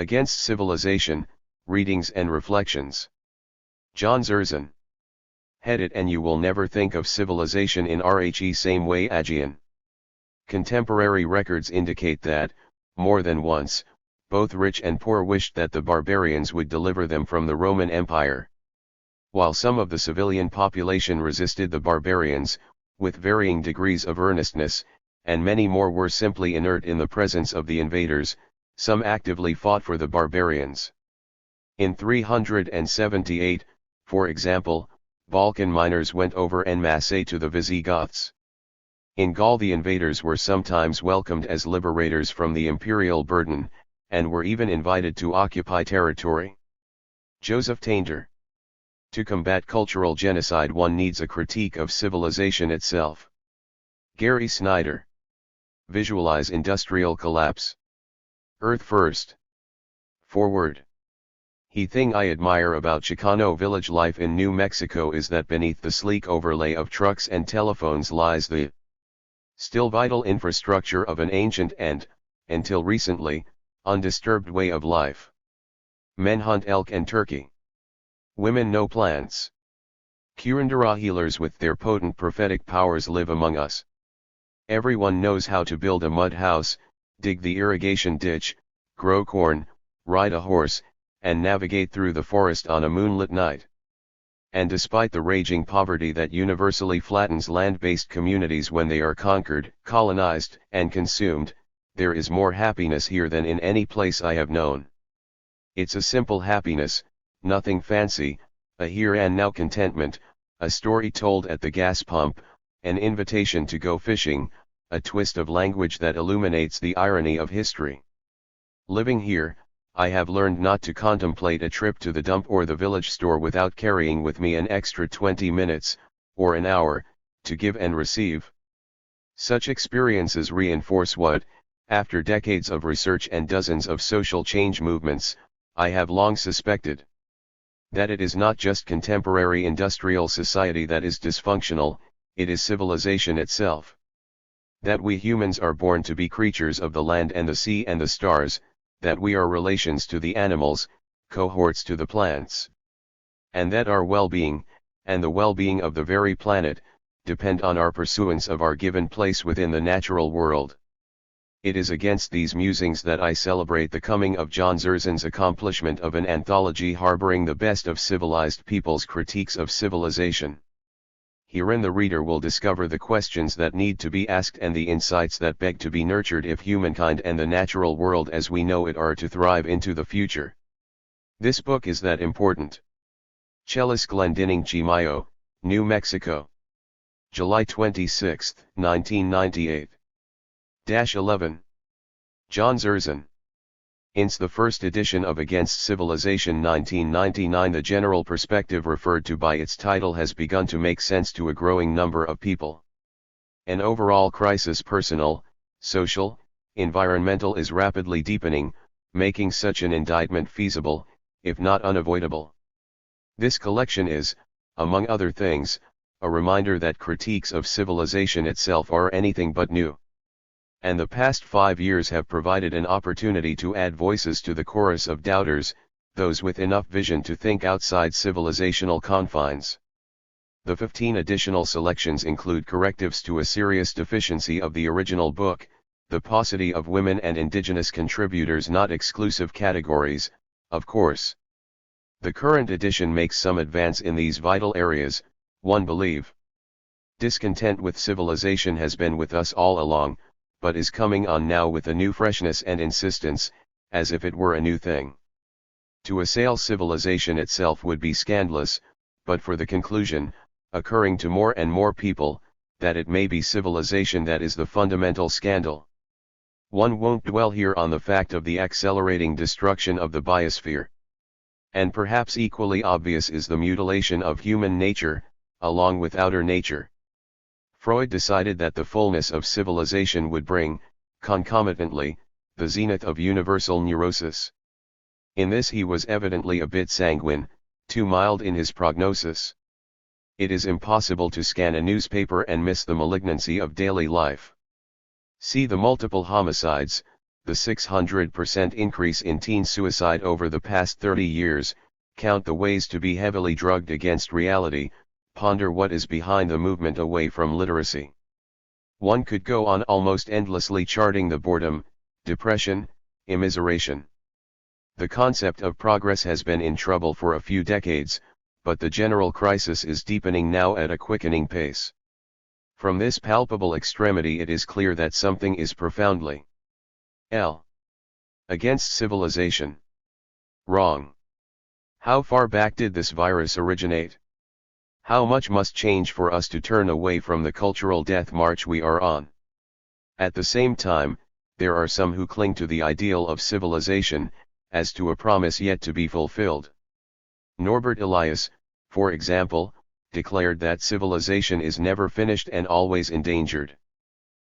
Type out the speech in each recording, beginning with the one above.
Against Civilization, Readings and Reflections. John Zerzan. Head it and you will never think of civilization in RHE same way Aegean. Contemporary records indicate that, more than once, both rich and poor wished that the barbarians would deliver them from the Roman Empire. While some of the civilian population resisted the barbarians, with varying degrees of earnestness, and many more were simply inert in the presence of the invaders, some actively fought for the barbarians. In 378, for example, Balkan miners went over en masse to the Visigoths. In Gaul the invaders were sometimes welcomed as liberators from the imperial burden, and were even invited to occupy territory. Joseph Tainter. To combat cultural genocide one needs a critique of civilization itself. Gary Snyder. Visualize industrial collapse. Earth first. Forward. The thing I admire about Chicano village life in New Mexico is that beneath the sleek overlay of trucks and telephones lies the still vital infrastructure of an ancient and, until recently, undisturbed way of life. Men hunt elk and turkey. Women know plants. Curandera healers with their potent prophetic powers live among us. Everyone knows how to build a mud house, dig the irrigation ditch, grow corn, ride a horse, and navigate through the forest on a moonlit night. And despite the raging poverty that universally flattens land-based communities when they are conquered, colonized, and consumed, there is more happiness here than in any place I have known. It's a simple happiness, nothing fancy, a here and now contentment, a story told at the gas pump, an invitation to go fishing, a twist of language that illuminates the irony of history. Living here, I have learned not to contemplate a trip to the dump or the village store without carrying with me an extra 20 minutes, or an hour, to give and receive. Such experiences reinforce what, after decades of research and dozens of social change movements, I have long suspected. That it is not just contemporary industrial society that is dysfunctional, it is civilization itself. That we humans are born to be creatures of the land and the sea and the stars, that we are relations to the animals, cohorts to the plants. And that our well-being, and the well-being of the very planet, depend on our pursuance of our given place within the natural world. It is against these musings that I celebrate the coming of John Zerzan's accomplishment of an anthology harboring the best of civilized people's critiques of civilization. Herein the reader will discover the questions that need to be asked and the insights that beg to be nurtured if humankind and the natural world as we know it are to thrive into the future. This book is that important. Chelis Glendinning Chimayo, New Mexico. July 26, 1998. 11. John Zerzan. In's the first edition of Against Civilization 1999. The general perspective referred to by its title has begun to make sense to a growing number of people. An overall crisis, personal, social, environmental, is rapidly deepening, making such an indictment feasible, if not unavoidable. This collection is, among other things, a reminder that critiques of civilization itself are anything but new. And the past 5 years have provided an opportunity to add voices to the chorus of doubters, those with enough vision to think outside civilizational confines. The 15 additional selections include correctives to a serious deficiency of the original book, the paucity of women and indigenous contributors, not exclusive categories, of course. The current edition makes some advance in these vital areas, one believe. Discontent with civilization has been with us all along, but is coming on now with a new freshness and insistence, as if it were a new thing. To assail civilization itself would be scandalous, but for the conclusion, occurring to more and more people, that it may be civilization that is the fundamental scandal. One won't dwell here on the fact of the accelerating destruction of the biosphere. And perhaps equally obvious is the mutilation of human nature, along with outer nature. Freud decided that the fullness of civilization would bring, concomitantly, the zenith of universal neurosis. In this he was evidently a bit sanguine, too mild in his prognosis. It is impossible to scan a newspaper and miss the malignancy of daily life. See the multiple homicides, the 600% increase in teen suicide over the past 30 years, count the ways to be heavily drugged against reality, ponder what is behind the movement away from literacy. One could go on almost endlessly charting the boredom, depression, immiseration. The concept of progress has been in trouble for a few decades, but the general crisis is deepening now at a quickening pace. From this palpable extremity it is clear that something is profoundly against civilization. Wrong. How far back did this virus originate? How much must change for us to turn away from the cultural death march we are on? At the same time, there are some who cling to the ideal of civilization, as to a promise yet to be fulfilled. Norbert Elias, for example, declared that civilization is never finished and always endangered.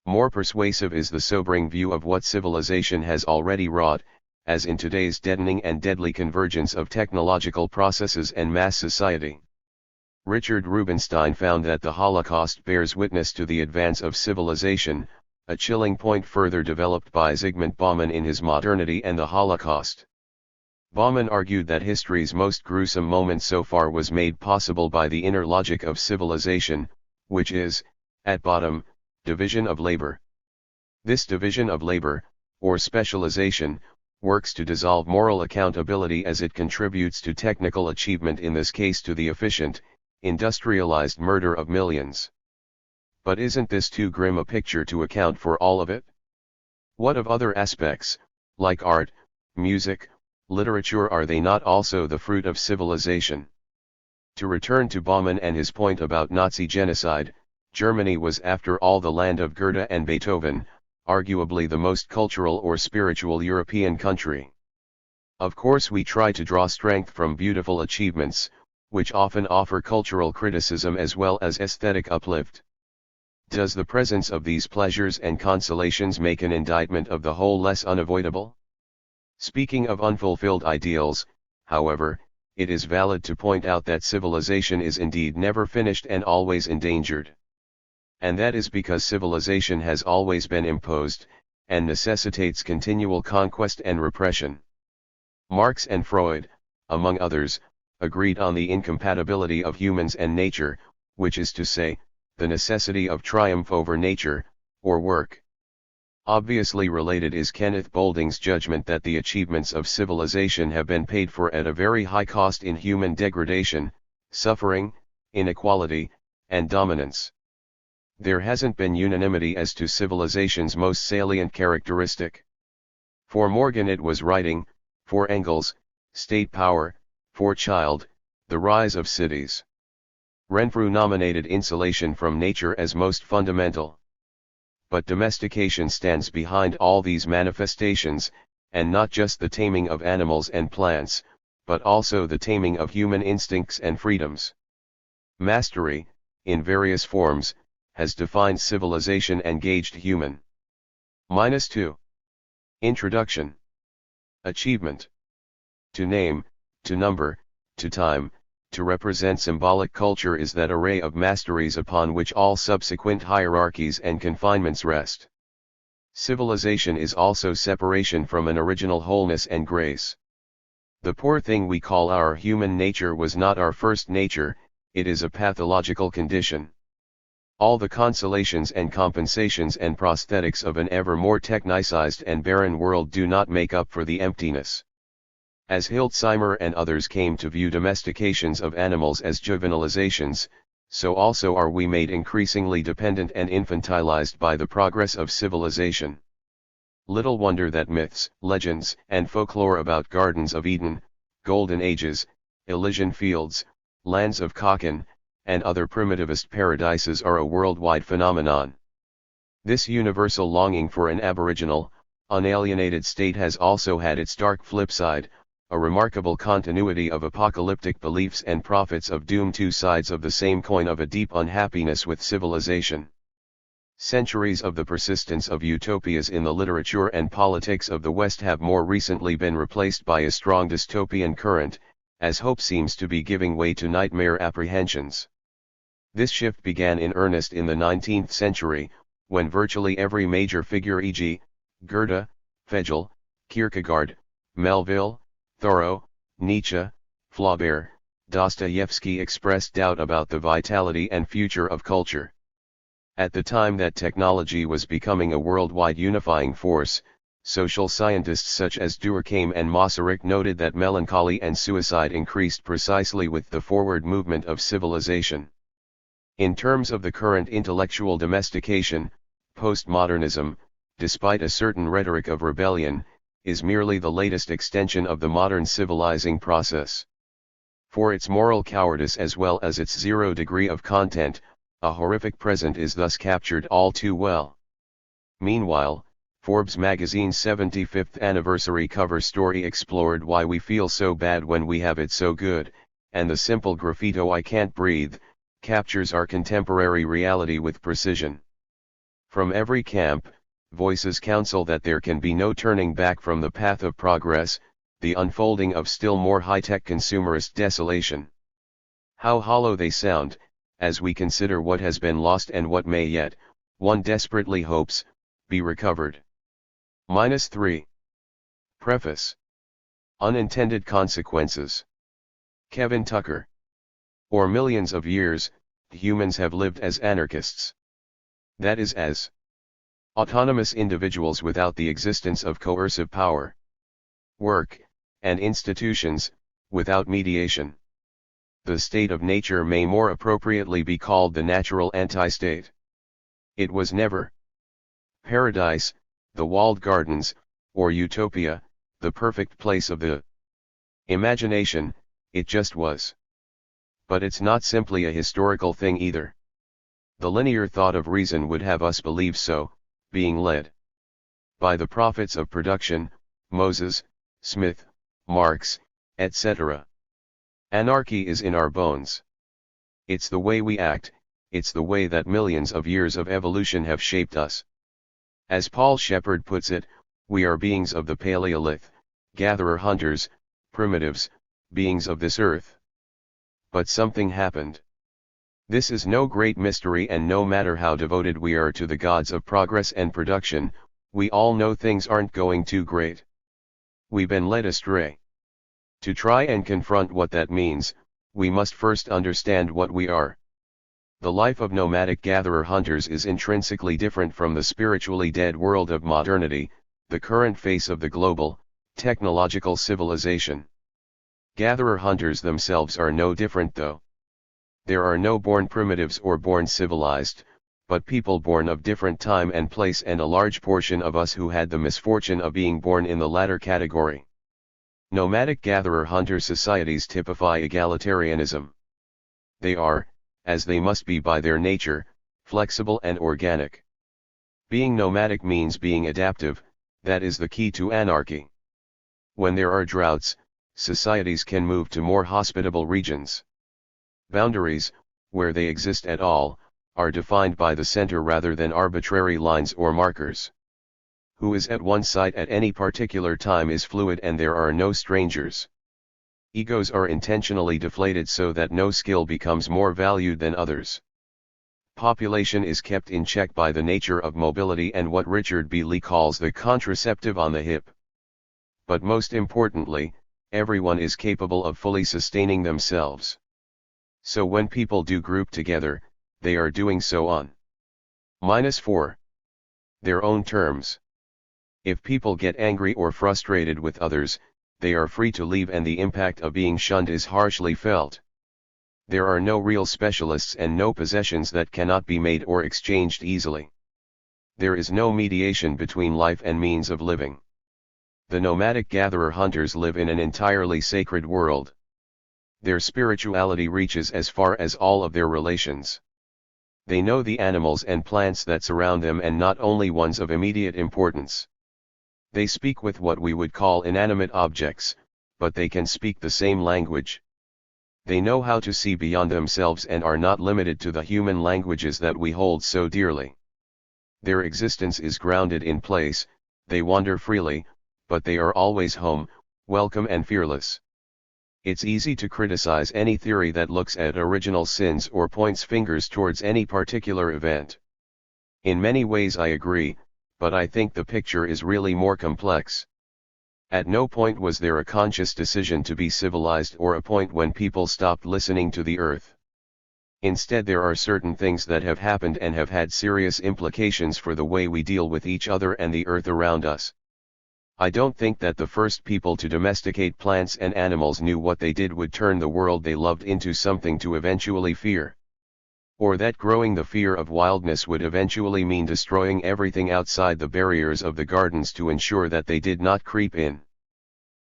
More persuasive is the sobering view of what civilization has already wrought, as in today's deadening and deadly convergence of technological processes and mass society. Richard Rubinstein found that the Holocaust bears witness to the advance of civilization, a chilling point further developed by Zygmunt Bauman in his Modernity and the Holocaust. Bauman argued that history's most gruesome moment so far was made possible by the inner logic of civilization, which is, at bottom, division of labor. This division of labor, or specialization, works to dissolve moral accountability as it contributes to technical achievement, in this case to the efficient, industrialized murder of millions. But isn't this too grim a picture to account for all of it? What of other aspects, like art, music, literature, are they not also the fruit of civilization? To return to Bauman and his point about Nazi genocide, Germany was after all the land of Goethe and Beethoven, arguably the most cultural or spiritual European country. Of course we try to draw strength from beautiful achievements, which often offer cultural criticism as well as aesthetic uplift. Does the presence of these pleasures and consolations make an indictment of the whole less unavoidable? Speaking of unfulfilled ideals, however, it is valid to point out that civilization is indeed never finished and always endangered. And that is because civilization has always been imposed, and necessitates continual conquest and repression. Marx and Freud, among others, agreed on the incompatibility of humans and nature, which is to say, the necessity of triumph over nature, or work. Obviously related is Kenneth Boulding's judgment that the achievements of civilization have been paid for at a very high cost in human degradation, suffering, inequality, and dominance. There hasn't been unanimity as to civilization's most salient characteristic. For Morgan it was writing, for Engels, state power, for Child, the rise of cities. Renfrew nominated insulation from nature as most fundamental. But domestication stands behind all these manifestations, and not just the taming of animals and plants, but also the taming of human instincts and freedoms. Mastery, in various forms, has defined civilization and gauged human. -2. Introduction. Achievement. To name, to number, to time, to represent symbolic culture is that array of masteries upon which all subsequent hierarchies and confinements rest. Civilization is also separation from an original wholeness and grace. The poor thing we call our human nature was not our first nature, it is a pathological condition. All the consolations and compensations and prosthetics of an ever more technicized and barren world do not make up for the emptiness. As Hildesheimer and others came to view domestications of animals as juvenilizations, so also are we made increasingly dependent and infantilized by the progress of civilization. Little wonder that myths, legends, and folklore about gardens of Eden, golden ages, Elysian fields, lands of Kakan, and other primitivist paradises are a worldwide phenomenon. This universal longing for an aboriginal, unalienated state has also had its dark flip side, a remarkable continuity of apocalyptic beliefs and prophets of doom, two sides of the same coin of a deep unhappiness with civilization. Centuries of the persistence of utopias in the literature and politics of the West have more recently been replaced by a strong dystopian current, as hope seems to be giving way to nightmare apprehensions. This shift began in earnest in the 19th century, when virtually every major figure, e.g., Goethe, Hegel, Kierkegaard, Melville, Thoreau, Nietzsche, Flaubert, Dostoevsky expressed doubt about the vitality and future of culture. At the time that technology was becoming a worldwide unifying force, social scientists such as Durkheim and Masaryk noted that melancholy and suicide increased precisely with the forward movement of civilization. In terms of the current intellectual domestication, postmodernism, despite a certain rhetoric of rebellion, is merely the latest extension of the modern civilizing process. For its moral cowardice as well as its zero degree of content, a horrific present is thus captured all too well. Meanwhile, Forbes magazine's 75th anniversary cover story explored why we feel so bad when we have it so good, and the simple graffito "I can't breathe" captures our contemporary reality with precision. From every camp, voices counsel that there can be no turning back from the path of progress, the unfolding of still more high-tech consumerist desolation. How hollow they sound, as we consider what has been lost and what may yet, one desperately hopes, be recovered. -3. Preface. Unintended consequences. Kevin Tucker. For millions of years, humans have lived as anarchists. That is, as autonomous individuals without the existence of coercive power, work, and institutions, without mediation. The state of nature may more appropriately be called the natural anti-state. It was never paradise, the walled gardens, or utopia, the perfect place of the imagination, it just was. But it's not simply a historical thing either. The linear thought of reason would have us believe so, being led by the prophets of production, Moses, Smith, Marx, etc. Anarchy is in our bones. It's the way we act, it's the way that millions of years of evolution have shaped us. As Paul Shepard puts it, we are beings of the Paleolith, gatherer-hunters, primitives, beings of this earth. But something happened. This is no great mystery, and no matter how devoted we are to the gods of progress and production, we all know things aren't going too great. We've been led astray. To try and confront what that means, we must first understand what we are. The life of nomadic gatherer-hunters is intrinsically different from the spiritually dead world of modernity, the current face of the global, technological civilization. Gatherer-hunters themselves are no different though. There are no born primitives or born civilized, but people born of different time and place, and a large portion of us who had the misfortune of being born in the latter category. Nomadic gatherer-hunter societies typify egalitarianism. They are, as they must be by their nature, flexible and organic. Being nomadic means being adaptive, that is the key to anarchy. When there are droughts, societies can move to more hospitable regions. Boundaries, where they exist at all, are defined by the center rather than arbitrary lines or markers. Who is at one site at any particular time is fluid, and there are no strangers. Egos are intentionally deflated so that no skill becomes more valued than others. Population is kept in check by the nature of mobility and what Richard B. Lee calls the contraceptive on the hip. But most importantly, everyone is capable of fully sustaining themselves. So when people do group together, they are doing so on -4. Their own terms. If people get angry or frustrated with others, they are free to leave, and the impact of being shunned is harshly felt. There are no real specialists and no possessions that cannot be made or exchanged easily. There is no mediation between life and means of living. The nomadic gatherer-hunters live in an entirely sacred world. Their spirituality reaches as far as all of their relations. They know the animals and plants that surround them, and not only ones of immediate importance. They speak with what we would call inanimate objects, but they can speak the same language. They know how to see beyond themselves and are not limited to the human languages that we hold so dearly. Their existence is grounded in place, they wander freely, but they are always home, welcome and fearless. It's easy to criticize any theory that looks at original sins or points fingers towards any particular event. In many ways I agree, but I think the picture is really more complex. At no point was there a conscious decision to be civilized or a point when people stopped listening to the earth. Instead, there are certain things that have happened and have had serious implications for the way we deal with each other and the earth around us. I don't think that the first people to domesticate plants and animals knew what they did would turn the world they loved into something to eventually fear. Or that growing the fear of wildness would eventually mean destroying everything outside the barriers of the gardens to ensure that they did not creep in.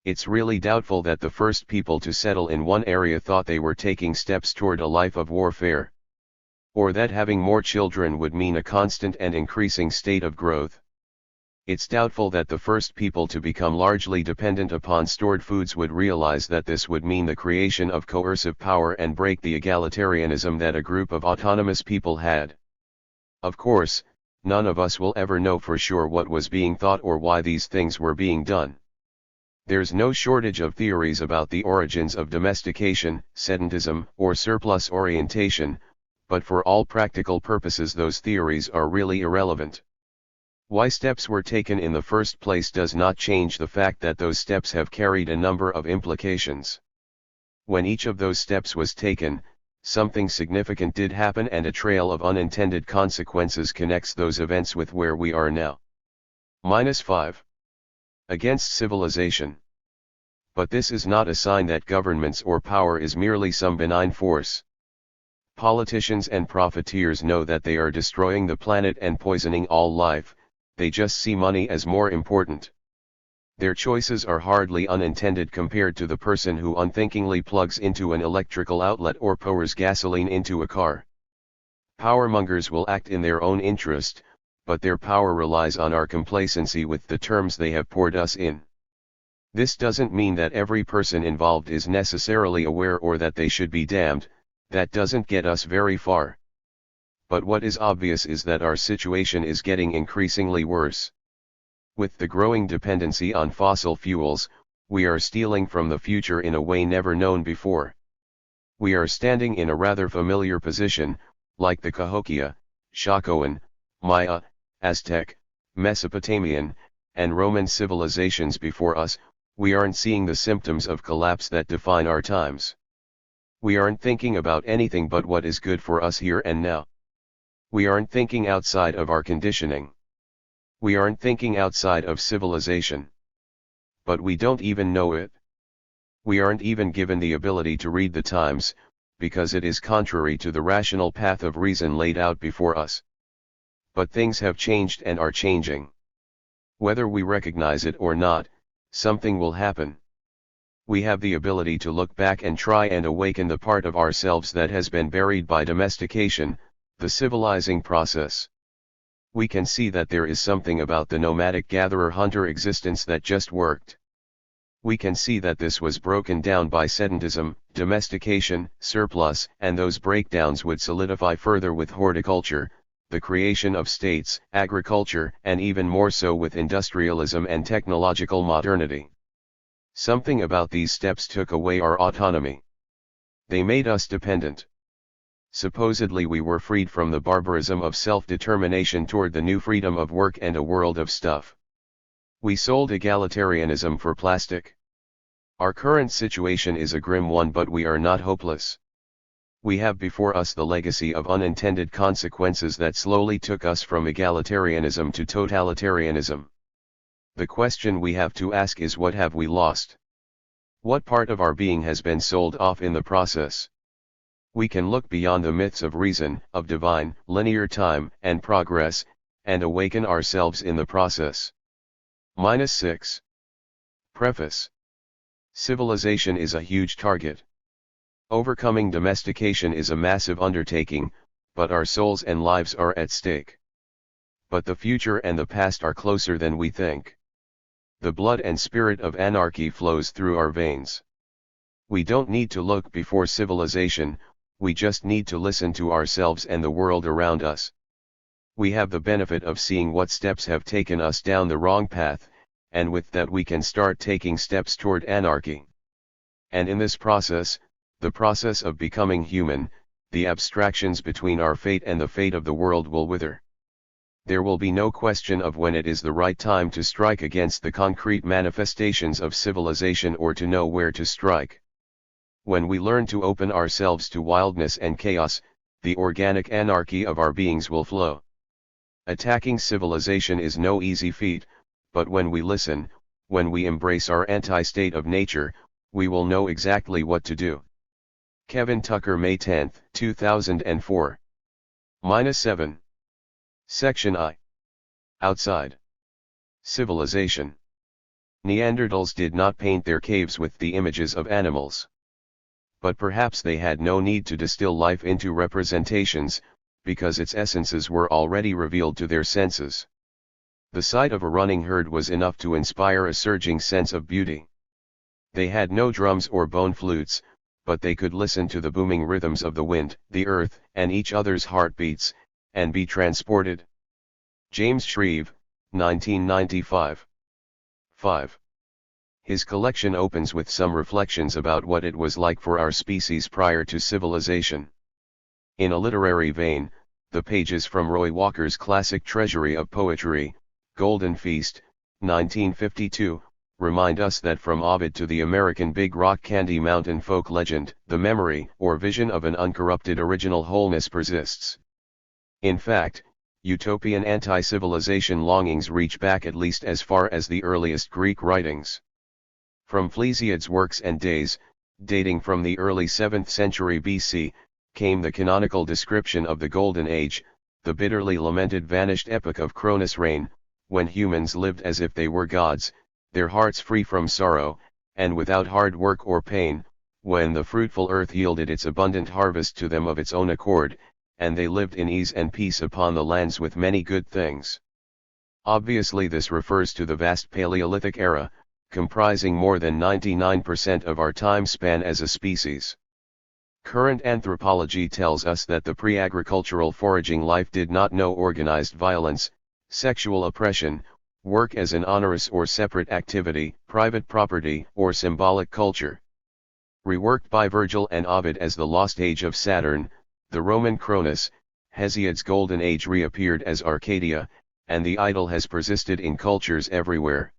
It's really doubtful that the first people to settle in one area thought they were taking steps toward a life of warfare. Or that having more children would mean a constant and increasing state of growth. It's doubtful that the first people to become largely dependent upon stored foods would realize that this would mean the creation of coercive power and break the egalitarianism that a group of autonomous people had. Of course, none of us will ever know for sure what was being thought or why these things were being done. There's no shortage of theories about the origins of domestication, sedentism, or surplus orientation, but for all practical purposes those theories are really irrelevant. Why steps were taken in the first place does not change the fact that those steps have carried a number of implications. When each of those steps was taken, something significant did happen and a trail of unintended consequences connects those events with where we are now. -5. Against civilization. But this is not a sign that governments or power is merely some benign force. Politicians and profiteers know that they are destroying the planet and poisoning all life, they just see money as more important. Their choices are hardly unintended compared to the person who unthinkingly plugs into an electrical outlet or pours gasoline into a car. Powermongers will act in their own interest, but their power relies on our complacency with the terms they have poured us in. This doesn't mean that every person involved is necessarily aware or that they should be damned, that doesn't get us very far. But what is obvious is that our situation is getting increasingly worse. With the growing dependency on fossil fuels, we are stealing from the future in a way never known before. We are standing in a rather familiar position, like the Cahokia, Chacoan, Maya, Aztec, Mesopotamian, and Roman civilizations before us. We aren't seeing the symptoms of collapse that define our times. We aren't thinking about anything but what is good for us here and now. We aren't thinking outside of our conditioning. We aren't thinking outside of civilization. But we don't even know it. We aren't even given the ability to read the times, because it is contrary to the rational path of reason laid out before us. But things have changed and are changing. Whether we recognize it or not, something will happen. We have the ability to look back and try and awaken the part of ourselves that has been buried by domestication, the civilizing process. We can see that there is something about the nomadic gatherer-hunter existence that just worked. We can see that this was broken down by sedentism, domestication, surplus, and those breakdowns would solidify further with horticulture, the creation of states, agriculture, and even more so with industrialism and technological modernity. Something about these steps took away our autonomy. They made us dependent. Supposedly we were freed from the barbarism of self-determination toward the new freedom of work and a world of stuff. We sold egalitarianism for plastic. Our current situation is a grim one, but we are not hopeless. We have before us the legacy of unintended consequences that slowly took us from egalitarianism to totalitarianism. The question we have to ask is, what have we lost? What part of our being has been sold off in the process? We can look beyond the myths of reason, of divine, linear time, and progress, and awaken ourselves in the process. -6. Preface. Civilization is a huge target. Overcoming domestication is a massive undertaking, but our souls and lives are at stake. But the future and the past are closer than we think. The blood and spirit of anarchy flows through our veins. We don't need to look before civilization, we just need to listen to ourselves and the world around us. We have the benefit of seeing what steps have taken us down the wrong path, and with that we can start taking steps toward anarchy. And in this process, the process of becoming human, the abstractions between our fate and the fate of the world will wither. There will be no question of when it is the right time to strike against the concrete manifestations of civilization or to know where to strike. When we learn to open ourselves to wildness and chaos, the organic anarchy of our beings will flow. Attacking civilization is no easy feat, but when we listen, when we embrace our anti-state of nature, we will know exactly what to do. Kevin Tucker, May 10, 2004. -7. Section I. Outside. Civilization. Neanderthals did not paint their caves with the images of animals. But perhaps they had no need to distill life into representations, because its essences were already revealed to their senses. The sight of a running herd was enough to inspire a surging sense of beauty. They had no drums or bone flutes, but they could listen to the booming rhythms of the wind, the earth, and each other's heartbeats, and be transported. James Shreve, 1995. 5. His collection opens with some reflections about what it was like for our species prior to civilization. In a literary vein, the pages from Roy Walker's classic treasury of poetry, Golden Feast, 1952, remind us that from Ovid to the American Big Rock Candy Mountain folk legend, the memory or vision of an uncorrupted original wholeness persists. In fact, utopian anti-civilization longings reach back at least as far as the earliest Greek writings. From Phlesiad's works and days, dating from the early 7th century BC, came the canonical description of the Golden Age, the bitterly lamented vanished epoch of Cronus' reign, when humans lived as if they were gods, their hearts free from sorrow, and without hard work or pain, when the fruitful earth yielded its abundant harvest to them of its own accord, and they lived in ease and peace upon the lands with many good things. Obviously this refers to the vast Paleolithic era, comprising more than 99% of our time span as a species. Current anthropology tells us that the pre-agricultural foraging life did not know organized violence, sexual oppression, work as an onerous or separate activity, private property, or symbolic culture. Reworked by Virgil and Ovid as the lost age of Saturn, the Roman Cronus, Hesiod's Golden Age reappeared as Arcadia, and the idol has persisted in cultures everywhere.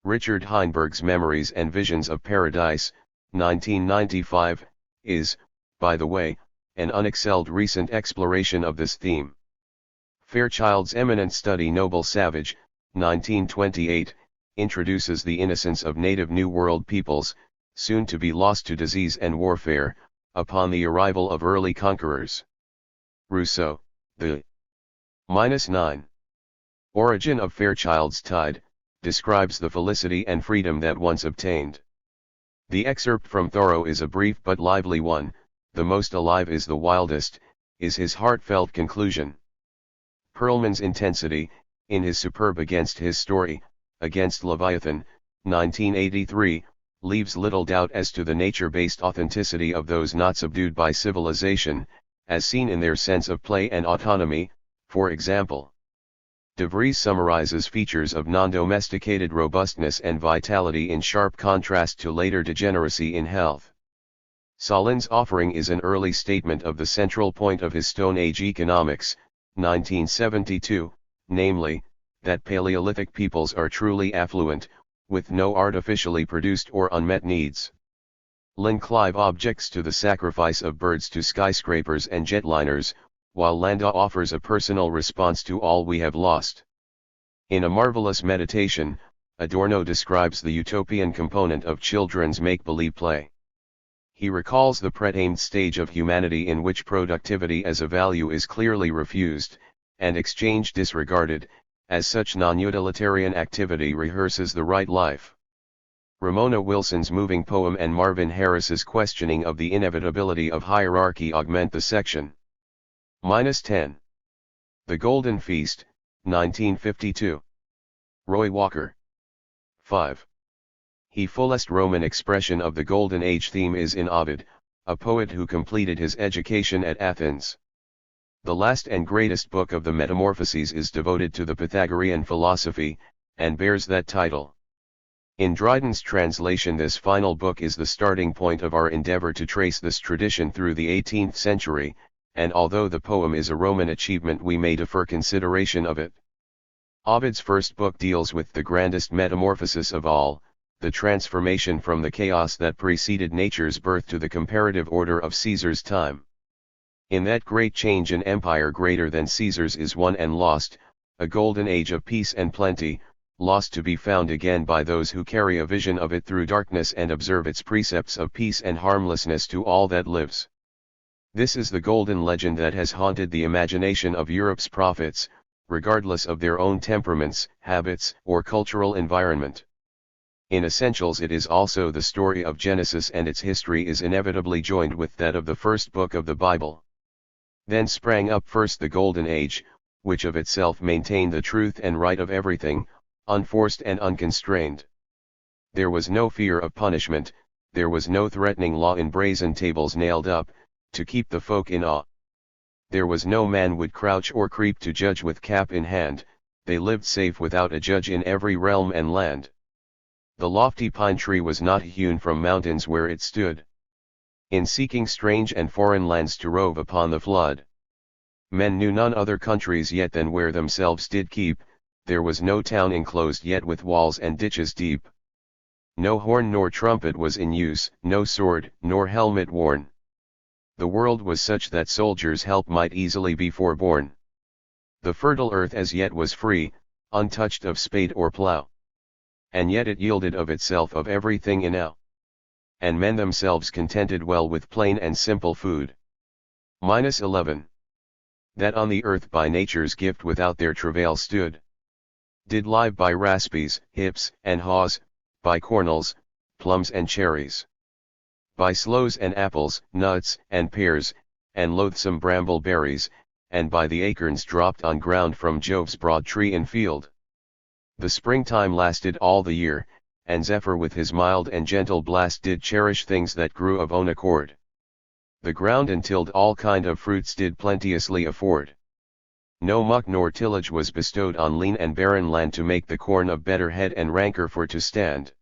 Richard Heinberg's Memories and Visions of Paradise, 1995, is, by the way, an unexcelled recent exploration of this theme. Fairchild's eminent study Noble Savage, 1928, introduces the innocence of native New World peoples, soon to be lost to disease and warfare, upon the arrival of early conquerors. Rousseau, the -9. Origin of Fairchild's Tide, describes the felicity and freedom that once obtained. The excerpt from Thoreau is a brief but lively one. The most alive is the wildest, is his heartfelt conclusion. Perlman's intensity, in his superb Against His Story, Against Leviathan, 1983, leaves little doubt as to the nature-based authenticity of those not subdued by civilization, as seen in their sense of play and autonomy, for example. De Vries summarizes features of non-domesticated robustness and vitality in sharp contrast to later degeneracy in health. Salin's offering is an early statement of the central point of his Stone Age economics, 1972, namely, that Paleolithic peoples are truly affluent, with no artificially produced or unmet needs. Lynn Clive objects to the sacrifice of birds to skyscrapers and jetliners, while Landau offers a personal response to all we have lost. In A Marvelous Meditation, Adorno describes the utopian component of children's make-believe play. He recalls the preaimed stage of humanity in which productivity as a value is clearly refused, and exchange disregarded, as such non-utilitarian activity rehearses the right life. Ramona Wilson's moving poem and Marvin Harris's questioning of the inevitability of hierarchy augment the section. -10. The Golden Feast, 1952. Roy Walker. 5. The fullest Roman expression of the Golden Age theme is in Ovid, a poet who completed his education at Athens. The last and greatest book of the Metamorphoses is devoted to the Pythagorean philosophy, and bears that title. In Dryden's translation, this final book is the starting point of our endeavor to trace this tradition through the 18th century, and although the poem is a Roman achievement we may defer consideration of it. Ovid's first book deals with the grandest metamorphosis of all, the transformation from the chaos that preceded nature's birth to the comparative order of Caesar's time. In that great change an empire greater than Caesar's is won and lost, a golden age of peace and plenty, lost to be found again by those who carry a vision of it through darkness and observe its precepts of peace and harmlessness to all that lives. This is the golden legend that has haunted the imagination of Europe's prophets, regardless of their own temperaments, habits, or cultural environment. In essentials it is also the story of Genesis, and its history is inevitably joined with that of the first book of the Bible. Then sprang up first the Golden Age, which of itself maintained the truth and right of everything, unforced and unconstrained. There was no fear of punishment, there was no threatening law in brazen tables nailed up, to keep the folk in awe. There was no man would crouch or creep to judge with cap in hand, they lived safe without a judge in every realm and land. The lofty pine tree was not hewn from mountains where it stood. In seeking strange and foreign lands to rove upon the flood. Men knew none other countries yet than where themselves did keep, there was no town enclosed yet with walls and ditches deep. No horn nor trumpet was in use, no sword nor helmet worn. The world was such that soldiers' help might easily be forborne. The fertile earth as yet was free, untouched of spade or plough. And yet it yielded of itself of everything enow. And men themselves contented well with plain and simple food. -11. That on the earth by nature's gift without their travail stood. Did live by raspis, hips, and haws, by cornels, plums and cherries. By sloes and apples, nuts and pears, and loathsome bramble berries, and by the acorns dropped on ground from Jove's broad tree in field. The springtime lasted all the year, and Zephyr with his mild and gentle blast did cherish things that grew of own accord. The ground untilled all kind of fruits did plenteously afford. No muck nor tillage was bestowed on lean and barren land to make the corn of better head and rancor for to stand.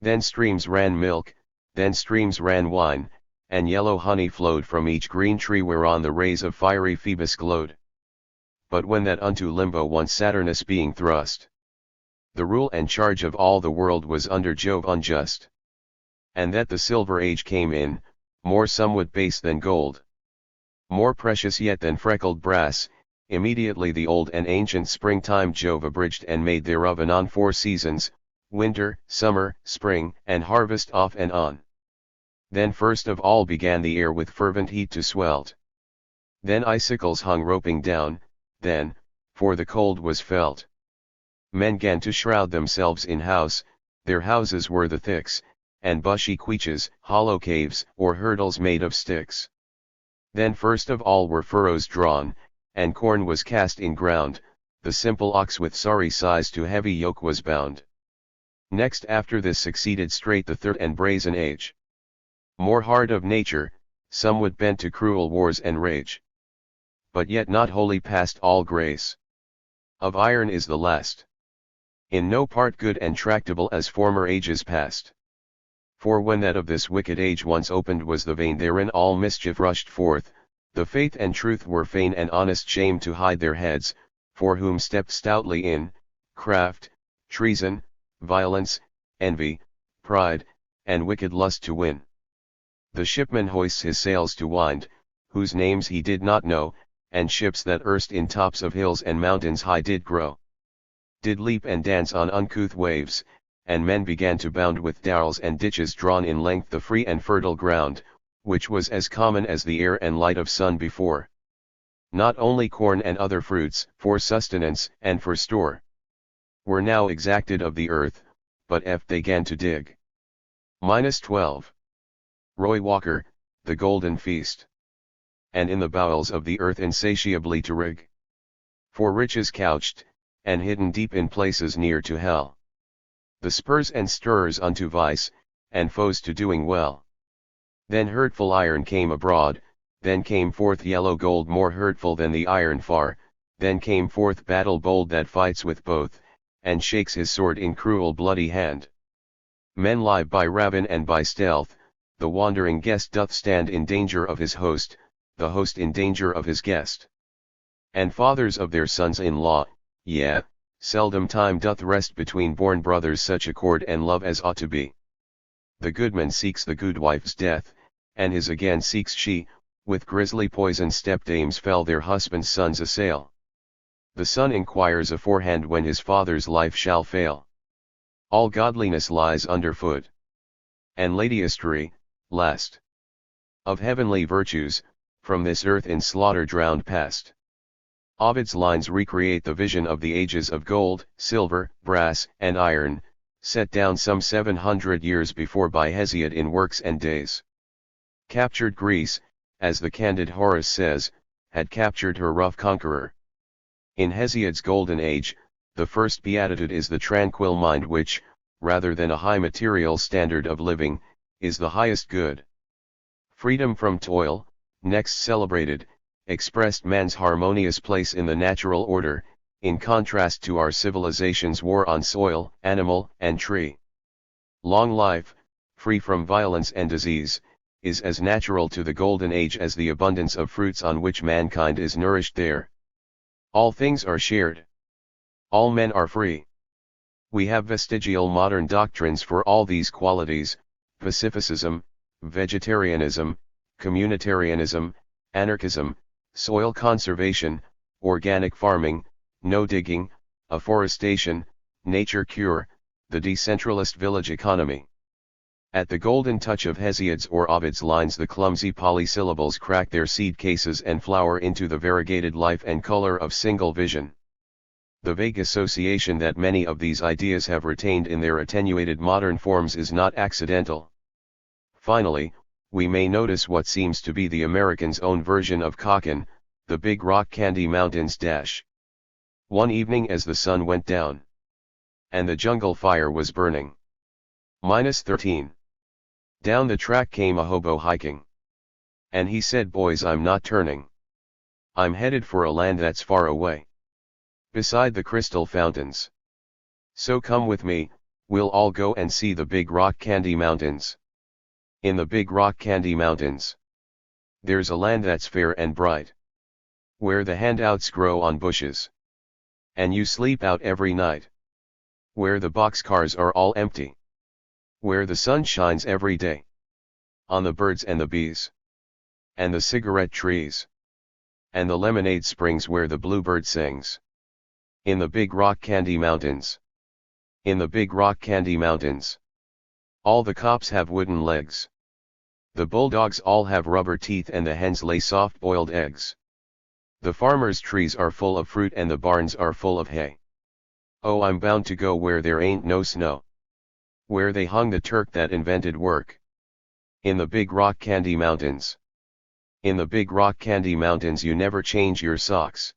Then streams ran milk, then streams ran wine, and yellow honey flowed from each green tree whereon the rays of fiery Phoebus glowed. But when that unto limbo once Saturnus being thrust, the rule and charge of all the world was under Jove unjust. And that the silver age came in, more somewhat base than gold, more precious yet than freckled brass, immediately the old and ancient springtime Jove abridged and made thereof anon 4 seasons, winter, summer, spring, and harvest off and on. Then first of all began the air with fervent heat to swelt. Then icicles hung roping down, then, for the cold was felt, men gan to shroud themselves in house, their houses were the thicks, and bushy queaches, hollow caves, or hurdles made of sticks. Then first of all were furrows drawn, and corn was cast in ground, the simple ox with sorry sighs to heavy yoke was bound. Next after this succeeded straight the third and brazen age. More hard of nature, somewhat bent to cruel wars and rage. But yet not wholly past all grace. Of iron is the last. In no part good and tractable as former ages past. For when that of this wicked age once opened was the vein therein all mischief rushed forth, the faith and truth were fain and honest shame to hide their heads, for whom stepped stoutly in, craft, treason, violence, envy, pride, and wicked lust to win. The shipman hoists his sails to wind, whose names he did not know, and ships that erst in tops of hills and mountains high did grow, did leap and dance on uncouth waves, and men began to bound with darrels and ditches drawn in length the free and fertile ground, which was as common as the air and light of sun before. Not only corn and other fruits, for sustenance and for store, were now exacted of the earth, but eft they gan to dig. -12. Roy Walker, The Golden Feast. And in the bowels of the earth insatiably to rig. For riches couched, and hidden deep in places near to hell. The spurs and stirrers unto vice, and foes to doing well. Then hurtful iron came abroad, then came forth yellow gold more hurtful than the iron far, then came forth battle bold that fights with both, and shakes his sword in cruel bloody hand. Men lie by ravin and by stealth, the wandering guest doth stand in danger of his host, the host in danger of his guest. And fathers of their sons-in-law, yea, seldom time doth rest between born brothers such accord and love as ought to be. The goodman seeks the goodwife's death, and his again seeks she, with grisly poison stepdames fell their husbands' sons assail. The son inquires aforehand when his father's life shall fail. All godliness lies underfoot. And ladyistery, last of heavenly virtues, from this earth in slaughter drowned past. Ovid's lines recreate the vision of the ages of gold, silver, brass, and iron, set down some 700 years before by Hesiod in Works and Days. Captured Greece, as the candid Horace says, had captured her rough conqueror. In Hesiod's golden age, the first beatitude is the tranquil mind which, rather than a high material standard of living, is the highest good. Freedom from toil, next celebrated, expressed man's harmonious place in the natural order, in contrast to our civilization's war on soil, animal, and tree. Long life, free from violence and disease, is as natural to the golden age as the abundance of fruits on which mankind is nourished there. All things are shared. All men are free. We have vestigial modern doctrines for all these qualities: pacificism, vegetarianism, communitarianism, anarchism, soil conservation, organic farming, no digging, afforestation, nature cure, the decentralist village economy. At the golden touch of Hesiod's or Ovid's lines, the clumsy polysyllables crack their seed cases and flower into the variegated life and color of single vision. The vague association that many of these ideas have retained in their attenuated modern forms is not accidental. Finally, we may notice what seems to be the American's own version of Cocken, the Big Rock Candy Mountains dash. One evening as the sun went down, and the jungle fire was burning. -13. Down the track came a hobo hiking. And he said, "Boys, I'm not turning. I'm headed for a land that's far away, beside the crystal fountains. So come with me, we'll all go and see the Big Rock Candy Mountains. In the Big Rock Candy Mountains, there's a land that's fair and bright, where the handouts grow on bushes, and you sleep out every night, where the boxcars are all empty, where the sun shines every day on the birds and the bees, and the cigarette trees, and the lemonade springs where the bluebird sings. In the Big Rock Candy Mountains. In the Big Rock Candy Mountains. All the cops have wooden legs. The bulldogs all have rubber teeth and the hens lay soft-boiled eggs. The farmers' trees are full of fruit and the barns are full of hay. Oh, I'm bound to go where there ain't no snow, where they hung the Turk that invented work. In the Big Rock Candy Mountains. In the Big Rock Candy Mountains you never change your socks,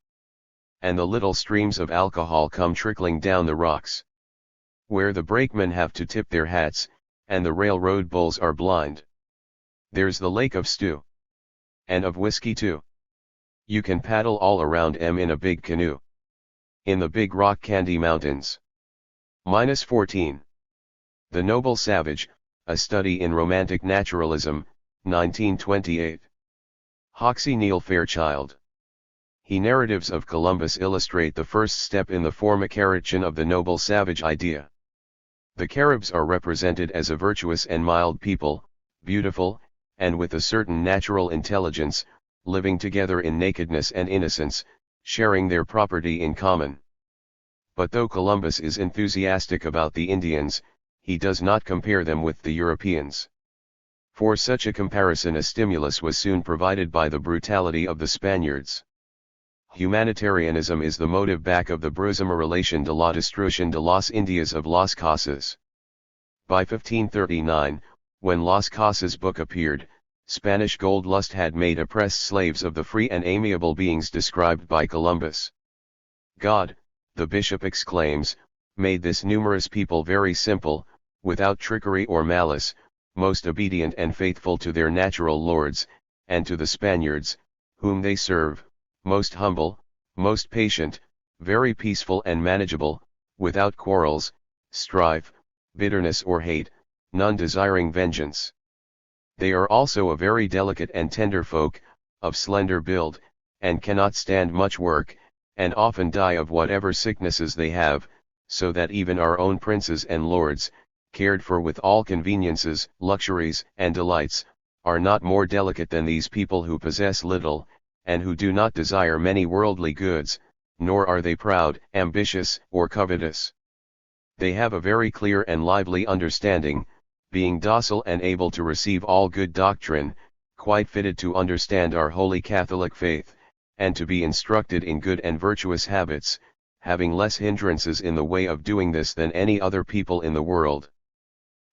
and the little streams of alcohol come trickling down the rocks, where the brakemen have to tip their hats, and the railroad bulls are blind. There's the lake of stew, and of whiskey too. You can paddle all around 'em in a big canoe. In the Big Rock Candy Mountains. -14. The Noble Savage, A Study in Romantic Naturalism, 1928. Hoxie Neal Fairchild. He narratives of Columbus illustrate the first step in the formicarition of the noble savage idea. The Caribs are represented as a virtuous and mild people, beautiful, and with a certain natural intelligence, living together in nakedness and innocence, sharing their property in common. But though Columbus is enthusiastic about the Indians, he does not compare them with the Europeans. For such a comparison a stimulus was soon provided by the brutality of the Spaniards. Humanitarianism is the motive back of the Brusima Relation de la Destrucción de las Indias of Las Casas. By 1539, when Las Casas book appeared, Spanish gold lust had made oppressed slaves of the free and amiable beings described by Columbus. God, the bishop exclaims, made this numerous people very simple, without trickery or malice, most obedient and faithful to their natural lords, and to the Spaniards, whom they serve, most humble, most patient, very peaceful and manageable, without quarrels, strife, bitterness or hate, none desiring vengeance. They are also a very delicate and tender folk, of slender build, and cannot stand much work, and often die of whatever sicknesses they have, so that even our own princes and lords, cared for with all conveniences, luxuries, and delights, are not more delicate than these people who possess little, and who do not desire many worldly goods, nor are they proud, ambitious, or covetous. They have a very clear and lively understanding, being docile and able to receive all good doctrine, quite fitted to understand our holy Catholic faith, and to be instructed in good and virtuous habits, having less hindrances in the way of doing this than any other people in the world.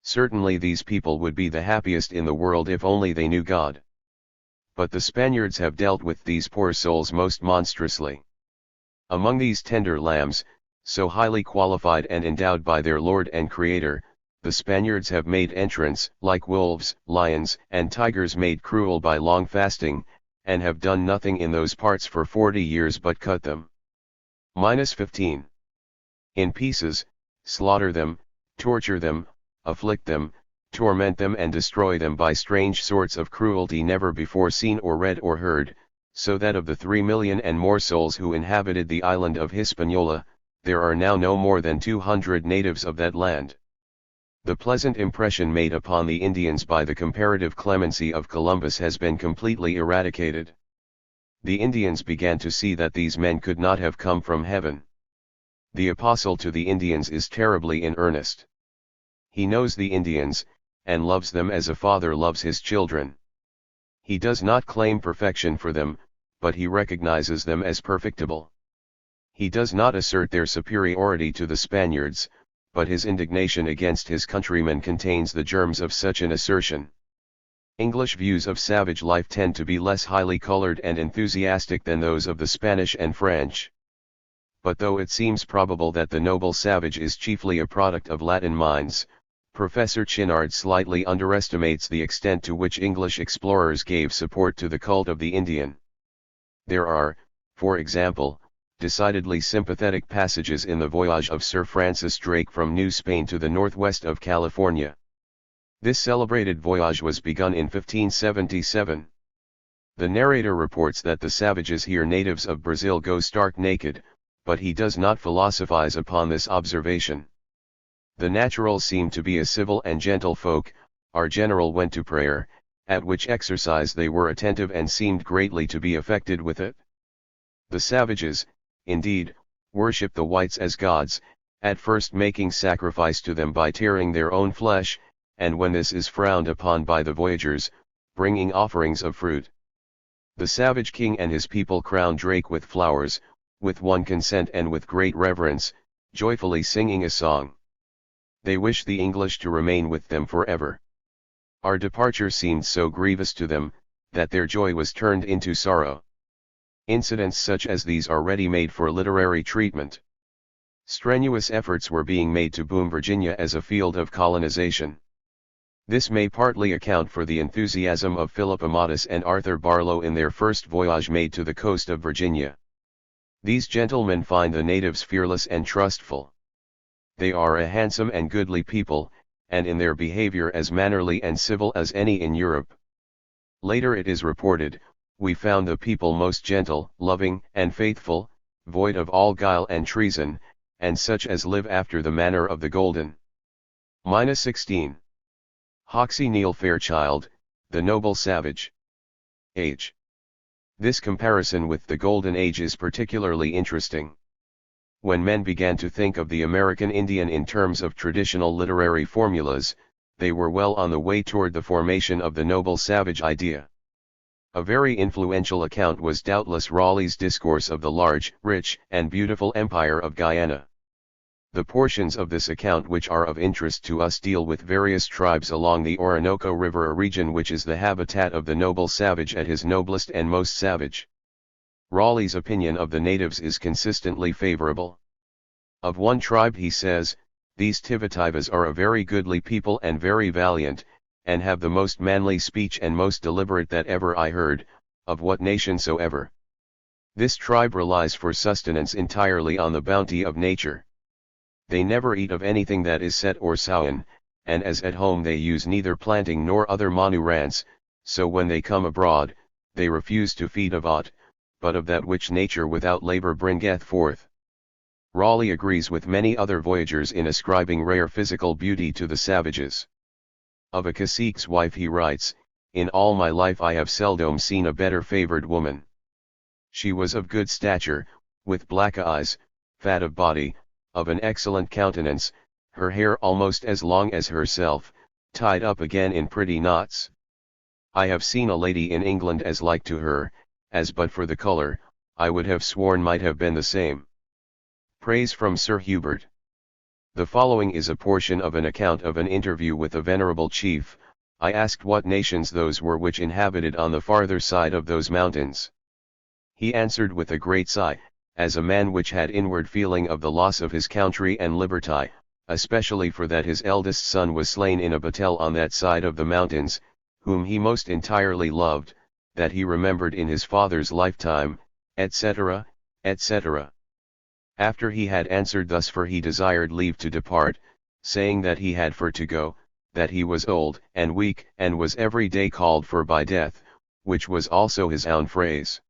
Certainly these people would be the happiest in the world if only they knew God. But the Spaniards have dealt with these poor souls most monstrously. Among these tender lambs, so highly qualified and endowed by their Lord and Creator, the Spaniards have made entrance, like wolves, lions, and tigers made cruel by long fasting, and have done nothing in those parts for 40 years but cut them. -15. In pieces, slaughter them, torture them, afflict them, torment them and destroy them by strange sorts of cruelty never before seen or read or heard, so that of the 3 million and more souls who inhabited the island of Hispaniola, there are now no more than 200 natives of that land. The pleasant impression made upon the Indians by the comparative clemency of Columbus has been completely eradicated. The Indians began to see that these men could not have come from heaven. The apostle to the Indians is terribly in earnest. He knows the Indians, and loves them as a father loves his children. He does not claim perfection for them, but he recognizes them as perfectible. He does not assert their superiority to the Spaniards, but his indignation against his countrymen contains the germs of such an assertion. English views of savage life tend to be less highly colored and enthusiastic than those of the Spanish and French. But though it seems probable that the noble savage is chiefly a product of Latin minds, Professor Chinard slightly underestimates the extent to which English explorers gave support to the cult of the Indian. There are, for example, decidedly sympathetic passages in the voyage of Sir Francis Drake from New Spain to the northwest of California. This celebrated voyage was begun in 1577. The narrator reports that the savages here natives of Brazil go stark naked, but he does not philosophize upon this observation. The naturals seem to be a civil and gentle folk. Our general went to prayer, at which exercise they were attentive and seemed greatly to be affected with it. The savages, indeed, worship the whites as gods, at first making sacrifice to them by tearing their own flesh, and when this is frowned upon by the voyagers, bringing offerings of fruit. The savage king and his people crown Drake with flowers, with one consent and with great reverence, joyfully singing a song. They wish the English to remain with them forever. Our departure seemed so grievous to them, that their joy was turned into sorrow. Incidents such as these are ready-made for literary treatment. Strenuous efforts were being made to boom Virginia as a field of colonization. This may partly account for the enthusiasm of Philip Amatus and Arthur Barlow in their first voyage made to the coast of Virginia. These gentlemen find the natives fearless and trustful. They are a handsome and goodly people, and in their behavior as mannerly and civil as any in Europe. Later it is reported, we found the people most gentle, loving, and faithful, void of all guile and treason, and such as live after the manner of the golden. -16. Hoxie Neal Fairchild, the noble savage. Age. This comparison with the Golden Age is particularly interesting. When men began to think of the American Indian in terms of traditional literary formulas, they were well on the way toward the formation of the noble savage idea. A very influential account was doubtless Raleigh's discourse of the large, rich, and beautiful empire of Guyana. The portions of this account which are of interest to us deal with various tribes along the Orinoco River, a region which is the habitat of the noble savage at his noblest and most savage. Raleigh's opinion of the natives is consistently favorable. Of one tribe he says, "These Tivitivas are a very goodly people and very valiant, and have the most manly speech and most deliberate that ever I heard, of what nation soever. This tribe relies for sustenance entirely on the bounty of nature. They never eat of anything that is set or sown, and as at home they use neither planting nor other manurance, so when they come abroad, they refuse to feed of aught, but of that which nature without labour bringeth forth. Raleigh agrees with many other voyagers in ascribing rare physical beauty to the savages. Of a cacique's wife he writes, "In all my life I have seldom seen a better favoured woman. She was of good stature, with black eyes, fat of body, of an excellent countenance, her hair almost as long as herself, tied up again in pretty knots. I have seen a lady in England as like to her, as but for the colour, I would have sworn might have been the same." Praise from Sir Hubert. The following is a portion of an account of an interview with a venerable chief. I asked what nations those were which inhabited on the farther side of those mountains. He answered with a great sigh, as a man which had inward feeling of the loss of his country and liberty, especially for that his eldest son was slain in a battle on that side of the mountains, whom he most entirely loved, that he remembered in his father's lifetime, etc., etc. After he had answered thus, for he desired leave to depart, saying that he had for to go, that he was old and weak and was every day called for by death, which was also his own phrase.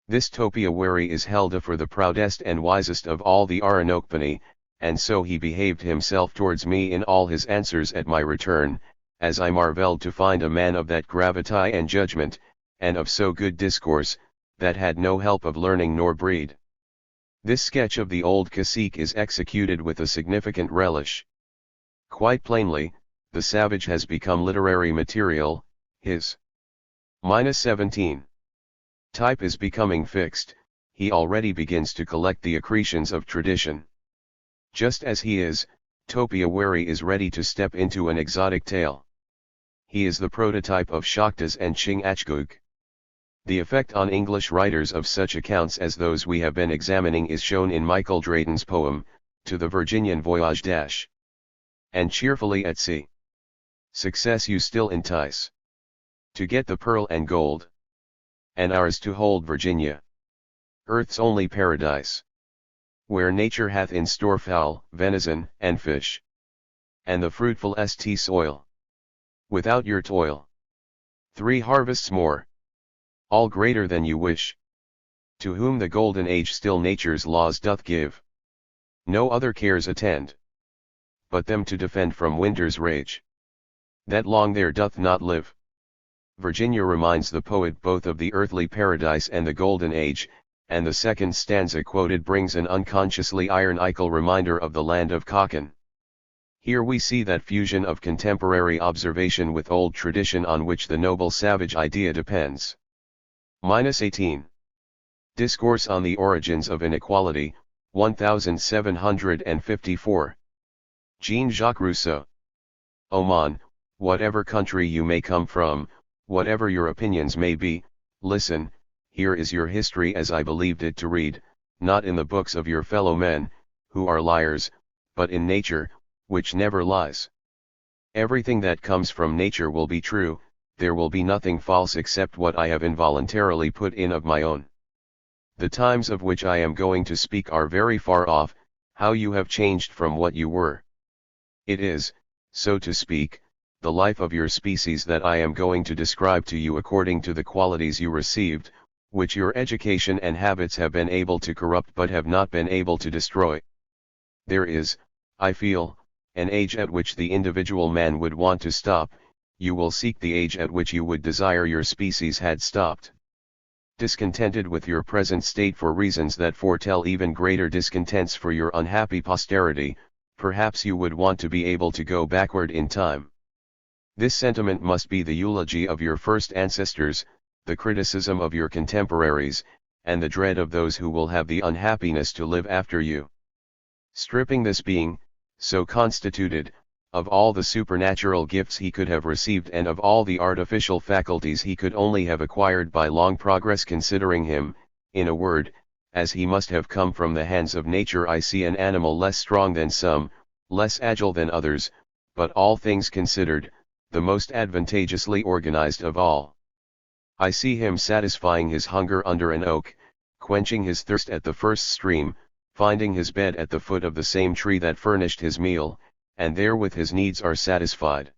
This topiawary is held for the proudest and wisest of all the Aranokpani, and so he behaved himself towards me in all his answers at my return, as I marvelled to find a man of that gravity and judgment, and of so good discourse, that had no help of learning nor breed. This sketch of the old cacique is executed with a significant relish. Quite plainly, the savage has become literary material, his -17 type is becoming fixed, he already begins to collect the accretions of tradition. Just as he is, topiawary is ready to step into an exotic tale. He is the prototype of Shaktas and Chingachgook. The effect on English writers of such accounts as those we have been examining is shown in Michael Drayton's poem, To the Virginian Voyage Dash. And cheerfully at sea. Success you still entice. To get the pearl and gold. And ours to hold Virginia. Earth's only paradise. Where nature hath in store fowl, venison, and fish. And the fruitful st soil. Without your toil. 3 harvests more. All greater than you wish. To whom the golden age still nature's laws doth give. No other cares attend. But them to defend from winter's rage. That long there doth not live. Virginia reminds the poet both of the earthly paradise and the golden age, and the second stanza quoted brings an unconsciously ironical reminder of the land of Cochin. Here we see that fusion of contemporary observation with old tradition on which the noble savage idea depends. -18. Discourse on the Origins of Inequality, 1754. Jean-Jacques Rousseau. Oman, whatever country you may come from, whatever your opinions may be, listen, here is your history as I believed it to read, not in the books of your fellow men, who are liars, but in nature, which never lies. Everything that comes from nature will be true, there will be nothing false except what I have involuntarily put in of my own. The times of which I am going to speak are very far off, how you have changed from what you were. It is, so to speak, the life of your species that I am going to describe to you according to the qualities you received, which your education and habits have been able to corrupt but have not been able to destroy. There is, I feel, an age at which the individual man would want to stop, you will seek the age at which you would desire your species had stopped. Discontented with your present state for reasons that foretell even greater discontents for your unhappy posterity, perhaps you would want to be able to go backward in time. This sentiment must be the eulogy of your first ancestors, the criticism of your contemporaries, and the dread of those who will have the unhappiness to live after you. Stripping this being, so constituted, of all the supernatural gifts he could have received and of all the artificial faculties he could only have acquired by long progress, considering him, in a word, as he must have come from the hands of nature, I see an animal less strong than some, less agile than others, but all things considered, the most advantageously organized of all. I see him satisfying his hunger under an oak, quenching his thirst at the first stream, finding his bed at the foot of the same tree that furnished his meal, and therewith his needs are satisfied.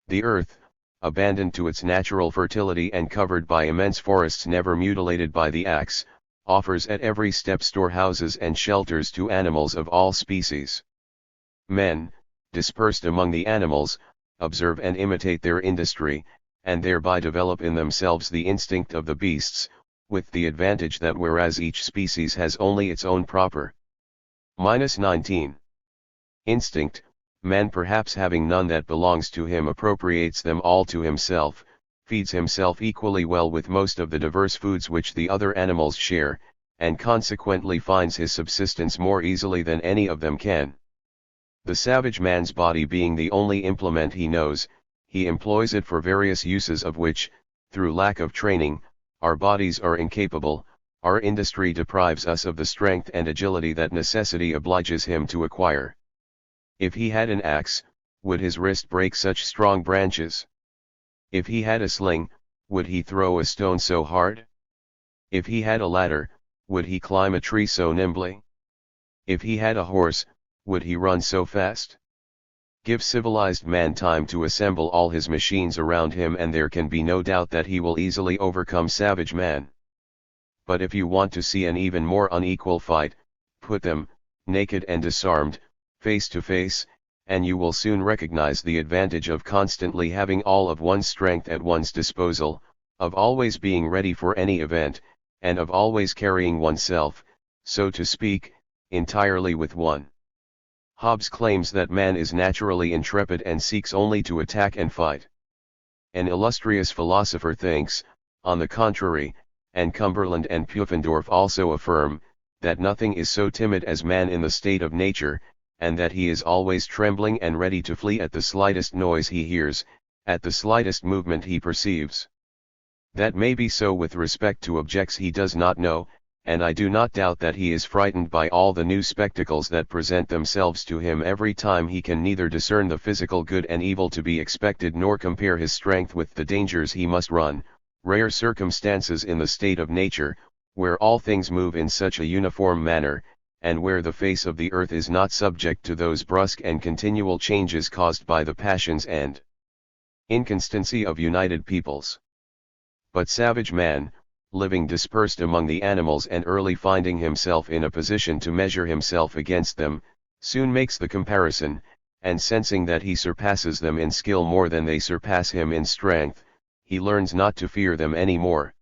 The earth, abandoned to its natural fertility and covered by immense forests never mutilated by the axe, offers at every step storehouses and shelters to animals of all species. Men, dispersed among the animals, observe and imitate their industry, and thereby develop in themselves the instinct of the beasts, with the advantage that whereas each species has only its own proper 19 instinct, man perhaps having none that belongs to him appropriates them all to himself, feeds himself equally well with most of the diverse foods which the other animals share, and consequently finds his subsistence more easily than any of them can. The savage man's body being the only implement he knows, he employs it for various uses of which, through lack of training, our bodies are incapable. Our industry deprives us of the strength and agility that necessity obliges him to acquire. If he had an axe, would his wrist break such strong branches? If he had a sling, would he throw a stone so hard? If he had a ladder, would he climb a tree so nimbly? If he had a horse, would he run so fast? Give civilized man time to assemble all his machines around him and there can be no doubt that he will easily overcome savage man. But if you want to see an even more unequal fight, put them, naked and disarmed, face to face, and you will soon recognize the advantage of constantly having all of one's strength at one's disposal, of always being ready for any event, and of always carrying oneself, so to speak, entirely with one. Hobbes claims that man is naturally intrepid and seeks only to attack and fight. An illustrious philosopher thinks, on the contrary, and Cumberland and Pufendorf also affirm, that nothing is so timid as man in the state of nature, and that he is always trembling and ready to flee at the slightest noise he hears, at the slightest movement he perceives. That may be so with respect to objects he does not know, and I do not doubt that he is frightened by all the new spectacles that present themselves to him every time he can neither discern the physical good and evil to be expected nor compare his strength with the dangers he must run. Rare circumstances in the state of nature, where all things move in such a uniform manner, and where the face of the earth is not subject to those brusque and continual changes caused by the passions and inconstancy of united peoples. But savage man, living dispersed among the animals and early finding himself in a position to measure himself against them, soon makes the comparison, and sensing that he surpasses them in skill more than they surpass him in strength, he learns not to fear them any more.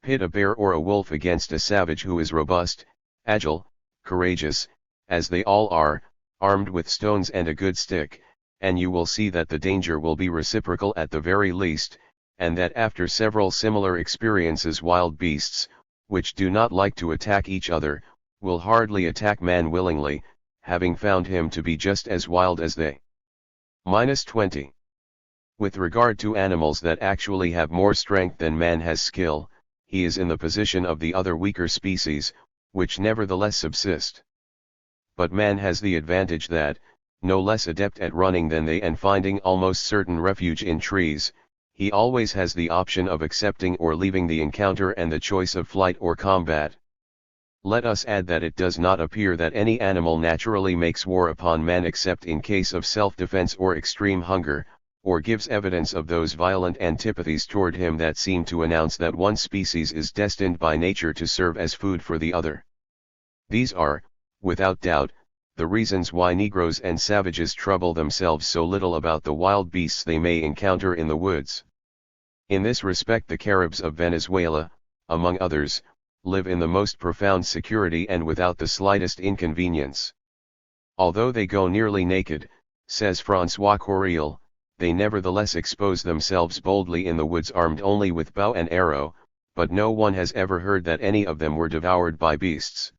Pit a bear or a wolf against a savage who is robust, agile, courageous, as they all are, armed with stones and a good stick, and you will see that the danger will be reciprocal at the very least, and that after several similar experiences wild beasts, which do not like to attack each other, will hardly attack man willingly, having found him to be just as wild as they. -20. With regard to animals that actually have more strength than man has skill, he is in the position of the other weaker species, which nevertheless subsist. But man has the advantage that, no less adept at running than they and finding almost certain refuge in trees, he always has the option of accepting or leaving the encounter and the choice of flight or combat. Let us add that it does not appear that any animal naturally makes war upon man except in case of self-defense or extreme hunger, or gives evidence of those violent antipathies toward him that seem to announce that one species is destined by nature to serve as food for the other. These are, without doubt, the reasons why Negroes and savages trouble themselves so little about the wild beasts they may encounter in the woods. In this respect the Caribs of Venezuela, among others, live in the most profound security and without the slightest inconvenience. Although they go nearly naked, says François Correal, they nevertheless expose themselves boldly in the woods armed only with bow and arrow, but no one has ever heard that any of them were devoured by beasts.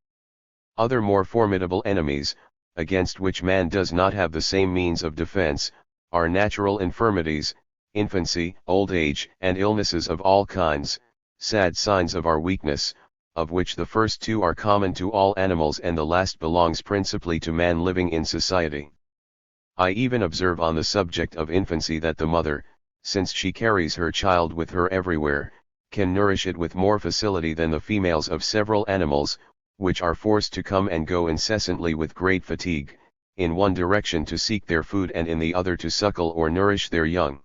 Other more formidable enemies, against which man does not have the same means of defense, are natural infirmities, infancy, old age, and illnesses of all kinds, sad signs of our weakness, of which the first two are common to all animals and the last belongs principally to man living in society. I even observe on the subject of infancy that the mother, since she carries her child with her everywhere, can nourish it with more facility than the females of several animals, which are forced to come and go incessantly with great fatigue, in one direction to seek their food and in the other to suckle or nourish their young.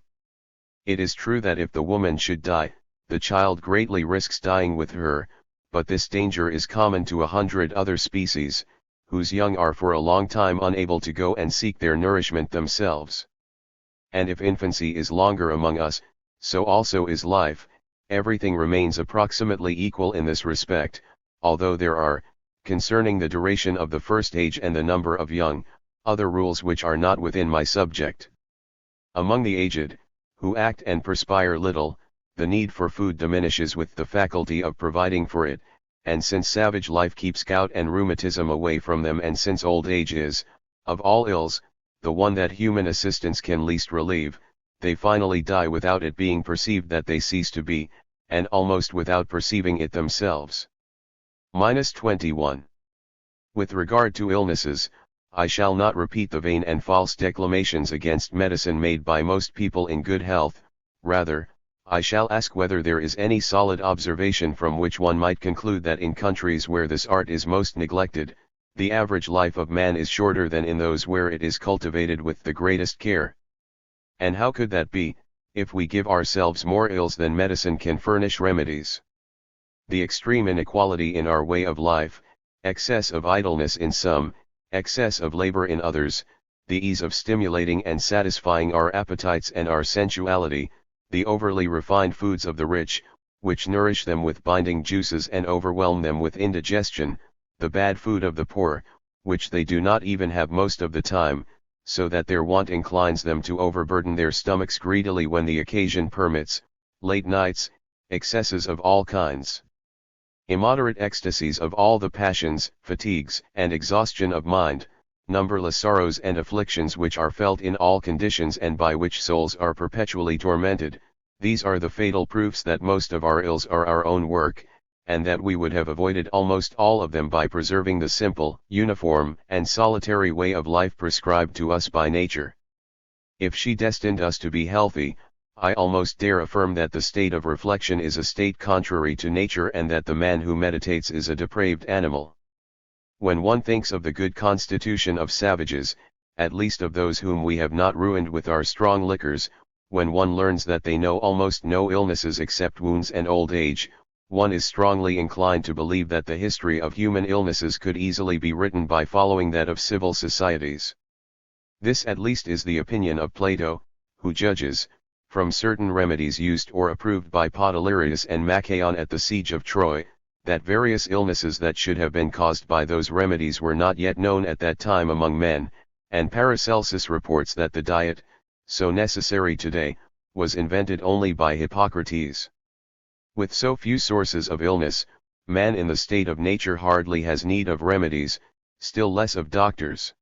It is true that if the woman should die, the child greatly risks dying with her, but this danger is common to 100 other species, whose young are for a long time unable to go and seek their nourishment themselves. And if infancy is longer among us, so also is life. Everything remains approximately equal in this respect, although there are, concerning the duration of the first age and the number of young, other rules which are not within my subject. Among the aged, who act and perspire little, the need for food diminishes with the faculty of providing for it, and since savage life keeps gout and rheumatism away from them, and since old age is, of all ills, the one that human assistance can least relieve, they finally die without it being perceived that they cease to be, and almost without perceiving it themselves. 21. With regard to illnesses, I shall not repeat the vain and false declamations against medicine made by most people in good health. Rather, I shall ask whether there is any solid observation from which one might conclude that in countries where this art is most neglected, the average life of man is shorter than in those where it is cultivated with the greatest care. And how could that be, if we give ourselves more ills than medicine can furnish remedies? The extreme inequality in our way of life, excess of idleness in some, excess of labor in others, the ease of stimulating and satisfying our appetites and our sensuality, the overly refined foods of the rich, which nourish them with binding juices and overwhelm them with indigestion, the bad food of the poor, which they do not even have most of the time, so that their want inclines them to overburden their stomachs greedily when the occasion permits, late nights, excesses of all kinds, immoderate ecstasies of all the passions, fatigues and exhaustion of mind, numberless sorrows and afflictions which are felt in all conditions and by which souls are perpetually tormented. These are the fatal proofs that most of our ills are our own work, and that we would have avoided almost all of them by preserving the simple, uniform, and solitary way of life prescribed to us by nature. If she destined us to be healthy, I almost dare affirm that the state of reflection is a state contrary to nature, and that the man who meditates is a depraved animal. When one thinks of the good constitution of savages, at least of those whom we have not ruined with our strong liquors, when one learns that they know almost no illnesses except wounds and old age, one is strongly inclined to believe that the history of human illnesses could easily be written by following that of civil societies. This at least is the opinion of Plato, who judges, from certain remedies used or approved by Podalirius and Machaon at the siege of Troy, that various illnesses that should have been caused by those remedies were not yet known at that time among men, and Paracelsus reports that the diet, so necessary today, was invented only by Hippocrates. With so few sources of illness, man in the state of nature hardly has need of remedies, still less of doctors.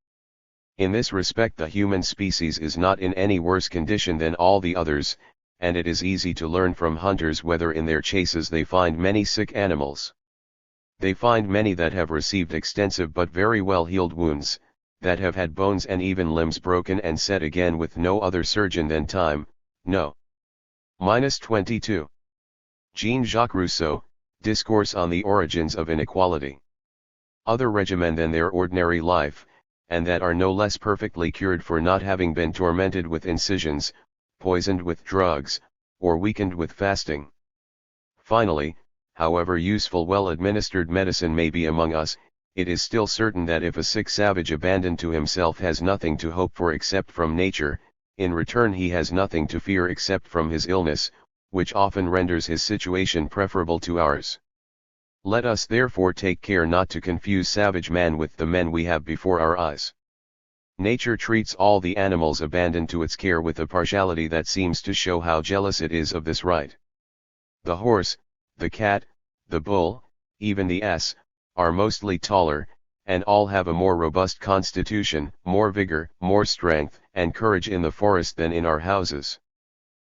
In this respect the human species is not in any worse condition than all the others, and it is easy to learn from hunters whether in their chases they find many sick animals. They find many that have received extensive but very well healed wounds, that have had bones and even limbs broken and set again with no other surgeon than time. No. 22. Jean-Jacques Rousseau, Discourse on the Origins of Inequality. Other regimen than their ordinary life, and that are no less perfectly cured for not having been tormented with incisions, poisoned with drugs, or weakened with fasting. Finally, however useful well-administered medicine may be among us, it is still certain that if a sick savage abandoned to himself has nothing to hope for except from nature, in return he has nothing to fear except from his illness, which often renders his situation preferable to ours. Let us therefore take care not to confuse savage man with the men we have before our eyes. Nature treats all the animals abandoned to its care with a partiality that seems to show how jealous it is of this right. The horse, the cat, the bull, even the ass, are mostly taller, and all have a more robust constitution, more vigor, more strength, and courage in the forest than in our houses.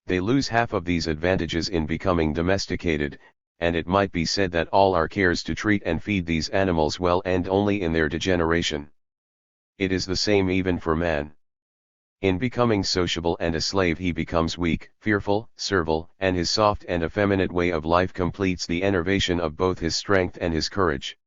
They lose half of these advantages in becoming domesticated, and it might be said that all our cares to treat and feed these animals well end only in their degeneration. It is the same even for man. In becoming sociable and a slave he becomes weak, fearful, servile, and his soft and effeminate way of life completes the enervation of both his strength and his courage.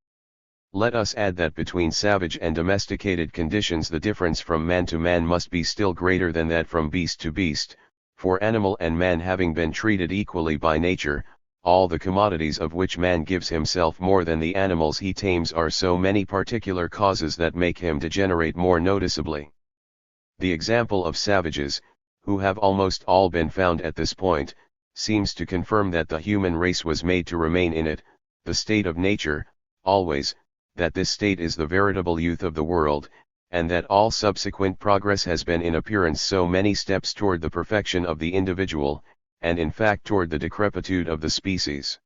Let us add that between savage and domesticated conditions the difference from man to man must be still greater than that from beast to beast, For animal and man having been treated equally by nature, all the commodities of which man gives himself more than the animals he tames are so many particular causes that make him degenerate more noticeably. The example of savages, who have almost all been found at this point, seems to confirm that the human race was made to remain in it, the state of nature, always, that this state is the veritable youth of the world, and that all subsequent progress has been in appearance so many steps toward the perfection of the individual, and in fact toward the decrepitude of the species.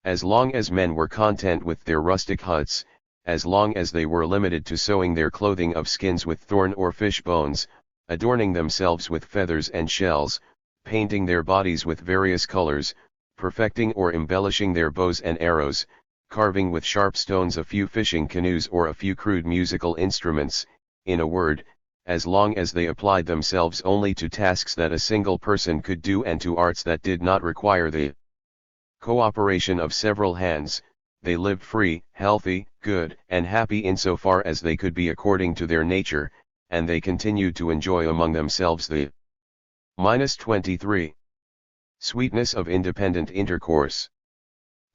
As long as men were content with their rustic huts, as long as they were limited to sewing their clothing of skins with thorn or fish bones, adorning themselves with feathers and shells, painting their bodies with various colors, perfecting or embellishing their bows and arrows, carving with sharp stones a few fishing canoes or a few crude musical instruments, in a word, as long as they applied themselves only to tasks that a single person could do and to arts that did not require the cooperation of several hands, they lived free, healthy, good, and happy insofar as they could be according to their nature, and they continued to enjoy among themselves the 23. Sweetness of independent intercourse.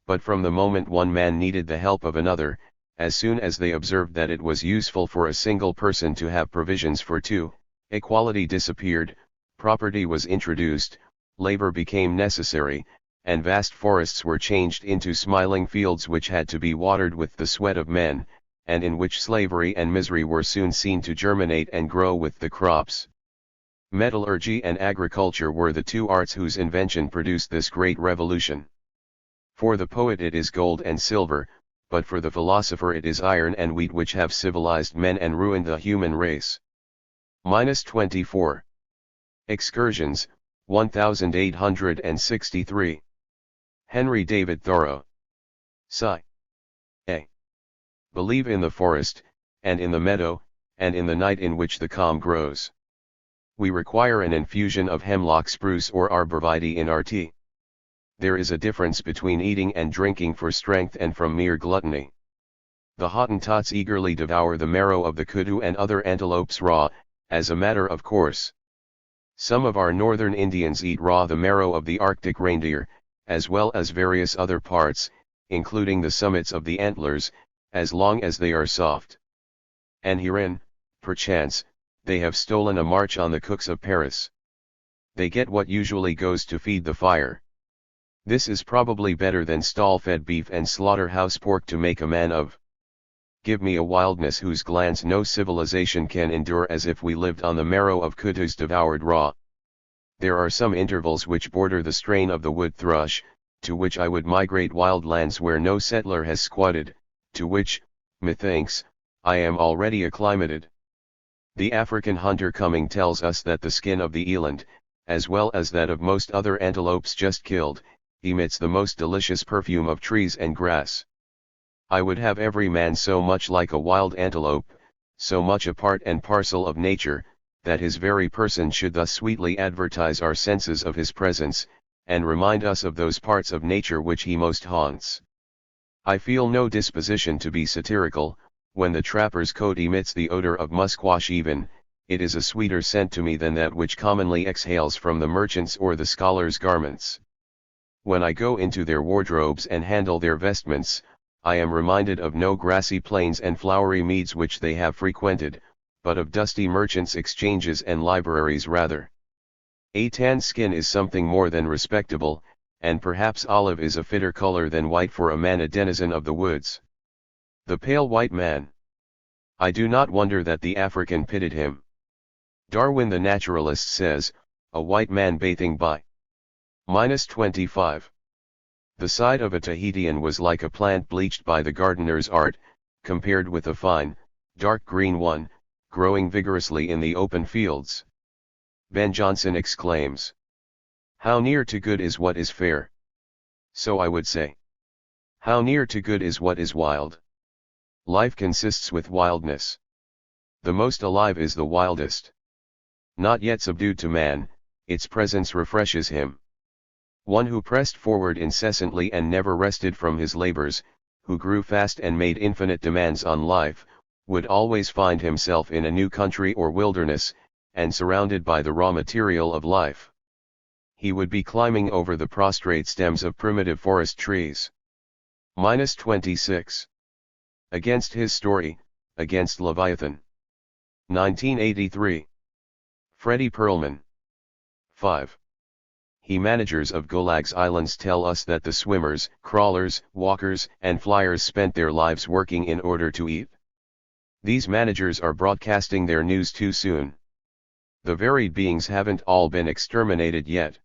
But from the moment one man needed the help of another, as soon as they observed that it was useful for a single person to have provisions for two, equality disappeared, property was introduced, labor became necessary, and vast forests were changed into smiling fields which had to be watered with the sweat of men, and in which slavery and misery were soon seen to germinate and grow with the crops. Metallurgy and agriculture were the two arts whose invention produced this great revolution. For the poet it is gold and silver, but for the philosopher it is iron and wheat which have civilized men and ruined the human race. 24. Excursions, 1863. Henry David Thoreau. Sigh. A. Believe in the forest, and in the meadow, and in the night in which the calm grows. We require an infusion of hemlock spruce or arborvitae in our tea. There is a difference between eating and drinking for strength and from mere gluttony. The Hottentots eagerly devour the marrow of the kudu and other antelopes raw, as a matter of course. Some of our northern Indians eat raw the marrow of the Arctic reindeer, as well as various other parts, including the summits of the antlers, as long as they are soft. And herein, perchance, they have stolen a march on the cooks of Paris. They get what usually goes to feed the fire. This is probably better than stall-fed beef and slaughterhouse pork to make a man of. Give me a wildness whose glands no civilization can endure as if we lived on the marrow of kudus devoured raw. There are some intervals which border the strain of the wood thrush, to which I would migrate wild lands where no settler has squatted, to which, methinks, I am already acclimated. The African hunter coming tells us that the skin of the eland, as well as that of most other antelopes just killed, emits the most delicious perfume of trees and grass. I would have every man so much like a wild antelope, so much a part and parcel of nature, that his very person should thus sweetly advertise our senses of his presence, and remind us of those parts of nature which he most haunts. I feel no disposition to be satirical. When the trapper's coat emits the odor of musquash even, it is a sweeter scent to me than that which commonly exhales from the merchant's or the scholar's garments. When I go into their wardrobes and handle their vestments, I am reminded of no grassy plains and flowery meads which they have frequented, but of dusty merchants' exchanges and libraries rather. A tan skin is something more than respectable, and perhaps olive is a fitter color than white for a man a denizen of the woods. The pale white man. I do not wonder that the African pitied him. Darwin the naturalist says, a white man bathing by. 25. The side of a Tahitian was like a plant bleached by the gardener's art, compared with a fine, dark green one, growing vigorously in the open fields. Ben Jonson exclaims. How near to good is what is fair? So I would say. How near to good is what is wild? Life consists with wildness. The most alive is the wildest. Not yet subdued to man, its presence refreshes him. One who pressed forward incessantly and never rested from his labors, who grew fast and made infinite demands on life, would always find himself in a new country or wilderness, and surrounded by the raw material of life. he would be climbing over the prostrate stems of primitive forest trees. -26. Against his story, against Leviathan. 1983. Freddie Perlman. 5. He managers of Gulag's islands tell us that the swimmers, crawlers, walkers, and flyers spent their lives working in order to eat. These managers are broadcasting their news too soon. The varied beings haven't all been exterminated yet.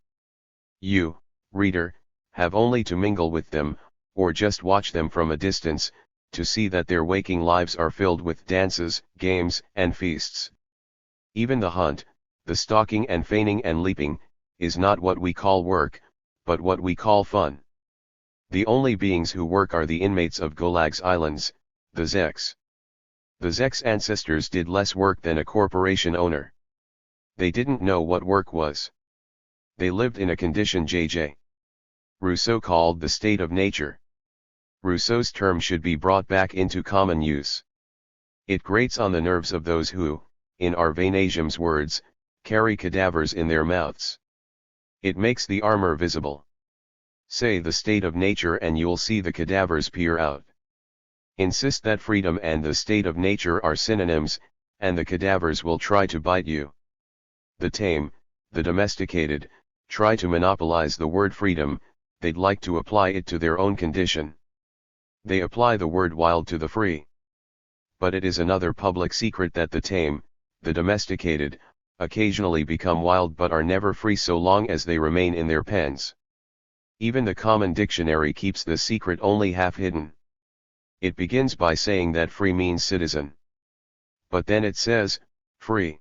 You, reader, have only to mingle with them, or just watch them from a distance, to see that their waking lives are filled with dances, games, and feasts. Even the hunt, the stalking and feigning and leaping, is not what we call work, but what we call fun. The only beings who work are the inmates of Gulag's islands, the Zeks. The Zeks' ancestors did less work than a corporation owner. They didn't know what work was. They lived in a condition J.J. Rousseau called the state of nature. Rousseau's term should be brought back into common use. It grates on the nerves of those who, in our Vainasium's words, carry cadavers in their mouths. It makes the armor visible. Say the state of nature and you'll see the cadavers peer out. Insist that freedom and the state of nature are synonyms, and the cadavers will try to bite you. The tame, the domesticated, try to monopolize the word freedom, they'd like to apply it to their own condition. They apply the word wild to the free. But it is another public secret that the tame, the domesticated, occasionally become wild but are never free so long as they remain in their pens. Even the common dictionary keeps the secret only half hidden. It begins by saying that free means citizen. But then it says, free.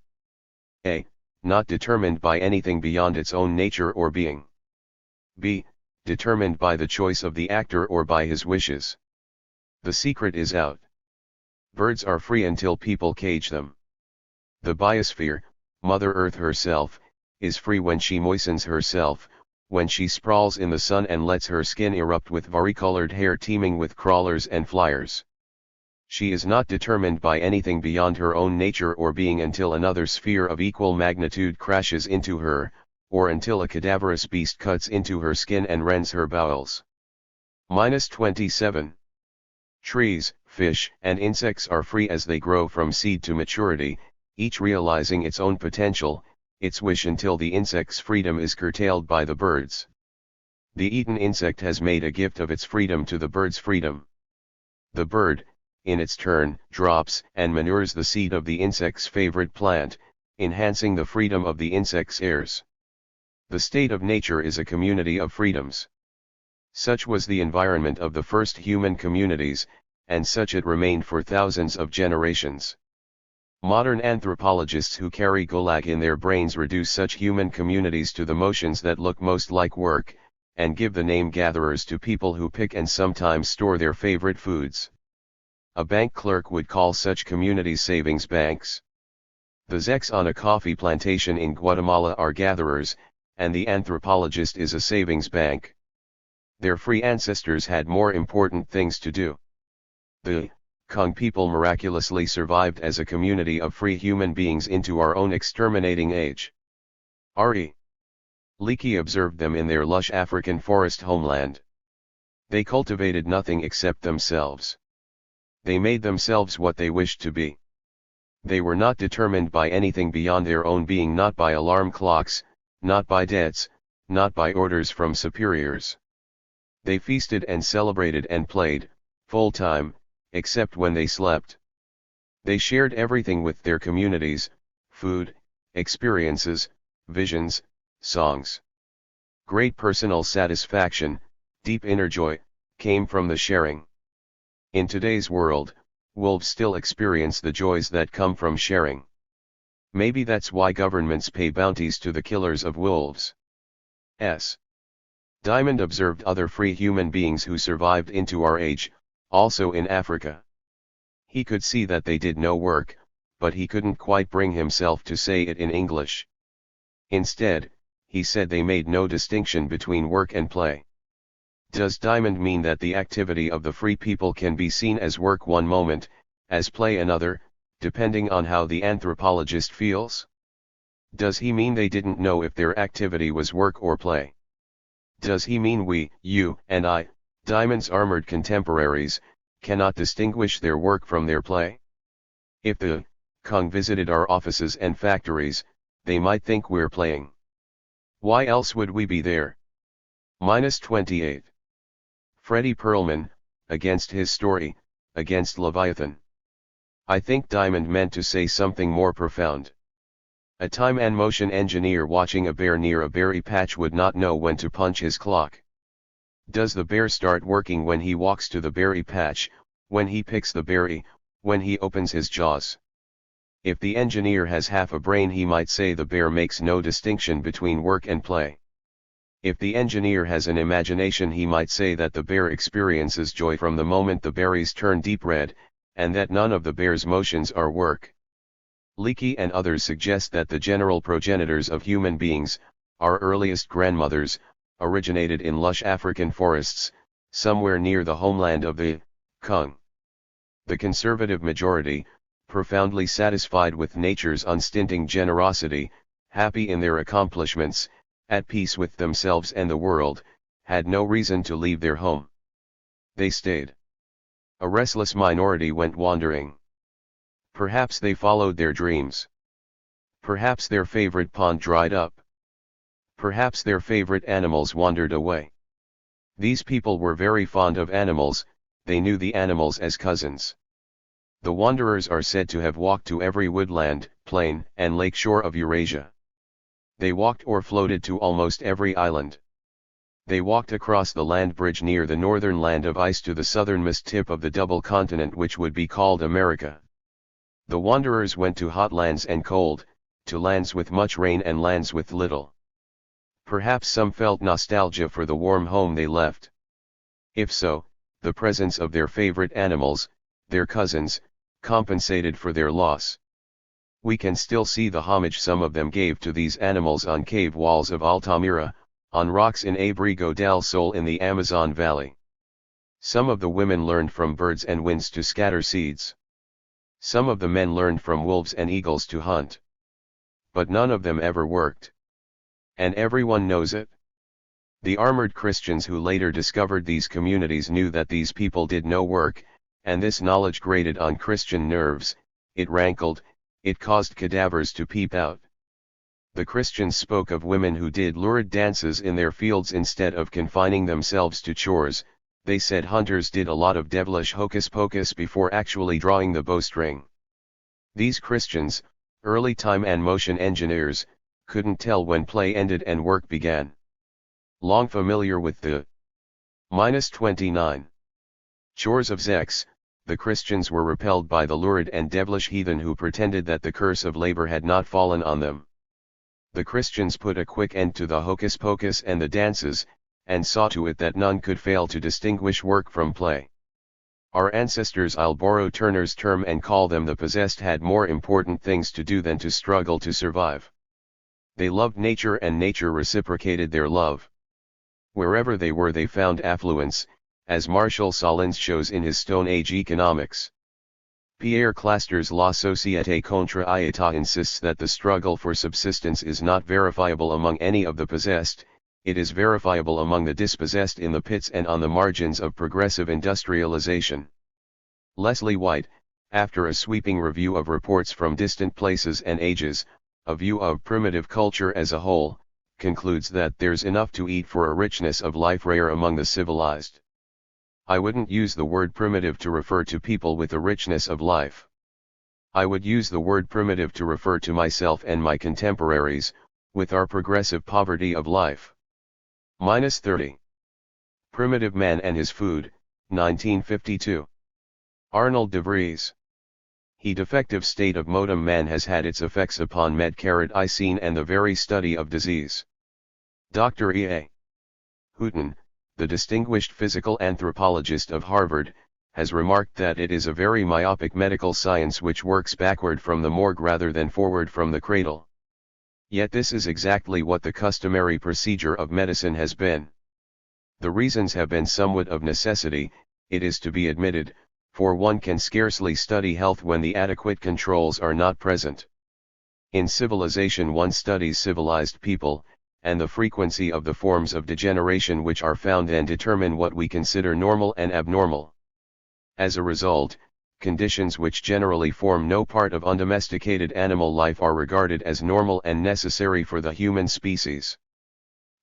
A. Not determined by anything beyond its own nature or being. B. Determined by the choice of the actor or by his wishes. The secret is out. Birds are free until people cage them. The biosphere, Mother Earth herself, is free when she moistens herself, when she sprawls in the sun and lets her skin erupt with varicolored hair teeming with crawlers and flyers. She is not determined by anything beyond her own nature or being until another sphere of equal magnitude crashes into her, or until a cadaverous beast cuts into her skin and rends her bowels. -27. Trees, fish, and insects are free as they grow from seed to maturity, each realizing its own potential, its wish until the insect's freedom is curtailed by the birds. The eaten insect has made a gift of its freedom to the bird's freedom. The bird, in its turn, drops and manures the seed of the insect's favorite plant, enhancing the freedom of the insect's heirs. The state of nature is a community of freedoms. Such was the environment of the first human communities, and such it remained for thousands of generations. Modern anthropologists who carry Gulag in their brains reduce such human communities to the motions that look most like work, and give the name gatherers to people who pick and sometimes store their favorite foods. A bank clerk would call such communities savings banks. The Zeks on a coffee plantation in Guatemala are gatherers, and the anthropologist is a savings bank. Their free ancestors had more important things to do. The Kong people miraculously survived as a community of free human beings into our own exterminating age. R.E. Leakey observed them in their lush African forest homeland. They cultivated nothing except themselves. They made themselves what they wished to be. They were not determined by anything beyond their own being, not by alarm clocks, not by debts, not by orders from superiors. They feasted and celebrated and played, full time, except when they slept. They shared everything with their communities, food, experiences, visions, songs. Great personal satisfaction, deep inner joy, came from the sharing. In today's world, wolves still experience the joys that come from sharing. Maybe that's why governments pay bounties to the killers of wolves. Diamond observed other free human beings who survived into our age, also in Africa. He could see that they did no work, but he couldn't quite bring himself to say it in English. Instead, he said they made no distinction between work and play. Does Diamond mean that the activity of the free people can be seen as work one moment, as play another, depending on how the anthropologist feels? Does he mean they didn't know if their activity was work or play? Does he mean we, you, and I, Diamond's armored contemporaries, cannot distinguish their work from their play? If the Kung visited our offices and factories, they might think we're playing. Why else would we be there? -28. Freddie Perlman, against his story, against Leviathan. I think Diamond meant to say something more profound. A time and motion engineer watching a bear near a berry patch would not know when to punch his clock. Does the bear start working when he walks to the berry patch, when he picks the berry, when he opens his jaws? If the engineer has half a brain, he might say the bear makes no distinction between work and play. If the engineer has an imagination, he might say that the bear experiences joy from the moment the berries turn deep red, and that none of the bear's motions are work. Leakey and others suggest that the general progenitors of human beings, our earliest grandmothers, originated in lush African forests, somewhere near the homeland of the Kung. The conservative majority, profoundly satisfied with nature's unstinting generosity, happy in their accomplishments, at peace with themselves and the world, had no reason to leave their home. They stayed. A restless minority went wandering. Perhaps they followed their dreams. Perhaps their favorite pond dried up. Perhaps their favorite animals wandered away. These people were very fond of animals, they knew the animals as cousins. The wanderers are said to have walked to every woodland, plain, and lake shore of Eurasia. They walked or floated to almost every island. They walked across the land bridge near the northern land of ice to the southernmost tip of the double continent which would be called America. The wanderers went to hot lands and cold, to lands with much rain and lands with little. Perhaps some felt nostalgia for the warm home they left. If so, the presence of their favorite animals, their cousins, compensated for their loss. We can still see the homage some of them gave to these animals on cave walls of Altamira, on rocks in Abrigo del Sol in the Amazon Valley. Some of the women learned from birds and winds to scatter seeds. Some of the men learned from wolves and eagles to hunt. But none of them ever worked. And everyone knows it. The armored Christians who later discovered these communities knew that these people did no work, and this knowledge grated on Christian nerves, it rankled, it caused cadavers to peep out. The Christians spoke of women who did lurid dances in their fields instead of confining themselves to chores. They said hunters did a lot of devilish hocus pocus before actually drawing the bowstring. These Christians, early time and motion engineers, couldn't tell when play ended and work began. Long familiar with the -29 chores of Zex, the Christians were repelled by the lurid and devilish heathen who pretended that the curse of labor had not fallen on them. The Christians put a quick end to the hocus pocus and the dances, and saw to it that none could fail to distinguish work from play. Our ancestors, I'll borrow Turner's term and call them the possessed, had more important things to do than to struggle to survive. They loved nature and nature reciprocated their love. Wherever they were they found affluence, as Marshall Solins shows in his Stone Age Economics. Pierre Claster's La Société contre l'État insists that the struggle for subsistence is not verifiable among any of the possessed, it is verifiable among the dispossessed in the pits and on the margins of progressive industrialization. Leslie White, after a sweeping review of reports from distant places and ages, a view of primitive culture as a whole, concludes that there's enough to eat for a richness of life rare among the civilized. I wouldn't use the word primitive to refer to people with a richness of life. I would use the word primitive to refer to myself and my contemporaries, with our progressive poverty of life. -30. Primitive Man and His Food, 1952. Arnold de Vries. The defective state of modern man has had its effects upon medicine and the very study of disease. Dr. E.A. Houghton, the distinguished physical anthropologist of Harvard, has remarked that it is a very myopic medical science which works backward from the morgue rather than forward from the cradle. Yet this is exactly what the customary procedure of medicine has been. The reasons have been somewhat of necessity, it is to be admitted, for one can scarcely study health when the adequate controls are not present. In civilization one studies civilized people, and the frequency of the forms of degeneration which are found and determine what we consider normal and abnormal. As a result, conditions which generally form no part of undomesticated animal life are regarded as normal and necessary for the human species.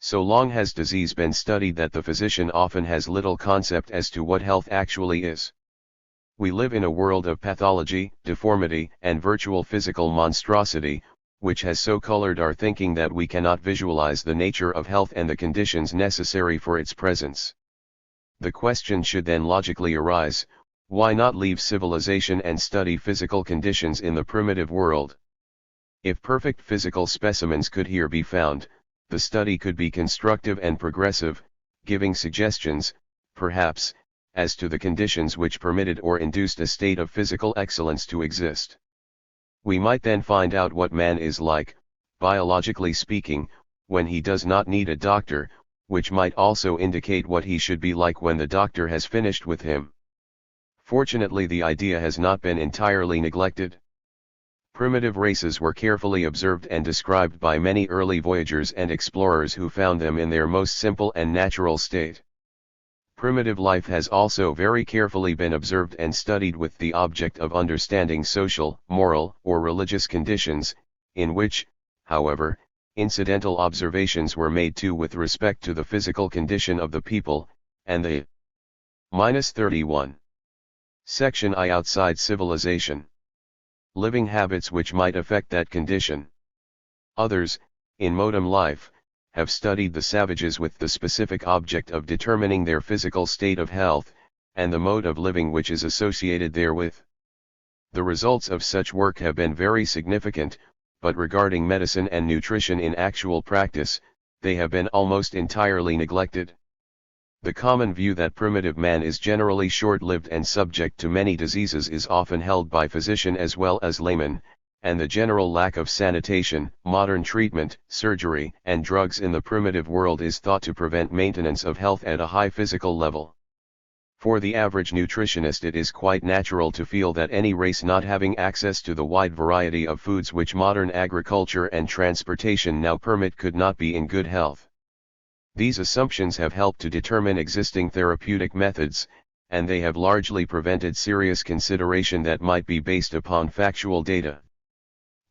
So long has disease been studied that the physician often has little concept as to what health actually is. We live in a world of pathology, deformity, and virtual physical monstrosity, which has so colored our thinking that we cannot visualize the nature of health and the conditions necessary for its presence. The question should then logically arise, why not leave civilization and study physical conditions in the primitive world? If perfect physical specimens could here be found, the study could be constructive and progressive, giving suggestions, perhaps, as to the conditions which permitted or induced a state of physical excellence to exist. We might then find out what man is like, biologically speaking, when he does not need a doctor, which might also indicate what he should be like when the doctor has finished with him. Fortunately, the idea has not been entirely neglected. Primitive races were carefully observed and described by many early voyagers and explorers who found them in their most simple and natural state. Primitive life has also very carefully been observed and studied with the object of understanding social, moral, or religious conditions, in which, however, incidental observations were made too with respect to the physical condition of the people, and the -31. Section I outside civilization. Living habits which might affect that condition. Others, in modern life, have studied the savages with the specific object of determining their physical state of health, and the mode of living which is associated therewith. The results of such work have been very significant, but regarding medicine and nutrition in actual practice, they have been almost entirely neglected. The common view that primitive man is generally short-lived and subject to many diseases is often held by physician as well as layman, and the general lack of sanitation, modern treatment, surgery, and drugs in the primitive world is thought to prevent maintenance of health at a high physical level. For the average nutritionist, it is quite natural to feel that any race not having access to the wide variety of foods which modern agriculture and transportation now permit could not be in good health. These assumptions have helped to determine existing therapeutic methods, and they have largely prevented serious consideration that might be based upon factual data.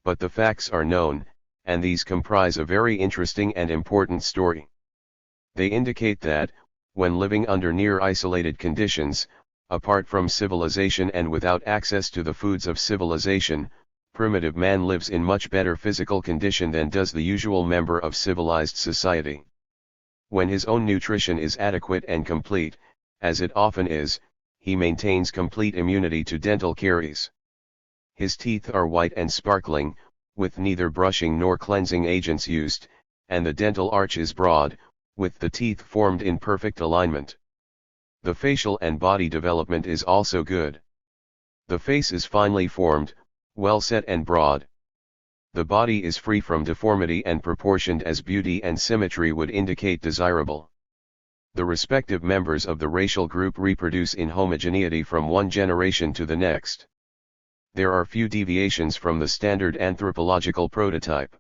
But the facts are known, and these comprise a very interesting and important story. They indicate that, when living under near isolated conditions, apart from civilization and without access to the foods of civilization, primitive man lives in much better physical condition than does the usual member of civilized society. When his own nutrition is adequate and complete, as it often is, he maintains complete immunity to dental caries. His teeth are white and sparkling, with neither brushing nor cleansing agents used, and the dental arch is broad, with the teeth formed in perfect alignment. The facial and body development is also good. The face is finely formed, well set and broad. The body is free from deformity and proportioned as beauty and symmetry would indicate desirable. The respective members of the racial group reproduce in homogeneity from one generation to the next. There are few deviations from the standard anthropological prototype.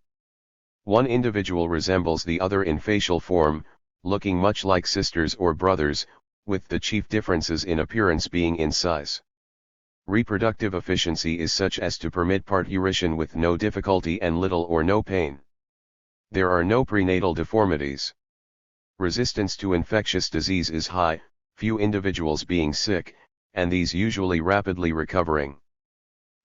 One individual resembles the other in facial form, looking much like sisters or brothers, with the chief differences in appearance being in size. Reproductive efficiency is such as to permit parturition with no difficulty and little or no pain. There are no prenatal deformities. Resistance to infectious disease is high, few individuals being sick, and these usually rapidly recovering.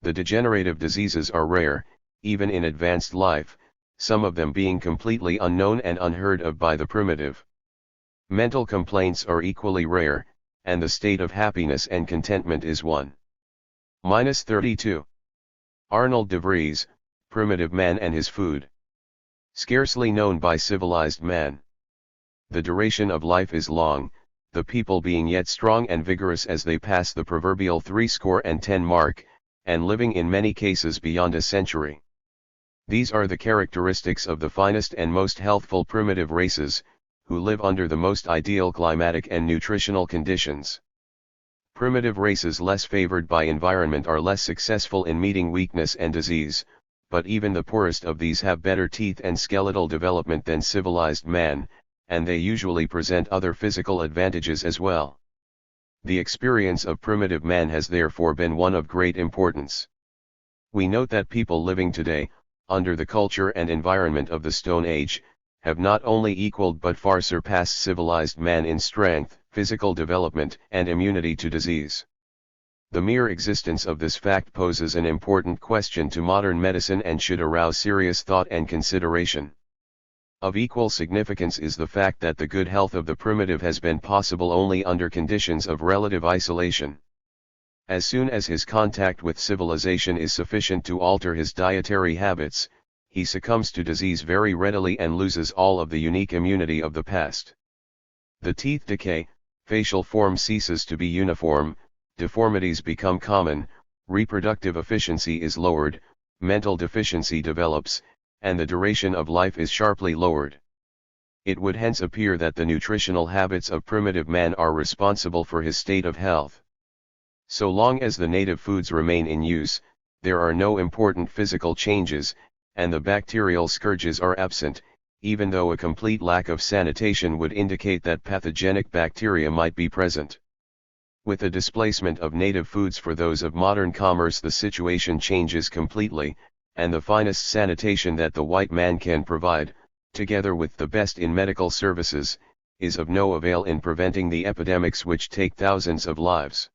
The degenerative diseases are rare, even in advanced life, some of them being completely unknown and unheard of by the primitive. Mental complaints are equally rare, and the state of happiness and contentment is one. -32. Arnold de Vries, Primitive Man and His Food. Scarcely known by civilized man. The duration of life is long, the people being yet strong and vigorous as they pass the proverbial 70 mark, and living in many cases beyond a century. These are the characteristics of the finest and most healthful primitive races, who live under the most ideal climatic and nutritional conditions. Primitive races less favored by environment are less successful in meeting weakness and disease, but even the poorest of these have better teeth and skeletal development than civilized man, and they usually present other physical advantages as well. The experience of primitive man has therefore been one of great importance. We note that people living today, under the culture and environment of the Stone Age, have not only equaled but far surpassed civilized man in strength, physical development, and immunity to disease. The mere existence of this fact poses an important question to modern medicine and should arouse serious thought and consideration. Of equal significance is the fact that the good health of the primitive has been possible only under conditions of relative isolation. As soon as his contact with civilization is sufficient to alter his dietary habits, he succumbs to disease very readily and loses all of the unique immunity of the past. The teeth decay, facial form ceases to be uniform, deformities become common, reproductive efficiency is lowered, mental deficiency develops, and the duration of life is sharply lowered. It would hence appear that the nutritional habits of primitive man are responsible for his state of health. So long as the native foods remain in use, there are no important physical changes, and the bacterial scourges are absent, even though a complete lack of sanitation would indicate that pathogenic bacteria might be present. With the displacement of native foods for those of modern commerce, the situation changes completely, and the finest sanitation that the white man can provide, together with the best in medical services, is of no avail in preventing the epidemics which take thousands of lives.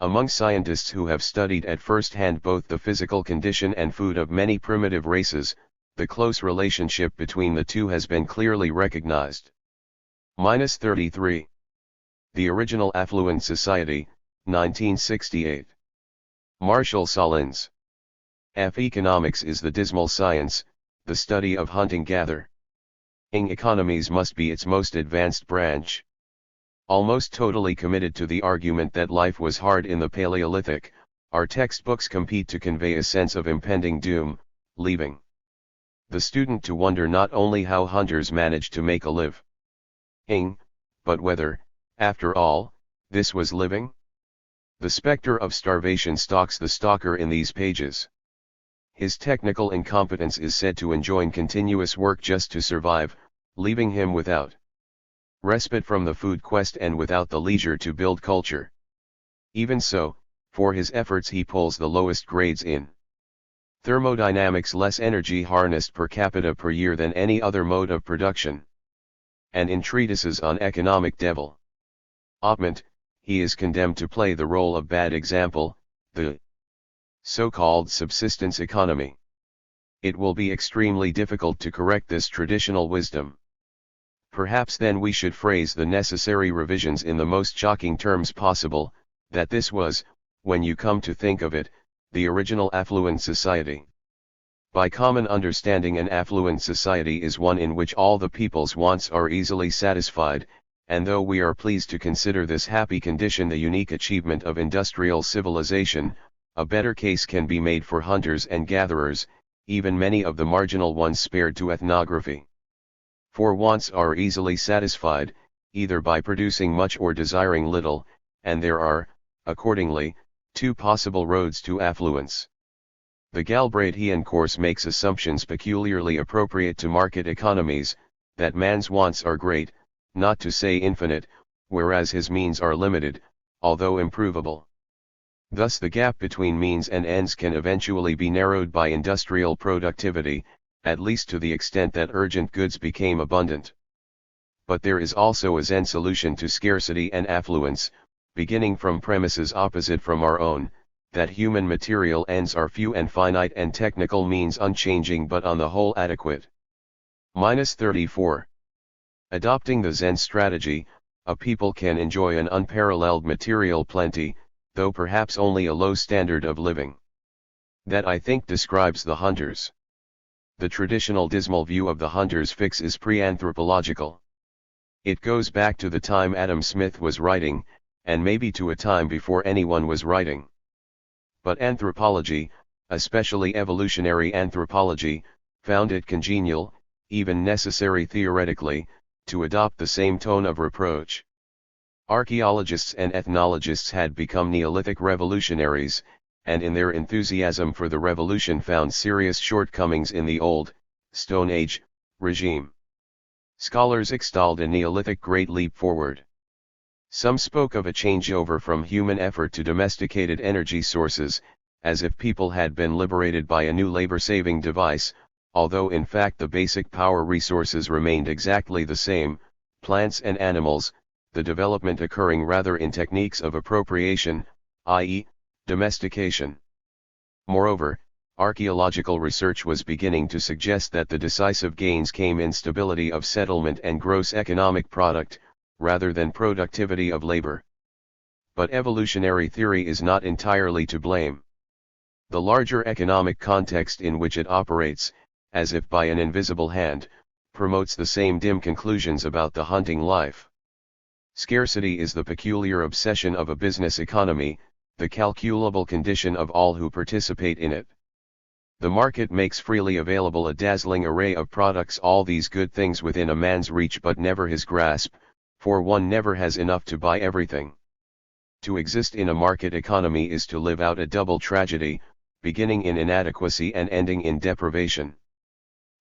Among scientists who have studied at first hand both the physical condition and food of many primitive races, the close relationship between the two has been clearly recognized. 33. The Original Affluent Society, 1968. Marshall Solins. Economics is the dismal science, the study of hunting-gather. Economies must be its most advanced branch. Almost totally committed to the argument that life was hard in the Paleolithic, our textbooks compete to convey a sense of impending doom, leaving the student to wonder not only how hunters managed to make a living, but whether, after all, this was living. The specter of starvation stalks the stalker in these pages. His technical incompetence is said to enjoin continuous work just to survive, leaving him without respite from the food quest and without the leisure to build culture. Even so, for his efforts he pulls the lowest grades in thermodynamics, less energy harnessed per capita per year than any other mode of production. And in treatises on economic development, he is condemned to play the role of bad example, the so-called subsistence economy. It will be extremely difficult to correct this traditional wisdom. Perhaps then we should phrase the necessary revisions in the most shocking terms possible, that this was, when you come to think of it, the original affluent society. By common understanding, an affluent society is one in which all the people's wants are easily satisfied, and though we are pleased to consider this happy condition the unique achievement of industrial civilization, a better case can be made for hunters and gatherers, even many of the marginal ones spared to ethnography. For wants are easily satisfied, either by producing much or desiring little, and there are, accordingly, two possible roads to affluence. The Galbraithian course makes assumptions peculiarly appropriate to market economies, that man's wants are great, not to say infinite, whereas his means are limited, although improvable. Thus the gap between means and ends can eventually be narrowed by industrial productivity, at least to the extent that urgent goods became abundant. But there is also a Zen solution to scarcity and affluence, beginning from premises opposite from our own, that human material ends are few and finite and technical means unchanging but on the whole adequate. 34. Adopting the Zen strategy, a people can enjoy an unparalleled material plenty, though perhaps only a low standard of living. That, I think, describes the hunters. The traditional dismal view of the hunters fix is pre-anthropological. It goes back to the time Adam Smith was writing, and maybe to a time before anyone was writing. But anthropology, especially evolutionary anthropology, found it congenial, even necessary theoretically, to adopt the same tone of reproach. Archaeologists and ethnologists had become Neolithic revolutionaries, and in their enthusiasm for the revolution found serious shortcomings in the old, Stone Age, regime. Scholars extolled a Neolithic great leap forward. Some spoke of a changeover from human effort to domesticated energy sources, as if people had been liberated by a new labor-saving device, although in fact the basic power resources remained exactly the same, plants and animals, the development occurring rather in techniques of appropriation, i.e., domestication. Moreover, archaeological research was beginning to suggest that the decisive gains came in stability of settlement and gross economic product, rather than productivity of labor. But evolutionary theory is not entirely to blame. The larger economic context in which it operates, as if by an invisible hand, promotes the same dim conclusions about the hunting life. Scarcity is the peculiar obsession of a business economy, the calculable condition of all who participate in it. The market makes freely available a dazzling array of products, all these good things within a man's reach but never his grasp, for one never has enough to buy everything. To exist in a market economy is to live out a double tragedy, beginning in inadequacy and ending in deprivation.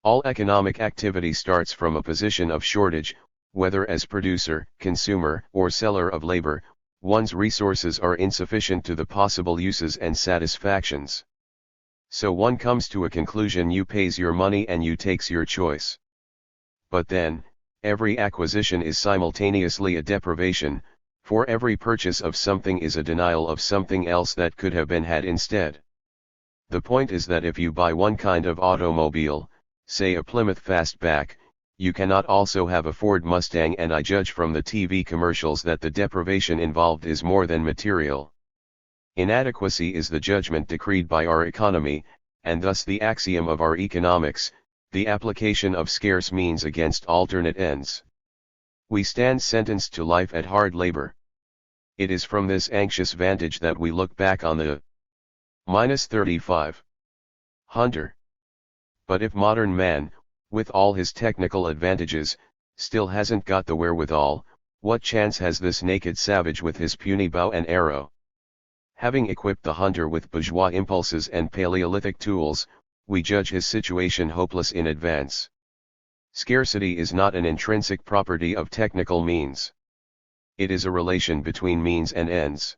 All economic activity starts from a position of shortage, whether as producer, consumer, or seller of labor. One's resources are insufficient to the possible uses and satisfactions. So one comes to a conclusion: you pays your money and you takes your choice. But then, every acquisition is simultaneously a deprivation, for every purchase of something is a denial of something else that could have been had instead. The point is that if you buy one kind of automobile, say a Plymouth Fastback, you cannot also have a Ford Mustang, and I judge from the TV commercials that the deprivation involved is more than material. Inadequacy is the judgment decreed by our economy, and thus the axiom of our economics, the application of scarce means against alternate ends. We stand sentenced to life at hard labor. It is from this anxious vantage that we look back on the -35 hunter. But if modern man, with all his technical advantages, still hasn't got the wherewithal, what chance has this naked savage with his puny bow and arrow? Having equipped the hunter with bourgeois impulses and Paleolithic tools, we judge his situation hopeless in advance. Scarcity is not an intrinsic property of technical means. It is a relation between means and ends.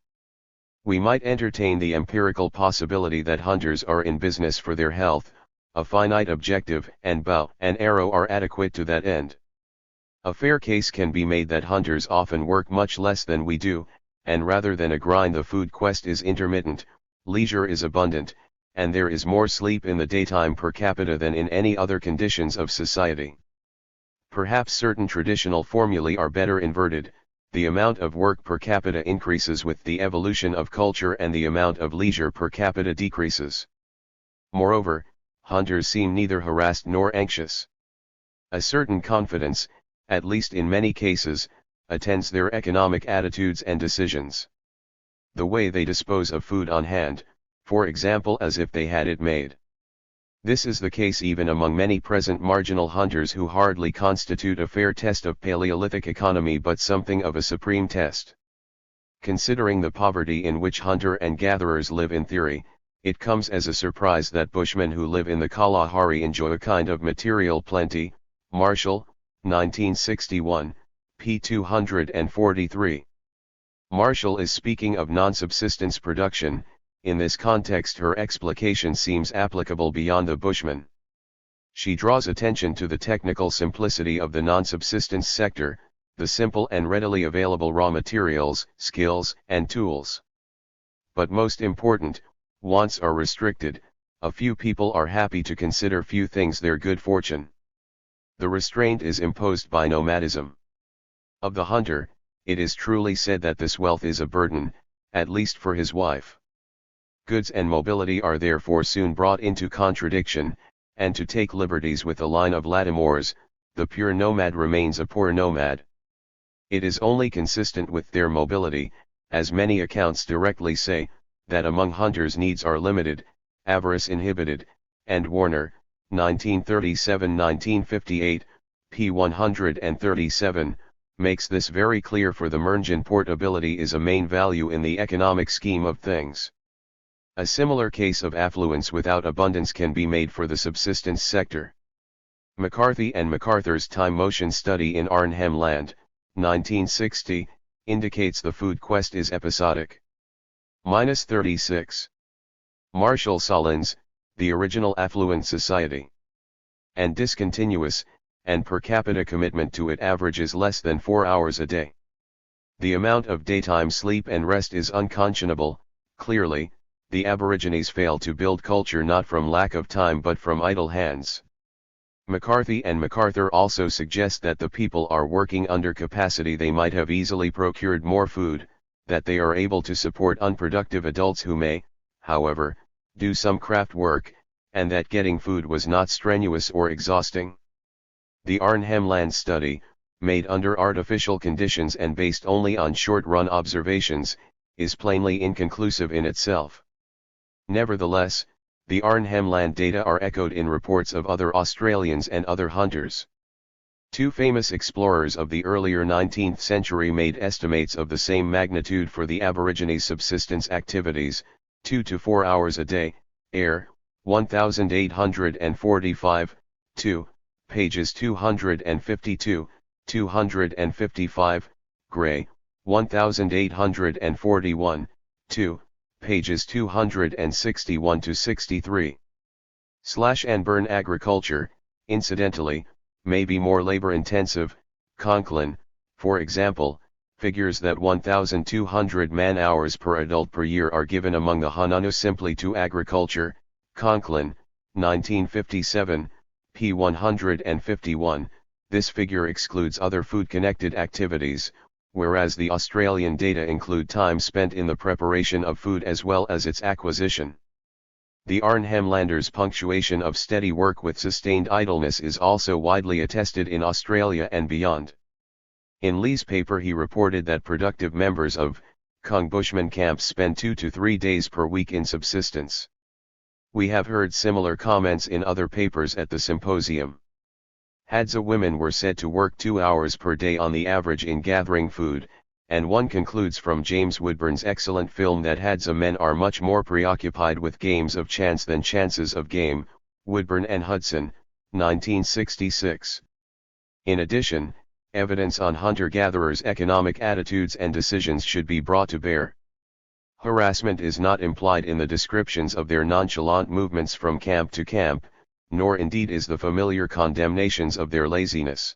We might entertain the empirical possibility that hunters are in business for their health, a finite objective, and bow and arrow are adequate to that end. A fair case can be made that hunters often work much less than we do, and rather than a grind the food quest is intermittent, leisure is abundant, and there is more sleep in the daytime per capita than in any other conditions of society. Perhaps certain traditional formulae are better inverted: the amount of work per capita increases with the evolution of culture and the amount of leisure per capita decreases. Moreover, hunters seem neither harassed nor anxious. A certain confidence, at least in many cases, attends their economic attitudes and decisions. The way they dispose of food on hand, for example, as if they had it made. This is the case even among many present marginal hunters who hardly constitute a fair test of Paleolithic economy but something of a supreme test. Considering the poverty in which hunter and gatherers live in theory, it comes as a surprise that Bushmen who live in the Kalahari enjoy a kind of material plenty. Marshall, 1961, p. 243. Marshall is speaking of non-subsistence production. In this context her explication seems applicable beyond the Bushman. She draws attention to the technical simplicity of the non-subsistence sector, the simple and readily available raw materials, skills, and tools. But most important, wants are restricted. A few people are happy to consider few things their good fortune. The restraint is imposed by nomadism. Of the hunter, it is truly said that this wealth is a burden, at least for his wife. Goods and mobility are therefore soon brought into contradiction, and to take liberties with a line of Latimore's, the pure nomad remains a poor nomad. It is only consistent with their mobility, as many accounts directly say, that among hunters needs are limited, avarice inhibited, and Warner, 1937-1958, p. 137, makes this very clear, for the Mernjan portability is a main value in the economic scheme of things. A similar case of affluence without abundance can be made for the subsistence sector. McCarthy and MacArthur's time motion study in Arnhem Land, 1960, indicates the food quest is episodic. -36. Marshall Solins, The Original Affluent Society. And discontinuous, and per capita commitment to it averages less than 4 hours a day. The amount of daytime sleep and rest is unconscionable. Clearly, the Aborigines fail to build culture not from lack of time but from idle hands. McCarthy and MacArthur also suggest that the people are working under capacity. They might have easily procured more food, that they are able to support unproductive adults who may, however, do some craft work, and that getting food was not strenuous or exhausting. The Arnhem Land study, made under artificial conditions and based only on short-run observations, is plainly inconclusive in itself. Nevertheless, the Arnhem Land data are echoed in reports of other Australians and other hunters. Two famous explorers of the earlier 19th century made estimates of the same magnitude for the Aborigines' subsistence activities, 2 to 4 hours a day. Air, 1845, 2, pages 252, 255, Gray, 1841, 2, pages 261 to 63. Slash and burn agriculture, incidentally, may be more labor-intensive. Conklin, for example, figures that 1,200 man-hours per adult per year are given among the Hananu simply to agriculture. Conklin, 1957, p. 151. This figure excludes other food-connected activities, whereas the Australian data include time spent in the preparation of food as well as its acquisition. The Arnhem Landers' punctuation of steady work with sustained idleness is also widely attested in Australia and beyond. In Lee's paper he reported that productive members of Kung Bushman camps spend 2 to 3 days per week in subsistence. We have heard similar comments in other papers at the symposium. Hadza women were said to work 2 hours per day on the average in gathering food, and one concludes from James Woodburn's excellent film that Hadza men are much more preoccupied with games of chance than chances of game. Woodburn and Hudson, 1966. In addition, evidence on hunter-gatherers' economic attitudes and decisions should be brought to bear. Harassment is not implied in the descriptions of their nonchalant movements from camp to camp, nor indeed is the familiar condemnations of their laziness.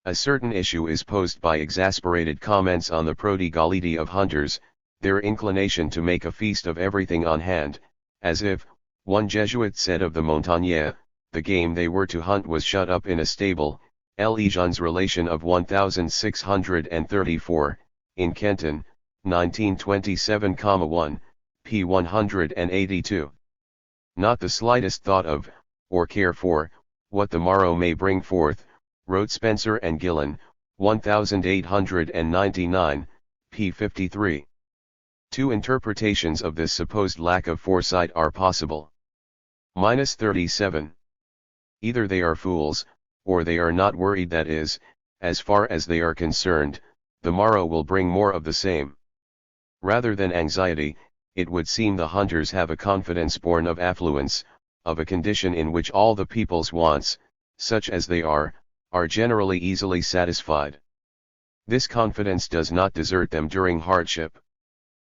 A certain issue is posed by exasperated comments on the prodigality of hunters, their inclination to make a feast of everything on hand, as if, one Jesuit said of the Montagnais, the game they were to hunt was shut up in a stable. Legion's relation of 1634, in Kenton, 1927,1, p. 182. Not the slightest thought of, or care for, what the morrow may bring forth, wrote Spencer and Gillen, 1899, p. 53. Two interpretations of this supposed lack of foresight are possible. -37. Either they are fools, or they are not worried, that is, as far as they are concerned, the morrow will bring more of the same. Rather than anxiety, it would seem the hunters have a confidence born of affluence, of a condition in which all the people's wants, such as they are generally easily satisfied. This confidence does not desert them during hardship.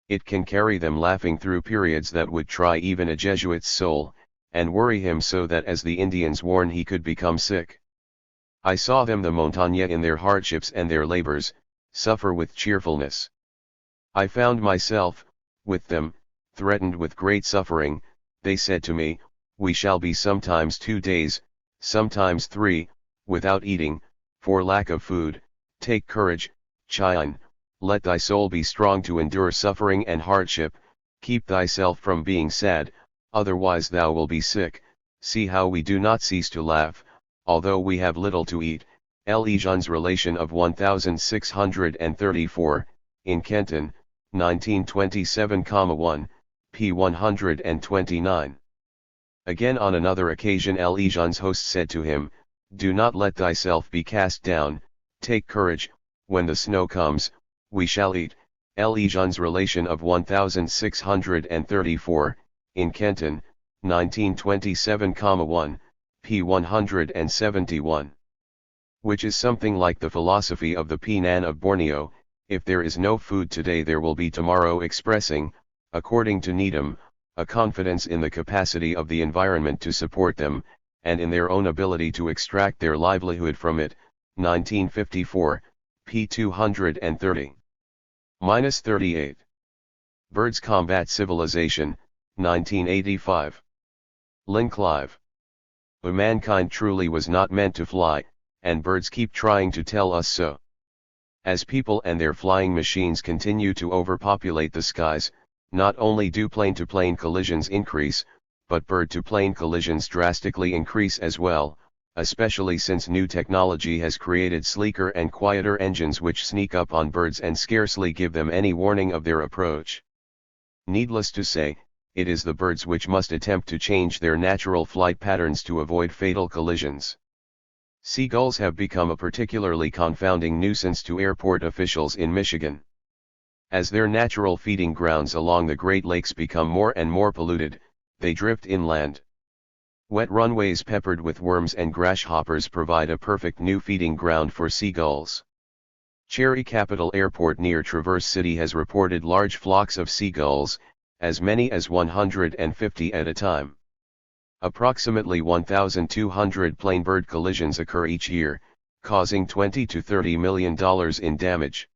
It can carry them laughing through periods that would try even a Jesuit's soul, and worry him so that, as the Indians warn, he could become sick. I saw them, the Montagnais, in their hardships and their labors, suffer with cheerfulness. I found myself, with them, threatened with great suffering. They said to me, "We shall be sometimes 2 days, sometimes 3, without eating, for lack of food. Take courage, Chian, let thy soul be strong to endure suffering and hardship, keep thyself from being sad, otherwise thou will be sick." See how we do not cease to laugh, although we have little to eat. Legion's relation of 1634, in Kenton, 1927,1, p. 129. Again, on another occasion, Legion's host said to him, "Do not let thyself be cast down, take courage, when the snow comes, we shall eat, Legion's relation of 1634, in Kenton, 1927,1, p. 171. Which is something like the philosophy of the Penan of Borneo: if there is no food today there will be tomorrow, expressing, according to Needham, a confidence in the capacity of the environment to support them, and in their own ability to extract their livelihood from it, 1954, p. 230. 38. Birds Combat Civilization, 1985. Lynn Clive. But mankind truly was not meant to fly, and birds keep trying to tell us so. As people and their flying machines continue to overpopulate the skies, not only do plane-to-plane collisions increase, but bird-to-plane collisions drastically increase as well, especially since new technology has created sleeker and quieter engines which sneak up on birds and scarcely give them any warning of their approach. Needless to say, it is the birds which must attempt to change their natural flight patterns to avoid fatal collisions. Seagulls have become a particularly confounding nuisance to airport officials in Michigan. As their natural feeding grounds along the Great Lakes become more and more polluted, they drift inland. Wet runways peppered with worms and grasshoppers provide a perfect new feeding ground for seagulls. Cherry Capital Airport near Traverse City has reported large flocks of seagulls, as many as 150 at a time. Approximately 1,200 plane-bird collisions occur each year, causing $20 to $30 million in damage.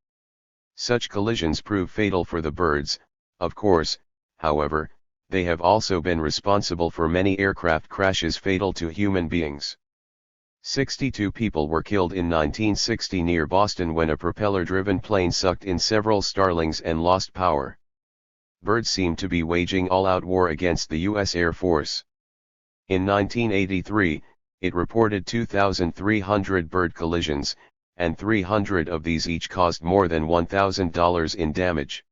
Such collisions prove fatal for the birds, of course. However, they have also been responsible for many aircraft crashes fatal to human beings. 62 people were killed in 1960 near Boston when a propeller-driven plane sucked in several starlings and lost power. Birds seem to be waging all-out war against the U.S. Air Force. In 1983, it reported 2,300 bird collisions, and 300 of these each caused more than $1,000 in damage.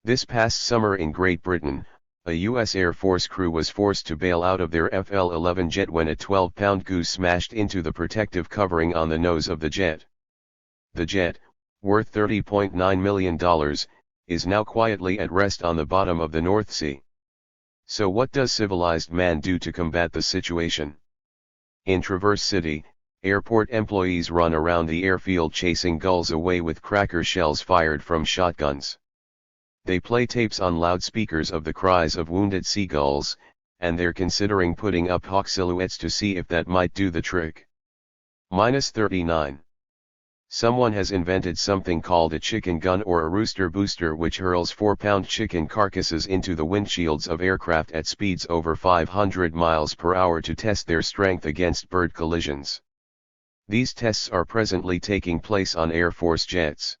This past summer in Great Britain, a U.S. Air Force crew was forced to bail out of their FL-11 jet when a 12-pound goose smashed into the protective covering on the nose of the jet. The jet, worth $30.9 million, is now quietly at rest on the bottom of the North Sea. So what does civilized man do to combat the situation? In Traverse City, airport employees run around the airfield chasing gulls away with cracker shells fired from shotguns. They play tapes on loudspeakers of the cries of wounded seagulls, and they're considering putting up hawk silhouettes to see if that might do the trick. 39. Someone has invented something called a chicken gun or a rooster booster, which hurls 4-pound chicken carcasses into the windshields of aircraft at speeds over 500 miles per hour to test their strength against bird collisions. These tests are presently taking place on Air Force jets.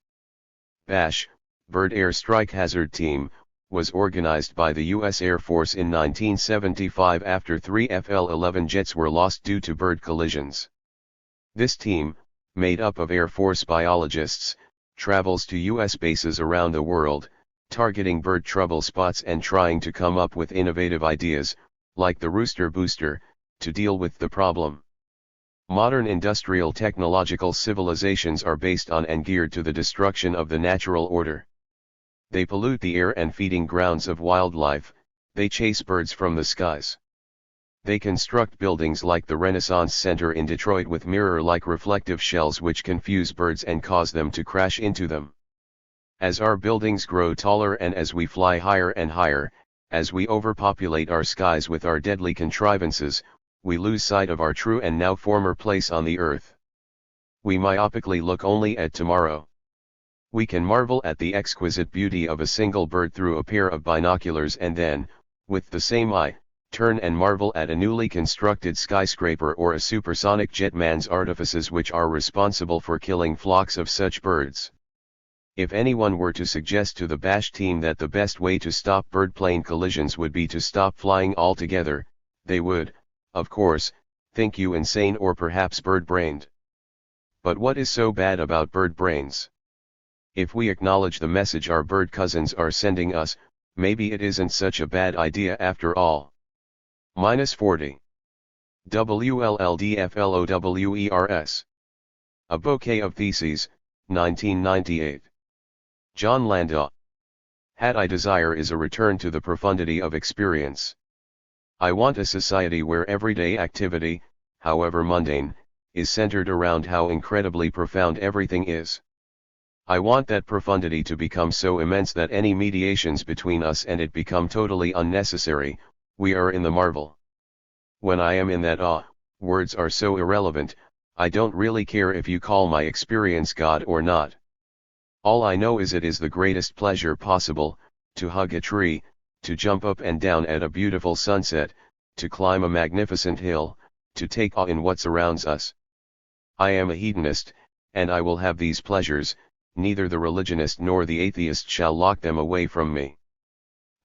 BASH, Bird Air Strike Hazard Team, was organized by the U.S. Air Force in 1975 after 3 FL-11 jets were lost due to bird collisions. This team, made up of Air Force biologists, travels to U.S. bases around the world, targeting bird trouble spots and trying to come up with innovative ideas, like the rooster booster, to deal with the problem. Modern industrial technological civilizations are based on and geared to the destruction of the natural order. They pollute the air and feeding grounds of wildlife, they chase birds from the skies. They construct buildings like the Renaissance Center in Detroit with mirror-like reflective shells which confuse birds and cause them to crash into them. As our buildings grow taller and as we fly higher and higher, as we overpopulate our skies with our deadly contrivances, we lose sight of our true and now former place on the earth. We myopically look only at tomorrow. We can marvel at the exquisite beauty of a single bird through a pair of binoculars and then, with the same eye, turn and marvel at a newly constructed skyscraper or a supersonic jetman's artifices which are responsible for killing flocks of such birds. If anyone were to suggest to the BASH team that the best way to stop bird-plane collisions would be to stop flying altogether, they would, of course, think you insane or perhaps bird-brained. But what is so bad about bird brains? If we acknowledge the message our bird cousins are sending us, maybe it isn't such a bad idea after all. 40. WLLDFLOWERS. A Bouquet of Theses, 1998. John Landau. Had I desire is a return to the profundity of experience. I want a society where everyday activity, however mundane, is centered around how incredibly profound everything is. I want that profundity to become so immense that any mediations between us and it become totally unnecessary. We are in the marvel. When I am in that awe, words are so irrelevant, I don't really care if you call my experience God or not. All I know is it is the greatest pleasure possible, to hug a tree, to jump up and down at a beautiful sunset, to climb a magnificent hill, to take awe in what surrounds us. I am a hedonist, and I will have these pleasures, neither the religionist nor the atheist shall lock them away from me.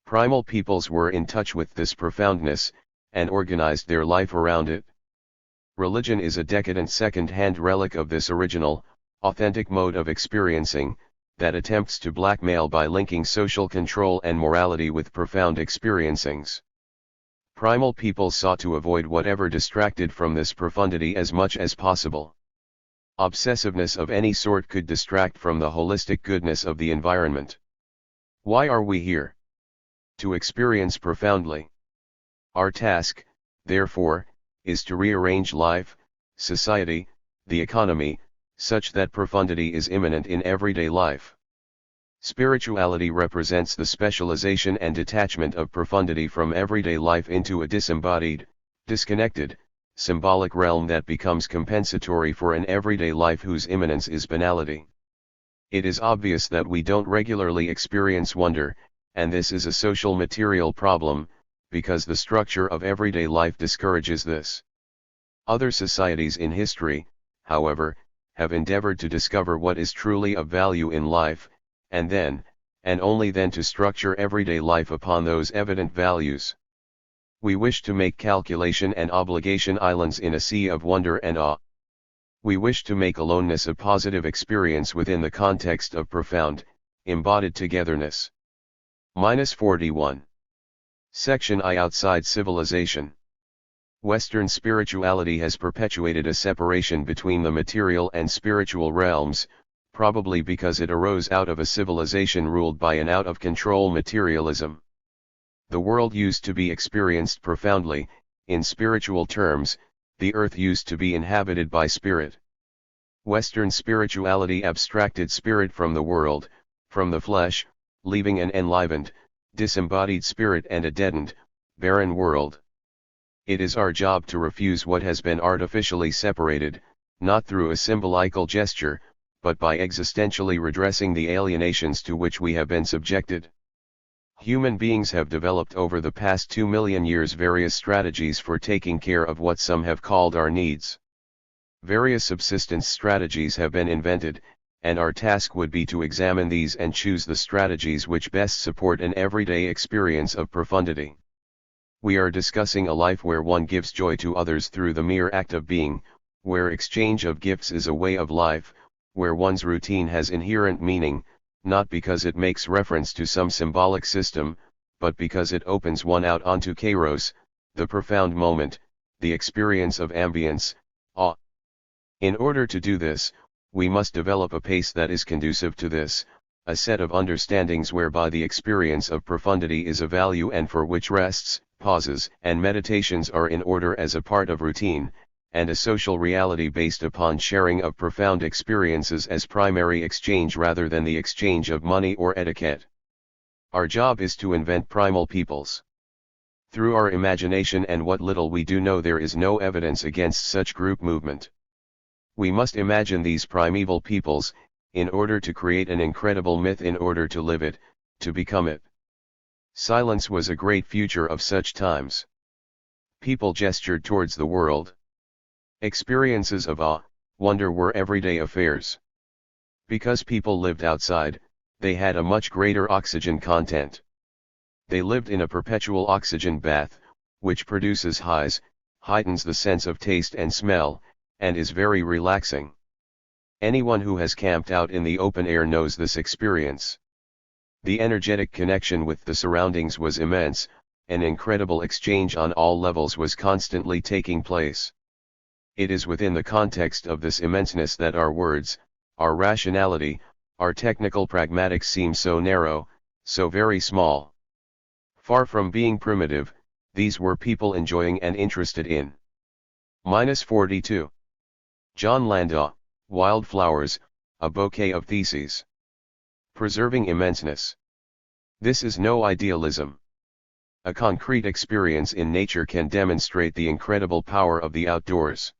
Primal peoples were in touch with this profoundness, and organized their life around it. Religion is a decadent second-hand relic of this original, authentic mode of experiencing, that attempts to blackmail by linking social control and morality with profound experiencings. Primal peoples sought to avoid whatever distracted from this profundity as much as possible. Obsessiveness of any sort could distract from the holistic goodness of the environment. Why are we here? To experience profoundly. Our task, therefore, is to rearrange life, society, the economy, such that profundity is immanent in everyday life. Spirituality represents the specialization and detachment of profundity from everyday life into a disembodied, disconnected, symbolic realm that becomes compensatory for an everyday life whose immanence is banality. It is obvious that we don't regularly experience wonder, and this is a social material problem, because the structure of everyday life discourages this. Other societies in history, however, have endeavored to discover what is truly of value in life, and then, and only then to structure everyday life upon those evident values. We wish to make calculation and obligation islands in a sea of wonder and awe. We wish to make aloneness a positive experience within the context of profound, embodied togetherness. -41. Section I. Outside civilization. Western spirituality has perpetuated a separation between the material and spiritual realms, probably because it arose out of a civilization ruled by an out-of-control materialism. The world used to be experienced profoundly, in spiritual terms, the earth used to be inhabited by spirit. Western spirituality abstracted spirit from the world, from the flesh, leaving an enlivened, disembodied spirit and a deadened, barren world. It is our job to refuse what has been artificially separated, not through a symbolical gesture, but by existentially redressing the alienations to which we have been subjected. Human beings have developed over the past 2 million years various strategies for taking care of what some have called our needs. Various subsistence strategies have been invented, and our task would be to examine these and choose the strategies which best support an everyday experience of profundity. We are discussing a life where one gives joy to others through the mere act of being, where exchange of gifts is a way of life, where one's routine has inherent meaning, not because it makes reference to some symbolic system, but because it opens one out onto kairos, the profound moment, the experience of ambience, awe. In order to do this, we must develop a pace that is conducive to this, a set of understandings whereby the experience of profundity is a value and for which rests, pauses, and meditations are in order as a part of routine, and a social reality based upon sharing of profound experiences as primary exchange rather than the exchange of money or etiquette. Our job is to invent primal peoples. Through our imagination and what little we do know, there is no evidence against such group movement. We must imagine these primeval peoples, in order to create an incredible myth, in order to live it, to become it. Silence was a great future of such times. People gestured towards the world. Experiences of awe, wonder were everyday affairs. Because people lived outside, they had a much greater oxygen content. They lived in a perpetual oxygen bath, which produces highs, heightens the sense of taste and smell, and is very relaxing. Anyone who has camped out in the open air knows this experience. The energetic connection with the surroundings was immense, an incredible exchange on all levels was constantly taking place. It is within the context of this immenseness that our words, our rationality, our technical pragmatics seem so narrow, so very small. Far from being primitive, these were people enjoying and interested in. -42. John Landau, Wildflowers, a Bouquet of Theses. Preserving immenseness. This is no idealism. A concrete experience in nature can demonstrate the incredible power of the outdoors.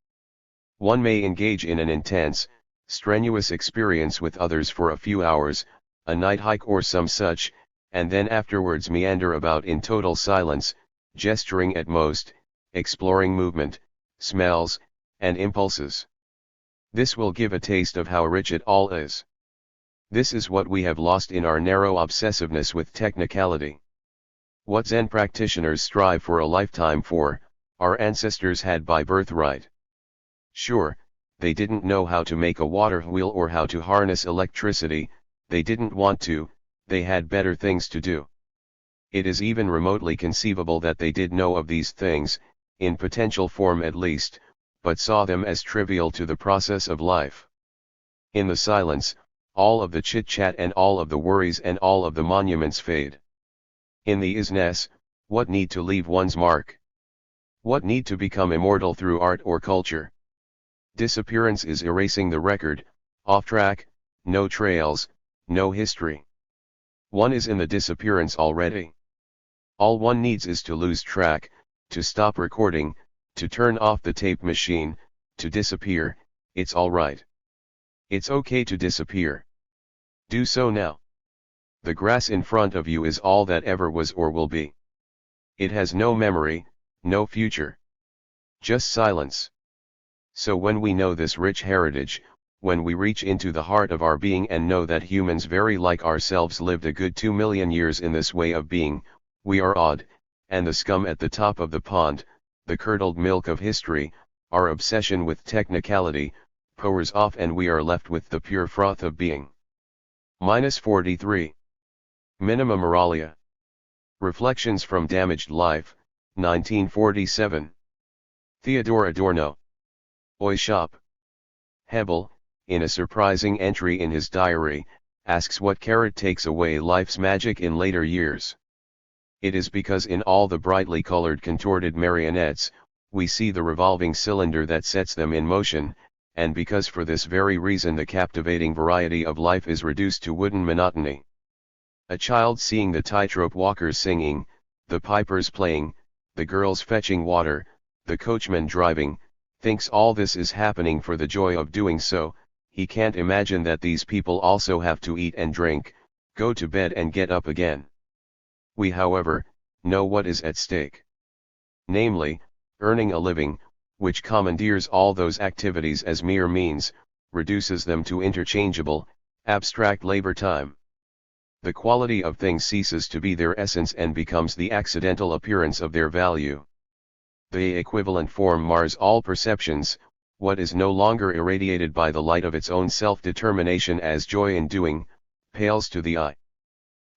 One may engage in an intense, strenuous experience with others for a few hours, a night hike or some such, and then afterwards meander about in total silence, gesturing at most, exploring movement, smells, and impulses. This will give a taste of how rich it all is. This is what we have lost in our narrow obsessiveness with technicality. What Zen practitioners strive for a lifetime for, our ancestors had by birthright. Sure, they didn't know how to make a water wheel or how to harness electricity, they didn't want to, they had better things to do. It is even remotely conceivable that they did know of these things, in potential form at least, but saw them as trivial to the process of life. In the silence, all of the chit-chat and all of the worries and all of the monuments fade. In the isness, what need to leave one's mark? What need to become immortal through art or culture? Disappearance is erasing the record, off track, no trails, no history. One is in the disappearance already. All one needs is to lose track, to stop recording, to turn off the tape machine, to disappear. It's all right. It's okay to disappear. Do so now. The grass in front of you is all that ever was or will be. It has no memory, no future. Just silence. So when we know this rich heritage, when we reach into the heart of our being and know that humans very like ourselves lived a good 2 million years in this way of being, we are awed, and the scum at the top of the pond, the curdled milk of history, our obsession with technicality, pours off and we are left with the pure froth of being. -43. Minima Moralia. Reflections from Damaged Life, 1947. Theodore Adorno. Oi Shop. Hebel, in a surprising entry in his diary, asks what carrot takes away life's magic in later years. It is because in all the brightly colored contorted marionettes, we see the revolving cylinder that sets them in motion, and because for this very reason the captivating variety of life is reduced to wooden monotony. A child seeing the tightrope walkers singing, the pipers playing, the girls fetching water, the coachman driving, thinks all this is happening for the joy of doing so. He can't imagine that these people also have to eat and drink, go to bed and get up again. We, however, know what is at stake. Namely, earning a living, which commandeers all those activities as mere means, reduces them to interchangeable, abstract labor time. The quality of things ceases to be their essence and becomes the accidental appearance of their value. The equivalent form mars all perceptions. What is no longer irradiated by the light of its own self-determination as joy in doing, pales to the eye.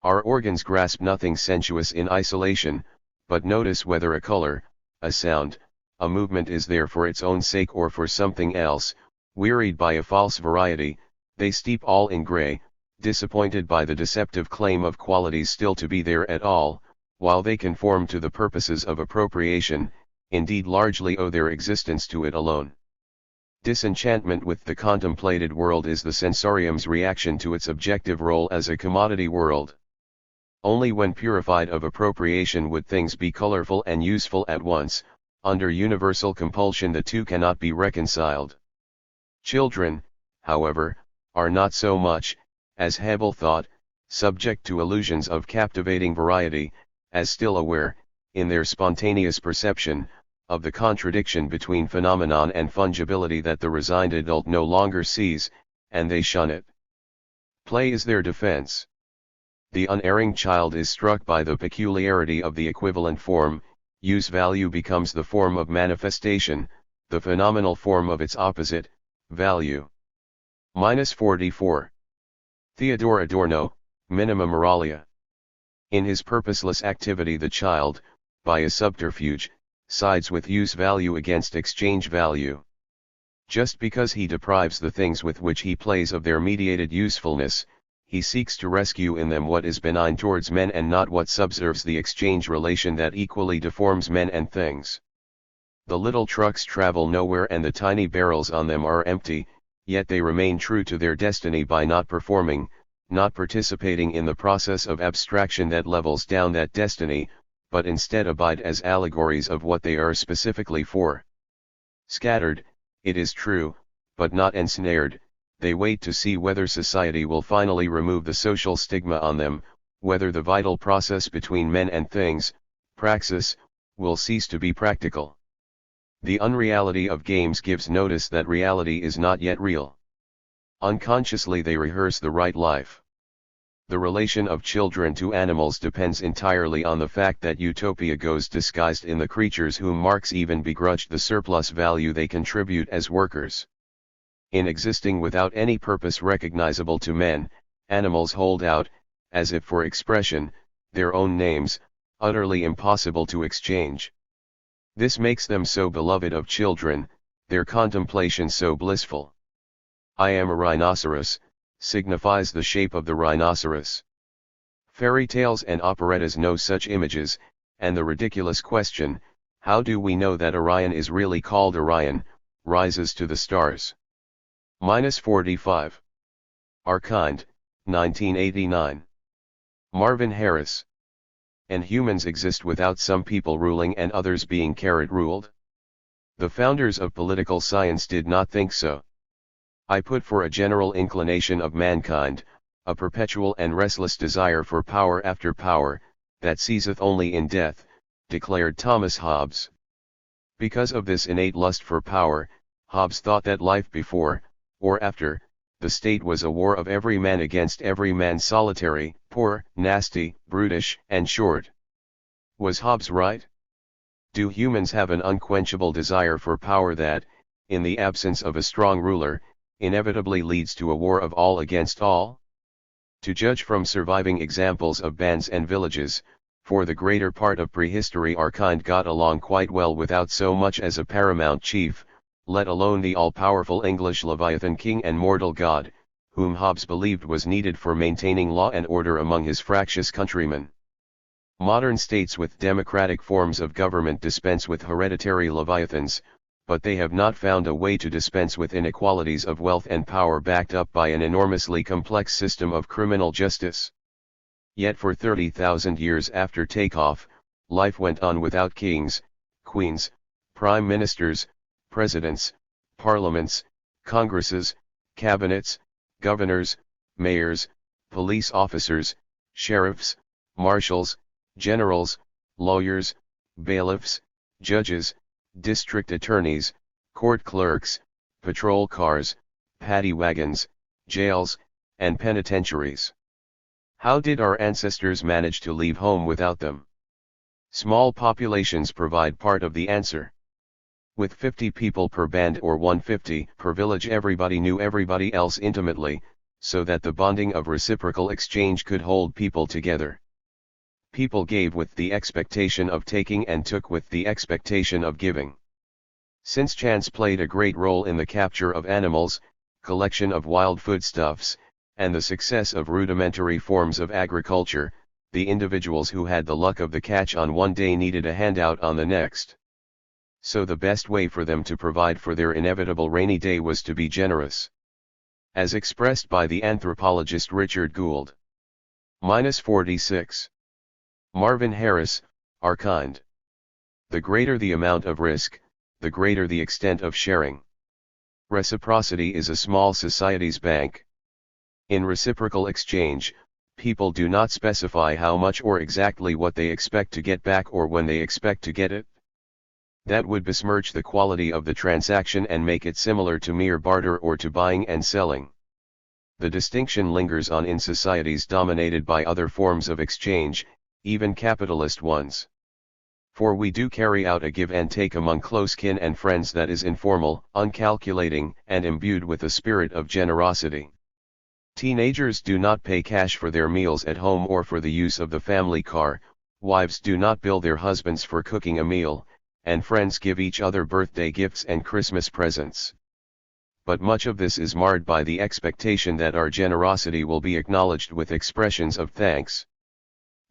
Our organs grasp nothing sensuous in isolation, but notice whether a color, a sound, a movement is there for its own sake or for something else. Wearied by a false variety, they steep all in gray, disappointed by the deceptive claim of qualities still to be there at all, while they conform to the purposes of appropriation, indeed largely owe their existence to it alone. Disenchantment with the contemplated world is the sensorium's reaction to its objective role as a commodity world. Only when purified of appropriation would things be colorful and useful at once. Under universal compulsion the two cannot be reconciled. Children, however, are not so much, as Hebel thought, subject to illusions of captivating variety, as still aware, in their spontaneous perception, of the contradiction between phenomenon and fungibility that the resigned adult no longer sees, and they shun it. Play is their defense. The unerring child is struck by the peculiarity of the equivalent form. Use value becomes the form of manifestation, the phenomenal form of its opposite, value. -44. Theodore Adorno, Minima Moralia. In his purposeless activity the child, by a subterfuge, sides with use value against exchange value. Just because he deprives the things with which he plays of their mediated usefulness, he seeks to rescue in them what is benign towards men and not what subserves the exchange relation that equally deforms men and things. The little trucks travel nowhere and the tiny barrels on them are empty, yet they remain true to their destiny by not performing, not participating in the process of abstraction that levels down that destiny, but instead abide as allegories of what they are specifically for. Scattered, it is true, but not ensnared, they wait to see whether society will finally remove the social stigma on them, whether the vital process between men and things, praxis, will cease to be practical. The unreality of games gives notice that reality is not yet real. Unconsciously they rehearse the right life. The relation of children to animals depends entirely on the fact that utopia goes disguised in the creatures whom Marx even begrudged the surplus value they contribute as workers. In existing without any purpose recognizable to men, animals hold out, as if for expression, their own names, utterly impossible to exchange. This makes them so beloved of children, their contemplation so blissful. I am a rhinoceros, signifies the shape of the rhinoceros. Fairy tales and operettas know such images, and the ridiculous question, how do we know that Orion is really called Orion, rises to the stars. -45. Our Kind, 1989. Marvin Harris. And humans exist without some people ruling and others being ruled? The founders of political science did not think so. I put for a general inclination of mankind, a perpetual and restless desire for power after power, that ceaseth only in death, declared Thomas Hobbes. Because of this innate lust for power, Hobbes thought that life before, or after, the state was a war of every man against every man, solitary, poor, nasty, brutish, and short. Was Hobbes right? Do humans have an unquenchable desire for power that, in the absence of a strong ruler, inevitably leads to a war of all against all? To judge from surviving examples of bands and villages, for the greater part of prehistory our kind got along quite well without so much as a paramount chief, let alone the all-powerful English Leviathan king and mortal god, whom Hobbes believed was needed for maintaining law and order among his fractious countrymen. Modern states with democratic forms of government dispense with hereditary leviathans, but they have not found a way to dispense with inequalities of wealth and power backed up by an enormously complex system of criminal justice. Yet for 30,000 years after takeoff, life went on without kings, queens, prime ministers, presidents, parliaments, congresses, cabinets, governors, mayors, police officers, sheriffs, marshals, generals, lawyers, bailiffs, judges, district attorneys, court clerks, patrol cars, paddy wagons, jails, and penitentiaries. How did our ancestors manage to leave home without them? Small populations provide part of the answer. With 50 people per band or 150 per village, everybody knew everybody else intimately, so that the bonding of reciprocal exchange could hold people together. People gave with the expectation of taking and took with the expectation of giving. Since chance played a great role in the capture of animals, collection of wild foodstuffs, and the success of rudimentary forms of agriculture, the individuals who had the luck of the catch on one day needed a handout on the next. So the best way for them to provide for their inevitable rainy day was to be generous. As expressed by the anthropologist Richard Gould. -46. Marvin Harris, Our Kind. The greater the amount of risk, the greater the extent of sharing. Reciprocity is a small society's bank. In reciprocal exchange, people do not specify how much or exactly what they expect to get back or when they expect to get it. That would besmirch the quality of the transaction and make it similar to mere barter or to buying and selling. The distinction lingers on in societies dominated by other forms of exchange, even capitalist ones. For we do carry out a give and take among close kin and friends that is informal, uncalculating, and imbued with a spirit of generosity. Teenagers do not pay cash for their meals at home or for the use of the family car, wives do not bill their husbands for cooking a meal, and friends give each other birthday gifts and Christmas presents. but much of this is marred by the expectation that our generosity will be acknowledged with expressions of thanks.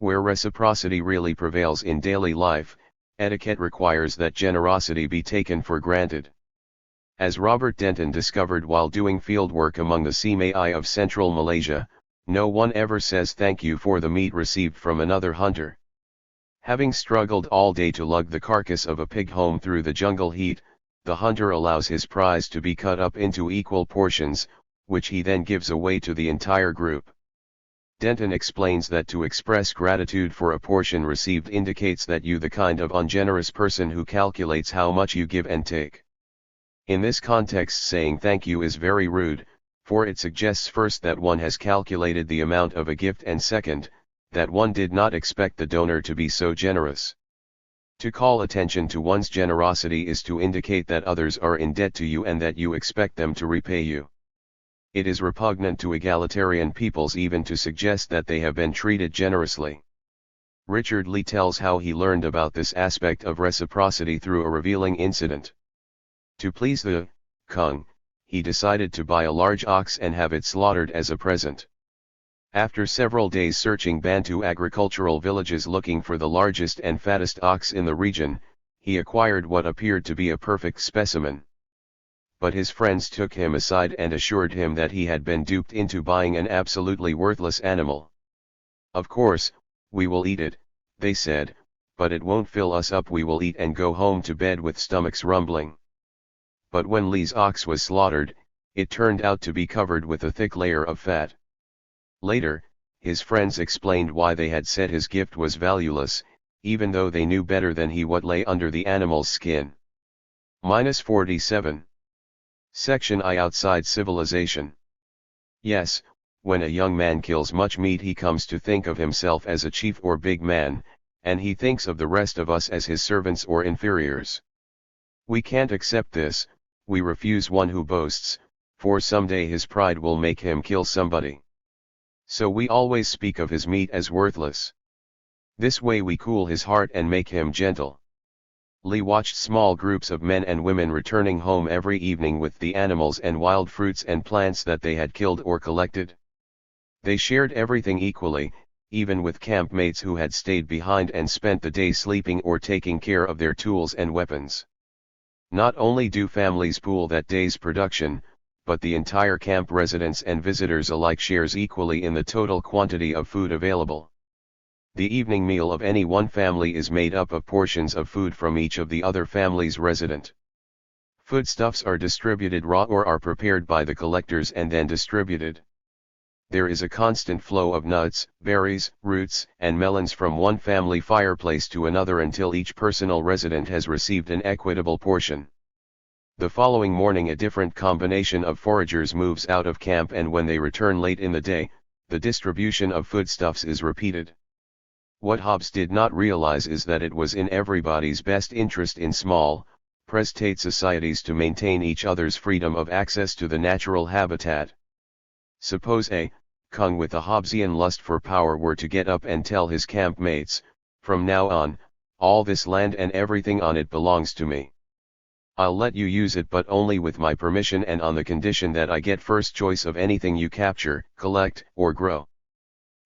Where reciprocity really prevails in daily life, etiquette requires that generosity be taken for granted. As Robert Denton discovered while doing fieldwork among the Simei of central Malaysia, no one ever says thank you for the meat received from another hunter. Having struggled all day to lug the carcass of a pig home through the jungle heat, the hunter allows his prize to be cut up into equal portions, which he then gives away to the entire group. Denton explains that to express gratitude for a portion received indicates that you the kind of ungenerous person who calculates how much you give and take. In this context, saying thank you is very rude, for it suggests first that one has calculated the amount of a gift and second, that one did not expect the donor to be so generous. To call attention to one's generosity is to indicate that others are in debt to you and that you expect them to repay you. It is repugnant to egalitarian peoples even to suggest that they have been treated generously. Richard Lee tells how he learned about this aspect of reciprocity through a revealing incident. To please the Kung, he decided to buy a large ox and have it slaughtered as a present. After several days searching Bantu agricultural villages looking for the largest and fattest ox in the region, he acquired what appeared to be a perfect specimen. But his friends took him aside and assured him that he had been duped into buying an absolutely worthless animal. "Of course, we will eat it," they said, "but it won't fill us up. We will eat and go home to bed with stomachs rumbling." But when Lee's ox was slaughtered, it turned out to be covered with a thick layer of fat. Later, his friends explained why they had said his gift was valueless, even though they knew better than he what lay under the animal's skin. -47. Section I. Outside civilization. Yes, when a young man kills much meat he comes to think of himself as a chief or big man, and he thinks of the rest of us as his servants or inferiors. We can't accept this. We refuse one who boasts, for someday his pride will make him kill somebody. So we always speak of his meat as worthless. This way we cool his heart and make him gentle. Lee watched small groups of men and women returning home every evening with the animals and wild fruits and plants that they had killed or collected. They shared everything equally, even with campmates who had stayed behind and spent the day sleeping or taking care of their tools and weapons. Not only do families pool that day's production, but the entire camp residents and visitors alike shares equally in the total quantity of food available. The evening meal of any one family is made up of portions of food from each of the other family's resident. Foodstuffs are distributed raw or are prepared by the collectors and then distributed. There is a constant flow of nuts, berries, roots, and melons from one family fireplace to another until each personal resident has received an equitable portion. The following morning a different combination of foragers moves out of camp, and when they return late in the day, the distribution of foodstuffs is repeated. What Hobbes did not realize is that it was in everybody's best interest in small, prestate societies to maintain each other's freedom of access to the natural habitat. Suppose a Kung with a Hobbesian lust for power were to get up and tell his campmates, "From now on, all this land and everything on it belongs to me. I'll let you use it, but only with my permission and on the condition that I get first choice of anything you capture, collect, or grow."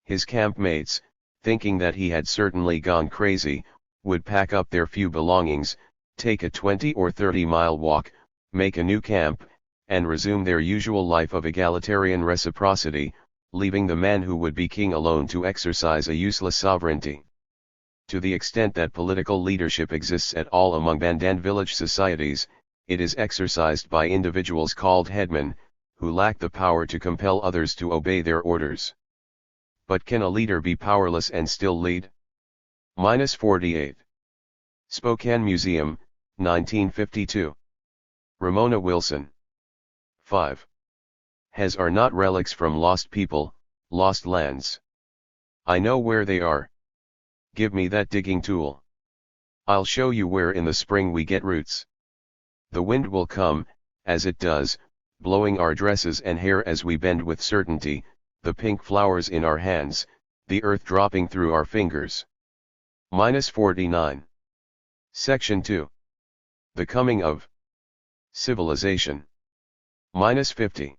His campmates, thinking that he had certainly gone crazy, would pack up their few belongings, take a 20 or 30-mile walk, make a new camp, and resume their usual life of egalitarian reciprocity, leaving the man who would be king alone to exercise a useless sovereignty. To the extent that political leadership exists at all among Bandan village societies, it is exercised by individuals called headmen, who lack the power to compel others to obey their orders. But can a leader be powerless and still lead? -48. Spokane Museum, 1952. Ramona Wilson. 5. Has are not relics from lost people, lost lands. I know where they are. Give me that digging tool. I'll show you where in the spring we get roots. The wind will come, as it does, blowing our dresses and hair as we bend with certainty, the pink flowers in our hands, the earth dropping through our fingers. -49. Section 2. The coming of civilization. -50.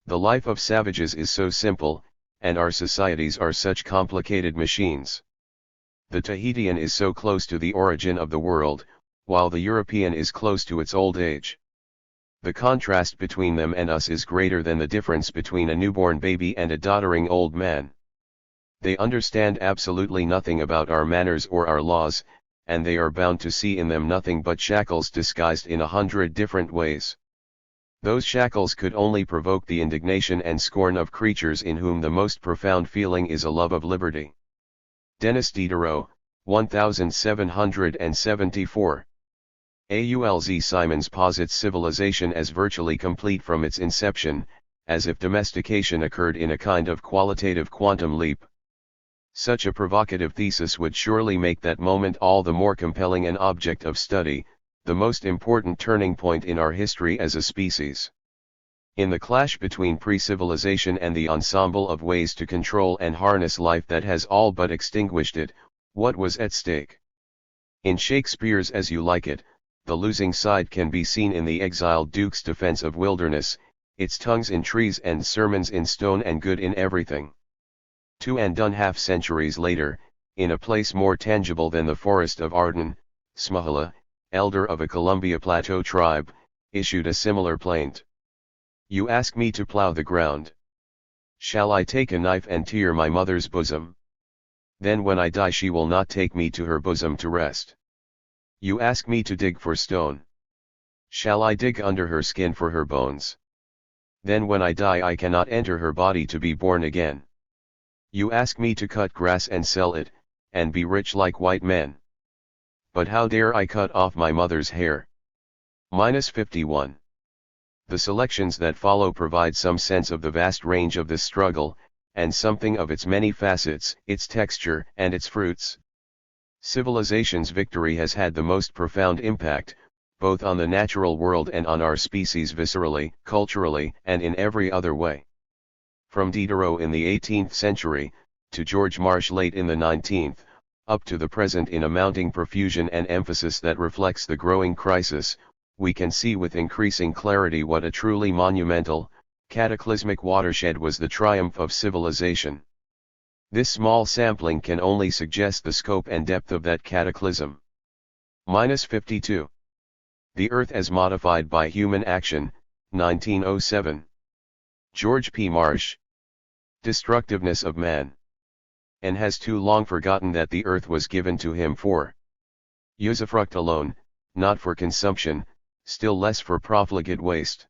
The life of savages is so simple, and our societies are such complicated machines. The Tahitian is so close to the origin of the world, while the European is close to its old age. The contrast between them and us is greater than the difference between a newborn baby and a doddering old man. They understand absolutely nothing about our manners or our laws, and they are bound to see in them nothing but shackles disguised in 100 different ways. Those shackles could only provoke the indignation and scorn of creatures in whom the most profound feeling is a love of liberty. Denis Diderot, 1774. Aulz Simons posits civilization as virtually complete from its inception, as if domestication occurred in a kind of qualitative quantum leap. Such a provocative thesis would surely make that moment all the more compelling an object of study, the most important turning point in our history as a species. In the clash between pre-civilization and the ensemble of ways to control and harness life that has all but extinguished it, what was at stake? In Shakespeare's As You Like It, the losing side can be seen in the exiled duke's defense of wilderness, its tongues in trees and sermons in stone and good in everything. 2.5 centuries later, in a place more tangible than the forest of Arden, Smuhila, elder of a Columbia Plateau tribe, issued a similar plaint. You ask me to plow the ground. Shall I take a knife and tear my mother's bosom? Then when I die she will not take me to her bosom to rest. You ask me to dig for stone. Shall I dig under her skin for her bones? Then when I die I cannot enter her body to be born again. You ask me to cut grass and sell it, and be rich like white men. But how dare I cut off my mother's hair? -51. The selections that follow provide some sense of the vast range of this struggle, and something of its many facets, its texture, and its fruits. Civilization's victory has had the most profound impact, both on the natural world and on our species viscerally, culturally, and in every other way. From Diderot in the 18th century, to George Marsh late in the 19th, up to the present in a mounting profusion and emphasis that reflects the growing crisis, we can see with increasing clarity what a truly monumental, cataclysmic watershed was the triumph of civilization. This small sampling can only suggest the scope and depth of that cataclysm. -52. The Earth as Modified by Human Action, 1907. George P. Marsh. Destructiveness of Man. And has too long forgotten that the earth was given to him for usufruct alone, not for consumption, still less for profligate waste.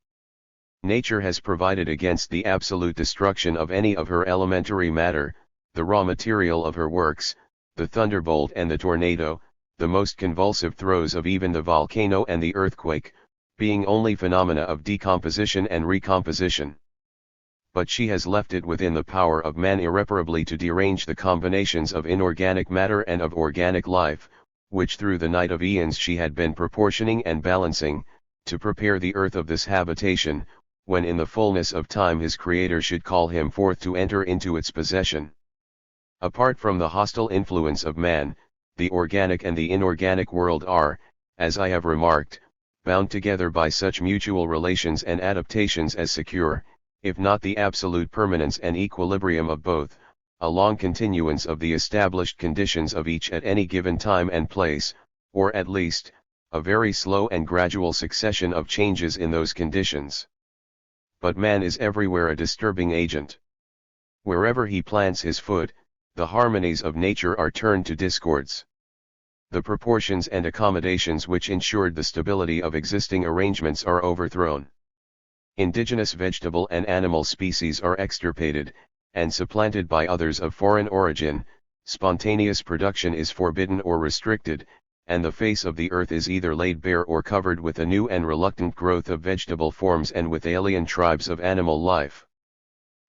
Nature has provided against the absolute destruction of any of her elementary matter, the raw material of her works, the thunderbolt and the tornado, the most convulsive throes of even the volcano and the earthquake, being only phenomena of decomposition and recomposition. But she has left it within the power of man irreparably to derange the combinations of inorganic matter and of organic life, which through the night of eons she had been proportioning and balancing, to prepare the earth of this habitation, when in the fullness of time his Creator should call him forth to enter into its possession. Apart from the hostile influence of man, the organic and the inorganic world are, as I have remarked, bound together by such mutual relations and adaptations as secure, if not the absolute permanence and equilibrium of both, a long continuance of the established conditions of each at any given time and place, or at least, a very slow and gradual succession of changes in those conditions. But man is everywhere a disturbing agent. Wherever he plants his foot, the harmonies of nature are turned to discords. The proportions and accommodations which ensured the stability of existing arrangements are overthrown. Indigenous vegetable and animal species are extirpated, and supplanted by others of foreign origin, spontaneous production is forbidden or restricted, and the face of the earth is either laid bare or covered with a new and reluctant growth of vegetable forms and with alien tribes of animal life.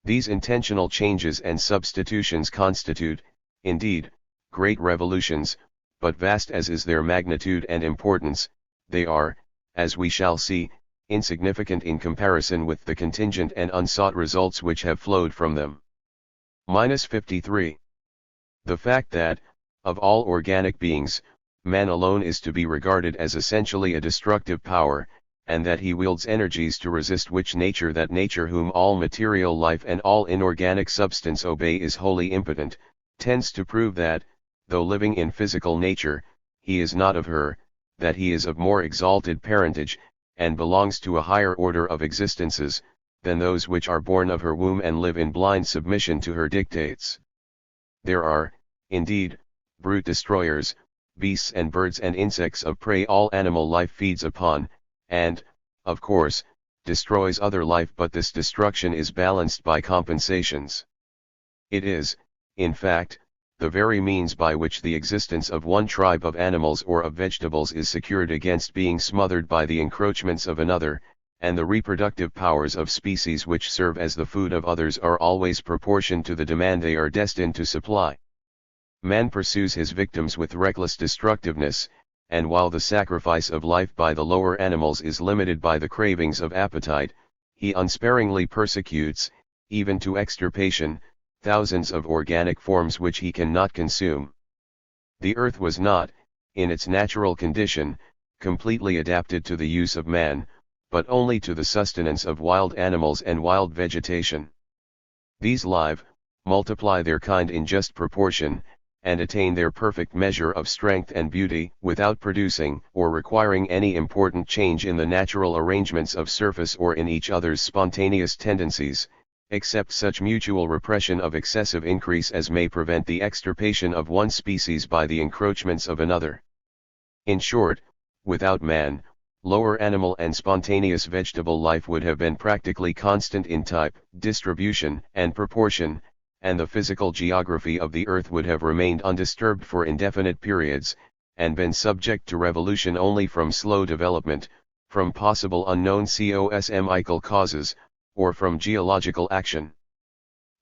These intentional changes and substitutions constitute, indeed, great revolutions, but vast as is their magnitude and importance, they are, as we shall see, insignificant in comparison with the contingent and unsought results which have flowed from them. -53. The fact that, of all organic beings, man alone is to be regarded as essentially a destructive power, and that he wields energies to resist which nature, that nature whom all material life and all inorganic substance obey, is wholly impotent, tends to prove that, though living in physical nature, he is not of her, that he is of more exalted parentage, and belongs to a higher order of existences, than those which are born of her womb and live in blind submission to her dictates. There are, indeed, brute destroyers, beasts and birds and insects of prey all animal life feeds upon, and, of course, destroys other life, but this destruction is balanced by compensations. It is, in fact, the very means by which the existence of one tribe of animals or of vegetables is secured against being smothered by the encroachments of another, and the reproductive powers of species which serve as the food of others are always proportioned to the demand they are destined to supply. Man pursues his victims with reckless destructiveness, and while the sacrifice of life by the lower animals is limited by the cravings of appetite, he unsparingly persecutes, even to extirpation, thousands of organic forms which he cannot consume. The earth was not, in its natural condition, completely adapted to the use of man, but only to the sustenance of wild animals and wild vegetation. These live, multiply their kind in just proportion, and attain their perfect measure of strength and beauty, without producing or requiring any important change in the natural arrangements of surface or in each other's spontaneous tendencies, except such mutual repression of excessive increase as may prevent the extirpation of one species by the encroachments of another. In short, without man, lower animal and spontaneous vegetable life would have been practically constant in type, distribution, and proportion, and the physical geography of the earth would have remained undisturbed for indefinite periods, and been subject to revolution only from slow development, from possible unknown cosmical causes, or from geological action.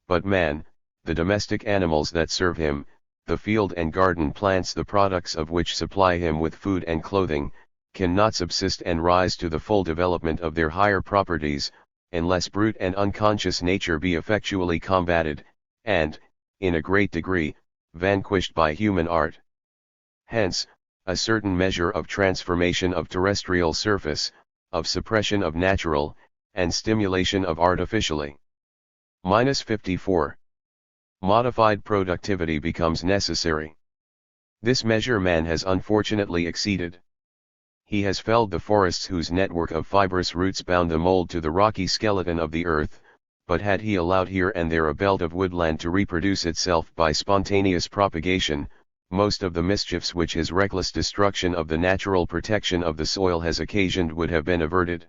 But man, the domestic animals that serve him, the field and garden plants the products of which supply him with food and clothing, cannot subsist and rise to the full development of their higher properties, unless brute and unconscious nature be effectually combated, and, in a great degree, vanquished by human art. Hence, a certain measure of transformation of terrestrial surface, of suppression of natural, and stimulation of artificially. -54. Modified productivity becomes necessary. This measure man has unfortunately exceeded. He has felled the forests whose network of fibrous roots bound the mold to the rocky skeleton of the earth, but had he allowed here and there a belt of woodland to reproduce itself by spontaneous propagation, most of the mischiefs which his reckless destruction of the natural protection of the soil has occasioned would have been averted.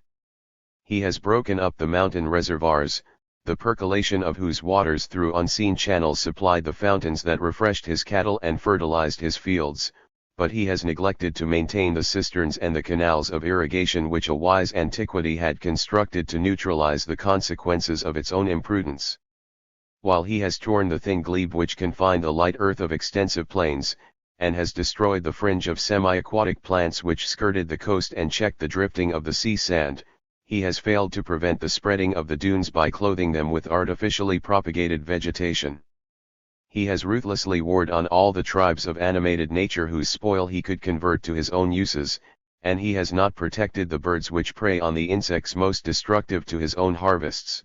He has broken up the mountain reservoirs, the percolation of whose waters through unseen channels supplied the fountains that refreshed his cattle and fertilized his fields, but he has neglected to maintain the cisterns and the canals of irrigation which a wise antiquity had constructed to neutralize the consequences of its own imprudence. While he has torn the thin glebe which confined the light earth of extensive plains, and has destroyed the fringe of semi-aquatic plants which skirted the coast and checked the drifting of the sea sand, he has failed to prevent the spreading of the dunes by clothing them with artificially propagated vegetation. He has ruthlessly warred on all the tribes of animated nature whose spoil he could convert to his own uses, and he has not protected the birds which prey on the insects most destructive to his own harvests.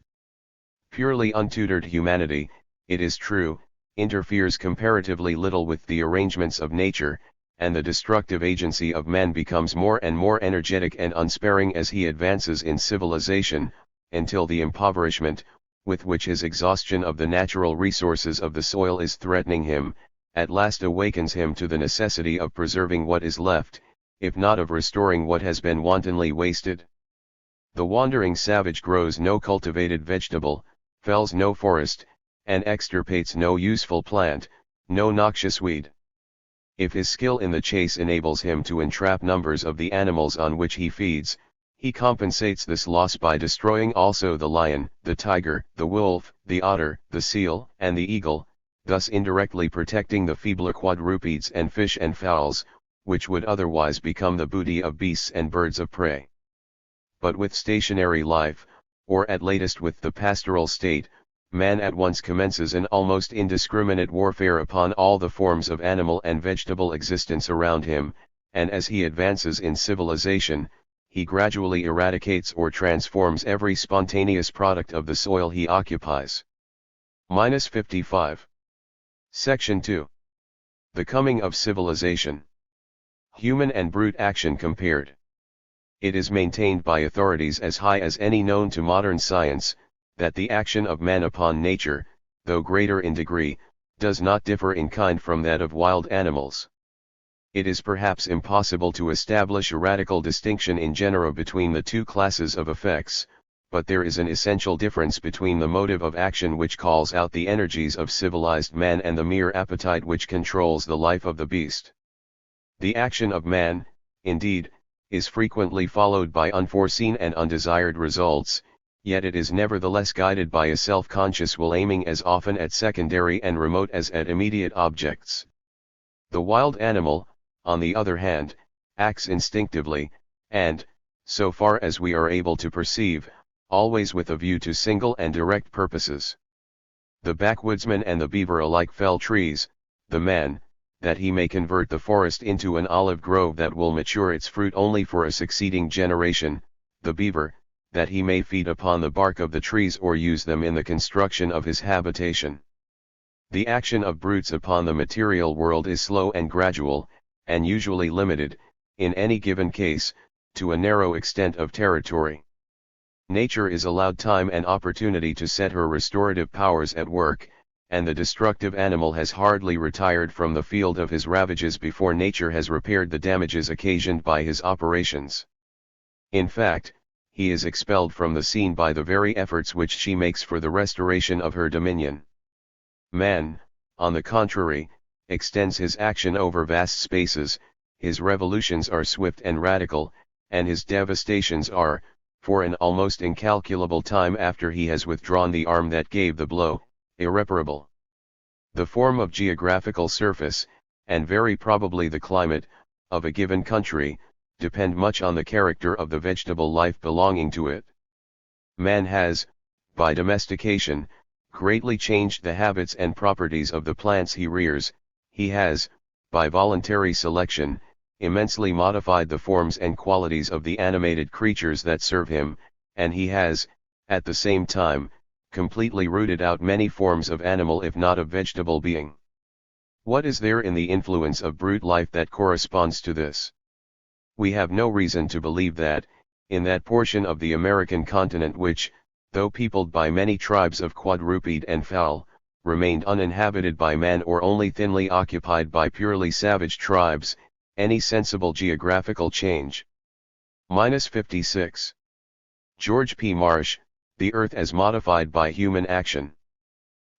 Purely untutored humanity, it is true, interferes comparatively little with the arrangements of nature, and the destructive agency of man becomes more and more energetic and unsparing as he advances in civilization, until the impoverishment, with which his exhaustion of the natural resources of the soil is threatening him, at last awakens him to the necessity of preserving what is left, if not of restoring what has been wantonly wasted. The wandering savage grows no cultivated vegetable, fells no forest, and extirpates no useful plant, no noxious weed. If his skill in the chase enables him to entrap numbers of the animals on which he feeds, he compensates this loss by destroying also the lion, the tiger, the wolf, the otter, the seal, and the eagle, thus indirectly protecting the feebler quadrupeds and fish and fowls, which would otherwise become the booty of beasts and birds of prey. But with stationary life, or at latest with the pastoral state, man at once commences an almost indiscriminate warfare upon all the forms of animal and vegetable existence around him, and as he advances in civilization, he gradually eradicates or transforms every spontaneous product of the soil he occupies. -55. Section 2. The coming of civilization. Human and brute action compared. It is maintained by authorities as high as any known to modern science, that the action of man upon nature, though greater in degree, does not differ in kind from that of wild animals. It is perhaps impossible to establish a radical distinction in genera between the two classes of effects, but there is an essential difference between the motive of action which calls out the energies of civilized man and the mere appetite which controls the life of the beast. The action of man, indeed, is frequently followed by unforeseen and undesired results, yet it is nevertheless guided by a self-conscious will aiming as often at secondary and remote as at immediate objects. The wild animal, on the other hand, acts instinctively, and, so far as we are able to perceive, always with a view to single and direct purposes. The backwoodsman and the beaver alike fell trees, the man, that he may convert the forest into an olive grove that will mature its fruit only for a succeeding generation, the beaver, that he may feed upon the bark of the trees or use them in the construction of his habitation. The action of brutes upon the material world is slow and gradual, and usually limited, in any given case, to a narrow extent of territory. Nature is allowed time and opportunity to set her restorative powers at work, and the destructive animal has hardly retired from the field of his ravages before nature has repaired the damages occasioned by his operations. In fact, he is expelled from the scene by the very efforts which she makes for the restoration of her dominion. Man, on the contrary, extends his action over vast spaces, his revolutions are swift and radical, and his devastations are, for an almost incalculable time after he has withdrawn the arm that gave the blow, irreparable. The form of geographical surface, and very probably the climate, of a given country, depend much on the character of the vegetable life belonging to it. Man has, by domestication, greatly changed the habits and properties of the plants he rears. He has, by voluntary selection, immensely modified the forms and qualities of the animated creatures that serve him, and he has, at the same time, completely rooted out many forms of animal if not of vegetable being. What is there in the influence of brute life that corresponds to this? We have no reason to believe that, in that portion of the American continent which, though peopled by many tribes of quadruped and fowl, remained uninhabited by man or only thinly occupied by purely savage tribes, any sensible geographical change. -56. George P. Marsh, The Earth as Modified by Human Action.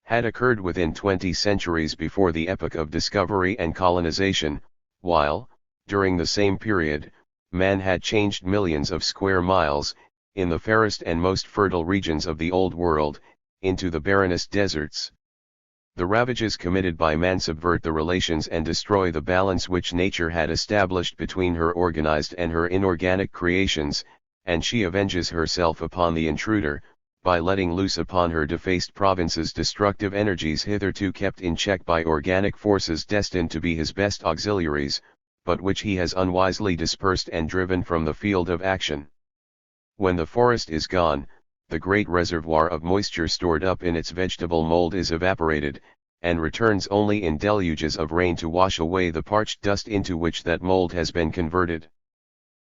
Had occurred within 20 centuries before the epoch of discovery and colonization, while, during the same period, man had changed millions of square miles, in the fairest and most fertile regions of the Old World, into the barrenest deserts. The ravages committed by man subvert the relations and destroy the balance which nature had established between her organized and her inorganic creations, and she avenges herself upon the intruder, by letting loose upon her defaced provinces destructive energies hitherto kept in check by organic forces destined to be his best auxiliaries, but which he has unwisely dispersed and driven from the field of action. When the forest is gone, the great reservoir of moisture stored up in its vegetable mold is evaporated, and returns only in deluges of rain to wash away the parched dust into which that mold has been converted.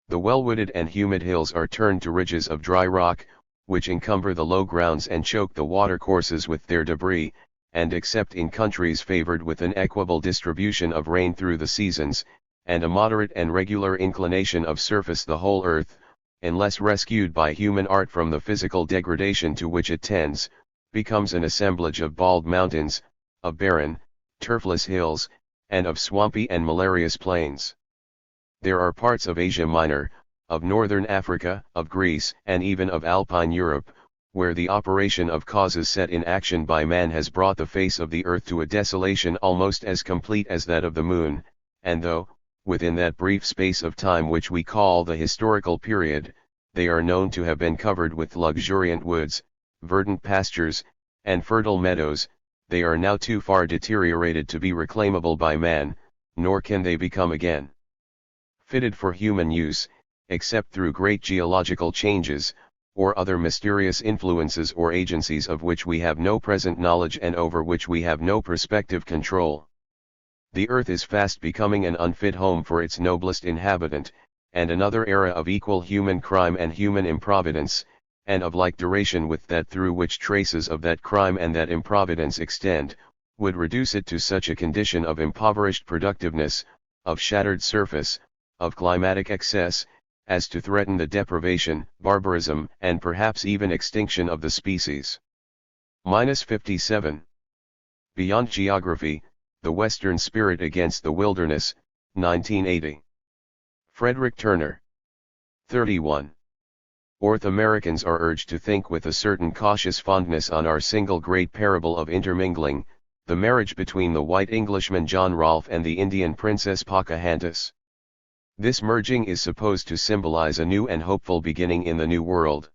The well-wooded and humid hills are turned to ridges of dry rock, which encumber the low grounds and choke the watercourses with their debris, and except in countries favored with an equable distribution of rain through the seasons, and a moderate and regular inclination of surface, the whole earth, unless rescued by human art from the physical degradation to which it tends, becomes an assemblage of bald mountains, of barren, turfless hills, and of swampy and malarious plains. There are parts of Asia Minor, of northern Africa, of Greece, and even of Alpine Europe, where the operation of causes set in action by man has brought the face of the earth to a desolation almost as complete as that of the moon, and though, within that brief space of time which we call the historical period, they are known to have been covered with luxuriant woods, verdant pastures, and fertile meadows, they are now too far deteriorated to be reclaimable by man, nor can they become again fitted for human use, except through great geological changes, or other mysterious influences or agencies of which we have no present knowledge and over which we have no prospective control. The earth is fast becoming an unfit home for its noblest inhabitant, and another era of equal human crime and human improvidence, and of like duration with that through which traces of that crime and that improvidence extend, would reduce it to such a condition of impoverished productiveness, of shattered surface, of climatic excess, as to threaten the deprivation, barbarism, and perhaps even extinction of the species. 57. Beyond Geography, The Western Spirit Against the Wilderness, 1980. Frederick Turner. 31. North Americans are urged to think with a certain cautious fondness on our single great parable of intermingling, the marriage between the white Englishman John Rolfe and the Indian princess Pocahontas. This merging is supposed to symbolize a new and hopeful beginning in the New World.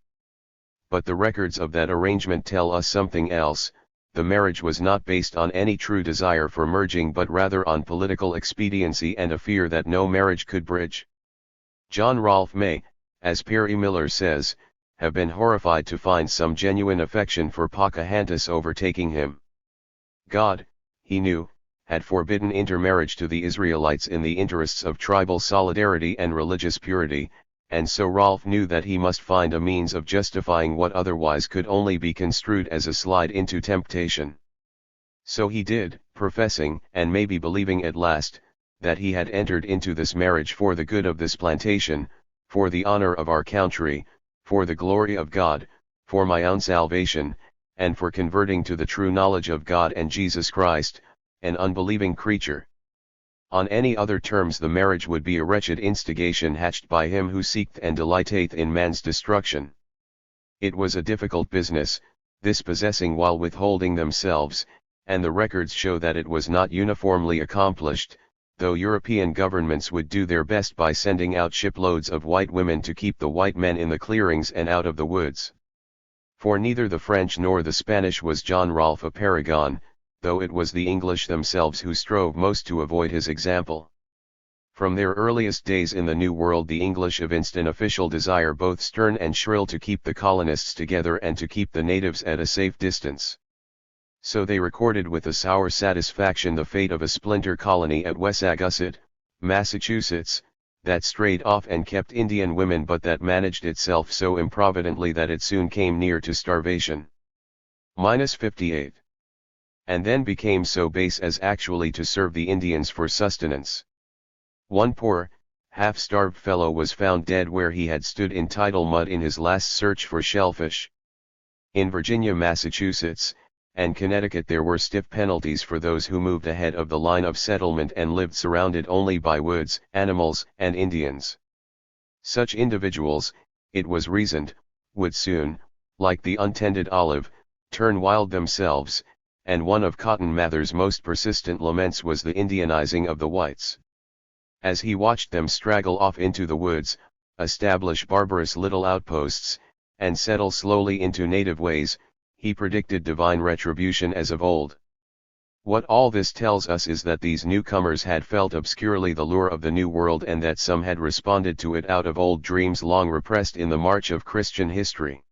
But the records of that arrangement tell us something else. The marriage was not based on any true desire for merging but rather on political expediency and a fear that no marriage could bridge. John Rolfe may, as Perry Miller says, have been horrified to find some genuine affection for Pocahontas overtaking him. God, he knew, had forbidden intermarriage to the Israelites in the interests of tribal solidarity and religious purity, and so Rolfe knew that he must find a means of justifying what otherwise could only be construed as a slide into temptation. So he did, professing, and maybe believing at last, that he had entered into this marriage for the good of this plantation, for the honor of our country, for the glory of God, for my own salvation, and for converting to the true knowledge of God and Jesus Christ, an unbelieving creature. On any other terms the marriage would be a wretched instigation hatched by him who seeketh and delighteth in man's destruction. It was a difficult business, this possessing while withholding themselves, and the records show that it was not uniformly accomplished, though European governments would do their best by sending out shiploads of white women to keep the white men in the clearings and out of the woods. For neither the French nor the Spanish was John Rolfe a paragon, though it was the English themselves who strove most to avoid his example. From their earliest days in the New World the English evinced an official desire both stern and shrill to keep the colonists together and to keep the natives at a safe distance. So they recorded with a sour satisfaction the fate of a splinter colony at Wessagusset, Massachusetts, that strayed off and kept Indian women but that managed itself so improvidently that it soon came near to starvation. 58. And then became so base as actually to serve the Indians for sustenance. One poor, half-starved fellow was found dead where he had stood in tidal mud in his last search for shellfish. In Virginia, Massachusetts, and Connecticut there were stiff penalties for those who moved ahead of the line of settlement and lived surrounded only by woods, animals, and Indians. Such individuals, it was reasoned, would soon, like the untended olive, turn wild themselves, and one of Cotton Mather's most persistent laments was the Indianizing of the whites. As he watched them straggle off into the woods, establish barbarous little outposts, and settle slowly into native ways, he predicted divine retribution as of old. What all this tells us is that these newcomers had felt obscurely the lure of the New World and that some had responded to it out of old dreams long repressed in the march of Christian history.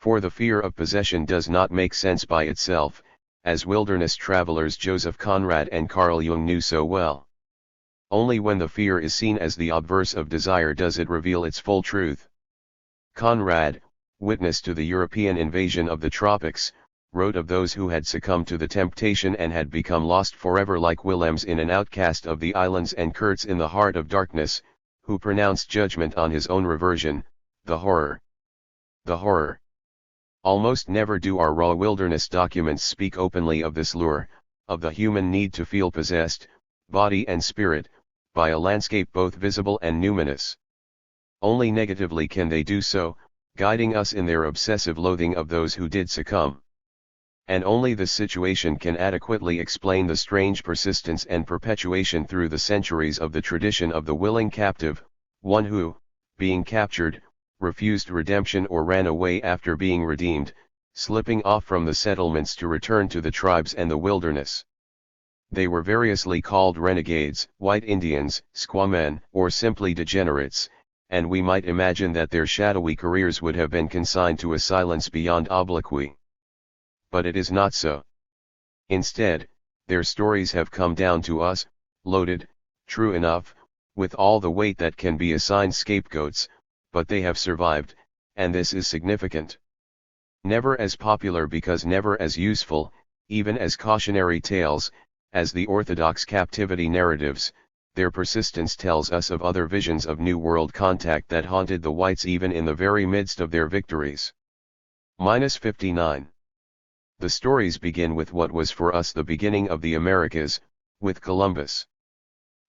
For the fear of possession does not make sense by itself, as wilderness travelers Joseph Conrad and Carl Jung knew so well. Only when the fear is seen as the obverse of desire does it reveal its full truth. Conrad, witness to the European invasion of the tropics, wrote of those who had succumbed to the temptation and had become lost forever like Willems in an outcast of the islands and Kurtz in the heart of darkness, who pronounced judgment on his own reversion, the horror. The horror. Almost never do our raw wilderness documents speak openly of this lure, of the human need to feel possessed, body and spirit, by a landscape both visible and numinous. Only negatively can they do so, guiding us in their obsessive loathing of those who did succumb. And only this situation can adequately explain the strange persistence and perpetuation through the centuries of the tradition of the willing captive, one who, being captured, refused redemption or ran away after being redeemed, slipping off from the settlements to return to the tribes and the wilderness. They were variously called renegades, white Indians, squaw men, or simply degenerates, and we might imagine that their shadowy careers would have been consigned to a silence beyond obloquy. But it is not so. Instead, their stories have come down to us, loaded, true enough, with all the weight that can be assigned scapegoats, but they have survived, and this is significant. Never as popular because never as useful, even as cautionary tales, as the orthodox captivity narratives, their persistence tells us of other visions of New World contact that haunted the whites even in the very midst of their victories. -59. The stories begin with what was for us the beginning of the Americas, with Columbus.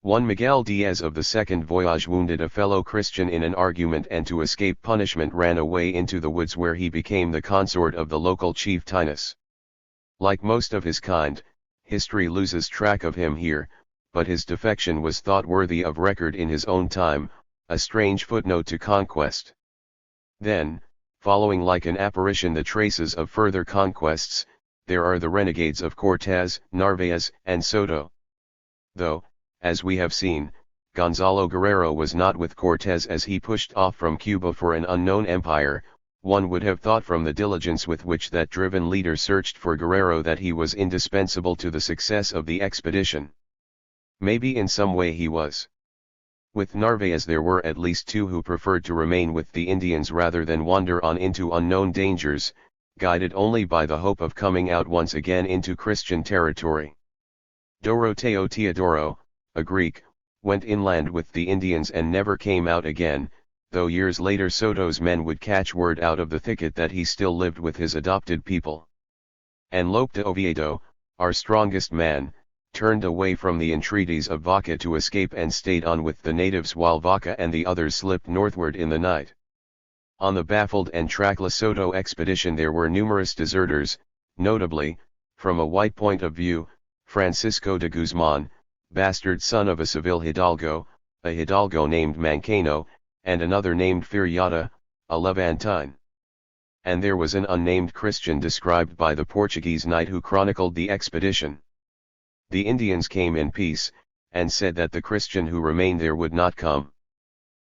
One Miguel Diaz of the Second Voyage wounded a fellow Christian in an argument and to escape punishment ran away into the woods where he became the consort of the local chief Tinus. Like most of his kind, history loses track of him here, but his defection was thought worthy of record in his own time, a strange footnote to conquest. Then, following like an apparition the traces of further conquests, there are the renegades of Cortés, Narvaez, and Soto. Though, as we have seen, Gonzalo Guerrero was not with Cortés as he pushed off from Cuba for an unknown empire, one would have thought from the diligence with which that driven leader searched for Guerrero that he was indispensable to the success of the expedition. Maybe in some way he was. With Narvaez there were at least two who preferred to remain with the Indians rather than wander on into unknown dangers, guided only by the hope of coming out once again into Christian territory. Doroteo Teodoro, a Greek, went inland with the Indians and never came out again, though years later Soto's men would catch word out of the thicket that he still lived with his adopted people. And Lope de Oviedo, our strongest man, turned away from the entreaties of Vaca to escape and stayed on with the natives while Vaca and the others slipped northward in the night. On the baffled and trackless Soto expedition there were numerous deserters, notably, from a white point of view, Francisco de Guzman, bastard son of a Seville Hidalgo, a Hidalgo named Mancano, and another named Firiata, a Levantine. And there was an unnamed Christian described by the Portuguese knight who chronicled the expedition. The Indians came in peace, and said that the Christian who remained there would not come.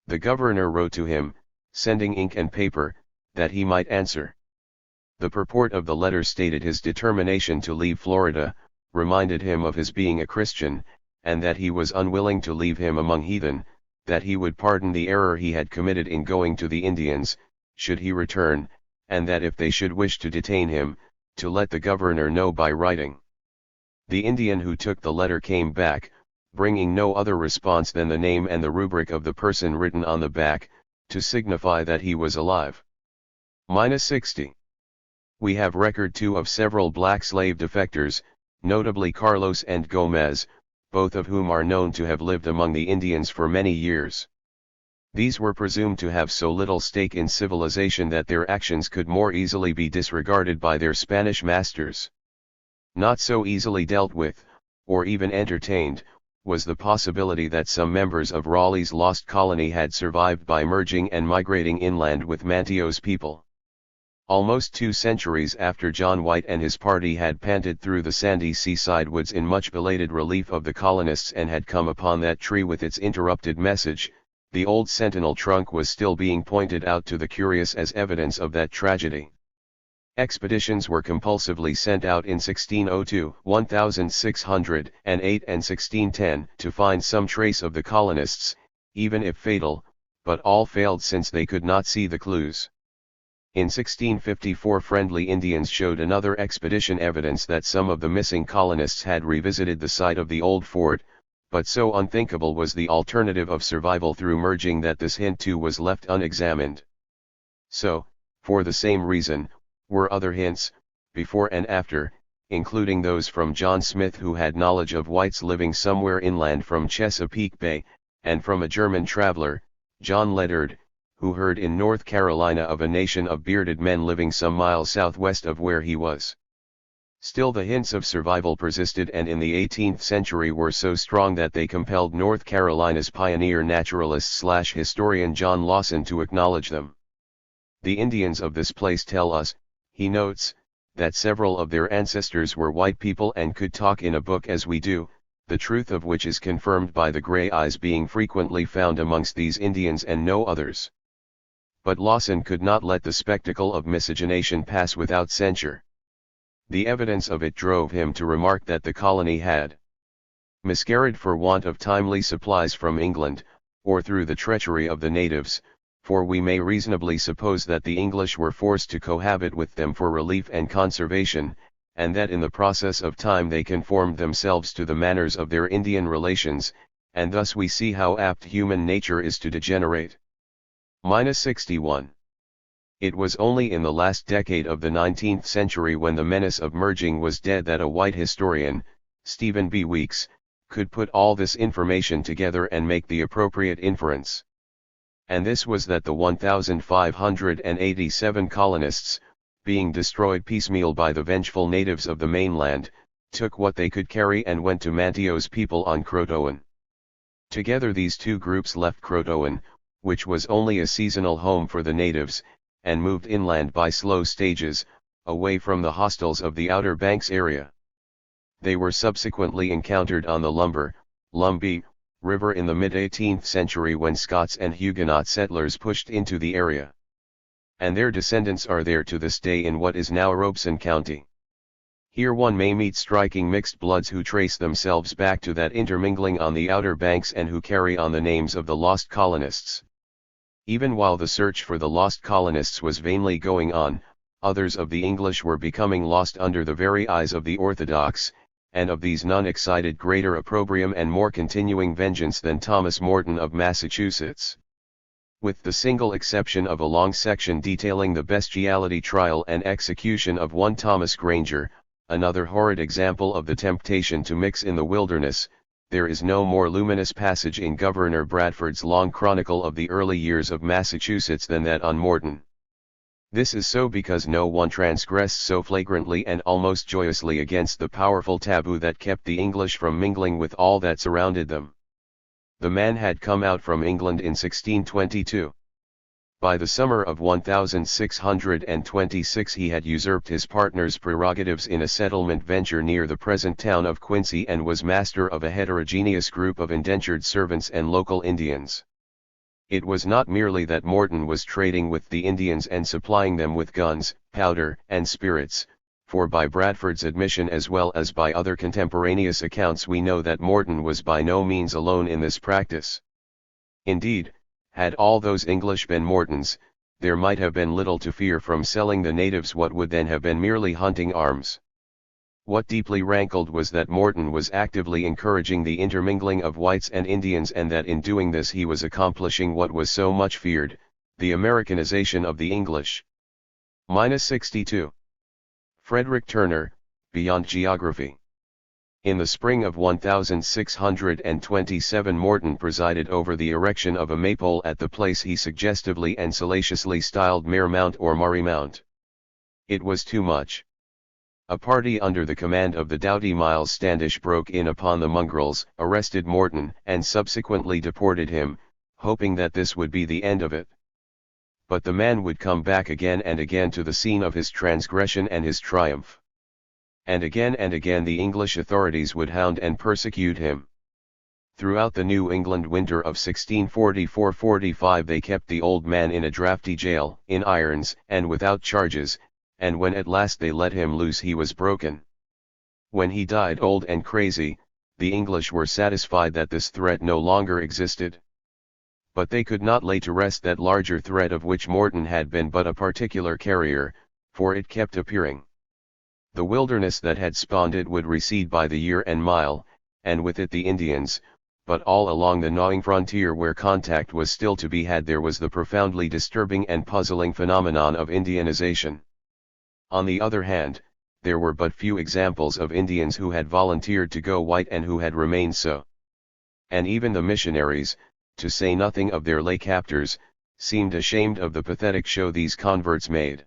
The governor wrote to him, sending ink and paper, that he might answer. The purport of the letter stated his determination to leave Florida, reminded him of his being a Christian, and that he was unwilling to leave him among heathen, that he would pardon the error he had committed in going to the Indians, should he return, and that if they should wish to detain him, to let the governor know by writing. The Indian who took the letter came back, bringing no other response than the name and the rubric of the person written on the back, to signify that he was alive. -60. We have record too of several black slave defectors, notably Carlos and Gomez, both of whom are known to have lived among the Indians for many years. These were presumed to have so little stake in civilization that their actions could more easily be disregarded by their Spanish masters. Not so easily dealt with, or even entertained, was the possibility that some members of Raleigh's lost colony had survived by merging and migrating inland with Manteo's people. Almost 2 centuries after John White and his party had panted through the sandy seaside woods in much belated relief of the colonists and had come upon that tree with its interrupted message, the old sentinel trunk was still being pointed out to the curious as evidence of that tragedy. Expeditions were compulsively sent out in 1602, 1608 and 1610 to find some trace of the colonists, even if fatal, but all failed since they could not see the clues. In 1654 friendly Indians showed another expedition evidence that some of the missing colonists had revisited the site of the old fort, but so unthinkable was the alternative of survival through merging that this hint too was left unexamined. So, for the same reason, were other hints, before and after, including those from John Smith who had knowledge of whites living somewhere inland from Chesapeake Bay, and from a German traveler, John Ledyard, who heard in North Carolina of a nation of bearded men living some miles southwest of where he was. Still the hints of survival persisted and in the 18th century were so strong that they compelled North Carolina's pioneer naturalist/historian John Lawson to acknowledge them. The Indians of this place tell us, he notes, that several of their ancestors were white people and could talk in a book as we do, the truth of which is confirmed by the grey eyes being frequently found amongst these Indians and no others. But Lawson could not let the spectacle of miscegenation pass without censure. The evidence of it drove him to remark that the colony had miscarried for want of timely supplies from England, or through the treachery of the natives, for we may reasonably suppose that the English were forced to cohabit with them for relief and conservation, and that in the process of time they conformed themselves to the manners of their Indian relations, and thus we see how apt human nature is to degenerate. 61. It was only in the last decade of the 19th century, when the menace of merging was dead, that a white historian, Stephen B. Weeks, could put all this information together and make the appropriate inference. And this was that the 1,587 colonists, being destroyed piecemeal by the vengeful natives of the mainland, took what they could carry and went to Mantio's people on Croatoan. Together these two groups left Croatoan, which was only a seasonal home for the natives, and moved inland by slow stages, away from the hostiles of the Outer Banks area. They were subsequently encountered on the Lumbee River in the mid-18th century, when Scots and Huguenot settlers pushed into the area. And their descendants are there to this day in what is now Robeson County. Here one may meet striking mixed bloods who trace themselves back to that intermingling on the Outer Banks, and who carry on the names of the lost colonists. Even while the search for the lost colonists was vainly going on, others of the English were becoming lost under the very eyes of the orthodox, and of these none excited greater opprobrium and more continuing vengeance than Thomas Morton of Massachusetts. With the single exception of a long section detailing the bestiality, trial and execution of one Thomas Granger, another horrid example of the temptation to mix in the wilderness, there is no more luminous passage in Governor Bradford's long chronicle of the early years of Massachusetts than that on Morton. This is so because no one transgressed so flagrantly and almost joyously against the powerful taboo that kept the English from mingling with all that surrounded them. The man had come out from England in 1622. By the summer of 1626 he had usurped his partner's prerogatives in a settlement venture near the present town of Quincy, and was master of a heterogeneous group of indentured servants and local Indians. It was not merely that Morton was trading with the Indians and supplying them with guns, powder, and spirits, for by Bradford's admission as well as by other contemporaneous accounts we know that Morton was by no means alone in this practice. Indeed, had all those English been Mortons, there might have been little to fear from selling the natives what would then have been merely hunting arms. What deeply rankled was that Morton was actively encouraging the intermingling of whites and Indians, and that in doing this he was accomplishing what was so much feared, the Americanization of the English. 62. Frederick Turner, Beyond Geography. In the spring of 1627 Morton presided over the erection of a maypole at the place he suggestively and salaciously styled Mare Mount or Murray Mount. It was too much. A party under the command of the doughty Miles Standish broke in upon the mongrels, arrested Morton, and subsequently deported him, hoping that this would be the end of it. But the man would come back again and again to the scene of his transgression and his triumph. And again the English authorities would hound and persecute him. Throughout the New England winter of 1644-45 they kept the old man in a draughty jail, in irons, and without charges, and when at last they let him loose he was broken. When he died old and crazy, the English were satisfied that this threat no longer existed. But they could not lay to rest that larger threat of which Morton had been but a particular carrier, for it kept appearing. The wilderness that had spawned it would recede by the year and mile, and with it the Indians, but all along the gnawing frontier where contact was still to be had there was the profoundly disturbing and puzzling phenomenon of Indianization. On the other hand, there were but few examples of Indians who had volunteered to go white and who had remained so. And even the missionaries, to say nothing of their lay captors, seemed ashamed of the pathetic show these converts made.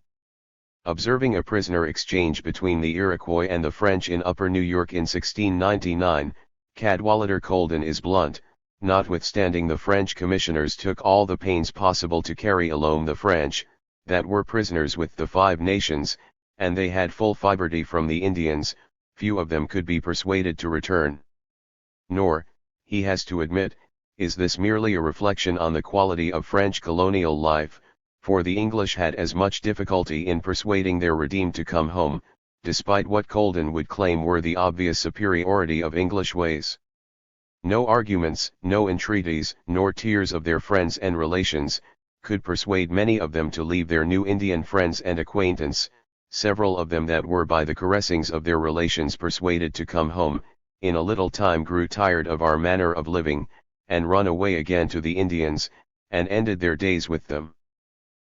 Observing a prisoner exchange between the Iroquois and the French in Upper New York in 1699, Cadwallader Colden is blunt, notwithstanding the French commissioners took all the pains possible to carry alone the French, that were prisoners with the Five Nations, and they had full fiberty from the Indians, few of them could be persuaded to return. Nor, he has to admit, is this merely a reflection on the quality of French colonial life, for the English had as much difficulty in persuading their redeemed to come home, despite what Colden would claim were the obvious superiority of English ways. No arguments, no entreaties, nor tears of their friends and relations, could persuade many of them to leave their new Indian friends and acquaintance. Several of them that were by the caressings of their relations persuaded to come home, in a little time grew tired of our manner of living, and run away again to the Indians, and ended their days with them.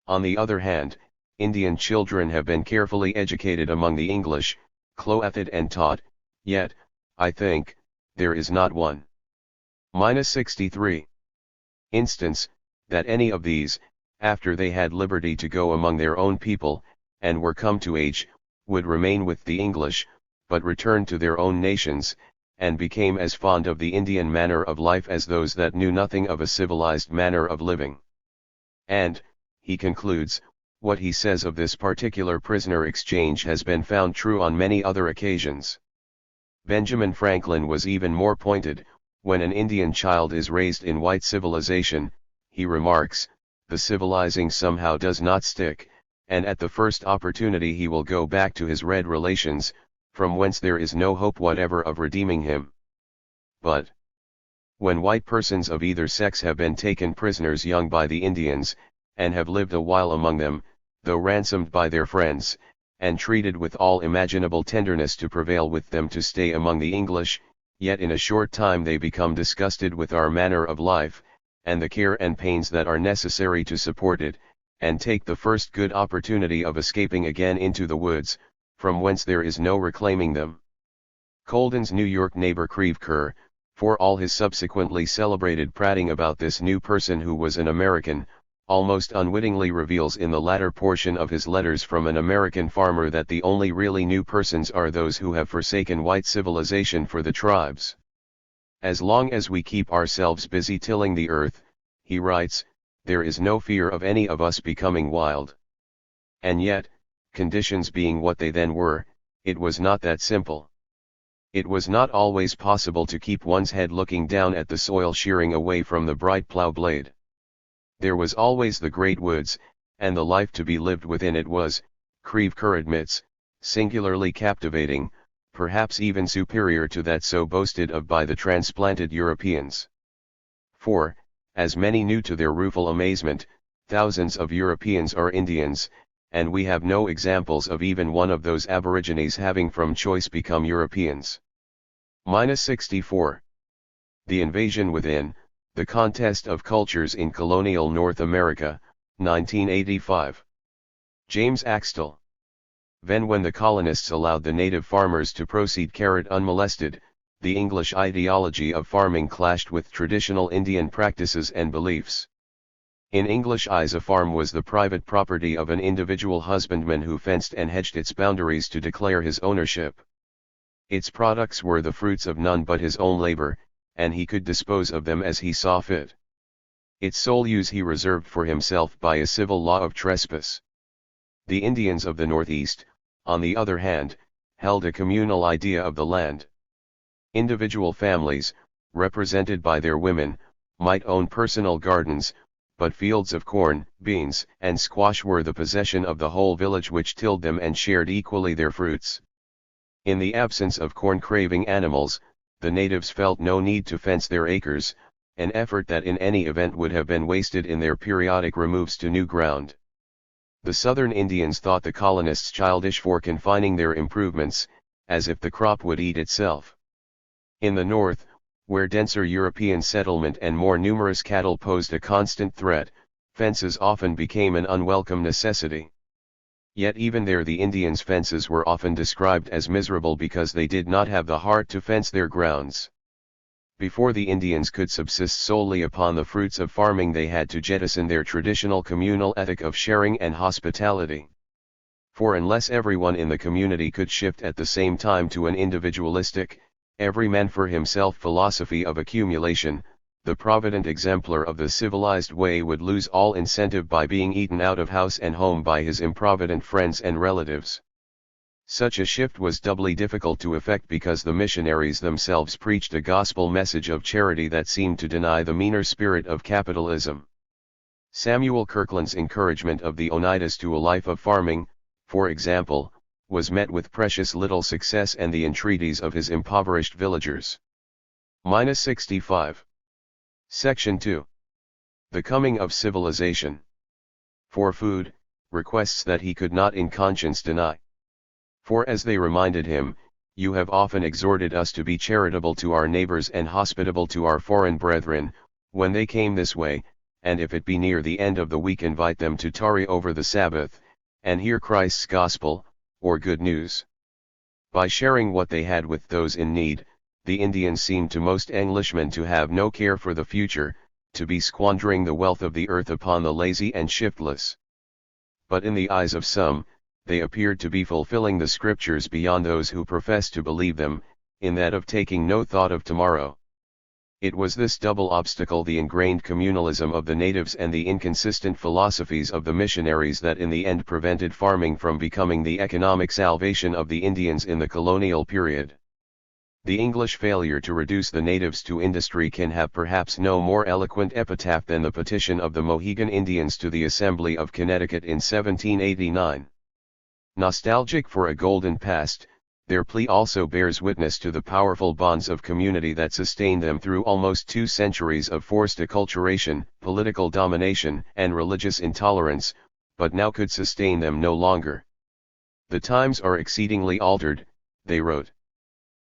On the other hand, Indian children have been carefully educated among the English, clothed and taught, yet, I think, there is not one. 63. Instance, that any of these, after they had liberty to go among their own people, and were come to age, would remain with the English, but returned to their own nations, and became as fond of the Indian manner of life as those that knew nothing of a civilized manner of living. And, he concludes, what he says of this particular prisoner exchange has been found true on many other occasions. Benjamin Franklin was even more pointed. When an Indian child is raised in white civilization, he remarks, the civilizing somehow does not stick, and at the first opportunity he will go back to his red relations, from whence there is no hope whatever of redeeming him. But, when white persons of either sex have been taken prisoners young by the Indians, and have lived a while among them, though ransomed by their friends, and treated with all imaginable tenderness to prevail with them to stay among the English, yet in a short time they become disgusted with our manner of life, and the care and pains that are necessary to support it, and take the first good opportunity of escaping again into the woods, from whence there is no reclaiming them. Colden's New York neighbor Crèvecoeur, for all his subsequently celebrated prating about this new person who was an American, almost unwittingly reveals in the latter portion of his letters from an American farmer that the only really new persons are those who have forsaken white civilization for the tribes. As long as we keep ourselves busy tilling the earth, he writes, there is no fear of any of us becoming wild. And yet, conditions being what they then were, it was not that simple. It was not always possible to keep one's head looking down at the soil shearing away from the bright plough blade. There was always the great woods, and the life to be lived within it was, Crèvecoeur admits, singularly captivating, perhaps even superior to that so boasted of by the transplanted Europeans. For, as many knew to their rueful amazement, thousands of Europeans are Indians, and we have no examples of even one of those aborigines having from choice become Europeans. 64. The Invasion Within, The Contest of Cultures in Colonial North America, 1985. James Axtell. When the colonists allowed the native farmers to proceed unmolested, the English ideology of farming clashed with traditional Indian practices and beliefs. In English eyes a farm was the private property of an individual husbandman who fenced and hedged its boundaries to declare his ownership. Its products were the fruits of none but his own labor, and he could dispose of them as he saw fit. Its sole use he reserved for himself by a civil law of trespass. The Indians of the Northeast, on the other hand, held a communal idea of the land. Individual families, represented by their women, might own personal gardens, but fields of corn, beans, and squash were the possession of the whole village, which tilled them and shared equally their fruits. In the absence of corn-craving animals, the natives felt no need to fence their acres, an effort that in any event would have been wasted in their periodic removes to new ground. The southern Indians thought the colonists childish for confining their improvements, as if the crop would eat itself. In the north, where denser European settlement and more numerous cattle posed a constant threat, fences often became an unwelcome necessity. Yet even there the Indians' fences were often described as miserable because they did not have the heart to fence their grounds. Before the Indians could subsist solely upon the fruits of farming, they had to jettison their traditional communal ethic of sharing and hospitality. For unless everyone in the community could shift at the same time to an individualistic, every man for himself philosophy of accumulation, the provident exemplar of the civilized way would lose all incentive by being eaten out of house and home by his improvident friends and relatives. Such a shift was doubly difficult to effect because the missionaries themselves preached a gospel message of charity that seemed to deny the meaner spirit of capitalism. Samuel Kirkland's encouragement of the Oneidas to a life of farming, for example, was met with precious little success, and the entreaties of his impoverished villagers. 65. Section 2. The coming of civilization. For food, requests that he could not in conscience deny. For as they reminded him, you have often exhorted us to be charitable to our neighbors and hospitable to our foreign brethren, when they came this way, and if it be near the end of the week invite them to tarry over the Sabbath, and hear Christ's gospel, or good news. By sharing what they had with those in need, the Indians seemed to most Englishmen to have no care for the future, to be squandering the wealth of the earth upon the lazy and shiftless. But in the eyes of some, they appeared to be fulfilling the scriptures beyond those who professed to believe them, in that of taking no thought of tomorrow. It was this double obstacle, the ingrained communalism of the natives and the inconsistent philosophies of the missionaries, that in the end prevented farming from becoming the economic salvation of the Indians in the colonial period. The English failure to reduce the natives to industry can have perhaps no more eloquent epitaph than the petition of the Mohegan Indians to the Assembly of Connecticut in 1789. Nostalgic for a golden past, their plea also bears witness to the powerful bonds of community that sustained them through almost 2 centuries of forced acculturation, political domination, and religious intolerance, but now could sustain them no longer. The times are exceedingly altered, they wrote.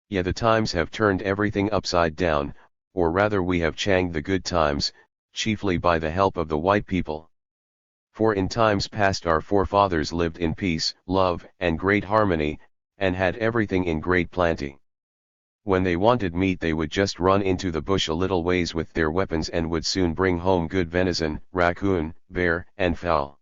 Yea, the times have turned everything upside down, or rather we have changed the good times, chiefly by the help of the white people. For in times past our forefathers lived in peace, love, and great harmony, and had everything in great plenty. When they wanted meat they would just run into the bush a little ways with their weapons and would soon bring home good venison, raccoon, bear, and fowl.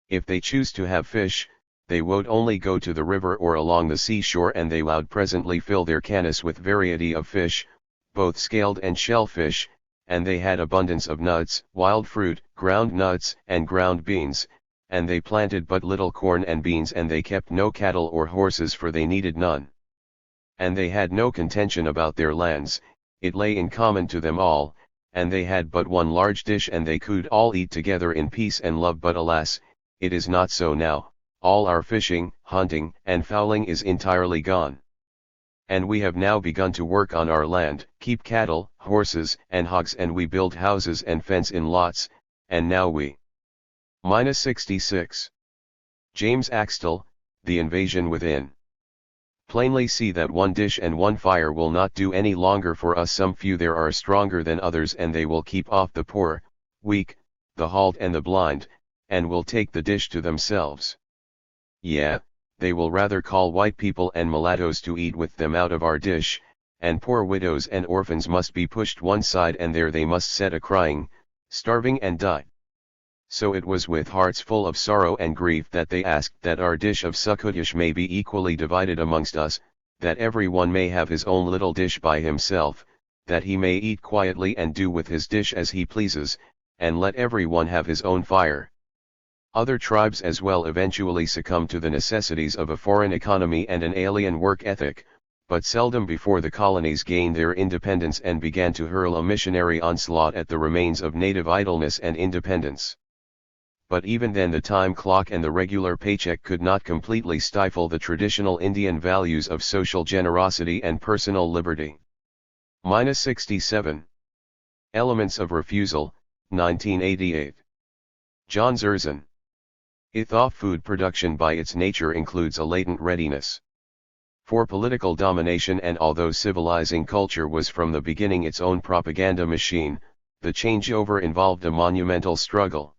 If they choose to have fish, they would only go to the river or along the seashore, and they would presently fill their cannas with variety of fish, both scaled and shellfish, and they had abundance of nuts, wild fruit, ground nuts, and ground beans, and they planted but little corn and beans, and they kept no cattle or horses, for they needed none. And they had no contention about their lands, it lay in common to them all, and they had but one large dish, and they could all eat together in peace and love. But alas, it is not so now, all our fishing, hunting, and fowling is entirely gone. And we have now begun to work on our land, keep cattle, horses, and hogs, and we build houses and fence in lots, and now we. 66. James Axtell, The Invasion Within. Plainly see that one dish and one fire will not do any longer for us. Some few there are stronger than others, and they will keep off the poor, weak, the halt, and the blind, and will take the dish to themselves. Yeah, they will rather call white people and mulattoes to eat with them out of our dish, and poor widows and orphans must be pushed one side, and there they must set a crying, starving, and die. So it was with hearts full of sorrow and grief that they asked that our dish of succotish may be equally divided amongst us, that every one may have his own little dish by himself, that he may eat quietly and do with his dish as he pleases, and let every one have his own fire. Other tribes as well eventually succumbed to the necessities of a foreign economy and an alien work ethic, but seldom before the colonies gained their independence and began to hurl a missionary onslaught at the remains of native idleness and independence. But even then the time clock and the regular paycheck could not completely stifle the traditional Indian values of social generosity and personal liberty. 67. Elements of Refusal, 1988. John Zerzan. Thought food production by its nature includes a latent readiness for political domination, and although civilizing culture was from the beginning its own propaganda machine, the changeover involved a monumental struggle.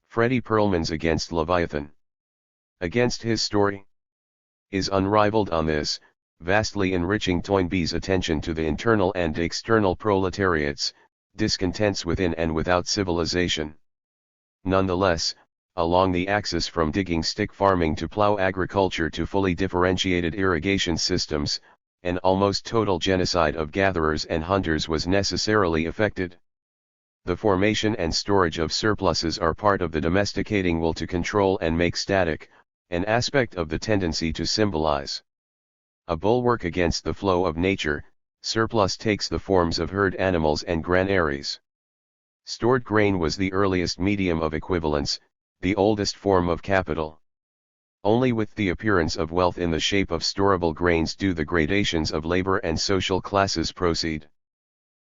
Freddie Perlman's Against Leviathan. Against His Story is unrivaled on this, vastly enriching Toynbee's attention to the internal and external proletariats, discontents within and without civilization. Nonetheless, along the axis from digging stick farming to plow agriculture to fully differentiated irrigation systems, an almost total genocide of gatherers and hunters was necessarily effected. The formation and storage of surpluses are part of the domesticating will to control and make static, an aspect of the tendency to symbolize. A bulwark against the flow of nature, surplus takes the forms of herd animals and granaries. Stored grain was the earliest medium of equivalence, the oldest form of capital. Only with the appearance of wealth in the shape of storable grains do the gradations of labor and social classes proceed.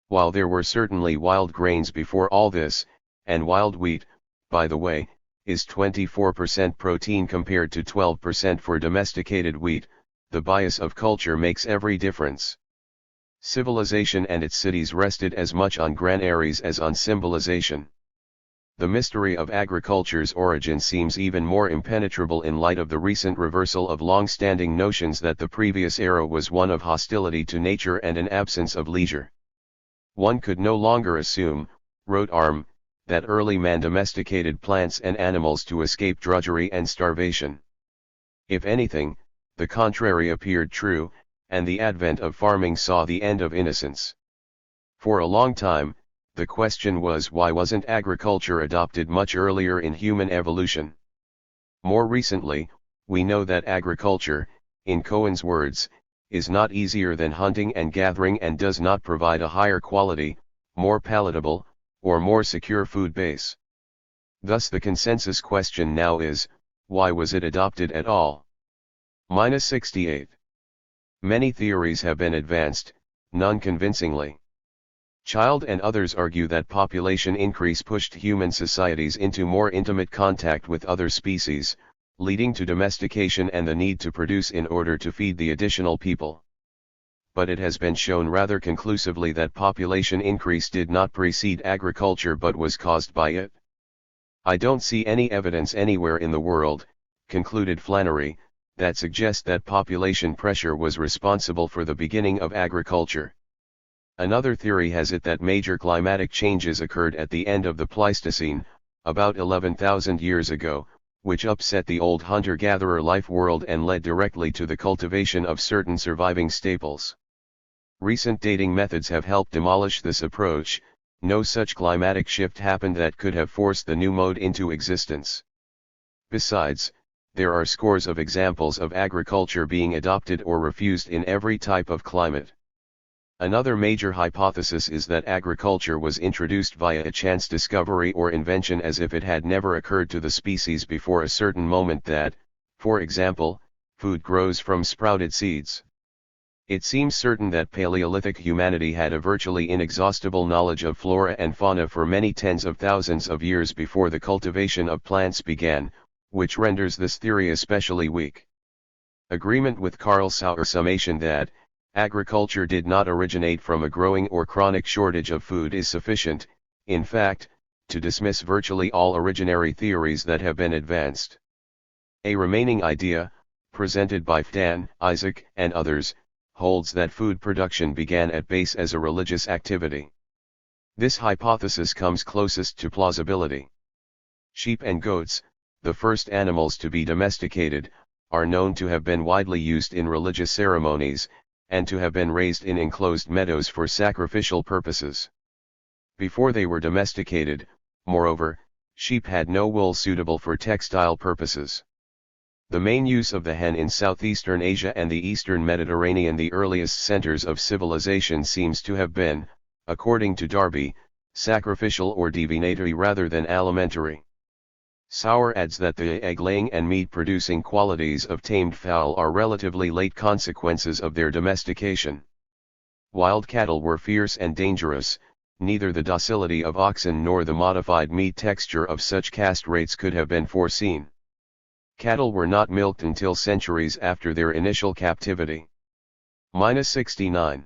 While there were certainly wild grains before all this, and wild wheat, by the way, is 24% protein compared to 12% for domesticated wheat, the bias of culture makes every difference. Civilization and its cities rested as much on granaries as on symbolization. The mystery of agriculture's origin seems even more impenetrable in light of the recent reversal of long-standing notions that the previous era was one of hostility to nature and an absence of leisure. One could no longer assume, wrote Arm, that early man domesticated plants and animals to escape drudgery and starvation. If anything, the contrary appeared true, and the advent of farming saw the end of innocence. For a long time, the question was, why wasn't agriculture adopted much earlier in human evolution? More recently, we know that agriculture, in Cohen's words, is not easier than hunting and gathering and does not provide a higher quality, more palatable, or more secure food base. Thus the consensus question now is, why was it adopted at all? -68. Many theories have been advanced, none convincingly. Child and others argue that population increase pushed human societies into more intimate contact with other species, leading to domestication and the need to produce in order to feed the additional people. But it has been shown rather conclusively that population increase did not precede agriculture but was caused by it. I don't see any evidence anywhere in the world, concluded Flannery, that suggests that population pressure was responsible for the beginning of agriculture. Another theory has it that major climatic changes occurred at the end of the Pleistocene, about 11,000 years ago, which upset the old hunter-gatherer life world and led directly to the cultivation of certain surviving staples. Recent dating methods have helped demolish this approach. No such climatic shift happened that could have forced the new mode into existence. Besides, there are scores of examples of agriculture being adopted or refused in every type of climate. Another major hypothesis is that agriculture was introduced via a chance discovery or invention, as if it had never occurred to the species before a certain moment that, for example, food grows from sprouted seeds. It seems certain that Paleolithic humanity had a virtually inexhaustible knowledge of flora and fauna for many tens of thousands of years before the cultivation of plants began, which renders this theory especially weak. Agreement with Carl Sauer's summation that agriculture did not originate from a growing or chronic shortage of food is sufficient, in fact, to dismiss virtually all originary theories that have been advanced. A remaining idea, presented by Ftan, Isaac, and others, holds that food production began at base as a religious activity. This hypothesis comes closest to plausibility. Sheep and goats, the first animals to be domesticated, are known to have been widely used in religious ceremonies, and to have been raised in enclosed meadows for sacrificial purposes. Before they were domesticated, moreover, sheep had no wool suitable for textile purposes. The main use of the hen in southeastern Asia and the eastern Mediterranean, the earliest centers of civilization, seems to have been, according to Darby, sacrificial or divinatory rather than alimentary. Sauer adds that the egg-laying and meat-producing qualities of tamed fowl are relatively late consequences of their domestication. Wild cattle were fierce and dangerous, neither the docility of oxen nor the modified meat texture of such castrates could have been foreseen. Cattle were not milked until centuries after their initial captivity. -69.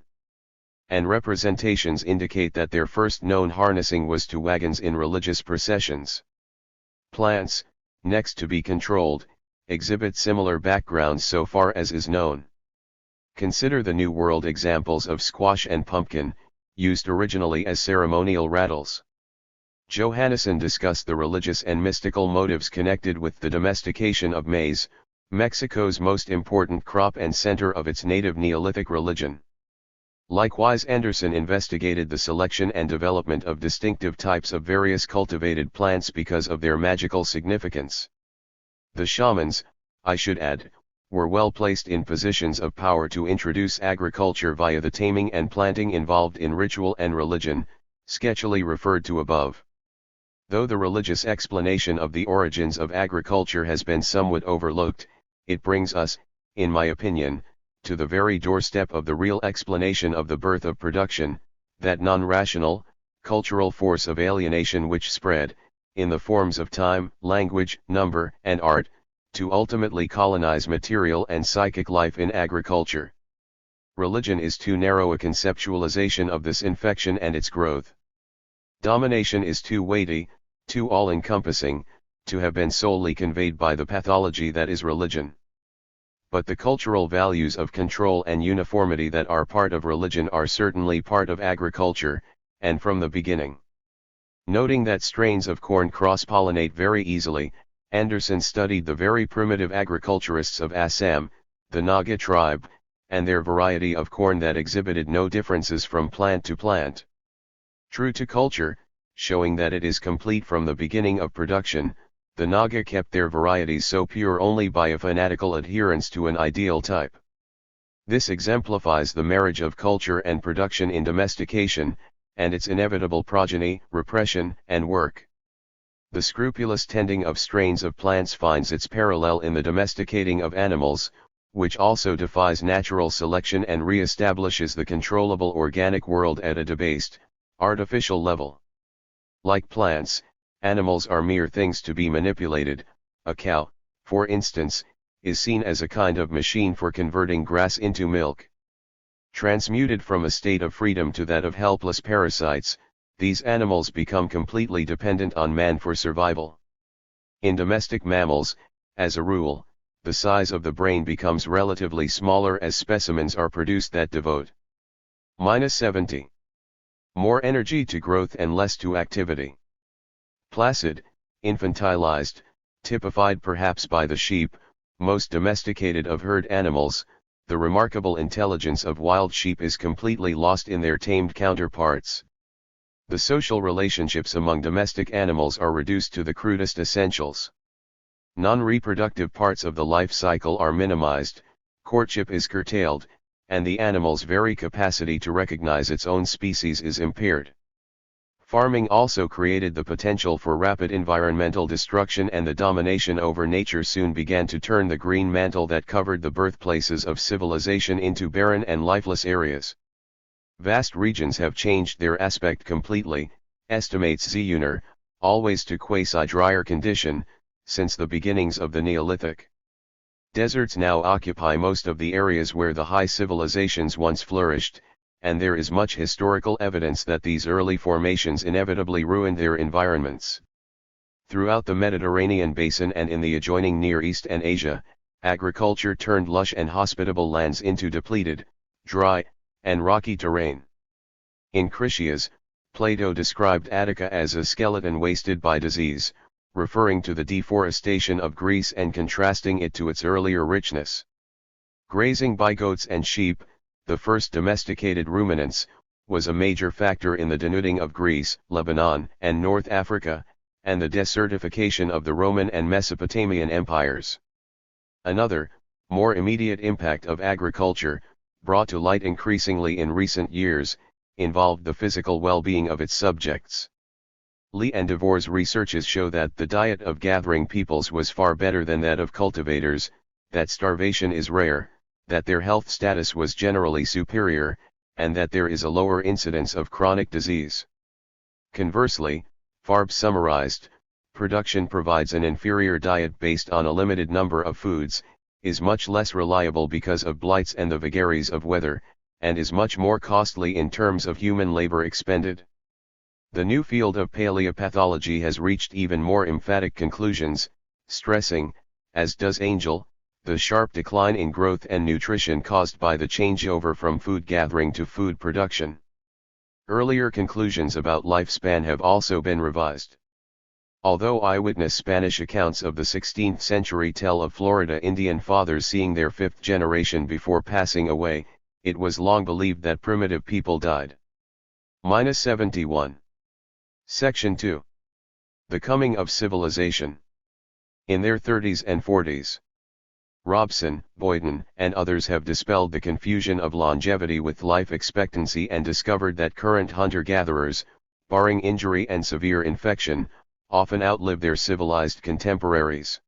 And representations indicate that their first known harnessing was to wagons in religious processions. Plants, next to be controlled, exhibit similar backgrounds so far as is known. Consider the New World examples of squash and pumpkin, used originally as ceremonial rattles. Johannesson discussed the religious and mystical motives connected with the domestication of maize, Mexico's most important crop and center of its native Neolithic religion. Likewise, Anderson investigated the selection and development of distinctive types of various cultivated plants because of their magical significance. The shamans, I should add, were well placed in positions of power to introduce agriculture via the taming and planting involved in ritual and religion, sketchily referred to above. Though the religious explanation of the origins of agriculture has been somewhat overlooked, it brings us, in my opinion, to the very doorstep of the real explanation of the birth of production, that non-rational, cultural force of alienation which spread, in the forms of time, language, number, and art, to ultimately colonize material and psychic life in agriculture. Religion is too narrow a conceptualization of this infection and its growth. Domination is too weighty, too all-encompassing, to have been solely conveyed by the pathology that is religion. But the cultural values of control and uniformity that are part of religion are certainly part of agriculture, and from the beginning. Noting that strains of corn cross-pollinate very easily, Anderson studied the very primitive agriculturists of Assam, the Naga tribe, and their variety of corn that exhibited no differences from plant to plant. True to culture, showing that it is complete from the beginning of production, the Naga kept their varieties so pure only by a fanatical adherence to an ideal type. This exemplifies the marriage of culture and production in domestication, and its inevitable progeny, repression, and work. The scrupulous tending of strains of plants finds its parallel in the domesticating of animals, which also defies natural selection and re-establishes the controllable organic world at a debased, artificial level. Like plants, animals are mere things to be manipulated. A cow, for instance, is seen as a kind of machine for converting grass into milk. Transmuted from a state of freedom to that of helpless parasites, these animals become completely dependent on man for survival. In domestic mammals, as a rule, the size of the brain becomes relatively smaller as specimens are produced that devote -70 more energy to growth and less to activity. Placid, infantilized, typified perhaps by the sheep, most domesticated of herd animals, the remarkable intelligence of wild sheep is completely lost in their tamed counterparts. The social relationships among domestic animals are reduced to the crudest essentials. Non-reproductive parts of the life cycle are minimized, courtship is curtailed, and the animal's very capacity to recognize its own species is impaired. Farming also created the potential for rapid environmental destruction, and the domination over nature soon began to turn the green mantle that covered the birthplaces of civilization into barren and lifeless areas. Vast regions have changed their aspect completely, estimates Zeuner, always to quasi-drier condition, since the beginnings of the Neolithic. Deserts now occupy most of the areas where the high civilizations once flourished, and there is much historical evidence that these early formations inevitably ruined their environments. Throughout the Mediterranean basin and in the adjoining Near East and Asia, agriculture turned lush and hospitable lands into depleted, dry, and rocky terrain. In Critias, Plato described Attica as a skeleton wasted by disease, referring to the deforestation of Greece and contrasting it to its earlier richness. Grazing by goats and sheep, the first domesticated ruminants, was a major factor in the denuding of Greece, Lebanon, and North Africa, and the desertification of the Roman and Mesopotamian empires. Another, more immediate impact of agriculture, brought to light increasingly in recent years, involved the physical well-being of its subjects. Lee and Devore's researches show that the diet of gathering peoples was far better than that of cultivators, that starvation is rare, that their health status was generally superior, and that there is a lower incidence of chronic disease. Conversely, Farb summarized, production provides an inferior diet based on a limited number of foods, is much less reliable because of blights and the vagaries of weather, and is much more costly in terms of human labor expended. The new field of paleopathology has reached even more emphatic conclusions, stressing, as does Angel, the sharp decline in growth and nutrition caused by the changeover from food gathering to food production. Earlier conclusions about lifespan have also been revised. Although eyewitness Spanish accounts of the 16th century tell of Florida Indian fathers seeing their fifth generation before passing away, it was long believed that primitive people died. -71. Section 2. The coming of civilization. In their 30s and 40s. Robson, Boyden, and others have dispelled the confusion of longevity with life expectancy and discovered that current hunter-gatherers, barring injury and severe infection, often outlive their civilized contemporaries.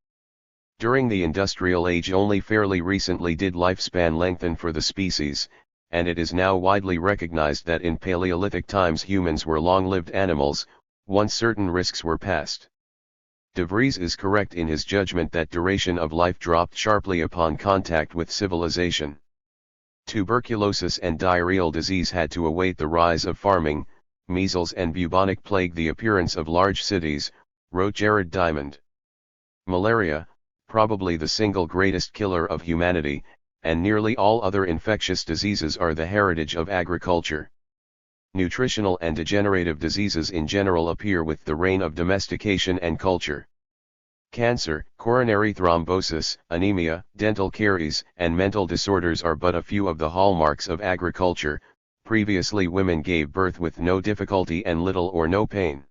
During the industrial age only fairly recently did lifespan lengthen for the species, and it is now widely recognized that in Paleolithic times humans were long-lived animals, once certain risks were past. De Vries is correct in his judgment that duration of life dropped sharply upon contact with civilization. Tuberculosis and diarrheal disease had to await the rise of farming, measles and bubonic plague the appearance of large cities, wrote Jared Diamond. Malaria, probably the single greatest killer of humanity, and nearly all other infectious diseases are the heritage of agriculture. Nutritional and degenerative diseases in general appear with the reign of domestication and culture. Cancer, coronary thrombosis, anemia, dental caries, and mental disorders are but a few of the hallmarks of agriculture. Previously women gave birth with no difficulty and little or no pain.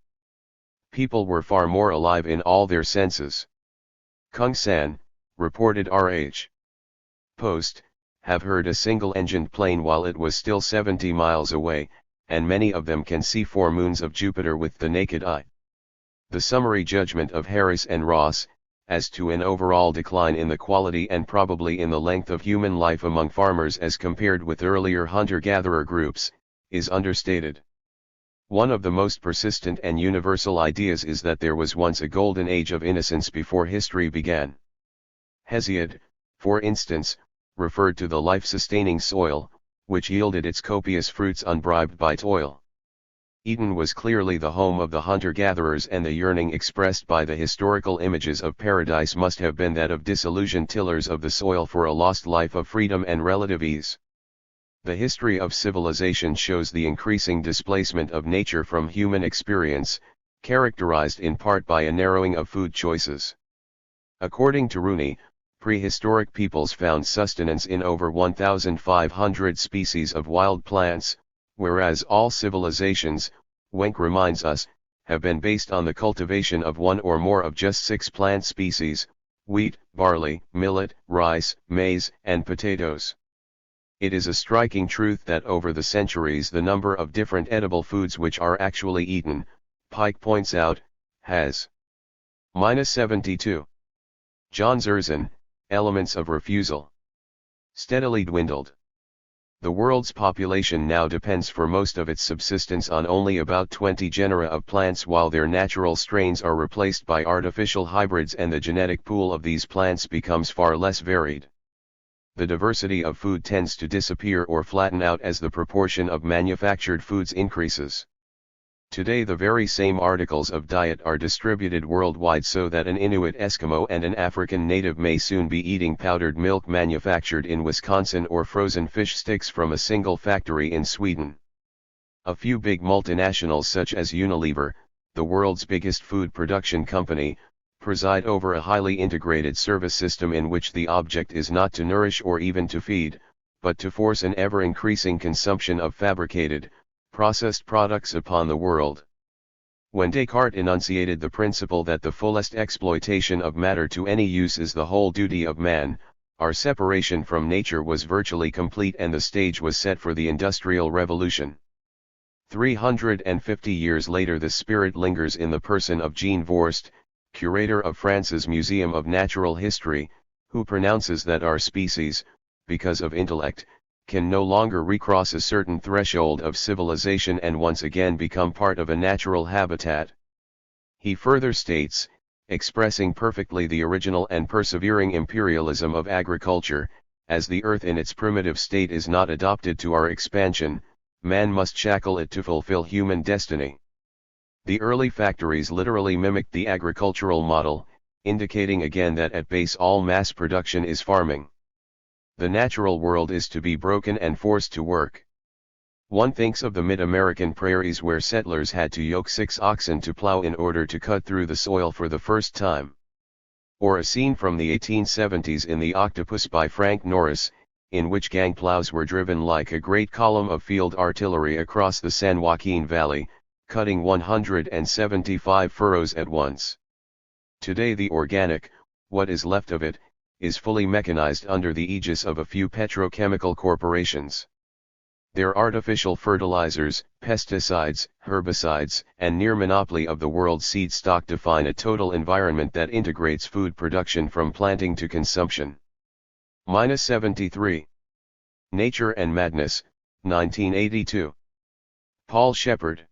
People were far more alive in all their senses. Kung San, reported R.H. Post, have heard a single-engined plane while it was still 70 miles away, and many of them can see 4 moons of Jupiter with the naked eye. The summary judgment of Harris and Ross, as to an overall decline in the quality and probably in the length of human life among farmers as compared with earlier hunter-gatherer groups, is understated. One of the most persistent and universal ideas is that there was once a golden age of innocence before history began. Hesiod, for instance, referred to the life-sustaining soil, which yielded its copious fruits unbribed by toil. Eden was clearly the home of the hunter-gatherers, and the yearning expressed by the historical images of paradise must have been that of disillusioned tillers of the soil for a lost life of freedom and relative ease. The history of civilization shows the increasing displacement of nature from human experience, characterized in part by a narrowing of food choices. According to Rooney, prehistoric peoples found sustenance in over 1,500 species of wild plants, whereas all civilizations, Wenck reminds us, have been based on the cultivation of one or more of just 6 plant species: wheat, barley, millet, rice, maize, and potatoes. It is a striking truth that over the centuries the number of different edible foods which are actually eaten, Pike points out, has -72. John Zerzan, Elements of Refusal. Steadily dwindled. The world's population now depends for most of its subsistence on only about 20 genera of plants, while their natural strains are replaced by artificial hybrids and the genetic pool of these plants becomes far less varied. The diversity of food tends to disappear or flatten out as the proportion of manufactured foods increases. Today the very same articles of diet are distributed worldwide, so that an Inuit Eskimo and an African native may soon be eating powdered milk manufactured in Wisconsin or frozen fish sticks from a single factory in Sweden. A few big multinationals such as Unilever, the world's biggest food production company, preside over a highly integrated service system in which the object is not to nourish or even to feed, but to force an ever-increasing consumption of fabricated, processed products upon the world. When Descartes enunciated the principle that the fullest exploitation of matter to any use is the whole duty of man, our separation from nature was virtually complete and the stage was set for the Industrial Revolution. 350 years later the spirit lingers in the person of Jean Vorst, curator of France's Museum of Natural History, who pronounces that our species, because of intellect, can no longer recross a certain threshold of civilization and once again become part of a natural habitat. He further states, expressing perfectly the original and persevering imperialism of agriculture, as the earth in its primitive state is not adopted to our expansion, man must shackle it to fulfill human destiny. The early factories literally mimicked the agricultural model, indicating again that at base all mass production is farming. The natural world is to be broken and forced to work. One thinks of the mid-American prairies where settlers had to yoke 6 oxen to plow in order to cut through the soil for the first time. Or a scene from the 1870s in The Octopus by Frank Norris, in which gang plows were driven like a great column of field artillery across the San Joaquin Valley, cutting 175 furrows at once. Today the organic, what is left of it, is fully mechanized under the aegis of a few petrochemical corporations. Their artificial fertilizers, pesticides, herbicides, and near monopoly of the world's seed stock define a total environment that integrates food production from planting to consumption. 73. Nature and Madness, 1982. Paul Shepard.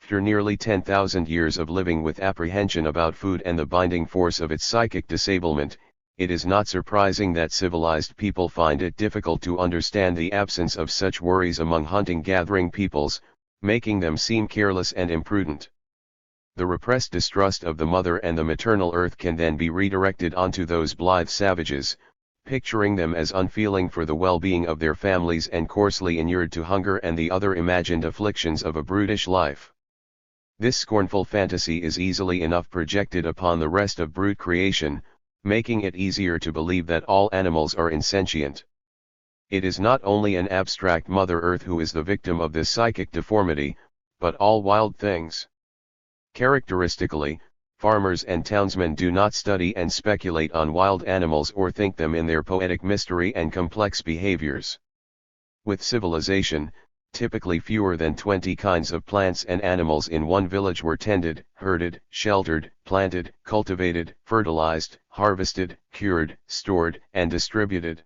After nearly 10,000 years of living with apprehension about food and the binding force of its psychic disablement, it is not surprising that civilized people find it difficult to understand the absence of such worries among hunting-gathering peoples, making them seem careless and imprudent. The repressed distrust of the mother and the maternal earth can then be redirected onto those blithe savages, picturing them as unfeeling for the well-being of their families and coarsely inured to hunger and the other imagined afflictions of a brutish life. This scornful fantasy is easily enough projected upon the rest of brute creation, making it easier to believe that all animals are insentient. It is not only an abstract Mother Earth who is the victim of this psychic deformity, but all wild things. Characteristically, farmers and townsmen do not study and speculate on wild animals or think them in their poetic mystery and complex behaviors. With civilization, typically fewer than 20 kinds of plants and animals in one village were tended, herded, sheltered, planted, cultivated, fertilized, harvested, cured, stored, and distributed.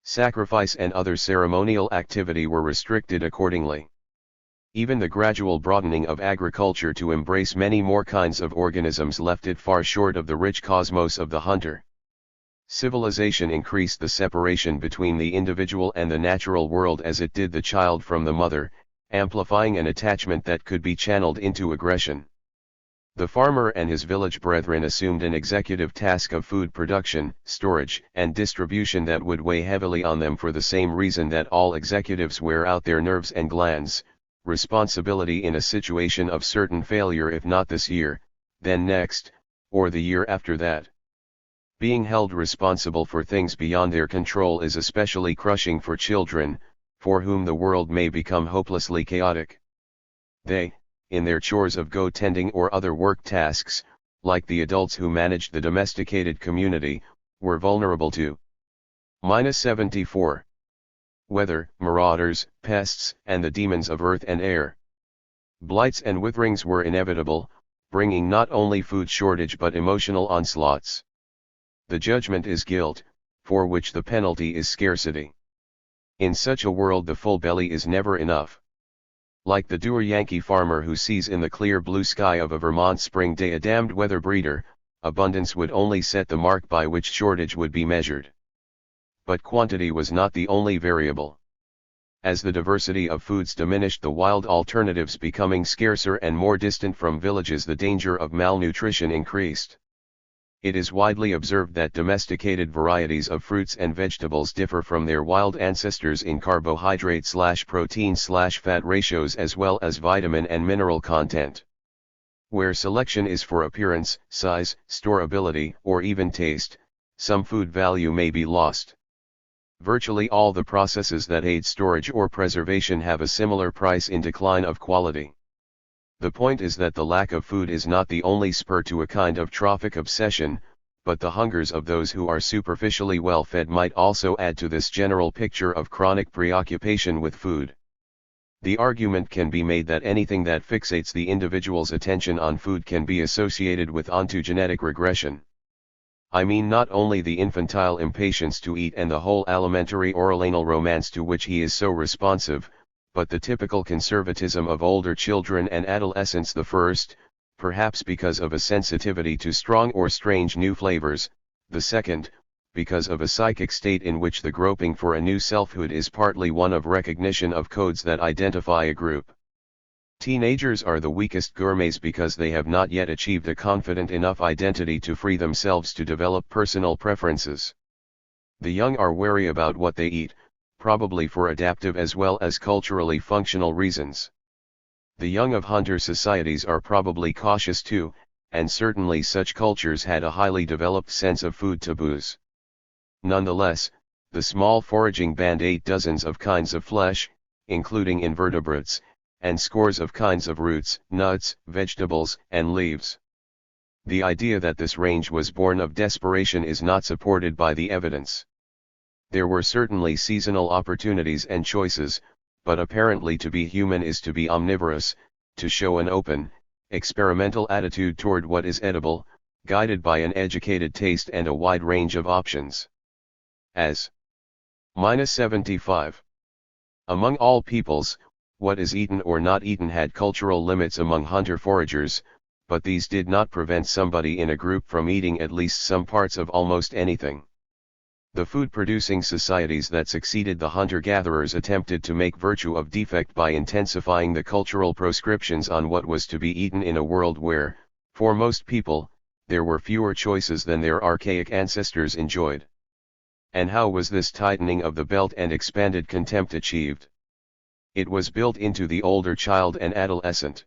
Sacrifice and other ceremonial activity were restricted accordingly. Even the gradual broadening of agriculture to embrace many more kinds of organisms left it far short of the rich cosmos of the hunter. Civilization increased the separation between the individual and the natural world as it did the child from the mother, amplifying an attachment that could be channeled into aggression. The farmer and his village brethren assumed an executive task of food production, storage, and distribution that would weigh heavily on them for the same reason that all executives wear out their nerves and glands: responsibility in a situation of certain failure, if not this year, then next, or the year after that. Being held responsible for things beyond their control is especially crushing for children, for whom the world may become hopelessly chaotic. They, in their chores of go-tending or other work tasks, like the adults who managed the domesticated community, were vulnerable to -74. Weather, marauders, pests, and the demons of earth and air. Blights and witherings were inevitable, bringing not only food shortage but emotional onslaughts. The judgment is guilt, for which the penalty is scarcity. In such a world the full belly is never enough. Like the dour Yankee farmer who sees in the clear blue sky of a Vermont spring day a damned weather breeder, abundance would only set the mark by which shortage would be measured. But quantity was not the only variable. As the diversity of foods diminished, the wild alternatives becoming scarcer and more distant from villages, the danger of malnutrition increased. It is widely observed that domesticated varieties of fruits and vegetables differ from their wild ancestors in carbohydrate/protein/fat ratios as well as vitamin and mineral content. Where selection is for appearance, size, storability, or even taste, some food value may be lost. Virtually all the processes that aid storage or preservation have a similar price in decline of quality. The point is that the lack of food is not the only spur to a kind of trophic obsession, but the hungers of those who are superficially well fed might also add to this general picture of chronic preoccupation with food. The argument can be made that anything that fixates the individual's attention on food can be associated with ontogenetic regression. I mean not only the infantile impatience to eat and the whole alimentary oral-anal romance to which he is so responsive, but the typical conservatism of older children and adolescents. The first, perhaps because of a sensitivity to strong or strange new flavors; the second, because of a psychic state in which the groping for a new selfhood is partly one of recognition of codes that identify a group. Teenagers are the weakest gourmets because they have not yet achieved a confident enough identity to free themselves to develop personal preferences. The young are wary about what they eat, probably for adaptive as well as culturally functional reasons. The young of hunter societies are probably cautious too, and certainly such cultures had a highly developed sense of food taboos. Nonetheless, the small foraging band ate dozens of kinds of flesh, including invertebrates, and scores of kinds of roots, nuts, vegetables, and leaves. The idea that this range was born of desperation is not supported by the evidence. There were certainly seasonal opportunities and choices, but apparently to be human is to be omnivorous, to show an open, experimental attitude toward what is edible, guided by an educated taste and a wide range of options. As -75. Among all peoples, what is eaten or not eaten had cultural limits among hunter-foragers, but these did not prevent somebody in a group from eating at least some parts of almost anything. The food-producing societies that succeeded the hunter-gatherers attempted to make virtue of defect by intensifying the cultural proscriptions on what was to be eaten in a world where, for most people, there were fewer choices than their archaic ancestors enjoyed. And how was this tightening of the belt and expanded contempt achieved? It was built into the older child and adolescent.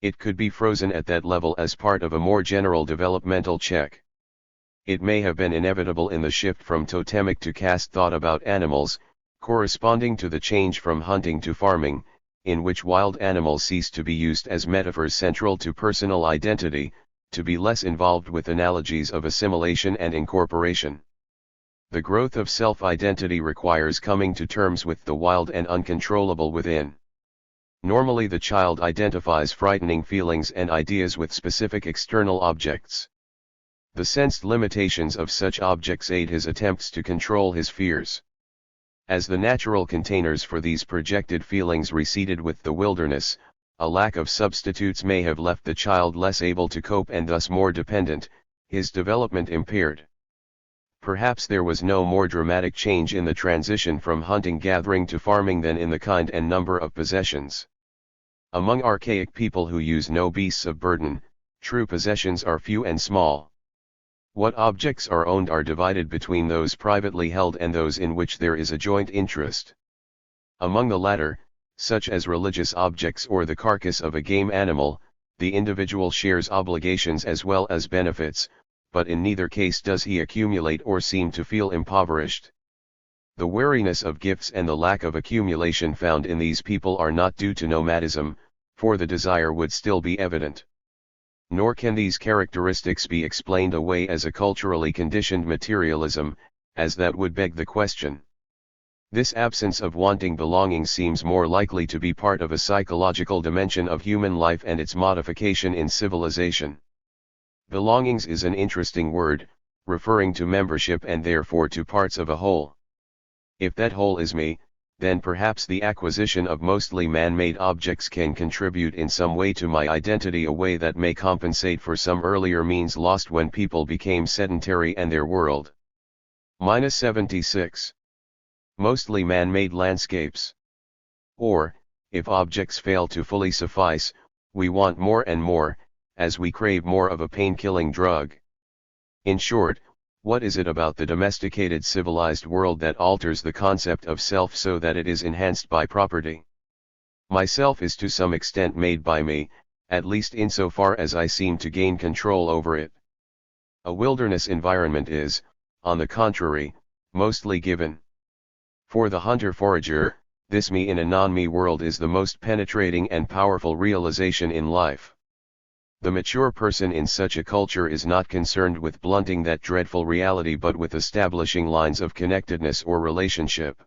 It could be frozen at that level as part of a more general developmental check. It may have been inevitable in the shift from totemic to caste thought about animals, corresponding to the change from hunting to farming, in which wild animals ceased to be used as metaphors central to personal identity, to be less involved with analogies of assimilation and incorporation. The growth of self-identity requires coming to terms with the wild and uncontrollable within. Normally the child identifies frightening feelings and ideas with specific external objects. The sensed limitations of such objects aid his attempts to control his fears. As the natural containers for these projected feelings receded with the wilderness, a lack of substitutes may have left the child less able to cope and thus more dependent, his development impaired. Perhaps there was no more dramatic change in the transition from hunting-gathering to farming than in the kind and number of possessions. Among archaic people who use no beasts of burden, true possessions are few and small. What objects are owned are divided between those privately held and those in which there is a joint interest. Among the latter, such as religious objects or the carcass of a game animal, the individual shares obligations as well as benefits, but in neither case does he accumulate or seem to feel impoverished. The wariness of gifts and the lack of accumulation found in these people are not due to nomadism, for the desire would still be evident. Nor can these characteristics be explained away as a culturally conditioned materialism, as that would beg the question. This absence of wanting belonging seems more likely to be part of a psychological dimension of human life and its modification in civilization. Belongings is an interesting word, referring to membership and therefore to parts of a whole. If that whole is me, then perhaps the acquisition of mostly man-made objects can contribute in some way to my identity, a way that may compensate for some earlier means lost when people became sedentary and their world. -76. Mostly man-made landscapes. Or, if objects fail to fully suffice, we want more and more, as we crave more of a pain-killing drug. In short, what is it about the domesticated civilized world that alters the concept of self so that it is enhanced by property? Myself is to some extent made by me, at least insofar as I seem to gain control over it. A wilderness environment is, on the contrary, mostly given. For the hunter-forager, this me in a non-me world is the most penetrating and powerful realization in life. The mature person in such a culture is not concerned with blunting that dreadful reality but with establishing lines of connectedness or relationship.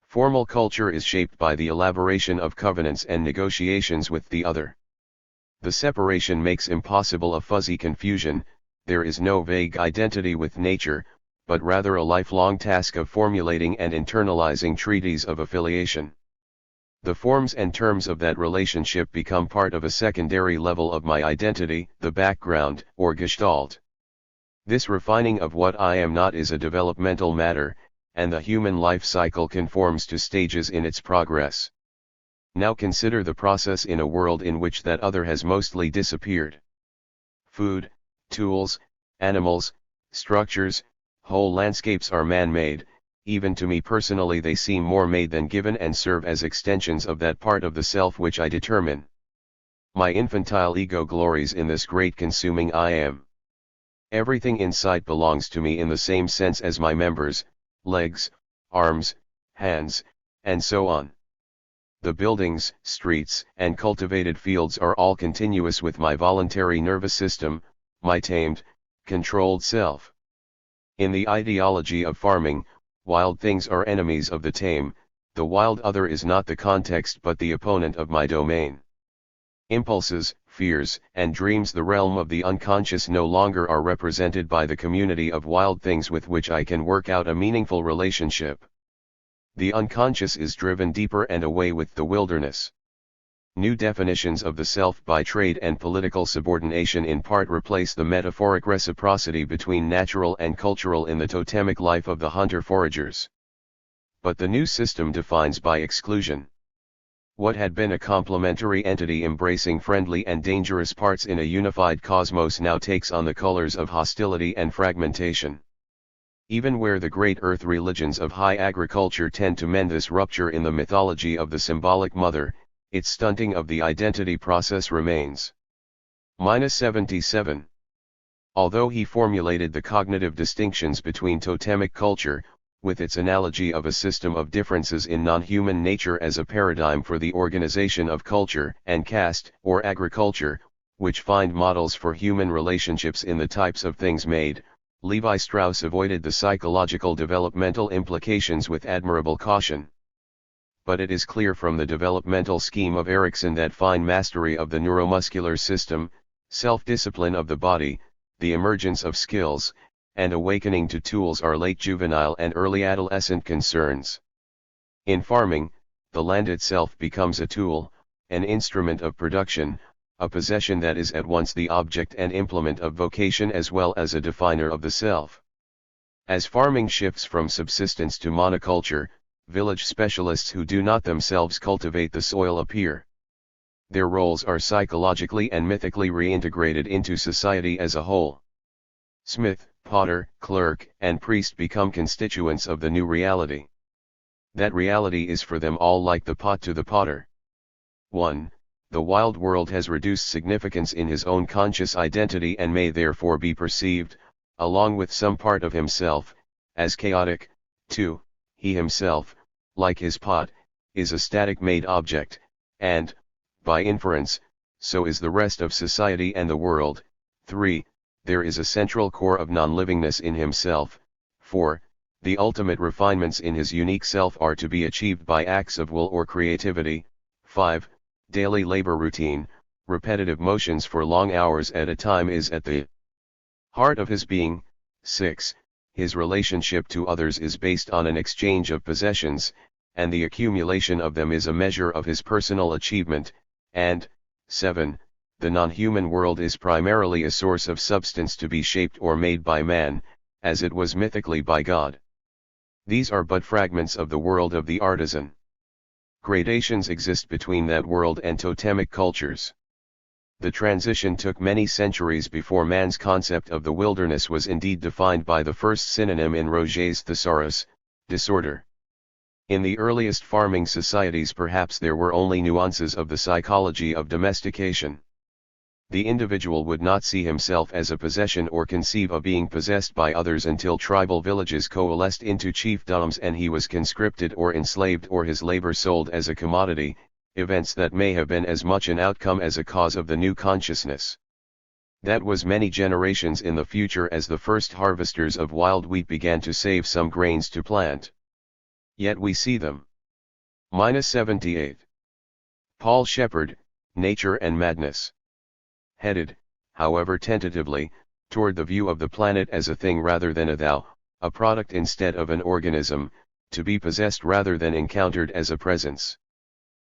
Formal culture is shaped by the elaboration of covenants and negotiations with the other. The separation makes impossible a fuzzy confusion, there is no vague identity with nature, but rather a lifelong task of formulating and internalizing treaties of affiliation. The forms and terms of that relationship become part of a secondary level of my identity, the background, or gestalt. This refining of what I am not is a developmental matter, and the human life cycle conforms to stages in its progress. Now consider the process in a world in which that other has mostly disappeared. Food, tools, animals, structures, whole landscapes are man-made. Even to me personally they seem more made than given and serve as extensions of that part of the self which I determine. My infantile ego glories in this great consuming I am. Everything in sight belongs to me in the same sense as my members, legs, arms, hands, and so on. The buildings, streets, and cultivated fields are all continuous with my voluntary nervous system, my tamed, controlled self. In the ideology of farming, wild things are enemies of the tame, the wild other is not the context but the opponent of my domain. Impulses, fears, and dreams, the realm of the unconscious, no longer are represented by the community of wild things with which I can work out a meaningful relationship. The unconscious is driven deeper and away with the wilderness. New definitions of the self by trade and political subordination in part replace the metaphoric reciprocity between natural and cultural in the totemic life of the hunter-foragers. But the new system defines by exclusion. What had been a complementary entity embracing friendly and dangerous parts in a unified cosmos now takes on the colors of hostility and fragmentation. Even where the great earth religions of high agriculture tend to mend this rupture in the mythology of the symbolic mother, its stunting of the identity process remains. 77. Although he formulated the cognitive distinctions between totemic culture, with its analogy of a system of differences in non-human nature as a paradigm for the organization of culture, and caste, or agriculture, which find models for human relationships in the types of things made, Levi Strauss avoided the psychological developmental implications with admirable caution. But it is clear from the developmental scheme of Erikson that fine mastery of the neuromuscular system, self-discipline of the body, the emergence of skills, and awakening to tools are late juvenile and early adolescent concerns. In farming, the land itself becomes a tool, an instrument of production, a possession that is at once the object and implement of vocation as well as a definer of the self. As farming shifts from subsistence to monoculture, village specialists who do not themselves cultivate the soil appear. Their roles are psychologically and mythically reintegrated into society as a whole. Smith, potter, clerk, and priest become constituents of the new reality. That reality is for them all like the pot to the potter. 1. The wild world has reduced significance in his own conscious identity and may therefore be perceived, along with some part of himself, as chaotic. 2. He himself, like his pot, is a static made object, and, by inference, so is the rest of society and the world. 3. There is a central core of non-livingness in himself. 4. The ultimate refinements in his unique self are to be achieved by acts of will or creativity. 5. Daily labor routine, repetitive motions for long hours at a time is at the heart of his being. 6. His relationship to others is based on an exchange of possessions, and the accumulation of them is a measure of his personal achievement. And 7. The non-human world is primarily a source of substance to be shaped or made by man, as it was mythically by God. These are but fragments of the world of the artisan. Gradations exist between that world and totemic cultures. The transition took many centuries before man's concept of the wilderness was indeed defined by the first synonym in Roget's thesaurus, disorder. In the earliest farming societies perhaps there were only nuances of the psychology of domestication. The individual would not see himself as a possession or conceive of being possessed by others until tribal villages coalesced into chiefdoms and he was conscripted or enslaved or his labor sold as a commodity, events that may have been as much an outcome as a cause of the new consciousness. That was many generations in the future as the first harvesters of wild wheat began to save some grains to plant. Yet we see them. 78. Paul Shepard, Nature and Madness. Headed, however tentatively, toward the view of the planet as a thing rather than a thou, a product instead of an organism, to be possessed rather than encountered as a presence.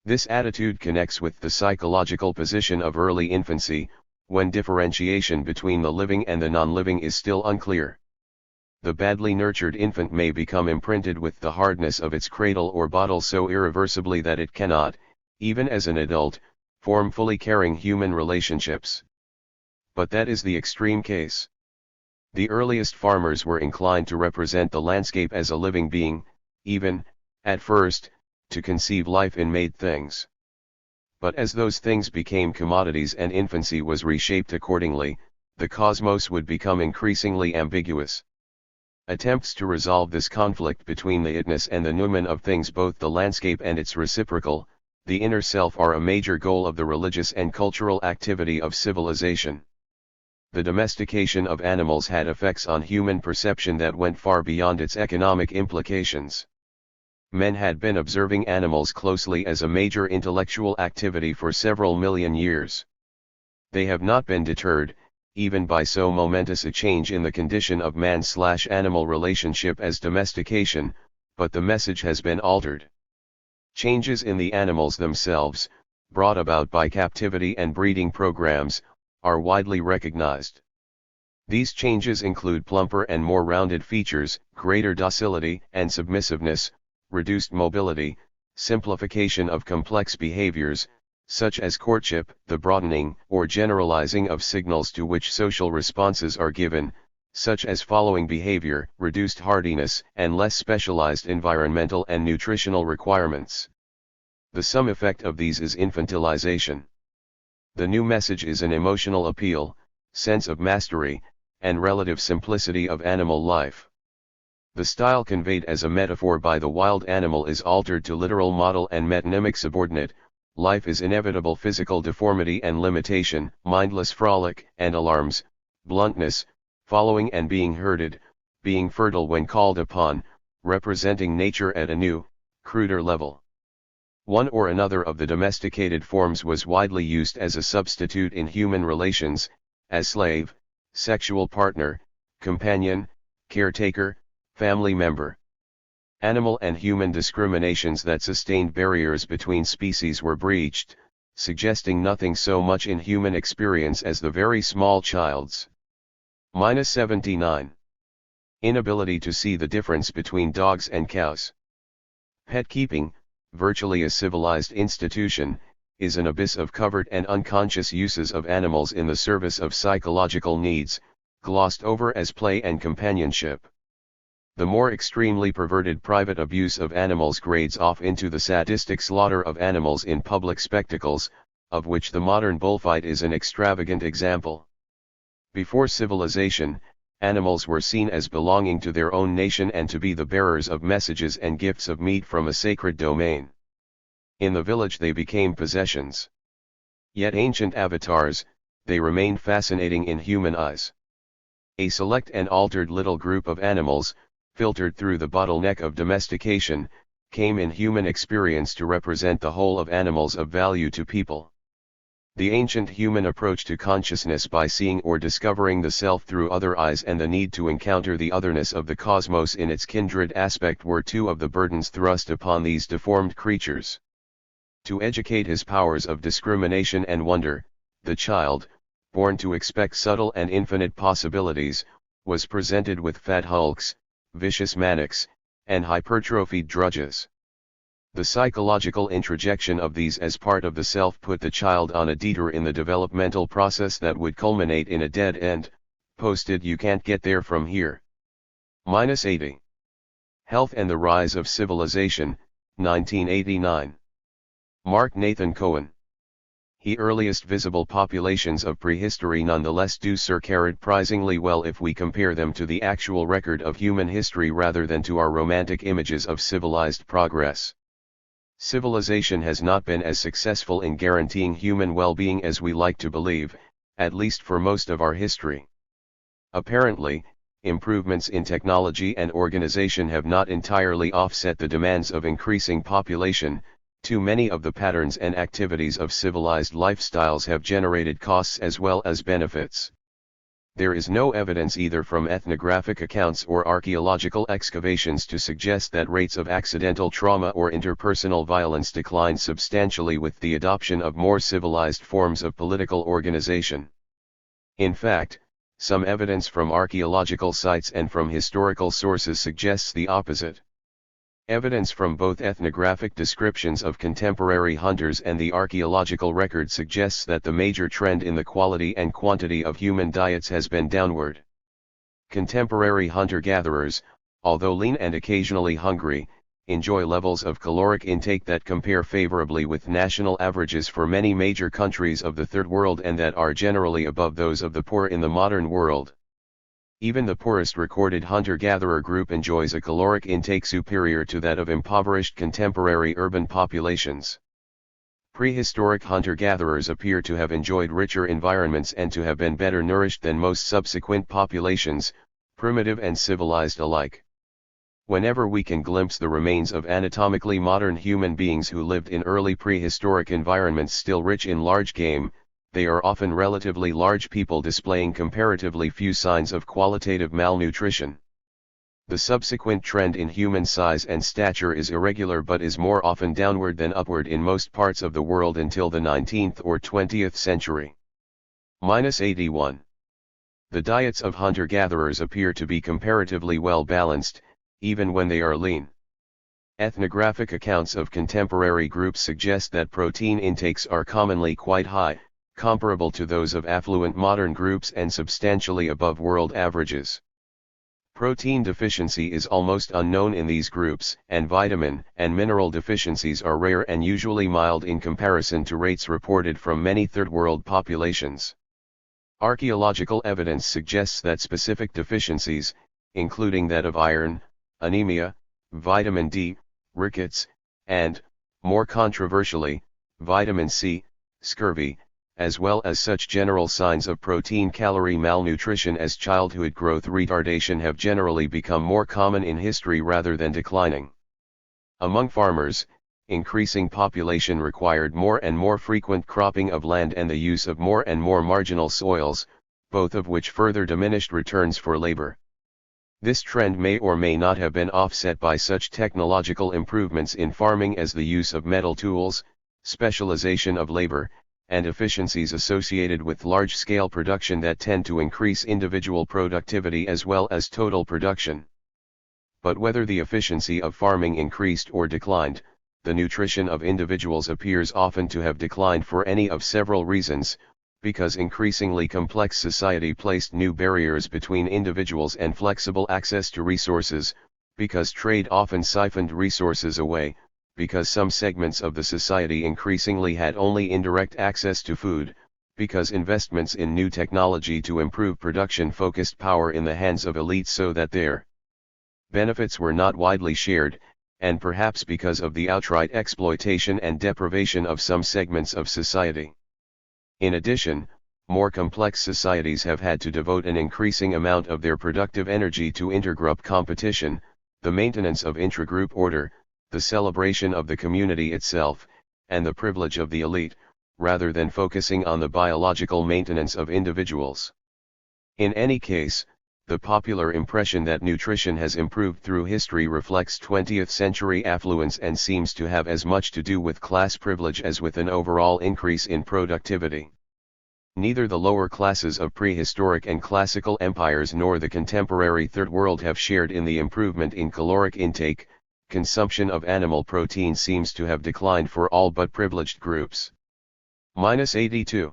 This attitude connects with the psychological position of early infancy, when differentiation between the living and the non-living is still unclear. The badly nurtured infant may become imprinted with the hardness of its cradle or bottle so irreversibly that it cannot, even as an adult, form fully caring human relationships. But that is the extreme case. The earliest farmers were inclined to represent the landscape as a living being, even, at first, to conceive life in made things. But as those things became commodities and infancy was reshaped accordingly, the cosmos would become increasingly ambiguous. Attempts to resolve this conflict between the itness and the noumen of things, both the landscape and its reciprocal, the inner self, are a major goal of the religious and cultural activity of civilization. the domestication of animals had effects on human perception that went far beyond its economic implications. Men had been observing animals closely as a major intellectual activity for several million years. They have not been deterred, even by so momentous a change in the condition of man-animal relationship as domestication, but the message has been altered. Changes in the animals themselves, brought about by captivity and breeding programs, are widely recognized. These changes include plumper and more rounded features, greater docility and submissiveness, reduced mobility, simplification of complex behaviors, such as courtship, the broadening or generalizing of signals to which social responses are given, such as following behavior, reduced hardiness, and less specialized environmental and nutritional requirements. The sum effect of these is infantilization. The new message is an emotional appeal, sense of mastery, and relative simplicity of animal life. The style conveyed as a metaphor by the wild animal is altered to literal model and metonymic subordinate. Life is inevitable physical deformity and limitation, mindless frolic and alarms, bluntness, following and being herded, being fertile when called upon, representing nature at a new, cruder level. One or another of the domesticated forms was widely used as a substitute in human relations, as slave, sexual partner, companion, caretaker, family member. Animal and human discriminations that sustained barriers between species were breached, suggesting nothing so much in human experience as the very small child's. -79. Inability to see the difference between dogs and cows. Pet keeping, virtually a civilized institution, is an abyss of covert and unconscious uses of animals in the service of psychological needs, glossed over as play and companionship. The more extremely perverted private abuse of animals grades off into the sadistic slaughter of animals in public spectacles, of which the modern bullfight is an extravagant example. Before civilization, animals were seen as belonging to their own nation and to be the bearers of messages and gifts of meat from a sacred domain. In the village they became possessions. Yet ancient avatars, they remained fascinating in human eyes. A select and altered little group of animals, filtered through the bottleneck of domestication, came in human experience to represent the whole of animals of value to people. The ancient human approach to consciousness by seeing or discovering the self through other eyes and the need to encounter the otherness of the cosmos in its kindred aspect were two of the burdens thrust upon these deformed creatures. To educate his powers of discrimination and wonder, the child, born to expect subtle and infinite possibilities, was presented with fat hulks, vicious manics, and hypertrophied drudges. The psychological introjection of these as part of the self put the child on a detour in the developmental process that would culminate in a dead end, posted "You can't get there from here." -80. Health and the Rise of Civilization, 1989. Mark Nathan Cohen. The earliest visible populations of prehistory nonetheless do surprisingly well if we compare them to the actual record of human history rather than to our romantic images of civilized progress. Civilization has not been as successful in guaranteeing human well-being as we like to believe, at least for most of our history. Apparently, improvements in technology and organization have not entirely offset the demands of increasing population. Too many of the patterns and activities of civilized lifestyles have generated costs as well as benefits. There is no evidence either from ethnographic accounts or archaeological excavations to suggest that rates of accidental trauma or interpersonal violence declined substantially with the adoption of more civilized forms of political organization. In fact, some evidence from archaeological sites and from historical sources suggests the opposite. Evidence from both ethnographic descriptions of contemporary hunters and the archaeological record suggests that the major trend in the quality and quantity of human diets has been downward. Contemporary hunter-gatherers, although lean and occasionally hungry, enjoy levels of caloric intake that compare favorably with national averages for many major countries of the Third World and that are generally above those of the poor in the modern world. Even the poorest recorded hunter-gatherer group enjoys a caloric intake superior to that of impoverished contemporary urban populations. Prehistoric hunter-gatherers appear to have enjoyed richer environments and to have been better nourished than most subsequent populations, primitive and civilized alike. Whenever we can glimpse the remains of anatomically modern human beings who lived in early prehistoric environments still rich in large game, they are often relatively large people displaying comparatively few signs of qualitative malnutrition. The subsequent trend in human size and stature is irregular but is more often downward than upward in most parts of the world until the 19th or 20th century. -81. The diets of hunter-gatherers appear to be comparatively well balanced, even when they are lean. Ethnographic accounts of contemporary groups suggest that protein intakes are commonly quite high, comparable to those of affluent modern groups and substantially above world averages. Protein deficiency is almost unknown in these groups, and vitamin and mineral deficiencies are rare and usually mild in comparison to rates reported from many third-world populations. Archaeological evidence suggests that specific deficiencies, including that of iron, anemia, vitamin D, rickets, and, more controversially, vitamin C, scurvy, as well as such general signs of protein-calorie malnutrition as childhood growth retardation have generally become more common in history rather than declining. Among farmers, increasing population required more and more frequent cropping of land and the use of more and more marginal soils, both of which further diminished returns for labor. This trend may or may not have been offset by such technological improvements in farming as the use of metal tools, specialization of labor, and efficiencies associated with large-scale production that tend to increase individual productivity as well as total production. But whether the efficiency of farming increased or declined, the nutrition of individuals appears often to have declined for any of several reasons, because increasingly complex society placed new barriers between individuals and flexible access to resources, because trade often siphoned resources away, because some segments of the society increasingly had only indirect access to food, because investments in new technology to improve production focused power in the hands of elites so that their benefits were not widely shared, and perhaps because of the outright exploitation and deprivation of some segments of society. In addition, more complex societies have had to devote an increasing amount of their productive energy to intergroup competition, the maintenance of intragroup order, the celebration of the community itself, and the privilege of the elite, rather than focusing on the biological maintenance of individuals. In any case, the popular impression that nutrition has improved through history reflects 20th century affluence and seems to have as much to do with class privilege as with an overall increase in productivity. Neither the lower classes of prehistoric and classical empires nor the contemporary Third World have shared in the improvement in caloric intake. Consumption of animal protein seems to have declined for all but privileged groups. -82.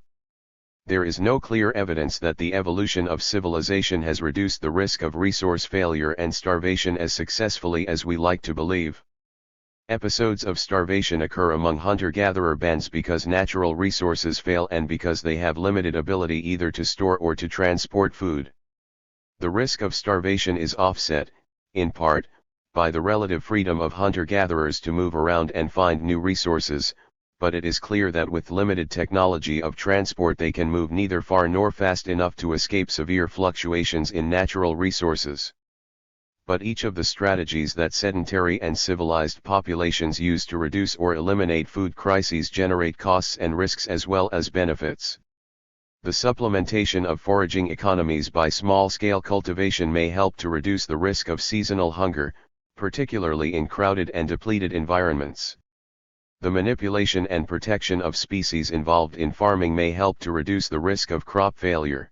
There is no clear evidence that the evolution of civilization has reduced the risk of resource failure and starvation as successfully as we like to believe. Episodes of starvation occur among hunter-gatherer bands because natural resources fail and because they have limited ability either to store or to transport food. The risk of starvation is offset, in part, by the relative freedom of hunter-gatherers to move around and find new resources, but it is clear that with limited technology of transport they can move neither far nor fast enough to escape severe fluctuations in natural resources. But each of the strategies that sedentary and civilized populations use to reduce or eliminate food crises generate costs and risks as well as benefits. The supplementation of foraging economies by small-scale cultivation may help to reduce the risk of seasonal hunger, particularly in crowded and depleted environments. The manipulation and protection of species involved in farming may help to reduce the risk of crop failure.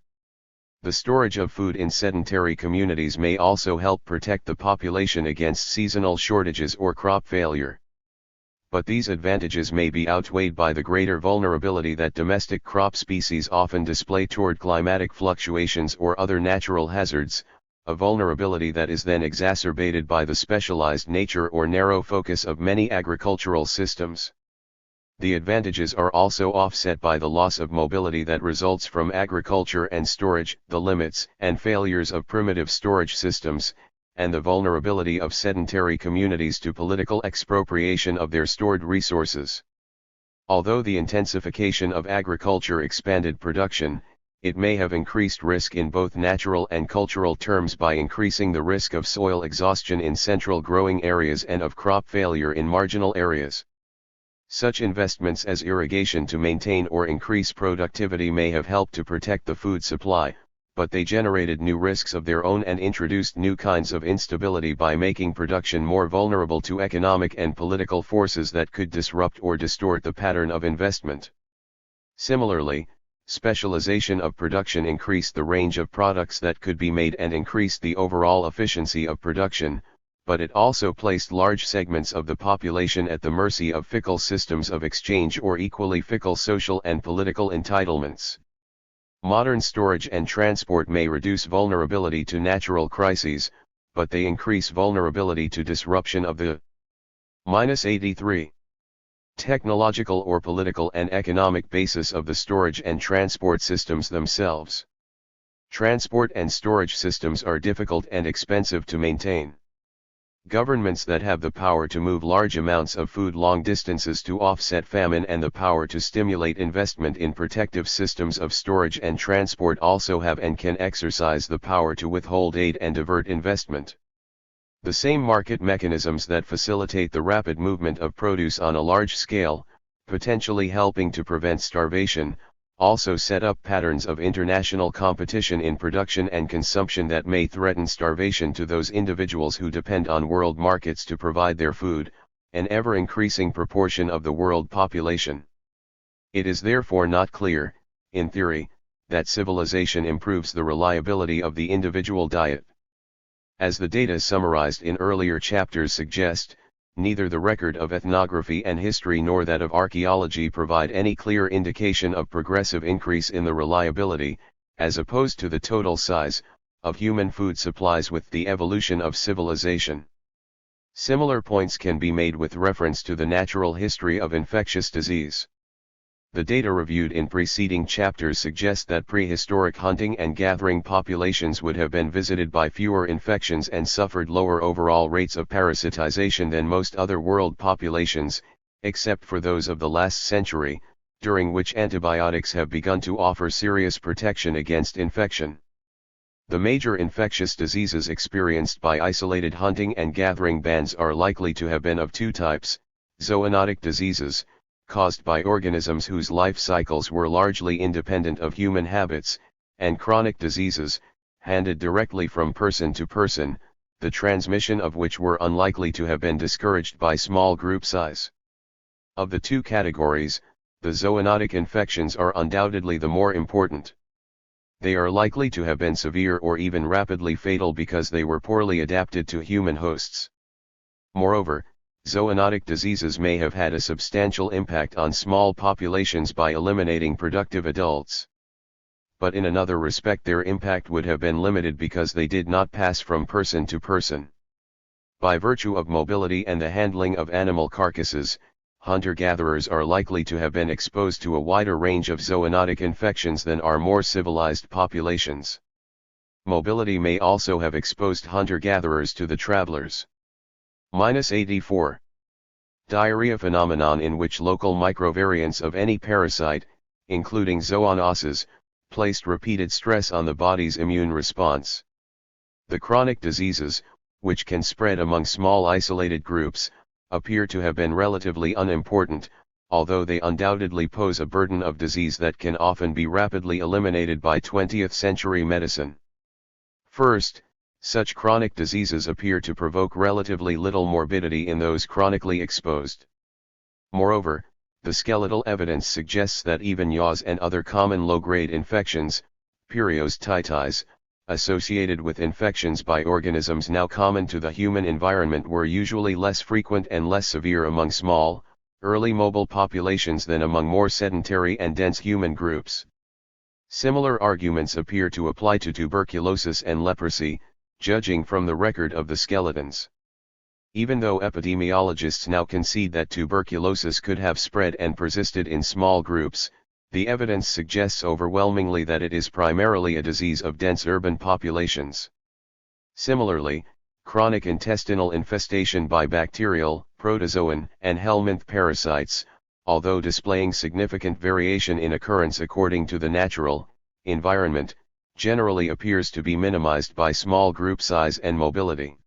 The storage of food in sedentary communities may also help protect the population against seasonal shortages or crop failure. But these advantages may be outweighed by the greater vulnerability that domestic crop species often display toward climatic fluctuations or other natural hazards, a vulnerability that is then exacerbated by the specialized nature or narrow focus of many agricultural systems. The advantages are also offset by the loss of mobility that results from agriculture and storage, the limits and failures of primitive storage systems, and the vulnerability of sedentary communities to political expropriation of their stored resources. Although the intensification of agriculture expanded production, it may have increased risk in both natural and cultural terms by increasing the risk of soil exhaustion in central growing areas and of crop failure in marginal areas. Such investments as irrigation to maintain or increase productivity may have helped to protect the food supply, but they generated new risks of their own and introduced new kinds of instability by making production more vulnerable to economic and political forces that could disrupt or distort the pattern of investment. Similarly, specialization of production increased the range of products that could be made and increased the overall efficiency of production, but it also placed large segments of the population at the mercy of fickle systems of exchange or equally fickle social and political entitlements. Modern storage and transport may reduce vulnerability to natural crises, but they increase vulnerability to disruption of the -83 technological or political and economic basis of the storage and transport systems themselves. Transport and storage systems are difficult and expensive to maintain. Governments that have the power to move large amounts of food long distances to offset famine and the power to stimulate investment in protective systems of storage and transport also have and can exercise the power to withhold aid and divert investment. The same market mechanisms that facilitate the rapid movement of produce on a large scale, potentially helping to prevent starvation, also set up patterns of international competition in production and consumption that may threaten starvation to those individuals who depend on world markets to provide their food, an ever-increasing proportion of the world population. It is therefore not clear, in theory, that civilization improves the reliability of the individual diet. As the data summarized in earlier chapters suggest, neither the record of ethnography and history nor that of archaeology provide any clear indication of progressive increase in the reliability, as opposed to the total size, of human food supplies with the evolution of civilization. Similar points can be made with reference to the natural history of infectious disease. The data reviewed in preceding chapters suggest that prehistoric hunting and gathering populations would have been visited by fewer infections and suffered lower overall rates of parasitization than most other world populations, except for those of the last century, during which antibiotics have begun to offer serious protection against infection. The major infectious diseases experienced by isolated hunting and gathering bands are likely to have been of two types: zoonotic diseases, caused by organisms whose life cycles were largely independent of human habits, and chronic diseases, handed directly from person to person, the transmission of which were unlikely to have been discouraged by small group size. Of the two categories, the zoonotic infections are undoubtedly the more important. They are likely to have been severe or even rapidly fatal because they were poorly adapted to human hosts. Moreover, zoonotic diseases may have had a substantial impact on small populations by eliminating productive adults. But in another respect their impact would have been limited because they did not pass from person to person. By virtue of mobility and the handling of animal carcasses, hunter-gatherers are likely to have been exposed to a wider range of zoonotic infections than are more civilized populations. Mobility may also have exposed hunter-gatherers to the travelers. -84. Diarrhea phenomenon in which local microvariants of any parasite, including zoonoses, placed repeated stress on the body's immune response. The chronic diseases, which can spread among small isolated groups, appear to have been relatively unimportant, although they undoubtedly pose a burden of disease that can often be rapidly eliminated by 20th century medicine. First, such chronic diseases appear to provoke relatively little morbidity in those chronically exposed. Moreover, the skeletal evidence suggests that even yaws and other common low-grade infections, periostitis, associated with infections by organisms now common to the human environment were usually less frequent and less severe among small, early mobile populations than among more sedentary and dense human groups. Similar arguments appear to apply to tuberculosis and leprosy, judging from the record of the skeletons. Even though epidemiologists now concede that tuberculosis could have spread and persisted in small groups, the evidence suggests overwhelmingly that it is primarily a disease of dense urban populations. Similarly, chronic intestinal infestation by bacterial, protozoan, and helminth parasites, although displaying significant variation in occurrence according to the natural environment, generally appears to be minimized by small group size and mobility.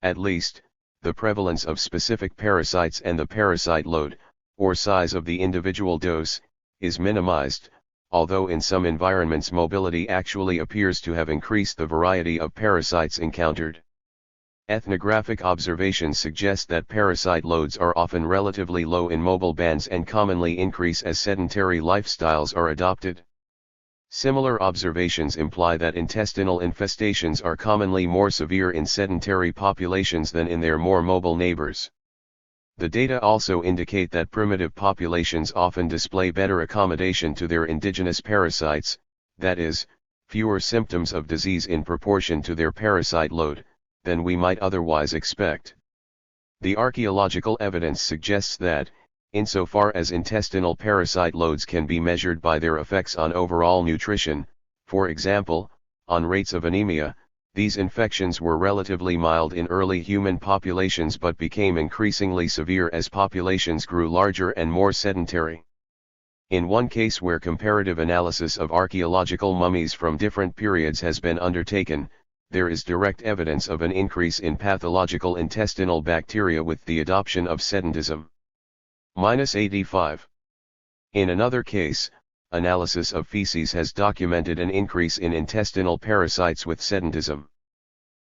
At least, the prevalence of specific parasites and the parasite load, or size of the individual dose, is minimized, although in some environments mobility actually appears to have increased the variety of parasites encountered. Ethnographic observations suggest that parasite loads are often relatively low in mobile bands and commonly increase as sedentary lifestyles are adopted. Similar observations imply that intestinal infestations are commonly more severe in sedentary populations than in their more mobile neighbors. The data also indicate that primitive populations often display better accommodation to their indigenous parasites, that is, fewer symptoms of disease in proportion to their parasite load, than we might otherwise expect. The archaeological evidence suggests that, insofar as intestinal parasite loads can be measured by their effects on overall nutrition, for example, on rates of anemia, these infections were relatively mild in early human populations but became increasingly severe as populations grew larger and more sedentary. In one case where comparative analysis of archaeological mummies from different periods has been undertaken, there is direct evidence of an increase in pathological intestinal bacteria with the adoption of sedentism. -85. In another case, analysis of feces has documented an increase in intestinal parasites with sedentism.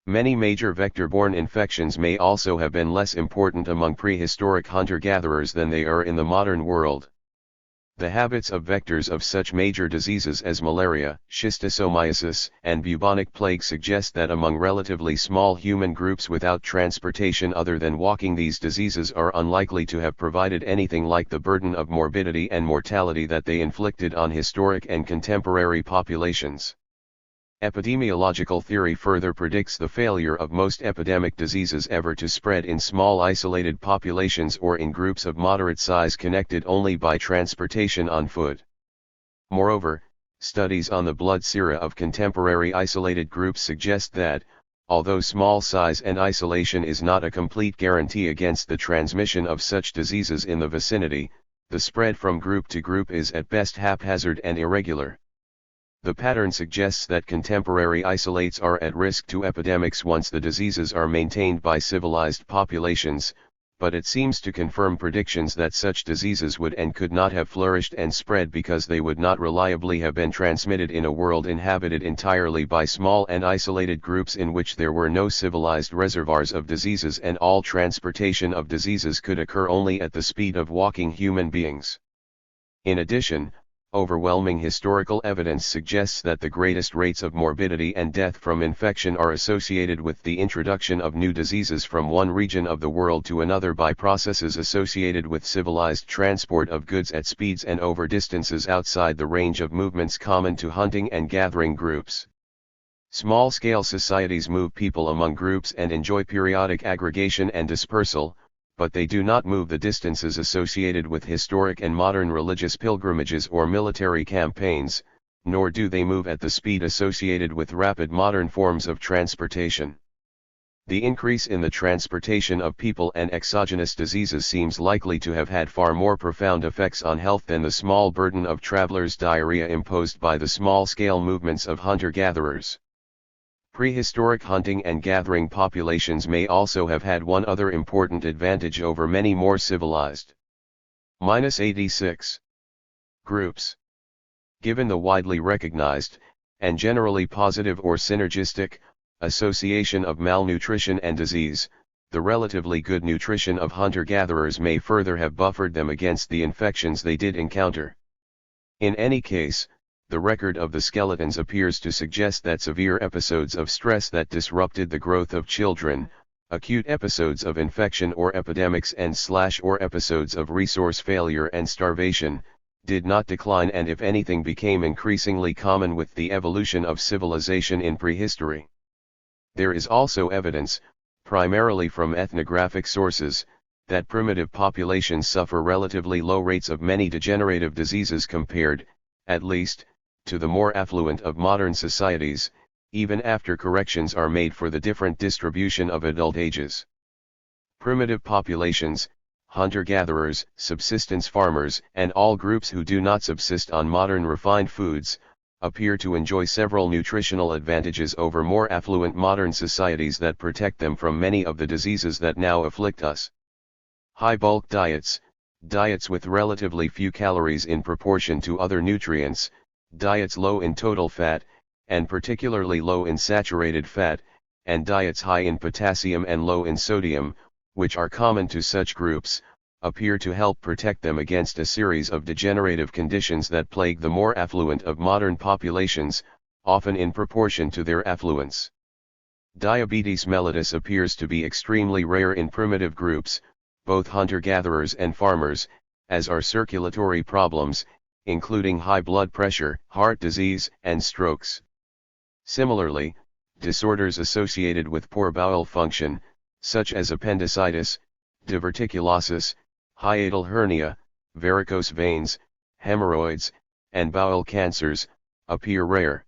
Many major vector-borne infections may also have been less important among prehistoric hunter-gatherers than they are in the modern world. The habits of vectors of such major diseases as malaria, schistosomiasis, and bubonic plague suggest that among relatively small human groups without transportation other than walking, these diseases are unlikely to have provided anything like the burden of morbidity and mortality that they inflicted on historic and contemporary populations. Epidemiological theory further predicts the failure of most epidemic diseases ever to spread in small isolated populations or in groups of moderate size connected only by transportation on foot. Moreover, studies on the blood sera of contemporary isolated groups suggest that, although small size and isolation is not a complete guarantee against the transmission of such diseases in the vicinity, the spread from group to group is at best haphazard and irregular. The pattern suggests that contemporary isolates are at risk to epidemics once the diseases are maintained by civilized populations, but it seems to confirm predictions that such diseases would and could not have flourished and spread because they would not reliably have been transmitted in a world inhabited entirely by small and isolated groups in which there were no civilized reservoirs of diseases and all transportation of diseases could occur only at the speed of walking human beings. In addition, overwhelming historical evidence suggests that the greatest rates of morbidity and death from infection are associated with the introduction of new diseases from one region of the world to another by processes associated with civilized transport of goods at speeds and over distances outside the range of movements common to hunting and gathering groups. Small-scale societies move people among groups and enjoy periodic aggregation and dispersal, but they do not move the distances associated with historic and modern religious pilgrimages or military campaigns, nor do they move at the speed associated with rapid modern forms of transportation. The increase in the transportation of people and exogenous diseases seems likely to have had far more profound effects on health than the small burden of travelers' diarrhea imposed by the small-scale movements of hunter-gatherers. Prehistoric hunting and gathering populations may also have had one other important advantage over many more civilized. -86. Groups. Given the widely recognized, and generally positive or synergistic, association of malnutrition and disease, the relatively good nutrition of hunter-gatherers may further have buffered them against the infections they did encounter. In any case, the record of the skeletons appears to suggest that severe episodes of stress that disrupted the growth of children, acute episodes of infection or epidemics and/or episodes of resource failure and starvation, did not decline and if anything became increasingly common with the evolution of civilization in prehistory. There is also evidence, primarily from ethnographic sources, that primitive populations suffer relatively low rates of many degenerative diseases compared, at least, to the more affluent of modern societies, even after corrections are made for the different distribution of adult ages. Primitive populations, hunter-gatherers, subsistence farmers, and all groups who do not subsist on modern refined foods, appear to enjoy several nutritional advantages over more affluent modern societies that protect them from many of the diseases that now afflict us. High-bulk diets, diets with relatively few calories in proportion to other nutrients, diets low in total fat, and particularly low in saturated fat, and diets high in potassium and low in sodium, which are common to such groups, appear to help protect them against a series of degenerative conditions that plague the more affluent of modern populations, often in proportion to their affluence. Diabetes mellitus appears to be extremely rare in primitive groups, both hunter-gatherers and farmers, as are circulatory problems, including high blood pressure, heart disease, and strokes. Similarly, disorders associated with poor bowel function, such as appendicitis, diverticulosis, hiatal hernia, varicose veins, hemorrhoids, and bowel cancers, appear rare.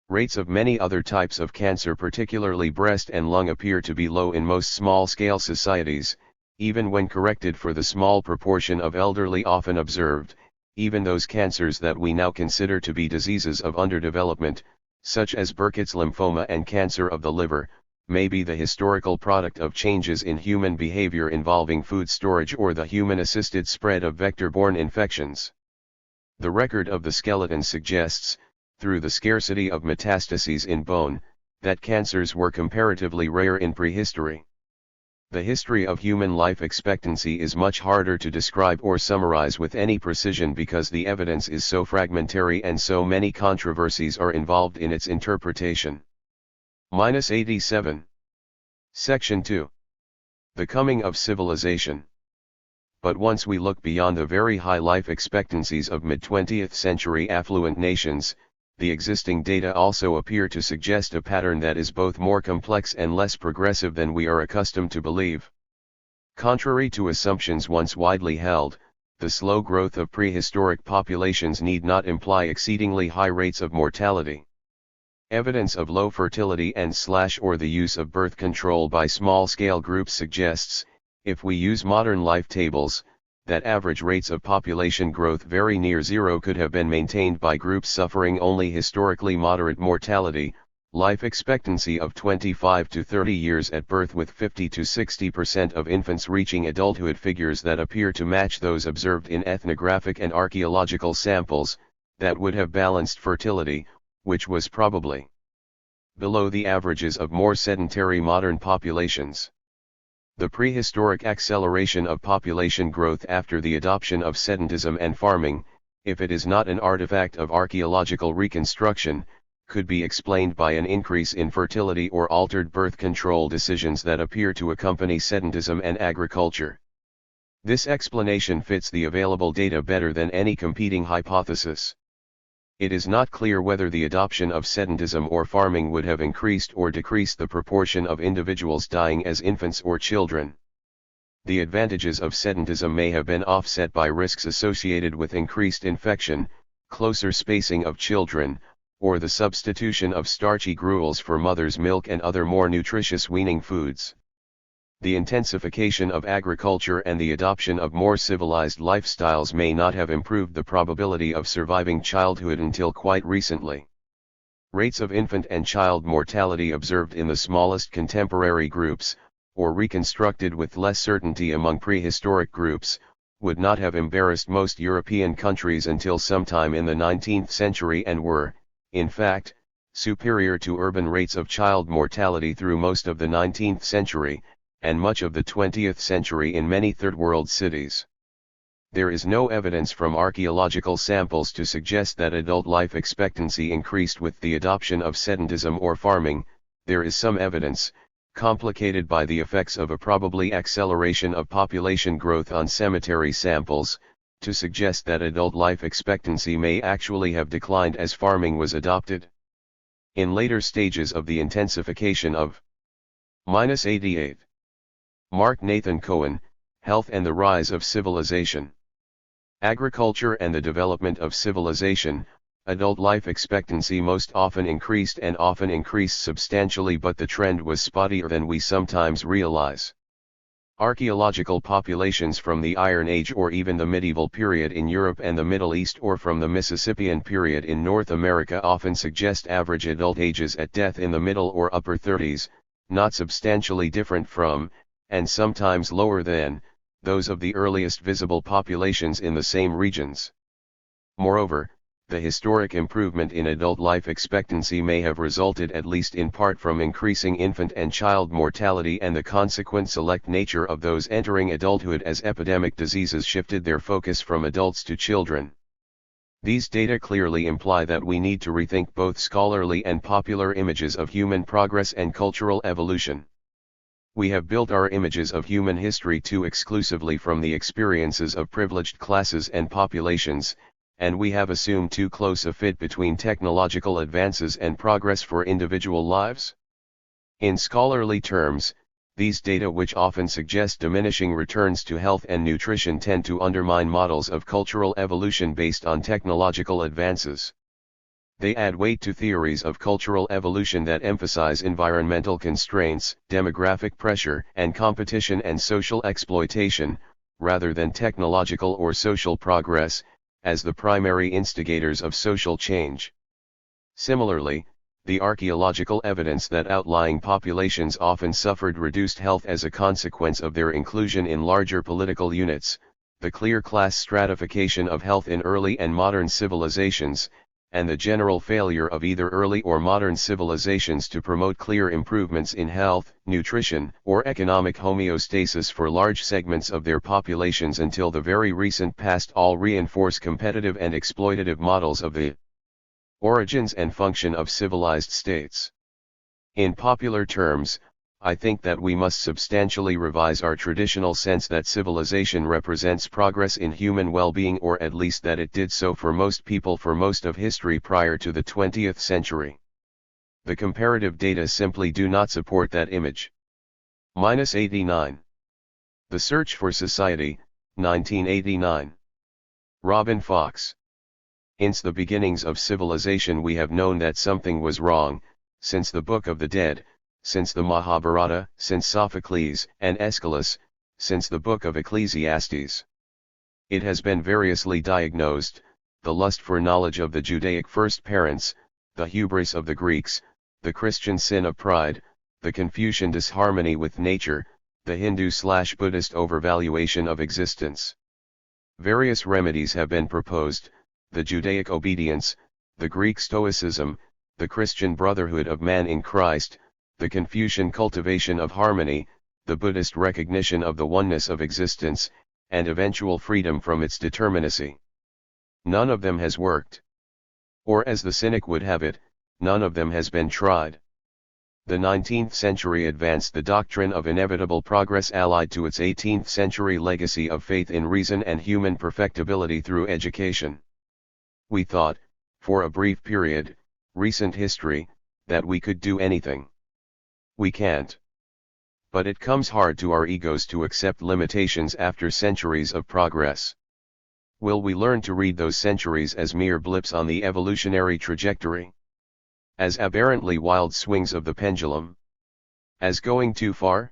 Rates of many other types of cancer, particularly breast and lung, appear to be low in most small-scale societies, even when corrected for the small proportion of elderly often observed. Even those cancers that we now consider to be diseases of underdevelopment, such as Burkitt's lymphoma and cancer of the liver, may be the historical product of changes in human behavior involving food storage or the human-assisted spread of vector-borne infections. The record of the skeleton suggests, through the scarcity of metastases in bone, that cancers were comparatively rare in prehistory. The history of human life expectancy is much harder to describe or summarize with any precision because the evidence is so fragmentary and so many controversies are involved in its interpretation. -87. Section 2. The coming of civilization. But once we look beyond the very high life expectancies of mid-20th century affluent nations, the existing data also appear to suggest a pattern that is both more complex and less progressive than we are accustomed to believe. Contrary to assumptions once widely held, the slow growth of prehistoric populations need not imply exceedingly high rates of mortality. Evidence of low fertility and/or the use of birth control by small-scale groups suggests, if we use modern life tables, that average rates of population growth very near zero could have been maintained by groups suffering only historically moderate mortality, life expectancy of 25 to 30 years at birth with 50 to 60% of infants reaching adulthood, figures that appear to match those observed in ethnographic and archaeological samples, that would have balanced fertility, which was probably below the averages of more sedentary modern populations. The prehistoric acceleration of population growth after the adoption of sedentism and farming, if it is not an artifact of archaeological reconstruction, could be explained by an increase in fertility or altered birth control decisions that appear to accompany sedentism and agriculture. This explanation fits the available data better than any competing hypothesis. It is not clear whether the adoption of sedentism or farming would have increased or decreased the proportion of individuals dying as infants or children. The advantages of sedentism may have been offset by risks associated with increased infection, closer spacing of children, or the substitution of starchy gruels for mother's milk and other more nutritious weaning foods. The intensification of agriculture and the adoption of more civilized lifestyles may not have improved the probability of surviving childhood until quite recently. Rates of infant and child mortality observed in the smallest contemporary groups, or reconstructed with less certainty among prehistoric groups, would not have embarrassed most European countries until sometime in the 19th century and were, in fact, superior to urban rates of child mortality through most of the 19th century, and much of the 20th century in many third-world cities. There is no evidence from archaeological samples to suggest that adult life expectancy increased with the adoption of sedentism or farming. There is some evidence, complicated by the effects of a probably acceleration of population growth on cemetery samples, to suggest that adult life expectancy may actually have declined as farming was adopted. In later stages of the intensification of -88. Mark Nathan Cohen, Health and the Rise of Civilization. Agriculture and the Development of Civilization. Adult life expectancy most often increased and often increased substantially, but the trend was spottier than we sometimes realize. Archaeological populations from the Iron Age or even the medieval period in Europe and the Middle East or from the Mississippian period in North America often suggest average adult ages at death in the middle or upper 30s, not substantially different from, and sometimes lower than, those of the earliest visible populations in the same regions. Moreover, the historic improvement in adult life expectancy may have resulted at least in part from increasing infant and child mortality and the consequent select nature of those entering adulthood as epidemic diseases shifted their focus from adults to children. These data clearly imply that we need to rethink both scholarly and popular images of human progress and cultural evolution. We have built our images of human history too exclusively from the experiences of privileged classes and populations, and we have assumed too close a fit between technological advances and progress for individual lives. In scholarly terms, these data, which often suggest diminishing returns to health and nutrition, tend to undermine models of cultural evolution based on technological advances. They add weight to theories of cultural evolution that emphasize environmental constraints, demographic pressure, and competition and social exploitation, rather than technological or social progress, as the primary instigators of social change. Similarly, the archaeological evidence that outlying populations often suffered reduced health as a consequence of their inclusion in larger political units, the clear class stratification of health in early and modern civilizations, and the general failure of either early or modern civilizations to promote clear improvements in health, nutrition, or economic homeostasis for large segments of their populations until the very recent past all reinforce competitive and exploitative models of the origins and function of civilized states. In popular terms, I think that we must substantially revise our traditional sense that civilization represents progress in human well-being, or at least that it did so for most people for most of history prior to the 20th century. The comparative data simply do not support that image. -89. The Search for Society, 1989. Robin Fox. Since the beginnings of civilization we have known that something was wrong, since the Book of the Dead, since the Mahabharata, since Sophocles and Aeschylus, since the Book of Ecclesiastes. It has been variously diagnosed: the lust for knowledge of the Judaic first parents, the hubris of the Greeks, the Christian sin of pride, the Confucian disharmony with nature, the Hindu/Buddhist overvaluation of existence. Various remedies have been proposed: the Judaic obedience, the Greek Stoicism, the Christian brotherhood of man in Christ, the Confucian cultivation of harmony, the Buddhist recognition of the oneness of existence, and eventual freedom from its determinacy. None of them has worked. Or, as the cynic would have it, none of them has been tried. The 19th century advanced the doctrine of inevitable progress allied to its 18th century legacy of faith in reason and human perfectibility through education. We thought, for a brief period, recent history, that we could do anything. We can't. But it comes hard to our egos to accept limitations after centuries of progress. Will we learn to read those centuries as mere blips on the evolutionary trajectory? As aberrantly wild swings of the pendulum? As going too far?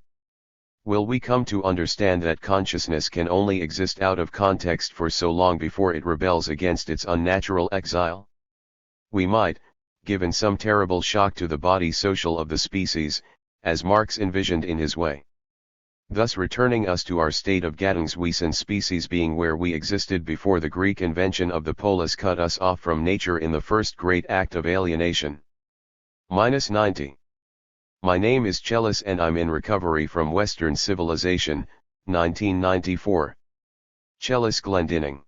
Will we come to understand that consciousness can only exist out of context for so long before it rebels against its unnatural exile? We might, given some terrible shock to the body social of the species, as Marx envisioned in his way, thus returning us to our state of Gattungswesen species being, where we existed before the Greek invention of the polis cut us off from nature in the first great act of alienation. -90. My name is Chelis and I'm in recovery from Western civilization, 1994. Chelis Glendinning.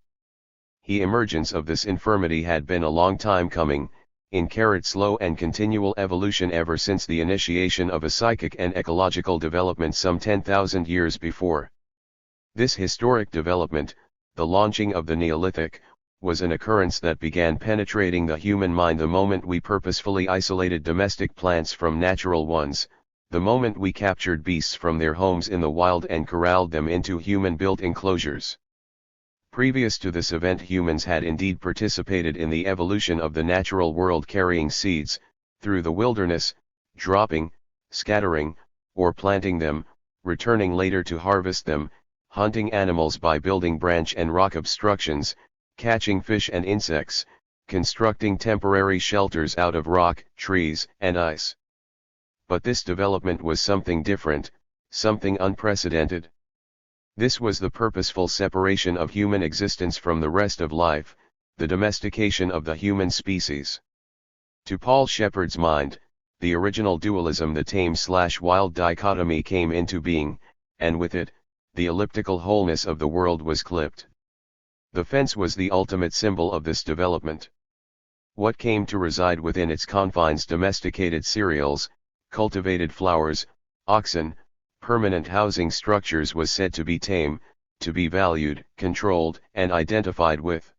The emergence of this infirmity had been a long time coming, in slow and continual evolution ever since the initiation of a psychic and ecological development some 10,000 years before. This historic development, the launching of the Neolithic, was an occurrence that began penetrating the human mind the moment we purposefully isolated domestic plants from natural ones, the moment we captured beasts from their homes in the wild and corralled them into human-built enclosures. Previous to this event, humans had indeed participated in the evolution of the natural world, carrying seeds through the wilderness, dropping, scattering, or planting them, returning later to harvest them, hunting animals by building branch and rock obstructions, catching fish and insects, constructing temporary shelters out of rock, trees, and ice. But this development was something different, something unprecedented. This was the purposeful separation of human existence from the rest of life, the domestication of the human species. To Paul Shepard's mind, the original dualism, the tame/wild dichotomy, came into being, and with it, the elliptical wholeness of the world was clipped. The fence was the ultimate symbol of this development. What came to reside within its confines, domesticated cereals, cultivated flowers, oxen, permanent housing structures, was said to be tame, to be valued, controlled, and identified with.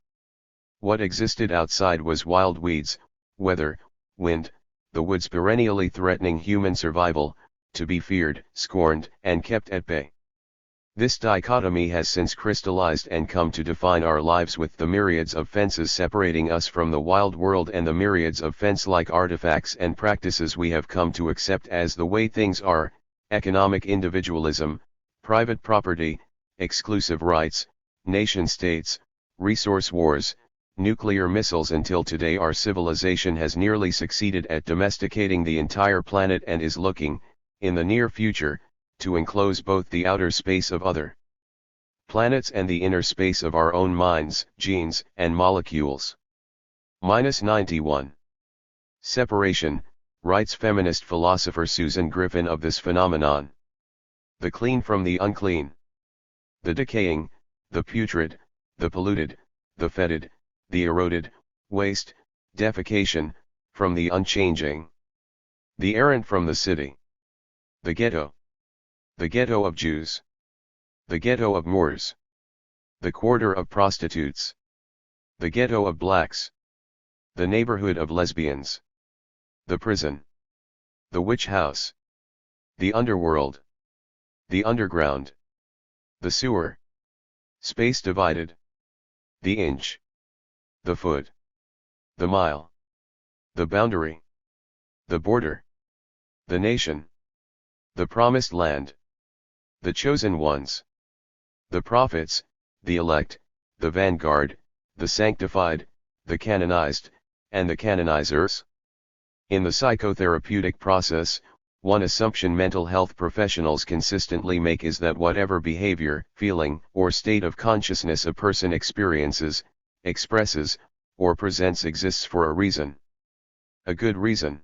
What existed outside was wild weeds, weather, wind, the woods perennially threatening human survival, to be feared, scorned, and kept at bay. This dichotomy has since crystallized and come to define our lives, with the myriads of fences separating us from the wild world and the myriads of fence-like artifacts and practices we have come to accept as the way things are: economic individualism, private property, exclusive rights, nation-states, resource wars, nuclear missiles. Until today, our civilization has nearly succeeded at domesticating the entire planet and is looking, in the near future, to enclose both the outer space of other planets and the inner space of our own minds, genes, and molecules. 91. Separation, writes feminist philosopher Susan Griffin of this phenomenon. The clean from the unclean. The decaying, the putrid, the polluted, the fetid, the eroded, waste, defecation, from the unchanging. The errant from the city. The ghetto. The ghetto of Jews. The ghetto of Moors. The quarter of prostitutes. The ghetto of blacks. The neighborhood of lesbians. The prison. The witch house. The underworld. The underground. The sewer. Space divided. The inch. The foot. The mile. The boundary. The border. The nation. The promised land. The chosen ones. The prophets, the elect, the vanguard, the sanctified, the canonized, and the canonizers. In the psychotherapeutic process, one assumption mental health professionals consistently make is that whatever behavior, feeling, or state of consciousness a person experiences, expresses, or presents exists for a reason. A good reason.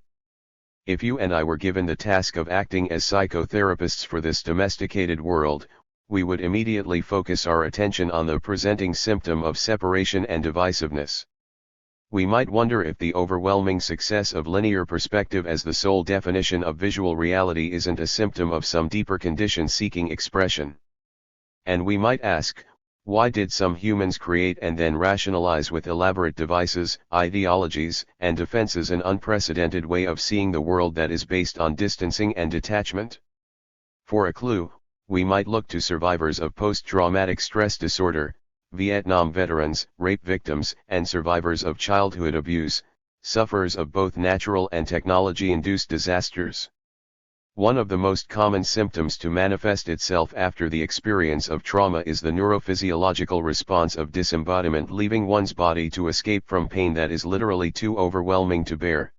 If you and I were given the task of acting as psychotherapists for this domesticated world, we would immediately focus our attention on the presenting symptom of separation and divisiveness. We might wonder if the overwhelming success of linear perspective as the sole definition of visual reality isn't a symptom of some deeper condition seeking expression. And we might ask, why did some humans create and then rationalize with elaborate devices, ideologies, and defenses an unprecedented way of seeing the world that is based on distancing and detachment? For a clue, we might look to survivors of post-traumatic stress disorder, Vietnam veterans, rape victims, and survivors of childhood abuse, sufferers of both natural and technology-induced disasters. One of the most common symptoms to manifest itself after the experience of trauma is the neurophysiological response of disembodiment, leaving one's body to escape from pain that is literally too overwhelming to bear.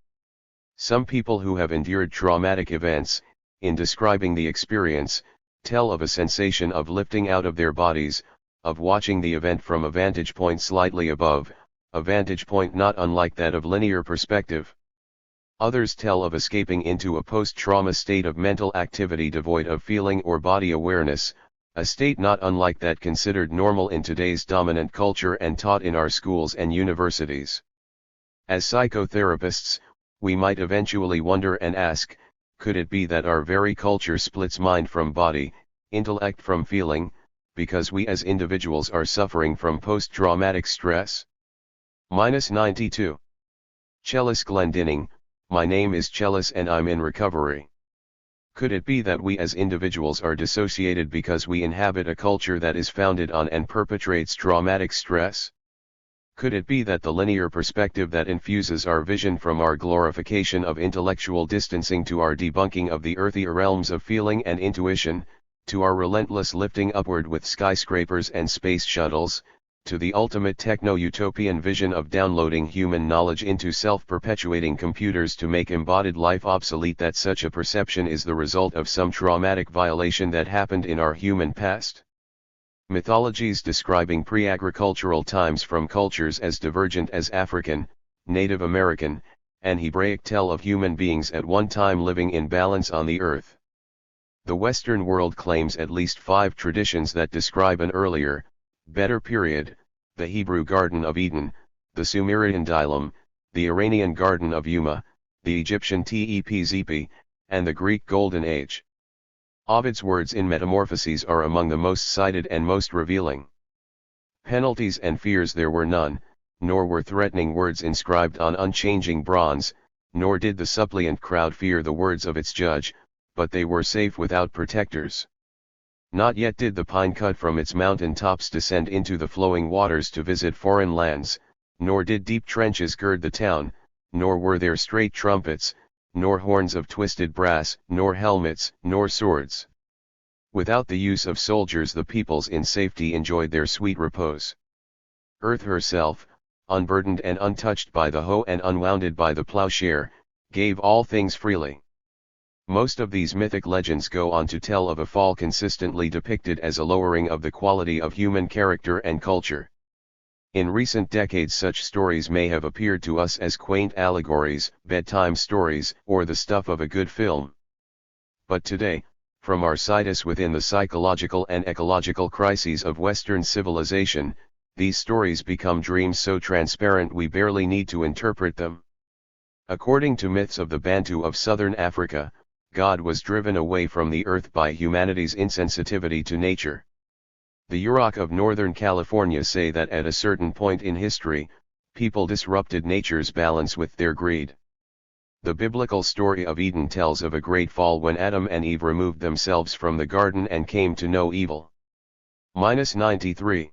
Some people who have endured traumatic events, in describing the experience, tell of a sensation of lifting out of their bodies, of watching the event from a vantage point slightly above, a vantage point not unlike that of linear perspective. Others tell of escaping into a post-trauma state of mental activity devoid of feeling or body awareness, a state not unlike that considered normal in today's dominant culture and taught in our schools and universities. As psychotherapists, we might eventually wonder and ask, could it be that our very culture splits mind from body, intellect from feeling, because we as individuals are suffering from post-traumatic stress? 92. Chellis Glendinning, my name is Chellis and I'm in recovery. Could it be that we as individuals are dissociated because we inhabit a culture that is founded on and perpetrates traumatic stress? Could it be that the linear perspective that infuses our vision from our glorification of intellectual distancing to our debunking of the earthier realms of feeling and intuition, to our relentless lifting upward with skyscrapers and space shuttles, to the ultimate techno-utopian vision of downloading human knowledge into self-perpetuating computers to make embodied life obsolete, that such a perception is the result of some traumatic violation that happened in our human past. Mythologies describing pre-agricultural times from cultures as divergent as African, Native American, and Hebraic tell of human beings at one time living in balance on the earth. The Western world claims at least 5 traditions that describe an earlier, better period: the Hebrew Garden of Eden, the Sumerian Dilemma, the Iranian Garden of Yuma, the Egyptian Tepzepi, and the Greek Golden Age. Ovid's words in Metamorphoses are among the most cited and most revealing. Penalties and fears there were none, nor were threatening words inscribed on unchanging bronze, nor did the suppliant crowd fear the words of its judge, but they were safe without protectors. Not yet did the pine cut from its mountain tops descend into the flowing waters to visit foreign lands, nor did deep trenches gird the town, nor were there straight trumpets, nor horns of twisted brass, nor helmets, nor swords. Without the use of soldiers the peoples in safety enjoyed their sweet repose. Earth herself, unburdened and untouched by the hoe and unwounded by the plowshare, gave all things freely. Most of these mythic legends go on to tell of a fall consistently depicted as a lowering of the quality of human character and culture. In recent decades such stories may have appeared to us as quaint allegories, bedtime stories, or the stuff of a good film. But today, from our situs within the psychological and ecological crises of Western civilization, these stories become dreams so transparent we barely need to interpret them. According to myths of the Bantu of southern Africa, God was driven away from the earth by humanity's insensitivity to nature. The Yurok of Northern California say that at a certain point in history, people disrupted nature's balance with their greed. The biblical story of Eden tells of a great fall when Adam and Eve removed themselves from the garden and came to know evil. 93.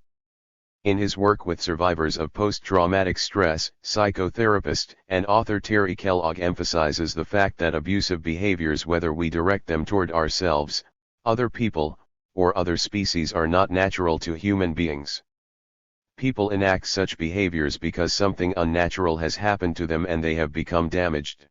In his work with survivors of post-traumatic stress, psychotherapist and author Terry Kellogg emphasizes the fact that abusive behaviors, whether we direct them toward ourselves, other people, or other species, are not natural to human beings. People enact such behaviors because something unnatural has happened to them and they have become damaged.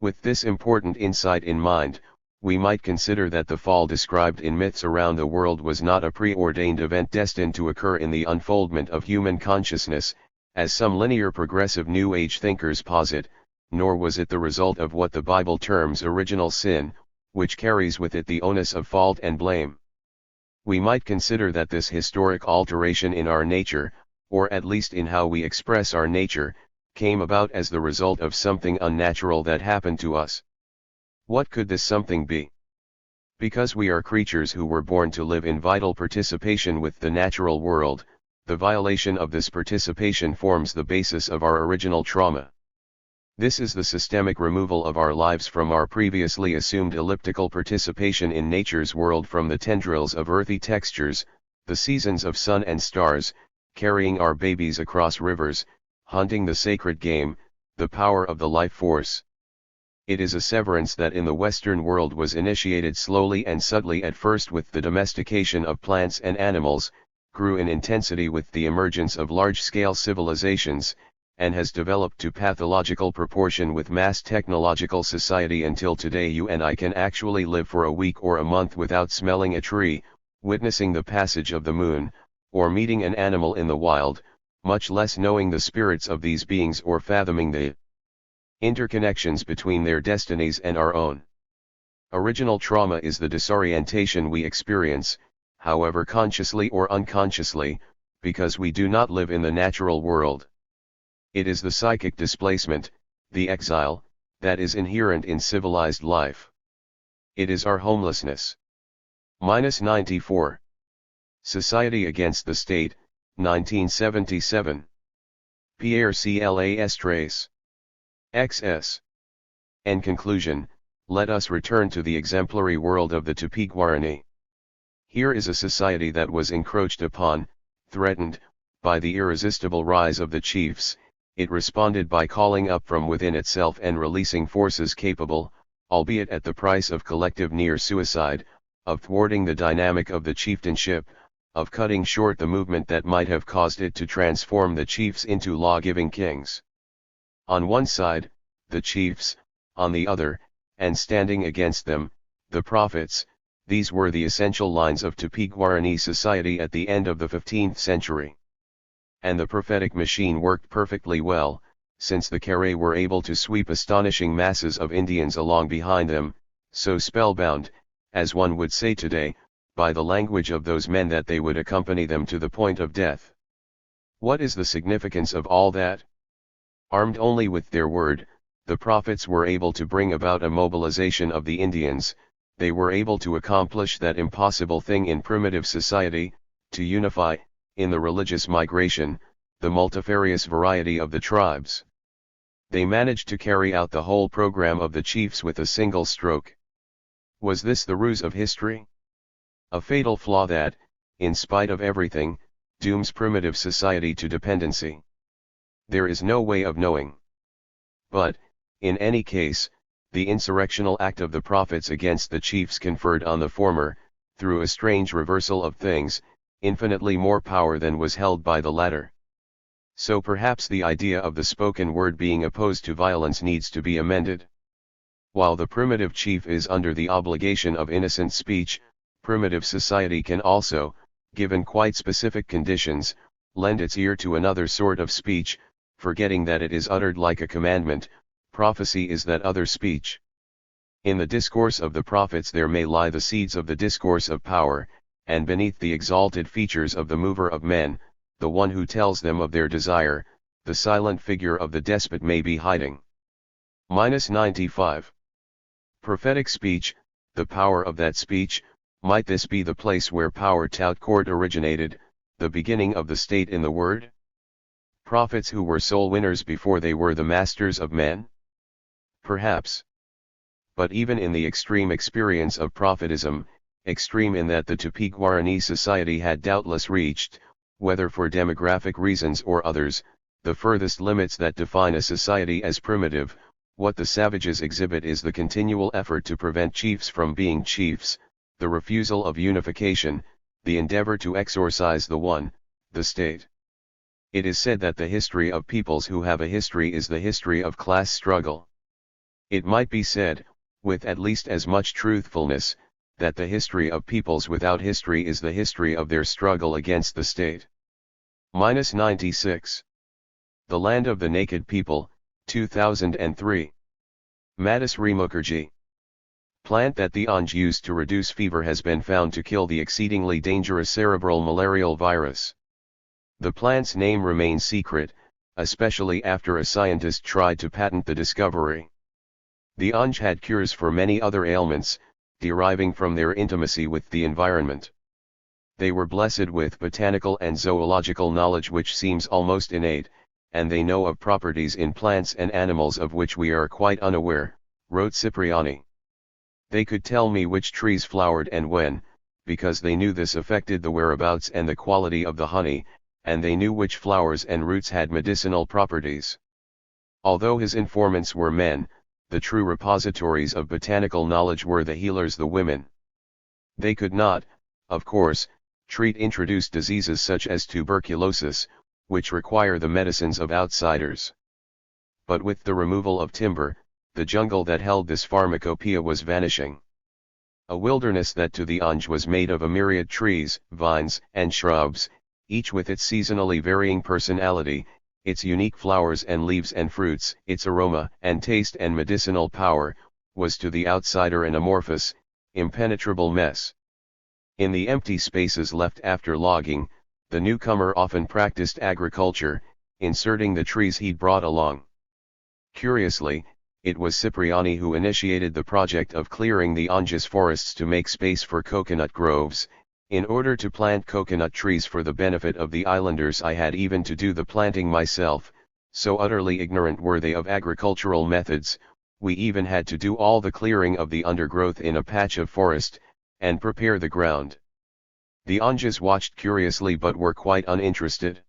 With this important insight in mind, we might consider that the fall described in myths around the world was not a preordained event destined to occur in the unfoldment of human consciousness, as some linear progressive New Age thinkers posit, nor was it the result of what the Bible terms original sin, which carries with it the onus of fault and blame. We might consider that this historic alteration in our nature, or at least in how we express our nature, came about as the result of something unnatural that happened to us. What could this something be? Because we are creatures who were born to live in vital participation with the natural world, the violation of this participation forms the basis of our original trauma. This is the systemic removal of our lives from our previously assumed elliptical participation in nature's world, from the tendrils of earthy textures, the seasons of sun and stars, carrying our babies across rivers, hunting the sacred game, the power of the life force. It is a severance that in the Western world was initiated slowly and subtly at first with the domestication of plants and animals, grew in intensity with the emergence of large-scale civilizations, and has developed to pathological proportion with mass technological society until today you and I can actually live for a week or a month without smelling a tree, witnessing the passage of the moon, or meeting an animal in the wild, much less knowing the spirits of these beings or fathoming the interconnections between their destinies and our own. Original trauma is the disorientation we experience, however consciously or unconsciously, because we do not live in the natural world. It is the psychic displacement, the exile, that is inherent in civilized life. It is our homelessness. 94. Society Against the State, 1977. Pierre Clas. XS. In conclusion, let us return to the exemplary world of the Tupi-Guarani. Here is a society that was encroached upon, threatened, by the irresistible rise of the chiefs. It responded by calling up from within itself and releasing forces capable, albeit at the price of collective near suicide, of thwarting the dynamic of the chieftainship, of cutting short the movement that might have caused it to transform the chiefs into law-giving kings. On one side, the chiefs, on the other, and standing against them, the prophets. These were the essential lines of Tupi-Guarani society at the end of the 15th century. And the prophetic machine worked perfectly well, since the Carré were able to sweep astonishing masses of Indians along behind them, so spellbound, as one would say today, by the language of those men that they would accompany them to the point of death. What is the significance of all that? Armed only with their word, the prophets were able to bring about a mobilization of the Indians. They were able to accomplish that impossible thing in primitive society, to unify, in the religious migration, the multifarious variety of the tribes. They managed to carry out the whole program of the chiefs with a single stroke. Was this the ruse of history? A fatal flaw that, in spite of everything, dooms primitive society to dependency. There is no way of knowing. But, in any case, the insurrectional act of the prophets against the chiefs conferred on the former, through a strange reversal of things, infinitely more power than was held by the latter. So perhaps the idea of the spoken word being opposed to violence needs to be amended. While the primitive chief is under the obligation of innocent speech, primitive society can also, given quite specific conditions, lend its ear to another sort of speech, forgetting that it is uttered like a commandment. Prophecy is that other speech. In the discourse of the prophets there may lie the seeds of the discourse of power, and beneath the exalted features of the mover of men, the one who tells them of their desire, the silent figure of the despot may be hiding. 95. Prophetic speech, the power of that speech. Might this be the place where power tout court originated, the beginning of the state in the word? Prophets who were soul winners before they were the masters of men? Perhaps. But even in the extreme experience of prophetism, extreme in that the Tupi-Guarani society had doubtless reached, whether for demographic reasons or others, the furthest limits that define a society as primitive, what the savages exhibit is the continual effort to prevent chiefs from being chiefs, the refusal of unification, the endeavor to exorcise the one, the state. It is said that the history of peoples who have a history is the history of class struggle. It might be said, with at least as much truthfulness, that the history of peoples without history is the history of their struggle against the state. 96. The Land of the Naked People, 2003. Madhusri Mukherjee. Plant that the Anj used to reduce fever has been found to kill the exceedingly dangerous cerebral malarial virus. The plant's name remains secret, especially after a scientist tried to patent the discovery. The Anj had cures for many other ailments, deriving from their intimacy with the environment. They were blessed with botanical and zoological knowledge which seems almost innate, and they know of properties in plants and animals of which we are quite unaware, wrote Cipriani. They could tell me which trees flowered and when, because they knew this affected the whereabouts and the quality of the honey, and they knew which flowers and roots had medicinal properties. Although his informants were men, the true repositories of botanical knowledge were the healers, the women. They could not, of course, treat introduced diseases such as tuberculosis, which require the medicines of outsiders. But with the removal of timber, the jungle that held this pharmacopoeia was vanishing. A wilderness that to the Anj was made of a myriad trees, vines, and shrubs, each with its seasonally varying personality, its unique flowers and leaves and fruits, its aroma and taste and medicinal power, was to the outsider an amorphous, impenetrable mess. In the empty spaces left after logging, the newcomer often practiced agriculture, inserting the trees he'd brought along. Curiously, it was Cipriani who initiated the project of clearing the Anj's forests to make space for coconut groves. In order to plant coconut trees for the benefit of the islanders, I had even to do the planting myself, so utterly ignorant were they of agricultural methods. We even had to do all the clearing of the undergrowth in a patch of forest, and prepare the ground. The Anjas watched curiously but were quite uninterested.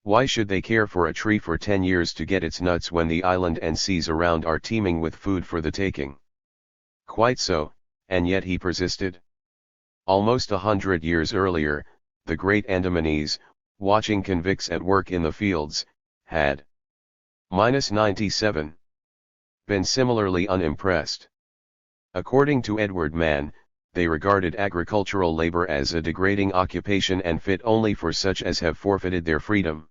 Why should they care for a tree for 10 years to get its nuts when the island and seas around are teeming with food for the taking? Quite so, and yet he persisted. Almost 100 years earlier, the great Andamanese, watching convicts at work in the fields, had -97 been similarly unimpressed. According to Edward Mann, they regarded agricultural labor as a degrading occupation and fit only for such as have forfeited their freedom.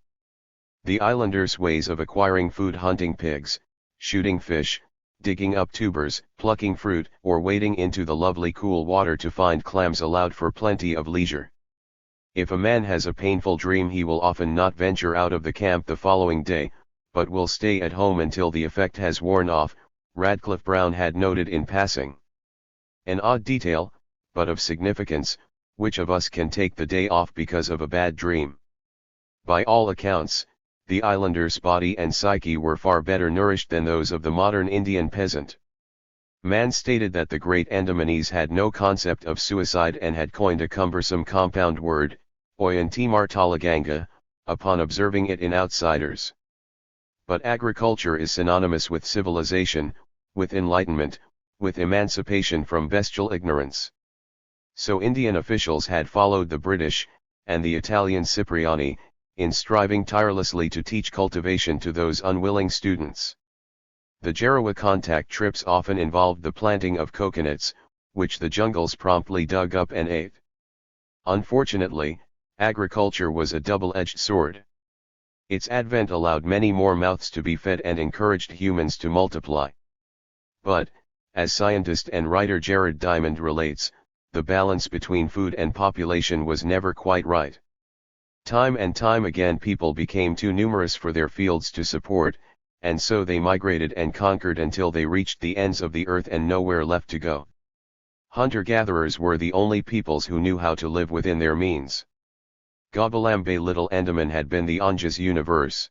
The islanders' ways of acquiring food, hunting pigs, shooting fish, digging up tubers, plucking fruit, or wading into the lovely cool water to find clams allowed for plenty of leisure. If a man has a painful dream, he will often not venture out of the camp the following day, but will stay at home until the effect has worn off, Radcliffe Brown had noted in passing. An odd detail, but of significance: which of us can take the day off because of a bad dream? By all accounts, the islanders' body and psyche were far better nourished than those of the modern Indian peasant. Mann stated that the great Andamanese had no concept of suicide and had coined a cumbersome compound word, Oyantimartalaganga, upon observing it in outsiders. But agriculture is synonymous with civilization, with enlightenment, with emancipation from bestial ignorance. So Indian officials had followed the British, and the Italian Cipriani, in striving tirelessly to teach cultivation to those unwilling students. The Jarawa contact trips often involved the planting of coconuts, which the jungles promptly dug up and ate. Unfortunately, agriculture was a double-edged sword. Its advent allowed many more mouths to be fed and encouraged humans to multiply. But, as scientist and writer Jared Diamond relates, the balance between food and population was never quite right. Time and time again people became too numerous for their fields to support, and so they migrated and conquered until they reached the ends of the earth and nowhere left to go. Hunter-gatherers were the only peoples who knew how to live within their means. Gobalambe Little Andaman had been the Anja's universe.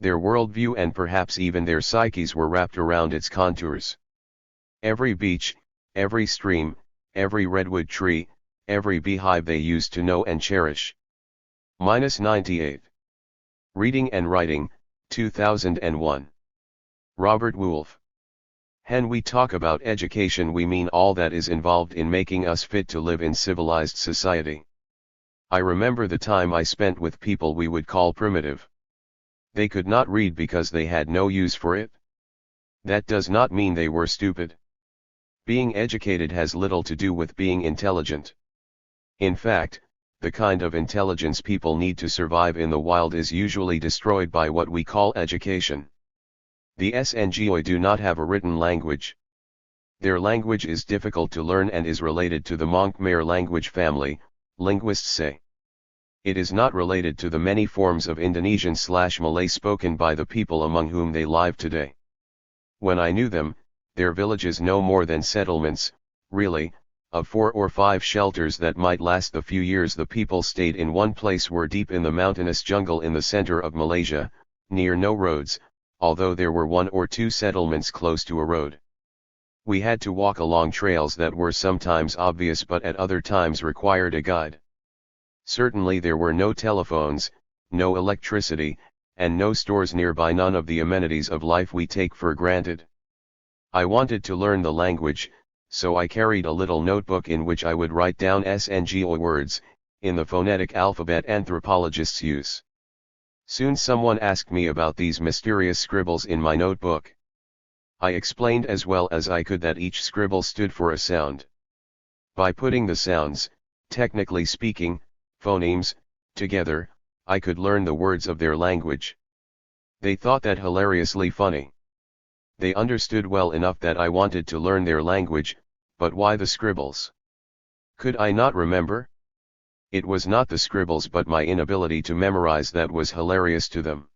Their worldview and perhaps even their psyches were wrapped around its contours. Every beach, every stream, every redwood tree, every beehive they used to know and cherish. -98. Reading and Writing, 2001. Robert Wolfe. When we talk about education, we mean all that is involved in making us fit to live in civilized society. I remember the time I spent with people we would call primitive. They could not read because they had no use for it. That does not mean they were stupid. Being educated has little to do with being intelligent. In fact, the kind of intelligence people need to survive in the wild is usually destroyed by what we call education. The Sngoi do not have a written language. Their language is difficult to learn and is related to the Monkmer language family, linguists say. It is not related to the many forms of Indonesian/Malay spoken by the people among whom they live today. When I knew them, their villages no more than settlements, really. Of 4 or 5 shelters that might last the few years the people stayed in one place were deep in the mountainous jungle in the center of Malaysia, near no roads, although there were 1 or 2 settlements close to a road. We had to walk along trails that were sometimes obvious but at other times required a guide. Certainly there were no telephones, no electricity, and no stores nearby, none of the amenities of life we take for granted. I wanted to learn the language, so I carried a little notebook in which I would write down Sngoi words, in the phonetic alphabet anthropologists use. Soon someone asked me about these mysterious scribbles in my notebook. I explained as well as I could that each scribble stood for a sound. By putting the sounds, technically speaking, phonemes, together, I could learn the words of their language. They thought that hilariously funny. They understood well enough that I wanted to learn their language, but why the scribbles? Could I not remember? It was not the scribbles but my inability to memorize that was hilarious to them.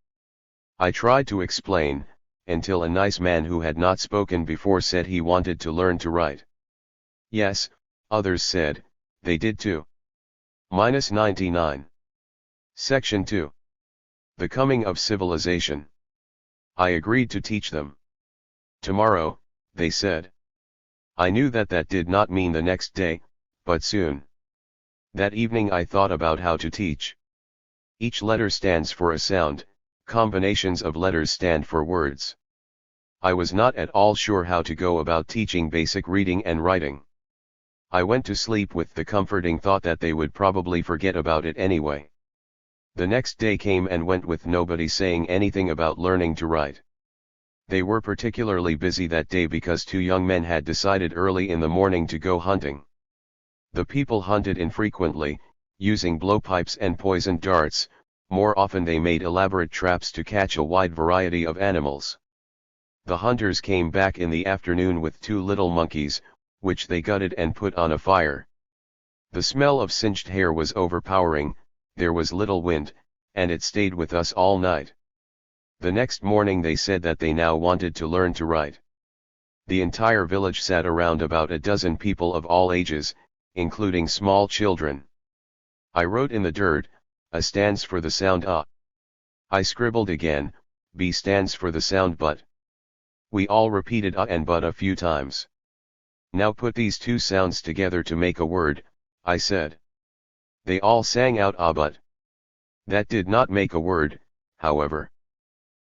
I tried to explain, until a nice man who had not spoken before said he wanted to learn to write. Yes, others said, they did too. -99. Section 2. The Coming of Civilization. I agreed to teach them. Tomorrow, they said. I knew that that did not mean the next day, but soon. That evening I thought about how to teach. Each letter stands for a sound, combinations of letters stand for words. I was not at all sure how to go about teaching basic reading and writing. I went to sleep with the comforting thought that they would probably forget about it anyway. The next day came and went with nobody saying anything about learning to write. They were particularly busy that day because two young men had decided early in the morning to go hunting. The people hunted infrequently, using blowpipes and poisoned darts. More often they made elaborate traps to catch a wide variety of animals. The hunters came back in the afternoon with two little monkeys, which they gutted and put on a fire. The smell of singed hair was overpowering, there was little wind, and it stayed with us all night. The next morning they said that they now wanted to learn to write. The entire village sat around, about a dozen people of all ages, including small children. I wrote in the dirt, A stands for the sound A. I scribbled again, B stands for the sound but. We all repeated A and but a few times. Now put these two sounds together to make a word, I said. They all sang out A but. That did not make a word, however.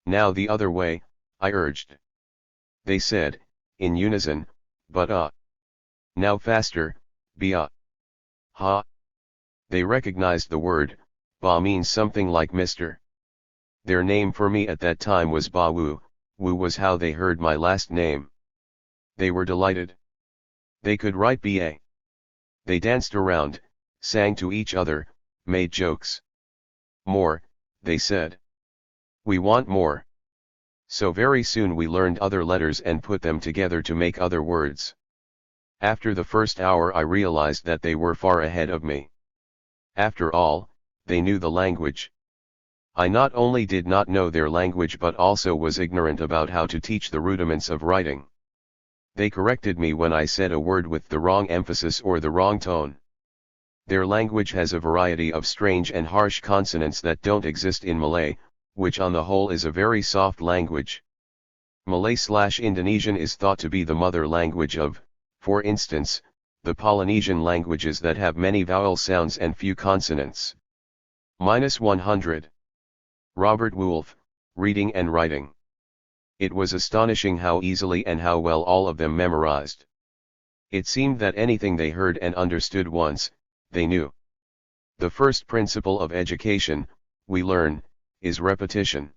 Now the other way, I urged. They said, in unison, but A. Now faster, B A. Ha. They recognized the word, Ba means something like Mr. Their name for me at that time was Ba Wu. Wu was how they heard my last name. They were delighted. They could write BA. They danced around, sang to each other, made jokes. More, they said. We want more. So very soon we learned other letters and put them together to make other words. After the first hour I realized that they were far ahead of me. After all, they knew the language. I not only did not know their language but also was ignorant about how to teach the rudiments of writing. They corrected me when I said a word with the wrong emphasis or the wrong tone. Their language has a variety of strange and harsh consonants that don't exist in Malay, which on the whole is a very soft language. Malay/Indonesian is thought to be the mother language of, for instance, the Polynesian languages that have many vowel sounds and few consonants. -100. Robert Woolf, Reading and Writing. It was astonishing how easily and how well all of them memorized. It seemed that anything they heard and understood once, they knew. The first principle of education, we learn, is repetition.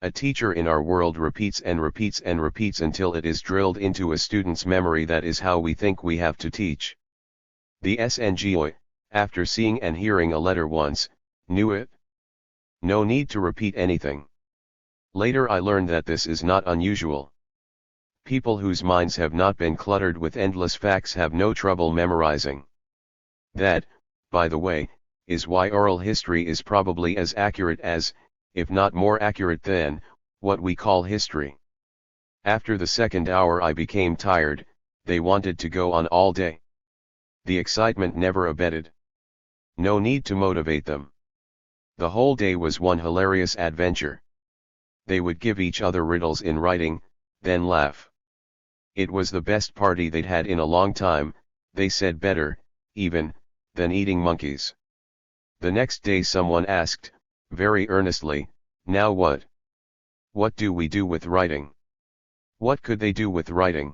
A teacher in our world repeats and repeats and repeats until it is drilled into a student's memory. That is how we think we have to teach. The SNGOI, after seeing and hearing a letter once, knew it. No need to repeat anything. Later I learned that this is not unusual. People whose minds have not been cluttered with endless facts have no trouble memorizing. That, by the way, is why oral history is probably as accurate as, if not more accurate than, what we call history. After the second hour I became tired, they wanted to go on all day. The excitement never abated. No need to motivate them. The whole day was one hilarious adventure. They would give each other riddles in writing, then laugh. It was the best party they'd had in a long time, they said, better, even, than eating monkeys. The next day someone asked, very earnestly, now what? What do we do with writing? What could they do with writing?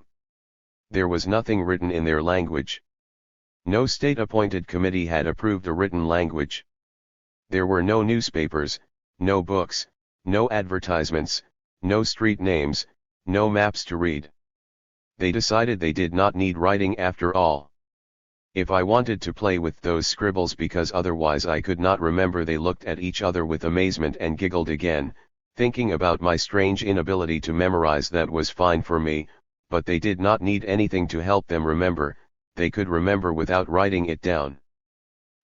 There was nothing written in their language. No state-appointed committee had approved a written language. There were no newspapers, no books, no advertisements, no street names, no maps to read. They decided they did not need writing after all. If I wanted to play with those scribbles because otherwise I could not remember, they looked at each other with amazement and giggled again, thinking about my strange inability to memorize. That was fine for me, but they did not need anything to help them remember, they could remember without writing it down.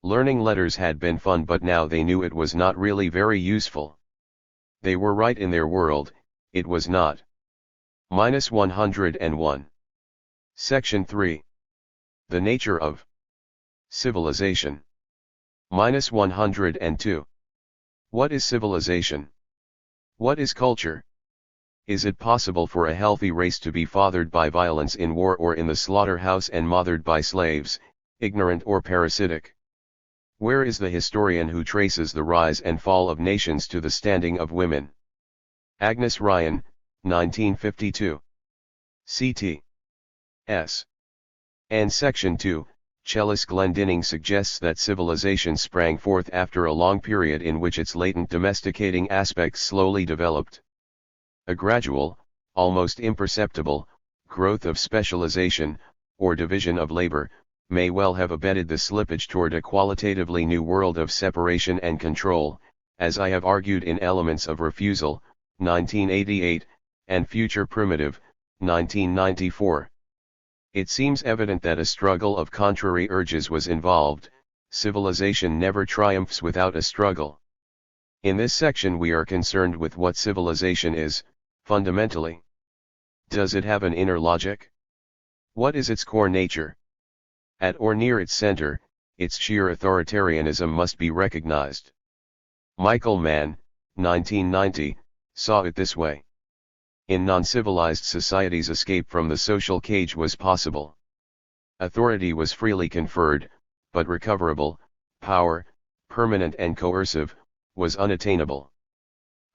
Learning letters had been fun, but now they knew it was not really very useful. They were right in their world, it was not. -101. Section 3. The nature of civilization. -102. What is civilization? What is culture? Is it possible for a healthy race to be fathered by violence in war or in the slaughterhouse and mothered by slaves, ignorant or parasitic? Where is the historian who traces the rise and fall of nations to the standing of women? Agnes Ryan, 1952. Ct. S. And Section 2, Chellis Glendinning suggests that civilization sprang forth after a long period in which its latent domesticating aspects slowly developed. A gradual, almost imperceptible, growth of specialization, or division of labor, may well have abetted the slippage toward a qualitatively new world of separation and control, as I have argued in Elements of Refusal, 1988, and Future Primitive, 1994. It seems evident that a struggle of contrary urges was involved. Civilization never triumphs without a struggle. In this section we are concerned with what civilization is, fundamentally. Does it have an inner logic? What is its core nature? At or near its center, its sheer authoritarianism must be recognized. Michael Mann, 1990, saw it this way. In non-civilized societies, escape from the social cage was possible. Authority was freely conferred, but recoverable power, permanent and coercive, was unattainable.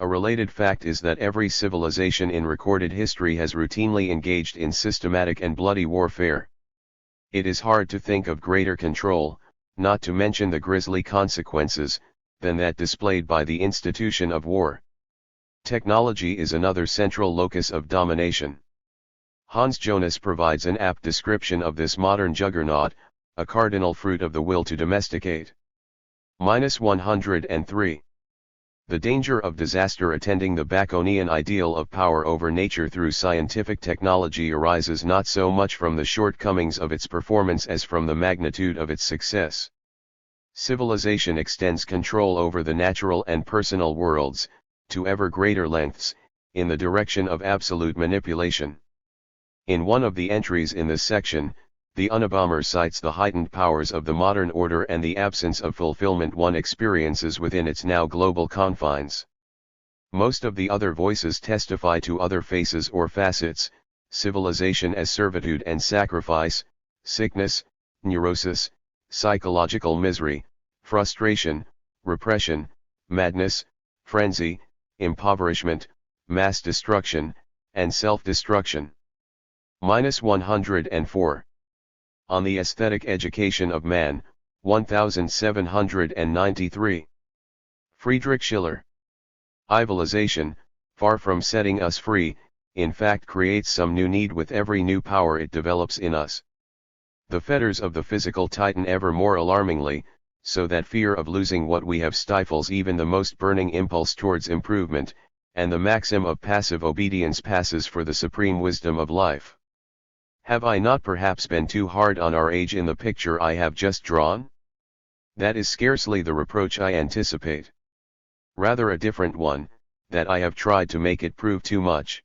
A related fact is that every civilization in recorded history has routinely engaged in systematic and bloody warfare. It is hard to think of greater control, not to mention the grisly consequences, than that displayed by the institution of war. Technology is another central locus of domination. Hans Jonas provides an apt description of this modern juggernaut, a cardinal fruit of the will to domesticate. -103. The danger of disaster attending the Baconian ideal of power over nature through scientific technology arises not so much from the shortcomings of its performance as from the magnitude of its success. Civilization extends control over the natural and personal worlds, to ever greater lengths, in the direction of absolute manipulation. In one of the entries in this section, the Unabomber cites the heightened powers of the modern order and the absence of fulfillment one experiences within its now global confines. Most of the other voices testify to other faces or facets: civilization as servitude and sacrifice, sickness, neurosis, psychological misery, frustration, repression, madness, frenzy, impoverishment, mass destruction, and self-destruction. -104. On the Aesthetic Education of Man, 1793. Friedrich Schiller. Civilization, far from setting us free, in fact creates some new need with every new power it develops in us. The fetters of the physical tighten ever more alarmingly, so that fear of losing what we have stifles even the most burning impulse towards improvement, and the maxim of passive obedience passes for the supreme wisdom of life. Have I not perhaps been too hard on our age in the picture I have just drawn? That is scarcely the reproach I anticipate. Rather a different one, that I have tried to make it prove too much.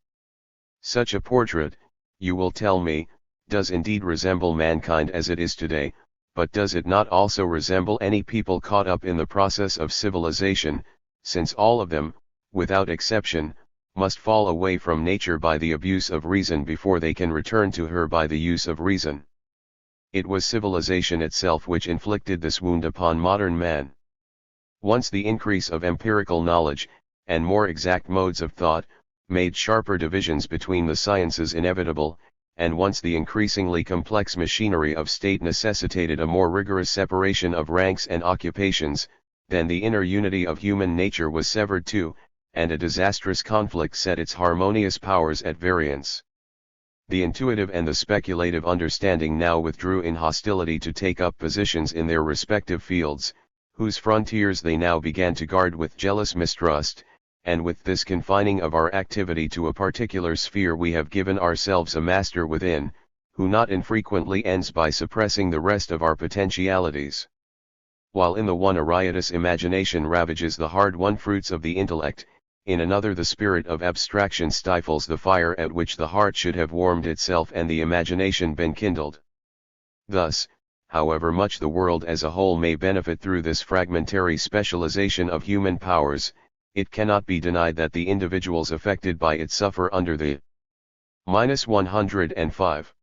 Such a portrait, you will tell me, does indeed resemble mankind as it is today, but does it not also resemble any people caught up in the process of civilization, since all of them, without exception, must fall away from nature by the abuse of reason before they can return to her by the use of reason. It was civilization itself which inflicted this wound upon modern man. Once the increase of empirical knowledge, and more exact modes of thought, made sharper divisions between the sciences inevitable, and once the increasingly complex machinery of state necessitated a more rigorous separation of ranks and occupations, then the inner unity of human nature was severed too, and a disastrous conflict set its harmonious powers at variance. The intuitive and the speculative understanding now withdrew in hostility to take up positions in their respective fields, whose frontiers they now began to guard with jealous mistrust, and with this confining of our activity to a particular sphere we have given ourselves a master within, who not infrequently ends by suppressing the rest of our potentialities. While in the one a riotous imagination ravages the hard-won fruits of the intellect, in another the spirit of abstraction stifles the fire at which the heart should have warmed itself and the imagination been kindled. Thus, however much the world as a whole may benefit through this fragmentary specialization of human powers, it cannot be denied that the individuals affected by it suffer under the -105.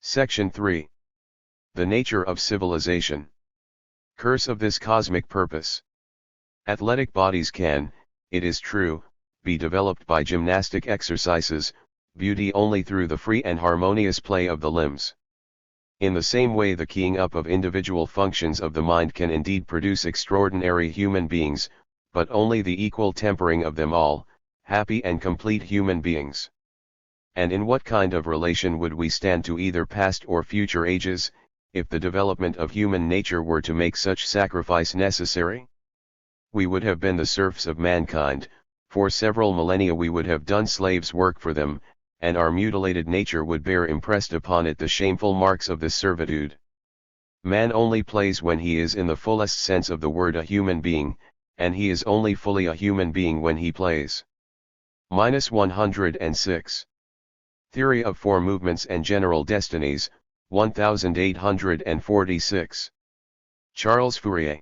Section 3. The nature of civilization. Curse of this cosmic purpose. Athletic bodies can, it is true, be developed by gymnastic exercises, beauty only through the free and harmonious play of the limbs. In the same way, the keying up of individual functions of the mind can indeed produce extraordinary human beings, but only the equal tempering of them all, happy and complete human beings. And in what kind of relation would we stand to either past or future ages, if the development of human nature were to make such sacrifice necessary? We would have been the serfs of mankind, for several millennia we would have done slaves' work for them, and our mutilated nature would bear impressed upon it the shameful marks of this servitude. Man only plays when he is in the fullest sense of the word a human being, and he is only fully a human being when he plays. 106. Theory of Four Movements and General Destinies, 1846. Charles Fourier.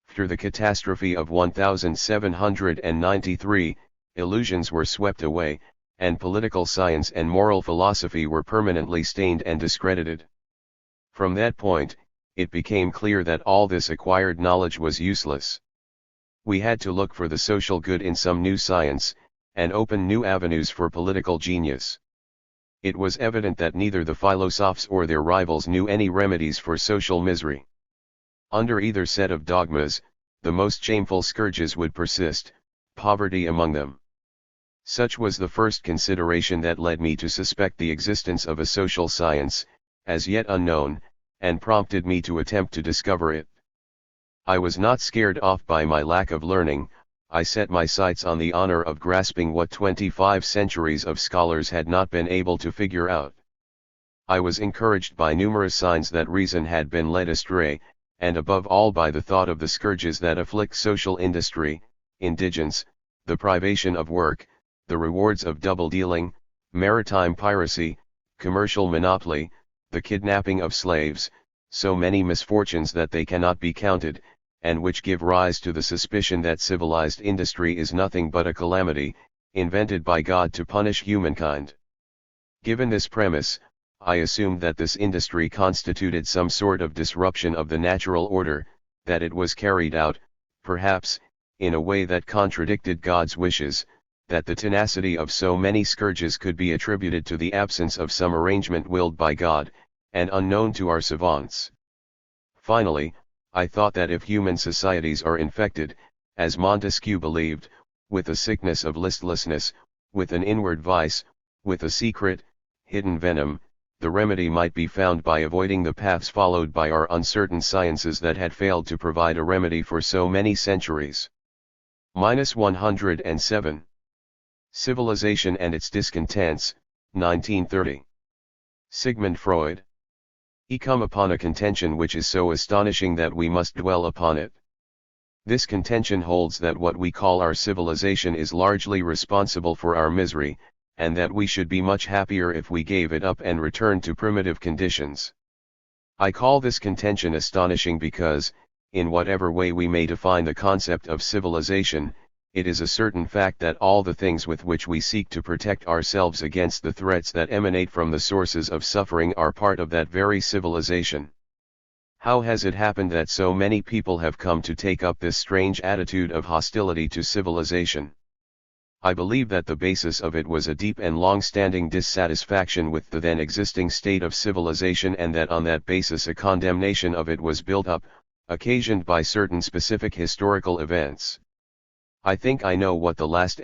After the catastrophe of 1793, illusions were swept away, and political science and moral philosophy were permanently stained and discredited. From that point, it became clear that all this acquired knowledge was useless. We had to look for the social good in some new science, and open new avenues for political genius. It was evident that neither the philosophes or their rivals knew any remedies for social misery. Under either set of dogmas, the most shameful scourges would persist, poverty among them. Such was the first consideration that led me to suspect the existence of a social science, as yet unknown, and prompted me to attempt to discover it. I was not scared off by my lack of learning. I set my sights on the honor of grasping what 25 centuries of scholars had not been able to figure out. I was encouraged by numerous signs that reason had been led astray, and above all by the thought of the scourges that afflict social industry, indigence, the privation of work, the rewards of double-dealing, maritime piracy, commercial monopoly, the kidnapping of slaves, so many misfortunes that they cannot be counted, and which give rise to the suspicion that civilized industry is nothing but a calamity, invented by God to punish humankind. Given this premise, I assumed that this industry constituted some sort of disruption of the natural order, that it was carried out, perhaps, in a way that contradicted God's wishes, that the tenacity of so many scourges could be attributed to the absence of some arrangement willed by God, and unknown to our savants. Finally, I thought that if human societies are infected, as Montesquieu believed, with a sickness of listlessness, with an inward vice, with a secret, hidden venom, the remedy might be found by avoiding the paths followed by our uncertain sciences that had failed to provide a remedy for so many centuries. 107. Civilization and its Discontents, 1930. Sigmund Freud. He come upon a contention which is so astonishing that we must dwell upon it. This contention holds that what we call our civilization is largely responsible for our misery, and that we should be much happier if we gave it up and returned to primitive conditions. I call this contention astonishing because, in whatever way we may define the concept of civilization, it is a certain fact that all the things with which we seek to protect ourselves against the threats that emanate from the sources of suffering are part of that very civilization. How has it happened that so many people have come to take up this strange attitude of hostility to civilization? I believe that the basis of it was a deep and long-standing dissatisfaction with the then existing state of civilization, and that on that basis a condemnation of it was built up, occasioned by certain specific historical events. I think I know what the last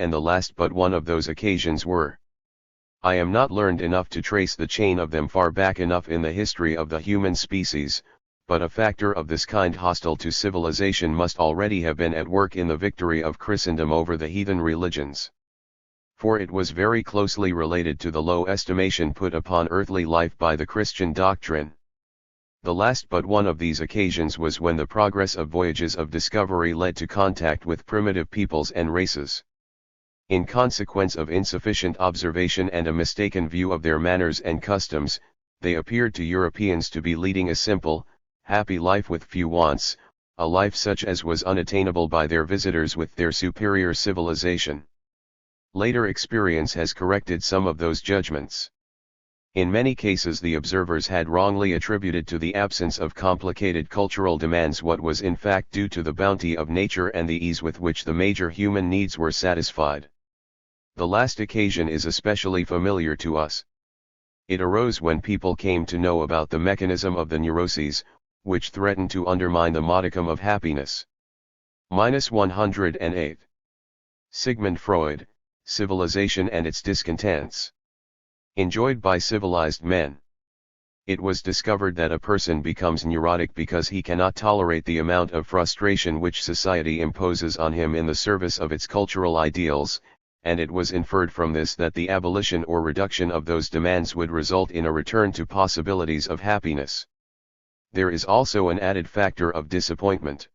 but one of those occasions were. I am not learned enough to trace the chain of them far back enough in the history of the human species, but a factor of this kind hostile to civilization must already have been at work in the victory of Christendom over the heathen religions. For it was very closely related to the low estimation put upon earthly life by the Christian doctrine. The last but one of these occasions was when the progress of voyages of discovery led to contact with primitive peoples and races. In consequence of insufficient observation and a mistaken view of their manners and customs, they appeared to Europeans to be leading a simple, happy life with few wants, a life such as was unattainable by their visitors with their superior civilization. Later experience has corrected some of those judgments. In many cases the observers had wrongly attributed to the absence of complicated cultural demands what was in fact due to the bounty of nature and the ease with which the major human needs were satisfied. The last occasion is especially familiar to us. It arose when people came to know about the mechanism of the neuroses, which threatened to undermine the modicum of happiness. 108. Sigmund Freud, Civilization and its Discontents. Enjoyed by civilized men. It was discovered that a person becomes neurotic because he cannot tolerate the amount of frustration which society imposes on him in the service of its cultural ideals, and it was inferred from this that the abolition or reduction of those demands would result in a return to possibilities of happiness. There is also an added factor of disappointment.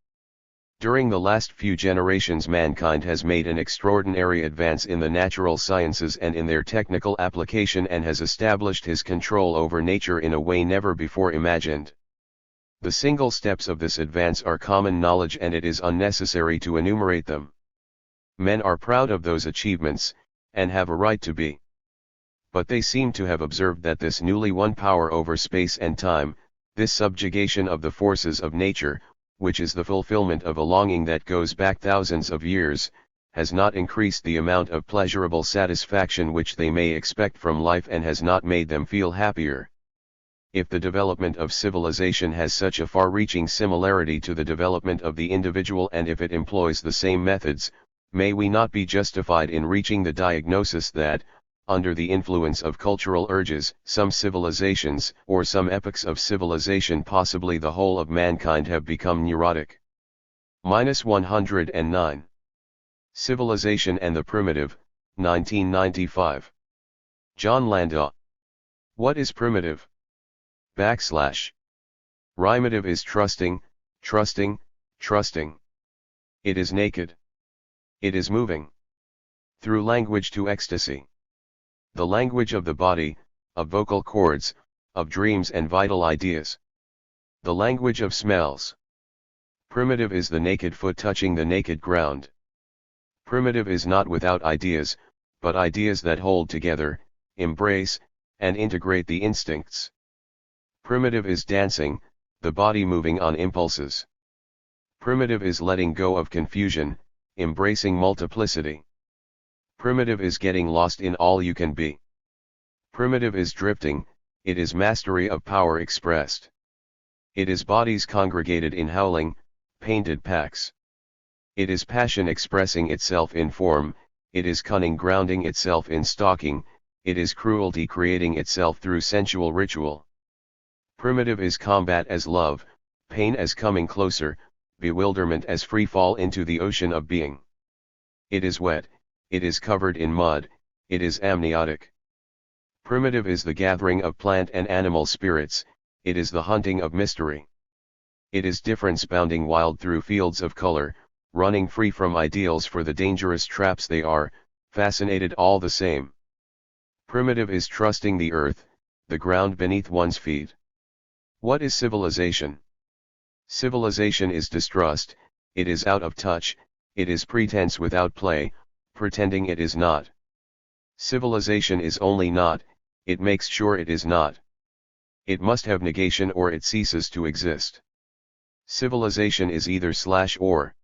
During the last few generations, mankind has made an extraordinary advance in the natural sciences and in their technical application, and has established his control over nature in a way never before imagined. The single steps of this advance are common knowledge, and it is unnecessary to enumerate them. Men are proud of those achievements, and have a right to be. But they seem to have observed that this newly won power over space and time, this subjugation of the forces of nature, which is the fulfillment of a longing that goes back thousands of years, has not increased the amount of pleasurable satisfaction which they may expect from life, and has not made them feel happier. If the development of civilization has such a far-reaching similarity to the development of the individual, and if it employs the same methods, may we not be justified in reaching the diagnosis that, under the influence of cultural urges, some civilizations, or some epochs of civilization, possibly the whole of mankind, have become neurotic? 109. Civilization and the Primitive, 1995. John Landau. What is primitive? Primitive is trusting, trusting, trusting. It is naked. It is moving. Through language to ecstasy. The language of the body, of vocal cords, of dreams and vital ideas. The language of smells. Primitive is the naked foot touching the naked ground. Primitive is not without ideas, but ideas that hold together, embrace, and integrate the instincts. Primitive is dancing, the body moving on impulses. Primitive is letting go of confusion, embracing multiplicity. Primitive is getting lost in all you can be. Primitive is drifting, it is mastery of power expressed. It is bodies congregated in howling, painted packs. It is passion expressing itself in form, it is cunning grounding itself in stalking, it is cruelty creating itself through sensual ritual. Primitive is combat as love, pain as coming closer, bewilderment as free fall into the ocean of being. It is wet, it is covered in mud, it is amniotic. Primitive is the gathering of plant and animal spirits, it is the hunting of mystery. It is difference bounding wild through fields of color, running free from ideals for the dangerous traps they are, fascinated all the same. Primitive is trusting the earth, the ground beneath one's feet. What is civilization? Civilization is distrust, it is out of touch, it is pretense without play, pretending it is not. Civilization is only not, it makes sure it is not. It must have negation or it ceases to exist. Civilization is either / or.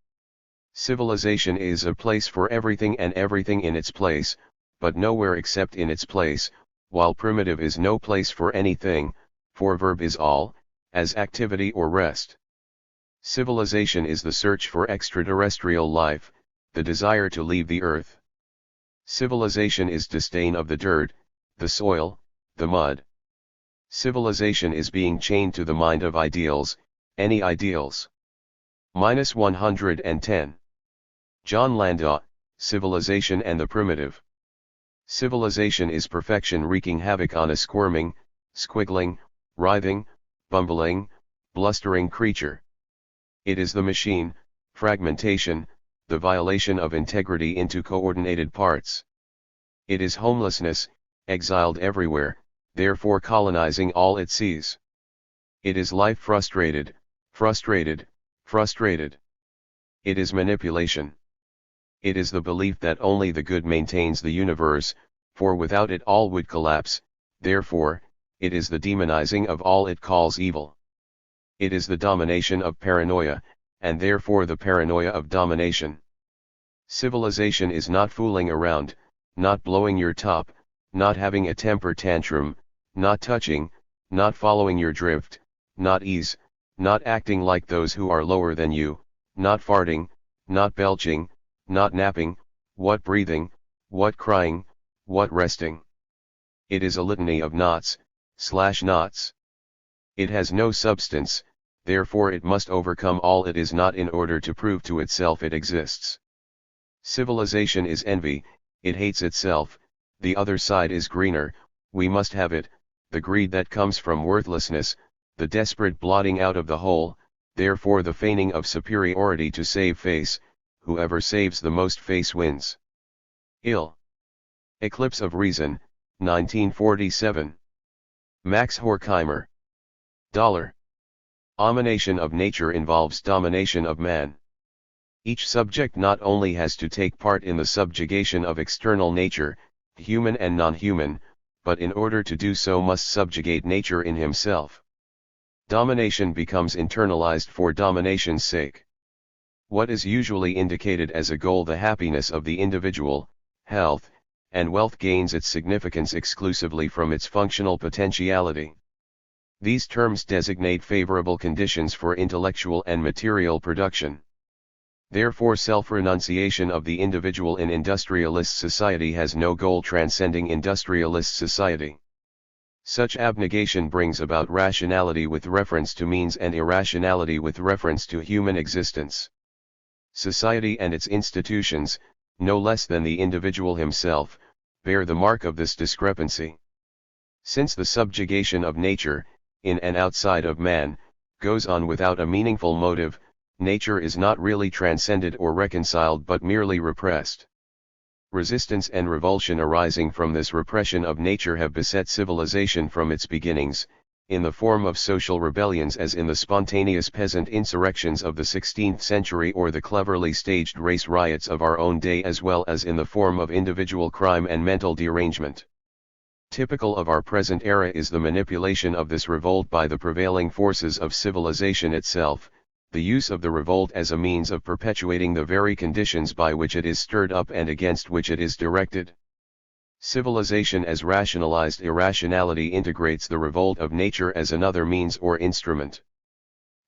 Civilization is a place for everything and everything in its place, but nowhere except in its place, while primitive is no place for anything, for verb is all, as activity or rest. Civilization is the search for extraterrestrial life, the desire to leave the earth. Civilization is disdain of the dirt, the soil, the mud. Civilization is being chained to the mind of ideals, any ideals. 110. John Landau, Civilization and the Primitive. Civilization is perfection wreaking havoc on a squirming, squiggling, writhing, bumbling, blustering creature. It is the machine, fragmentation, the violation of integrity into coordinated parts. It is homelessness, exiled everywhere, therefore colonizing all it sees. It is life frustrated, frustrated, frustrated. It is manipulation. It is the belief that only the good maintains the universe, for without it all would collapse, therefore, it is the demonizing of all it calls evil. It is the domination of paranoia, and therefore the paranoia of domination. Civilization is not fooling around, not blowing your top, not having a temper tantrum, not touching, not following your drift, not ease, not acting like those who are lower than you, not farting, not belching, not napping, what breathing, what crying, what resting. It is a litany of nots, /nots. It has no substance, therefore it must overcome all it is not in order to prove to itself it exists. Civilization is envy, it hates itself, the other side is greener, we must have it, the greed that comes from worthlessness, the desperate blotting out of the whole, therefore the feigning of superiority to save face, whoever saves the most face wins. Ill. Eclipse of Reason, 1947. Max Horkheimer. $. Domination of nature involves domination of man. Each subject not only has to take part in the subjugation of external nature, human and non-human, but in order to do so must subjugate nature in himself. Domination becomes internalized for domination's sake. What is usually indicated as a goal, the happiness of the individual, health, and wealth, gains its significance exclusively from its functional potentiality. These terms designate favorable conditions for intellectual and material production. Therefore, self-renunciation of the individual in industrialist society has no goal transcending industrialist society. Such abnegation brings about rationality with reference to means and irrationality with reference to human existence. Society and its institutions, no less than the individual himself, bear the mark of this discrepancy. Since the subjugation of nature, in and outside of man, goes on without a meaningful motive, nature is not really transcended or reconciled but merely repressed. Resistance and revulsion arising from this repression of nature have beset civilization from its beginnings, in the form of social rebellions as in the spontaneous peasant insurrections of the 16th century or the cleverly staged race riots of our own day, as well as in the form of individual crime and mental derangement. Typical of our present era is the manipulation of this revolt by the prevailing forces of civilization itself, the use of the revolt as a means of perpetuating the very conditions by which it is stirred up and against which it is directed. Civilization as rationalized irrationality integrates the revolt of nature as another means or instrument.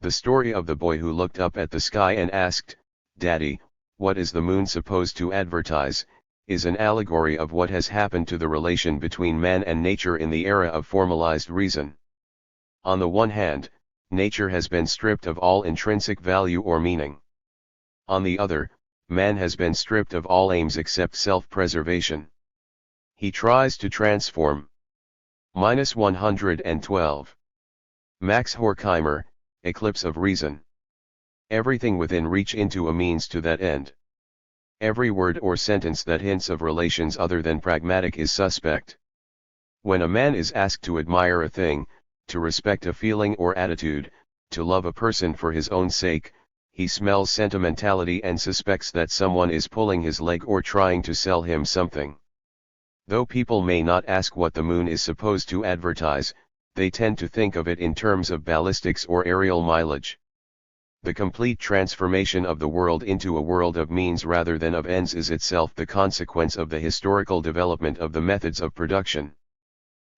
The story of the boy who looked up at the sky and asked, "Daddy, what is the moon supposed to advertise?" is an allegory of what has happened to the relation between man and nature in the era of formalized reason. On the one hand, nature has been stripped of all intrinsic value or meaning. On the other, man has been stripped of all aims except self-preservation. He tries to transform. -112. Max Horkheimer, Eclipse of Reason. Everything within reach into a means to that end. Every word or sentence that hints of relations other than pragmatic is suspect. When a man is asked to admire a thing, to respect a feeling or attitude, to love a person for his own sake, he smells sentimentality and suspects that someone is pulling his leg or trying to sell him something. Though people may not ask what the moon is supposed to advertise, they tend to think of it in terms of ballistics or aerial mileage. The complete transformation of the world into a world of means rather than of ends is itself the consequence of the historical development of the methods of production.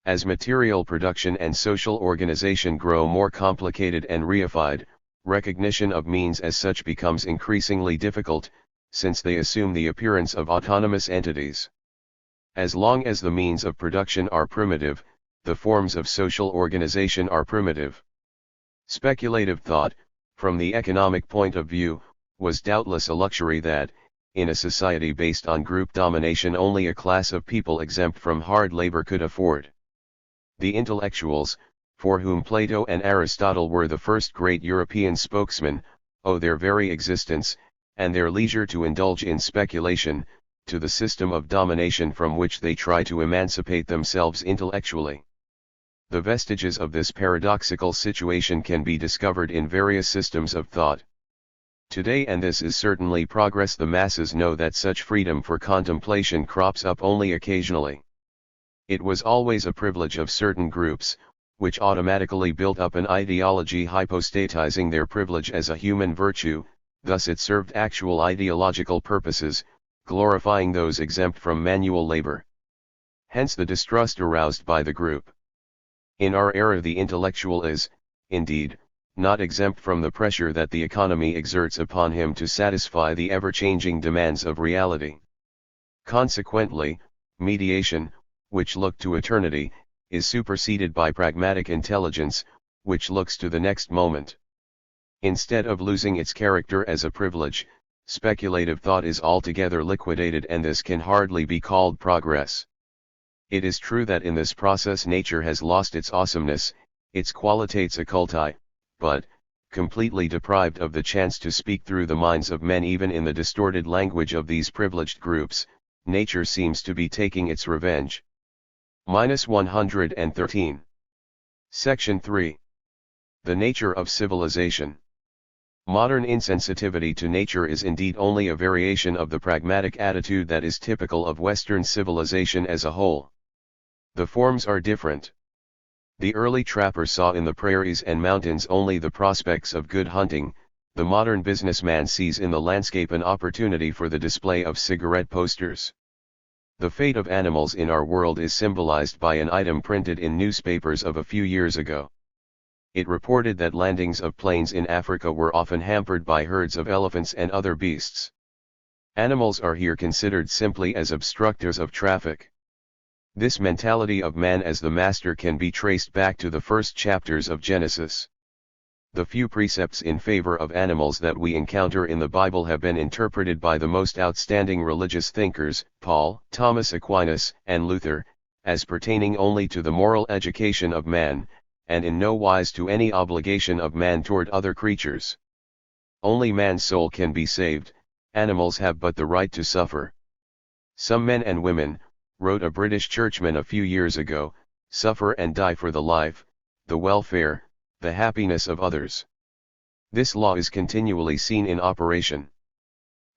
As material production and social organization grow more complicated and reified, recognition of means as such becomes increasingly difficult, since they assume the appearance of autonomous entities. As long as the means of production are primitive, the forms of social organization are primitive. Speculative thought, from the economic point of view, was doubtless a luxury that, in a society based on group domination, only a class of people exempt from hard labor could afford. The intellectuals, for whom Plato and Aristotle were the first great European spokesmen, owe their very existence, and their leisure to indulge in speculation, to the system of domination from which they try to emancipate themselves intellectually. The vestiges of this paradoxical situation can be discovered in various systems of thought. Today, and this is certainly progress, the masses know that such freedom for contemplation crops up only occasionally. It was always a privilege of certain groups, which automatically built up an ideology hypostatizing their privilege as a human virtue, thus it served actual ideological purposes, glorifying those exempt from manual labor. Hence the distrust aroused by the group. In our era the intellectual is, indeed, not exempt from the pressure that the economy exerts upon him to satisfy the ever-changing demands of reality. Consequently, mediation, which looked to eternity, is superseded by pragmatic intelligence, which looks to the next moment. Instead of losing its character as a privilege, speculative thought is altogether liquidated, and this can hardly be called progress. It is true that in this process nature has lost its awesomeness, its qualitas occulti, but, completely deprived of the chance to speak through the minds of men even in the distorted language of these privileged groups, nature seems to be taking its revenge. 113. Section 3. The nature of civilization. Modern insensitivity to nature is indeed only a variation of the pragmatic attitude that is typical of Western civilization as a whole. The forms are different. The early trapper saw in the prairies and mountains only the prospects of good hunting. The modern businessman sees in the landscape an opportunity for the display of cigarette posters. The fate of animals in our world is symbolized by an item printed in newspapers of a few years ago. It reported that landings of planes in Africa were often hampered by herds of elephants and other beasts. Animals are here considered simply as obstructors of traffic. This mentality of man as the master can be traced back to the first chapters of Genesis. The few precepts in favor of animals that we encounter in the Bible have been interpreted by the most outstanding religious thinkers, Paul, Thomas Aquinas, and Luther, as pertaining only to the moral education of man, and in no wise to any obligation of man toward other creatures. Only man's soul can be saved, animals have but the right to suffer. Some men and women, wrote a British churchman a few years ago, suffer and die for the life, the welfare, the happiness of others. This law is continually seen in operation.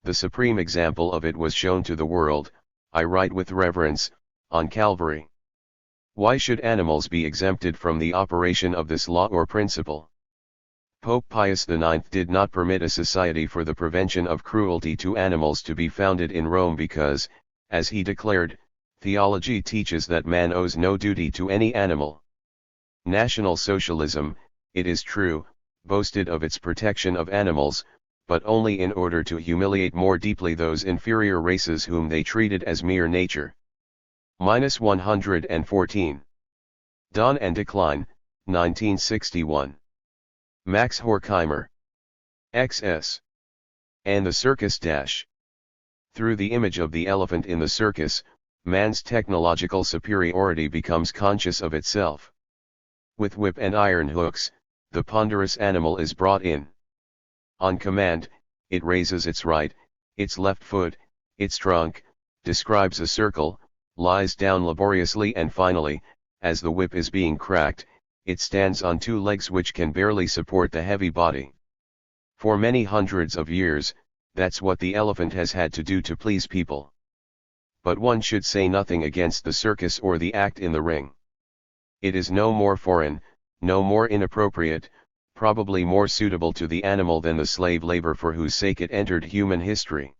The supreme example of it was shown to the world, I write with reverence, on Calvary. Why should animals be exempted from the operation of this law or principle? Pope Pius IX did not permit a society for the prevention of cruelty to animals to be founded in Rome because, as he declared, theology teaches that man owes no duty to any animal. National Socialism, it is true, boasted of its protection of animals, but only in order to humiliate more deeply those inferior races whom they treated as mere nature. 114. Dawn and Decline, 1961. Max Horkheimer. XS. And the Circus Dash. Through the image of the elephant in the circus, man's technological superiority becomes conscious of itself. With whip and iron hooks, the ponderous animal is brought in. On command, it raises its right, its left foot, its trunk, describes a circle, lies down laboriously, and finally, as the whip is being cracked, it stands on two legs which can barely support the heavy body. For many hundreds of years, that's what the elephant has had to do to please people. But one should say nothing against the circus or the act in the ring. It is no more foreign, no more inappropriate, probably more suitable to the animal than the slave labor for whose sake it entered human history.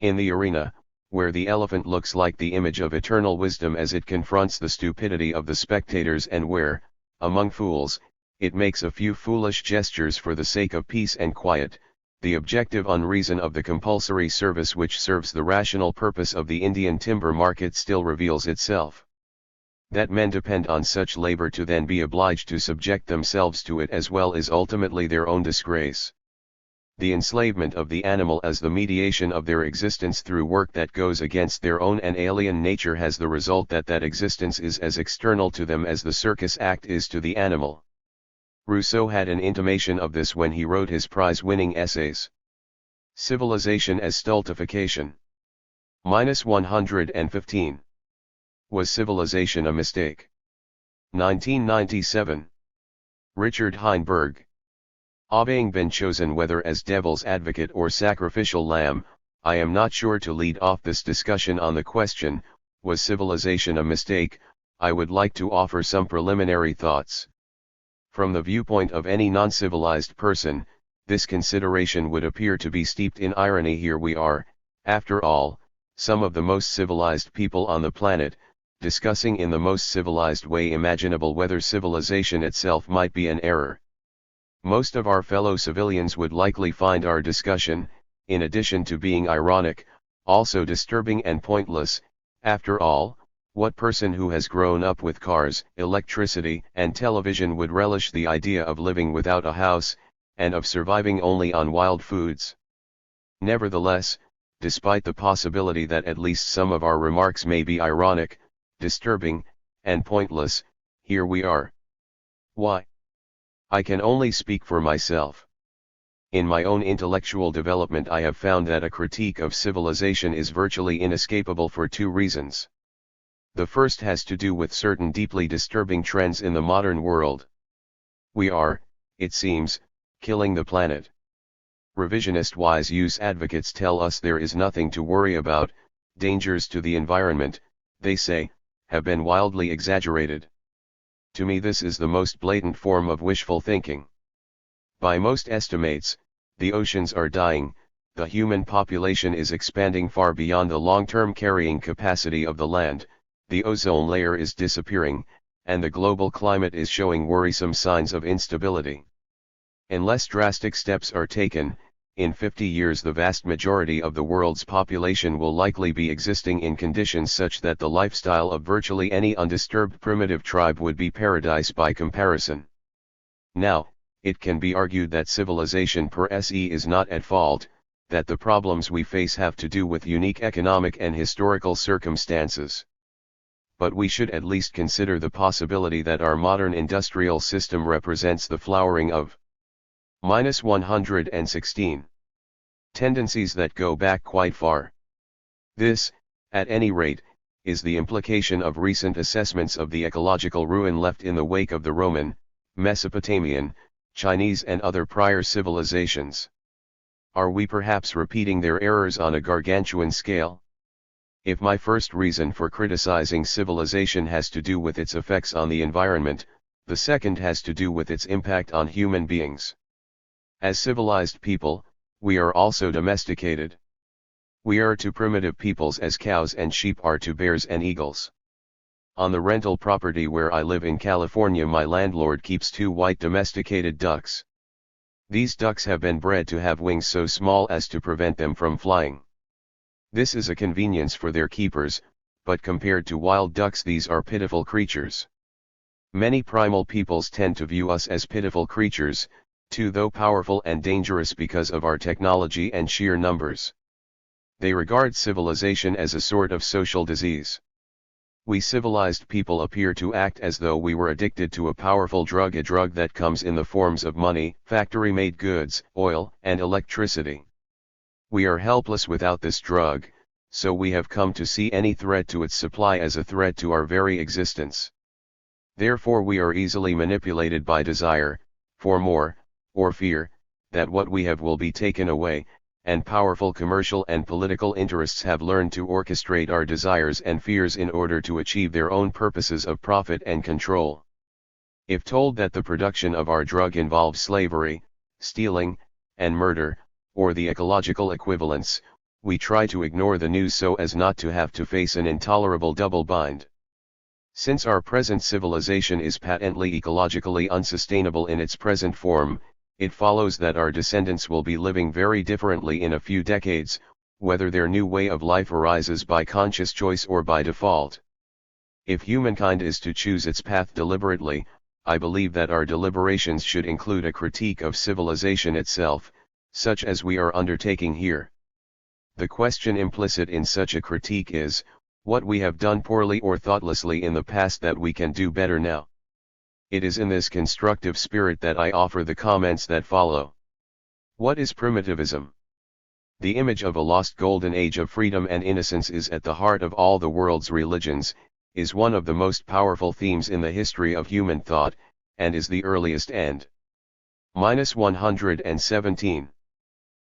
In the arena, where the elephant looks like the image of eternal wisdom as it confronts the stupidity of the spectators, and where, among fools, it makes a few foolish gestures for the sake of peace and quiet, the objective unreason of the compulsory service which serves the rational purpose of the Indian timber market still reveals itself. That men depend on such labor to then be obliged to subject themselves to it as well is ultimately their own disgrace. The enslavement of the animal as the mediation of their existence through work that goes against their own and alien nature has the result that that existence is as external to them as the circus act is to the animal. Rousseau had an intimation of this when he wrote his prize-winning essays. Civilization as Stultification. 115. Was civilization a mistake? 1997. Richard Heinberg. Having been chosen whether as devil's advocate or sacrificial lamb, I am not sure to lead off this discussion on the question, was civilization a mistake? I would like to offer some preliminary thoughts. From the viewpoint of any non-civilized person, this consideration would appear to be steeped in irony. Here we are, after all, some of the most civilized people on the planet, discussing in the most civilized way imaginable whether civilization itself might be an error. Most of our fellow civilians would likely find our discussion, in addition to being ironic, also disturbing and pointless. After all, what person who has grown up with cars, electricity, and television would relish the idea of living without a house, and of surviving only on wild foods? Nevertheless, despite the possibility that at least some of our remarks may be ironic, disturbing, and pointless, here we are. Why? I can only speak for myself. In my own intellectual development, I have found that a critique of civilization is virtually inescapable for two reasons. The first has to do with certain deeply disturbing trends in the modern world. We are, it seems, killing the planet. Revisionist wise use advocates tell us there is nothing to worry about. Dangers to the environment, they say, have been wildly exaggerated. To me, this is the most blatant form of wishful thinking. By most estimates, the oceans are dying, the human population is expanding far beyond the long-term carrying capacity of the land, the ozone layer is disappearing, and the global climate is showing worrisome signs of instability. Unless drastic steps are taken, in 50 years the vast majority of the world's population will likely be existing in conditions such that the lifestyle of virtually any undisturbed primitive tribe would be paradise by comparison. Now, it can be argued that civilization per se is not at fault, that the problems we face have to do with unique economic and historical circumstances. But we should at least consider the possibility that our modern industrial system represents the flowering of -116 tendencies that go back quite far. This, at any rate, is the implication of recent assessments of the ecological ruin left in the wake of the Roman, Mesopotamian, Chinese and other prior civilizations. Are we perhaps repeating their errors on a gargantuan scale? If my first reason for criticizing civilization has to do with its effects on the environment, the second has to do with its impact on human beings. As civilized people, we are also domesticated. We are to primitive peoples as cows and sheep are to bears and eagles. On the rental property where I live in California, my landlord keeps 2 white domesticated ducks. These ducks have been bred to have wings so small as to prevent them from flying. This is a convenience for their keepers, but compared to wild ducks, these are pitiful creatures. Many primal peoples tend to view us as pitiful creatures, too, though powerful and dangerous because of our technology and sheer numbers. They regard civilization as a sort of social disease. We civilized people appear to act as though we were addicted to a powerful drug, a drug that comes in the forms of money, factory-made goods, oil, and electricity. We are helpless without this drug, so we have come to see any threat to its supply as a threat to our very existence. Therefore we are easily manipulated by desire, for more, or fear, that what we have will be taken away, and powerful commercial and political interests have learned to orchestrate our desires and fears in order to achieve their own purposes of profit and control. If told that the production of our drug involves slavery, stealing, and murder, or the ecological equivalents, we try to ignore the news so as not to have to face an intolerable double bind. Since our present civilization is patently ecologically unsustainable in its present form, it follows that our descendants will be living very differently in a few decades, whether their new way of life arises by conscious choice or by default. If humankind is to choose its path deliberately, I believe that our deliberations should include a critique of civilization itself, such as we are undertaking here. The question implicit in such a critique is, what we have done poorly or thoughtlessly in the past that we can do better now. It is in this constructive spirit that I offer the comments that follow. What is primitivism? The image of a lost golden age of freedom and innocence is at the heart of all the world's religions, is one of the most powerful themes in the history of human thought, and is the earliest and -117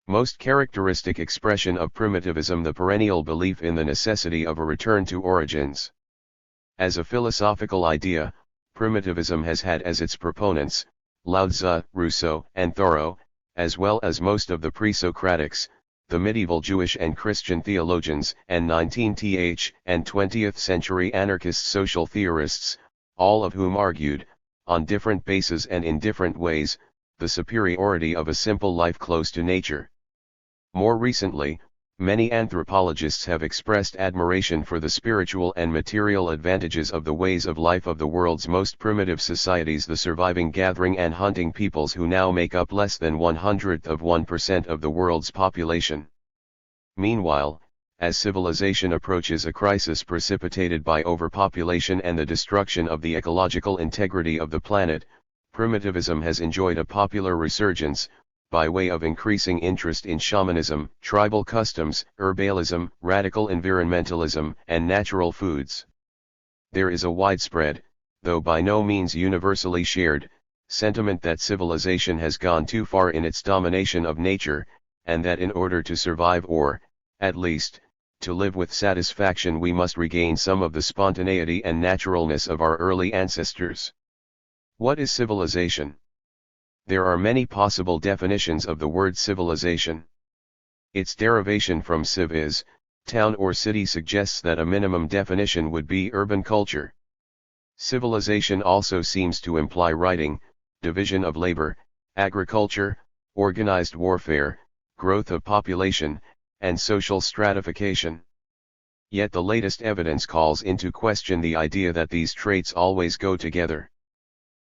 most characteristic expression of primitivism, the perennial belief in the necessity of a return to origins. As a philosophical idea, primitivism has had as its proponents, Lao Tzu, Rousseau, and Thoreau, as well as most of the pre-Socratics, the medieval Jewish and Christian theologians and 19th and 20th century anarchist social theorists, all of whom argued, on different bases and in different ways, the superiority of a simple life close to nature. More recently, many anthropologists have expressed admiration for the spiritual and material advantages of the ways of life of the world's most primitive societies, the surviving gathering and hunting peoples who now make up less than 1/100% of the world's population. Meanwhile, as civilization approaches a crisis precipitated by overpopulation and the destruction of the ecological integrity of the planet, primitivism has enjoyed a popular resurgence, by way of increasing interest in shamanism, tribal customs, herbalism, radical environmentalism, and natural foods. There is a widespread, though by no means universally shared, sentiment that civilization has gone too far in its domination of nature, and that in order to survive or, at least, to live with satisfaction we must regain some of the spontaneity and naturalness of our early ancestors. What is civilization? There are many possible definitions of the word civilization. Its derivation from civ is, town or city, suggests that a minimum definition would be urban culture. Civilization also seems to imply writing, division of labor, agriculture, organized warfare, growth of population, and social stratification. Yet the latest evidence calls into question the idea that these traits always go together.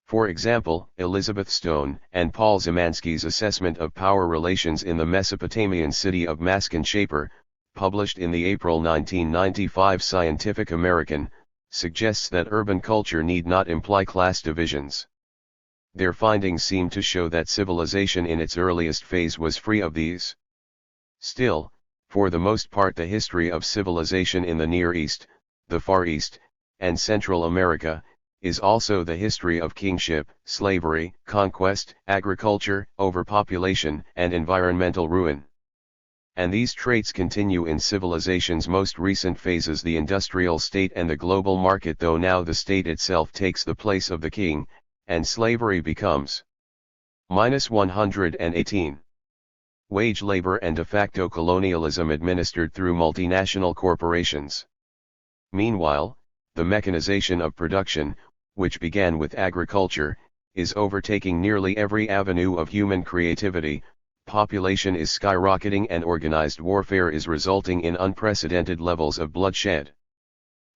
For example, Elizabeth Stone and Paul Zemansky's assessment of power relations in the Mesopotamian city of Maskin-Shaper, published in the April 1995 Scientific American, suggests that urban culture need not imply class divisions. Their findings seem to show that civilization in its earliest phase was free of these. Still, for the most part, the history of civilization in the Near East, the Far East, and Central America, is also the history of kingship, slavery, conquest, agriculture, overpopulation, and environmental ruin. And these traits continue in civilization's most recent phases, the industrial state and the global market, though now the state itself takes the place of the king, and slavery becomes -118. Wage labor and de facto colonialism administered through multinational corporations. Meanwhile, the mechanization of production, which began with agriculture, is overtaking nearly every avenue of human creativity, population is skyrocketing, and organized warfare is resulting in unprecedented levels of bloodshed.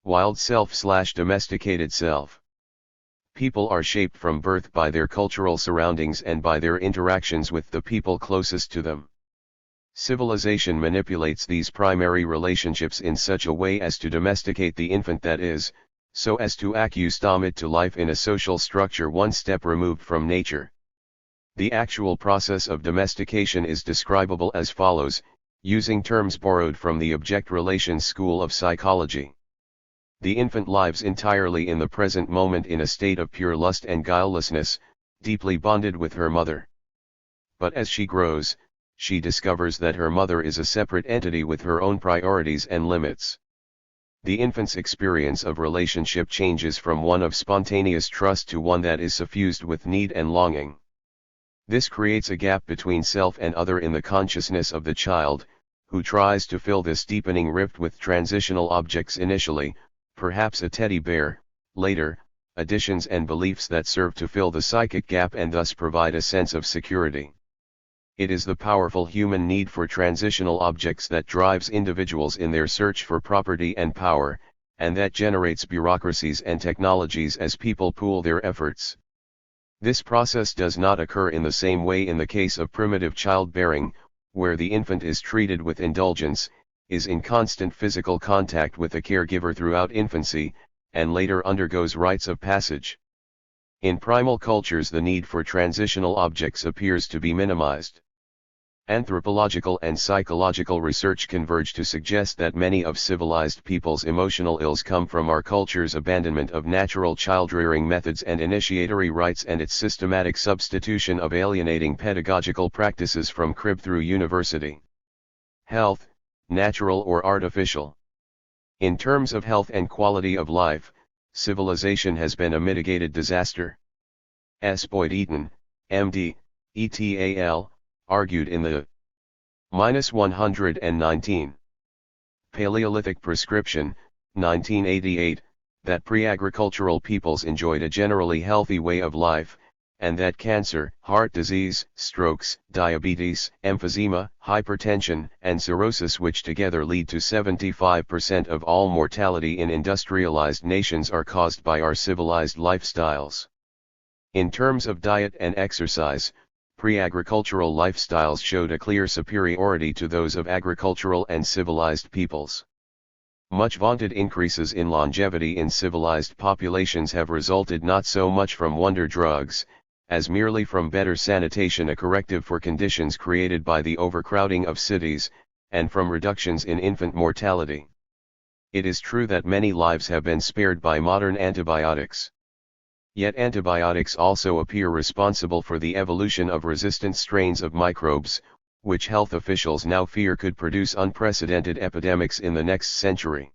Wild self/domesticated self. People are shaped from birth by their cultural surroundings and by their interactions with the people closest to them. Civilization manipulates these primary relationships in such a way as to domesticate the infant, that is, so as to accustom it to life in a social structure one step removed from nature. The actual process of domestication is describable as follows, using terms borrowed from the object relations school of psychology. The infant lives entirely in the present moment in a state of pure lust and guilelessness, deeply bonded with her mother. But as she grows, she discovers that her mother is a separate entity with her own priorities and limits. The infant's experience of relationship changes from one of spontaneous trust to one that is suffused with need and longing. This creates a gap between self and other in the consciousness of the child, who tries to fill this deepening rift with transitional objects initially, perhaps a teddy bear, later, additions and beliefs that serve to fill the psychic gap and thus provide a sense of security. It is the powerful human need for transitional objects that drives individuals in their search for property and power, and that generates bureaucracies and technologies as people pool their efforts. This process does not occur in the same way in the case of primitive childbearing, where the infant is treated with indulgence, is in constant physical contact with a caregiver throughout infancy, and later undergoes rites of passage. In primal cultures, the need for transitional objects appears to be minimized. Anthropological and psychological research converge to suggest that many of civilized people's emotional ills come from our culture's abandonment of natural child-rearing methods and initiatory rites, and its systematic substitution of alienating pedagogical practices from crib through university. Health, natural or artificial. In terms of health and quality of life, civilization has been a mitigated disaster. S. Boyd Eaton, M.D., ETAL, argued in the -119. Paleolithic prescription, 1988, that pre-agricultural peoples enjoyed a generally healthy way of life, and that cancer, heart disease, strokes, diabetes, emphysema, hypertension, and cirrhosis, which together lead to 75% of all mortality in industrialized nations, are caused by our civilized lifestyles. In terms of diet and exercise, pre-agricultural lifestyles showed a clear superiority to those of agricultural and civilized peoples. Much vaunted increases in longevity in civilized populations have resulted not so much from wonder drugs, as merely from better sanitation, a corrective for conditions created by the overcrowding of cities, and from reductions in infant mortality. It is true that many lives have been spared by modern antibiotics. Yet antibiotics also appear responsible for the evolution of resistant strains of microbes, which health officials now fear could produce unprecedented epidemics in the next century.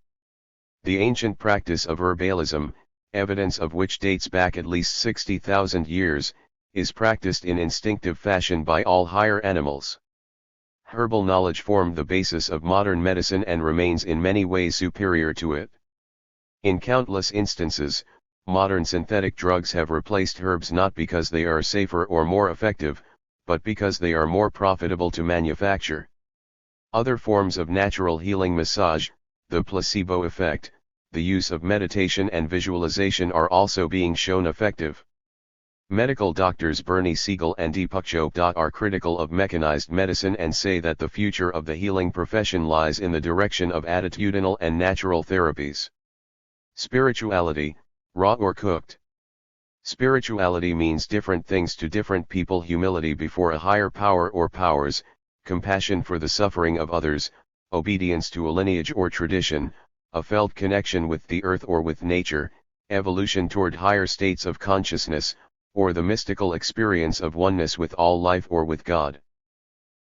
The ancient practice of herbalism, evidence of which dates back at least 60,000 years, is practiced in instinctive fashion by all higher animals. Herbal knowledge formed the basis of modern medicine and remains in many ways superior to it. In countless instances, modern synthetic drugs have replaced herbs not because they are safer or more effective, but because they are more profitable to manufacture. Other forms of natural healing, massage, the placebo effect, the use of meditation and visualization are also being shown effective. Medical doctors Bernie Siegel and Deepak Chopra are critical of mechanized medicine and say that the future of the healing profession lies in the direction of attitudinal and natural therapies. Spirituality, raw or cooked. Spirituality means different things to different people: humility before a higher power or powers, compassion for the suffering of others, obedience to a lineage or tradition, a felt connection with the earth or with nature, evolution toward higher states of consciousness, or the mystical experience of oneness with all life or with God.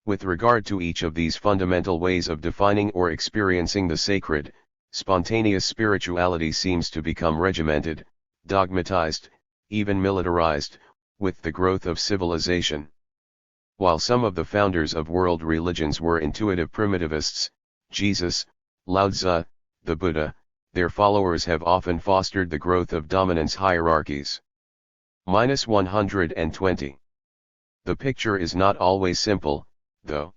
With regard to each of these fundamental ways of defining or experiencing the sacred, spontaneous spirituality seems to become regimented, dogmatized, even militarized, with the growth of civilization. While some of the founders of world religions were intuitive primitivists, Jesus, Lao Tzu, the Buddha, their followers have often fostered the growth of dominance hierarchies. -120. The picture is not always simple, though.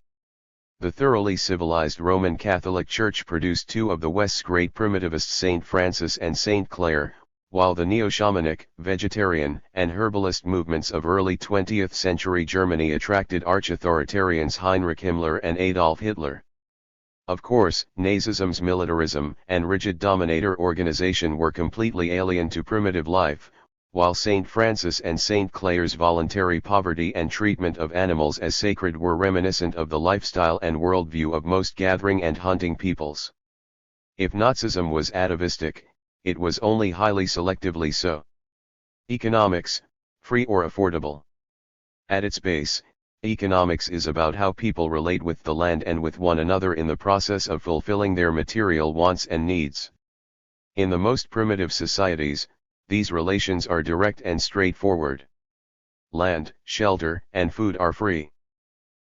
The thoroughly civilized Roman Catholic Church produced two of the West's great primitivists, Saint Francis and Saint Clare, while the neo-shamanic, vegetarian, and herbalist movements of early 20th century Germany attracted arch-authoritarians Heinrich Himmler and Adolf Hitler. Of course, Nazism's militarism and rigid dominator organization were completely alien to primitive life, while Saint Francis and Saint Clare's voluntary poverty and treatment of animals as sacred were reminiscent of the lifestyle and worldview of most gathering and hunting peoples. If Nazism was atavistic, it was only highly selectively so. Economics, free or affordable. At its base, economics is about how people relate with the land and with one another in the process of fulfilling their material wants and needs. In the most primitive societies, these relations are direct and straightforward. Land, shelter, and food are free.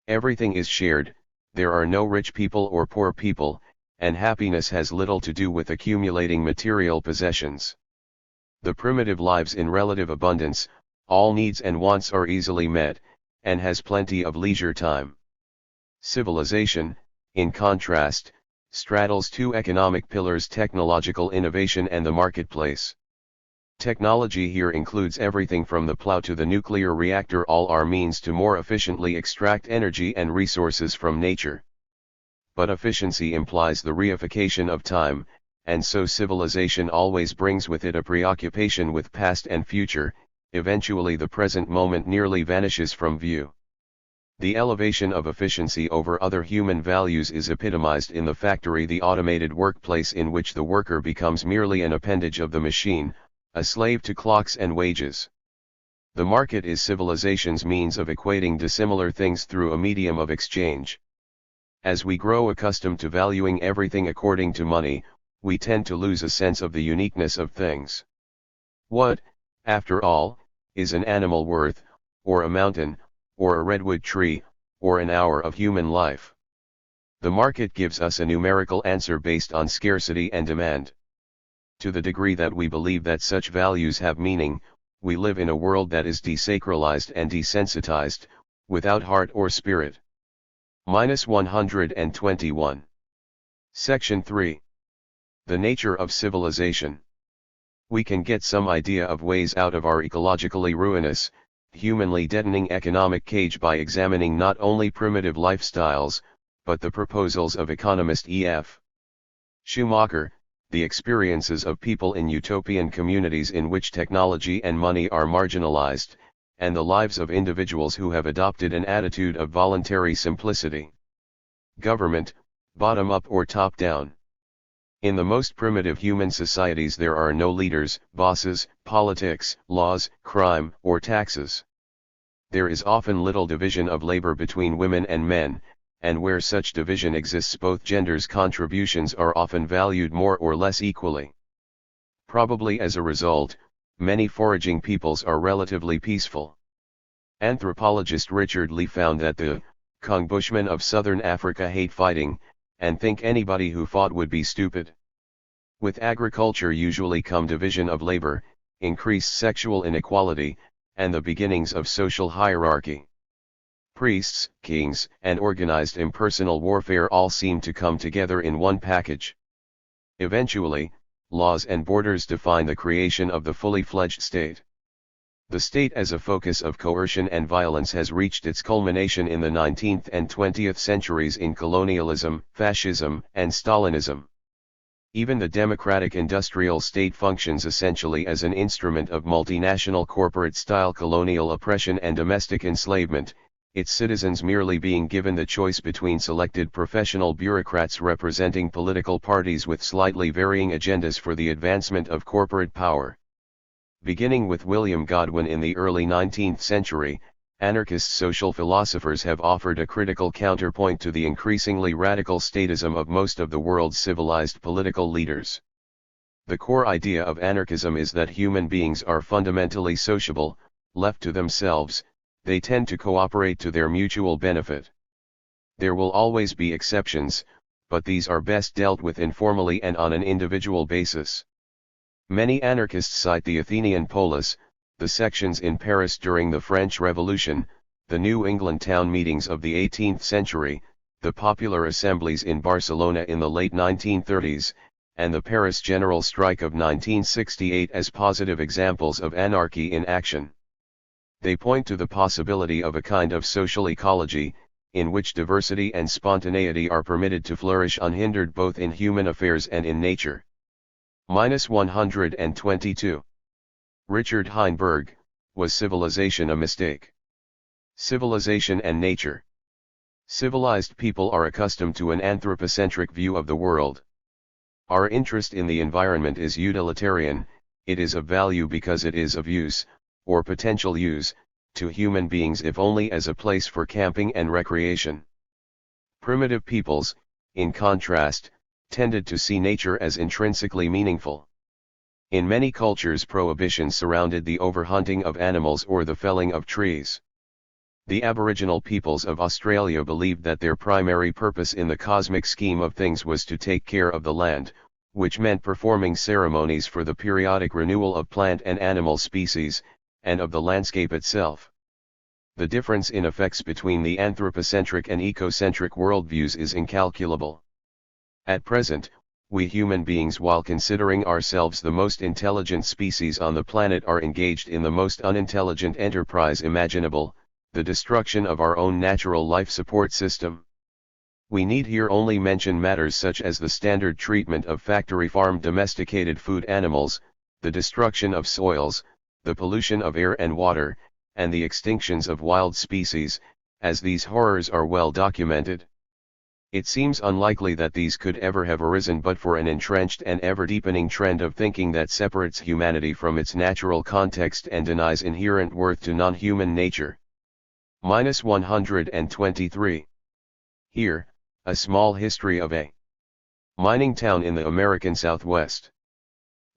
Everything is shared, there are no rich people or poor people, and happiness has little to do with accumulating material possessions. The primitive lives in relative abundance, all needs and wants are easily met, and has plenty of leisure time. Civilization, in contrast, straddles two economic pillars: technological innovation and the marketplace. Technology here includes everything from the plow to the nuclear reactor. All are means to more efficiently extract energy and resources from nature. But efficiency implies the reification of time, and so civilization always brings with it a preoccupation with past and future. Eventually the present moment nearly vanishes from view. The elevation of efficiency over other human values is epitomized in the factory, the automated workplace in which the worker becomes merely an appendage of the machine, a slave to clocks and wages. The market is civilization's means of equating dissimilar things through a medium of exchange. As we grow accustomed to valuing everything according to money, we tend to lose a sense of the uniqueness of things. What, after all, is an animal worth, or a mountain, or a redwood tree, or an hour of human life? The market gives us a numerical answer based on scarcity and demand. To the degree that we believe that such values have meaning, we live in a world that is desacralized and desensitized, without heart or spirit. -121. Section 3. The nature of civilization. We can get some idea of ways out of our ecologically ruinous, humanly deadening economic cage by examining not only primitive lifestyles, but the proposals of economist E.F. Schumacher, the experiences of people in utopian communities in which technology and money are marginalized, and the lives of individuals who have adopted an attitude of voluntary simplicity. Government, bottom up or top down. In the most primitive human societies there are no leaders, bosses, politics, laws, crime, or taxes. There is often little division of labor between women and men, and where such division exists both genders' contributions are often valued more or less equally. Probably as a result, many foraging peoples are relatively peaceful. Anthropologist Richard Lee found that the Kong Bushmen of southern Africa hate fighting, and think anybody who fought would be stupid. With agriculture usually come division of labor, increased sexual inequality, and the beginnings of social hierarchy. Priests, kings, and organized impersonal warfare all seem to come together in one package. Eventually, laws and borders define the creation of the fully fledged state. The state as a focus of coercion and violence has reached its culmination in the 19th and 20th centuries in colonialism, fascism, and Stalinism. Even the democratic industrial state functions essentially as an instrument of multinational corporate-style colonial oppression and domestic enslavement, its citizens merely being given the choice between selected professional bureaucrats representing political parties with slightly varying agendas for the advancement of corporate power. Beginning with William Godwin in the early 19th century, anarchist social philosophers have offered a critical counterpoint to the increasingly radical statism of most of the world's civilized political leaders. The core idea of anarchism is that human beings are fundamentally sociable. Left to themselves, they tend to cooperate to their mutual benefit. There will always be exceptions, but these are best dealt with informally and on an individual basis. Many anarchists cite the Athenian polis, the sections in Paris during the French Revolution, the New England town meetings of the 18th century, the popular assemblies in Barcelona in the late 1930s, and the Paris General Strike of 1968 as positive examples of anarchy in action. They point to the possibility of a kind of social ecology, in which diversity and spontaneity are permitted to flourish unhindered both in human affairs and in nature. -122. Richard Heinberg, was civilization a mistake? Civilization and nature. Civilized people are accustomed to an anthropocentric view of the world. Our interest in the environment is utilitarian, it is of value because it is of use, or potential use, to human beings if only as a place for camping and recreation. Primitive peoples, in contrast, tended to see nature as intrinsically meaningful. In many cultures prohibitions surrounded the overhunting of animals or the felling of trees. The Aboriginal peoples of Australia believed that their primary purpose in the cosmic scheme of things was to take care of the land, which meant performing ceremonies for the periodic renewal of plant and animal species, and of the landscape itself. The difference in effects between the anthropocentric and ecocentric worldviews is incalculable. At present, we human beings, while considering ourselves the most intelligent species on the planet, are engaged in the most unintelligent enterprise imaginable, the destruction of our own natural life support system. We need here only mention matters such as the standard treatment of factory-farmed domesticated food animals, the destruction of soils, the pollution of air and water, and the extinctions of wild species, as these horrors are well documented. It seems unlikely that these could ever have arisen but for an entrenched and ever-deepening trend of thinking that separates humanity from its natural context and denies inherent worth to non-human nature. -123. Here, a small history of a mining town in the American Southwest.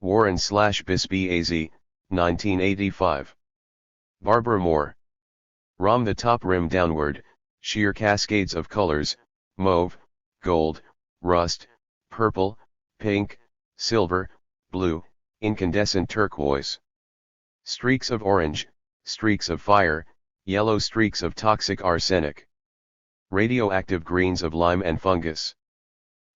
Warren/Bisbee AZ, 1985. Barbara Moore. From the top rim downward, sheer cascades of colors, mauve, gold, rust, purple, pink, silver, blue, incandescent turquoise. Streaks of orange, streaks of fire, yellow streaks of toxic arsenic. Radioactive greens of lime and fungus.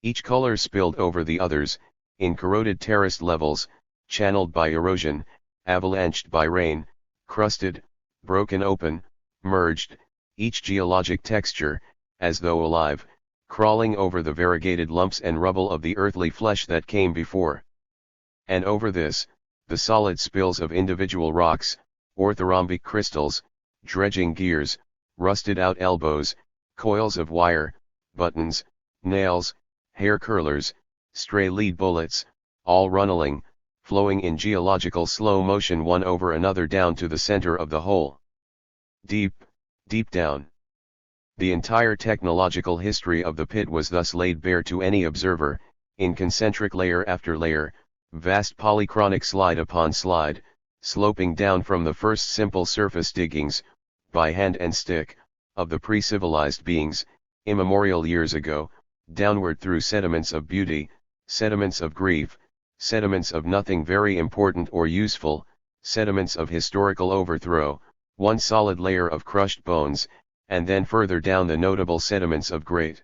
Each color spilled over the others, in corroded terraced levels, channeled by erosion, avalanched by rain, crusted, broken open, merged, each geologic texture, as though alive, crawling over the variegated lumps and rubble of the earthly flesh that came before. And over this, the solid spills of individual rocks, orthorhombic crystals, dredging gears, rusted out elbows, coils of wire, buttons, nails, hair curlers, stray lead bullets, all runneling, flowing in geological slow motion one over another down to the center of the hole. Deep, deep down. The entire technological history of the pit was thus laid bare to any observer, in concentric layer after layer, vast polychronic slide upon slide, sloping down from the first simple surface diggings, by hand and stick, of the pre-civilized beings, immemorial years ago, downward through sediments of beauty, sediments of grief, sediments of nothing very important or useful, sediments of historical overthrow, one solid layer of crushed bones, and then further down the notable sediments of great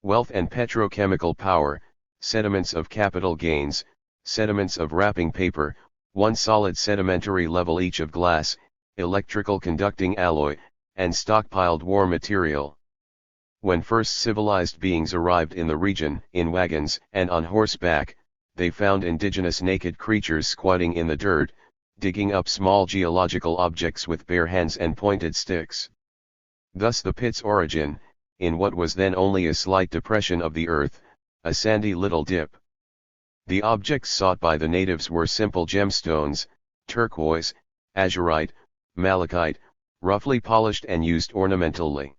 wealth and petrochemical power, sediments of capital gains, sediments of wrapping paper, one solid sedimentary level each of glass, electrical conducting alloy, and stockpiled war material. When first civilized beings arrived in the region, in wagons and on horseback, they found indigenous naked creatures squatting in the dirt, digging up small geological objects with bare hands and pointed sticks. Thus the pit's origin, in what was then only a slight depression of the earth, a sandy little dip. The objects sought by the natives were simple gemstones, turquoise, azurite, malachite, roughly polished and used ornamentally.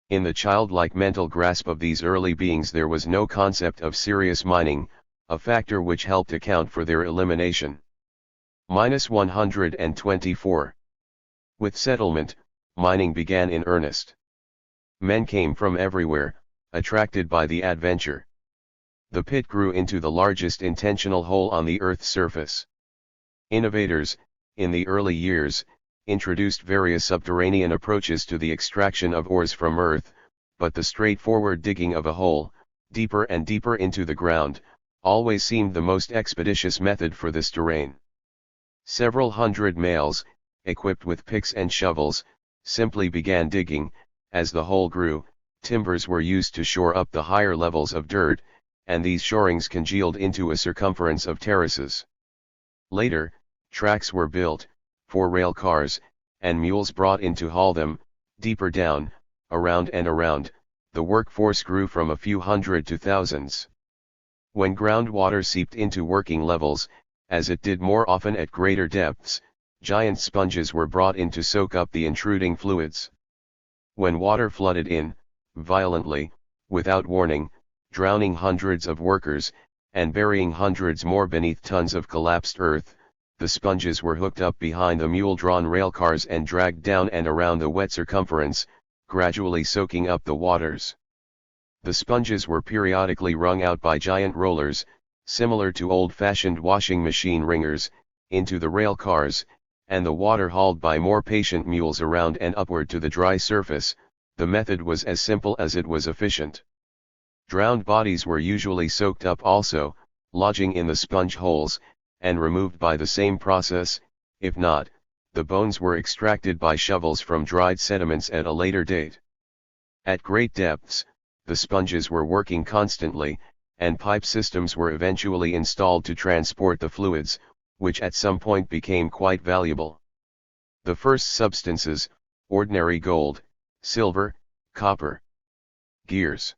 In the childlike mental grasp of these early beings there was no concept of serious mining, a factor which helped account for their elimination. 124. With settlement, mining began in earnest. Men came from everywhere, attracted by the adventure. The pit grew into the largest intentional hole on the Earth's surface. Innovators, in the early years, introduced various subterranean approaches to the extraction of ores from Earth, but the straightforward digging of a hole, deeper and deeper into the ground, always seemed the most expeditious method for this terrain. Several hundred males, equipped with picks and shovels, simply began digging. As the hole grew, timbers were used to shore up the higher levels of dirt, and these shorings congealed into a circumference of terraces. Later, tracks were built, for rail cars, and mules brought in to haul them. Deeper down, around and around, the workforce grew from a few hundred to thousands. When groundwater seeped into working levels, as it did more often at greater depths, giant sponges were brought in to soak up the intruding fluids. When water flooded in, violently, without warning, drowning hundreds of workers, and burying hundreds more beneath tons of collapsed earth, the sponges were hooked up behind the mule-drawn rail cars and dragged down and around the wet circumference, gradually soaking up the waters. The sponges were periodically wrung out by giant rollers, similar to old-fashioned washing machine wringers, into the rail cars, and the water hauled by more patient mules around and upward to the dry surface. The method was as simple as it was efficient. Drowned bodies were usually soaked up also, lodging in the sponge holes, and removed by the same process. If not, the bones were extracted by shovels from dried sediments at a later date. At great depths, the sponges were working constantly, and pipe systems were eventually installed to transport the fluids, which at some point became quite valuable. The first substances, ordinary gold, silver, copper. Gears.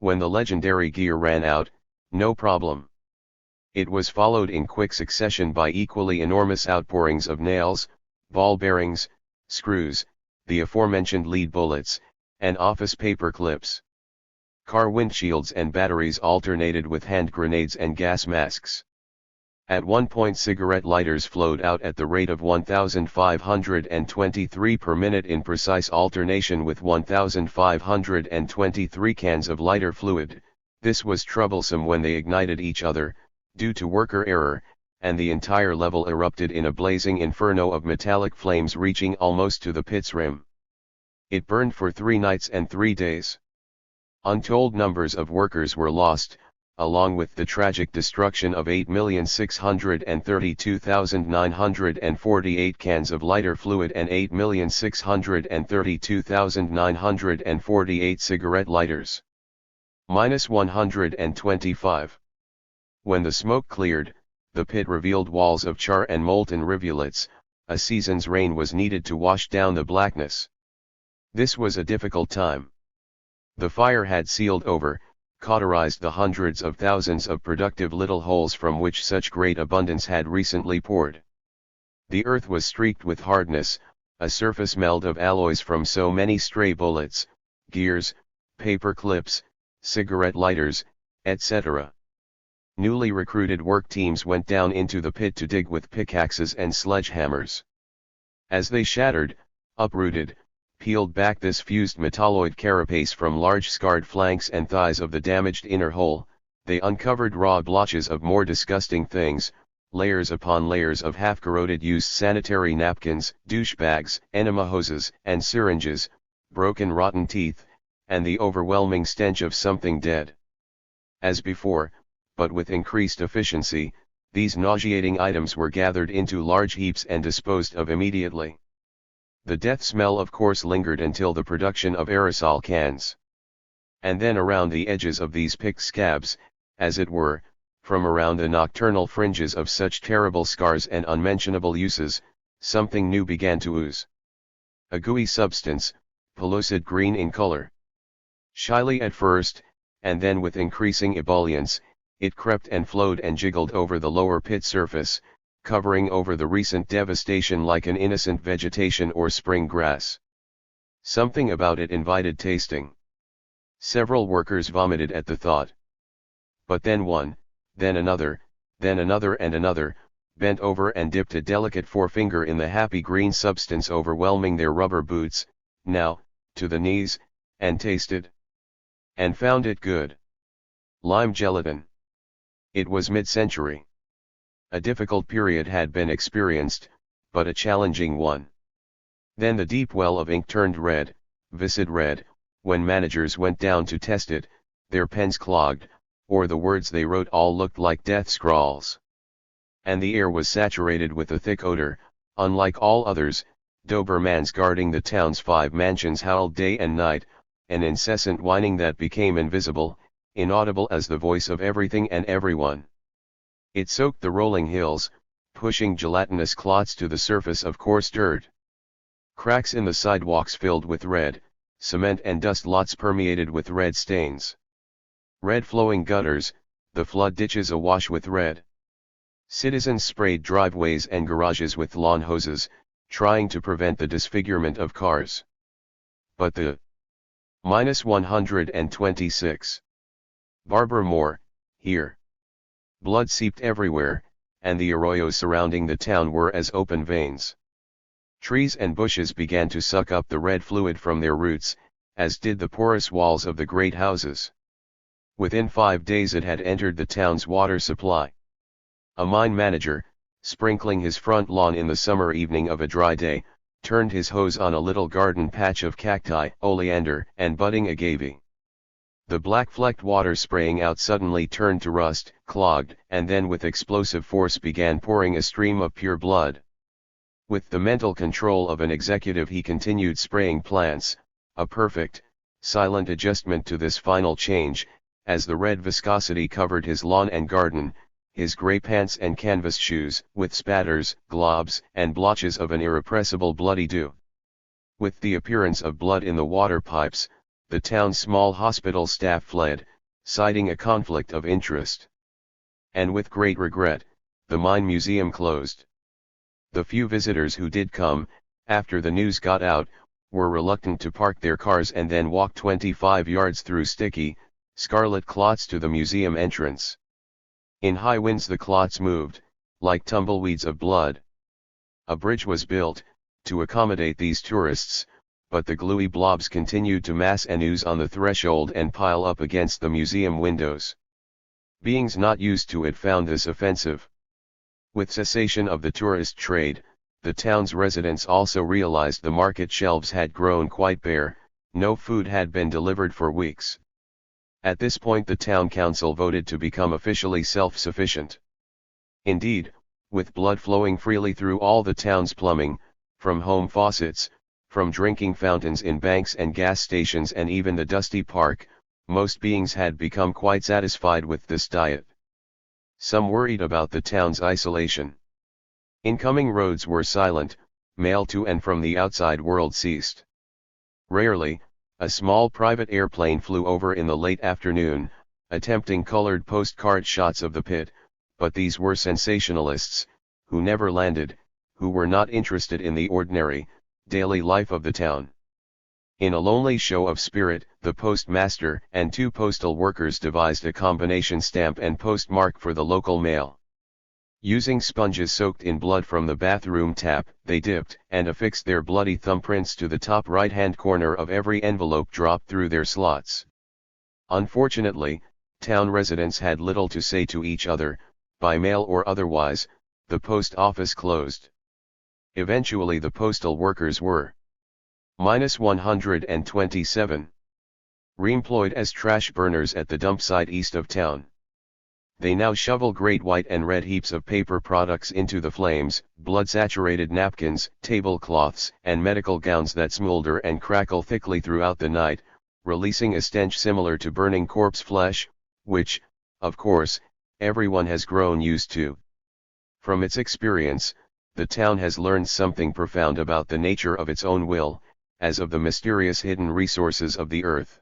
When the legendary gear ran out, no problem. It was followed in quick succession by equally enormous outpourings of nails, ball bearings, screws, the aforementioned lead bullets, and office paper clips. Car windshields and batteries alternated with hand grenades and gas masks. At one point cigarette lighters flowed out at the rate of 1,523 per minute in precise alternation with 1,523 cans of lighter fluid. This was troublesome when they ignited each other, due to worker error, and the entire level erupted in a blazing inferno of metallic flames reaching almost to the pit's rim. It burned for 3 nights and 3 days. Untold numbers of workers were lost, along with the tragic destruction of 8,632,948 cans of lighter fluid and 8,632,948 cigarette lighters. -125. When the smoke cleared, the pit revealed walls of char and molten rivulets. A season's rain was needed to wash down the blackness. This was a difficult time. The fire had sealed over, cauterized the hundreds of thousands of productive little holes from which such great abundance had recently poured. The earth was streaked with hardness, a surface meld of alloys from so many stray bullets, gears, paper clips, cigarette lighters, etc. Newly recruited work teams went down into the pit to dig with pickaxes and sledgehammers. As they shattered, uprooted, peeled back this fused metalloid carapace from large scarred flanks and thighs of the damaged inner hull, they uncovered raw blotches of more disgusting things, layers upon layers of half-corroded used sanitary napkins, douchebags, enema hoses, and syringes, broken rotten teeth, and the overwhelming stench of something dead. As before, but with increased efficiency, these nauseating items were gathered into large heaps and disposed of immediately. The death smell of course lingered until the production of aerosol cans. And then around the edges of these picked scabs, as it were, from around the nocturnal fringes of such terrible scars and unmentionable uses, something new began to ooze. A gooey substance, pellucid green in color. Shyly at first, and then with increasing ebullience, it crept and flowed and jiggled over the lower pit surface, covering over the recent devastation like an innocent vegetation or spring grass. Something about it invited tasting. Several workers vomited at the thought. But then one, then another and another, bent over and dipped a delicate forefinger in the happy green substance overwhelming their rubber boots, now, to the knees, and tasted. And found it good. Lime gelatin. It was mid-century. A difficult period had been experienced, but a challenging one. Then the deep well of ink turned red, viscid red, when managers went down to test it, their pens clogged, or the words they wrote all looked like death scrawls. And the air was saturated with a thick odor, unlike all others. Dobermans guarding the town's 5 mansions howled day and night, an incessant whining that became invisible, inaudible as the voice of everything and everyone. It soaked the rolling hills, pushing gelatinous clots to the surface of coarse dirt. Cracks in the sidewalks filled with red, cement and dust lots permeated with red stains. Red flowing gutters, the flood ditches awash with red. Citizens sprayed driveways and garages with lawn hoses, trying to prevent the disfigurement of cars. But the -126. Barbara Moore, here. Blood seeped everywhere, and the arroyos surrounding the town were as open veins. Trees and bushes began to suck up the red fluid from their roots, as did the porous walls of the great houses. Within 5 days it had entered the town's water supply. A mine manager, sprinkling his front lawn in the summer evening of a dry day, turned his hose on a little garden patch of cacti, oleander, and budding agave. The black-flecked water spraying out suddenly turned to rust, clogged, and then with explosive force began pouring a stream of pure blood. With the mental control of an executive he continued spraying plants, a perfect, silent adjustment to this final change, as the red viscosity covered his lawn and garden, his grey pants and canvas shoes, with spatters, globs, and blotches of an irrepressible bloody dew. With the appearance of blood in the water pipes, the town's small hospital staff fled, citing a conflict of interest. And with great regret, the mine museum closed. The few visitors who did come, after the news got out, were reluctant to park their cars and then walk 25 yards through sticky, scarlet clots to the museum entrance. In high winds the clots moved, like tumbleweeds of blood. A bridge was built, to accommodate these tourists, but the gluey blobs continued to mass and ooze on the threshold and pile up against the museum windows. Beings not used to it found this offensive. With cessation of the tourist trade, the town's residents also realized the market shelves had grown quite bare, no food had been delivered for weeks. At this point the town council voted to become officially self-sufficient. Indeed, with blood flowing freely through all the town's plumbing, from home faucets, from drinking fountains in banks and gas stations and even the dusty park, most beings had become quite satisfied with this diet. Some worried about the town's isolation. Incoming roads were silent, mail to and from the outside world ceased. Rarely, a small private airplane flew over in the late afternoon, attempting colored postcard shots of the pit, but these were sensationalists, who never landed, who were not interested in the ordinary, daily life of the town. In a lonely show of spirit, the postmaster and 2 postal workers devised a combination stamp and postmark for the local mail. Using sponges soaked in blood from the bathroom tap, they dipped and affixed their bloody thumbprints to the top right-hand corner of every envelope dropped through their slots. Unfortunately, town residents had little to say to each other, by mail or otherwise. The post office closed. Eventually the postal workers were -127. Reemployed as trash burners at the dump site east of town. They now shovel great white and red heaps of paper products into the flames, blood-saturated napkins, tablecloths, and medical gowns that smolder and crackle thickly throughout the night, releasing a stench similar to burning corpse flesh, which, of course, everyone has grown used to. From its experience, the town has learned something profound about the nature of its own will, as of the mysterious hidden resources of the earth.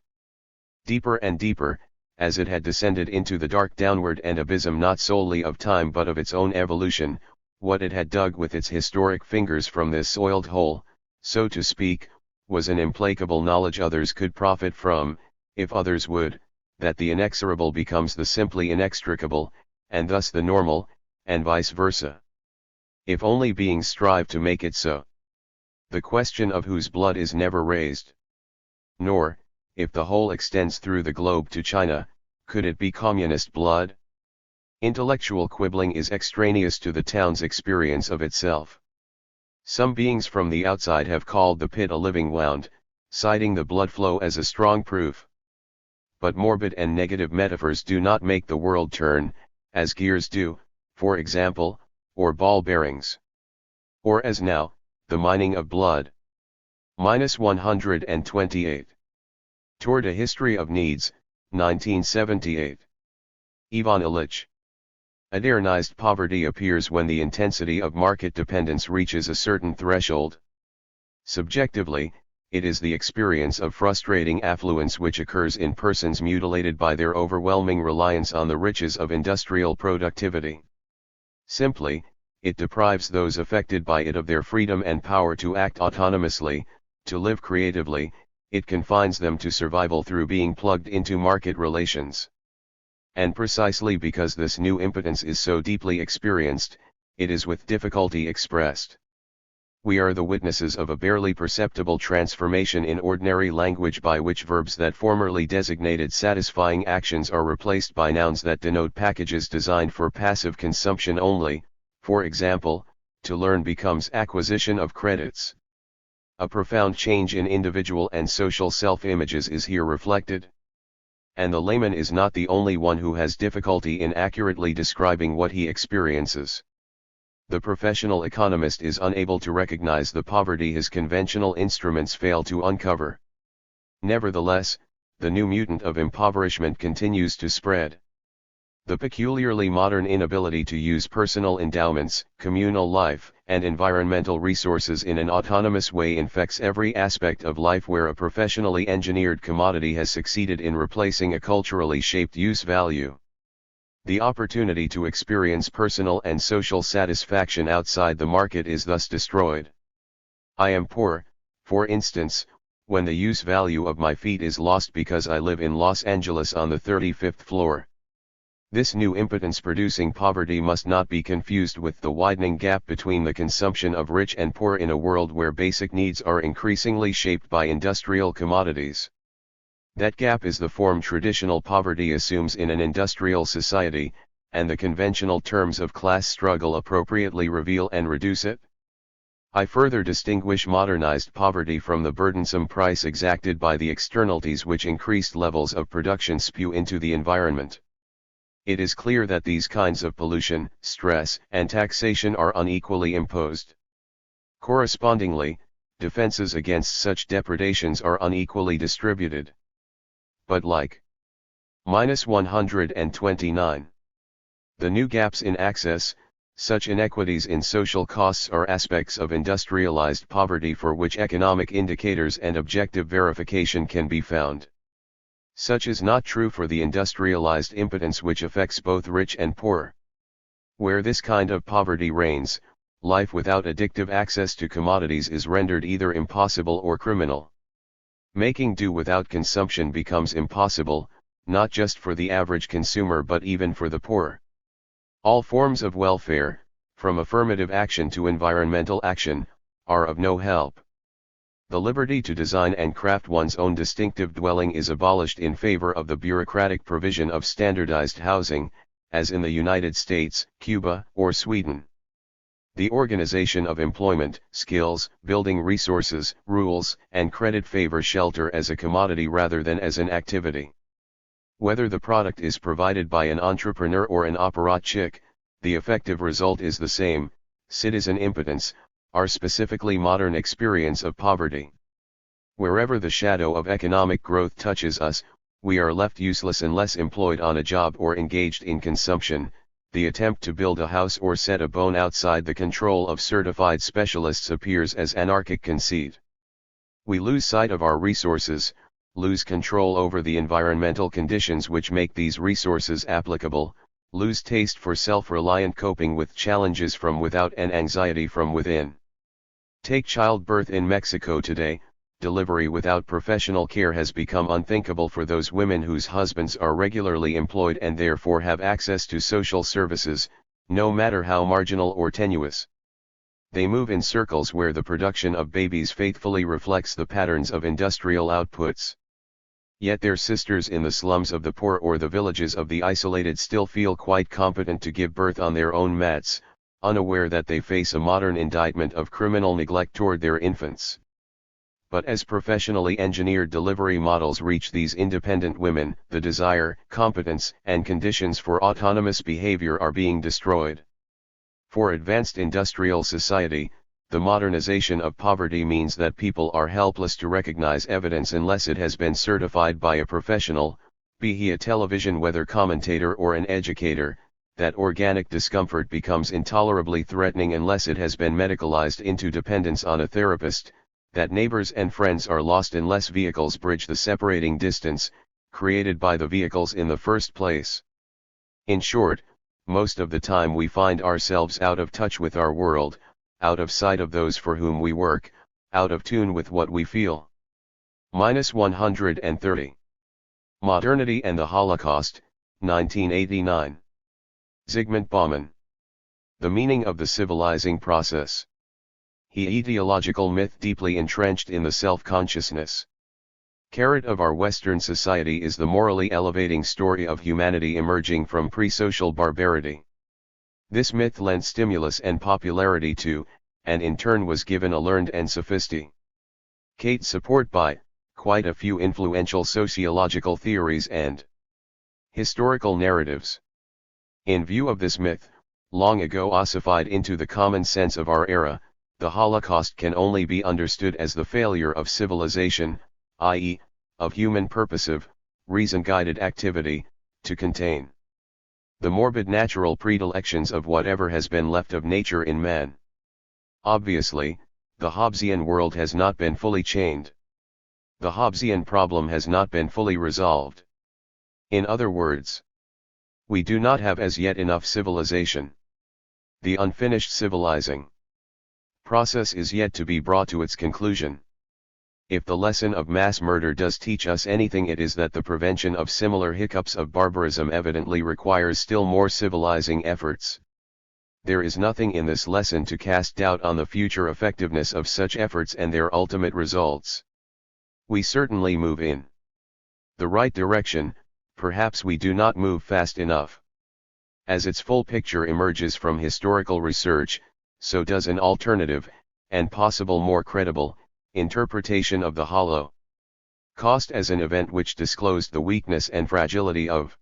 Deeper and deeper, as it had descended into the dark downward and abysm not solely of time but of its own evolution, what it had dug with its historic fingers from this soiled hole, so to speak, was an implacable knowledge others could profit from, if others would, that the inexorable becomes the simply inextricable, and thus the normal, and vice versa. If only beings strive to make it so. The question of whose blood is never raised. Nor, if the whole extends through the globe to China, could it be communist blood? Intellectual quibbling is extraneous to the town's experience of itself. Some beings from the outside have called the pit a living wound, citing the blood flow as a strong proof. But morbid and negative metaphors do not make the world turn, as gears do, for example, or ball bearings. Or as now, the mining of blood. -128. Toward a History of Needs, 1978. Ivan Illich. Adernized poverty appears when the intensity of market dependence reaches a certain threshold. Subjectively, it is the experience of frustrating affluence which occurs in persons mutilated by their overwhelming reliance on the riches of industrial productivity. Simply, it deprives those affected by it of their freedom and power to act autonomously, to live creatively. It confines them to survival through being plugged into market relations. And precisely because this new impotence is so deeply experienced, it is with difficulty expressed. We are the witnesses of a barely perceptible transformation in ordinary language by which verbs that formerly designated satisfying actions are replaced by nouns that denote packages designed for passive consumption only. For example, to learn becomes acquisition of credits. A profound change in individual and social self-images is here reflected. And the layman is not the only one who has difficulty in accurately describing what he experiences. The professional economist is unable to recognize the poverty his conventional instruments fail to uncover. Nevertheless, the new mutant of impoverishment continues to spread. The peculiarly modern inability to use personal endowments, communal life, and environmental resources in an autonomous way infects every aspect of life where a professionally engineered commodity has succeeded in replacing a culturally shaped use value. The opportunity to experience personal and social satisfaction outside the market is thus destroyed. I am poor, for instance, when the use value of my feet is lost because I live in Los Angeles on the 35th floor. This new impotence-producing poverty must not be confused with the widening gap between the consumption of rich and poor in a world where basic needs are increasingly shaped by industrial commodities. That gap is the form traditional poverty assumes in an industrial society, and the conventional terms of class struggle appropriately reveal and reduce it. I further distinguish modernized poverty from the burdensome price exacted by the externalities which increased levels of production spew into the environment. It is clear that these kinds of pollution, stress, and taxation are unequally imposed. Correspondingly, defenses against such depredations are unequally distributed. But like -129. The new gaps in access, such inequities in social costs are aspects of industrialized poverty for which economic indicators and objective verification can be found. Such is not true for the industrialized impotence which affects both rich and poor. Where this kind of poverty reigns, life without addictive access to commodities is rendered either impossible or criminal. Making do without consumption becomes impossible, not just for the average consumer but even for the poor. All forms of welfare, from affirmative action to environmental action, are of no help. The liberty to design and craft one's own distinctive dwelling is abolished in favor of the bureaucratic provision of standardized housing, as in the United States, Cuba, or Sweden. The organization of employment, skills, building resources, rules, and credit favor shelter as a commodity rather than as an activity. Whether the product is provided by an entrepreneur or an apparatchik, the effective result is the same: citizen impotence, our specifically modern experience of poverty. Wherever the shadow of economic growth touches us, we are left useless unless employed on a job or engaged in consumption. The attempt to build a house or set a bone outside the control of certified specialists appears as anarchic conceit. We lose sight of our resources, lose control over the environmental conditions which make these resources applicable, lose taste for self-reliant coping with challenges from without and anxiety from within. Take childbirth in Mexico today. Delivery without professional care has become unthinkable for those women whose husbands are regularly employed and therefore have access to social services, no matter how marginal or tenuous. They move in circles where the production of babies faithfully reflects the patterns of industrial outputs. Yet their sisters in the slums of the poor or the villages of the isolated still feel quite competent to give birth on their own mats, unaware that they face a modern indictment of criminal neglect toward their infants. But as professionally engineered delivery models reach these independent women, the desire, competence, and conditions for autonomous behavior are being destroyed. For advanced industrial society, the modernization of poverty means that people are helpless to recognize evidence unless it has been certified by a professional, be he a television weather commentator or an educator. That organic discomfort becomes intolerably threatening unless it has been medicalized into dependence on a therapist. That neighbors and friends are lost unless vehicles bridge the separating distance, created by the vehicles in the first place. In short, most of the time we find ourselves out of touch with our world, out of sight of those for whom we work, out of tune with what we feel. -130. Modernity and the Holocaust, 1989. Zygmunt Bauman. The meaning of the civilizing process. He ideological myth deeply entrenched in the self-consciousness. Carrot of our Western society is the morally elevating story of humanity emerging from pre-social barbarity. This myth lent stimulus and popularity to, and in turn was given a learned and sophisticated support by, quite a few influential sociological theories and historical narratives. In view of this myth, long ago ossified into the common sense of our era, the Holocaust can only be understood as the failure of civilization, i.e., of human purposive, reason-guided activity, to contain the morbid natural predilections of whatever has been left of nature in man. Obviously, the Hobbesian world has not been fully chained. The Hobbesian problem has not been fully resolved. In other words, we do not have as yet enough civilization. The unfinished civilizing process is yet to be brought to its conclusion. If the lesson of mass murder does teach us anything, it is that the prevention of similar hiccups of barbarism evidently requires still more civilizing efforts. There is nothing in this lesson to cast doubt on the future effectiveness of such efforts and their ultimate results. We certainly move in the right direction, perhaps we do not move fast enough. As its full picture emerges from historical research, so does an alternative, and possible more credible, interpretation of the Holocaust as an event which disclosed the weakness and fragility of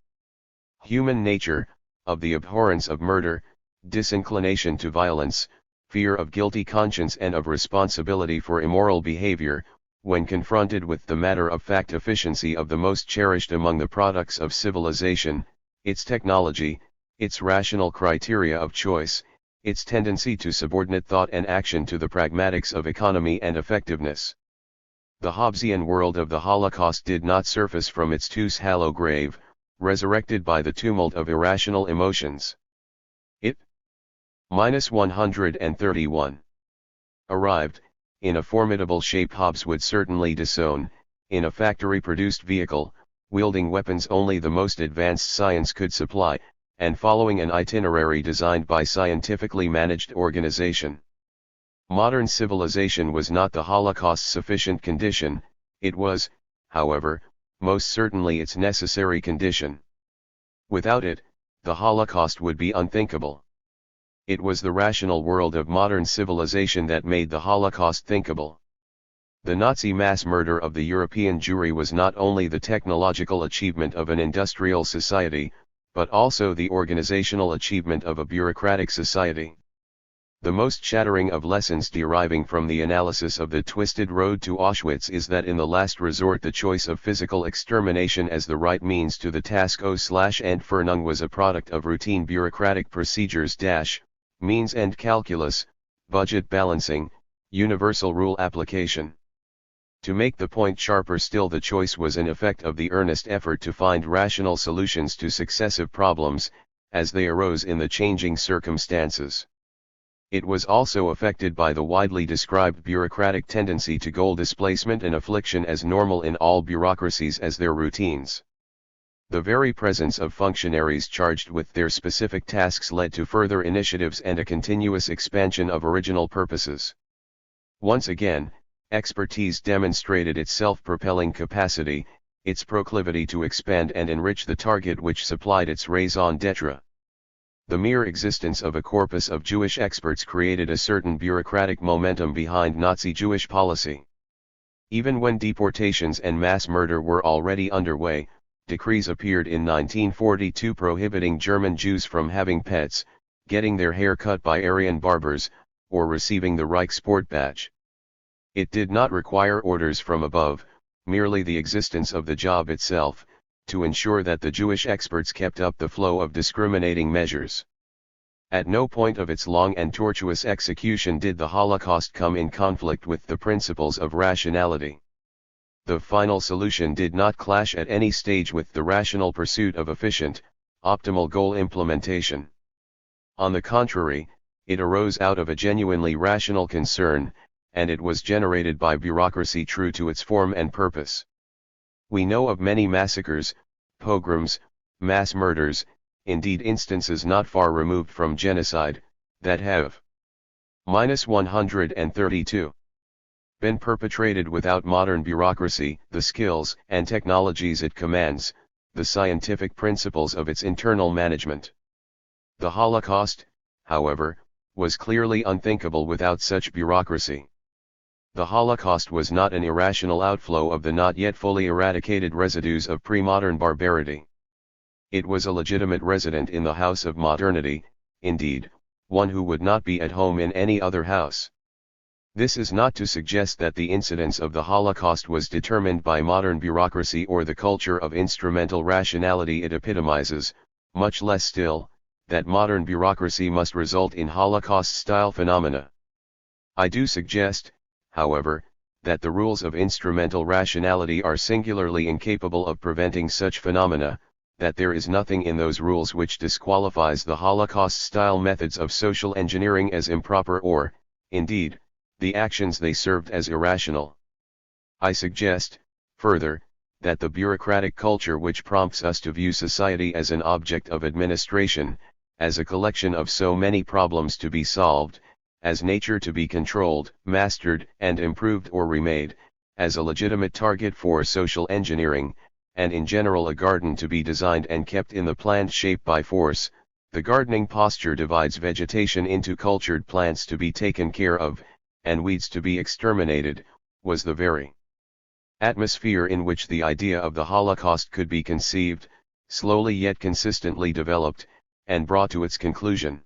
human nature, of the abhorrence of murder, disinclination to violence, fear of guilty conscience and of responsibility for immoral behavior, when confronted with the matter-of-fact efficiency of the most cherished among the products of civilization, its technology, its rational criteria of choice, its tendency to subordinate thought and action to the pragmatics of economy and effectiveness. The Hobbesian world of the Holocaust did not surface from its too shallow grave, resurrected by the tumult of irrational emotions. It -131 arrived, in a formidable shape Hobbes would certainly disown, in a factory-produced vehicle, wielding weapons only the most advanced science could supply, and following an itinerary designed by scientifically managed organization. Modern civilization was not the Holocaust's sufficient condition, it was, however, most certainly its necessary condition. Without it, the Holocaust would be unthinkable. It was the rational world of modern civilization that made the Holocaust thinkable. The Nazi mass murder of the European Jewry was not only the technological achievement of an industrial society, but also the organizational achievement of a bureaucratic society. The most shattering of lessons deriving from the analysis of the twisted road to Auschwitz is that in the last resort the choice of physical extermination as the right means to the task Entfernung was a product of routine bureaucratic procedures means and calculus, budget balancing, universal rule application. To make the point sharper still, the choice was an effect of the earnest effort to find rational solutions to successive problems, as they arose in the changing circumstances. It was also affected by the widely described bureaucratic tendency to goal displacement and affliction as normal in all bureaucracies as their routines. The very presence of functionaries charged with their specific tasks led to further initiatives and a continuous expansion of original purposes. Once again, expertise demonstrated its self-propelling capacity, its proclivity to expand and enrich the target which supplied its raison d'etre. The mere existence of a corpus of Jewish experts created a certain bureaucratic momentum behind Nazi Jewish policy. Even when deportations and mass murder were already underway, decrees appeared in 1942 prohibiting German Jews from having pets, getting their hair cut by Aryan barbers, or receiving the Reichsport badge. It did not require orders from above, merely the existence of the job itself, to ensure that the Jewish experts kept up the flow of discriminating measures. At no point of its long and tortuous execution did the Holocaust come in conflict with the principles of rationality. The final solution did not clash at any stage with the rational pursuit of efficient, optimal goal implementation. On the contrary, it arose out of a genuinely rational concern, and it was generated by bureaucracy true to its form and purpose. We know of many massacres, pogroms, mass murders, indeed instances not far removed from genocide, that have -132 been perpetrated without modern bureaucracy, the skills and technologies it commands, the scientific principles of its internal management. The Holocaust, however, was clearly unthinkable without such bureaucracy. The Holocaust was not an irrational outflow of the not yet fully eradicated residues of pre-modern barbarity. It was a legitimate resident in the house of modernity, indeed, one who would not be at home in any other house. This is not to suggest that the incidence of the Holocaust was determined by modern bureaucracy or the culture of instrumental rationality it epitomizes, much less still, that modern bureaucracy must result in Holocaust-style phenomena. I do suggest, however, that the rules of instrumental rationality are singularly incapable of preventing such phenomena, that there is nothing in those rules which disqualifies the Holocaust-style methods of social engineering as improper or, indeed, the actions they served as irrational. I suggest, further, that the bureaucratic culture which prompts us to view society as an object of administration, as a collection of so many problems to be solved, as nature to be controlled, mastered, and improved or remade, as a legitimate target for social engineering, and in general a garden to be designed and kept in the planned shape by force. The gardening posture divides vegetation into cultured plants to be taken care of, and weeds to be exterminated, was the very atmosphere in which the idea of the Holocaust could be conceived, slowly yet consistently developed, and brought to its conclusion.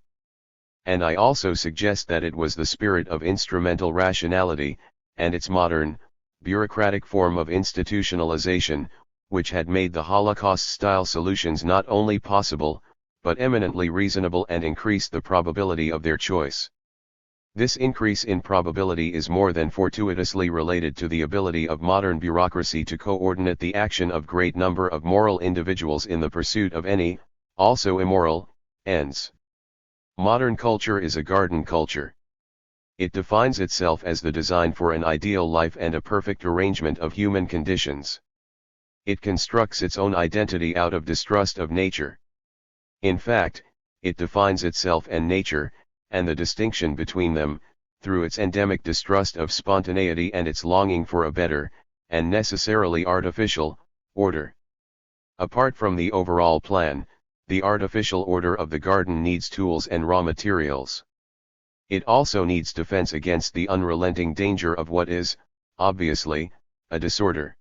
And I also suggest that it was the spirit of instrumental rationality, and its modern, bureaucratic form of institutionalization, which had made the Holocaust-style solutions not only possible, but eminently reasonable and increased the probability of their choice. This increase in probability is more than fortuitously related to the ability of modern bureaucracy to coordinate the action of great number of moral individuals in the pursuit of any, also immoral, ends. Modern culture is a garden culture. It defines itself as the design for an ideal life and a perfect arrangement of human conditions. It constructs its own identity out of distrust of nature. In fact, it defines itself and nature, and the distinction between them, through its endemic distrust of spontaneity and its longing for a better, and necessarily artificial, order. Apart from the overall plan, the artificial order of the garden needs tools and raw materials. It also needs defense against the unrelenting danger of what is, obviously, a disorder.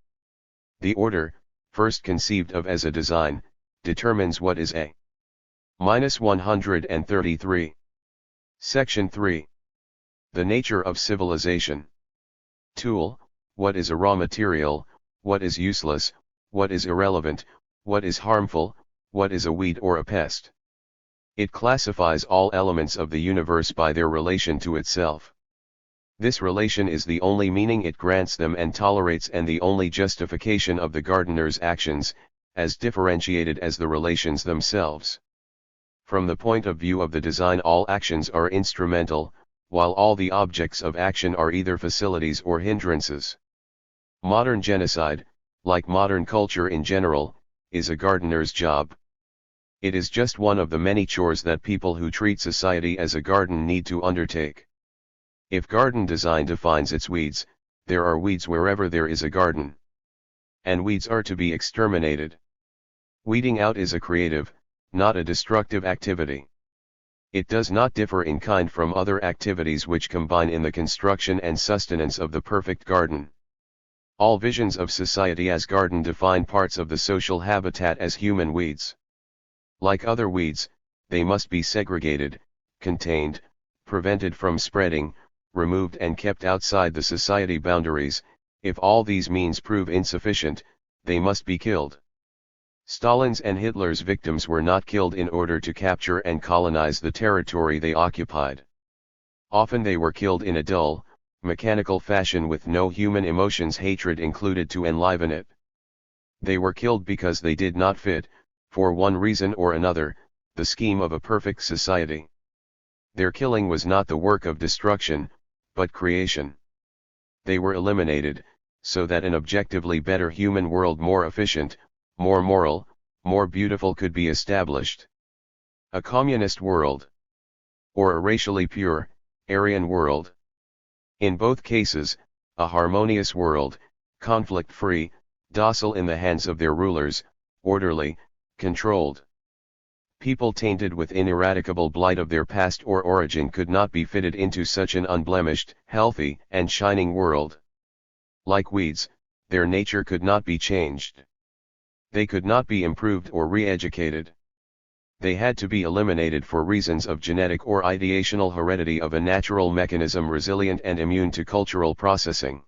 The order, first conceived of as a design, determines what is a. 133. Section 3. The nature of civilization. Tool, what is a raw material, what is useless, what is irrelevant, what is harmful, what is a weed or a pest. It classifies all elements of the universe by their relation to itself. This relation is the only meaning it grants them and tolerates, and the only justification of the gardener's actions, as differentiated as the relations themselves. From the point of view of the design, all actions are instrumental, while all the objects of action are either facilities or hindrances. Modern genocide, like modern culture in general, is a gardener's job. It is just one of the many chores that people who treat society as a garden need to undertake. If garden design defines its weeds, there are weeds wherever there is a garden. And weeds are to be exterminated. Weeding out is a creative, not a destructive activity. It does not differ in kind from other activities which combine in the construction and sustenance of the perfect garden. All visions of society as garden define parts of the social habitat as human weeds. Like other weeds, they must be segregated, contained, prevented from spreading, removed and kept outside the society boundaries. If all these means prove insufficient, they must be killed. Stalin's and Hitler's victims were not killed in order to capture and colonize the territory they occupied. Often they were killed in a dull, mechanical fashion with no human emotions, hatred included, to enliven it. They were killed because they did not fit, for one reason or another, the scheme of a perfect society. Their killing was not the work of destruction, but creation. They were eliminated, so that an objectively better human world, more efficient, more moral, more beautiful, could be established. A communist world. Or a racially pure, Aryan world. In both cases, a harmonious world, conflict-free, docile in the hands of their rulers, orderly, controlled. People tainted with ineradicable blight of their past or origin could not be fitted into such an unblemished, healthy, and shining world. Like weeds, their nature could not be changed. They could not be improved or re-educated. They had to be eliminated for reasons of genetic or ideational heredity of a natural mechanism resilient and immune to cultural processing.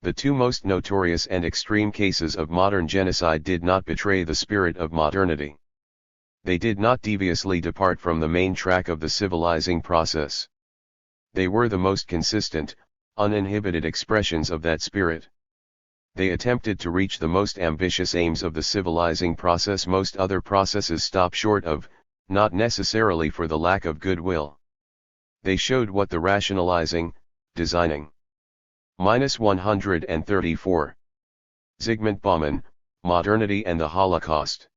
The two most notorious and extreme cases of modern genocide did not betray the spirit of modernity. They did not deviously depart from the main track of the civilizing process. They were the most consistent, uninhibited expressions of that spirit. They attempted to reach the most ambitious aims of the civilizing process most other processes stop short of, not necessarily for the lack of goodwill. They showed what the rationalizing, designing, -134. Zygmunt Bauman, Modernity and the Holocaust.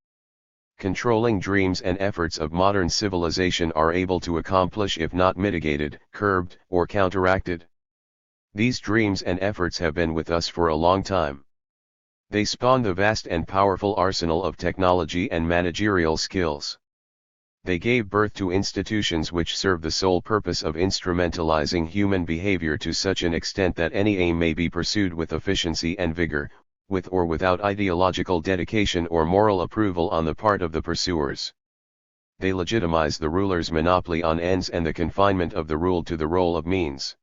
Controlling dreams and efforts of modern civilization are able to accomplish if not mitigated, curbed, or counteracted. These dreams and efforts have been with us for a long time. They spawn the vast and powerful arsenal of technology and managerial skills. They gave birth to institutions which serve the sole purpose of instrumentalizing human behavior to such an extent that any aim may be pursued with efficiency and vigor, with or without ideological dedication or moral approval on the part of the pursuers. They legitimize the ruler's monopoly on ends and the confinement of the ruled to the role of means.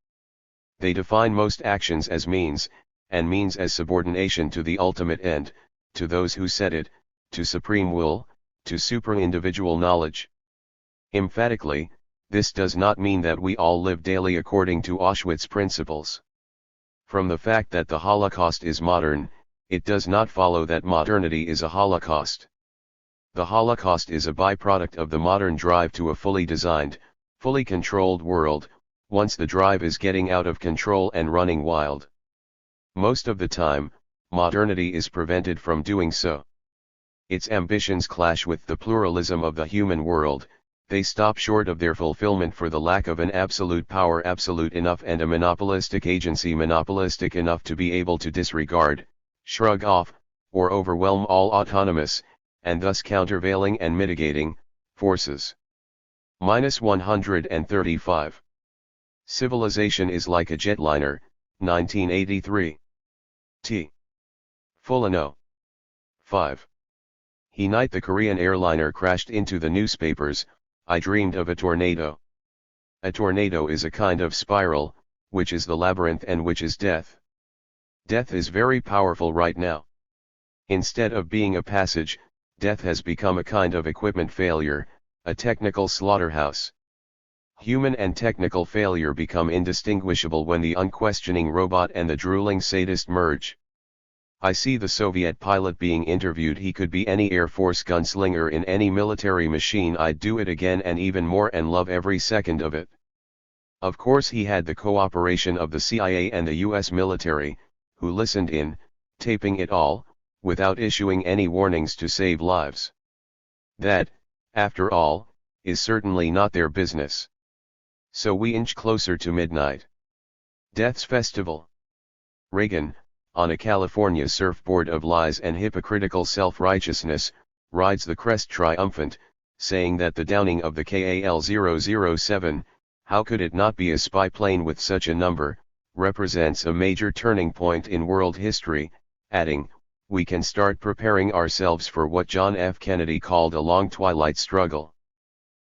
They define most actions as means, and means as subordination to the ultimate end, to those who set it, to supreme will, to super-individual knowledge. Emphatically, this does not mean that we all live daily according to Auschwitz principles. From the fact that the Holocaust is modern, it does not follow that modernity is a Holocaust. The Holocaust is a byproduct of the modern drive to a fully designed, fully controlled world, once the drive is getting out of control and running wild. Most of the time, modernity is prevented from doing so. Its ambitions clash with the pluralism of the human world, they stop short of their fulfillment for the lack of an absolute power absolute enough and a monopolistic agency monopolistic enough to be able to disregard, shrug off, or overwhelm all autonomous, and thus countervailing and mitigating, forces. -135. Civilization is like a jetliner, 1983. T. Fulano. 5. He night the Korean airliner crashed into the newspapers, I dreamed of a tornado. A tornado is a kind of spiral, which is the labyrinth and which is death. Death is very powerful right now. Instead of being a passage, death has become a kind of equipment failure, a technical slaughterhouse. Human and technical failure become indistinguishable when the unquestioning robot and the drooling sadist merge. I see the Soviet pilot being interviewed. He could be any Air Force gunslinger in any military machine. I'd do it again and even more and love every second of it. Of course he had the cooperation of the CIA and the US military, who listened in, taping it all, without issuing any warnings to save lives. That, after all, is certainly not their business. So we inch closer to midnight. Death's festival. Reagan, on a California surfboard of lies and hypocritical self-righteousness, rides the crest triumphant, saying that the downing of the KAL-007, how could it not be a spy plane with such a number, represents a major turning point in world history, adding, we can start preparing ourselves for what John F. Kennedy called a long twilight struggle.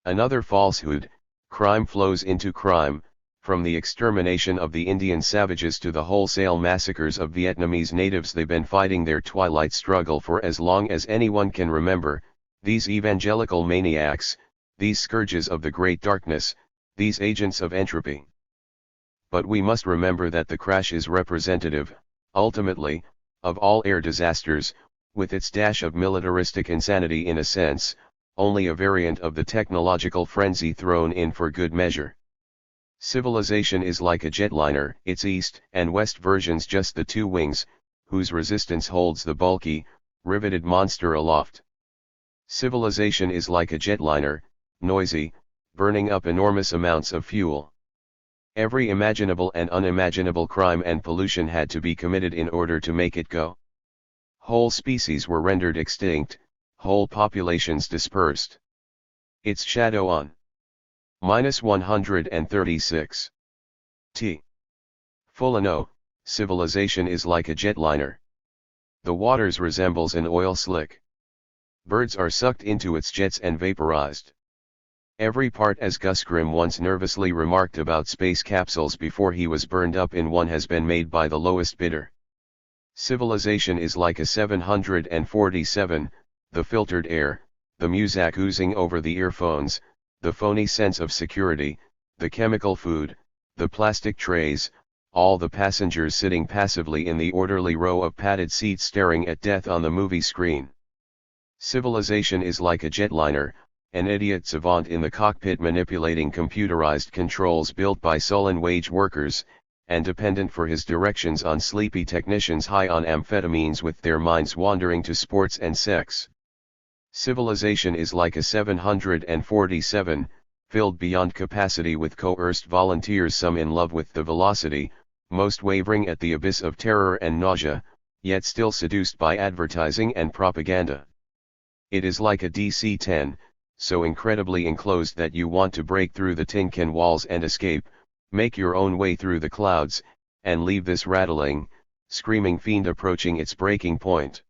Another falsehood, crime flows into crime, from the extermination of the Indian savages to the wholesale massacres of Vietnamese natives. They've been fighting their twilight struggle for as long as anyone can remember, these evangelical maniacs, these scourges of the great darkness, these agents of entropy. But we must remember that the crash is representative, ultimately, of all air disasters, with its dash of militaristic insanity in a sense, only a variant of the technological frenzy thrown in for good measure. Civilization is like a jetliner, its east and west versions just the two wings, whose resistance holds the bulky, riveted monster aloft. Civilization is like a jetliner, noisy, burning up enormous amounts of fuel. Every imaginable and unimaginable crime and pollution had to be committed in order to make it go. Whole species were rendered extinct, whole populations dispersed. Its shadow on. -136. T. Fulano, civilization is like a jetliner. The waters resembles an oil slick. Birds are sucked into its jets and vaporized. Every part, as Gus Grim once nervously remarked about space capsules before he was burned up in one, has been made by the lowest bidder. Civilization is like a 747, the filtered air, the music oozing over the earphones, the phony sense of security, the chemical food, the plastic trays, all the passengers sitting passively in the orderly row of padded seats staring at death on the movie screen. Civilization is like a jetliner, an idiot savant in the cockpit manipulating computerized controls built by sullen wage workers, and dependent for his directions on sleepy technicians high on amphetamines with their minds wandering to sports and sex. Civilization is like a 747, filled beyond capacity with coerced volunteers, some in love with the velocity, most wavering at the abyss of terror and nausea, yet still seduced by advertising and propaganda. It is like a DC-10, so incredibly enclosed that you want to break through the tin can walls and escape, make your own way through the clouds, and leave this rattling, screaming fiend approaching its breaking point.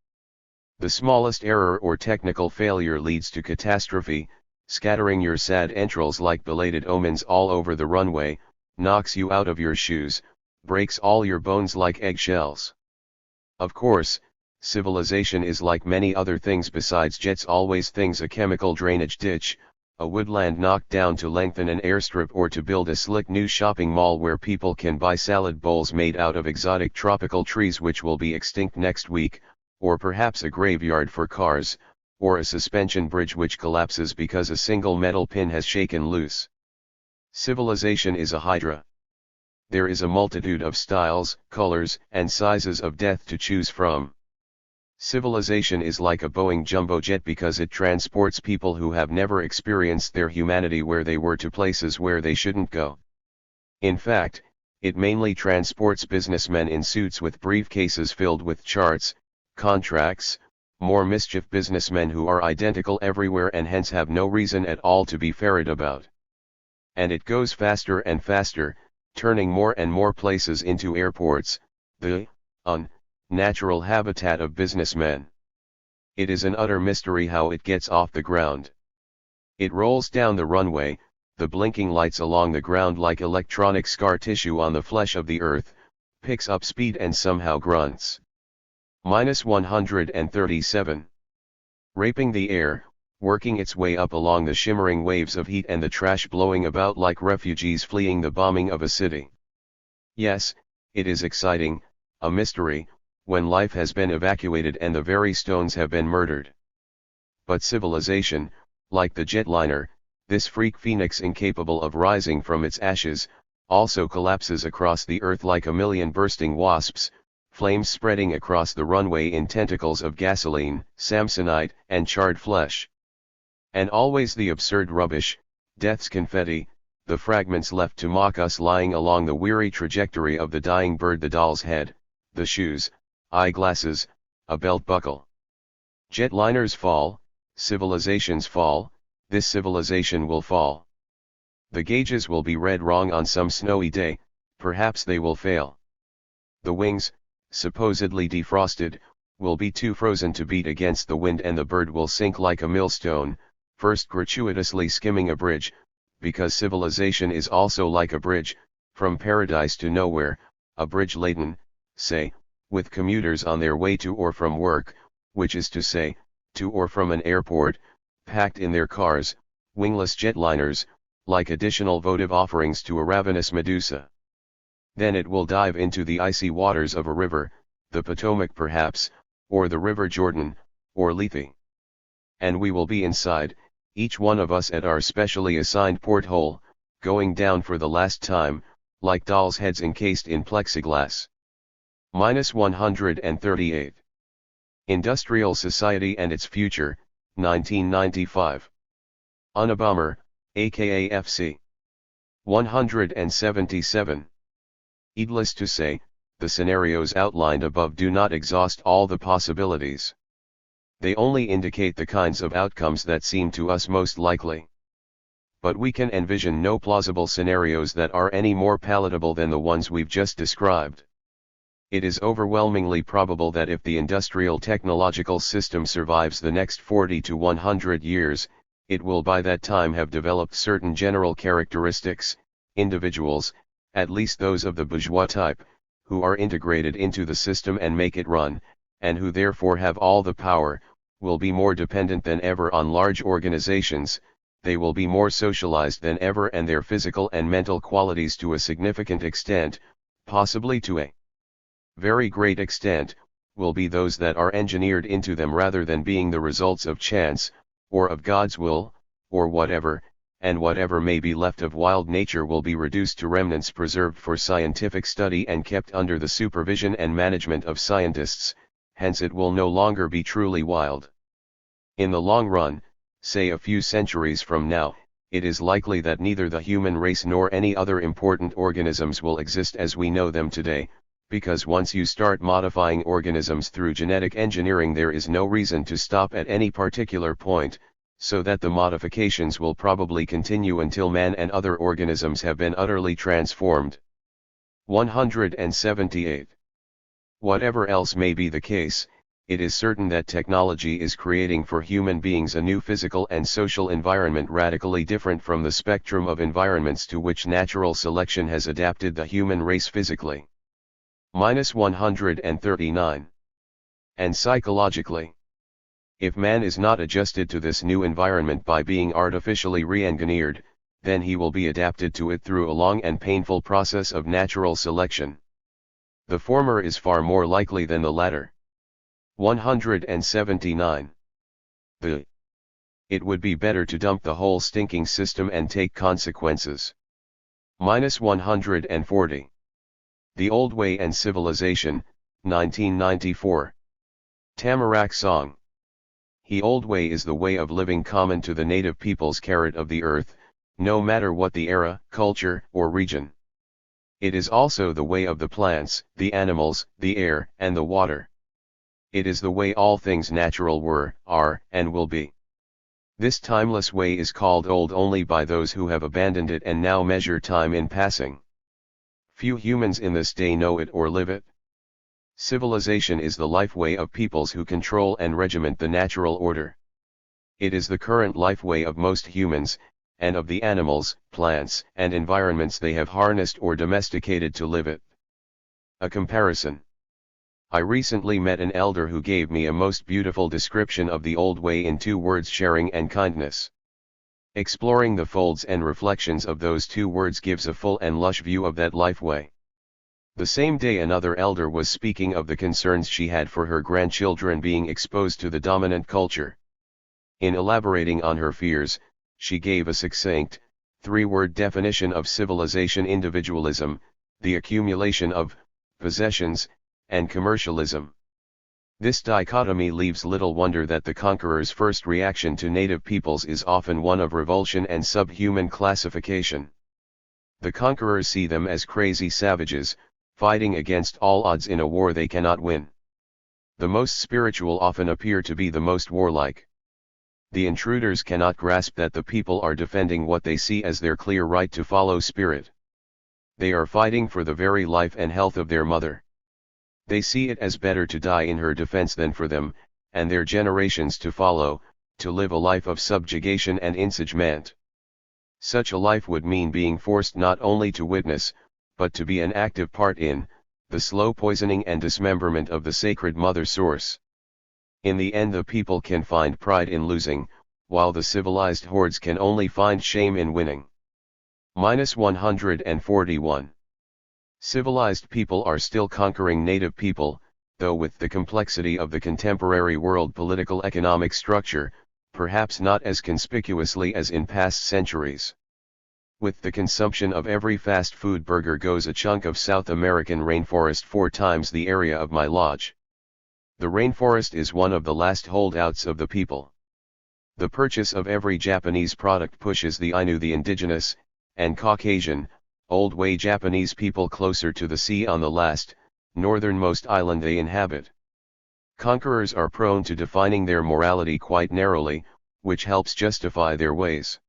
The smallest error or technical failure leads to catastrophe, scattering your sad entrails like belated omens all over the runway, knocks you out of your shoes, breaks all your bones like eggshells. Of course, civilization is like many other things besides jets, always things: a chemical drainage ditch, a woodland knocked down to lengthen an airstrip or to build a slick new shopping mall where people can buy salad bowls made out of exotic tropical trees which will be extinct next week, or perhaps a graveyard for cars, or a suspension bridge which collapses because a single metal pin has shaken loose. Civilization is a hydra. There is a multitude of styles, colors, and sizes of death to choose from. Civilization is like a Boeing jumbo jet because it transports people who have never experienced their humanity where they were to places where they shouldn't go. In fact, it mainly transports businessmen in suits with briefcases filled with charts, contracts, more mischief businessmen who are identical everywhere and hence have no reason at all to be ferreted about. And it goes faster and faster, turning more and more places into airports, the unnatural habitat of businessmen. It is an utter mystery how it gets off the ground. It rolls down the runway, the blinking lights along the ground like electronic scar tissue on the flesh of the earth, picks up speed and somehow grunts. -137. Raping the air, working its way up along the shimmering waves of heat and the trash blowing about like refugees fleeing the bombing of a city. Yes, it is exciting, a mystery, when life has been evacuated and the very stones have been murdered. But civilization, like the jetliner, this freak phoenix incapable of rising from its ashes, also collapses across the earth like a million bursting wasps, flames spreading across the runway in tentacles of gasoline, samsonite, and charred flesh. And always the absurd rubbish, death's confetti, the fragments left to mock us lying along the weary trajectory of the dying bird: the doll's head, the shoes, eyeglasses, a belt buckle. Jetliners fall, civilizations fall, this civilization will fall. The gauges will be read wrong on some snowy day, perhaps they will fail. The wings, supposedly defrosted, will be too frozen to beat against the wind and the bird will sink like a millstone, first gratuitously skimming a bridge, because civilization is also like a bridge, from paradise to nowhere, a bridge laden, say, with commuters on their way to or from work, which is to say, to or from an airport, packed in their cars, wingless jetliners, like additional votive offerings to a ravenous Medusa. Then it will dive into the icy waters of a river, the Potomac perhaps, or the River Jordan, or Lethe. And we will be inside, each one of us at our specially assigned porthole, going down for the last time, like dolls' heads encased in plexiglass. -138. Industrial Society and Its Future, 1995. Unabomber, aka FC. 177. Needless to say, the scenarios outlined above do not exhaust all the possibilities. They only indicate the kinds of outcomes that seem to us most likely. But we can envision no plausible scenarios that are any more palatable than the ones we've just described. It is overwhelmingly probable that if the industrial technological system survives the next 40 to 100 years, it will by that time have developed certain general characteristics, individuals, at least those of the bourgeois type, who are integrated into the system and make it run, and who therefore have all the power, will be more dependent than ever on large organizations, they will be more socialized than ever and their physical and mental qualities to a significant extent, possibly to a very great extent, will be those that are engineered into them rather than being the results of chance, or of God's will, or whatever, and whatever may be left of wild nature will be reduced to remnants preserved for scientific study and kept under the supervision and management of scientists, hence it will no longer be truly wild. In the long run, say a few centuries from now, it is likely that neither the human race nor any other important organisms will exist as we know them today, because once you start modifying organisms through genetic engineering there is no reason to stop at any particular point, so that the modifications will probably continue until man and other organisms have been utterly transformed. 178. Whatever else may be the case, it is certain that technology is creating for human beings a new physical and social environment radically different from the spectrum of environments to which natural selection has adapted the human race physically. 139. And psychologically. If man is not adjusted to this new environment by being artificially re-engineered, then he will be adapted to it through a long and painful process of natural selection. The former is far more likely than the latter. 179. It would be better to dump the whole stinking system and take consequences. 140. The Old Way and Civilization, 1994. Tamarack Song. The old way is the way of living common to the native peoples of the earth, no matter what the era, culture, or region. It is also the way of the plants, the animals, the air, and the water. It is the way all things natural were, are, and will be. This timeless way is called old only by those who have abandoned it and now measure time in passing. Few humans in this day know it or live it. Civilization is the life way of peoples who control and regiment the natural order. It is the current life way of most humans, and of the animals, plants, and environments they have harnessed or domesticated to live it. A comparison. I recently met an elder who gave me a most beautiful description of the old way in 2 words: sharing and kindness. Exploring the folds and reflections of those 2 words gives a full and lush view of that life way. The same day another elder was speaking of the concerns she had for her grandchildren being exposed to the dominant culture. In elaborating on her fears, she gave a succinct, 3-word definition of civilization: individualism, the accumulation of possessions, and commercialism. This dichotomy leaves little wonder that the conqueror's first reaction to native peoples is often one of revulsion and subhuman classification. The conquerors see them as crazy savages, fighting against all odds in a war they cannot win. The most spiritual often appear to be the most warlike. The intruders cannot grasp that the people are defending what they see as their clear right to follow spirit. They are fighting for the very life and health of their mother. They see it as better to die in her defense than for them, and their generations to follow, to live a life of subjugation and enslavement. Such a life would mean being forced not only to witness, but to be an active part in, the slow poisoning and dismemberment of the sacred mother source. In the end the people can find pride in losing, while the civilized hordes can only find shame in winning. 141. Civilized people are still conquering native people, though with the complexity of the contemporary world political economic structure, perhaps not as conspicuously as in past centuries. With the consumption of every fast food burger goes a chunk of South American rainforest 4 times the area of my lodge. The rainforest is one of the last holdouts of the people. The purchase of every Japanese product pushes the Ainu, the indigenous, and Caucasian, old way Japanese people closer to the sea on the last, northernmost island they inhabit. Conquerors are prone to defining their morality quite narrowly, which helps justify their ways.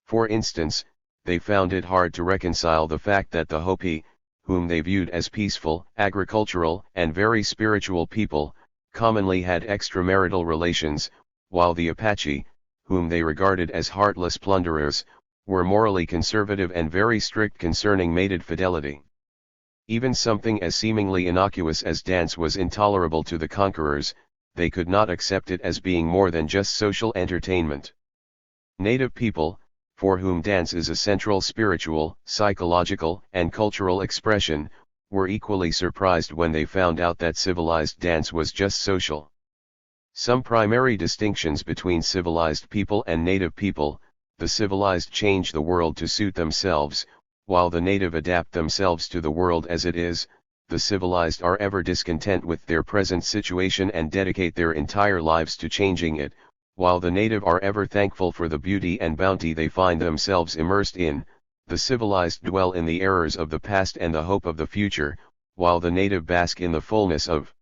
For instance, they found it hard to reconcile the fact that the Hopi, whom they viewed as peaceful, agricultural, and very spiritual people, commonly had extramarital relations, while the Apache, whom they regarded as heartless plunderers, were morally conservative and very strict concerning mated fidelity. Even something as seemingly innocuous as dance was intolerable to the conquerors; they could not accept it as being more than just social entertainment. Native people, for whom dance is a central spiritual, psychological, and cultural expression, were equally surprised when they found out that civilized dance was just social. Some primary distinctions between civilized people and native people, the civilized change the world to suit themselves, while the native adapt themselves to the world as it is. The civilized are ever discontent with their present situation and dedicate their entire lives to changing it, while the native are ever thankful for the beauty and bounty they find themselves immersed in. The civilized dwell in the errors of the past and the hope of the future, while the native bask in the fullness of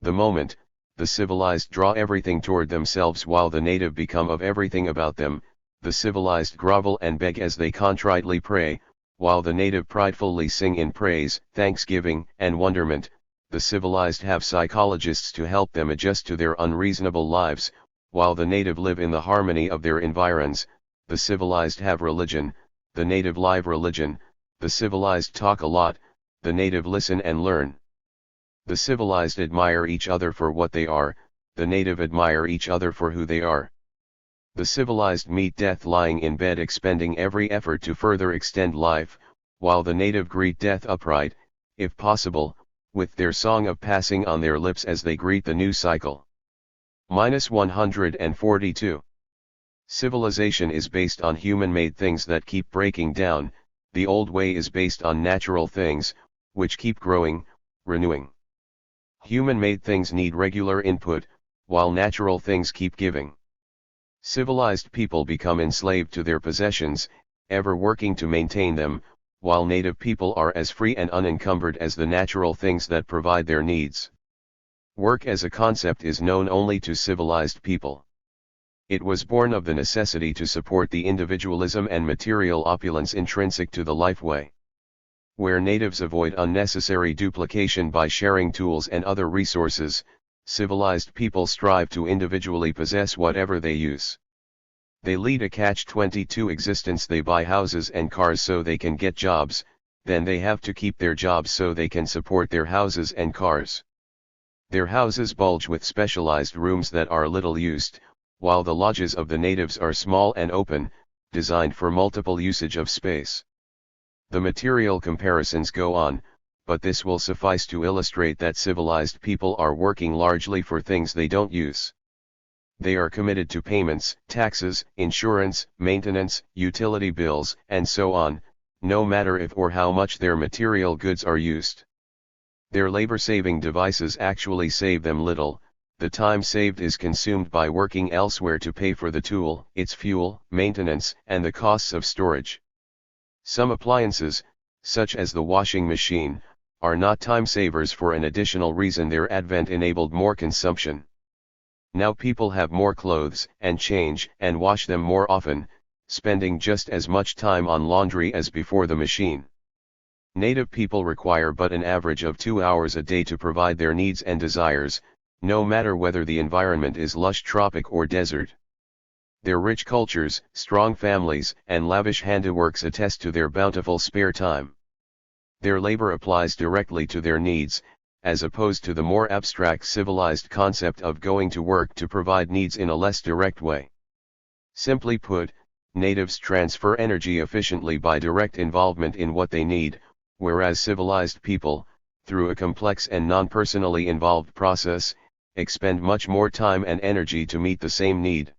the moment. The civilized draw everything toward themselves while the native become of everything about them. The civilized grovel and beg as they contritely pray, while the native pridefully sing in praise, thanksgiving, and wonderment. The civilized have psychologists to help them adjust to their unreasonable lives, while the native live in the harmony of their environs. The civilized have religion, the native live religion. The civilized talk a lot, the native listen and learn. The civilized admire each other for what they are, the native admire each other for who they are. The civilized meet death lying in bed expending every effort to further extend life, while the native greet death upright, if possible, with their song of passing on their lips as they greet the new cycle. -142. Civilization is based on human-made things that keep breaking down, the old way is based on natural things, which keep growing, renewing. Human-made things need regular input, while natural things keep giving. Civilized people become enslaved to their possessions, ever working to maintain them, while native people are as free and unencumbered as the natural things that provide their needs. Work as a concept is known only to civilized people. It was born of the necessity to support the individualism and material opulence intrinsic to the life way. Where natives avoid unnecessary duplication by sharing tools and other resources, civilized people strive to individually possess whatever they use. They lead a catch-22 existence. They buy houses and cars so they can get jobs, then they have to keep their jobs so they can support their houses and cars. Their houses bulge with specialized rooms that are little used, while the lodges of the natives are small and open, designed for multiple usage of space. The material comparisons go on, but this will suffice to illustrate that civilized people are working largely for things they don't use. They are committed to payments, taxes, insurance, maintenance, utility bills, and so on, no matter if or how much their material goods are used. Their labor-saving devices actually save them little. The time saved is consumed by working elsewhere to pay for the tool, its fuel, maintenance, and the costs of storage. Some appliances, such as the washing machine, are not time savers for an additional reason: their advent enabled more consumption. Now people have more clothes and change and wash them more often, spending just as much time on laundry as before the machine. Native people require but an average of 2 hours a day to provide their needs and desires, no matter whether the environment is lush tropic or desert. Their rich cultures, strong families, and lavish handiworks attest to their bountiful spare time. Their labor applies directly to their needs, as opposed to the more abstract civilized concept of going to work to provide needs in a less direct way. Simply put, natives transfer energy efficiently by direct involvement in what they need, whereas civilized people, through a complex and non-personally involved process, expend much more time and energy to meet the same need.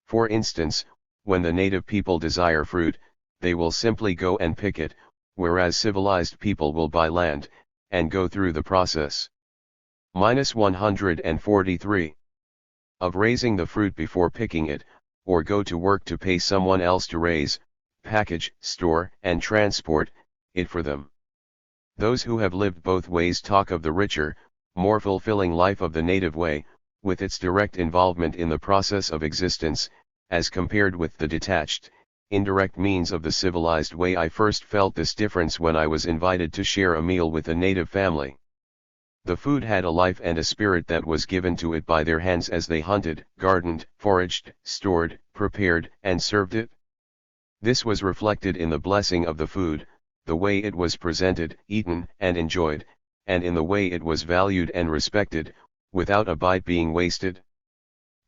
For instance, when the native people desire fruit, they will simply go and pick it, whereas civilized people will buy land, and go through the process. -143. Of raising the fruit before picking it, or go to work to pay someone else to raise, package, store, and transport it for them. Those who have lived both ways talk of the richer, more fulfilling life of the native way, with its direct involvement in the process of existence, as compared with the detached, indirect means of the civilized way. I first felt this difference when I was invited to share a meal with a native family. The food had a life and a spirit that was given to it by their hands as they hunted, gardened, foraged, stored, prepared, and served it. This was reflected in the blessing of the food, the way it was presented, eaten, and enjoyed, and in the way it was valued and respected, without a bite being wasted.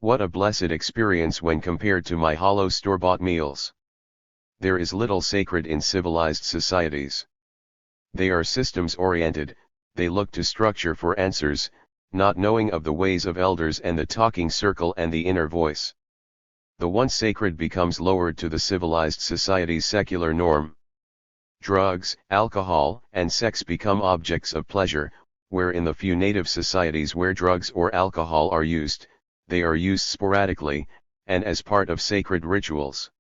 What a blessed experience when compared to my hollow store-bought meals. There is little sacred in civilized societies. They are systems-oriented, they look to structure for answers, not knowing of the ways of elders and the talking circle and the inner voice. the once sacred becomes lowered to the civilized society's secular norm. Drugs, alcohol, and sex become objects of pleasure, where in the few native societies where drugs or alcohol are used, they are used sporadically, and as part of sacred rituals.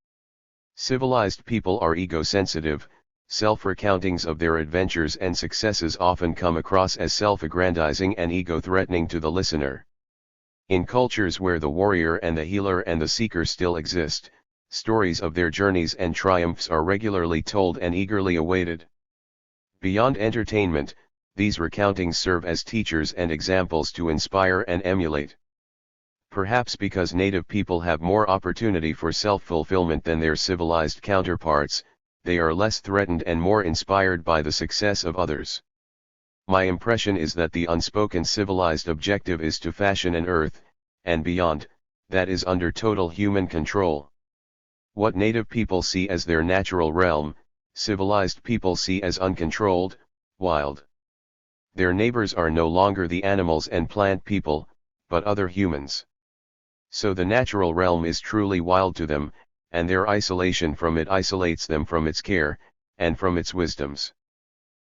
Civilized people are ego-sensitive. Self-recountings of their adventures and successes often come across as self-aggrandizing and ego-threatening to the listener. In cultures where the warrior and the healer and the seeker still exist, stories of their journeys and triumphs are regularly told and eagerly awaited. Beyond entertainment, these recountings serve as teachers and examples to inspire and emulate. Perhaps because native people have more opportunity for self-fulfillment than their civilized counterparts, they are less threatened and more inspired by the success of others. My impression is that the unspoken civilized objective is to fashion an earth, and beyond, that is under total human control. What native people see as their natural realm, civilized people see as uncontrolled, wild. Their neighbors are no longer the animals and plant people, but other humans. So the natural realm is truly wild to them, and their isolation from it isolates them from its care, and from its wisdoms.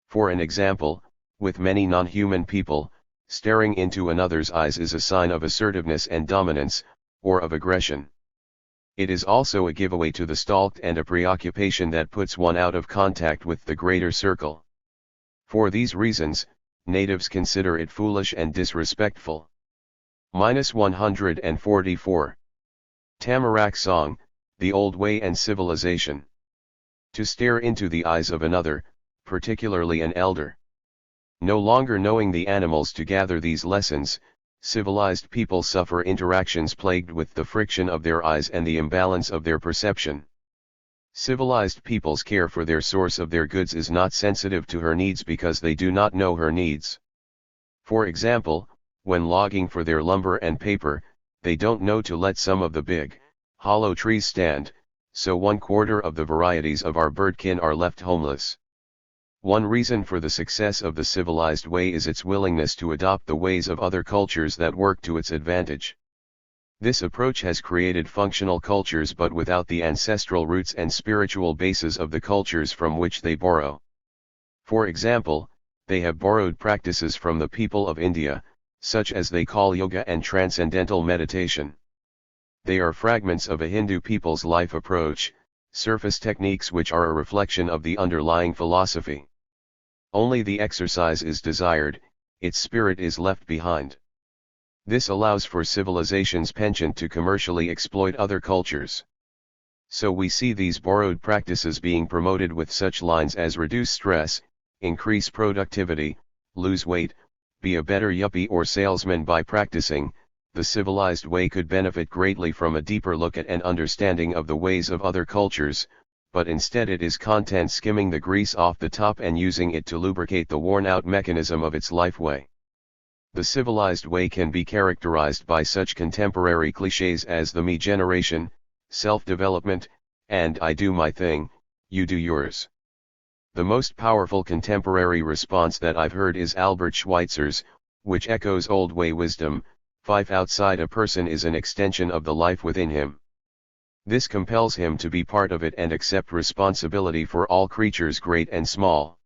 For an example, with many non-human people, staring into another's eyes is a sign of assertiveness and dominance, or of aggression. It is also a giveaway to the stalked and a preoccupation that puts one out of contact with the greater circle. For these reasons, natives consider it foolish and disrespectful. -144. Tamarack Song, The Old Way and Civilization. To stare into the eyes of another, particularly an elder. No longer knowing the animals to gather these lessons, civilized people suffer interactions plagued with the friction of their eyes and the imbalance of their perception. Civilized people's care for their source of their goods is not sensitive to her needs because they do not know her needs. For example, when logging for their lumber and paper, they don't know to let some of the big, hollow trees stand, so 1/4 of the varieties of our birdkin are left homeless. One reason for the success of the civilized way is its willingness to adopt the ways of other cultures that work to its advantage. This approach has created functional cultures but without the ancestral roots and spiritual bases of the cultures from which they borrow. For example, they have borrowed practices from the people of India, such as they call yoga and transcendental meditation. They are fragments of a Hindu people's life approach, surface techniques which are a reflection of the underlying philosophy. Only the exercise is desired, its spirit is left behind. This allows for civilization's penchant to commercially exploit other cultures. So we see these borrowed practices being promoted with such lines as reduce stress, increase productivity, lose weight, be a better yuppie or salesman. By practicing, the civilized way could benefit greatly from a deeper look at and understanding of the ways of other cultures, but instead it is content skimming the grease off the top and using it to lubricate the worn-out mechanism of its lifeway. The civilized way can be characterized by such contemporary clichés as the me generation, self-development, and I do my thing, you do yours. The most powerful contemporary response that I've heard is Albert Schweitzer's, which echoes old way wisdom: life outside a person is an extension of the life within him. This compels him to be part of it and accept responsibility for all creatures great and small.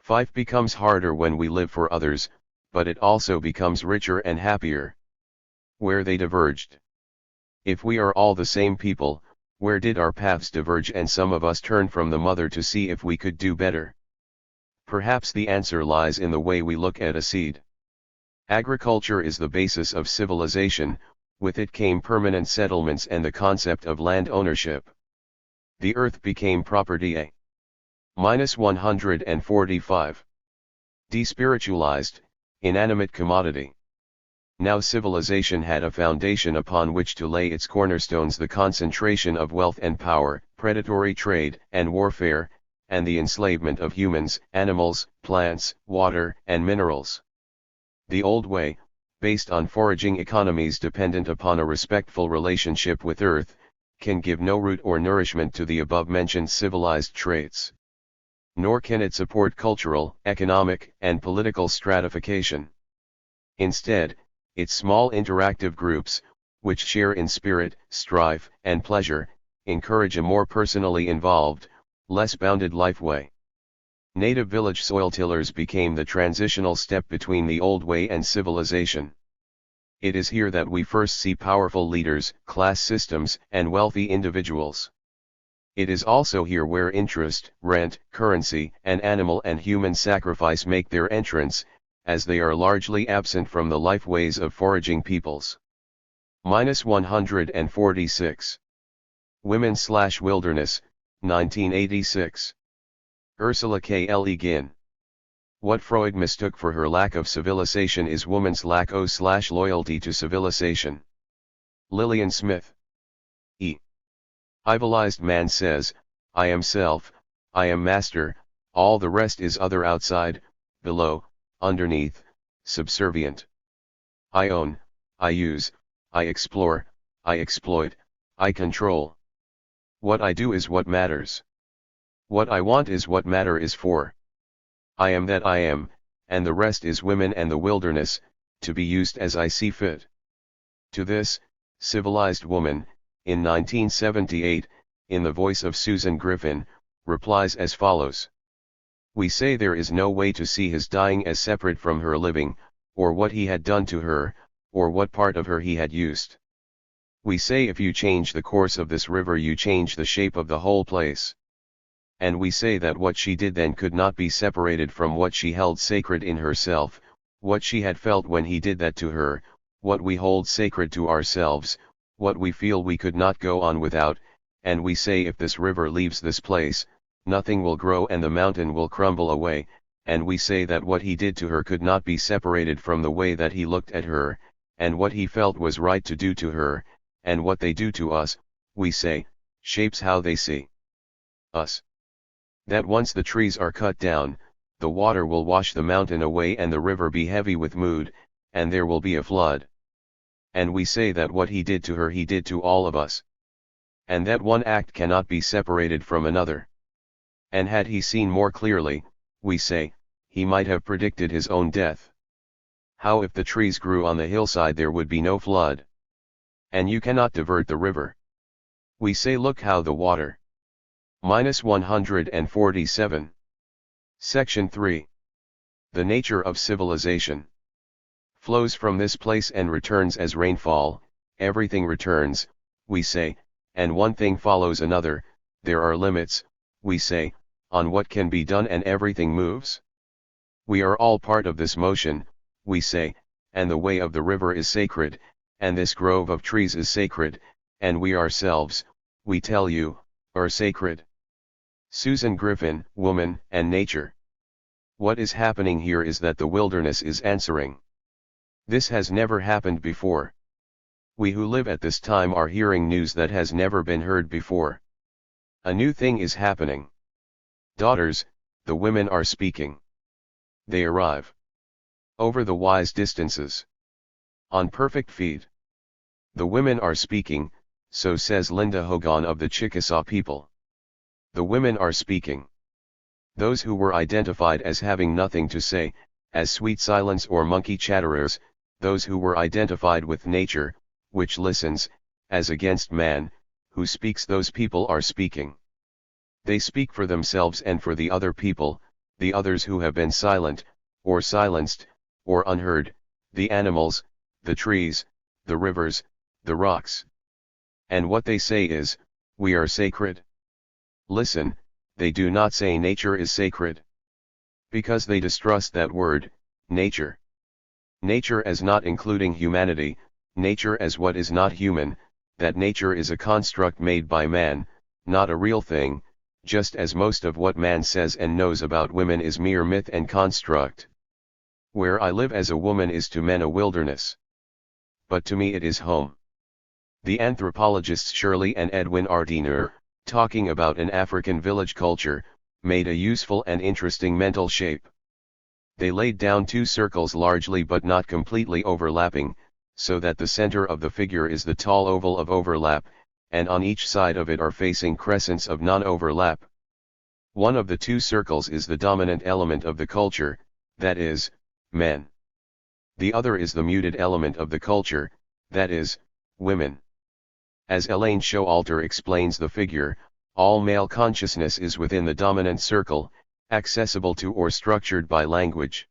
Life becomes harder when we live for others, but it also becomes richer and happier. Where they diverged. If we are all the same people, where did our paths diverge and some of us turn from the mother to see if we could do better? Perhaps the answer lies in the way we look at a seed. Agriculture is the basis of civilization. With it came permanent settlements and the concept of land ownership. The earth became property. -145. Despiritualized, inanimate commodity. Now civilization had a foundation upon which to lay its cornerstones: the concentration of wealth and power, predatory trade and warfare, and the enslavement of humans, animals, plants, water, and minerals. The old way, based on foraging economies dependent upon a respectful relationship with earth, can give no root or nourishment to the above-mentioned civilized traits. Nor can it support cultural, economic, and political stratification. Instead, its small interactive groups, which share in spirit, strife, and pleasure, encourage a more personally involved, less bounded lifeway. Native village soil tillers became the transitional step between the old way and civilization. It is here that we first see powerful leaders, class systems, and wealthy individuals. It is also here where interest, rent, currency, and animal and human sacrifice make their entrance, as they are largely absent from the lifeways of foraging peoples. -146. Women/Wilderness, 1986. Ursula K. L. E. Guin. What Freud mistook for her lack of civilization is woman's lack of/loyalty to civilization. Lillian Smith. E. Civilized man says, I am self, I am master, all the rest is other outside, below, underneath, subservient. I own, I use, I explore, I exploit, I control. What I do is what matters. What I want is what matter is for. I am that I am, and the rest is women and the wilderness, to be used as I see fit. To this, civilized woman, in 1978, in the voice of Susan Griffin, replies as follows. We say there is no way to see his dying as separate from her living, or what he had done to her, or what part of her he had used. We say if you change the course of this river you change the shape of the whole place. And we say that what she did then could not be separated from what she held sacred in herself, what she had felt when he did that to her, what we hold sacred to ourselves, what we feel we could not go on without, and we say if this river leaves this place, nothing will grow and the mountain will crumble away, and we say that what he did to her could not be separated from the way that he looked at her, and what he felt was right to do to her, and what they do to us, we say, shapes how they see us. That once the trees are cut down, the water will wash the mountain away and the river be heavy with mood, and there will be a flood. And we say that what he did to her he did to all of us. And that one act cannot be separated from another. And had he seen more clearly, we say, he might have predicted his own death. How if the trees grew on the hillside there would be no flood. And you cannot divert the river. We say look how the water. -147. Section 3. The nature of civilization. Flows from this place and returns as rainfall, everything returns, we say, and one thing follows another, there are limits, we say, on what can be done and everything moves. We are all part of this motion, we say, and the way of the river is sacred, and this grove of trees is sacred, and we ourselves, we tell you, are sacred. Susan Griffin, Woman and Nature. What is happening here is that the wilderness is answering. This has never happened before. We who live at this time are hearing news that has never been heard before. A new thing is happening. Daughters, the women are speaking. They arrive. Over the wise distances. On perfect feet. The women are speaking, so says Linda Hogan of the Chickasaw people. The women are speaking. Those who were identified as having nothing to say, as sweet silence or monkey chatterers, those who were identified with nature, which listens, as against man, who speaks, those people are speaking. They speak for themselves and for the other people, the others who have been silent, or silenced, or unheard, the animals, the trees, the rivers, the rocks. And what they say is, we are sacred. Listen, they do not say nature is sacred. Because they distrust that word, nature. Nature as not including humanity, nature as what is not human, that nature is a construct made by man, not a real thing, just as most of what man says and knows about women is mere myth and construct. Where I live as a woman is to men a wilderness. But to me it is home. The anthropologists Shirley and Edwin Ardiner, talking about an African village culture, made a useful and interesting mental shape. They laid down two circles largely but not completely overlapping, so that the center of the figure is the tall oval of overlap, and on each side of it are facing crescents of non-overlap. One of the two circles is the dominant element of the culture, that is, men. The other is the muted element of the culture, that is, women. As Elaine Showalter explains the figure, all male consciousness is within the dominant circle, accessible to or structured by language.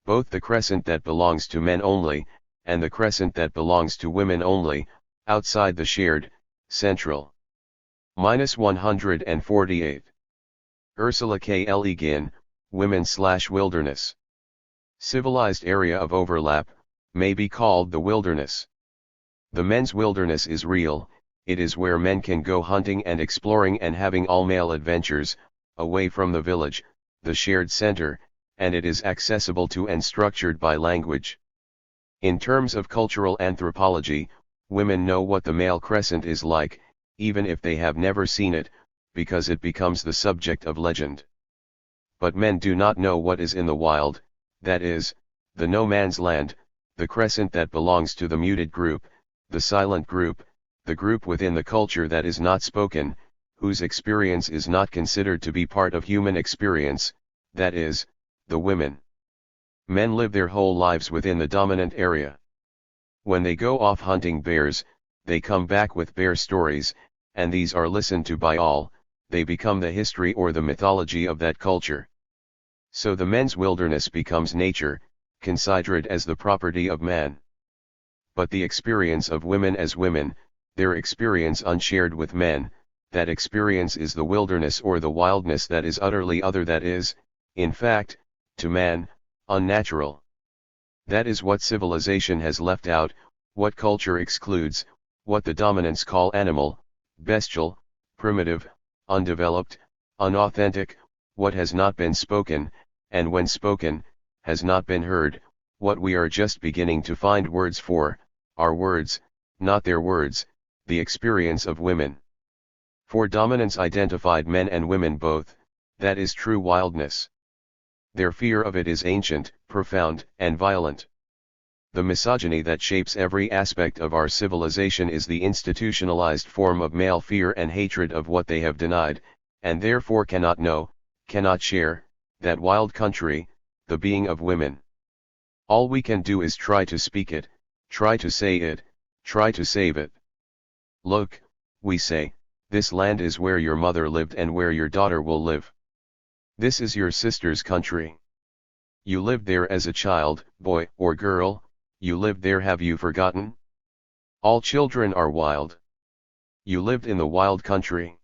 Both the crescent that belongs to men only, and the crescent that belongs to women only, outside the shared, central. -148. Ursula K. L. E. Guin, Women/Wilderness. Civilized area of overlap, may be called the wilderness. The men's wilderness is real, it is where men can go hunting and exploring and having all-male adventures, away from the village, the shared center, and it is accessible to and structured by language. In terms of cultural anthropology, women know what the male crescent is like, even if they have never seen it, because it becomes the subject of legend. But men do not know what is in the wild, that is, the no man's land, the crescent that belongs to the muted group, the silent group, the group within the culture that is not spoken, whose experience is not considered to be part of human experience, that is, the women. Men live their whole lives within the dominant area. When they go off hunting bears, they come back with bear stories, and these are listened to by all, they become the history or the mythology of that culture. So the men's wilderness becomes nature, considered as the property of man. But the experience of women as women, their experience unshared with men, that experience is the wilderness or the wildness that is utterly other, that is, in fact, to man, unnatural. That is what civilization has left out, what culture excludes, what the dominants call animal, bestial, primitive, undeveloped, unauthentic, what has not been spoken, and when spoken, has not been heard, what we are just beginning to find words for, our words, not their words, the experience of women. For dominance identified men and women both, that is true wildness. Their fear of it is ancient, profound, and violent. The misogyny that shapes every aspect of our civilization is the institutionalized form of male fear and hatred of what they have denied, and therefore cannot know, cannot share, that wild country, the being of women. All we can do is try to speak it, try to say it, try to save it. Look, we say, this land is where your mother lived and where your daughter will live. This is your sister's country. You lived there as a child, boy or girl, you lived there, have you forgotten? All children are wild. You lived in the wild country.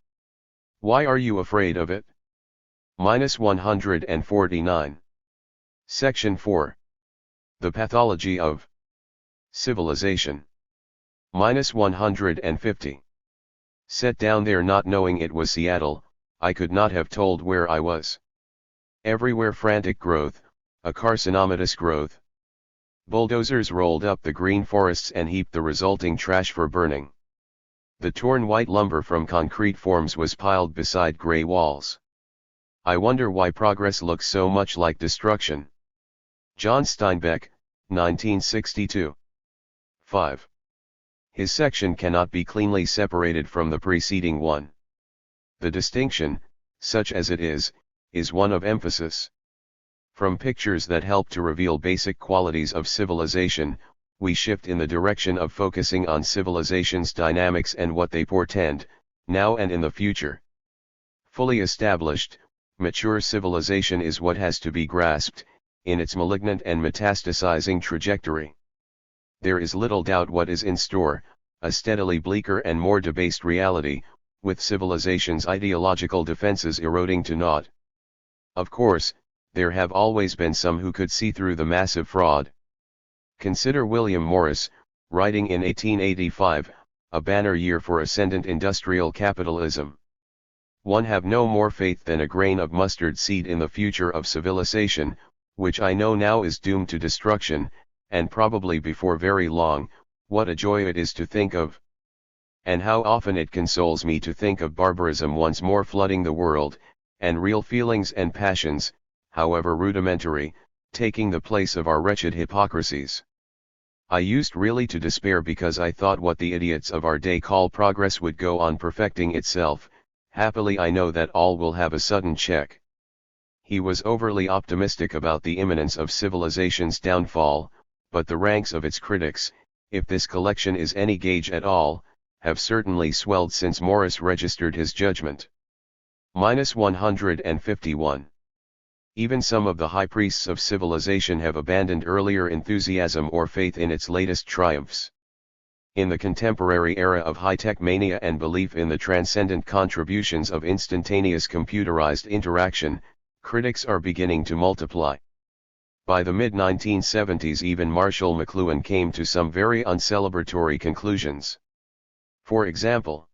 Why are you afraid of it? -149. Section 4. The Pathology of Civilization. -150. Set down there not knowing it was Seattle, I could not have told where I was. Everywhere frantic growth, a carcinomatous growth. Bulldozers rolled up the green forests and heaped the resulting trash for burning. The torn white lumber from concrete forms was piled beside gray walls. I wonder why progress looks so much like destruction. John Steinbeck, 1962. 5. His section cannot be cleanly separated from the preceding one. The distinction, such as it is one of emphasis. From pictures that help to reveal basic qualities of civilization, we shift in the direction of focusing on civilization's dynamics and what they portend, now and in the future. Fully established, mature civilization is what has to be grasped, in its malignant and metastasizing trajectory. There is little doubt what is in store, a steadily bleaker and more debased reality, with civilization's ideological defenses eroding to naught. Of course, there have always been some who could see through the massive fraud. Consider William Morris, writing in 1885, a banner year for ascendant industrial capitalism. One have no more faith than a grain of mustard seed in the future of civilization, which I know now is doomed to destruction, and probably before very long. What a joy it is to think of. And how often it consoles me to think of barbarism once more flooding the world, and real feelings and passions, however rudimentary, taking the place of our wretched hypocrisies. I used really to despair because I thought what the idiots of our day call progress would go on perfecting itself. Happily I know that all will have a sudden check. He was overly optimistic about the imminence of civilization's downfall, but the ranks of its critics, if this collection is any gauge at all, have certainly swelled since Morris registered his judgment. -151. Even some of the high priests of civilization have abandoned earlier enthusiasm or faith in its latest triumphs. In the contemporary era of high-tech mania and belief in the transcendent contributions of instantaneous computerized interaction, critics are beginning to multiply. By the mid-1970s even Marshall McLuhan came to some very uncelebratory conclusions. For example,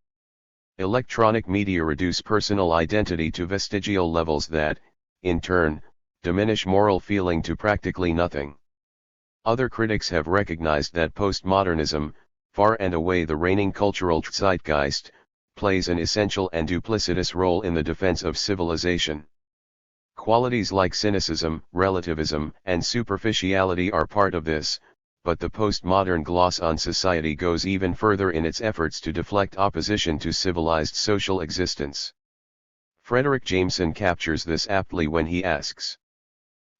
electronic media reduce personal identity to vestigial levels that, in turn, diminish moral feeling to practically nothing. Other critics have recognized that postmodernism, far and away the reigning cultural zeitgeist, plays an essential and duplicitous role in the defense of civilization. Qualities like cynicism, relativism, and superficiality are part of this, but the postmodern gloss on society goes even further in its efforts to deflect opposition to civilized social existence. Frederick Jameson captures this aptly when he asks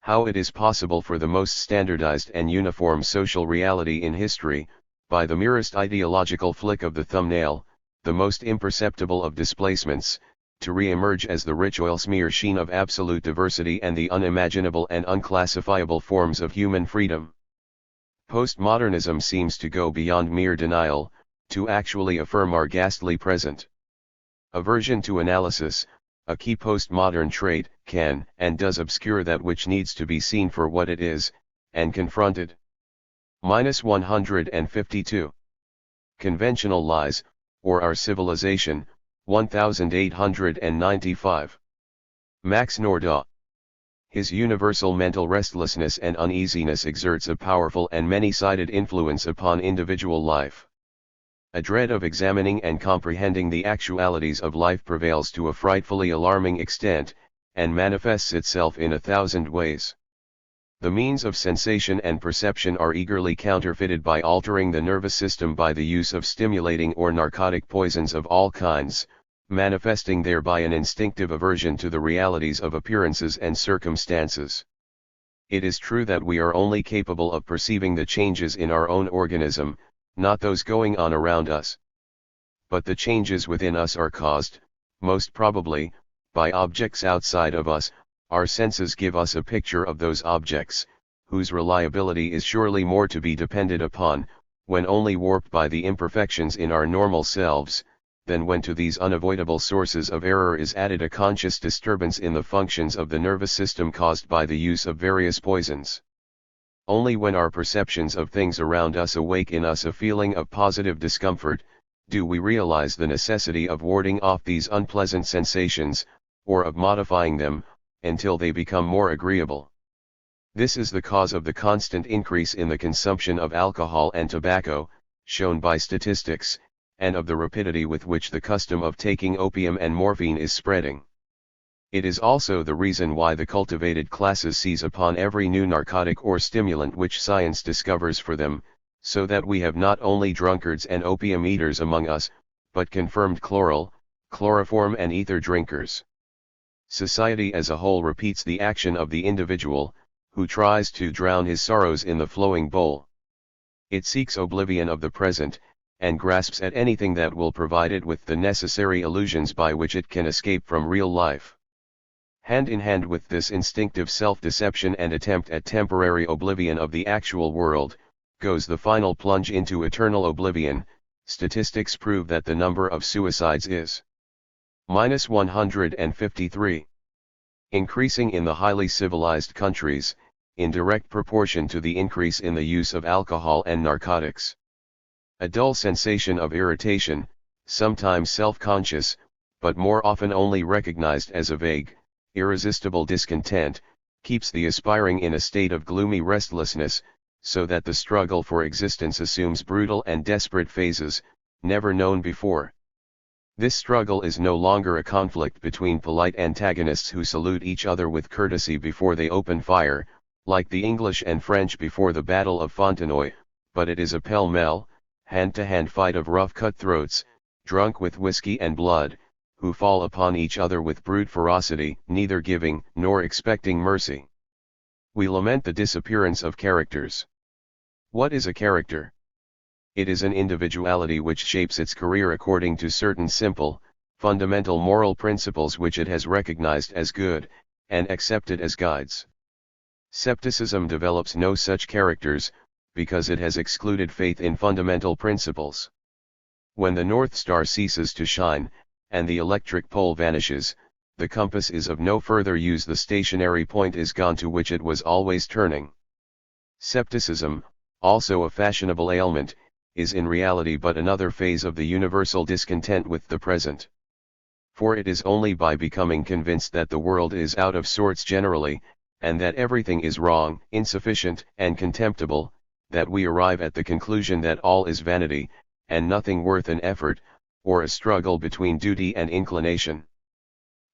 how it is possible for the most standardized and uniform social reality in history, by the merest ideological flick of the thumbnail, the most imperceptible of displacements, to re-emerge as the rich oil smear sheen of absolute diversity and the unimaginable and unclassifiable forms of human freedom. Postmodernism seems to go beyond mere denial, to actually affirm our ghastly present. Aversion to analysis, a key postmodern trait, can and does obscure that which needs to be seen for what it is, and confronted. -152. Conventional Lies, or Our Civilization, 1895. Max Nordau. His universal mental restlessness and uneasiness exerts a powerful and many-sided influence upon individual life. A dread of examining and comprehending the actualities of life prevails to a frightfully alarming extent, and manifests itself in 1,000 ways. The means of sensation and perception are eagerly counterfeited by altering the nervous system by the use of stimulating or narcotic poisons of all kinds, manifesting thereby an instinctive aversion to the realities of appearances and circumstances. It is true that we are only capable of perceiving the changes in our own organism, not those going on around us. But the changes within us are caused, most probably, by objects outside of us. Our senses give us a picture of those objects, whose reliability is surely more to be depended upon, when only warped by the imperfections in our normal selves, than when to these unavoidable sources of error is added a conscious disturbance in the functions of the nervous system caused by the use of various poisons. Only when our perceptions of things around us awake in us a feeling of positive discomfort, do we realize the necessity of warding off these unpleasant sensations, or of modifying them, until they become more agreeable. This is the cause of the constant increase in the consumption of alcohol and tobacco, shown by statistics, and of the rapidity with which the custom of taking opium and morphine is spreading. It is also the reason why the cultivated classes seize upon every new narcotic or stimulant which science discovers for them, so that we have not only drunkards and opium eaters among us, but confirmed chloral, chloroform and ether drinkers. Society as a whole repeats the action of the individual, who tries to drown his sorrows in the flowing bowl. It seeks oblivion of the present, and grasps at anything that will provide it with the necessary illusions by which it can escape from real life. Hand in hand with this instinctive self-deception and attempt at temporary oblivion of the actual world, goes the final plunge into eternal oblivion. Statistics prove that the number of suicides is -153. Increasing in the highly civilized countries, in direct proportion to the increase in the use of alcohol and narcotics. A dull sensation of irritation, sometimes self-conscious, but more often only recognized as a vague, irresistible discontent, keeps the aspiring in a state of gloomy restlessness, so that the struggle for existence assumes brutal and desperate phases, never known before. This struggle is no longer a conflict between polite antagonists who salute each other with courtesy before they open fire, like the English and French before the Battle of Fontenoy, but it is a pell-mell, hand-to-hand fight of rough cutthroats, drunk with whiskey and blood, who fall upon each other with brute ferocity, neither giving nor expecting mercy. We lament the disappearance of characters. What is a character? It is an individuality which shapes its career according to certain simple, fundamental moral principles which it has recognized as good, and accepted as guides. Skepticism develops no such characters, because it has excluded faith in fundamental principles. When the North Star ceases to shine, and the electric pole vanishes, the compass is of no further use. The stationary point is gone to which it was always turning. Skepticism, also a fashionable ailment, is in reality but another phase of the universal discontent with the present. For it is only by becoming convinced that the world is out of sorts generally, and that everything is wrong, insufficient, and contemptible, that we arrive at the conclusion that all is vanity, and nothing worth an effort, or a struggle between duty and inclination.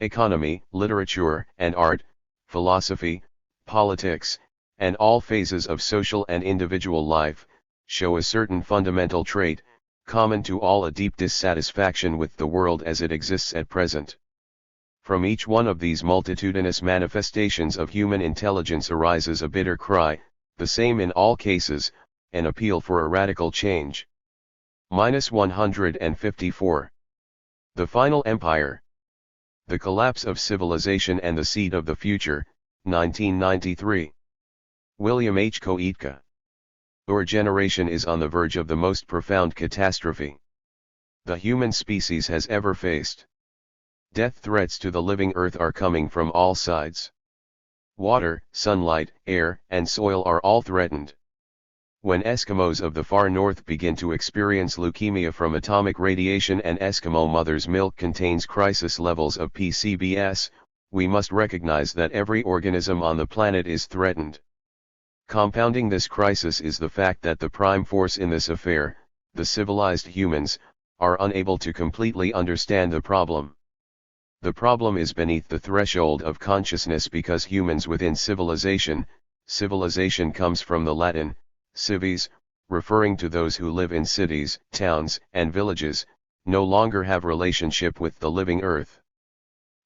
Economy, literature, and art, philosophy, politics, and all phases of social and individual life, show a certain fundamental trait, common to all: a deep dissatisfaction with the world as it exists at present. From each one of these multitudinous manifestations of human intelligence arises a bitter cry, the same in all cases, an appeal for a radical change. 154. The Final Empire. The Collapse of Civilization and the Seed of the Future, 1993. William H. Koitka. Our generation is on the verge of the most profound catastrophe the human species has ever faced. Death threats to the living earth are coming from all sides. Water, sunlight, air, and soil are all threatened. When Eskimos of the far north begin to experience leukemia from atomic radiation and Eskimo mother's milk contains crisis levels of PCBs, we must recognize that every organism on the planet is threatened. Compounding this crisis is the fact that the prime force in this affair, the civilized humans, are unable to completely understand the problem. The problem is beneath the threshold of consciousness because humans within civilization comes from the Latin, cives, referring to those who live in cities, towns, and villages, no longer have relationship with the living earth.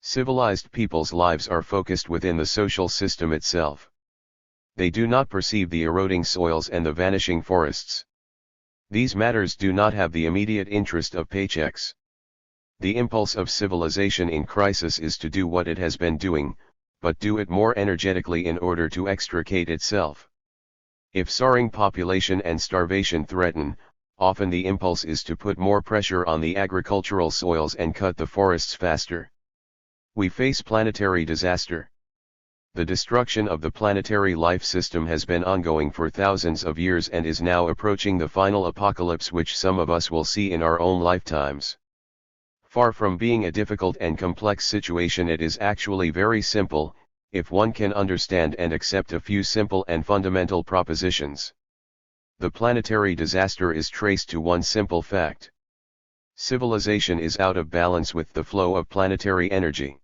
Civilized people's lives are focused within the social system itself. They do not perceive the eroding soils and the vanishing forests. These matters do not have the immediate interest of paychecks. The impulse of civilization in crisis is to do what it has been doing, but do it more energetically in order to extricate itself. If soaring population and starvation threaten, often the impulse is to put more pressure on the agricultural soils and cut the forests faster. We face planetary disaster. The destruction of the planetary life system has been ongoing for thousands of years and is now approaching the final apocalypse which some of us will see in our own lifetimes. Far from being a difficult and complex situation, it is actually very simple, if one can understand and accept a few simple and fundamental propositions. The planetary disaster is traced to one simple fact. Civilization is out of balance with the flow of planetary energy.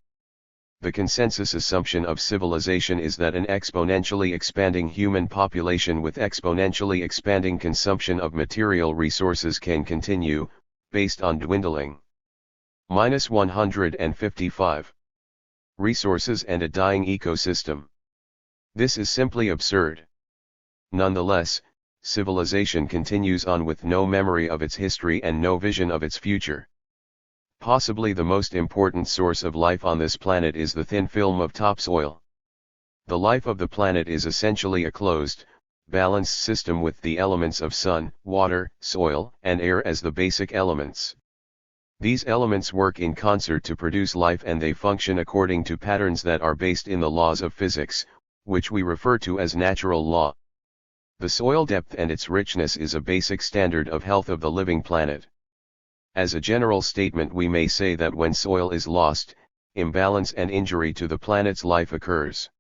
The consensus assumption of civilization is that an exponentially expanding human population with exponentially expanding consumption of material resources can continue, based on dwindling. 155. Resources and a dying ecosystem. This is simply absurd. Nonetheless, civilization continues on with no memory of its history and no vision of its future. Possibly the most important source of life on this planet is the thin film of topsoil. The life of the planet is essentially a closed, balanced system with the elements of sun, water, soil, and air as the basic elements. These elements work in concert to produce life and they function according to patterns that are based in the laws of physics, which we refer to as natural law. The soil depth and its richness is a basic standard of health of the living planet. As a general statement, we may say that when soil is lost, imbalance and injury to the planet's life occurs.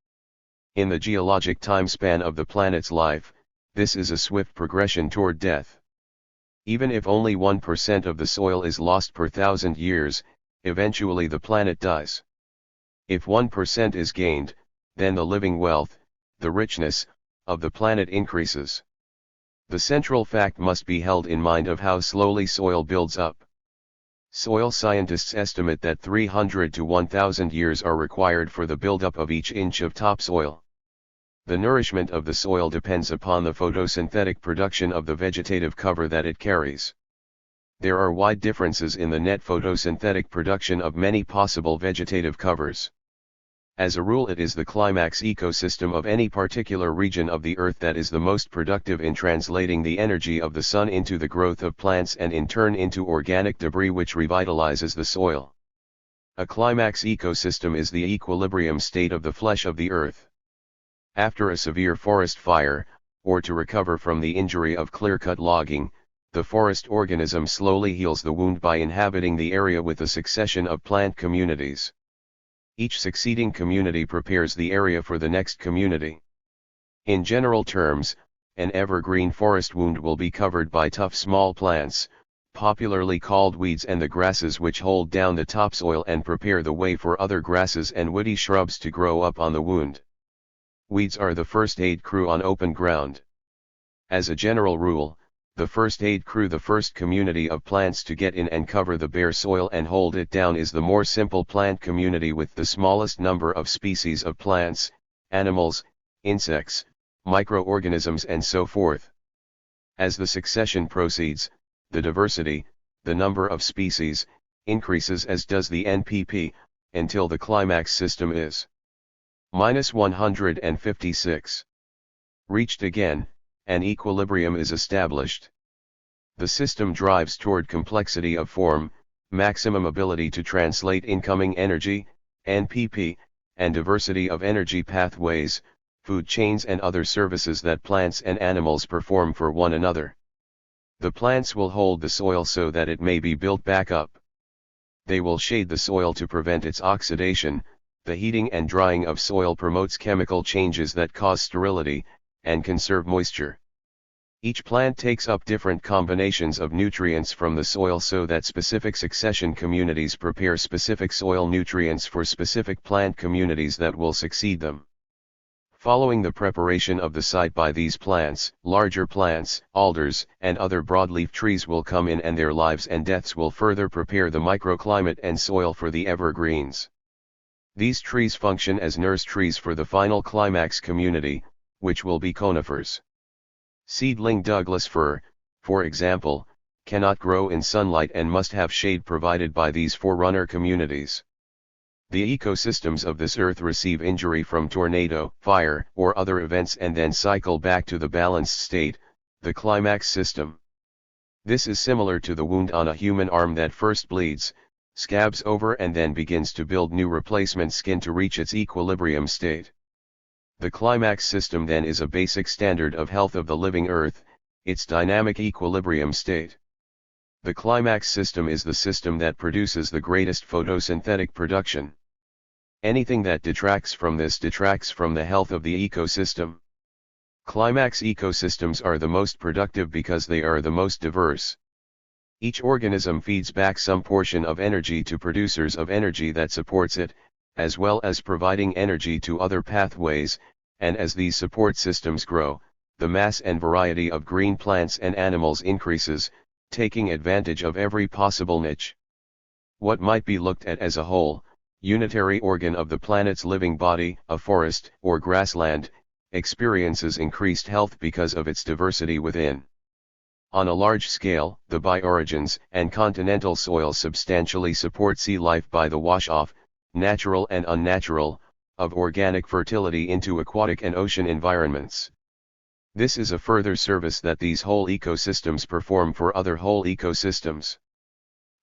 In the geologic time span of the planet's life, this is a swift progression toward death. Even if only 1% of the soil is lost per 1,000 years, eventually the planet dies. If 1% is gained, then the living wealth, the richness, of the planet increases. The central fact must be held in mind of how slowly soil builds up. Soil scientists estimate that 300 to 1,000 years are required for the buildup of each inch of topsoil. The nourishment of the soil depends upon the photosynthetic production of the vegetative cover that it carries. There are wide differences in the net photosynthetic production of many possible vegetative covers. As a rule, it is the climax ecosystem of any particular region of the earth that is the most productive in translating the energy of the sun into the growth of plants and in turn into organic debris which revitalizes the soil. A climax ecosystem is the equilibrium state of the flesh of the earth. After a severe forest fire, or to recover from the injury of clear-cut logging, the forest organism slowly heals the wound by inhabiting the area with a succession of plant communities. Each succeeding community prepares the area for the next community. In general terms, an evergreen forest wound will be covered by tough small plants, popularly called weeds, and the grasses which hold down the topsoil and prepare the way for other grasses and woody shrubs to grow up on the wound. Weeds are the first aid crew on open ground. As a general rule, the first aid crew, the first community of plants to get in and cover the bare soil and hold it down, is the more simple plant community with the smallest number of species of plants, animals, insects, microorganisms and so forth. As the succession proceeds, the diversity, the number of species, increases, as does the NPP, until the climax system is -156. Reached again, an equilibrium is established. The system drives toward complexity of form, maximum ability to translate incoming energy, NPP, and diversity of energy pathways, food chains and other services that plants and animals perform for one another. The plants will hold the soil so that it may be built back up. They will shade the soil to prevent its oxidation. The heating and drying of soil promotes chemical changes that cause sterility, and conserve moisture. Each plant takes up different combinations of nutrients from the soil so that specific succession communities prepare specific soil nutrients for specific plant communities that will succeed them. Following the preparation of the site by these plants, larger plants, alders, and other broadleaf trees will come in, and their lives and deaths will further prepare the microclimate and soil for the evergreens. These trees function as nurse trees for the final climax community, which will be conifers. Seedling Douglas fir, for example, cannot grow in sunlight and must have shade provided by these forerunner communities. The ecosystems of this earth receive injury from tornado, fire, or other events and then cycle back to the balanced state, the climax system. This is similar to the wound on a human arm that first bleeds, scabs over and then begins to build new replacement skin to reach its equilibrium state. The climax system then is a basic standard of health of the living earth, its dynamic equilibrium state. The climax system is the system that produces the greatest photosynthetic production. Anything that detracts from this detracts from the health of the ecosystem. Climax ecosystems are the most productive because they are the most diverse. Each organism feeds back some portion of energy to producers of energy that supports it, as well as providing energy to other pathways, and as these support systems grow, the mass and variety of green plants and animals increases, taking advantage of every possible niche. What might be looked at as a whole, unitary organ of the planet's living body, a forest or grassland, experiences increased health because of its diversity within. On a large scale, the bioregions and continental soils substantially support sea life by the wash-off, natural and unnatural, of organic fertility into aquatic and ocean environments. This is a further service that these whole ecosystems perform for other whole ecosystems.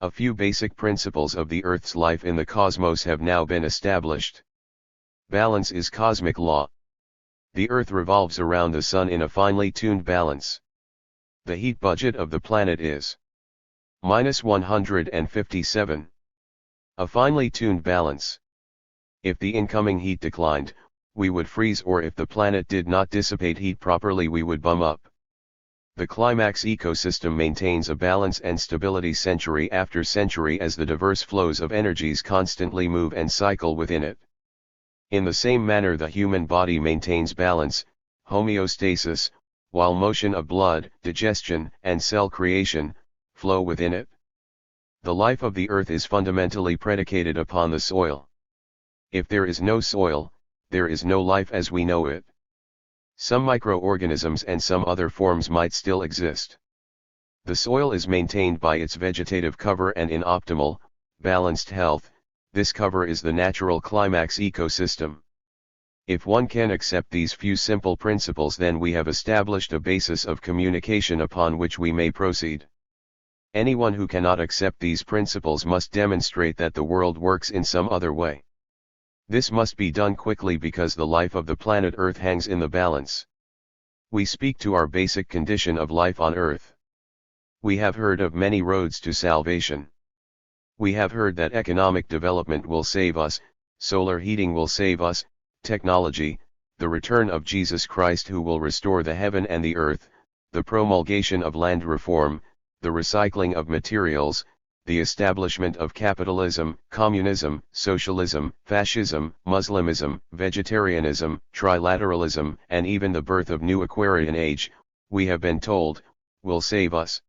A few basic principles of the Earth's life in the cosmos have now been established. Balance is cosmic law. The Earth revolves around the Sun in a finely tuned balance. The heat budget of the planet is -157. A finely tuned balance. If the incoming heat declined, we would freeze, or if the planet did not dissipate heat properly, we would bum up. The climax ecosystem maintains a balance and stability century after century as the diverse flows of energies constantly move and cycle within it. In the same manner, the human body maintains balance, homeostasis, while motion of blood, digestion, and cell creation flow within it. The life of the earth is fundamentally predicated upon the soil. If there is no soil, there is no life as we know it. Some microorganisms and some other forms might still exist. The soil is maintained by its vegetative cover, and in optimal, balanced health, this cover is the natural climax ecosystem. If one can accept these few simple principles, then we have established a basis of communication upon which we may proceed. Anyone who cannot accept these principles must demonstrate that the world works in some other way. This must be done quickly because the life of the planet Earth hangs in the balance. We speak to our basic condition of life on Earth. We have heard of many roads to salvation. We have heard that economic development will save us, solar heating will save us, technology, the return of Jesus Christ who will restore the heaven and the earth, the promulgation of land reform, the recycling of materials, the establishment of capitalism, communism, socialism, fascism, Muslimism, vegetarianism, trilateralism, and even the birth of new Aquarian age, we have been told, will save us.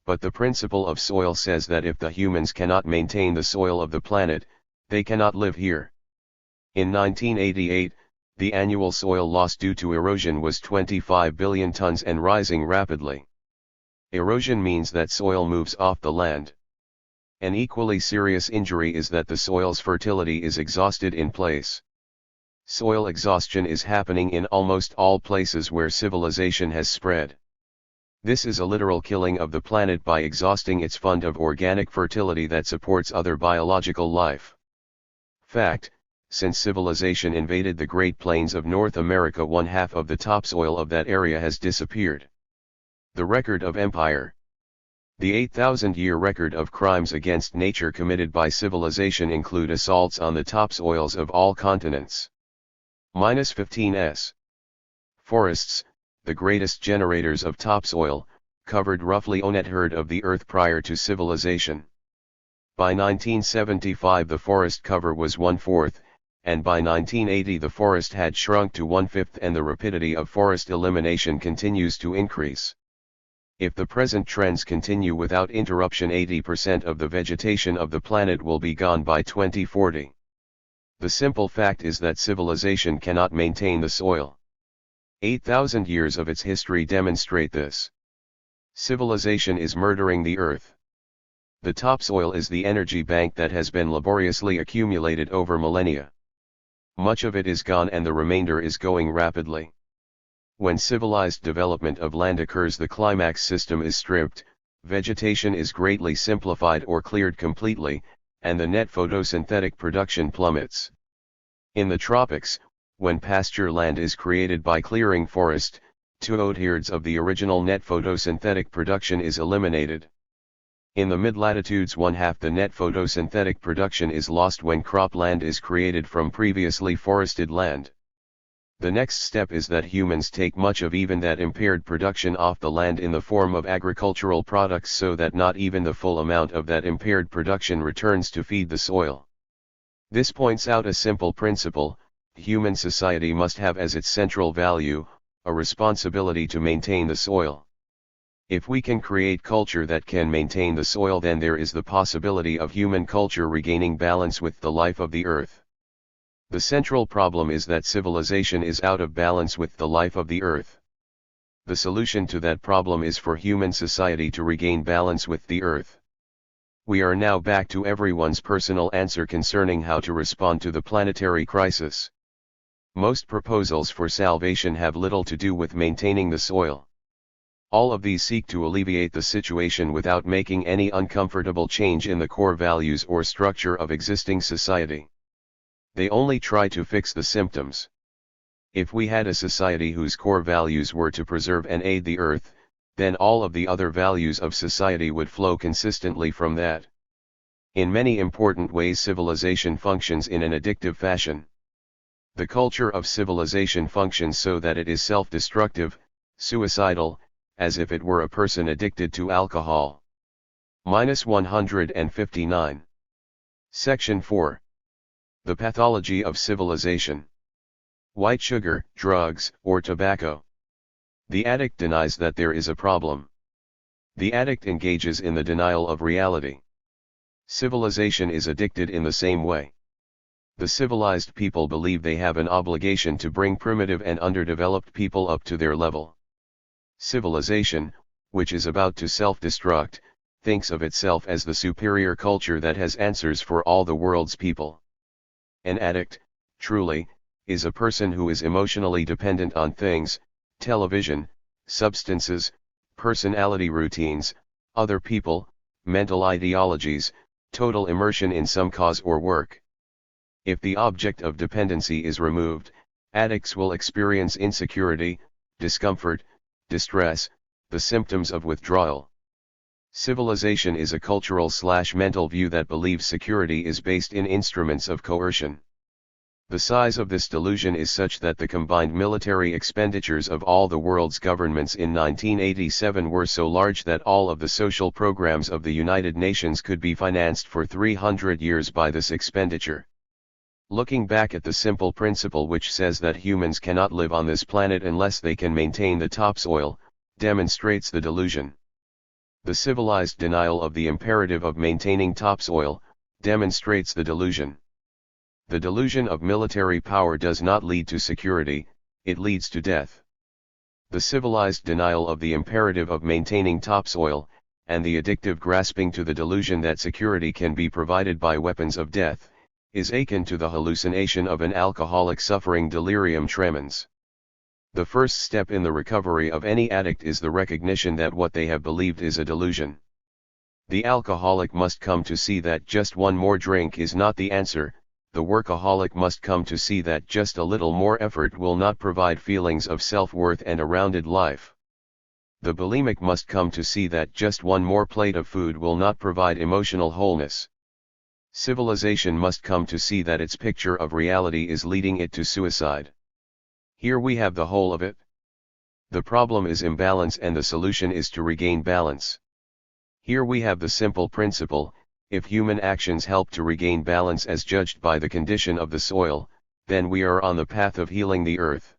But the principle of soil says that if the humans cannot maintain the soil of the planet, they cannot live here. In 1988, the annual soil loss due to erosion was 25 billion tons and rising rapidly. Erosion means that soil moves off the land. An equally serious injury is that the soil's fertility is exhausted in place. Soil exhaustion is happening in almost all places where civilization has spread. This is a literal killing of the planet by exhausting its fund of organic fertility that supports other biological life. Fact: since civilization invaded the Great Plains of North America, 1/2 of the topsoil of that area has disappeared. The record of empire. The 8,000-year record of crimes against nature committed by civilization include assaults on the topsoils of all continents. -15s. Forests, the greatest generators of topsoil, covered roughly 1/3 of the earth prior to civilization. By 1975 the forest cover was 1/4, and by 1980 the forest had shrunk to 1/5, and the rapidity of forest elimination continues to increase. If the present trends continue without interruption, 80% of the vegetation of the planet will be gone by 2040. The simple fact is that civilization cannot maintain the soil. 8,000 years of its history demonstrate this. Civilization is murdering the earth. The topsoil is the energy bank that has been laboriously accumulated over millennia. Much of it is gone and the remainder is going rapidly. When civilized development of land occurs, the climax system is stripped, vegetation is greatly simplified or cleared completely, and the net photosynthetic production plummets. In the tropics, when pasture land is created by clearing forest, 2/3 of the original net photosynthetic production is eliminated. In the mid-latitudes, 1/2 the net photosynthetic production is lost when cropland is created from previously forested land. The next step is that humans take much of even that impaired production off the land in the form of agricultural products, so that not even the full amount of that impaired production returns to feed the soil. This points out a simple principle: human society must have as its central value, a responsibility to maintain the soil. If we can create culture that can maintain the soil, then there is the possibility of human culture regaining balance with the life of the earth. The central problem is that civilization is out of balance with the life of the earth. The solution to that problem is for human society to regain balance with the earth. We are now back to everyone's personal answer concerning how to respond to the planetary crisis. Most proposals for salvation have little to do with maintaining the soil. All of these seek to alleviate the situation without making any uncomfortable change in the core values or structure of existing society. They only try to fix the symptoms. If we had a society whose core values were to preserve and aid the earth, then all of the other values of society would flow consistently from that. In many important ways, civilization functions in an addictive fashion. The culture of civilization functions so that it is self-destructive, suicidal, as if it were a person addicted to alcohol. -159. Section 4. The pathology of civilization. White sugar, drugs, or tobacco. The addict denies that there is a problem. The addict engages in the denial of reality. Civilization is addicted in the same way. The civilized people believe they have an obligation to bring primitive and underdeveloped people up to their level. Civilization, which is about to self-destruct, thinks of itself as the superior culture that has answers for all the world's people. An addict, truly, is a person who is emotionally dependent on things, television, substances, personality routines, other people, mental ideologies, total immersion in some cause or work. If the object of dependency is removed, addicts will experience insecurity, discomfort, distress, the symptoms of withdrawal. Civilization is a cultural/mental view that believes security is based in instruments of coercion. The size of this delusion is such that the combined military expenditures of all the world's governments in 1987 were so large that all of the social programs of the United Nations could be financed for 300 years by this expenditure. Looking back at the simple principle which says that humans cannot live on this planet unless they can maintain the topsoil, demonstrates the delusion. The civilized denial of the imperative of maintaining topsoil, demonstrates the delusion. The delusion of military power does not lead to security, it leads to death. The civilized denial of the imperative of maintaining topsoil, and the addictive grasping to the delusion that security can be provided by weapons of death, is akin to the hallucination of an alcoholic suffering delirium tremens. The first step in the recovery of any addict is the recognition that what they have believed is a delusion. The alcoholic must come to see that just one more drink is not the answer. The workaholic must come to see that just a little more effort will not provide feelings of self-worth and a rounded life. The bulimic must come to see that just one more plate of food will not provide emotional wholeness. Civilization must come to see that its picture of reality is leading it to suicide. Here we have the whole of it. The problem is imbalance and the solution is to regain balance. Here we have the simple principle: if human actions help to regain balance as judged by the condition of the soil, then we are on the path of healing the earth.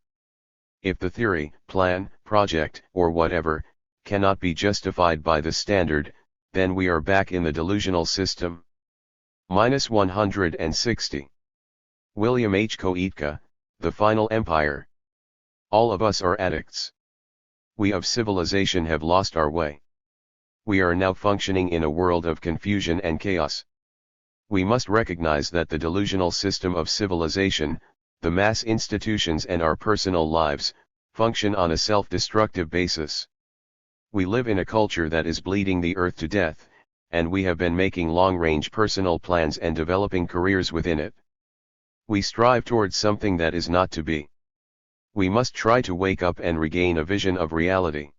If the theory, plan, project, or whatever, cannot be justified by the standard, then we are back in the delusional system. -160. William H. Koitka, The Final Empire. All of us are addicts. We of civilization have lost our way. We are now functioning in a world of confusion and chaos. We must recognize that the delusional system of civilization, the mass institutions and our personal lives, function on a self-destructive basis. We live in a culture that is bleeding the earth to death, and we have been making long-range personal plans and developing careers within it. We strive towards something that is not to be. We must try to wake up and regain a vision of reality.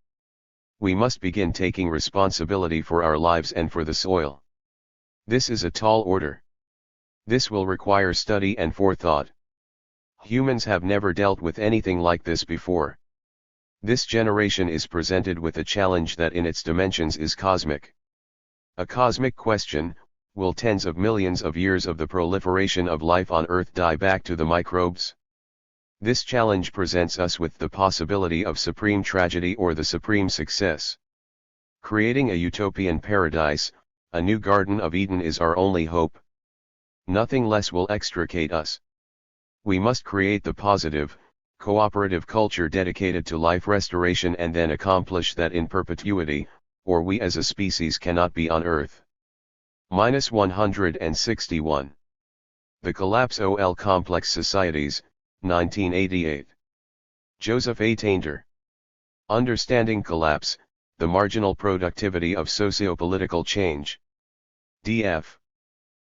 We must begin taking responsibility for our lives and for the soil. This is a tall order. This will require study and forethought. Humans have never dealt with anything like this before. This generation is presented with a challenge that in its dimensions is cosmic. A cosmic question: will tens of millions of years of the proliferation of life on Earth die back to the microbes? This challenge presents us with the possibility of supreme tragedy or the supreme success. Creating a utopian paradise, a new Garden of Eden is our only hope. Nothing less will extricate us. We must create the positive, cooperative culture dedicated to life restoration and then accomplish that in perpetuity, or we as a species cannot be on Earth. -161. The Collapse of Complex Societies, 1988. Joseph A. Tainter. Understanding Collapse, the Marginal Productivity of Sociopolitical Change. D.F.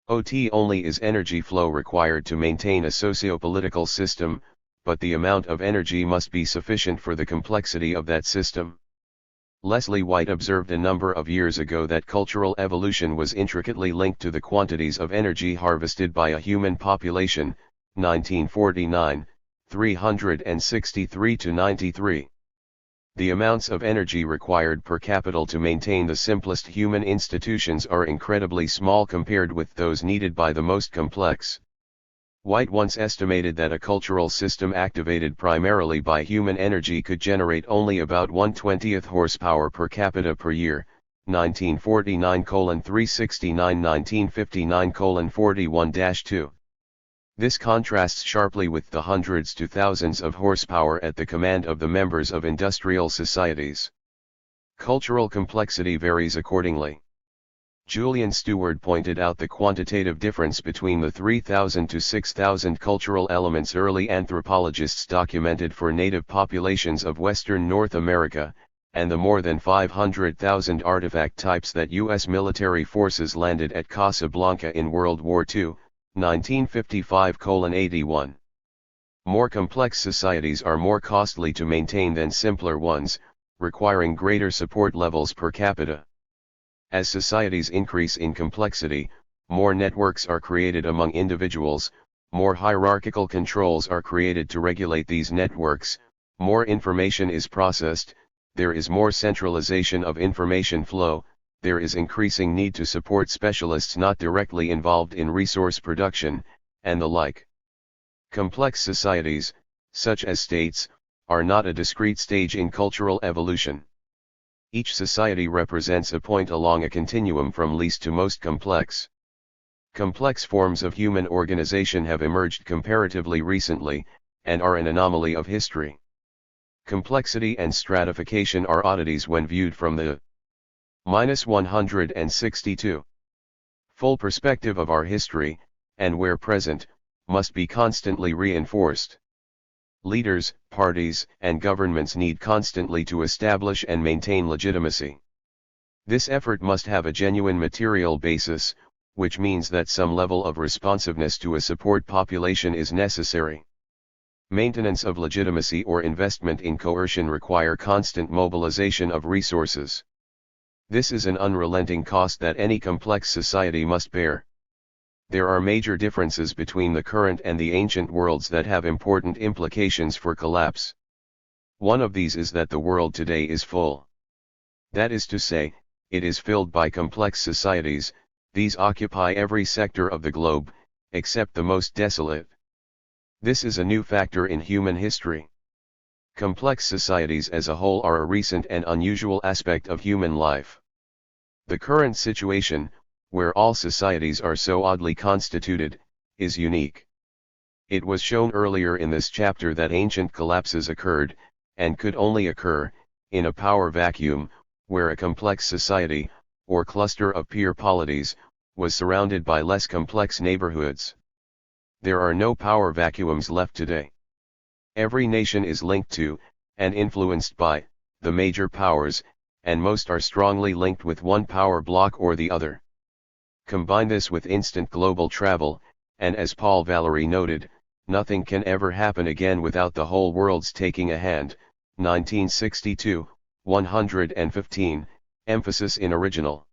OT only is energy flow required to maintain a sociopolitical system, but the amount of energy must be sufficient for the complexity of that system. Leslie White observed a number of years ago that cultural evolution was intricately linked to the quantities of energy harvested by a human population, 1949, 363-93. The amounts of energy required per capita to maintain the simplest human institutions are incredibly small compared with those needed by the most complex. White once estimated that a cultural system activated primarily by human energy could generate only about 1/20th horsepower per capita per year, 1949:369 1959:41-2. This contrasts sharply with the hundreds to thousands of horsepower at the command of the members of industrial societies. Cultural complexity varies accordingly. Julian Stewart pointed out the quantitative difference between the 3,000 to 6,000 cultural elements early anthropologists documented for native populations of Western North America, and the more than 500,000 artifact types that U.S. military forces landed at Casablanca in World War II, 1955:81. More complex societies are more costly to maintain than simpler ones, requiring greater support levels per capita. As societies increase in complexity, more networks are created among individuals, more hierarchical controls are created to regulate these networks, more information is processed, there is more centralization of information flow, there is increasing need to support specialists not directly involved in resource production, and the like. Complex societies, such as states, are not a discrete stage in cultural evolution. Each society represents a point along a continuum from least to most complex. Complex forms of human organization have emerged comparatively recently, and are an anomaly of history. Complexity and stratification are oddities when viewed from the -162 full perspective of our history, and where present, must be constantly reinforced. Leaders, parties, and governments need constantly to establish and maintain legitimacy. This effort must have a genuine material basis, which means that some level of responsiveness to a support population is necessary. Maintenance of legitimacy or investment in coercion require constant mobilization of resources. This is an unrelenting cost that any complex society must bear. There are major differences between the current and the ancient worlds that have important implications for collapse. One of these is that the world today is full. That is to say, it is filled by complex societies. These occupy every sector of the globe, except the most desolate. This is a new factor in human history. Complex societies as a whole are a recent and unusual aspect of human life. The current situation, where all societies are so oddly constituted, is unique. It was shown earlier in this chapter that ancient collapses occurred, and could only occur, in a power vacuum, where a complex society, or cluster of peer polities, was surrounded by less complex neighborhoods. There are no power vacuums left today. Every nation is linked to, and influenced by, the major powers, and most are strongly linked with one power bloc or the other. Combine this with instant global travel, and as Paul Valéry noted, nothing can ever happen again without the whole world's taking a hand, 1962, 115, emphasis in original.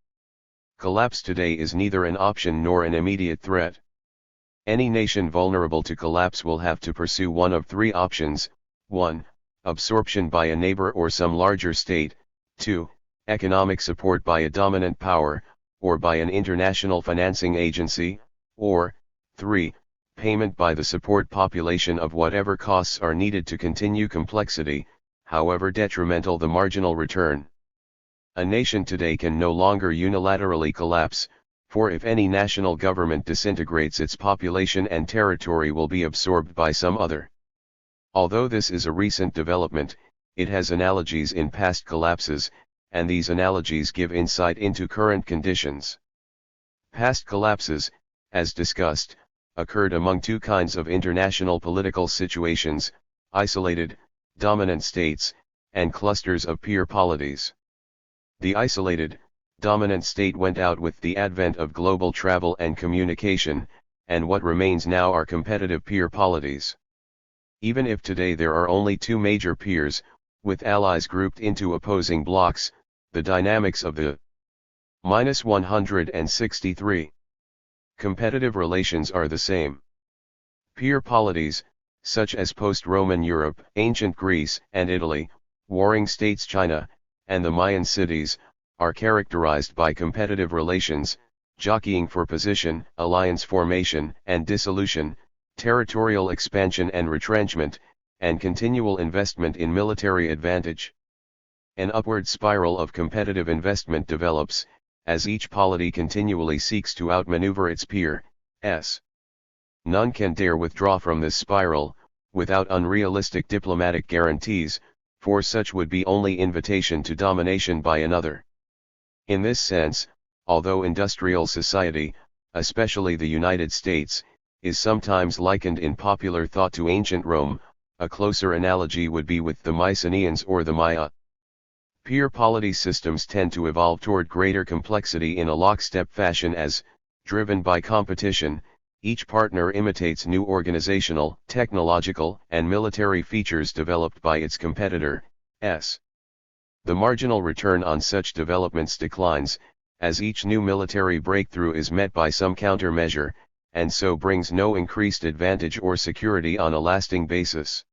Collapse today is neither an option nor an immediate threat. Any nation vulnerable to collapse will have to pursue one of three options: 1. Absorption by a neighbor or some larger state, 2. Economic support by a dominant power, or by an international financing agency, or 3. Payment by the support population of whatever costs are needed to continue complexity, however detrimental the marginal return. A nation today can no longer unilaterally collapse, for if any national government disintegrates, its population and territory will be absorbed by some other. Although this is a recent development, it has analogies in past collapses, and these analogies give insight into current conditions. Past collapses, as discussed, occurred among two kinds of international political situations: isolated, dominant states, and clusters of peer polities. The isolated, dominant state went out with the advent of global travel and communication, and what remains now are competitive peer polities. Even if today there are only two major peers, with allies grouped into opposing blocs, the dynamics of the -163 competitive relations are the same. Peer polities, such as post-Roman Europe, ancient Greece and Italy, warring states China, and the Mayan cities, are characterized by competitive relations, jockeying for position, alliance formation and dissolution, territorial expansion and retrenchment, and continual investment in military advantage. An upward spiral of competitive investment develops, as each polity continually seeks to outmaneuver its peers. None can dare withdraw from this spiral, without unrealistic diplomatic guarantees, for such would be only invitation to domination by another. In this sense, although industrial society, especially the United States, is sometimes likened in popular thought to ancient Rome, a closer analogy would be with the Mycenaeans or the Maya. Peer polity systems tend to evolve toward greater complexity in a lockstep fashion as, driven by competition, each partner imitates new organizational, technological, and military features developed by its competitor. The marginal return on such developments declines, as each new military breakthrough is met by some countermeasure, and so brings no increased advantage or security on a lasting basis.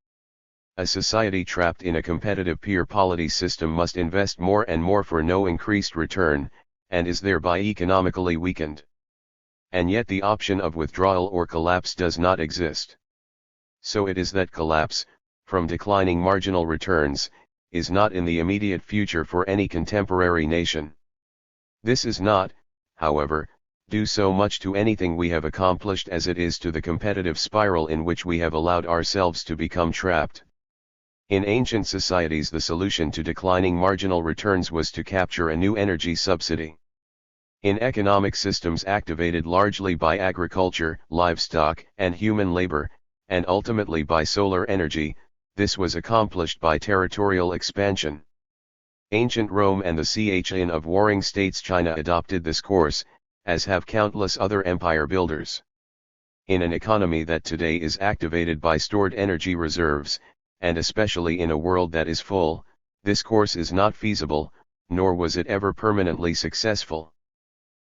A society trapped in a competitive peer polity system must invest more and more for no increased return, and is thereby economically weakened. And yet the option of withdrawal or collapse does not exist. So it is that collapse, from declining marginal returns, is not in the immediate future for any contemporary nation. This is not, however, due so much to anything we have accomplished as it is to the competitive spiral in which we have allowed ourselves to become trapped. In ancient societies, the solution to declining marginal returns was to capture a new energy subsidy. In economic systems activated largely by agriculture, livestock, and human labor, and ultimately by solar energy, this was accomplished by territorial expansion. Ancient Rome and the Khan of warring states China adopted this course, as have countless other empire builders. In an economy that today is activated by stored energy reserves, and especially in a world that is full, this course is not feasible, nor was it ever permanently successful.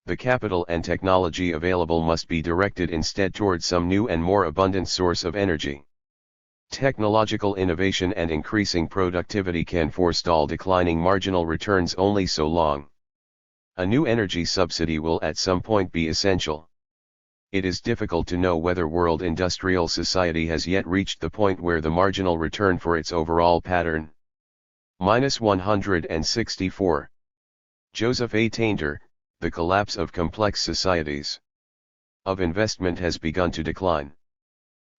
The capital and technology available must be directed instead toward some new and more abundant source of energy. Technological innovation and increasing productivity can forestall declining marginal returns only so long. A new energy subsidy will at some point be essential. It is difficult to know whether world industrial society has yet reached the point where the marginal return for its overall pattern. -164. Joseph A. Tainter, The Collapse of Complex Societies. Of investment has begun to decline.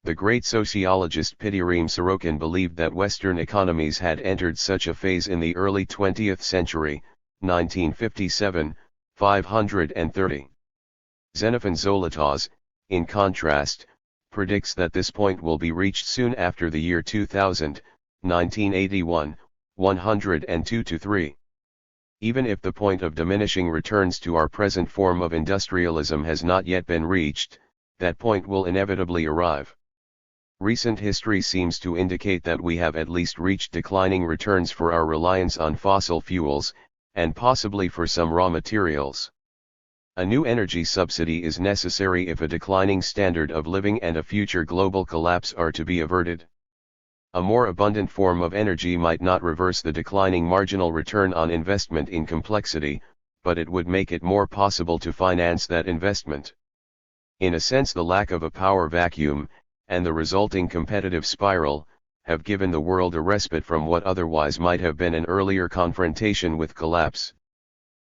The great sociologist Pitirim Sorokin believed that Western economies had entered such a phase in the early 20th century, 1957, 530. Xenophon Zolotas, in contrast, predicts that this point will be reached soon after the year 2000, 1981, 102-3. Even if the point of diminishing returns to our present form of industrialism has not yet been reached, that point will inevitably arrive. Recent history seems to indicate that we have at least reached declining returns for our reliance on fossil fuels, and possibly for some raw materials. A new energy subsidy is necessary if a declining standard of living and a future global collapse are to be averted. A more abundant form of energy might not reverse the declining marginal return on investment in complexity, but it would make it more possible to finance that investment. In a sense, the lack of a power vacuum, and the resulting competitive spiral, have given the world a respite from what otherwise might have been an earlier confrontation with collapse.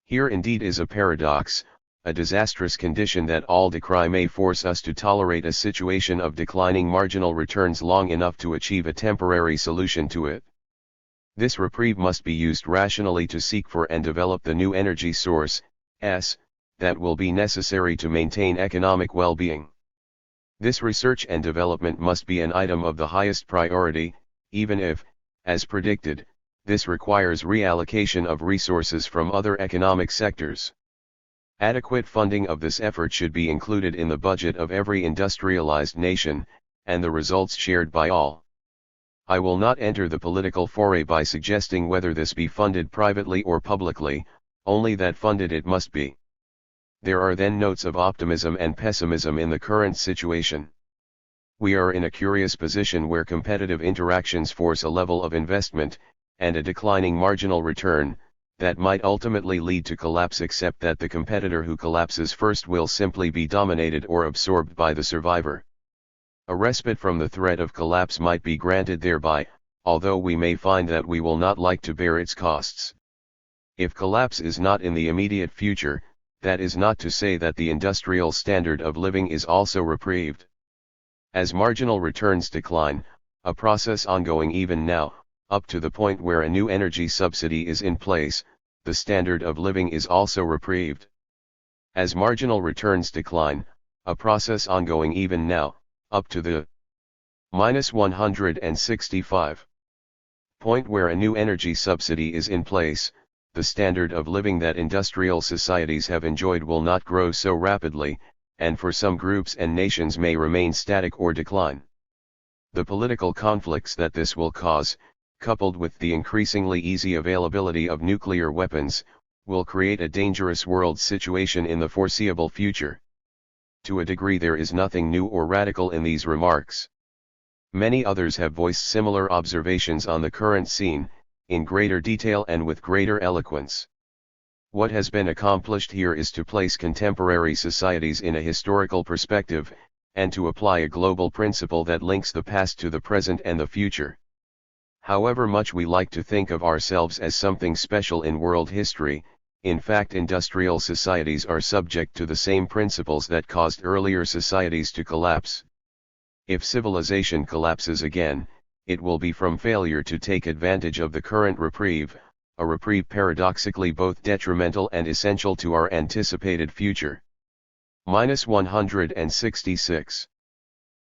Here indeed is a paradox, a disastrous condition that all decry may force us to tolerate a situation of declining marginal returns long enough to achieve a temporary solution to it. This reprieve must be used rationally to seek for and develop the new energy source, that will be necessary to maintain economic well-being. This research and development must be an item of the highest priority, even if, as predicted, this requires reallocation of resources from other economic sectors. Adequate funding of this effort should be included in the budget of every industrialized nation, and the results shared by all. I will not enter the political foray by suggesting whether this be funded privately or publicly, only that funded it must be. There are then notes of optimism and pessimism in the current situation. We are in a curious position where competitive interactions force a level of investment, and a declining marginal return, that might ultimately lead to collapse, except that the competitor who collapses first will simply be dominated or absorbed by the survivor. A respite from the threat of collapse might be granted thereby, although we may find that we will not like to bear its costs. If collapse is not in the immediate future, that is not to say that the industrial standard of living is also reprieved. As marginal returns decline, a process ongoing even now, up to the point where a new energy subsidy is in place, the standard of living is also reprieved. As marginal returns decline, a process ongoing even now, up to the -165 point where a new energy subsidy is in place, the standard of living that industrial societies have enjoyed will not grow so rapidly, and for some groups and nations may remain static or decline. The political conflicts that this will cause, coupled with the increasingly easy availability of nuclear weapons, will create a dangerous world situation in the foreseeable future. To a degree there is nothing new or radical in these remarks. Many others have voiced similar observations on the current scene, in greater detail and with greater eloquence. What has been accomplished here is to place contemporary societies in a historical perspective, and to apply a global principle that links the past to the present and the future. However much we like to think of ourselves as something special in world history, in fact industrial societies are subject to the same principles that caused earlier societies to collapse. If civilization collapses again, it will be from failure to take advantage of the current reprieve, a reprieve paradoxically both detrimental and essential to our anticipated future. -166.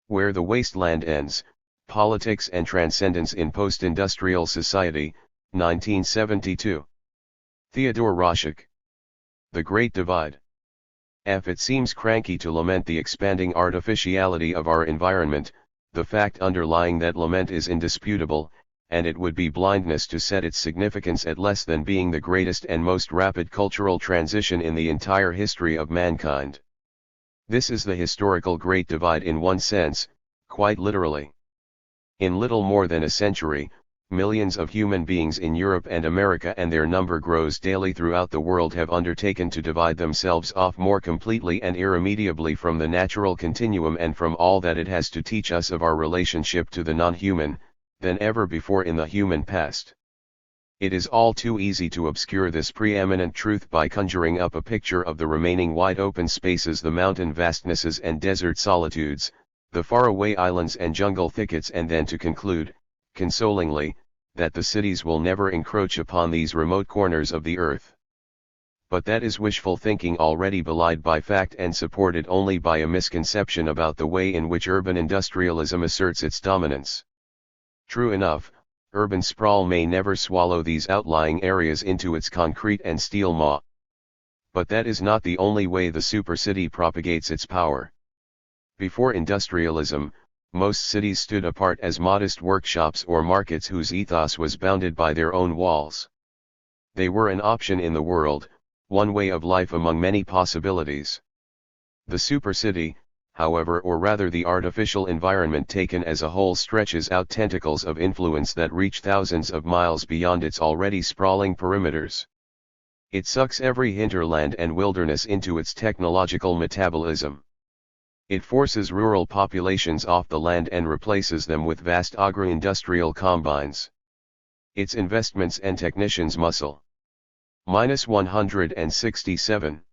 Where the wasteland ends, Politics and Transcendence in Post-Industrial Society, 1972. Theodore Roszak. The Great Divide. It seems cranky to lament the expanding artificiality of our environment, the fact underlying that lament is indisputable, and it would be blindness to set its significance at less than being the greatest and most rapid cultural transition in the entire history of mankind. This is the historical Great Divide in one sense, quite literally. In little more than a century, millions of human beings in Europe and America, and their number grows daily throughout the world, have undertaken to divide themselves off more completely and irremediably from the natural continuum and from all that it has to teach us of our relationship to the non-human, than ever before in the human past. It is all too easy to obscure this preeminent truth by conjuring up a picture of the remaining wide open spaces, the mountain vastnesses and desert solitudes, the faraway islands and jungle thickets, and then to conclude, consolingly, that the cities will never encroach upon these remote corners of the earth. But that is wishful thinking already belied by fact and supported only by a misconception about the way in which urban industrialism asserts its dominance. True enough, urban sprawl may never swallow these outlying areas into its concrete and steel maw. But that is not the only way the supercity propagates its power. Before industrialism, most cities stood apart as modest workshops or markets whose ethos was bounded by their own walls. They were an option in the world, one way of life among many possibilities. The supercity, however, or rather the artificial environment taken as a whole, stretches out tentacles of influence that reach thousands of miles beyond its already sprawling perimeters. It sucks every hinterland and wilderness into its technological metabolism. It forces rural populations off the land and replaces them with vast agro-industrial combines. Its investments and technicians muscle -167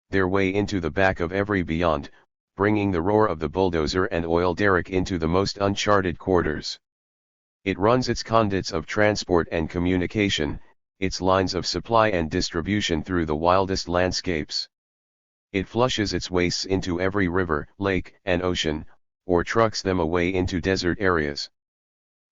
their way into the back of every beyond, bringing the roar of the bulldozer and oil derrick into the most uncharted quarters. It runs its conduits of transport and communication, its lines of supply and distribution through the wildest landscapes. It flushes its wastes into every river, lake, and ocean, or trucks them away into desert areas.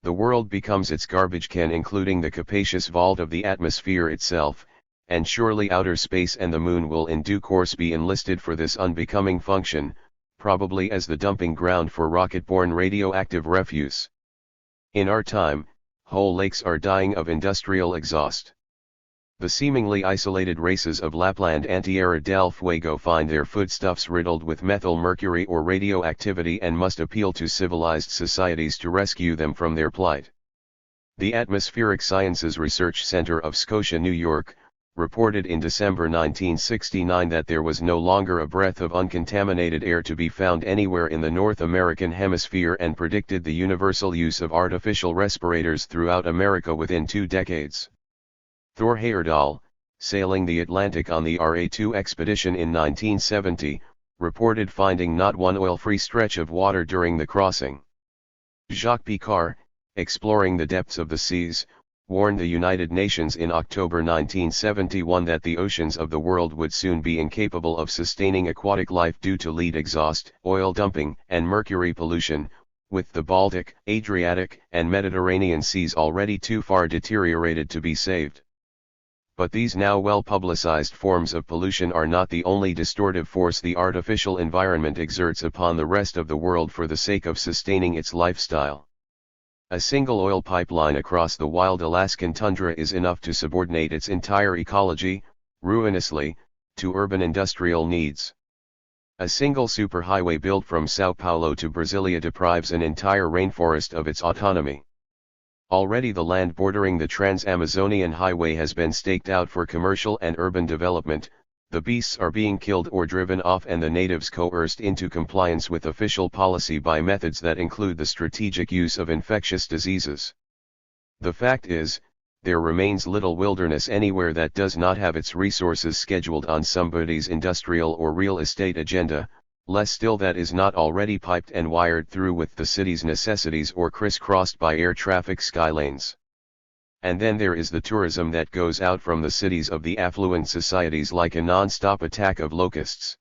The world becomes its garbage can, including the capacious vault of the atmosphere itself, and surely outer space and the moon will in due course be enlisted for this unbecoming function, probably as the dumping ground for rocket-borne radioactive refuse. In our time, whole lakes are dying of industrial exhaust. The seemingly isolated races of Lapland and Tierra del Fuego find their foodstuffs riddled with methyl mercury or radioactivity and must appeal to civilized societies to rescue them from their plight. The Atmospheric Sciences Research Center of Scotia, New York, reported in December 1969 that there was no longer a breath of uncontaminated air to be found anywhere in the North American hemisphere, and predicted the universal use of artificial respirators throughout America within 2 decades. Thor Heyerdahl, sailing the Atlantic on the RA-2 expedition in 1970, reported finding not one oil-free stretch of water during the crossing. Jacques Picard, exploring the depths of the seas, warned the United Nations in October 1971 that the oceans of the world would soon be incapable of sustaining aquatic life due to lead exhaust, oil dumping, and mercury pollution, with the Baltic, Adriatic, and Mediterranean seas already too far deteriorated to be saved. But these now well-publicized forms of pollution are not the only distortive force the artificial environment exerts upon the rest of the world for the sake of sustaining its lifestyle. A single oil pipeline across the wild Alaskan tundra is enough to subordinate its entire ecology, ruinously, to urban industrial needs. A single superhighway built from Sao Paulo to Brasilia deprives an entire rainforest of its autonomy. Already the land bordering the Trans-Amazonian Highway has been staked out for commercial and urban development, the beasts are being killed or driven off and the natives coerced into compliance with official policy by methods that include the strategic use of infectious diseases. The fact is, there remains little wilderness anywhere that does not have its resources scheduled on somebody's industrial or real estate agenda, less still that is not already piped and wired through with the city's necessities or crisscrossed by air traffic skylanes. And then there is the tourism that goes out from the cities of the affluent societies like a non-stop attack of locusts.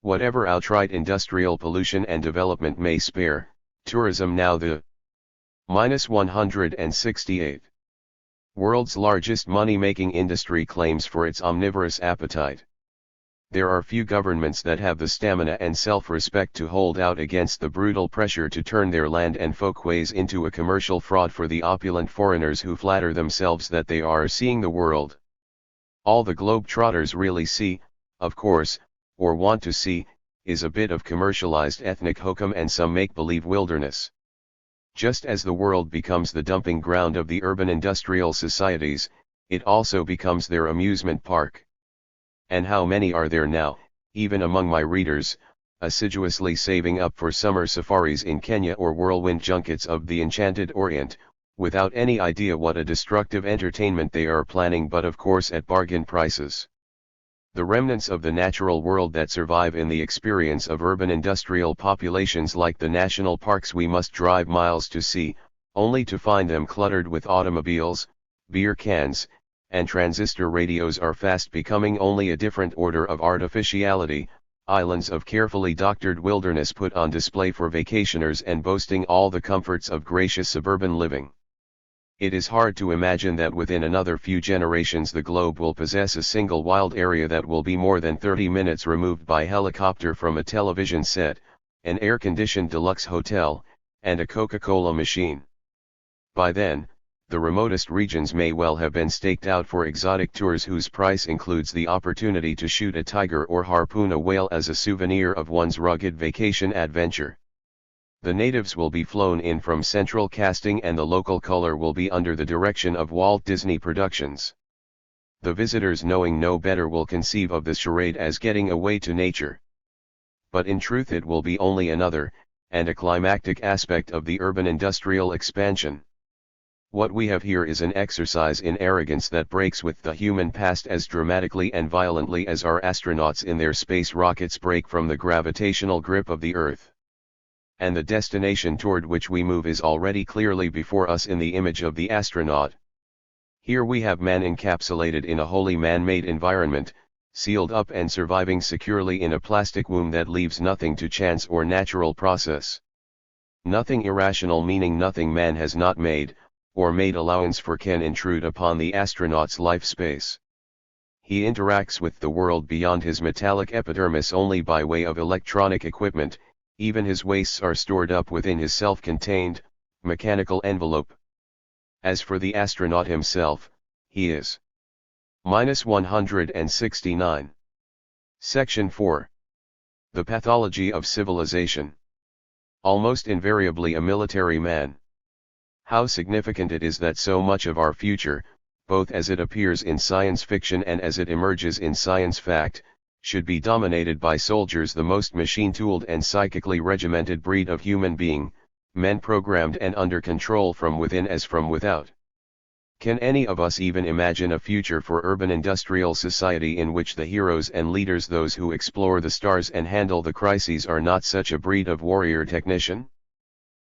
Whatever outright industrial pollution and development may spare, tourism now the -168. World's largest money-making industry claims for its omnivorous appetite. There are few governments that have the stamina and self-respect to hold out against the brutal pressure to turn their land and folkways into a commercial fraud for the opulent foreigners who flatter themselves that they are seeing the world. All the globe-trotters really see, of course, or want to see, is a bit of commercialized ethnic hokum and some make-believe wilderness. Just as the world becomes the dumping ground of the urban industrial societies, it also becomes their amusement park. And how many are there now, even among my readers, assiduously saving up for summer safaris in Kenya or whirlwind junkets of the enchanted Orient, without any idea what a destructive entertainment they are planning, but of course at bargain prices. The remnants of the natural world that survive in the experience of urban industrial populations like the national parks we must drive miles to see, only to find them cluttered with automobiles, beer cans, and transistor radios are fast becoming only a different order of artificiality, islands of carefully doctored wilderness put on display for vacationers and boasting all the comforts of gracious suburban living. It is hard to imagine that within another few generations the globe will possess a single wild area that will be more than 30 minutes removed by helicopter from a television set, an air-conditioned deluxe hotel, and a Coca-Cola machine. By then, the remotest regions may well have been staked out for exotic tours whose price includes the opportunity to shoot a tiger or harpoon a whale as a souvenir of one's rugged vacation adventure. The natives will be flown in from central casting and the local color will be under the direction of Walt Disney Productions. The visitors, knowing no better, will conceive of the charade as getting away to nature. But in truth it will be only another, and a climactic aspect of the urban industrial expansion. What we have here is an exercise in arrogance that breaks with the human past as dramatically and violently as our astronauts in their space rockets break from the gravitational grip of the Earth. And the destination toward which we move is already clearly before us in the image of the astronaut. Here we have man encapsulated in a wholly man-made environment, sealed up and surviving securely in a plastic womb that leaves nothing to chance or natural process. Nothing irrational, meaning nothing man has not made, or made allowance for, can intrude upon the astronaut's life space. He interacts with the world beyond his metallic epidermis only by way of electronic equipment, even his wastes are stored up within his self-contained, mechanical envelope. As for the astronaut himself, he is -169. Section 4. The Pathology of Civilization. Almost invariably a military man. How significant it is that so much of our future, both as it appears in science fiction and as it emerges in science fact, should be dominated by soldiers, the most machine-tooled and psychically regimented breed of human being, men programmed and under control from within as from without. Can any of us even imagine a future for urban industrial society in which the heroes and leaders, those who explore the stars and handle the crises, are not such a breed of warrior technician?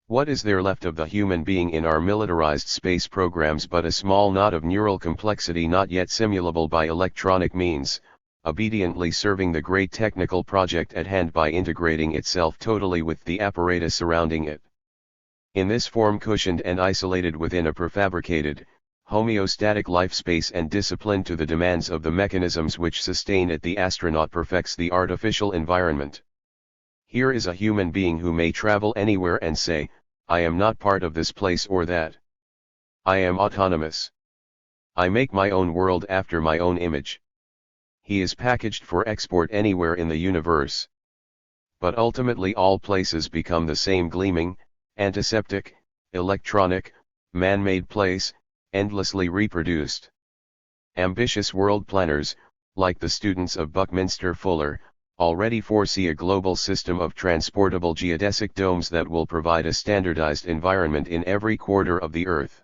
What is there left of the human being in our militarized space programs but a small knot of neural complexity not yet simulable by electronic means, obediently serving the great technical project at hand by integrating itself totally with the apparatus surrounding it. In this form, cushioned and isolated within a prefabricated, homeostatic life space and disciplined to the demands of the mechanisms which sustain it, the astronaut perfects the artificial environment. Here is a human being who may travel anywhere and say, I am not part of this place or that. I am autonomous. I make my own world after my own image. He is packaged for export anywhere in the universe. But ultimately all places become the same gleaming, antiseptic, electronic, man-made place, endlessly reproduced. Ambitious world planners, like the students of Buckminster Fuller, already foresee a global system of transportable geodesic domes that will provide a standardized environment in every quarter of the Earth.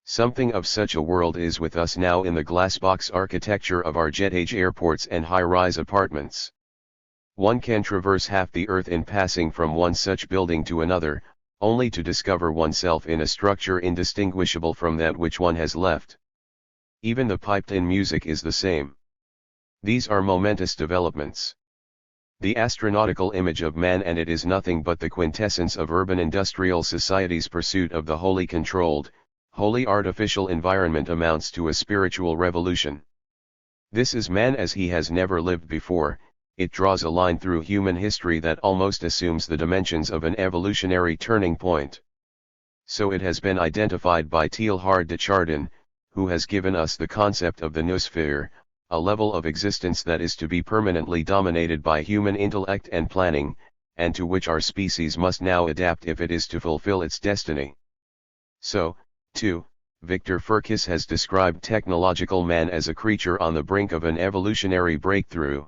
Something of such a world is with us now in the glassbox architecture of our jet-age airports and high-rise apartments. One can traverse half the Earth in passing from one such building to another, only to discover oneself in a structure indistinguishable from that which one has left. Even the piped-in music is the same. These are momentous developments. The astronautical image of man, and it is nothing but the quintessence of urban industrial society's pursuit of the wholly controlled, wholly artificial environment, amounts to a spiritual revolution. This is man as he has never lived before. It draws a line through human history that almost assumes the dimensions of an evolutionary turning point. So it has been identified by Teilhard de Chardin, who has given us the concept of the noosphere, a level of existence that is to be permanently dominated by human intellect and planning, and to which our species must now adapt if it is to fulfill its destiny. So, too, Victor Furkis has described technological man as a creature on the brink of an evolutionary breakthrough.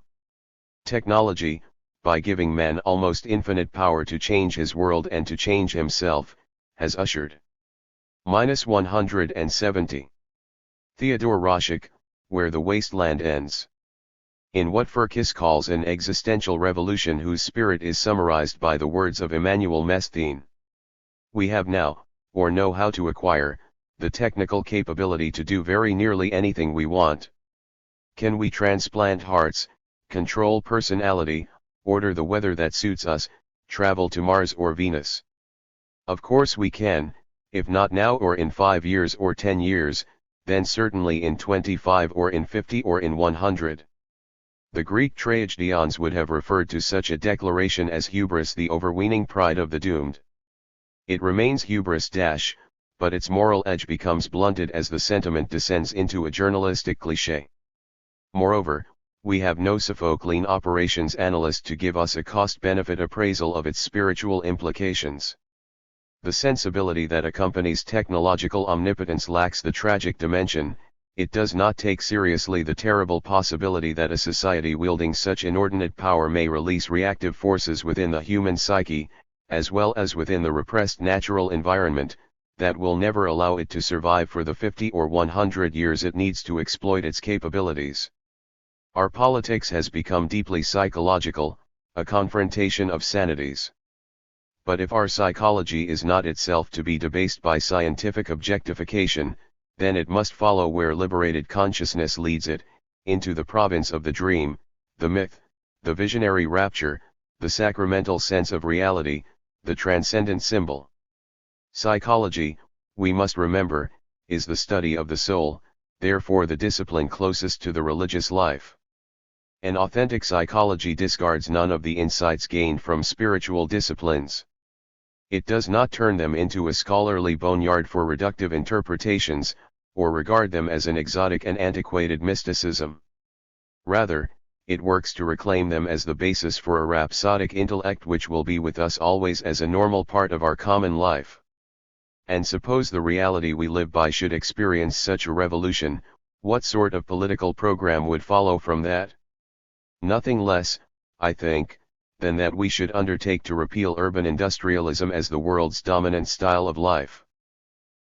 Technology, by giving man almost infinite power to change his world and to change himself, has ushered. -170. Theodore Roszak, Where the Wasteland Ends. In what Furkis calls an existential revolution whose spirit is summarized by the words of Emmanuel Mestienne. We have now, or know how to acquire, the technical capability to do very nearly anything we want. Can we transplant hearts, control personality, order the weather that suits us, travel to Mars or Venus? Of course we can, if not now or in 5 years or 10 years, then certainly in 25 or in 50 or in 100. The Greek tragedians would have referred to such a declaration as hubris, the overweening pride of the doomed. It remains hubris but its moral edge becomes blunted as the sentiment descends into a journalistic cliché. Moreover, we have no Sophoclean operations analyst to give us a cost-benefit appraisal of its spiritual implications. The sensibility that accompanies technological omnipotence lacks the tragic dimension. It does not take seriously the terrible possibility that a society wielding such inordinate power may release reactive forces within the human psyche, as well as within the repressed natural environment, that will never allow it to survive for the 50 or 100 years it needs to exploit its capabilities. Our politics has become deeply psychological, a confrontation of sanities. But if our psychology is not itself to be debased by scientific objectification, then it must follow where liberated consciousness leads it, into the province of the dream, the myth, the visionary rapture, the sacramental sense of reality, the transcendent symbol. Psychology, we must remember, is the study of the soul, therefore the discipline closest to the religious life. An authentic psychology discards none of the insights gained from spiritual disciplines. It does not turn them into a scholarly boneyard for reductive interpretations, or regard them as an exotic and antiquated mysticism. Rather, it works to reclaim them as the basis for a rhapsodic intellect which will be with us always as a normal part of our common life. And suppose the reality we live by should experience such a revolution, what sort of political program would follow from that? Nothing less, I think, than that we should undertake to repeal urban industrialism as the world's dominant style of life.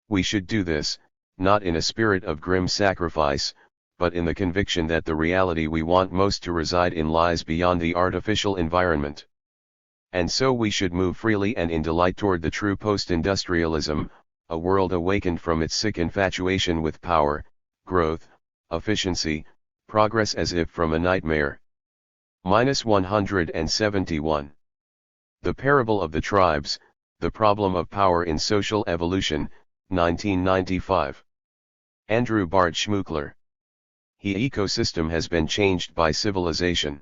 We should do this, not in a spirit of grim sacrifice, but in the conviction that the reality we want most to reside in lies beyond the artificial environment. And so we should move freely and in delight toward the true post-industrialism, a world awakened from its sick infatuation with power, growth, efficiency, progress as if from a nightmare. 171. The Parable of the Tribes, The Problem of Power in Social Evolution, 1995. Andrew Bart Schmookler. The ecosystem has been changed by civilization.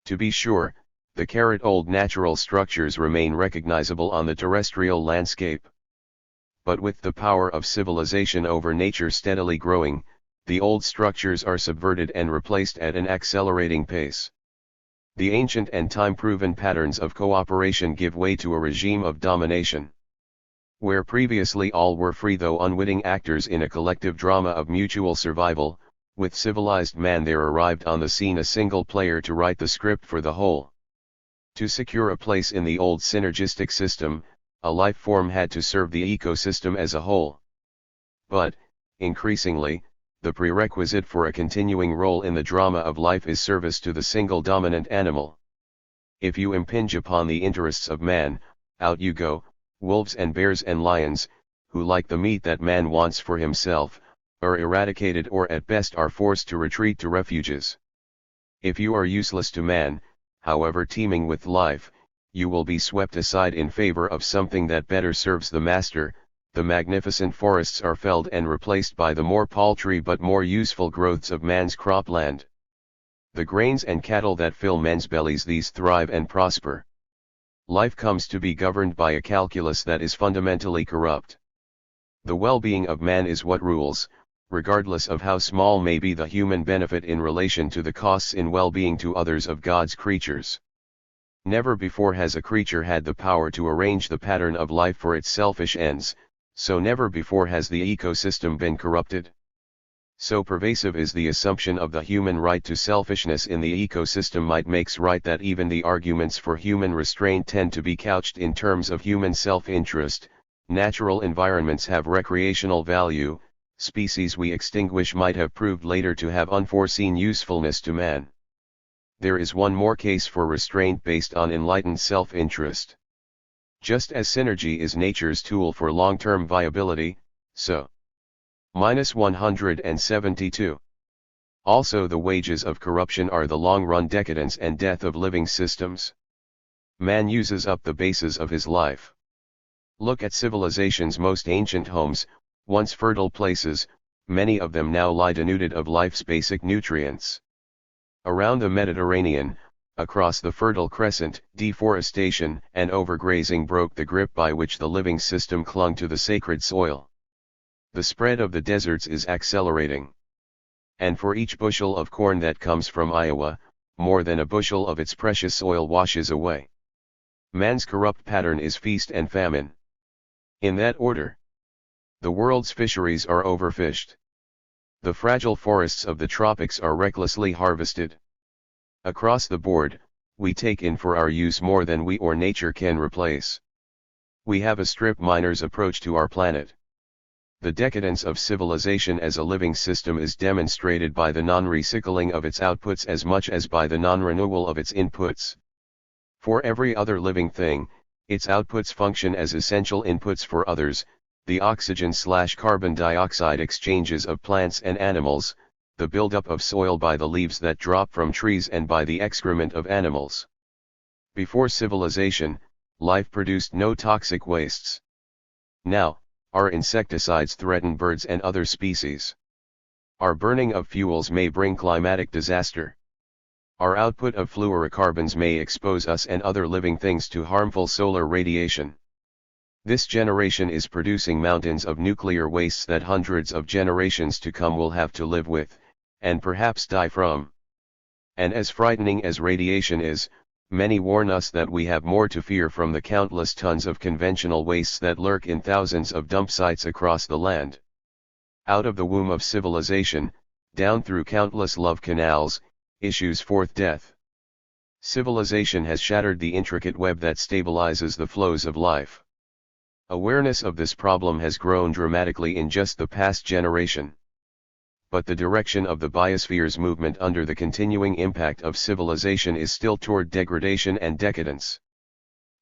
To be sure, the old natural structures remain recognizable on the terrestrial landscape. But with the power of civilization over nature steadily growing, the old structures are subverted and replaced at an accelerating pace. The ancient and time-proven patterns of cooperation give way to a regime of domination. Where previously all were free though unwitting actors in a collective drama of mutual survival, with civilized man there arrived on the scene a single player to write the script for the whole. To secure a place in the old synergistic system, a life form had to serve the ecosystem as a whole. But, increasingly, the prerequisite for a continuing role in the drama of life is service to the single dominant animal. If you impinge upon the interests of man, out you go, wolves and bears and lions, who like the meat that man wants for himself, are eradicated or at best are forced to retreat to refuges. If you are useless to man, however teeming with life, you will be swept aside in favor of something that better serves the master. The magnificent forests are felled and replaced by the more paltry but more useful growths of man's cropland. The grains and cattle that fill men's bellies, these thrive and prosper. Life comes to be governed by a calculus that is fundamentally corrupt. The well-being of man is what rules, regardless of how small may be the human benefit in relation to the costs in well-being to others of God's creatures. Never before has a creature had the power to arrange the pattern of life for its selfish ends, so never before has the ecosystem been corrupted. So pervasive is the assumption of the human right to selfishness in the ecosystem might makes right that even the arguments for human restraint tend to be couched in terms of human self-interest. Natural environments have recreational value, species we extinguish might have proved later to have unforeseen usefulness to man. There is one more case for restraint based on enlightened self-interest. Just as synergy is nature's tool for long-term viability, so. 172. Also the wages of corruption are the long-run decadence and death of living systems. Man uses up the bases of his life. Look at civilization's most ancient homes, once fertile places, many of them now lie denuded of life's basic nutrients. Around the Mediterranean, across the Fertile Crescent, deforestation and overgrazing broke the grip by which the living system clung to the sacred soil. The spread of the deserts is accelerating. And for each bushel of corn that comes from Iowa, more than a bushel of its precious oil washes away. Man's corrupt pattern is feast and famine. In that order, the world's fisheries are overfished. The fragile forests of the tropics are recklessly harvested. Across the board, we take in for our use more than we or nature can replace. We have a strip miner's approach to our planet. The decadence of civilization as a living system is demonstrated by the non-recycling of its outputs as much as by the non-renewal of its inputs. For every other living thing, its outputs function as essential inputs for others, the oxygen/carbon dioxide exchanges of plants and animals, the buildup of soil by the leaves that drop from trees and by the excrement of animals. Before civilization, life produced no toxic wastes. Now, our insecticides threaten birds and other species. Our burning of fuels may bring climatic disaster. Our output of fluorocarbons may expose us and other living things to harmful solar radiation. This generation is producing mountains of nuclear wastes that hundreds of generations to come will have to live with, and perhaps die from. And as frightening as radiation is, many warn us that we have more to fear from the countless tons of conventional wastes that lurk in thousands of dump sites across the land. Out of the womb of civilization, down through countless love canals, issues forth death. Civilization has shattered the intricate web that stabilizes the flows of life. Awareness of this problem has grown dramatically in just the past generation. But the direction of the biosphere's movement under the continuing impact of civilization is still toward degradation and decadence.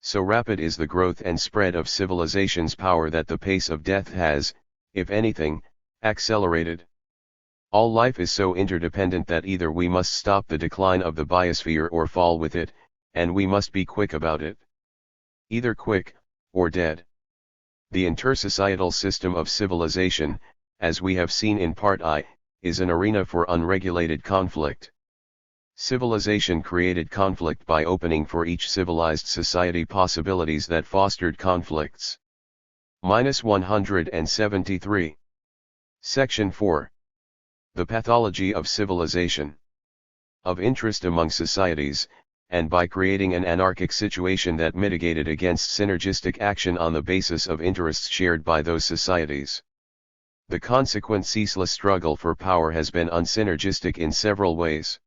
So rapid is the growth and spread of civilization's power that the pace of death has, if anything, accelerated. All life is so interdependent that either we must stop the decline of the biosphere or fall with it, and we must be quick about it. Either quick, or dead. The intersocietal system of civilization, as we have seen in Part I, is an arena for unregulated conflict. Civilization created conflict by opening for each civilized society possibilities that fostered conflicts. -173. Section 4. The pathology of civilization. Of interest among societies, and by creating an anarchic situation that mitigated against synergistic action on the basis of interests shared by those societies. The consequent ceaseless struggle for power has been unsynergistic in several ways.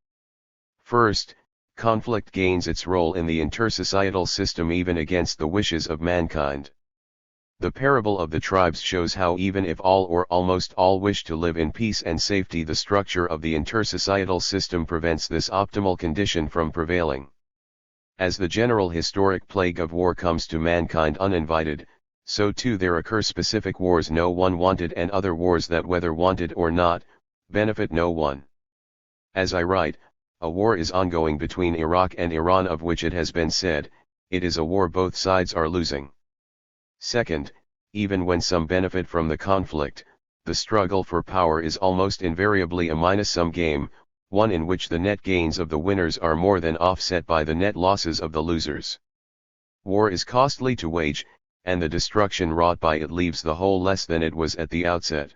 First, conflict gains its role in the intersocietal system even against the wishes of mankind. The parable of the tribes shows how even if all or almost all wish to live in peace and safety, the structure of the intersocietal system prevents this optimal condition from prevailing. As the general historic plague of war comes to mankind uninvited, so too there occur specific wars no one wanted and other wars that, whether wanted or not, benefit no one. As I write, a war is ongoing between Iraq and Iran, of which it has been said, it is a war both sides are losing. Second, even when some benefit from the conflict, the struggle for power is almost invariably a minus-sum game, one in which the net gains of the winners are more than offset by the net losses of the losers. War is costly to wage, and the destruction wrought by it leaves the whole less than it was at the outset.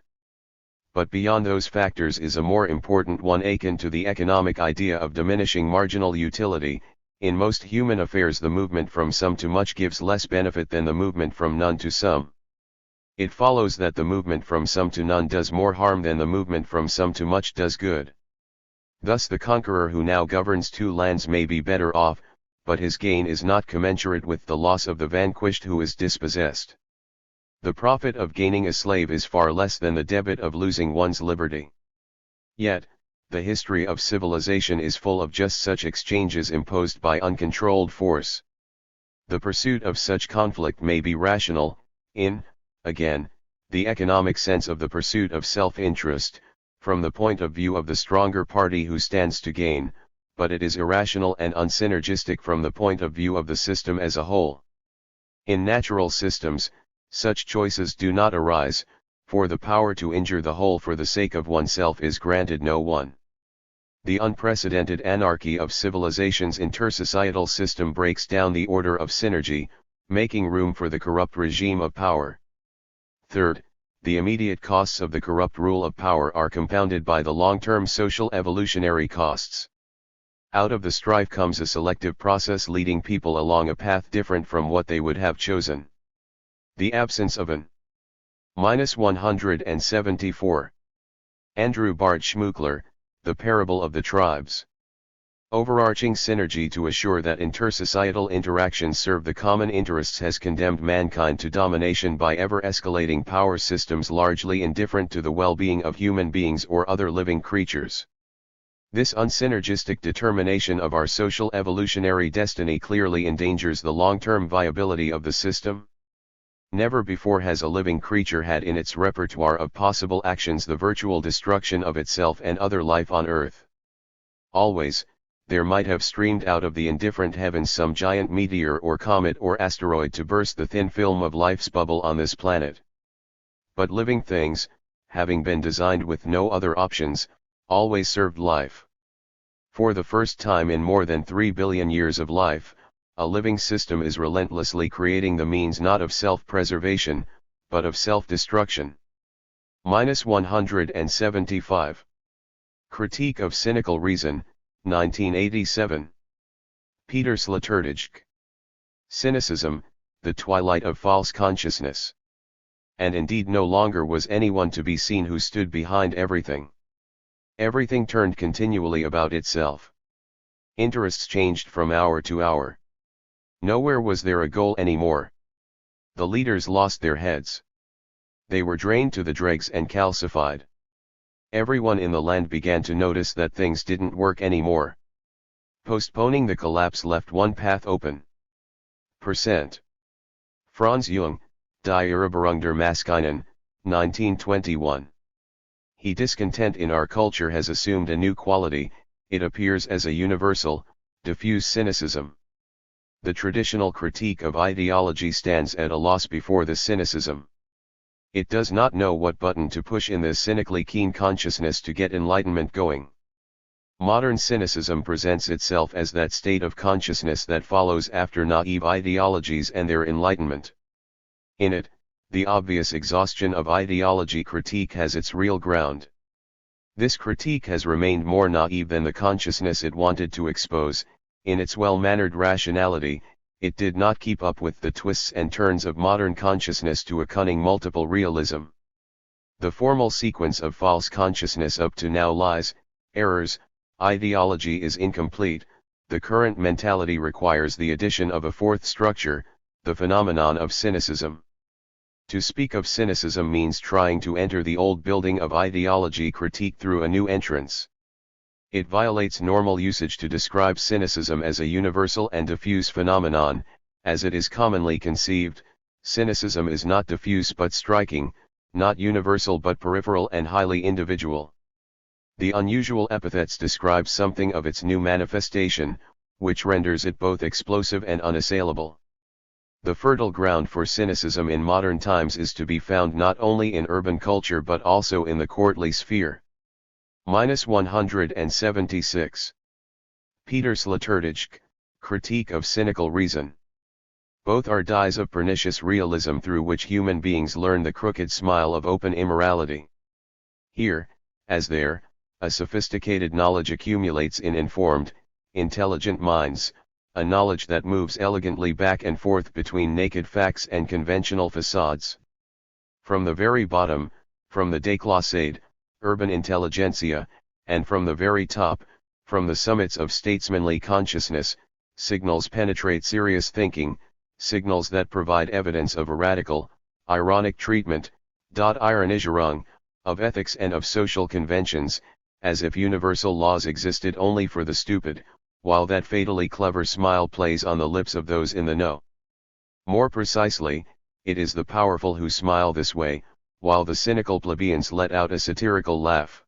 But beyond those factors is a more important one akin to the economic idea of diminishing marginal utility. In most human affairs, the movement from some to much gives less benefit than the movement from none to some. It follows that the movement from some to none does more harm than the movement from some to much does good. Thus the conqueror who now governs two lands may be better off, but his gain is not commensurate with the loss of the vanquished who is dispossessed. The profit of gaining a slave is far less than the debit of losing one's liberty. Yet, the history of civilization is full of just such exchanges imposed by uncontrolled force. The pursuit of such conflict may be rational, in, again, the economic sense of the pursuit of self-interest, from the point of view of the stronger party who stands to gain, but it is irrational and unsynergistic from the point of view of the system as a whole. In natural systems, such choices do not arise, for the power to injure the whole for the sake of oneself is granted no one. The unprecedented anarchy of civilization's intersocietal system breaks down the order of synergy, making room for the corrupt regime of power. Third, the immediate costs of the corrupt rule of power are compounded by the long-term social evolutionary costs. Out of the strife comes a selective process leading people along a path different from what they would have chosen. The absence of an -174. Andrew Bart Schmookler, The Parable of the Tribes. Overarching synergy to assure that intersocietal interactions serve the common interests has condemned mankind to domination by ever-escalating power systems largely indifferent to the well-being of human beings or other living creatures. This unsynergistic determination of our social evolutionary destiny clearly endangers the long-term viability of the system. Never before has a living creature had in its repertoire of possible actions the virtual destruction of itself and other life on Earth. Always, there might have streamed out of the indifferent heavens some giant meteor or comet or asteroid to burst the thin film of life's bubble on this planet. But living things, having been designed with no other options, always served life. For the first time in more than 3 billion years of life, a living system is relentlessly creating the means not of self-preservation, but of self-destruction. -175. Critique of Cynical Reason, 1987. Peter Sloterdijk. Cynicism, the twilight of false consciousness. And indeed no longer was anyone to be seen who stood behind everything. Everything turned continually about itself. Interests changed from hour to hour. Nowhere was there a goal anymore. The leaders lost their heads. They were drained to the dregs and calcified. Everyone in the land began to notice that things didn't work anymore. Postponing the collapse left one path open. Percent. Franz Jung, Die Eroberung der Maschinen, 1921. He discontent in our culture has assumed a new quality, it appears as a universal, diffuse cynicism. The traditional critique of ideology stands at a loss before this cynicism. It does not know what button to push in this cynically keen consciousness to get enlightenment going. Modern cynicism presents itself as that state of consciousness that follows after naive ideologies and their enlightenment. In it, the obvious exhaustion of ideology critique has its real ground. This critique has remained more naive than the consciousness it wanted to expose. In its well-mannered rationality, it did not keep up with the twists and turns of modern consciousness to a cunning multiple realism. The formal sequence of false consciousness up to now lies, errors, ideology is incomplete. The current mentality requires the addition of a fourth structure, the phenomenon of cynicism. To speak of cynicism means trying to enter the old building of ideology critique through a new entrance. It violates normal usage to describe cynicism as a universal and diffuse phenomenon. As it is commonly conceived, cynicism is not diffuse but striking, not universal but peripheral and highly individual. The unusual epithets describe something of its new manifestation, which renders it both explosive and unassailable. The fertile ground for cynicism in modern times is to be found not only in urban culture but also in the courtly sphere. 176. Peter Sloterdijk, Critique of Cynical Reason. Both are dyes of pernicious realism through which human beings learn the crooked smile of open immorality. Here, as there, a sophisticated knowledge accumulates in informed, intelligent minds, a knowledge that moves elegantly back and forth between naked facts and conventional facades. From the very bottom, from the déclassé, urban intelligentsia, and from the very top, from the summits of statesmanly consciousness, signals penetrate serious thinking, signals that provide evidence of a radical, ironic treatment, Ironisierung, of ethics and of social conventions, as if universal laws existed only for the stupid, while that fatally clever smile plays on the lips of those in the know. More precisely, it is the powerful who smile this way, while the cynical plebeians let out a satirical laugh.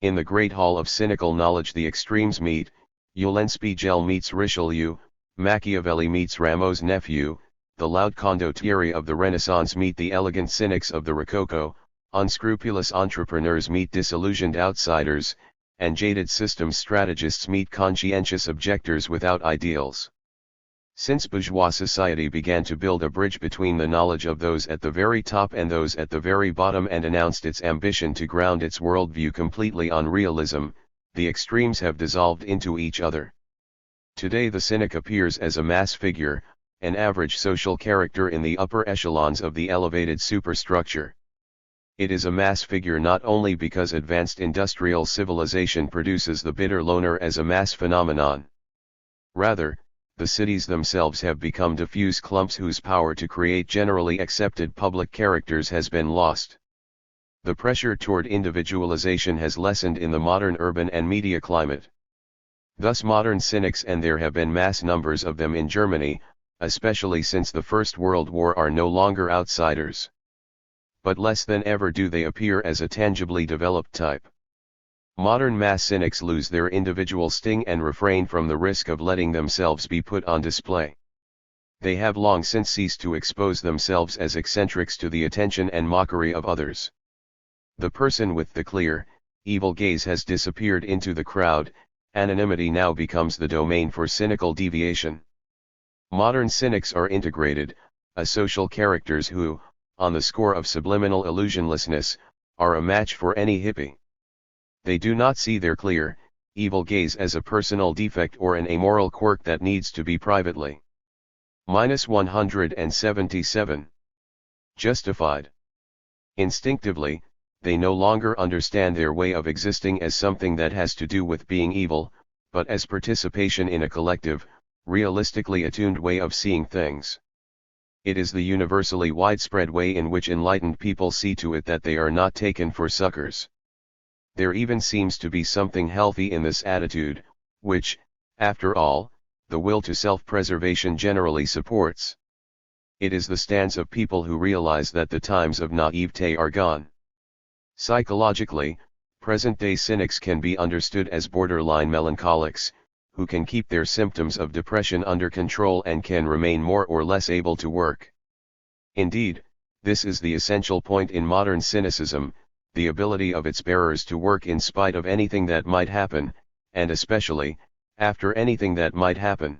In the great hall of cynical knowledge the extremes meet, Eulenspiegel meets Richelieu, Machiavelli meets Rameau's nephew, the loud condottieri of the Renaissance meet the elegant cynics of the Rococo, unscrupulous entrepreneurs meet disillusioned outsiders, and jaded systems strategists meet conscientious objectors without ideals. Since bourgeois society began to build a bridge between the knowledge of those at the very top and those at the very bottom and announced its ambition to ground its worldview completely on realism, the extremes have dissolved into each other. Today the cynic appears as a mass figure, an average social character in the upper echelons of the elevated superstructure. It is a mass figure not only because advanced industrial civilization produces the bitter loner as a mass phenomenon. Rather, the cities themselves have become diffuse clumps whose power to create generally accepted public characters has been lost. The pressure toward individualization has lessened in the modern urban and media climate. Thus modern cynics, and there have been mass numbers of them in Germany, especially since the First World War, are no longer outsiders. But less than ever do they appear as a tangibly developed type. Modern mass cynics lose their individual sting and refrain from the risk of letting themselves be put on display. They have long since ceased to expose themselves as eccentrics to the attention and mockery of others. The person with the clear, evil gaze has disappeared into the crowd. Anonymity now becomes the domain for cynical deviation. Modern cynics are integrated, asocial characters who, on the score of subliminal illusionlessness, are a match for any hippie. They do not see their clear, evil gaze as a personal defect or an amoral quirk that needs to be privately. 177. Justified. Instinctively, they no longer understand their way of existing as something that has to do with being evil, but as participation in a collective, realistically attuned way of seeing things. It is the universally widespread way in which enlightened people see to it that they are not taken for suckers. There even seems to be something healthy in this attitude, which, after all, the will to self-preservation generally supports. It is the stance of people who realize that the times of naivete are gone. Psychologically, present-day cynics can be understood as borderline melancholics, who can keep their symptoms of depression under control and can remain more or less able to work. Indeed, this is the essential point in modern cynicism, the ability of its bearers to work in spite of anything that might happen, and especially, after anything that might happen.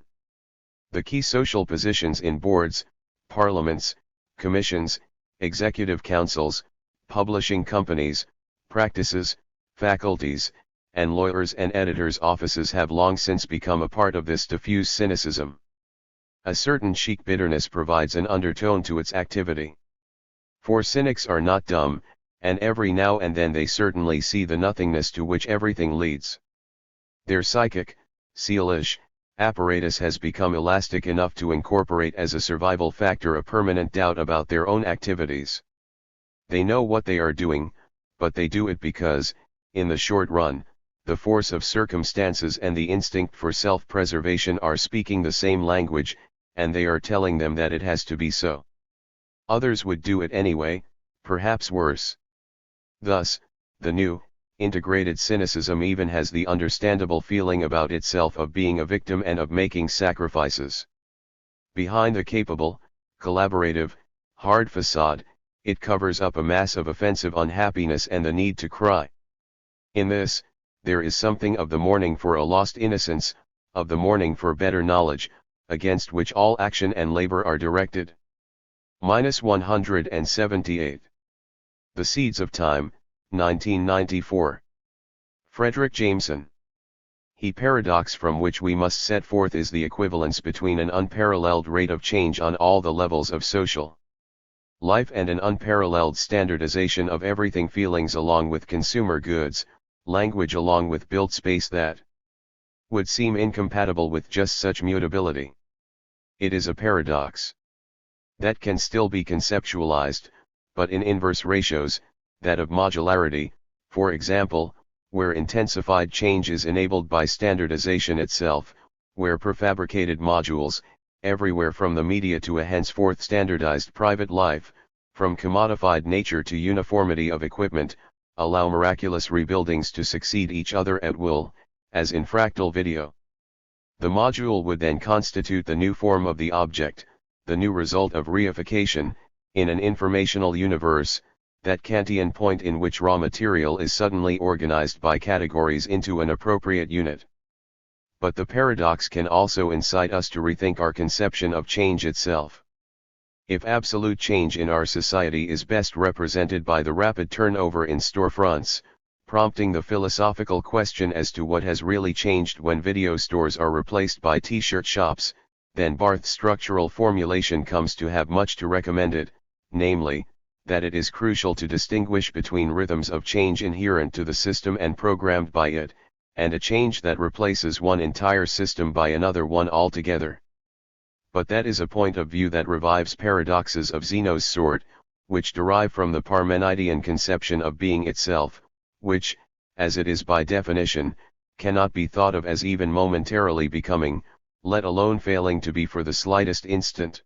The key social positions in boards, parliaments, commissions, executive councils, publishing companies, practices, faculties, and lawyers' and editors' offices have long since become a part of this diffuse cynicism. A certain chic bitterness provides an undertone to its activity. For cynics are not dumb, and every now and then they certainly see the nothingness to which everything leads. Their psychic, sealish, apparatus has become elastic enough to incorporate as a survival factor a permanent doubt about their own activities. They know what they are doing, but they do it because, in the short run, the force of circumstances and the instinct for self-preservation are speaking the same language, and they are telling them that it has to be so. Others would do it anyway, perhaps worse. Thus, the new, integrated cynicism even has the understandable feeling about itself of being a victim and of making sacrifices. Behind the capable, collaborative, hard facade, it covers up a mass of offensive unhappiness and the need to cry. In this, there is something of the mourning for a lost innocence, of the mourning for better knowledge, against which all action and labor are directed. 178. The Seeds of Time, 1994. Frederick Jameson. The paradox from which we must set forth is the equivalence between an unparalleled rate of change on all the levels of social life and an unparalleled standardization of everything, feelings along with consumer goods, language along with built space, that would seem incompatible with just such mutability. It is a paradox that can still be conceptualized, but in inverse ratios, that of modularity, for example, where intensified change is enabled by standardization itself, where prefabricated modules, everywhere from the media to a henceforth standardized private life, from commodified nature to uniformity of equipment, allow miraculous rebuildings to succeed each other at will, as in fractal video. The module would then constitute the new form of the object, the new result of reification, in an informational universe, that Kantian point in which raw material is suddenly organized by categories into an appropriate unit. But the paradox can also incite us to rethink our conception of change itself. If absolute change in our society is best represented by the rapid turnover in storefronts, prompting the philosophical question as to what has really changed when video stores are replaced by t-shirt shops, then Barth's structural formulation comes to have much to recommend it, namely, that it is crucial to distinguish between rhythms of change inherent to the system and programmed by it, and a change that replaces one entire system by another one altogether. But that is a point of view that revives paradoxes of Zeno's sort, which derive from the Parmenidean conception of being itself, which, as it is by definition, cannot be thought of as even momentarily becoming, let alone failing to be for the slightest instant.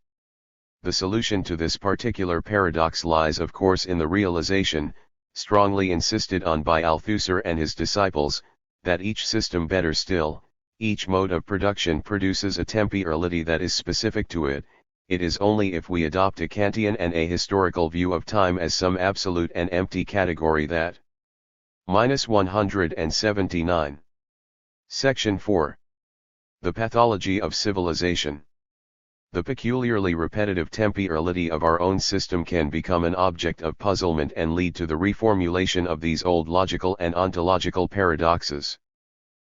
The solution to this particular paradox lies of course in the realization, strongly insisted on by Althusser and his disciples, that each system, better still, each mode of production produces a temporality that is specific to it. It is only if we adopt a Kantian and a historical view of time as some absolute and empty category that. 179. Section 4. The Pathology of Civilization. The peculiarly repetitive temporality of our own system can become an object of puzzlement and lead to the reformulation of these old logical and ontological paradoxes.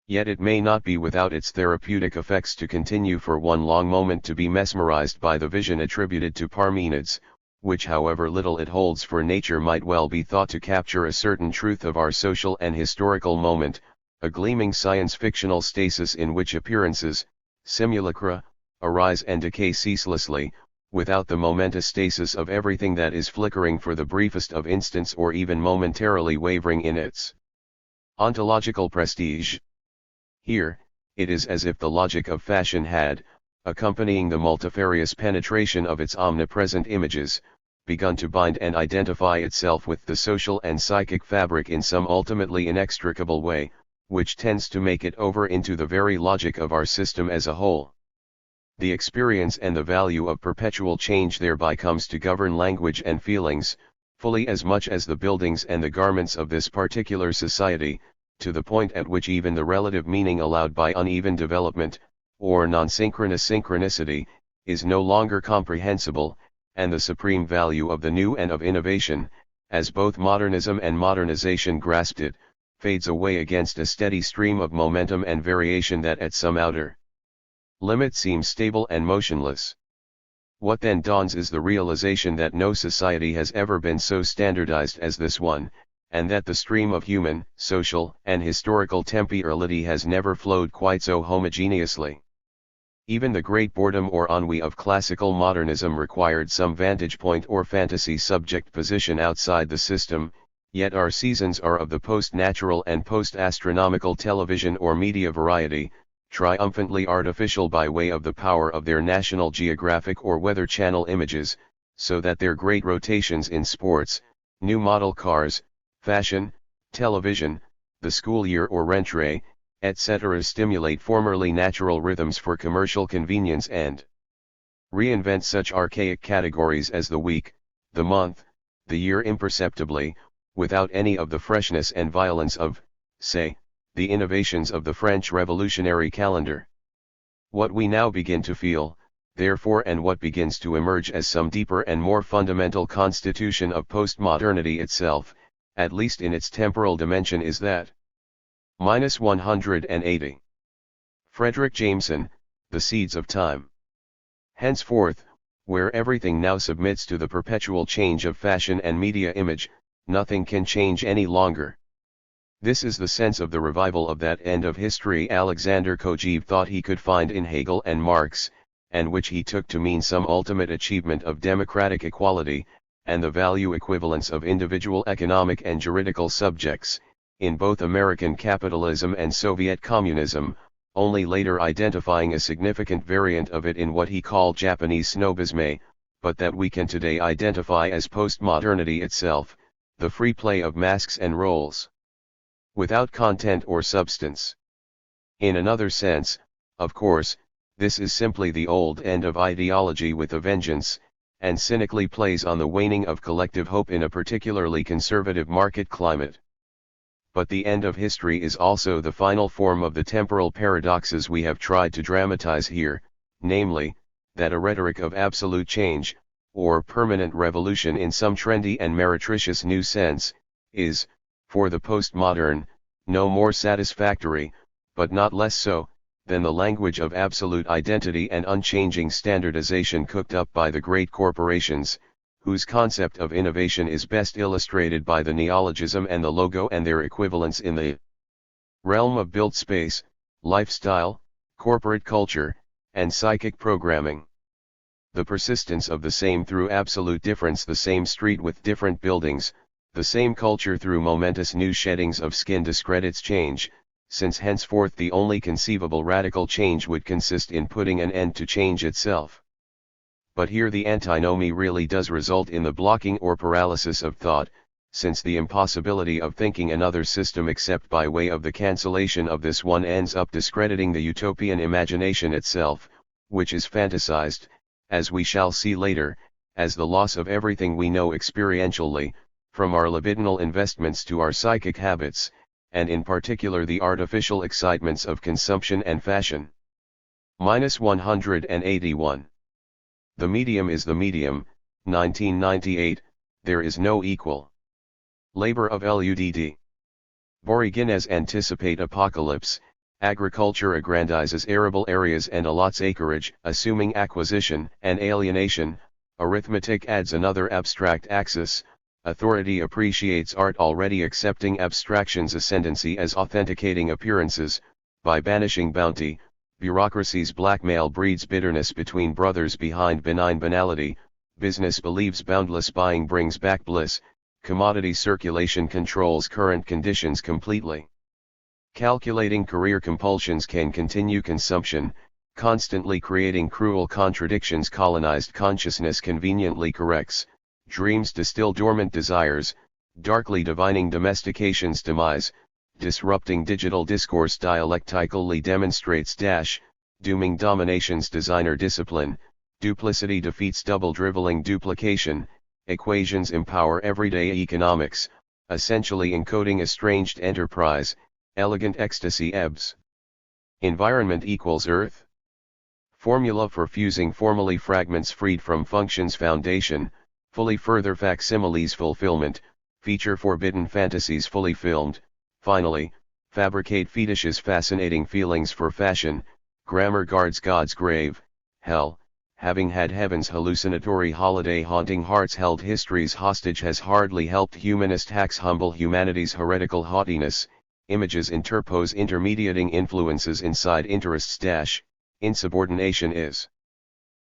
Yet it may not be without its therapeutic effects to continue for one long moment to be mesmerized by the vision attributed to Parmenides, which, however little it holds for nature, might well be thought to capture a certain truth of our social and historical moment, a gleaming science-fictional stasis in which appearances, simulacra, arise and decay ceaselessly, without the momentous stasis of everything that is flickering for the briefest of instants or even momentarily wavering in its ontological prestige. Here, it is as if the logic of fashion had, accompanying the multifarious penetration of its omnipresent images, begun to bind and identify itself with the social and psychic fabric in some ultimately inextricable way, which tends to make it over into the very logic of our system as a whole. The experience and the value of perpetual change thereby comes to govern language and feelings, fully as much as the buildings and the garments of this particular society, to the point at which even the relative meaning allowed by uneven development, or non-synchronous synchronicity, is no longer comprehensible, and the supreme value of the new and of innovation, as both modernism and modernization grasped it, fades away against a steady stream of momentum and variation that at some outer limit seems stable and motionless. What then dawns is the realization that no society has ever been so standardized as this one, and that the stream of human, social, and historical temporality has never flowed quite so homogeneously. Even the great boredom or ennui of classical modernism required some vantage point or fantasy subject position outside the system, yet our seasons are of the post-natural and post-astronomical television or media variety, triumphantly artificial by way of the power of their National Geographic or Weather Channel images, so that their great rotations in sports, new model cars, fashion, television, the school year or rentrée, etc. stimulate formerly natural rhythms for commercial convenience and reinvent such archaic categories as the week, the month, the year imperceptibly, without any of the freshness and violence of, say, the innovations of the French revolutionary calendar. What we now begin to feel, therefore, and what begins to emerge as some deeper and more fundamental constitution of postmodernity itself, at least in its temporal dimension, is that -180. Frederick Jameson, The Seeds of Time. Henceforth, where everything now submits to the perpetual change of fashion and media image, nothing can change any longer. This is the sense of the revival of that end of history Alexander Kojève thought he could find in Hegel and Marx, and which he took to mean some ultimate achievement of democratic equality, and the value equivalence of individual economic and juridical subjects, in both American capitalism and Soviet communism, only later identifying a significant variant of it in what he called Japanese snobisme, but that we can today identify as postmodernity itself, the free play of masks and roles, without content or substance. In another sense, of course, this is simply the old end of ideology with a vengeance, and cynically plays on the waning of collective hope in a particularly conservative market climate. But the end of history is also the final form of the temporal paradoxes we have tried to dramatize here, namely, that a rhetoric of absolute change, or permanent revolution in some trendy and meretricious new sense, is, for the postmodern, no more satisfactory, but not less so, than the language of absolute identity and unchanging standardization cooked up by the great corporations, whose concept of innovation is best illustrated by the neologism and the logo and their equivalents in the realm of built space, lifestyle, corporate culture, and psychic programming. The persistence of the same through absolute difference, the same street with different buildings, the same culture through momentous new sheddings of skin discredits change, since henceforth the only conceivable radical change would consist in putting an end to change itself. But here the antinomy really does result in the blocking or paralysis of thought, since the impossibility of thinking another system except by way of the cancellation of this one ends up discrediting the utopian imagination itself, which is fantasized, as we shall see later, as the loss of everything we know experientially, from our libidinal investments to our psychic habits, and in particular the artificial excitements of consumption and fashion. -181. The medium is the medium, 1998, there is no equal. Labor of Ludd. Borygines anticipate apocalypse, agriculture aggrandizes arable areas and allots acreage, assuming acquisition and alienation, arithmetic adds another abstract axis, authority appreciates art already accepting abstraction's ascendancy as authenticating appearances, by banishing bounty, Bureaucracy's blackmail breeds bitterness between brothers behind benign banality, business believes boundless buying brings back bliss, commodity circulation controls current conditions completely. Calculating career compulsions can continue consumption, constantly creating cruel contradictions. Colonized consciousness conveniently corrects, dreams distill dormant desires, darkly divining domestication's demise, disrupting digital discourse dialectically demonstrates dooming domination's designer discipline, duplicity defeats double driveling duplication, equations empower everyday economics, essentially encoding estranged enterprise, elegant ecstasy ebbs. Environment equals Earth. Formula for fusing formally fragments freed from functions foundation, fully further facsimiles fulfillment, feature forbidden fantasies fully filmed, finally, fabricate fetishes fascinating feelings for fashion, grammar guards God's grave, hell, having had heaven's hallucinatory holiday haunting hearts held history's hostage has hardly helped humanist hacks humble humanity's heretical haughtiness, images interpose intermediating influences inside interests insubordination is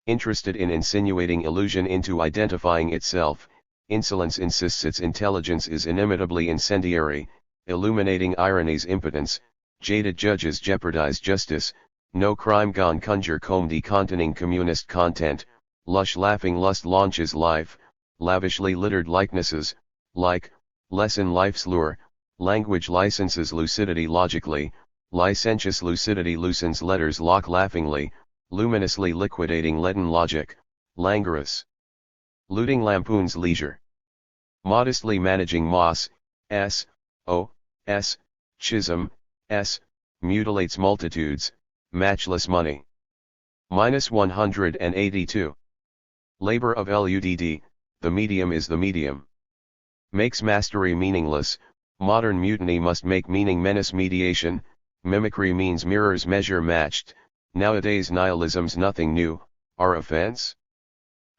interested in insinuating illusion into identifying itself, insolence insists its intelligence is inimitably incendiary, illuminating irony's impotence, jaded judges jeopardize justice, no crime gone conjure comb decontining communist content, lush laughing lust launches life, lavishly littered likenesses, like, lessen life's lure, language licenses lucidity logically, licentious lucidity loosens letters lock laughingly, luminously liquidating leaden logic, languorous. Looting lampoons leisure. Modestly managing moss, schism, mutilates multitudes, matchless money. -182. Labor of LUDD, the medium is the medium. Makes mastery meaningless, modern mutiny must make meaning menace mediation, mimicry means mirrors measure matched, nowadays nihilism's nothing new, our offense?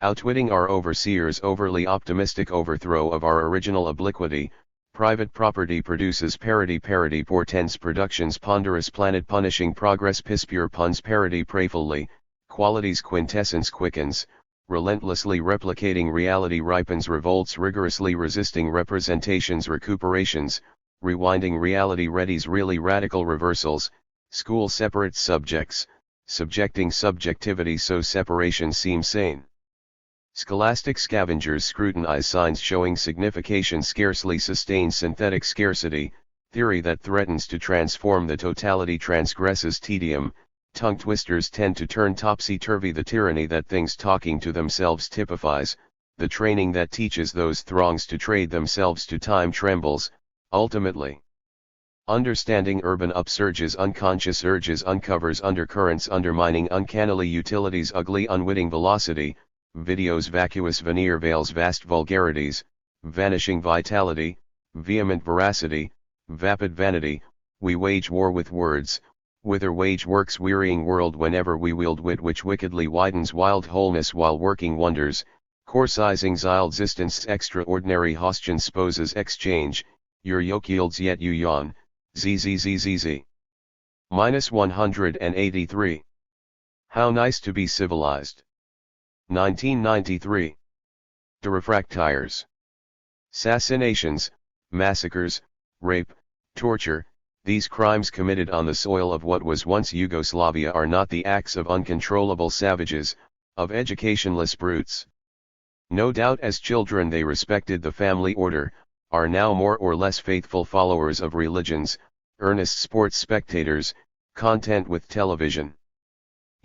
Outwitting our overseers overly optimistic overthrow of our original obliquity, private property produces parody portends productions ponderous planet punishing progress piss pure puns parody prayfully, qualities quintessence quickens, relentlessly replicating reality ripens revolts rigorously resisting representations recuperations, rewinding reality readies really radical reversals, school separates subjects, subjecting subjectivity so separation seems sane. Scholastic scavengers scrutinize signs showing signification scarcely sustains synthetic scarcity, theory that threatens to transform the totality transgresses tedium, tongue twisters tend to turn topsy-turvy the tyranny that things talking to themselves typifies, the training that teaches those throngs to trade themselves to time trembles, ultimately. Understanding urban upsurges unconscious urges uncovers undercurrents undermining uncannily utilities ugly unwitting velocity, videos vacuous veneer veils vast vulgarities, vanishing vitality, vehement veracity, vapid vanity, we wage war with words, whither wage works wearying world whenever we wield wit which wickedly widens wild wholeness while working wonders, corsizing existence extraordinary hostion sposes exchange, your yoke yields yet you yawn, zzzzz. -183. How nice to be civilized. 1993. De refractires. Assassinations, massacres, rape, torture, these crimes committed on the soil of what was once Yugoslavia are not the acts of uncontrollable savages, of educationless brutes. No doubt as children they respected the family order, are now more or less faithful followers of religions, earnest sports spectators, content with television.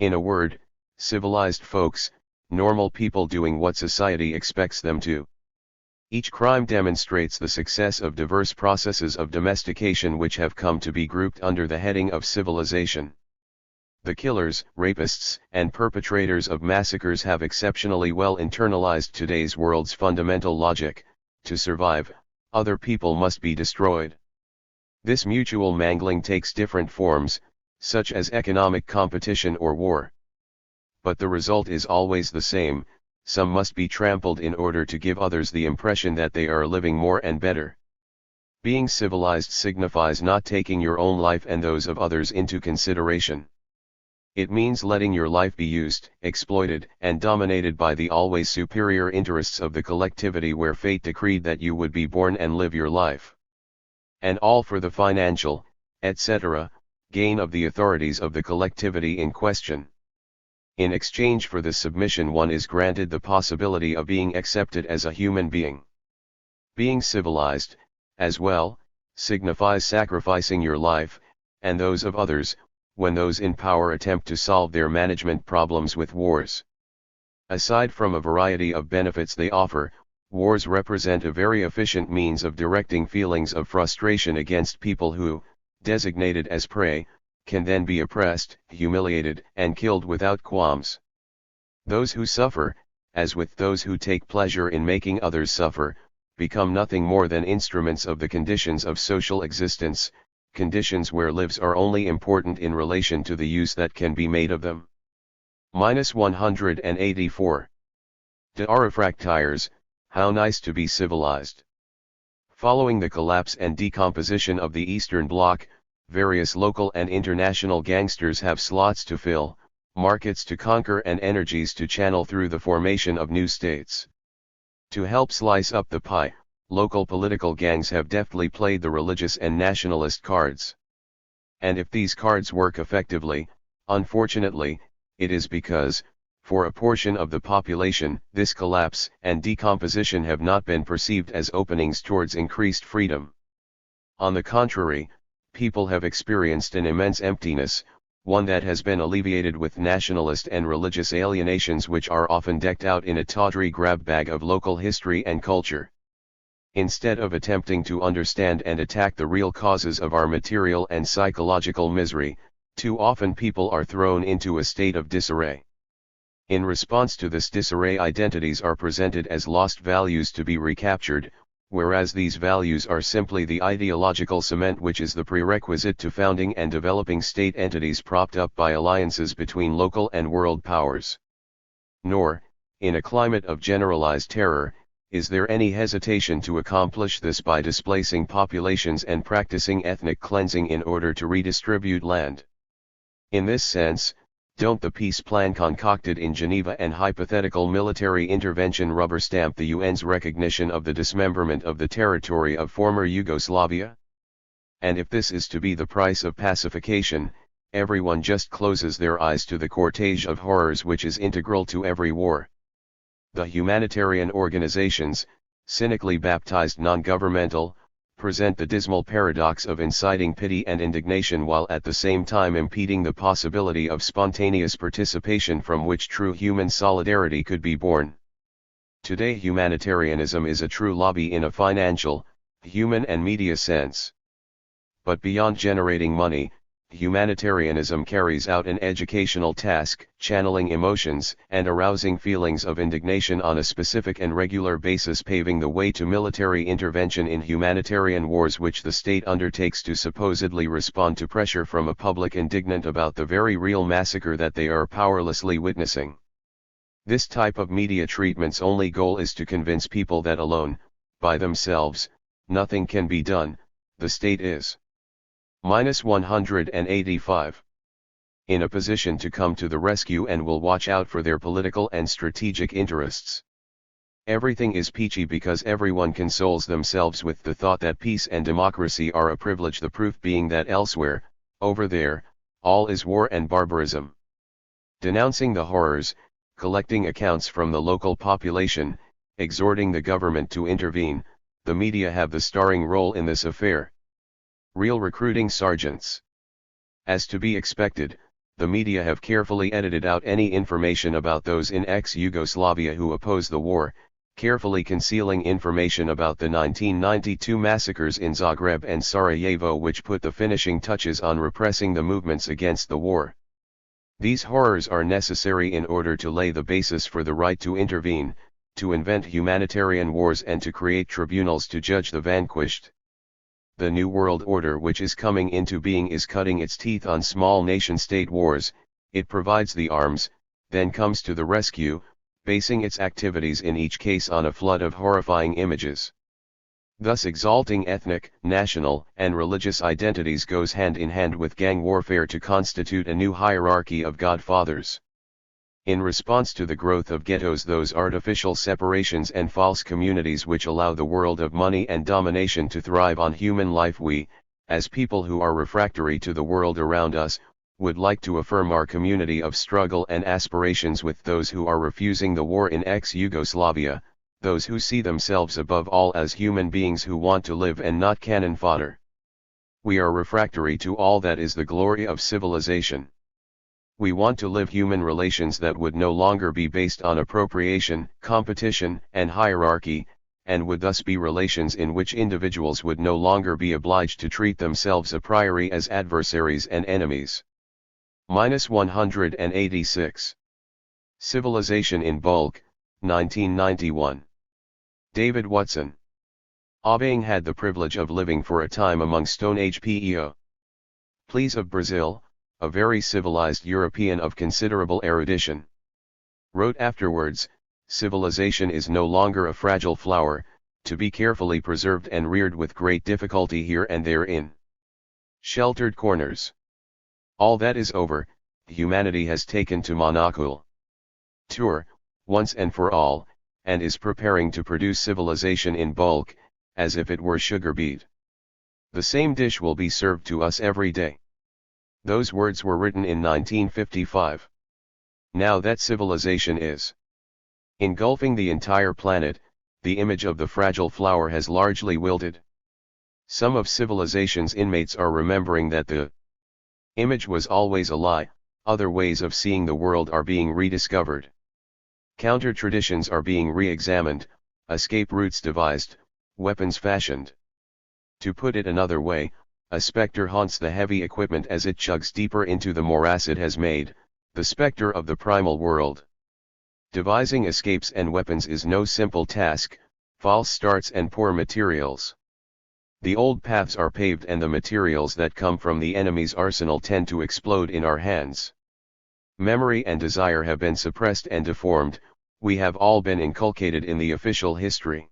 In a word, civilized folks, normal people doing what society expects them to. Each crime demonstrates the success of diverse processes of domestication which have come to be grouped under the heading of civilization. The killers, rapists, and perpetrators of massacres have exceptionally well internalized today's world's fundamental logic: to survive, other people must be destroyed. This mutual mangling takes different forms, such as economic competition or war. But the result is always the same: some must be trampled in order to give others the impression that they are living more and better. Being civilized signifies not taking your own life and those of others into consideration. It means letting your life be used, exploited, and dominated by the always superior interests of the collectivity where fate decreed that you would be born and live your life. And all for the financial, etc., gain of the authorities of the collectivity in question. In exchange for this submission, one is granted the possibility of being accepted as a human being. Being civilized, as well, signifies sacrificing your life, and those of others, when those in power attempt to solve their management problems with wars. Aside from a variety of benefits they offer, wars represent a very efficient means of directing feelings of frustration against people who, designated as prey, can then be oppressed, humiliated, and killed without qualms. Those who suffer, as with those who take pleasure in making others suffer, become nothing more than instruments of the conditions of social existence, conditions where lives are only important in relation to the use that can be made of them. 184. De Arafractires, how nice to be civilized. Following the collapse and decomposition of the Eastern Bloc, various local and international gangsters have slots to fill, markets to conquer, and energies to channel through the formation of new states. To help slice up the pie, local political gangs have deftly played the religious and nationalist cards. And if these cards work effectively, unfortunately, it is because, for a portion of the population, this collapse and decomposition have not been perceived as openings towards increased freedom. On the contrary, people have experienced an immense emptiness, one that has been alleviated with nationalist and religious alienations which are often decked out in a tawdry grab bag of local history and culture. Instead of attempting to understand and attack the real causes of our material and psychological misery, too often people are thrown into a state of disarray. In response to this disarray, identities are presented as lost values to be recaptured, whereas these values are simply the ideological cement which is the prerequisite to founding and developing state entities propped up by alliances between local and world powers. Nor, in a climate of generalized terror, is there any hesitation to accomplish this by displacing populations and practicing ethnic cleansing in order to redistribute land. In this sense, don't the peace plan concocted in Geneva and hypothetical military intervention rubber stamp the UN's recognition of the dismemberment of the territory of former Yugoslavia? And if this is to be the price of pacification, everyone just closes their eyes to the cortege of horrors which is integral to every war. The humanitarian organizations, cynically baptized non-governmental, present the dismal paradox of inciting pity and indignation while at the same time impeding the possibility of spontaneous participation from which true human solidarity could be born. Today humanitarianism is a true lobby in a financial, human and media sense. But beyond generating money, humanitarianism carries out an educational task, channeling emotions and arousing feelings of indignation on a specific and regular basis, paving the way to military intervention in humanitarian wars which the state undertakes to supposedly respond to pressure from a public indignant about the very real massacre that they are powerlessly witnessing. This type of media treatment's only goal is to convince people that alone, by themselves, nothing can be done, the state is -185. In a position to come to the rescue and will watch out for their political and strategic interests. Everything is peachy because everyone consoles themselves with the thought that peace and democracy are a privilege, the proof being that elsewhere, over there, all is war and barbarism. Denouncing the horrors, collecting accounts from the local population, exhorting the government to intervene, the media have the starring role in this affair. Real recruiting sergeants. As to be expected, the media have carefully edited out any information about those in ex-Yugoslavia who oppose the war, carefully concealing information about the 1992 massacres in Zagreb and Sarajevo which put the finishing touches on repressing the movements against the war. These horrors are necessary in order to lay the basis for the right to intervene, to invent humanitarian wars and to create tribunals to judge the vanquished. The New World Order which is coming into being is cutting its teeth on small nation-state wars. It provides the arms, then comes to the rescue, basing its activities in each case on a flood of horrifying images. Thus exalting ethnic, national, and religious identities goes hand in hand with gang warfare to constitute a new hierarchy of godfathers. In response to the growth of ghettos, those artificial separations and false communities which allow the world of money and domination to thrive on human life, we, as people who are refractory to the world around us, would like to affirm our community of struggle and aspirations with those who are refusing the war in ex-Yugoslavia, those who see themselves above all as human beings who want to live and not cannon fodder. We are refractory to all that is the glory of civilization. We want to live human relations that would no longer be based on appropriation, competition, and hierarchy, and would thus be relations in which individuals would no longer be obliged to treat themselves a priori as adversaries and enemies. 186. Civilization in Bulk, 1991. David Watson. Obeying had the privilege of living for a time among Stone Age PEO. Pleas of Brazil, a very civilized European of considerable erudition. Wrote afterwards, civilization is no longer a fragile flower, to be carefully preserved and reared with great difficulty here and there in sheltered corners. All that is over, humanity has taken to monocule tour, once and for all, and is preparing to produce civilization in bulk, as if it were sugar beet. The same dish will be served to us every day. Those words were written in 1955. Now that civilization is engulfing the entire planet, the image of the fragile flower has largely wilted. Some of civilization's inmates are remembering that the image was always a lie, other ways of seeing the world are being rediscovered. Counter-traditions are being re-examined, escape routes devised, weapons fashioned. To put it another way, a specter haunts the heavy equipment as it chugs deeper into the morass it has made, the specter of the primal world. Devising escapes and weapons is no simple task, false starts and poor materials. The old paths are paved and the materials that come from the enemy's arsenal tend to explode in our hands. Memory and desire have been suppressed and deformed, we have all been inculcated in the official history.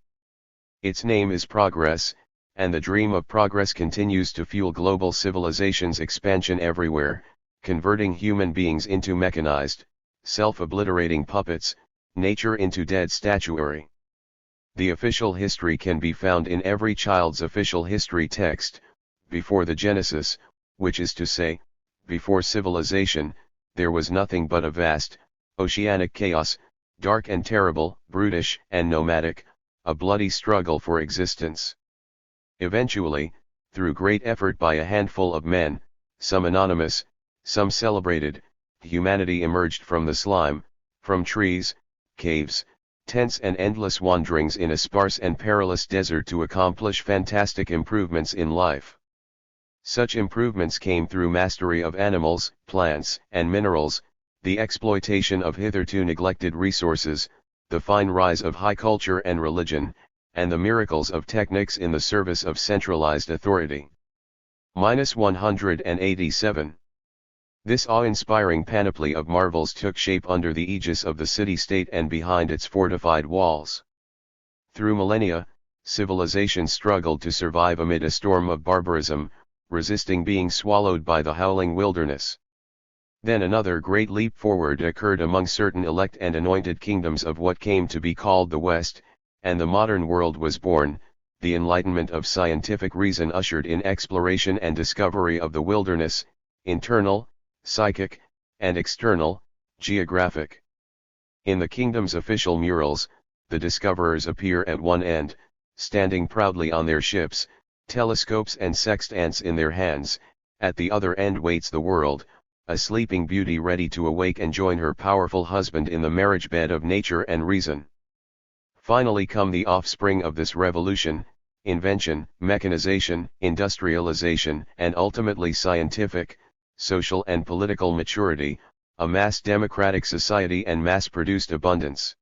Its name is progress, and the dream of progress continues to fuel global civilization's expansion everywhere, converting human beings into mechanized, self-obliterating puppets, nature into dead statuary. The official history can be found in every child's official history text, before the Genesis, which is to say, before civilization, there was nothing but a vast, oceanic chaos, dark and terrible, brutish and nomadic, a bloody struggle for existence. Eventually, through great effort by a handful of men, some anonymous, some celebrated, humanity emerged from the slime, from trees, caves, tents and endless wanderings in a sparse and perilous desert to accomplish fantastic improvements in life. Such improvements came through mastery of animals, plants, and minerals, the exploitation of hitherto neglected resources, the fine rise of high culture and religion, and the miracles of techniques in the service of centralized authority. 187. This awe-inspiring panoply of marvels took shape under the aegis of the city-state and behind its fortified walls. Through millennia, civilization struggled to survive amid a storm of barbarism, resisting being swallowed by the howling wilderness. Then another great leap forward occurred among certain elect and anointed kingdoms of what came to be called the West, and the modern world was born. The enlightenment of scientific reason ushered in exploration and discovery of the wilderness, internal, psychic, and external, geographic. In the kingdom's official murals, the discoverers appear at one end, standing proudly on their ships, telescopes and sextants in their hands. At the other end waits the world, a sleeping beauty ready to awake and join her powerful husband in the marriage bed of nature and reason. Finally come the offspring of this revolution, invention, mechanization, industrialization, and ultimately scientific, social and political maturity, a mass democratic society and mass-produced abundance.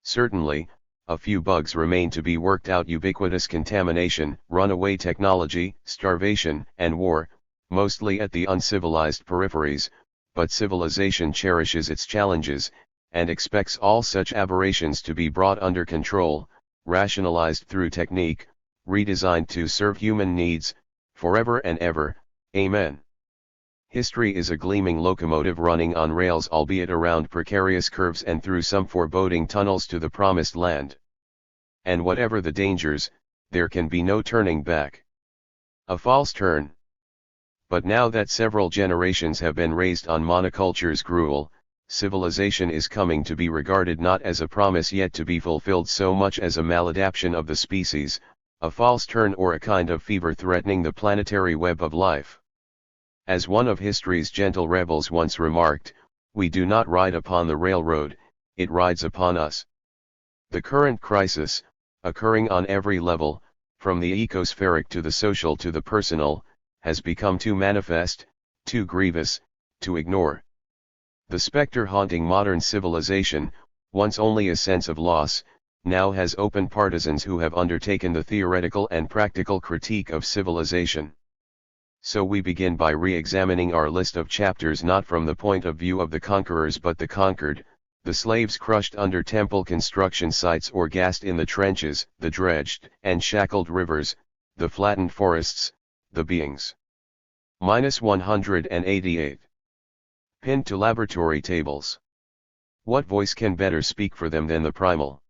Certainly, a few bugs remain to be worked out: ubiquitous contamination, runaway technology, starvation, and war, mostly at the uncivilized peripheries, but civilization cherishes its challenges, and expects all such aberrations to be brought under control, rationalized through technique, redesigned to serve human needs, forever and ever, Amen. History is a gleaming locomotive running on rails, albeit around precarious curves and through some foreboding tunnels to the promised land. And whatever the dangers, there can be no turning back. A false turn. But now that several generations have been raised on monoculture's gruel, civilization is coming to be regarded not as a promise yet to be fulfilled so much as a maladaptation of the species, a false turn or a kind of fever threatening the planetary web of life. As one of history's gentle rebels once remarked, we do not ride upon the railroad, it rides upon us. The current crisis, occurring on every level, from the ecospheric to the social to the personal, has become too manifest, too grievous, to ignore. The specter haunting modern civilization, once only a sense of loss, now has open partisans who have undertaken the theoretical and practical critique of civilization. So we begin by re-examining our list of chapters not from the point of view of the conquerors but the conquered, the slaves crushed under temple construction sites or gassed in the trenches, the dredged and shackled rivers, the flattened forests, the beings. -188. Pinned to laboratory tables. What voice can better speak for them than the primal?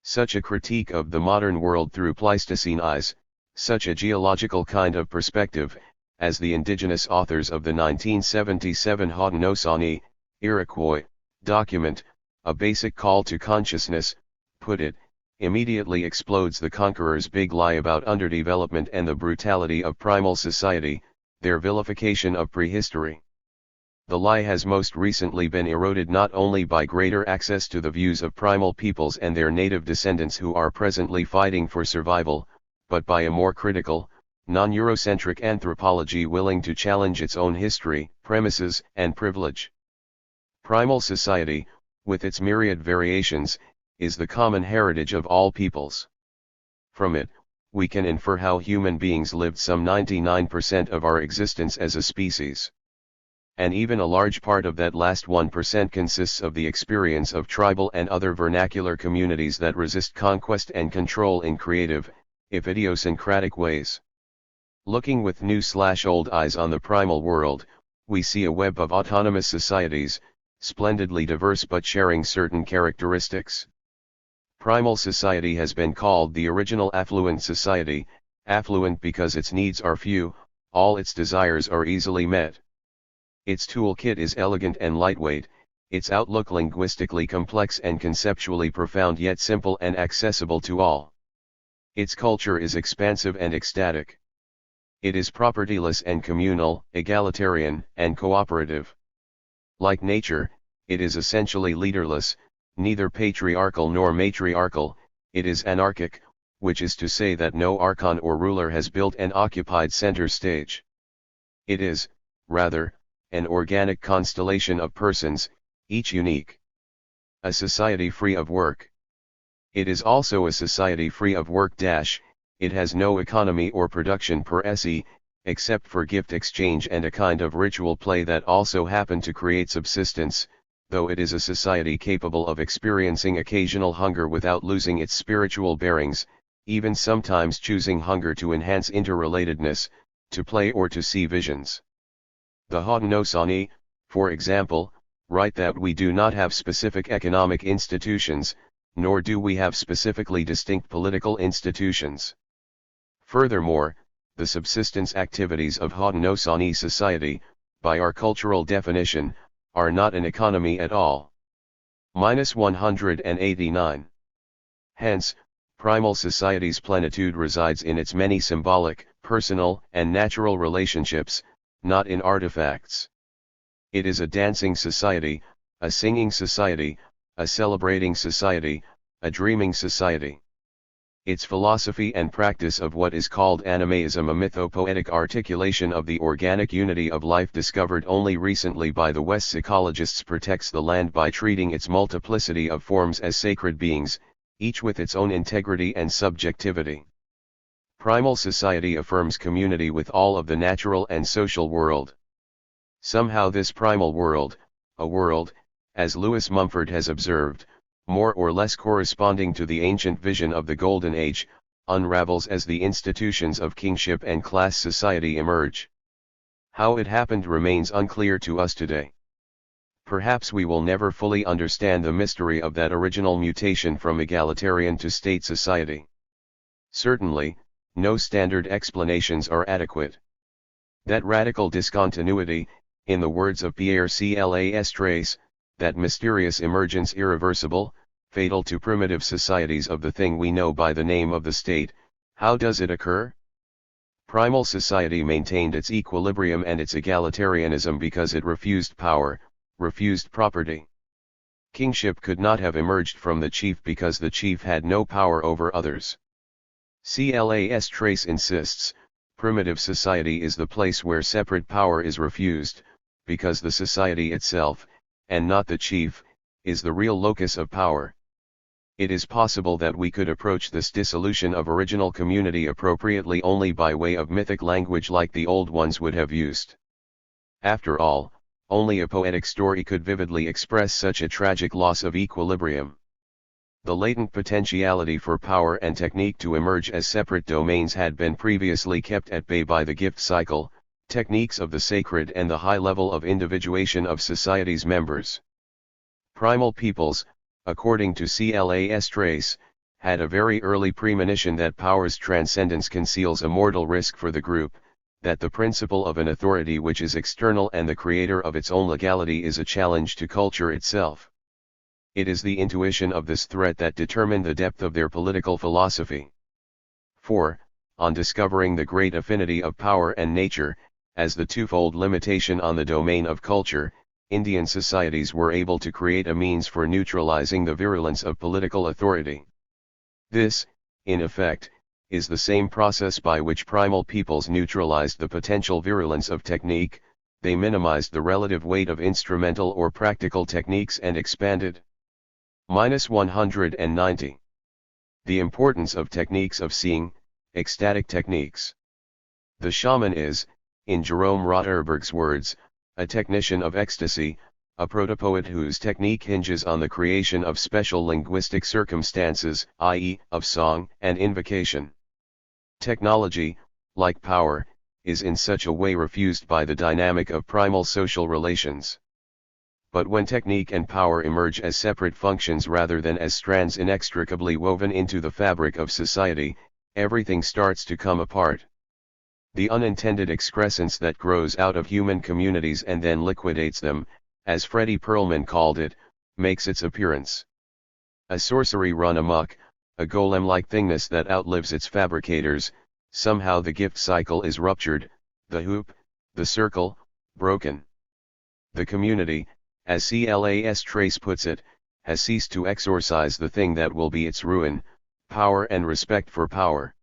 Such a critique of the modern world through Pleistocene eyes, such a geological kind of perspective, as the indigenous authors of the 1977 Haudenosaunee, Iroquois, document, A Basic Call to Consciousness, put it, immediately explodes the conqueror's big lie about underdevelopment and the brutality of primal society, their vilification of prehistory. The lie has most recently been eroded not only by greater access to the views of primal peoples and their native descendants who are presently fighting for survival, but by a more critical, non-Eurocentric anthropology willing to challenge its own history, premises, and privilege. Primal society, with its myriad variations, is the common heritage of all peoples. From it, we can infer how human beings lived some 99% of our existence as a species. And even a large part of that last 1% consists of the experience of tribal and other vernacular communities that resist conquest and control in creative, if idiosyncratic ways. Looking with new/old eyes on the primal world, we see a web of autonomous societies, splendidly diverse but sharing certain characteristics. Primal society has been called the original affluent society, affluent because its needs are few, all its desires are easily met. Its toolkit is elegant and lightweight, its outlook linguistically complex and conceptually profound yet simple and accessible to all. Its culture is expansive and ecstatic. It is propertyless and communal, egalitarian and cooperative. Like nature, it is essentially leaderless, neither patriarchal nor matriarchal, it is anarchic, which is to say that no archon or ruler has built and occupied center stage. It is, rather, an organic constellation of persons, each unique. A society free of work. It is also a society free of work. It has no economy or production per se, except for gift exchange and a kind of ritual play that also happen to create subsistence, though it is a society capable of experiencing occasional hunger without losing its spiritual bearings, even sometimes choosing hunger to enhance interrelatedness, to play or to see visions. The Haudenosaunee, for example, write that we do not have specific economic institutions, nor do we have specifically distinct political institutions. Furthermore, the subsistence activities of Haudenosaunee society, by our cultural definition, are not an economy at all. -189. Hence, primal society's plenitude resides in its many symbolic, personal, and natural relationships, not in artifacts. It is a dancing society, a singing society, a celebrating society, a dreaming society. Its philosophy and practice of what is called animism, a mythopoetic articulation of the organic unity of life discovered only recently by the West's ecologists, protects the land by treating its multiplicity of forms as sacred beings, each with its own integrity and subjectivity. Primal society affirms community with all of the natural and social world. Somehow this primal world, a world, as Lewis Mumford has observed, more or less corresponding to the ancient vision of the Golden Age, unravels as the institutions of kingship and class society emerge. How it happened remains unclear to us today. Perhaps we will never fully understand the mystery of that original mutation from egalitarian to state society. Certainly, no standard explanations are adequate. That radical discontinuity, in the words of Pierre Clastres, that mysterious emergence irreversible, fatal to primitive societies of the thing we know by the name of the state, how does it occur? Primal society maintained its equilibrium and its egalitarianism because it refused power, refused property. Kingship could not have emerged from the chief because the chief had no power over others. Clastres insists, primitive society is the place where separate power is refused, because the society itself, and not the chief, is the real locus of power. It is possible that we could approach this dissolution of original community appropriately only by way of mythic language like the old ones would have used. After all, only a poetic story could vividly express such a tragic loss of equilibrium. The latent potentiality for power and technique to emerge as separate domains had been previously kept at bay by the gift cycle, techniques of the sacred and the high level of individuation of society's members. Primal peoples, according to Clastres, had a very early premonition that power's transcendence conceals a mortal risk for the group, that the principle of an authority which is external and the creator of its own legality is a challenge to culture itself. It is the intuition of this threat that determined the depth of their political philosophy. For, on discovering the great affinity of power and nature, as the twofold limitation on the domain of culture, Indian societies were able to create a means for neutralizing the virulence of political authority. This, in effect, is the same process by which primal peoples neutralized the potential virulence of technique. They minimized the relative weight of instrumental or practical techniques and expanded. 190. The importance of techniques of seeing, ecstatic techniques. The shaman is, in Jerome Rotterberg's words, a technician of ecstasy, a protopoet whose technique hinges on the creation of special linguistic circumstances, i.e., of song and invocation. Technology, like power, is in such a way refused by the dynamic of primal social relations. But when technique and power emerge as separate functions rather than as strands inextricably woven into the fabric of society, everything starts to come apart. The unintended excrescence that grows out of human communities and then liquidates them, as Freddie Perlman called it, makes its appearance. A sorcery run amok, a golem-like thingness that outlives its fabricators. Somehow the gift cycle is ruptured, the hoop, the circle, broken. The community, as Clastres puts it, has ceased to exorcise the thing that will be its ruin, power and respect for power.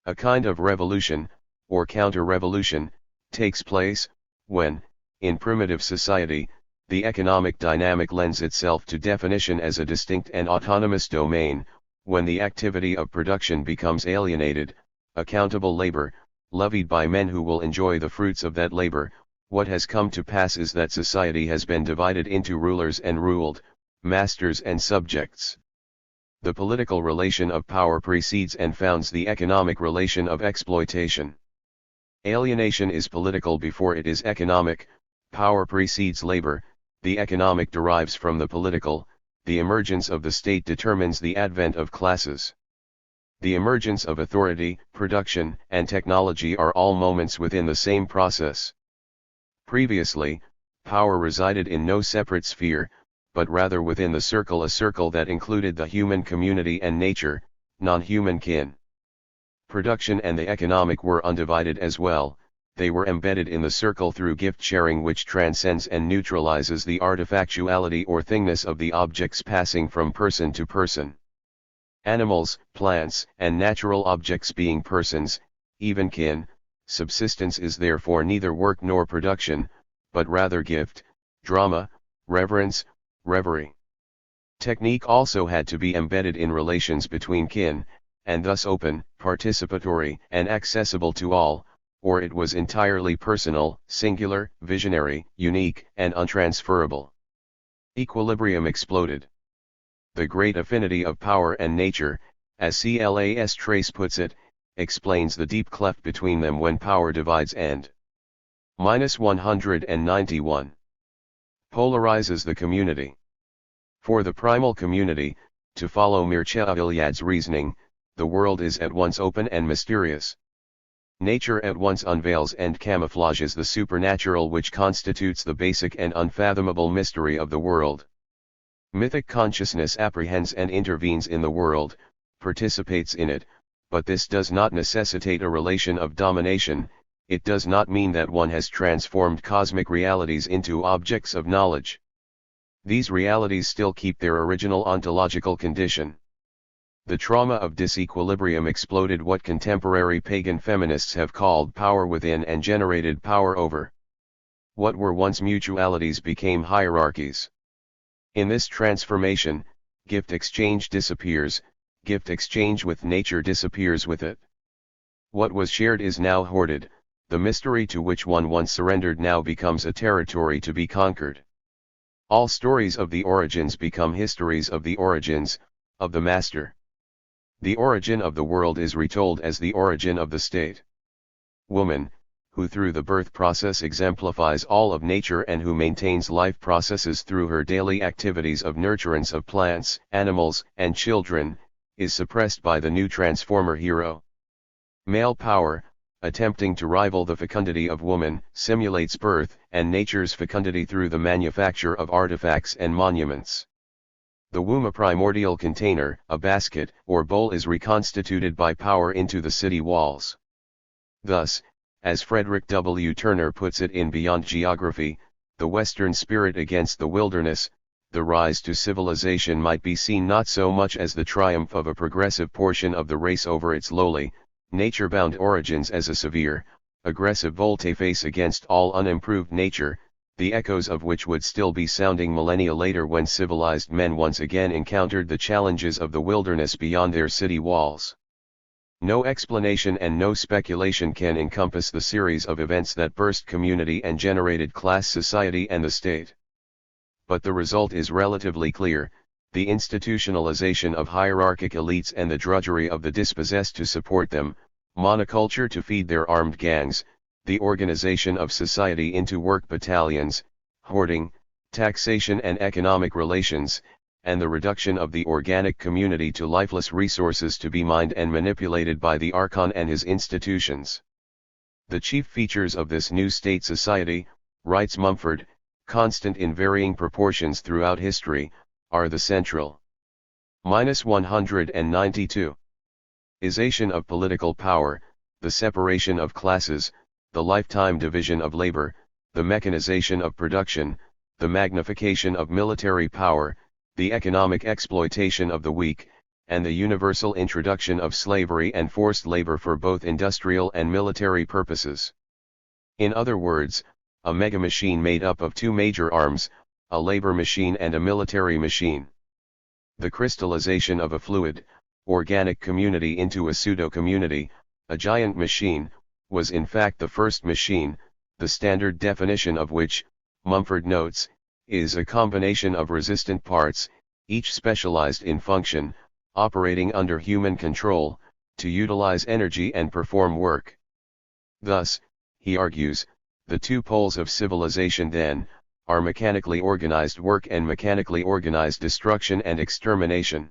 A kind of revolution, or counter-revolution, takes place, when, in primitive society, the economic dynamic lends itself to definition as a distinct and autonomous domain, when the activity of production becomes alienated, accountable labor, levied by men who will enjoy the fruits of that labor. What has come to pass is that society has been divided into rulers and ruled, masters and subjects. The political relation of power precedes and founds the economic relation of exploitation. Alienation is political before it is economic, power precedes labor, the economic derives from the political, the emergence of the state determines the advent of classes. The emergence of authority, production, and technology are all moments within the same process. Previously, power resided in no separate sphere, but rather within the circle, a circle that included the human community and nature, non-human kin. Production and the economic were undivided as well, they were embedded in the circle through gift sharing which transcends and neutralizes the artifactuality or thingness of the objects passing from person to person. Animals, plants, and natural objects being persons, even kin, subsistence is therefore neither work nor production, but rather gift, drama, reverence, reverie. Technique also had to be embedded in relations between kin, and thus open, participatory, and accessible to all, or it was entirely personal, singular, visionary, unique, and untransferable. Equilibrium exploded. The great affinity of power and nature, as CLAS Trace puts it, explains the deep cleft between them when power divides and -191 polarizes the community. For the primal community, to follow Mircea Eliade's reasoning, the world is at once open and mysterious. Nature at once unveils and camouflages the supernatural which constitutes the basic and unfathomable mystery of the world. Mythic consciousness apprehends and intervenes in the world, participates in it, but this does not necessitate a relation of domination. It does not mean that one has transformed cosmic realities into objects of knowledge. These realities still keep their original ontological condition. The trauma of disequilibrium exploded what contemporary pagan feminists have called power within and generated power over. What were once mutualities became hierarchies. In this transformation, gift exchange disappears, gift exchange with nature disappears with it. What was shared is now hoarded, the mystery to which one once surrendered now becomes a territory to be conquered. All stories of the origins become histories of the origins, of the master. The origin of the world is retold as the origin of the state. Woman, who through the birth process exemplifies all of nature and who maintains life processes through her daily activities of nurturance of plants, animals, and children, is suppressed by the new transformer hero. Male power, attempting to rival the fecundity of woman, simulates birth and nature's fecundity through the manufacture of artifacts and monuments. The womb, a primordial container, a basket or bowl, is reconstituted by power into the city walls. Thus, as Frederick W. Turner puts it in Beyond Geography, the Western spirit against the wilderness, the rise to civilization might be seen not so much as the triumph of a progressive portion of the race over its lowly, nature-bound origins as a severe, aggressive volte-face against all unimproved nature, the echoes of which would still be sounding millennia later when civilized men once again encountered the challenges of the wilderness beyond their city walls. No explanation and no speculation can encompass the series of events that burst community and generated class society and the state. But the result is relatively clear: the institutionalization of hierarchic elites and the drudgery of the dispossessed to support them, monoculture to feed their armed gangs, the organization of society into work battalions, hoarding, taxation and economic relations, and the reduction of the organic community to lifeless resources to be mined and manipulated by the archon and his institutions. The chief features of this new state society, writes Mumford, constant in varying proportions throughout history, are the central -192 ization of political power, the separation of classes, the lifetime division of labor, the mechanization of production, the magnification of military power, the economic exploitation of the weak, and the universal introduction of slavery and forced labor for both industrial and military purposes. In other words, a mega-machine made up of two major arms, a labor machine and a military machine. The crystallization of a fluid, organic community into a pseudo-community, a giant machine, was in fact the first machine, the standard definition of which, Mumford notes, is a combination of resistant parts, each specialized in function, operating under human control, to utilize energy and perform work. Thus, he argues, the two poles of civilization then, are mechanically organized work and mechanically organized destruction and extermination.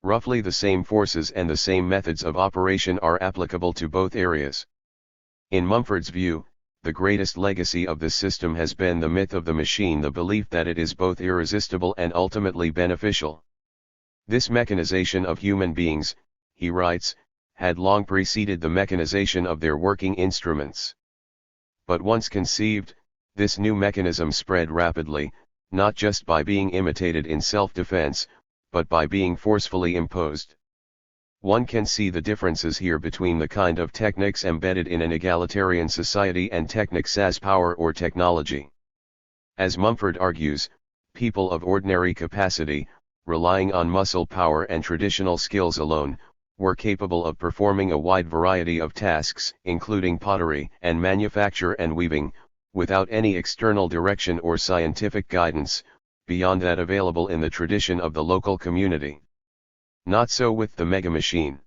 Roughly the same forces and the same methods of operation are applicable to both areas. In Mumford's view, the greatest legacy of this system has been the myth of the machine, the belief that it is both irresistible and ultimately beneficial. This mechanization of human beings, he writes, had long preceded the mechanization of their working instruments. But once conceived, this new mechanism spread rapidly, not just by being imitated in self-defense, but by being forcefully imposed. One can see the differences here between the kind of techniques embedded in an egalitarian society and techniques as power or technology. As Mumford argues, people of ordinary capacity, relying on muscle power and traditional skills alone, were capable of performing a wide variety of tasks, including pottery and manufacture and weaving, without any external direction or scientific guidance, beyond that available in the tradition of the local community. Not so with the mega-machine.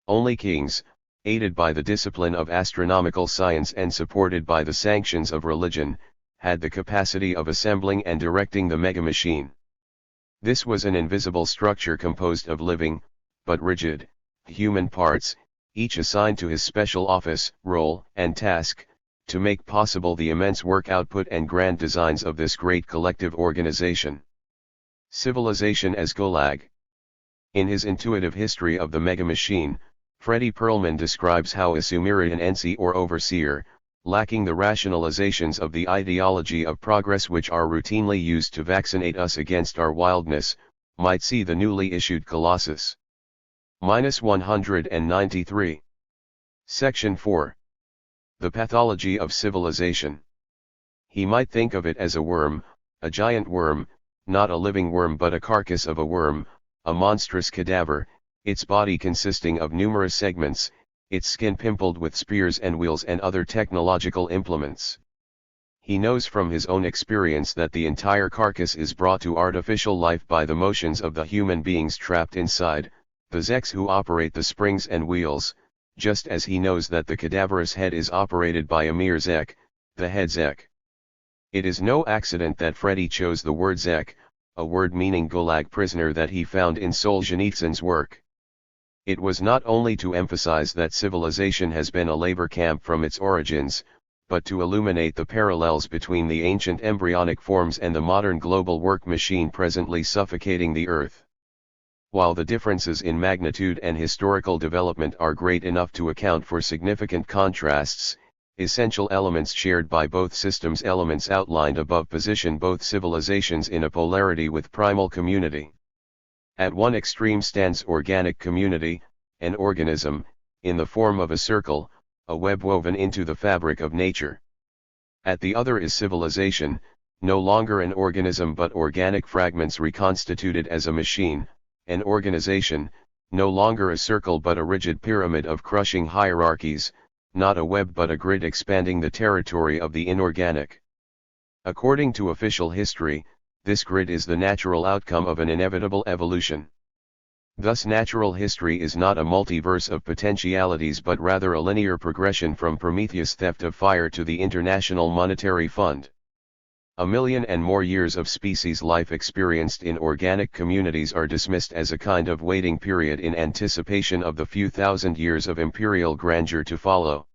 Only kings, aided by the discipline of astronomical science and supported by the sanctions of religion, had the capacity of assembling and directing the mega-machine. This was an invisible structure composed of living, but rigid, human parts, each assigned to his special office, role, and task, to make possible the immense work output and grand designs of this great collective organization. Civilization as Gulag. In his intuitive history of the mega-machine, Freddie Perlman describes how a Sumerian NC or overseer, lacking the rationalizations of the ideology of progress which are routinely used to vaccinate us against our wildness, might see the newly issued Colossus. -193. Section 4. The pathology of civilization. He might think of it as a worm, a giant worm, not a living worm but a carcass of a worm, a monstrous cadaver, its body consisting of numerous segments, its skin pimpled with spears and wheels and other technological implements. He knows from his own experience that the entire carcass is brought to artificial life by the motions of the human beings trapped inside, the Zeks who operate the springs and wheels, just as he knows that the cadaverous head is operated by a mere Zek, the head Zek. It is no accident that Freddie chose the word Zek, a word meaning Gulag prisoner that he found in Solzhenitsyn's work. It was not only to emphasize that civilization has been a labor camp from its origins, but to illuminate the parallels between the ancient embryonic forms and the modern global work machine presently suffocating the earth. While the differences in magnitude and historical development are great enough to account for significant contrasts, essential elements shared by both systems elements outlined above position both civilizations in a polarity with primal community. At one extreme stands organic community, an organism, in the form of a circle, a web woven into the fabric of nature. At the other is civilization, no longer an organism but organic fragments reconstituted as a machine, an organization, no longer a circle but a rigid pyramid of crushing hierarchies, not a web but a grid expanding the territory of the inorganic. According to official history, this grid is the natural outcome of an inevitable evolution. Thus natural history is not a multiverse of potentialities but rather a linear progression from Prometheus' theft of fire to the International Monetary Fund. 1,000,000 and more years of species life experienced in organic communities are dismissed as a kind of waiting period in anticipation of the few thousand years of imperial grandeur to follow.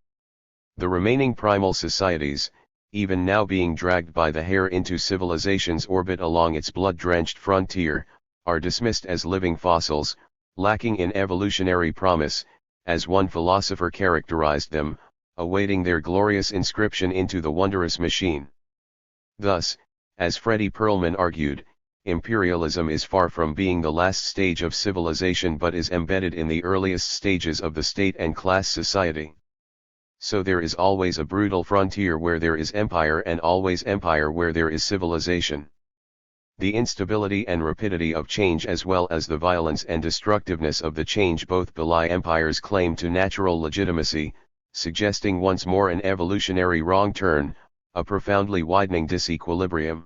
The remaining primal societies, even now being dragged by the hair into civilization's orbit along its blood-drenched frontier, are dismissed as living fossils, lacking in evolutionary promise, as one philosopher characterized them, awaiting their glorious inscription into the wondrous machine. Thus, as Freddie Perlman argued, imperialism is far from being the last stage of civilization but is embedded in the earliest stages of the state and class society. So there is always a brutal frontier where there is empire and always empire where there is civilization. The instability and rapidity of change as well as the violence and destructiveness of the change both belie empire's claim to natural legitimacy, suggesting once more an evolutionary wrong turn, a profoundly widening disequilibrium.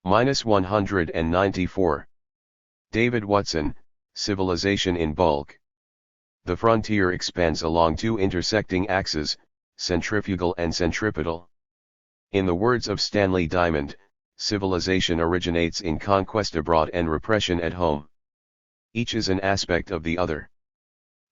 -194. David Watson, Civilization in Bulk. The frontier expands along two intersecting axes, centrifugal and centripetal. In the words of Stanley Diamond, civilization originates in conquest abroad and repression at home. Each is an aspect of the other.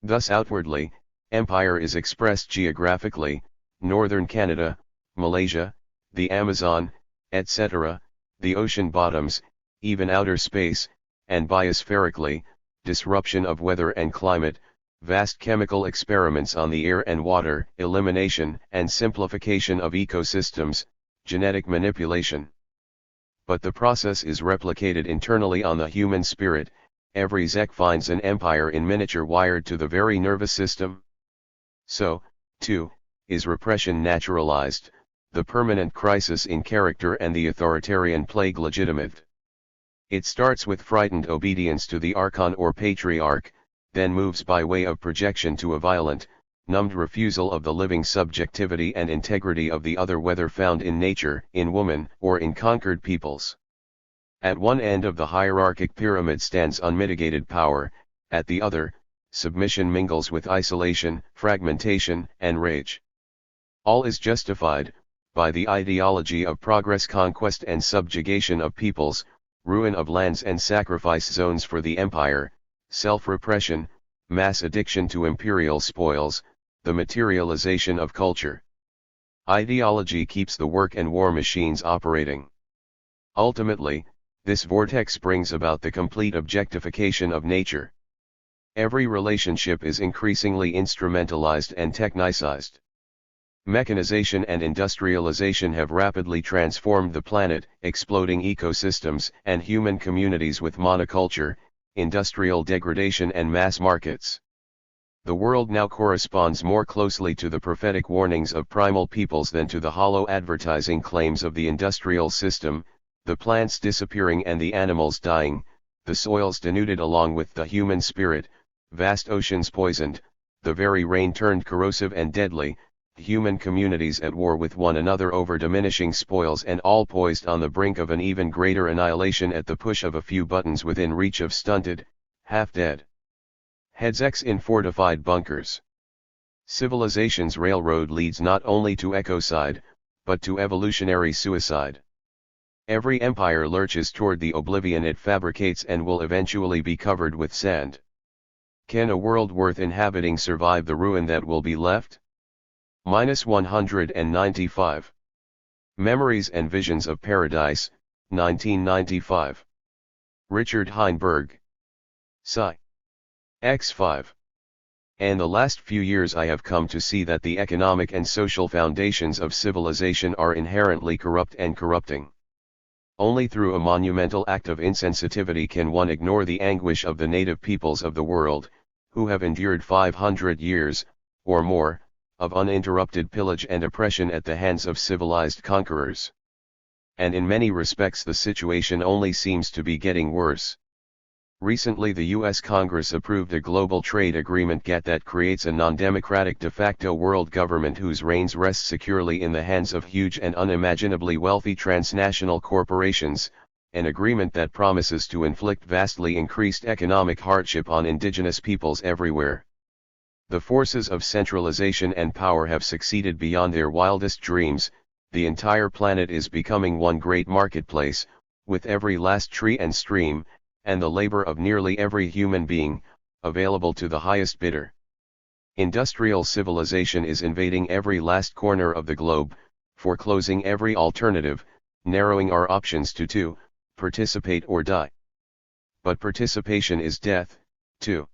Thus outwardly, empire is expressed geographically, northern Canada, Malaysia, the Amazon, etc., the ocean bottoms, even outer space, and biospherically, disruption of weather and climate, vast chemical experiments on the air and water, elimination and simplification of ecosystems, genetic manipulation. But the process is replicated internally on the human spirit. Every Zek finds an empire in miniature wired to the very nervous system. So, too, is repression naturalized, the permanent crisis in character and the authoritarian plague legitimate. It starts with frightened obedience to the archon or patriarch, then moves by way of projection to a violent, numbed refusal of the living subjectivity and integrity of the other whether found in nature, in woman, or in conquered peoples. At one end of the hierarchic pyramid stands unmitigated power, at the other, submission mingles with isolation, fragmentation, and rage. All is justified, by the ideology of progress, conquest and subjugation of peoples, ruin of lands and sacrifice zones for the empire, self-repression, mass addiction to imperial spoils, the materialization of culture. Ideology keeps the work and war machines operating. Ultimately, this vortex brings about the complete objectification of nature. Every relationship is increasingly instrumentalized and technicized. Mechanization and industrialization have rapidly transformed the planet, exploding ecosystems and human communities with monoculture, industrial degradation and mass markets. The world now corresponds more closely to the prophetic warnings of primal peoples than to the hollow advertising claims of the industrial system, the plants disappearing and the animals dying, the soils denuded along with the human spirit, vast oceans poisoned, the very rain turned corrosive and deadly, human communities at war with one another over diminishing spoils, and all poised on the brink of an even greater annihilation at the push of a few buttons within reach of stunted, half-dead heads in fortified bunkers. Civilization's railroad leads not only to ecocide, but to evolutionary suicide. Every empire lurches toward the oblivion it fabricates and will eventually be covered with sand. Can a world worth inhabiting survive the ruin that will be left? -195. Memories and Visions of Paradise, 1995. Richard Heinberg. Sci. X5. In the last few years I have come to see that the economic and social foundations of civilization are inherently corrupt and corrupting. Only through a monumental act of insensitivity can one ignore the anguish of the native peoples of the world, who have endured 500 years, or more, of uninterrupted pillage and oppression at the hands of civilized conquerors. And in many respects the situation only seems to be getting worse. Recently the U.S. Congress approved a global trade agreement that creates a non-democratic de facto world government whose reins rest securely in the hands of huge and unimaginably wealthy transnational corporations, an agreement that promises to inflict vastly increased economic hardship on indigenous peoples everywhere. The forces of centralization and power have succeeded beyond their wildest dreams. The entire planet is becoming one great marketplace, with every last tree and stream, and the labor of nearly every human being, available to the highest bidder. Industrial civilization is invading every last corner of the globe, foreclosing every alternative, narrowing our options to two: participate or die. But participation is death, too.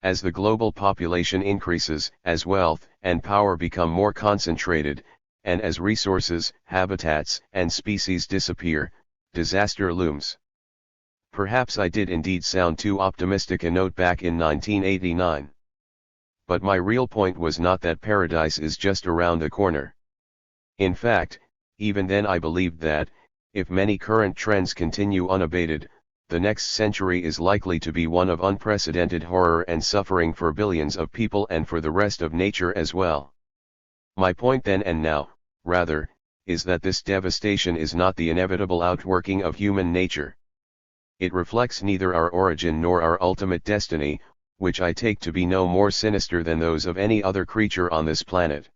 As the global population increases, as wealth and power become more concentrated, and as resources, habitats, and species disappear, disaster looms. Perhaps I did indeed sound too optimistic a note back in 1989. But my real point was not that paradise is just around the corner. In fact, even then I believed that, if many current trends continue unabated, the next century is likely to be one of unprecedented horror and suffering for billions of people and for the rest of nature as well. My point then and now, rather, is that this devastation is not the inevitable outworking of human nature. It reflects neither our origin nor our ultimate destiny, which I take to be no more sinister than those of any other creature on this planet.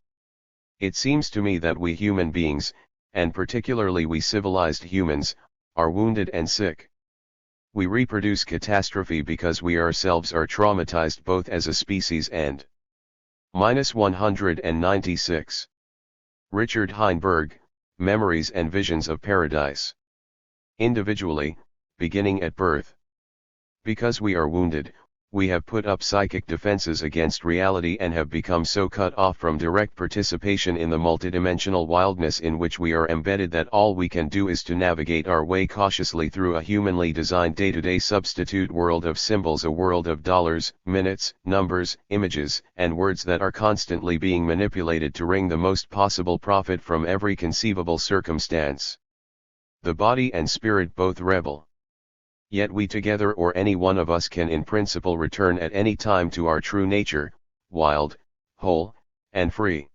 It seems to me that we human beings, and particularly we civilized humans, are wounded and sick. We reproduce catastrophe because we ourselves are traumatized both as a species and -196. Richard Heinberg, Memories and Visions of Paradise. Individually, beginning at birth. Because we are wounded, we have put up psychic defenses against reality and have become so cut off from direct participation in the multidimensional wildness in which we are embedded that all we can do is to navigate our way cautiously through a humanly designed day-to-day substitute world of symbols, a world of dollars, minutes, numbers, images, and words that are constantly being manipulated to wring the most possible profit from every conceivable circumstance. The body and spirit both rebel. Yet we together or any one of us can in principle return at any time to our true nature, wild, whole, and free.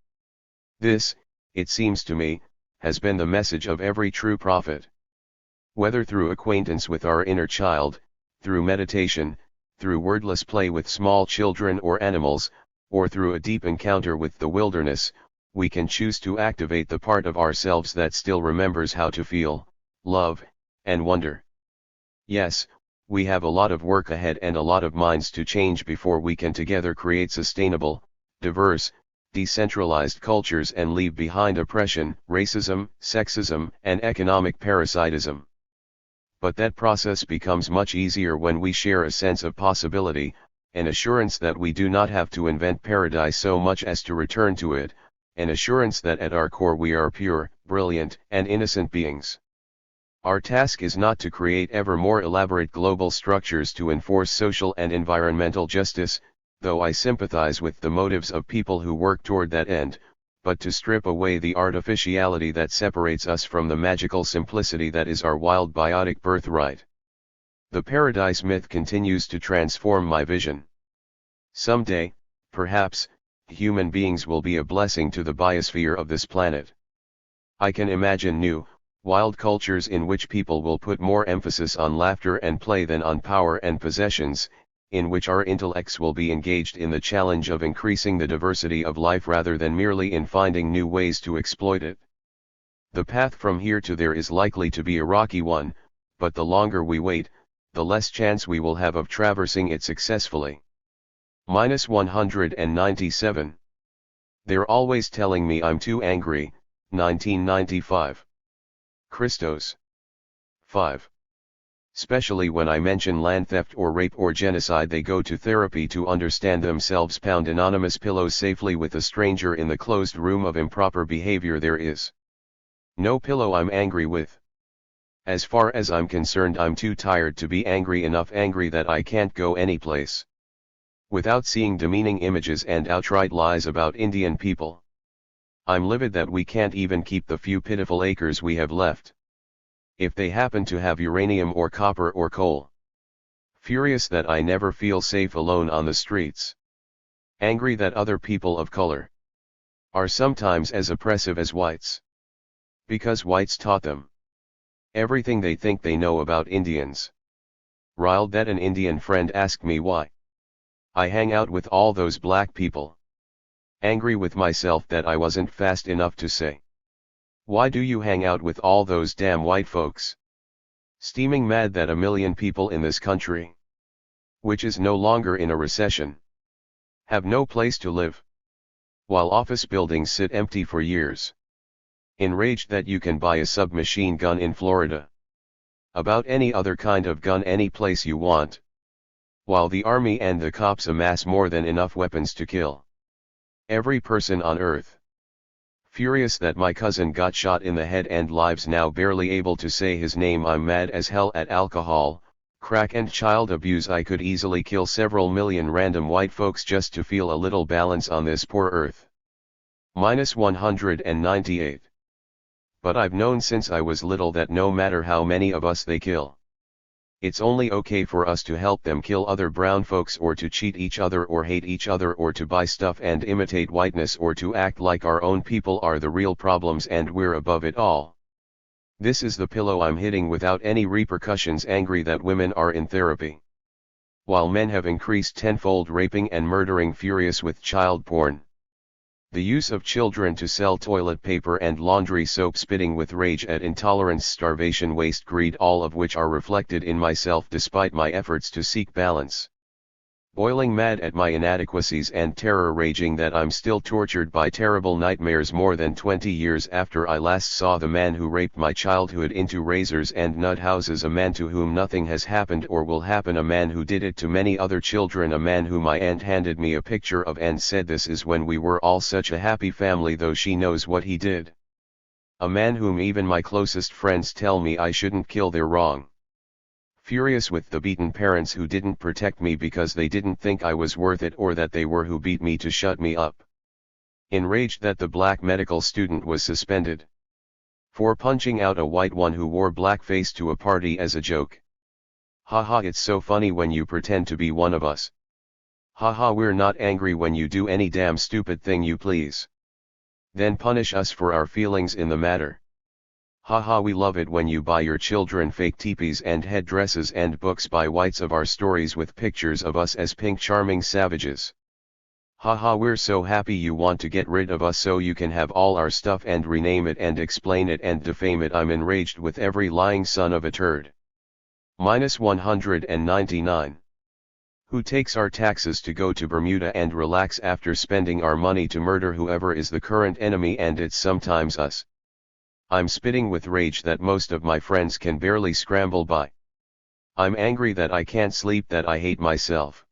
This, it seems to me, has been the message of every true prophet. Whether through acquaintance with our inner child, through meditation, through wordless play with small children or animals, or through a deep encounter with the wilderness, we can choose to activate the part of ourselves that still remembers how to feel, love, and wonder. Yes, we have a lot of work ahead and a lot of minds to change before we can together create sustainable, diverse, decentralized cultures and leave behind oppression, racism, sexism, and economic parasitism. But that process becomes much easier when we share a sense of possibility, an assurance that we do not have to invent paradise so much as to return to it, an assurance that at our core we are pure, brilliant, and innocent beings. Our task is not to create ever more elaborate global structures to enforce social and environmental justice, though I sympathize with the motives of people who work toward that end, but to strip away the artificiality that separates us from the magical simplicity that is our wild biotic birthright. The paradise myth continues to transform my vision. Someday, perhaps, human beings will be a blessing to the biosphere of this planet. I can imagine new, wild cultures in which people will put more emphasis on laughter and play than on power and possessions, in which our intellects will be engaged in the challenge of increasing the diversity of life rather than merely in finding new ways to exploit it. The path from here to there is likely to be a rocky one, but the longer we wait, the less chance we will have of traversing it successfully. -197. They're always telling me I'm too angry, 1995. Christos. 5. Especially when I mention land theft or rape or genocide, they go to therapy to understand themselves. Pound anonymous pillows safely with a stranger in the closed room of improper behavior. There is no pillow I'm angry with. As far as I'm concerned, I'm too tired to be angry enough, angry that I can't go anyplace without seeing demeaning images and outright lies about Indian people. I'm livid that we can't even keep the few pitiful acres we have left, if they happen to have uranium or copper or coal. Furious that I never feel safe alone on the streets. Angry that other people of color are sometimes as oppressive as whites, because whites taught them everything they think they know about Indians. Riled that an Indian friend asked me why I hang out with all those black people. Angry with myself that I wasn't fast enough to say, why do you hang out with all those damn white folks? Steaming mad that a million people in this country, which is no longer in a recession, have no place to live, while office buildings sit empty for years. Enraged that you can buy a submachine gun in Florida, about any other kind of gun any place you want, while the army and the cops amass more than enough weapons to kill every person on earth. Furious that my cousin got shot in the head and lives now barely able to say his name. I'm mad as hell at alcohol, crack and child abuse. I could easily kill several million random white folks just to feel a little balance on this poor earth. -198. But I've known since I was little that no matter how many of us they kill, it's only okay for us to help them kill other brown folks, or to cheat each other, or hate each other, or to buy stuff and imitate whiteness, or to act like our own people are the real problems and we're above it all. This is the pillow I'm hitting without any repercussions. Angry that women are in therapy, while men have increased tenfold raping and murdering. Furious with child porn, the use of children to sell toilet paper and laundry soap. Spitting with rage at intolerance, starvation, waste, greed, all of which are reflected in myself despite my efforts to seek balance. Boiling mad at my inadequacies and terror, raging that I'm still tortured by terrible nightmares more than 20 years after I last saw the man who raped my childhood into razors and nut houses, a man to whom nothing has happened or will happen, a man who did it to many other children, a man who my aunt handed me a picture of and said this is when we were all such a happy family, though she knows what he did. A man whom even my closest friends tell me I shouldn't kill, they're wrong. Furious with the beaten parents who didn't protect me because they didn't think I was worth it, or that they were who beat me to shut me up. Enraged that the black medical student was suspended for punching out a white one who wore blackface to a party as a joke. Haha, it's so funny when you pretend to be one of us. Haha, we're not angry when you do any damn stupid thing you please. Then punish us for our feelings in the matter. Haha, we love it when you buy your children fake teepees and headdresses and books by whites of our stories with pictures of us as pink charming savages. Haha, we're so happy you want to get rid of us so you can have all our stuff and rename it and explain it and defame it. I'm enraged with every lying son of a turd. -199. Who takes our taxes to go to Bermuda and relax after spending our money to murder whoever is the current enemy, and it's sometimes us. I'm spitting with rage that most of my friends can barely scramble by. I'm angry that I can't sleep, that I hate myself.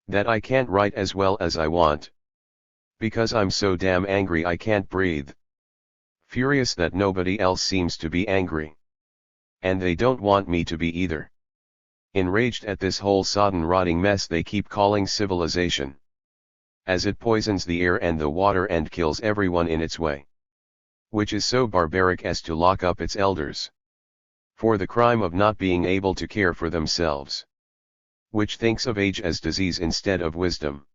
That I can't write as well as I want. Because I'm so damn angry I can't breathe. Furious that nobody else seems to be angry. And they don't want me to be either. Enraged at this whole sodden rotting mess they keep calling civilization. As it poisons the air and the water and kills everyone in its way. Which is so barbaric as to lock up its elders. For the crime of not being able to care for themselves. Which thinks of age as disease instead of wisdom.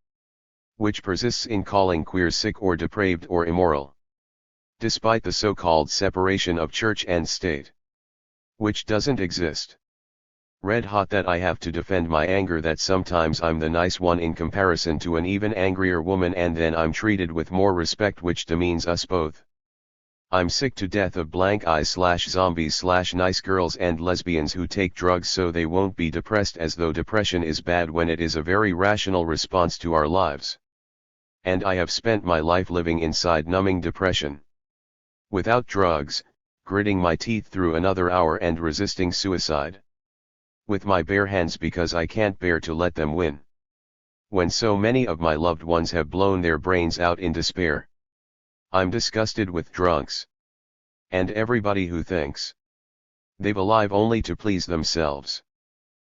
Which persists in calling queers sick or depraved or immoral. Despite the so-called separation of church and state. Which doesn't exist. Red hot that I have to defend my anger that sometimes I'm the nice one in comparison to an even angrier woman, and then I'm treated with more respect, which demeans us both. I'm sick to death of blank eyes/zombies/nice girls and lesbians who take drugs so they won't be depressed, as though depression is bad when it is a very rational response to our lives. And I have spent my life living inside numbing depression. Without drugs, gritting my teeth through another hour and resisting suicide. With my bare hands because I can't bear to let them win. When so many of my loved ones have blown their brains out in despair. I'm disgusted with drunks. And everybody who thinks they've alive only to please themselves.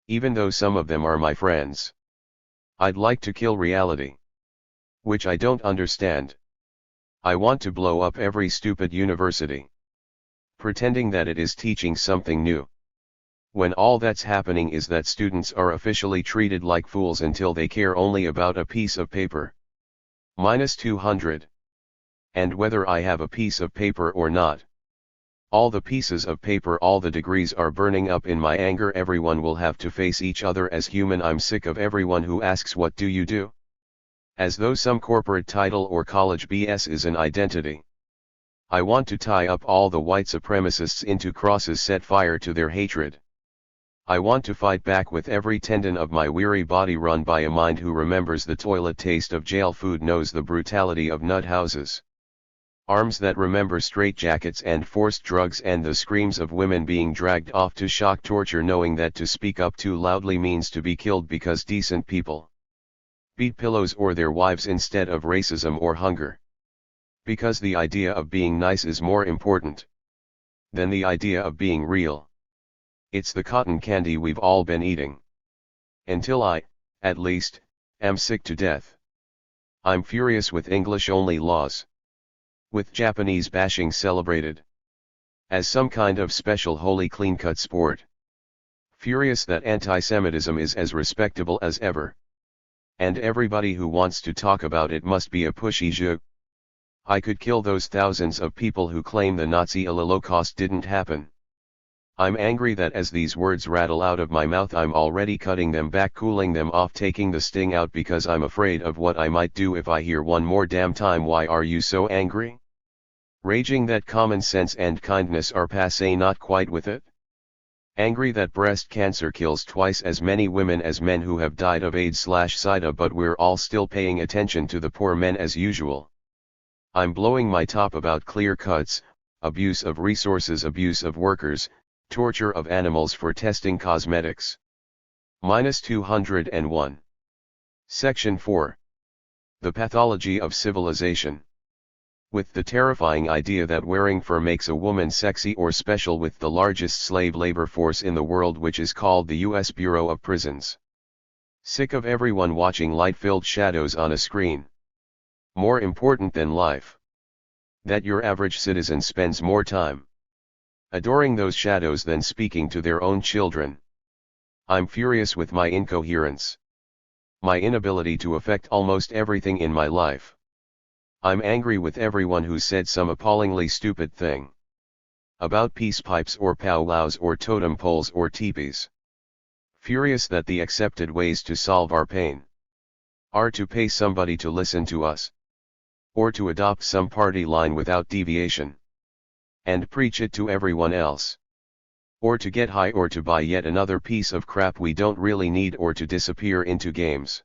Even though some of them are my friends. I'd like to kill reality. Which I don't understand. I want to blow up every stupid university. Pretending that it is teaching something new. When all that's happening is that students are officially treated like fools until they care only about a piece of paper. -200. And whether I have a piece of paper or not. All the pieces of paper, all the degrees are burning up in my anger. Everyone will have to face each other as human. I'm sick of everyone who asks what do you do? As though some corporate title or college BS is an identity. I want to tie up all the white supremacists into crosses, set fire to their hatred. I want to fight back with every tendon of my weary body, run by a mind who remembers the toilet taste of jail food, knows the brutality of nut houses. Arms that remember straitjackets and forced drugs and the screams of women being dragged off to shock torture, knowing that to speak up too loudly means to be killed because decent people beat pillows or their wives instead of racism or hunger. Because the idea of being nice is more important than the idea of being real. It's the cotton candy we've all been eating. Until I, at least, am sick to death. I'm furious with English-only laws. With Japanese bashing celebrated as some kind of special holy clean-cut sport. Furious that anti-Semitism is as respectable as ever. And everybody who wants to talk about it must be a pushy joke. I could kill those thousands of people who claim the Nazi Holocaust didn't happen. I'm angry that as these words rattle out of my mouth I'm already cutting them back, cooling them off, taking the sting out, because I'm afraid of what I might do if I hear one more damn time "Why are you so angry?" Raging that common sense and kindness are passé, not quite with it. Angry that breast cancer kills twice as many women as men who have died of AIDS/SIDA, but we're all still paying attention to the poor men as usual. I'm blowing my top about clear cuts, abuse of resources, abuse of workers, torture of animals for testing cosmetics. -201. Section 4. The Pathology of Civilization. With the terrifying idea that wearing fur makes a woman sexy or special, with the largest slave labor force in the world, which is called the U.S. Bureau of Prisons. Sick of everyone watching light-filled shadows on a screen. More important than life. That your average citizen spends more time adoring those shadows than speaking to their own children. I'm furious with my incoherence. My inability to affect almost everything in my life. I'm angry with everyone who said some appallingly stupid thing. about peace pipes or powwows or totem poles or teepees. Furious that the accepted ways to solve our pain are to pay somebody to listen to us, or to adopt some party line without deviation, and preach it to everyone else, or to get high or to buy yet another piece of crap we don't really need or to disappear into games.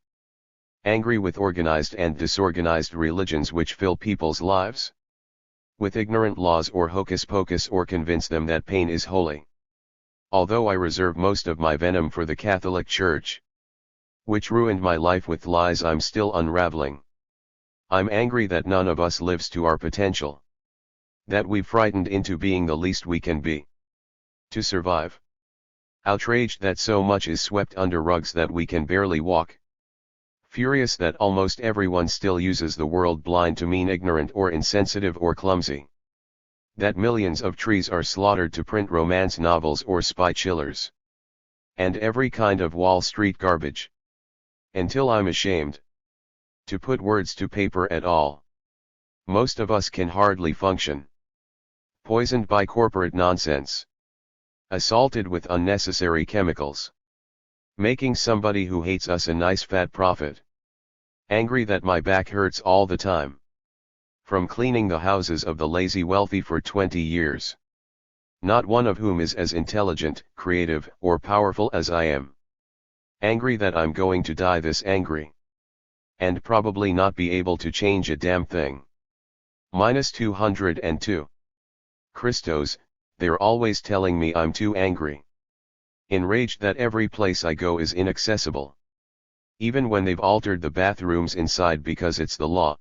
Angry with organized and disorganized religions which fill people's lives with ignorant laws or hocus pocus or convince them that pain is holy. Although I reserve most of my venom for the Catholic Church, which ruined my life with lies I'm still unraveling. I'm angry that none of us lives to our potential, that we've frightened into being the least we can be to survive. Outraged that so much is swept under rugs that we can barely walk. Furious that almost everyone still uses the word blind to mean ignorant or insensitive or clumsy. That millions of trees are slaughtered to print romance novels or spy chillers. And every kind of Wall Street garbage. Until I'm ashamed to put words to paper at all. Most of us can hardly function. Poisoned by corporate nonsense. Assaulted with unnecessary chemicals. Making somebody who hates us a nice fat profit. Angry that my back hurts all the time. From cleaning the houses of the lazy wealthy for 20 years. Not one of whom is as intelligent, creative, or powerful as I am. Angry that I'm going to die this angry. And probably not be able to change a damn thing. -202. Christos, they're always telling me I'm too angry. Enraged that every place I go is inaccessible. Even when they've altered the bathrooms inside because it's the law.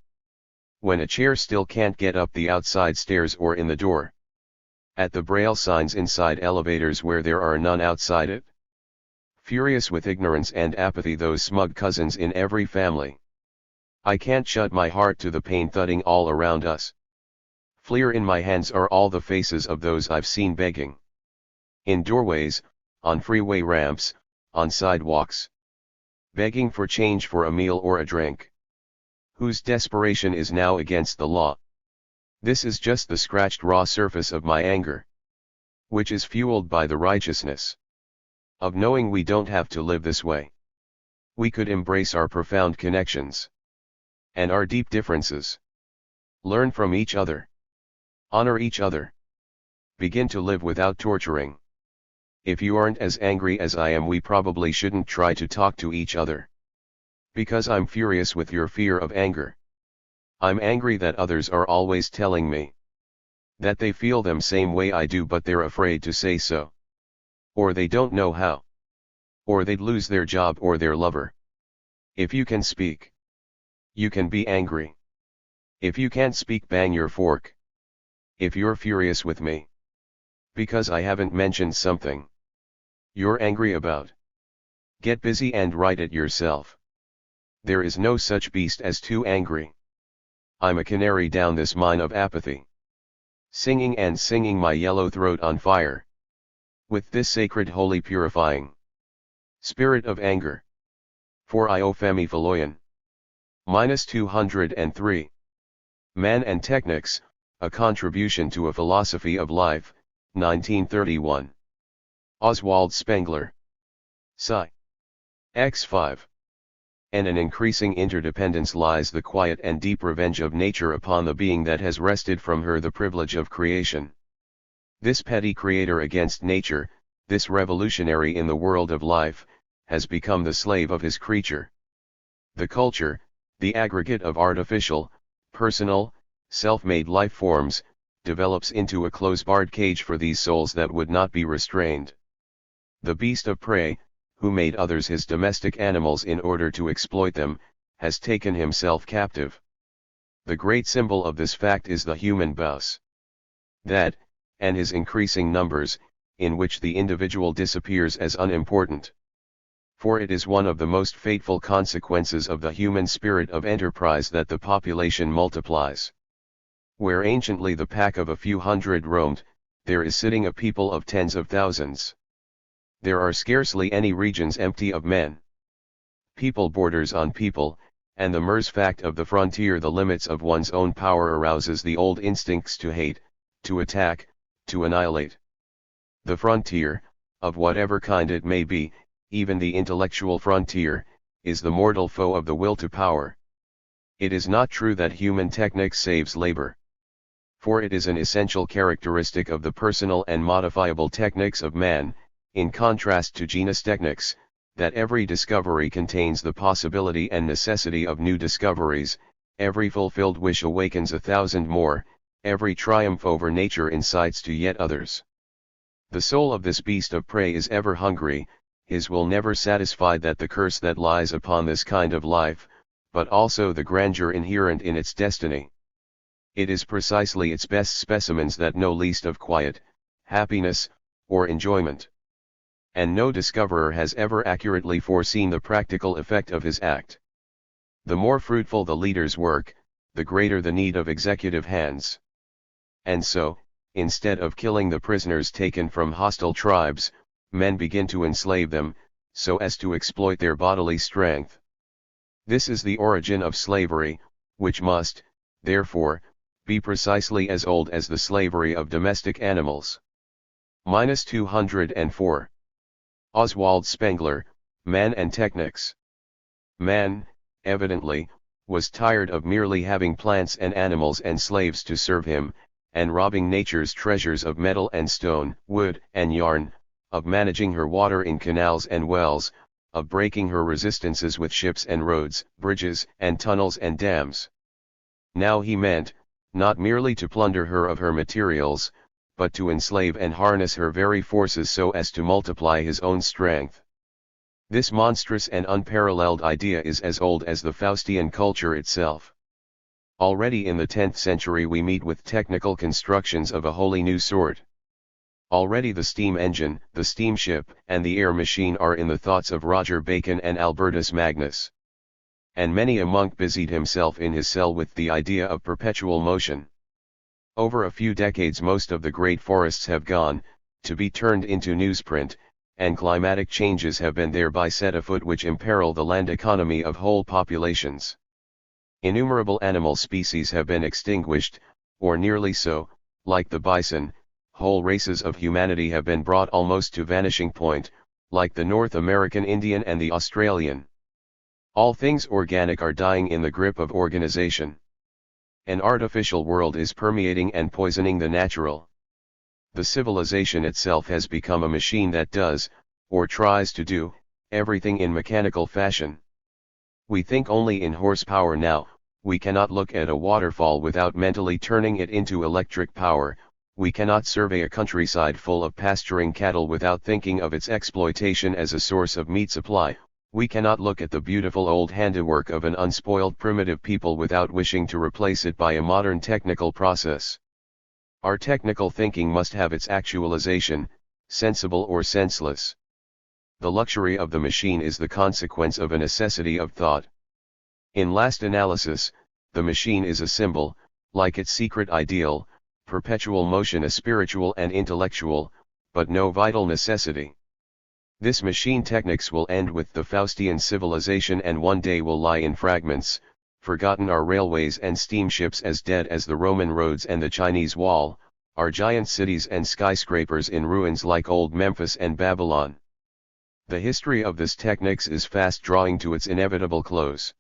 When a chair still can't get up the outside stairs or in the door. At the braille signs inside elevators where there are none outside it. Furious with ignorance and apathy, those smug cousins in every family. I can't shut my heart to the pain thudding all around us. Fleer in my hands are all the faces of those I've seen begging. In doorways, on freeway ramps, on sidewalks. Begging for change for a meal or a drink. Whose desperation is now against the law. This is just the scratched raw surface of my anger. Which is fueled by the righteousness of knowing we don't have to live this way. We could embrace our profound connections. And our deep differences. Learn from each other. Honor each other. Begin to live without torturing. If you aren't as angry as I am, we probably shouldn't try to talk to each other. Because I'm furious with your fear of anger. I'm angry that others are always telling me that they feel them same way I do, but they're afraid to say so. Or they don't know how. Or they'd lose their job or their lover. If you can speak, you can be angry. If you can't speak, bang your fork. If you're furious with me because I haven't mentioned something you're angry about, get busy and write it yourself. There is no such beast as too angry. I'm a canary down this mine of apathy. Singing and singing, my yellow throat on fire. With this sacred holy purifying spirit of anger. For Iofemi Philoian. -203. Man and Technics, a Contribution to a Philosophy of Life, 1931. Oswald Spengler. Sci. X5. And an increasing interdependence lies the quiet and deep revenge of nature upon the being that has wrested from her the privilege of creation. This petty creator against nature, this revolutionary in the world of life, has become the slave of his creature. The culture, the aggregate of artificial, personal, self-made life forms, develops into a close-barred cage for these souls that would not be restrained. The beast of prey, who made others his domestic animals in order to exploit them, has taken himself captive. The great symbol of this fact is the human bus. That, and his increasing numbers, in which the individual disappears as unimportant. For it is one of the most fateful consequences of the human spirit of enterprise that the population multiplies. Where anciently the pack of a few hundred roamed, there is sitting a people of tens of thousands. There are scarcely any regions empty of men. People borders on people, and the mer's fact of the frontier, the limits of one's own power, arouses the old instincts to hate, to attack, to annihilate. The frontier, of whatever kind it may be, even the intellectual frontier, is the mortal foe of the will to power. It is not true that human technics saves labor. For it is an essential characteristic of the personal and modifiable techniques of man, in contrast to genus techniques, that every discovery contains the possibility and necessity of new discoveries, every fulfilled wish awakens 1,000 more, every triumph over nature incites to yet others. The soul of this beast of prey is ever hungry, his will never satisfied that the curse that lies upon this kind of life, but also the grandeur inherent in its destiny. It is precisely its best specimens that know least of quiet, happiness, or enjoyment. And no discoverer has ever accurately foreseen the practical effect of his act. The more fruitful the leader's work, the greater the need of executive hands. And so, instead of killing the prisoners taken from hostile tribes, men begin to enslave them, so as to exploit their bodily strength. This is the origin of slavery, which must, therefore, be precisely as old as the slavery of domestic animals. 204. Oswald Spengler, Man and Technics. Man, evidently, was tired of merely having plants and animals and slaves to serve him, and robbing nature's treasures of metal and stone, wood and yarn, of managing her water in canals and wells, of breaking her resistances with ships and roads, bridges and tunnels and dams. Now he meant, not merely to plunder her of her materials, but to enslave and harness her very forces so as to multiply his own strength. This monstrous and unparalleled idea is as old as the Faustian culture itself. Already in the 10th century we meet with technical constructions of a wholly new sort. Already the steam engine, the steamship, and the air machine are in the thoughts of Roger Bacon and Albertus Magnus. And many a monk busied himself in his cell with the idea of perpetual motion. Over a few decades most of the great forests have gone, to be turned into newsprint, and climatic changes have been thereby set afoot which imperil the land economy of whole populations. Innumerable animal species have been extinguished, or nearly so, like the bison. Whole races of humanity have been brought almost to vanishing point, like the North American Indian and the Australian. All things organic are dying in the grip of organization. An artificial world is permeating and poisoning the natural. The civilization itself has become a machine that does, or tries to do, everything in mechanical fashion. We think only in horsepower now. We cannot look at a waterfall without mentally turning it into electric power. We cannot survey a countryside full of pasturing cattle without thinking of its exploitation as a source of meat supply. We cannot look at the beautiful old handiwork of an unspoiled primitive people without wishing to replace it by a modern technical process. Our technical thinking must have its actualization, sensible or senseless. The luxury of the machine is the consequence of a necessity of thought. In last analysis, the machine is a symbol, like its secret ideal, perpetual motion a spiritual and intellectual, but no vital necessity. This machine technics will end with the Faustian civilization and one day will lie in fragments. Forgotten are railways and steamships as dead as the Roman roads and the Chinese wall, are giant cities and skyscrapers in ruins like old Memphis and Babylon. The history of this technics is fast drawing to its inevitable close.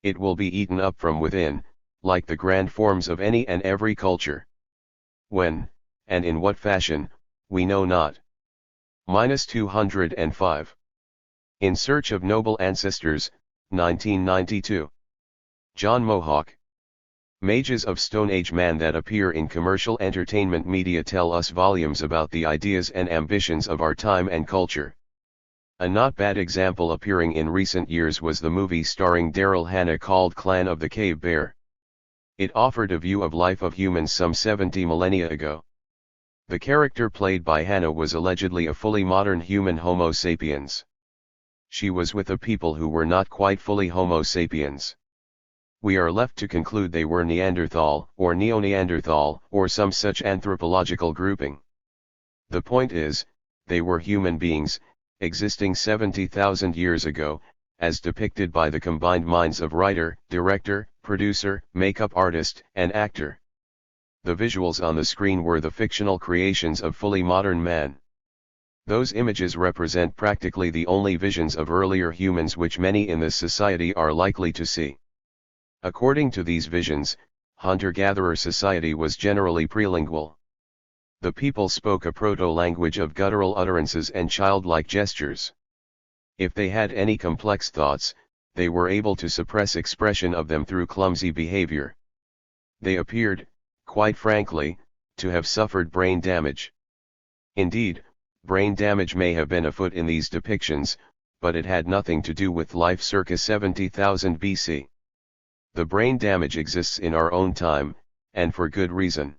It will be eaten up from within, like the grand forms of any and every culture. When, and in what fashion, we know not. 205. In Search of Noble Ancestors, 1992. John Mohawk. Mages of Stone Age man that appear in commercial entertainment media tell us volumes about the ideas and ambitions of our time and culture. A not bad example appearing in recent years was the movie starring Daryl Hannah called Clan of the Cave Bear. It offered a view of life of humans some 70 millennia ago. The character played by Hannah was allegedly a fully modern human Homo sapiens. She was with a people who were not quite fully Homo sapiens. We are left to conclude they were Neanderthal, or Neo-Neanderthal, or some such anthropological grouping. The point is, they were human beings, existing 70,000 years ago, as depicted by the combined minds of writer, director, producer, makeup artist, and actor. the visuals on the screen were the fictional creations of fully modern man. Those images represent practically the only visions of earlier humans which many in this society are likely to see. According to these visions, hunter-gatherer society was generally prelingual. The people spoke a proto-language of guttural utterances and childlike gestures. If they had any complex thoughts, they were able to suppress expression of them through clumsy behavior. They appeared, quite frankly, to have suffered brain damage. Indeed, brain damage may have been afoot in these depictions, but it had nothing to do with life circa 70,000 BC. The brain damage exists in our own time, and for good reason.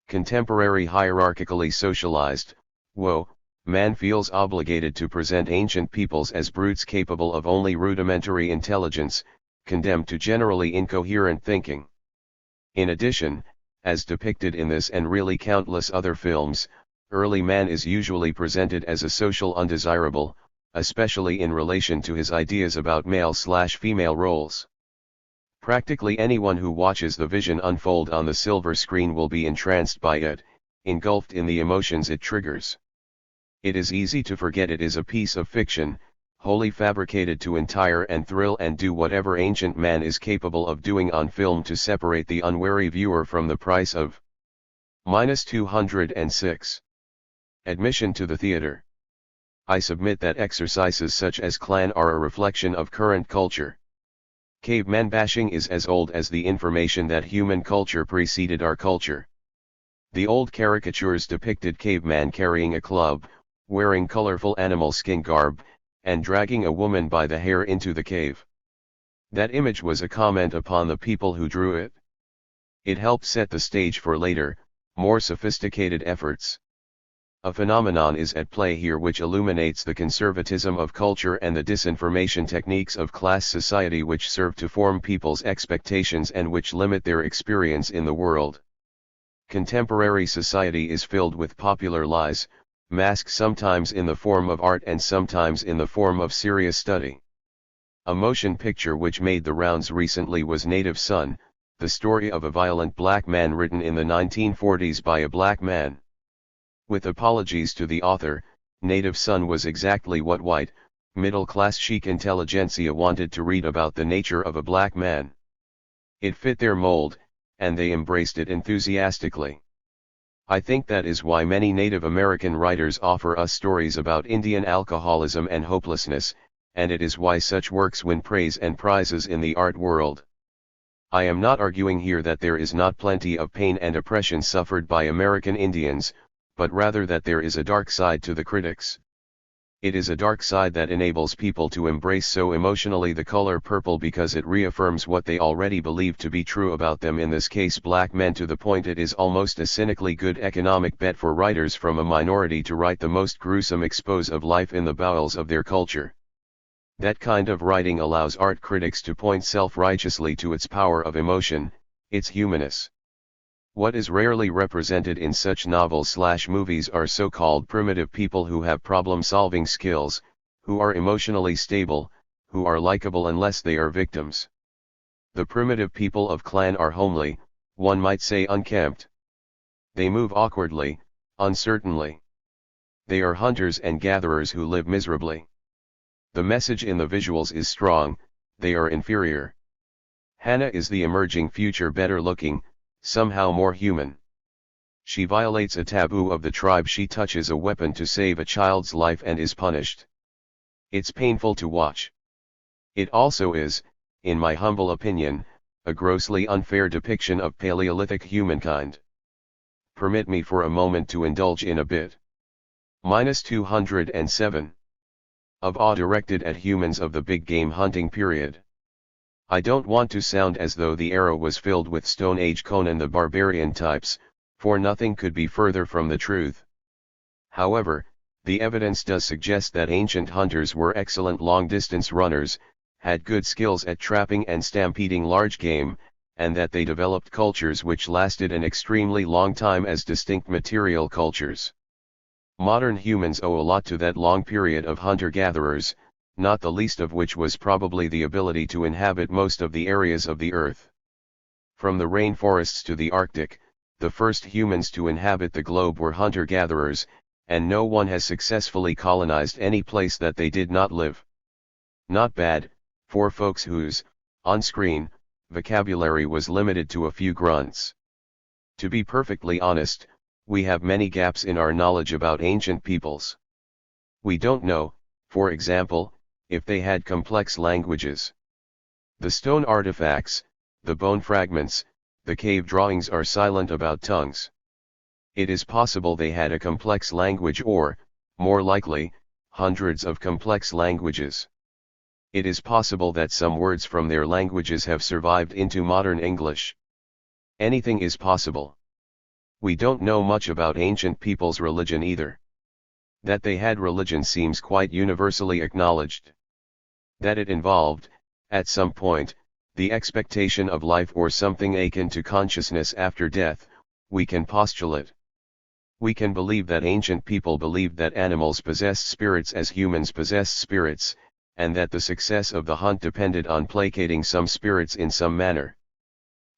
Contemporary hierarchically socialized, man feels obligated to present ancient peoples as brutes capable of only rudimentary intelligence, condemned to generally incoherent thinking. In addition, as depicted in this and really countless other films, early man is usually presented as a social undesirable, especially in relation to his ideas about male/female roles. Practically anyone who watches the vision unfold on the silver screen will be entranced by it, engulfed in the emotions it triggers. It is easy to forget it is a piece of fiction, wholly fabricated to entire and thrill and do whatever ancient man is capable of doing on film to separate the unwary viewer from the price of -206. Admission to the theater. I submit that exercises such as clan are a reflection of current culture. Caveman bashing is as old as the information that human culture preceded our culture. The old caricatures depicted caveman carrying a club, wearing colorful animal skin garb, and dragging a woman by the hair into the cave. That image was a comment upon the people who drew it. It helped set the stage for later, more sophisticated efforts. A phenomenon is at play here which illuminates the conservatism of culture and the disinformation techniques of class society which serve to form people's expectations and which limit their experience in the world. Contemporary society is filled with popular lies, masked sometimes in the form of art and sometimes in the form of serious study. A motion picture which made the rounds recently was Native Son, the story of a violent black man written in the 1940s by a black man. With apologies to the author, Native Son was exactly what white, middle-class chic intelligentsia wanted to read about the nature of a black man. It fit their mold, and they embraced it enthusiastically. I think that is why many Native American writers offer us stories about Indian alcoholism and hopelessness, and it is why such works win praise and prizes in the art world. I am not arguing here that there is not plenty of pain and oppression suffered by American Indians, but rather that there is a dark side to the critics. It is a dark side that enables people to embrace so emotionally the color purple because it reaffirms what they already believe to be true about them, in this case black men, to the point it is almost a cynically good economic bet for writers from a minority to write the most gruesome expose of life in the bowels of their culture. That kind of writing allows art critics to point self-righteously to its power of emotion, its humanness. What is rarely represented in such novels/movies are so-called primitive people who have problem-solving skills, who are emotionally stable, who are likable unless they are victims. The primitive people of clan are homely, one might say unkempt. They move awkwardly, uncertainly. They are hunters and gatherers who live miserably. The message in the visuals is strong, they are inferior. Hannah is the emerging future better-looking, somehow more human. She violates a taboo of the tribe, she touches a weapon to save a child's life and is punished. It's painful to watch. It also is, in my humble opinion, a grossly unfair depiction of Paleolithic humankind. Permit me for a moment to indulge in a bit. -207. Of awe directed at humans of the big game hunting period. I don't want to sound as though the era was filled with Stone Age Conan the Barbarian types, for nothing could be further from the truth. However, the evidence does suggest that ancient hunters were excellent long-distance runners, had good skills at trapping and stampeding large game, and that they developed cultures which lasted an extremely long time as distinct material cultures. Modern humans owe a lot to that long period of hunter-gatherers, not the least of which was probably the ability to inhabit most of the areas of the earth. From the rainforests to the Arctic, the first humans to inhabit the globe were hunter-gatherers, and no one has successfully colonized any place that they did not live. Not bad, for folks whose, on-screen, vocabulary was limited to a few grunts. To be perfectly honest, we have many gaps in our knowledge about ancient peoples. We don't know, for example, if they had complex languages. The stone artifacts, the bone fragments, the cave drawings are silent about tongues. It is possible they had a complex language or, more likely, hundreds of complex languages. It is possible that some words from their languages have survived into modern English. Anything is possible. We don't know much about ancient people's religion either. That they had religion seems quite universally acknowledged. That it involved, at some point, the expectation of life or something akin to consciousness after death, we can postulate. We can believe that ancient people believed that animals possessed spirits as humans possessed spirits, and that the success of the hunt depended on placating some spirits in some manner.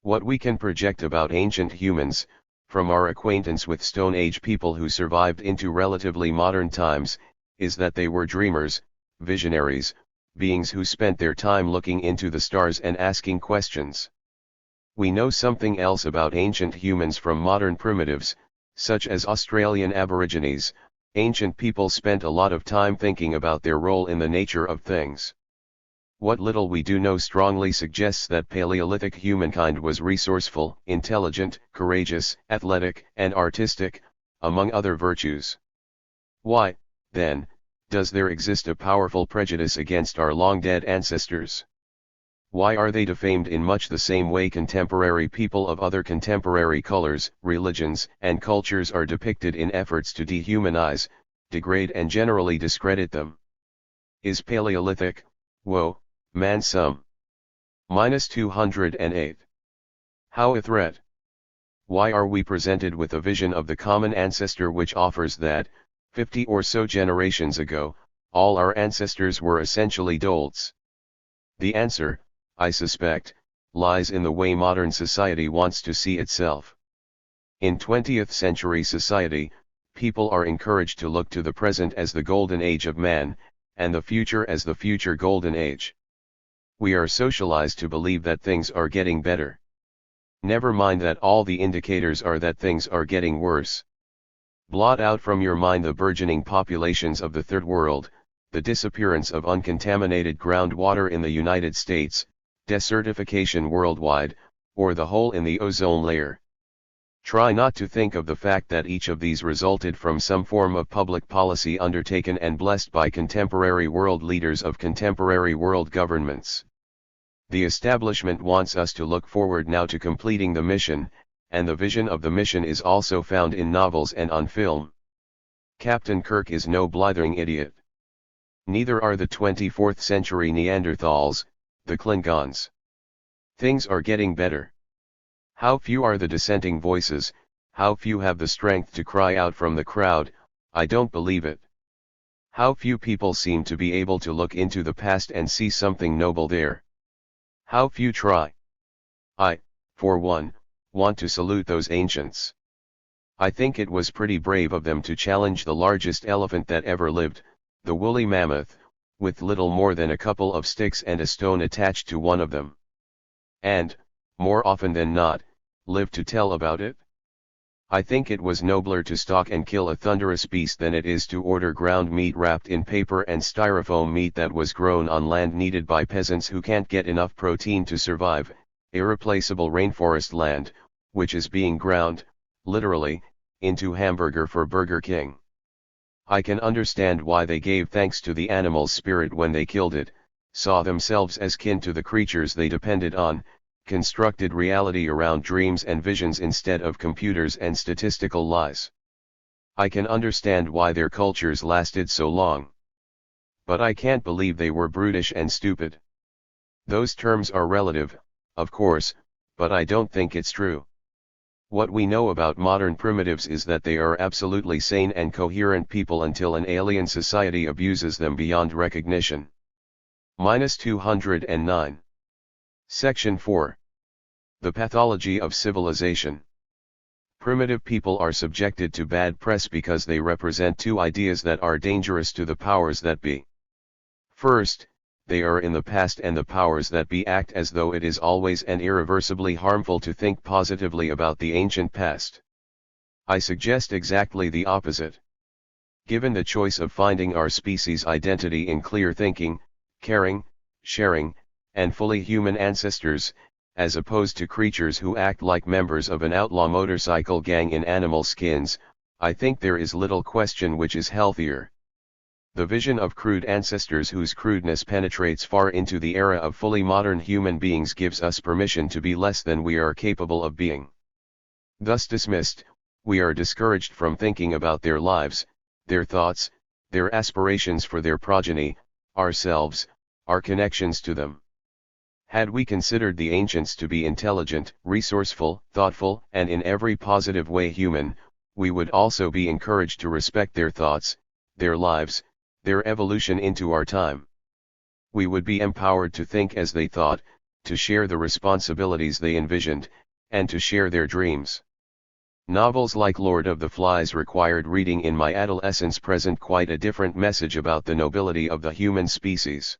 What we can project about ancient humans, from our acquaintance with Stone Age people who survived into relatively modern times, is that they were dreamers, visionaries, beings who spent their time looking into the stars and asking questions. We know something else about ancient humans from modern primitives, such as Australian Aborigines. Ancient people spent a lot of time thinking about their role in the nature of things. What little we do know strongly suggests that Paleolithic humankind was resourceful, intelligent, courageous, athletic, and artistic, among other virtues. Why, then, does there exist a powerful prejudice against our long-dead ancestors? Why are they defamed in much the same way contemporary people of other contemporary colors, religions, and cultures are depicted in efforts to dehumanize, degrade and generally discredit them? Is Paleolithic, woe, man sum? -208. How a threat? Why are we presented with a vision of the common ancestor which offers that, 50 or so generations ago, all our ancestors were essentially dolts? The answer, I suspect, lies in the way modern society wants to see itself. In 20th century society, people are encouraged to look to the present as the golden age of man, and the future as the future golden age. We are socialized to believe that things are getting better. Never mind that all the indicators are that things are getting worse. Blot out from your mind the burgeoning populations of the Third World, the disappearance of uncontaminated groundwater in the United States, desertification worldwide, or the hole in the ozone layer. Try not to think of the fact that each of these resulted from some form of public policy undertaken and blessed by contemporary world leaders of contemporary world governments. The establishment wants us to look forward now to completing the mission, and the vision of the mission is also found in novels and on film. Captain Kirk is no blithering idiot. Neither are the 24th century Neanderthals, the Klingons. Things are getting better. How few are the dissenting voices, how few have the strength to cry out from the crowd, I don't believe it. How few people seem to be able to look into the past and see something noble there. How few try. I, for one, want to salute those ancients. I think it was pretty brave of them to challenge the largest elephant that ever lived, the woolly mammoth, with little more than a couple of sticks and a stone attached to one of them. And, more often than not, live to tell about it. I think it was nobler to stalk and kill a thunderous beast than it is to order ground meat wrapped in paper and styrofoam meat that was grown on land needed by peasants who can't get enough protein to survive, irreplaceable rainforest land, which is being ground, literally, into hamburger for Burger King. I can understand why they gave thanks to the animal's spirit when they killed it, saw themselves as kin to the creatures they depended on, constructed reality around dreams and visions instead of computers and statistical lies. I can understand why their cultures lasted so long. But I can't believe they were brutish and stupid. Those terms are relative, of course, but I don't think it's true. What we know about modern primitives is that they are absolutely sane and coherent people until an alien society abuses them beyond recognition. -209. Section 4. The Pathology of Civilization. Primitive people are subjected to bad press because they represent two ideas that are dangerous to the powers that be. First, they are in the past and the powers that be act as though it is always and irreversibly harmful to think positively about the ancient past. I suggest exactly the opposite. Given the choice of finding our species' identity in clear thinking, caring, sharing, and fully human ancestors, as opposed to creatures who act like members of an outlaw motorcycle gang in animal skins, I think there is little question which is healthier. The vision of crude ancestors whose crudeness penetrates far into the era of fully modern human beings gives us permission to be less than we are capable of being. Thus dismissed, we are discouraged from thinking about their lives, their thoughts, their aspirations for their progeny, ourselves, our connections to them. Had we considered the ancients to be intelligent, resourceful, thoughtful, and in every positive way human, we would also be encouraged to respect their thoughts, their lives, their evolution into our time. We would be empowered to think as they thought, to share the responsibilities they envisioned, and to share their dreams. Novels like Lord of the Flies required reading in my adolescence present quite a different message about the nobility of the human species.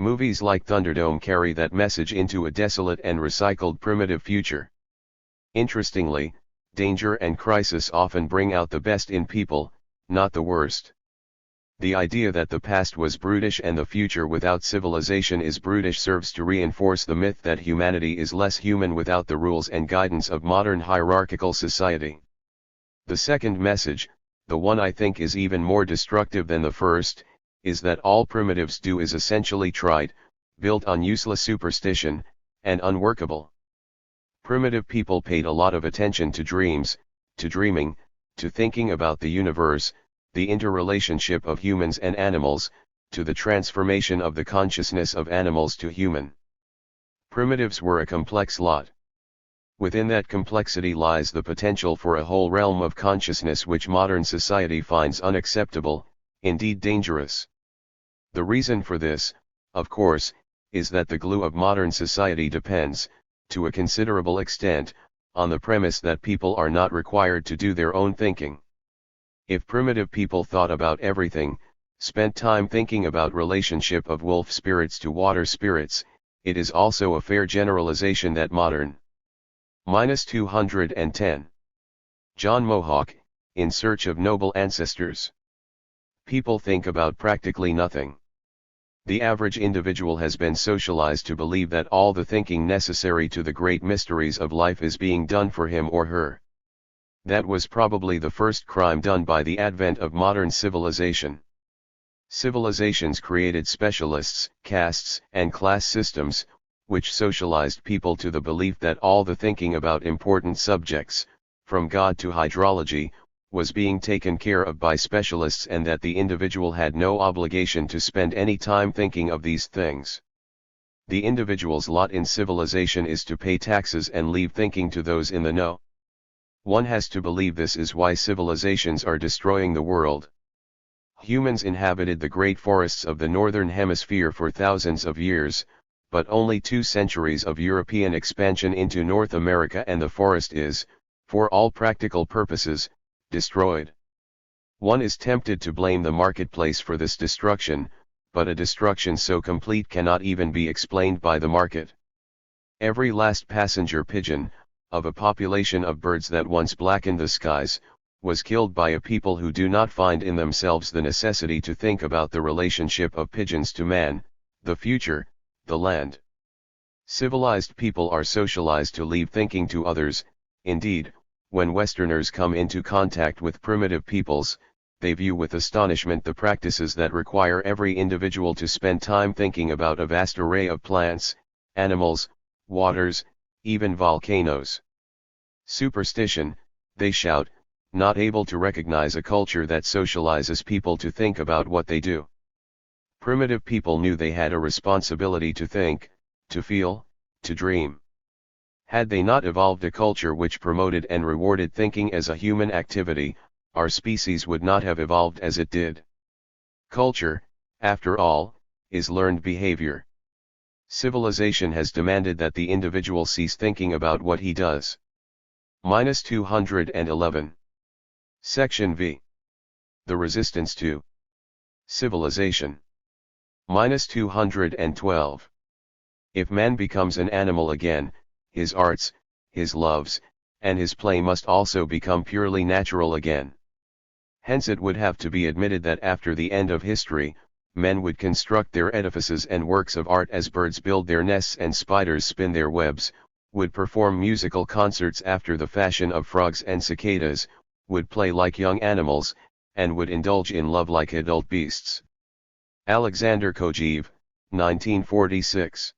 Movies like Thunderdome carry that message into a desolate and recycled primitive future. Interestingly, danger and crisis often bring out the best in people, not the worst. The idea that the past was brutish and the future without civilization is brutish serves to reinforce the myth that humanity is less human without the rules and guidance of modern hierarchical society. The second message, the one I think is even more destructive than the first, is that all primitives do is essentially trite, built on useless superstition, and unworkable. Primitive people paid a lot of attention to dreams, to dreaming, to thinking about the universe, the interrelationship of humans and animals, to the transformation of the consciousness of animals to human. Primitives were a complex lot. Within that complexity lies the potential for a whole realm of consciousness which modern society finds unacceptable, indeed dangerous. The reason for this, of course, is that the glue of modern society depends, to a considerable extent, on the premise that people are not required to do their own thinking. If primitive people thought about everything, spent time thinking about relationship of wolf spirits to water spirits, it is also a fair generalization that modern. -210. John Mohawk, In Search of Noble Ancestors. People think about practically nothing. The average individual has been socialized to believe that all the thinking necessary to the great mysteries of life is being done for him or her. That was probably the first crime done by the advent of modern civilization. Civilizations created specialists, castes, and class systems, which socialized people to the belief that all the thinking about important subjects, from God to hydrology, was being taken care of by specialists and that the individual had no obligation to spend any time thinking of these things. The individual's lot in civilization is to pay taxes and leave thinking to those in the know. One has to believe this is why civilizations are destroying the world. Humans inhabited the great forests of the northern hemisphere for thousands of years, but only 2 centuries of European expansion into North America and the forest is, for all practical purposes, destroyed. One is tempted to blame the marketplace for this destruction, but a destruction so complete cannot even be explained by the market. Every last passenger pigeon, of a population of birds that once blackened the skies, was killed by a people who do not find in themselves the necessity to think about the relationship of pigeons to man, the future, the land. Civilized people are socialized to leave thinking to others. Indeed, when Westerners come into contact with primitive peoples, they view with astonishment the practices that require every individual to spend time thinking about a vast array of plants, animals, waters, even volcanoes. Superstition, they shout, not able to recognize a culture that socializes people to think about what they do. Primitive people knew they had a responsibility to think, to feel, to dream. Had they not evolved a culture which promoted and rewarded thinking as a human activity, our species would not have evolved as it did. Culture, after all, is learned behavior. Civilization has demanded that the individual cease thinking about what he does. -211. Section V. The resistance to civilization. -212. If man becomes an animal again, his arts, his loves, and his play must also become purely natural again. Hence it would have to be admitted that after the end of history, men would construct their edifices and works of art as birds build their nests and spiders spin their webs, would perform musical concerts after the fashion of frogs and cicadas, would play like young animals, and would indulge in love like adult beasts. Alexander Kojève, 1946.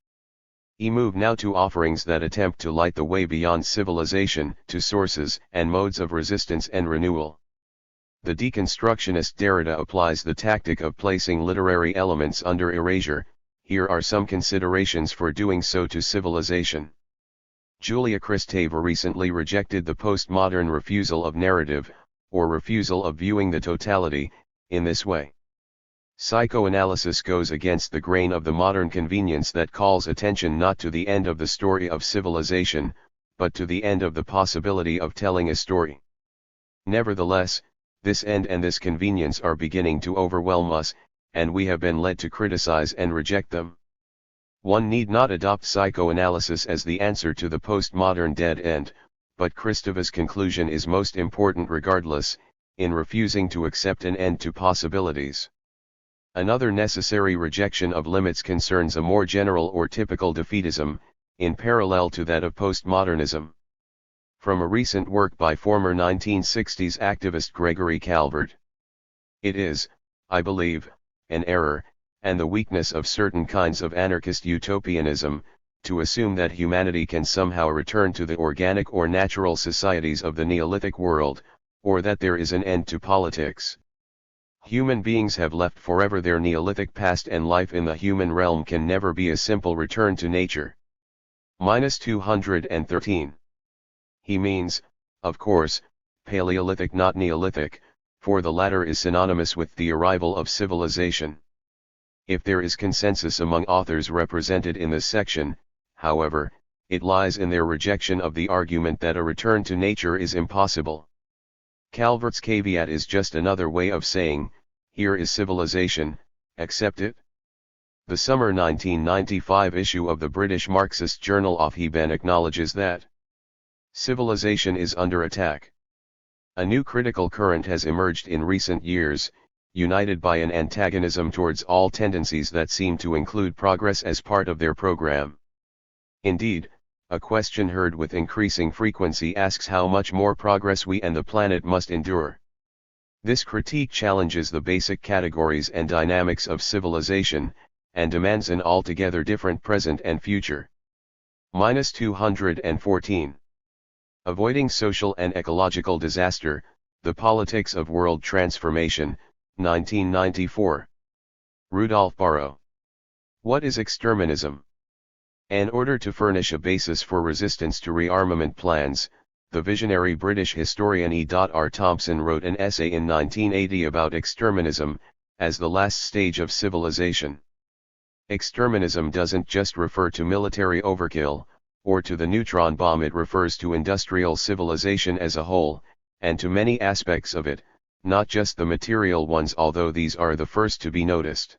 Move now to offerings that attempt to light the way beyond civilization, to sources and modes of resistance and renewal. The deconstructionist Derrida applies the tactic of placing literary elements under erasure. Here are some considerations for doing so to civilization. Julia Kristeva recently rejected the postmodern refusal of narrative, or refusal of viewing the totality, in this way. Psychoanalysis goes against the grain of the modern convenience that calls attention not to the end of the story of civilization, but to the end of the possibility of telling a story. Nevertheless, this end and this convenience are beginning to overwhelm us, and we have been led to criticize and reject them. One need not adopt psychoanalysis as the answer to the postmodern dead end, but Kristeva's conclusion is most important regardless, in refusing to accept an end to possibilities. Another necessary rejection of limits concerns a more general or typical defeatism, in parallel to that of postmodernism. From a recent work by former 1960s activist Gregory Calvert. It is, I believe, an error, and the weakness of certain kinds of anarchist utopianism, to assume that humanity can somehow return to the organic or natural societies of the Neolithic world, or that there is an end to politics. Human beings have left forever their Neolithic past, and life in the human realm can never be a simple return to nature. -213. He means, of course, Paleolithic, not Neolithic, for the latter is synonymous with the arrival of civilization. If there is consensus among authors represented in this section, however, it lies in their rejection of the argument that a return to nature is impossible. Calvert's caveat is just another way of saying, here is civilization, accept it. The summer 1995 issue of the British Marxist journal Aufheben acknowledges that civilization is under attack. A new critical current has emerged in recent years, united by an antagonism towards all tendencies that seem to include progress as part of their program. Indeed, a question heard with increasing frequency asks how much more progress we and the planet must endure. This critique challenges the basic categories and dynamics of civilization, and demands an altogether different present and future. -214. Avoiding social and ecological disaster, the politics of world transformation, 1994. Rudolf Barrow. What is exterminism? In order to furnish a basis for resistance to rearmament plans, the visionary British historian E.R. Thompson wrote an essay in 1980 about exterminism, as the last stage of civilization. Exterminism doesn't just refer to military overkill, or to the neutron bomb. It refers to industrial civilization as a whole, and to many aspects of it, not just the material ones, although these are the first to be noticed.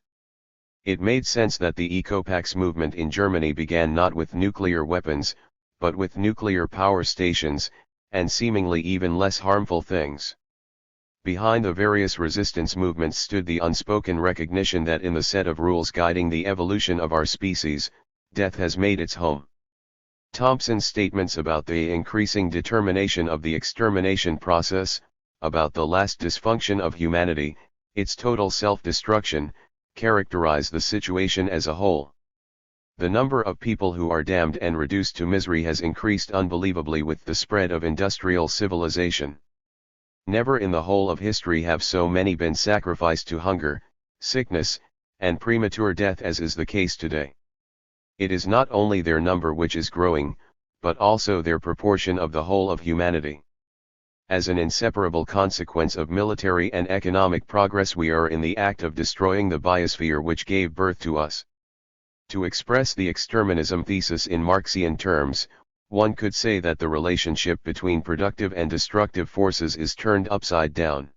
It made sense that the Ecopax movement in Germany began not with nuclear weapons, but with nuclear power stations, and seemingly even less harmful things. Behind the various resistance movements stood the unspoken recognition that in the set of rules guiding the evolution of our species, death has made its home. Thompson's statements about the increasing determination of the extermination process, about the last dysfunction of humanity, its total self-destruction, characterize the situation as a whole. The number of people who are damned and reduced to misery has increased unbelievably with the spread of industrial civilization. Never in the whole of history have so many been sacrificed to hunger, sickness, and premature death as is the case today. It is not only their number which is growing, but also their proportion of the whole of humanity. As an inseparable consequence of military and economic progress, we are in the act of destroying the biosphere which gave birth to us. To express the exterminism thesis in Marxian terms, One could say that the relationship between productive and destructive forces is turned upside down.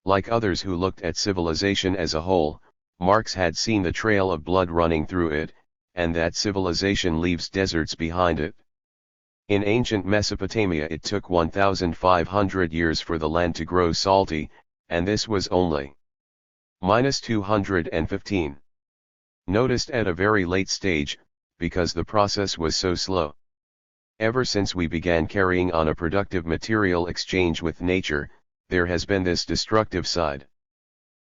Like others who looked at civilization as a whole, Marx had seen the trail of blood running through it, and that civilization leaves deserts behind it. In ancient Mesopotamia it took 1,500 years for the land to grow salty, and this was only -215. Noticed at a very late stage, because the process was so slow. Ever since we began carrying on a productive material exchange with nature, there has been this destructive side.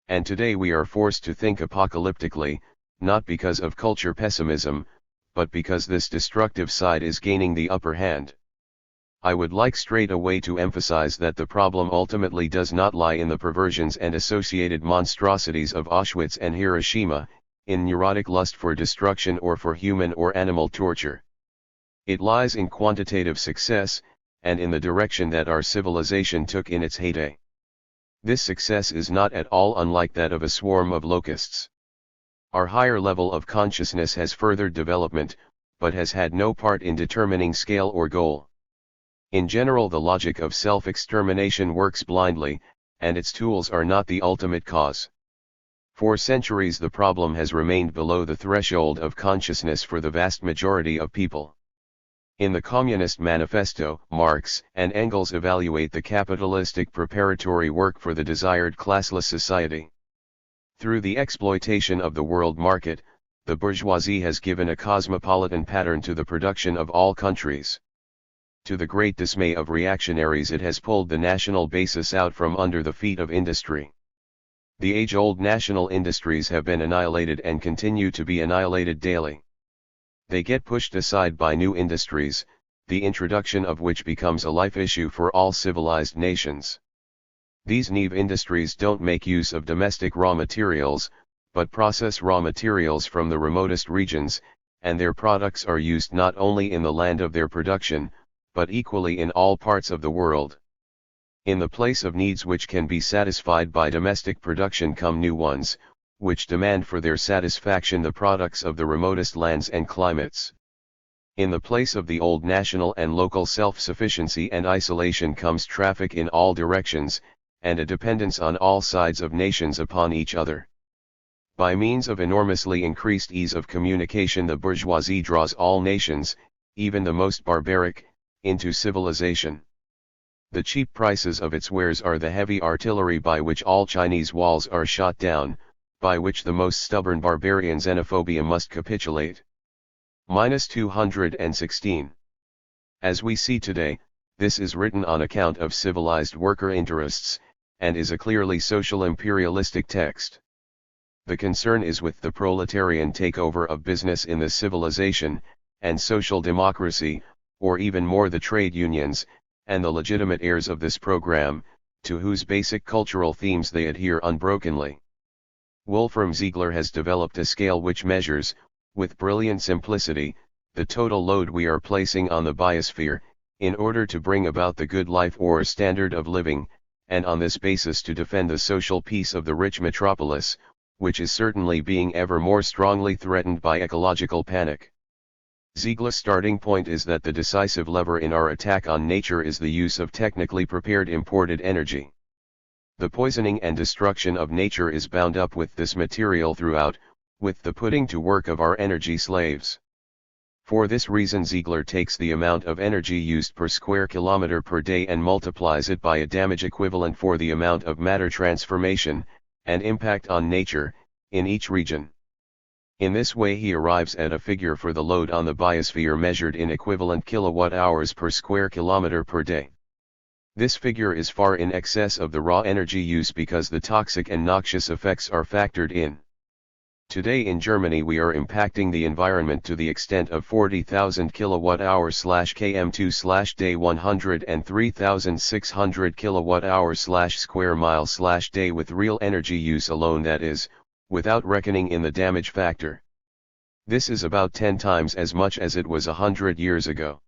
And today we are forced to think apocalyptically, not because of culture pessimism, but because this destructive side is gaining the upper hand. I would like straight away to emphasize that the problem ultimately does not lie in the perversions and associated monstrosities of Auschwitz and Hiroshima, in neurotic lust for destruction or for human or animal torture. It lies in quantitative success, and in the direction that our civilization took in its heyday. This success is not at all unlike that of a swarm of locusts. Our higher level of consciousness has furthered development, but has had no part in determining scale or goal. In general, the logic of self-extermination works blindly, and its tools are not the ultimate cause. For centuries the problem has remained below the threshold of consciousness for the vast majority of people. In the Communist Manifesto, Marx and Engels evaluate the capitalistic preparatory work for the desired classless society. Through the exploitation of the world market, the bourgeoisie has given a cosmopolitan pattern to the production of all countries. To the great dismay of reactionaries, it has pulled the national basis out from under the feet of industry. The age-old national industries have been annihilated and continue to be annihilated daily. They get pushed aside by new industries, the introduction of which becomes a life issue for all civilized nations. These naive industries don't make use of domestic raw materials, but process raw materials from the remotest regions, and their products are used not only in the land of their production, but equally in all parts of the world. In the place of needs which can be satisfied by domestic production come new ones, which demand for their satisfaction the products of the remotest lands and climates. In the place of the old national and local self-sufficiency and isolation comes traffic in all directions, and a dependence on all sides of nations upon each other. By means of enormously increased ease of communication, the bourgeoisie draws all nations, even the most barbaric, into civilization. The cheap prices of its wares are the heavy artillery by which all Chinese walls are shot down, by which the most stubborn barbarian xenophobia must capitulate. -216. As we see today, this is written on account of civilized worker interests, and is a clearly social imperialistic text. The concern is with the proletarian takeover of business in the civilization, and social democracy, or even more the trade unions, and the legitimate heirs of this program, to whose basic cultural themes they adhere unbrokenly. Wolfram Ziegler has developed a scale which measures, with brilliant simplicity, the total load we are placing on the biosphere, in order to bring about the good life or standard of living, and on this basis to defend the social peace of the rich metropolis, which is certainly being ever more strongly threatened by ecological panic. Ziegler's starting point is that the decisive lever in our attack on nature is the use of technically prepared imported energy. The poisoning and destruction of nature is bound up with this material throughout, with the putting to work of our energy slaves. For this reason Ziegler takes the amount of energy used per square kilometer per day and multiplies it by a damage equivalent for the amount of matter transformation, and impact on nature, in each region. In this way he arrives at a figure for the load on the biosphere measured in equivalent kilowatt-hours per square kilometer per day. This figure is far in excess of the raw energy use because the toxic and noxious effects are factored in. Today in Germany we are impacting the environment to the extent of 40,000 kWh/km2/day 103,600 kWh/square mile/day with real energy use alone, that is, without reckoning in the damage factor. This is about 10 times as much as it was 100 years ago.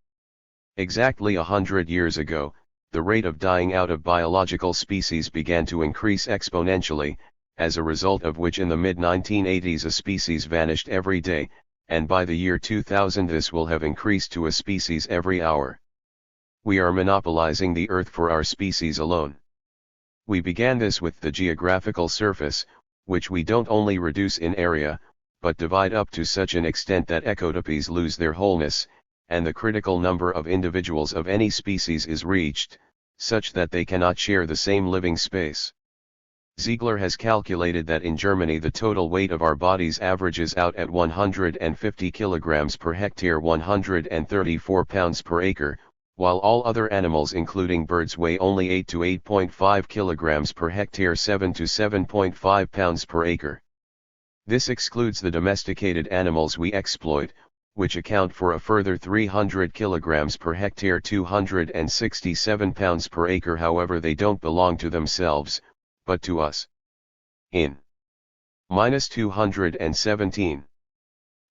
Exactly 100 years ago, the rate of dying out of biological species began to increase exponentially, as a result of which in the mid-1980s a species vanished every day, and by the year 2000 this will have increased to a species every hour. We are monopolizing the Earth for our species alone. We began this with the geographical surface, which we don't only reduce in area, but divide up to such an extent that ecotopies lose their wholeness, and the critical number of individuals of any species is reached, such that they cannot share the same living space. Ziegler has calculated that in Germany the total weight of our bodies averages out at 150 kilograms per hectare, 134 pounds per acre, while all other animals including birds weigh only 8 to 8.5 kilograms per hectare, 7 to 7.5 pounds per acre. This excludes the domesticated animals we exploit, which account for a further 300 kilograms per hectare, 267 pounds per acre. However, they don't belong to themselves, but to us. In -217.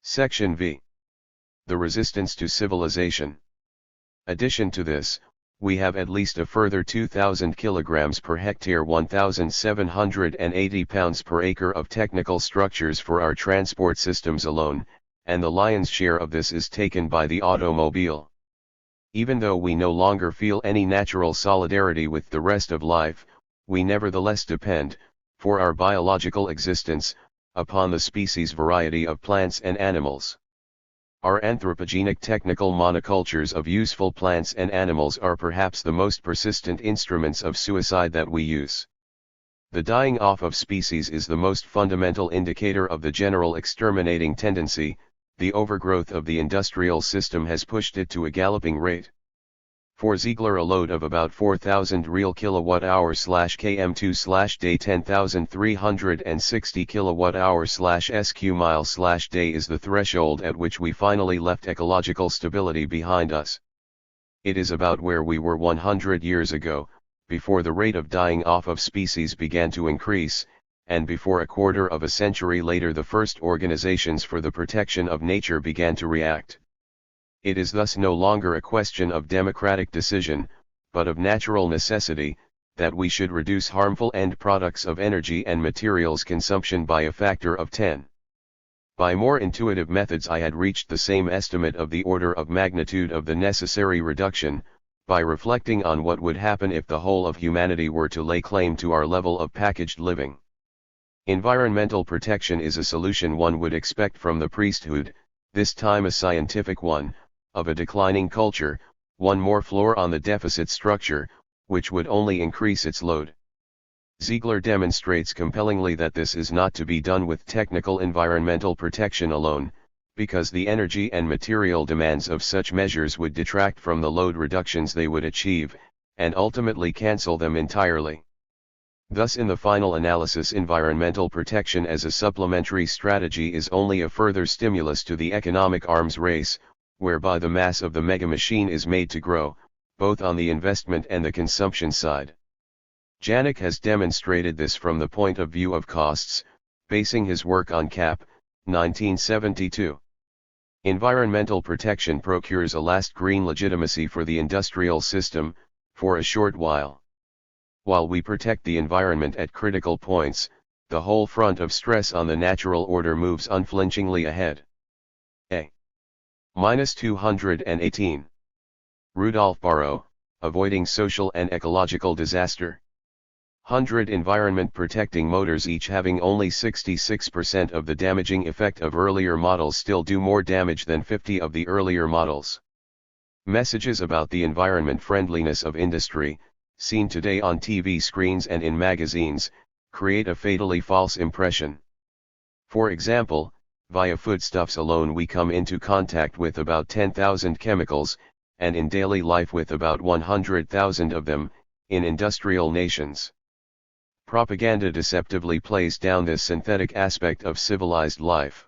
Section V. The resistance to civilization. Addition to this, we have at least a further 2,000 kilograms per hectare, 1,780 pounds per acre of technical structures for our transport systems alone, and the lion's share of this is taken by the automobile. Even though we no longer feel any natural solidarity with the rest of life, we nevertheless depend, for our biological existence, upon the species variety of plants and animals. Our anthropogenic technical monocultures of useful plants and animals are perhaps the most persistent instruments of suicide that we use. The dying off of species is the most fundamental indicator of the general exterminating tendency. The overgrowth of the industrial system has pushed it to a galloping rate. For Ziegler, a load of about 4,000 real kWh/km2/day, 10,360 kWh/sq/day is the threshold at which we finally left ecological stability behind us. It is about where we were 100 years ago, before the rate of dying off of species began to increase, and before a quarter of a century later the first organizations for the protection of nature began to react. It is thus no longer a question of democratic decision, but of natural necessity, that we should reduce harmful end products of energy and materials consumption by a factor of 10. By more intuitive methods I had reached the same estimate of the order of magnitude of the necessary reduction, by reflecting on what would happen if the whole of humanity were to lay claim to our level of packaged living. Environmental protection is a solution one would expect from the priesthood, this time a scientific one, of a declining culture, one more floor on the deficit structure, which would only increase its load. Ziegler demonstrates compellingly that this is not to be done with technical environmental protection alone, because the energy and material demands of such measures would detract from the load reductions they would achieve, and ultimately cancel them entirely. Thus, in the final analysis, environmental protection as a supplementary strategy is only a further stimulus to the economic arms race, whereby the mass of the mega-machine is made to grow, both on the investment and the consumption side. Janik has demonstrated this from the point of view of costs, basing his work on Cap, 1972. Environmental protection procures a last green legitimacy for the industrial system, for a short while. While we protect the environment at critical points, the whole front of stress on the natural order moves unflinchingly ahead. -218. Rudolf Barrow, Avoiding Social and Ecological Disaster. 100 environment-protecting motors, each having only 66% of the damaging effect of earlier models, still do more damage than 50 of the earlier models. Messages about the environment friendliness of industry, seen today on TV screens and in magazines, create a fatally false impression. For example, via foodstuffs alone we come into contact with about 10,000 chemicals, and in daily life with about 100,000 of them, in industrial nations. Propaganda deceptively plays down this synthetic aspect of civilized life.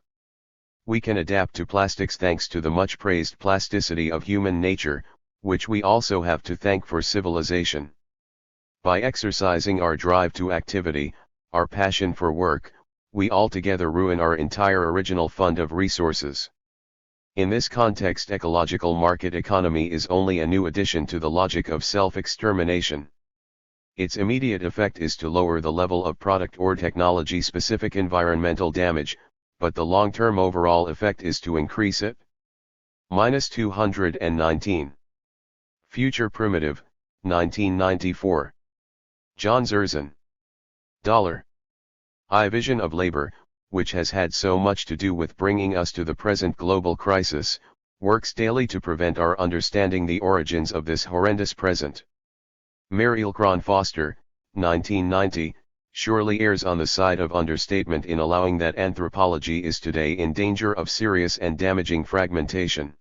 We can adapt to plastics thanks to the much praised plasticity of human nature, which we also have to thank for civilization. By exercising our drive to activity, our passion for work, we altogether ruin our entire original fund of resources. In this context, ecological market economy is only a new addition to the logic of self-extermination. Its immediate effect is to lower the level of product or technology-specific environmental damage, but the long-term overall effect is to increase it. -219. Future Primitive, 1994. John Zerzan. $. Vision of labor, which has had so much to do with bringing us to the present global crisis, works daily to prevent our understanding the origins of this horrendous present. Mariel Cron Foster, 1990, surely errs on the side of understatement in allowing that anthropology is today in danger of serious and damaging fragmentation.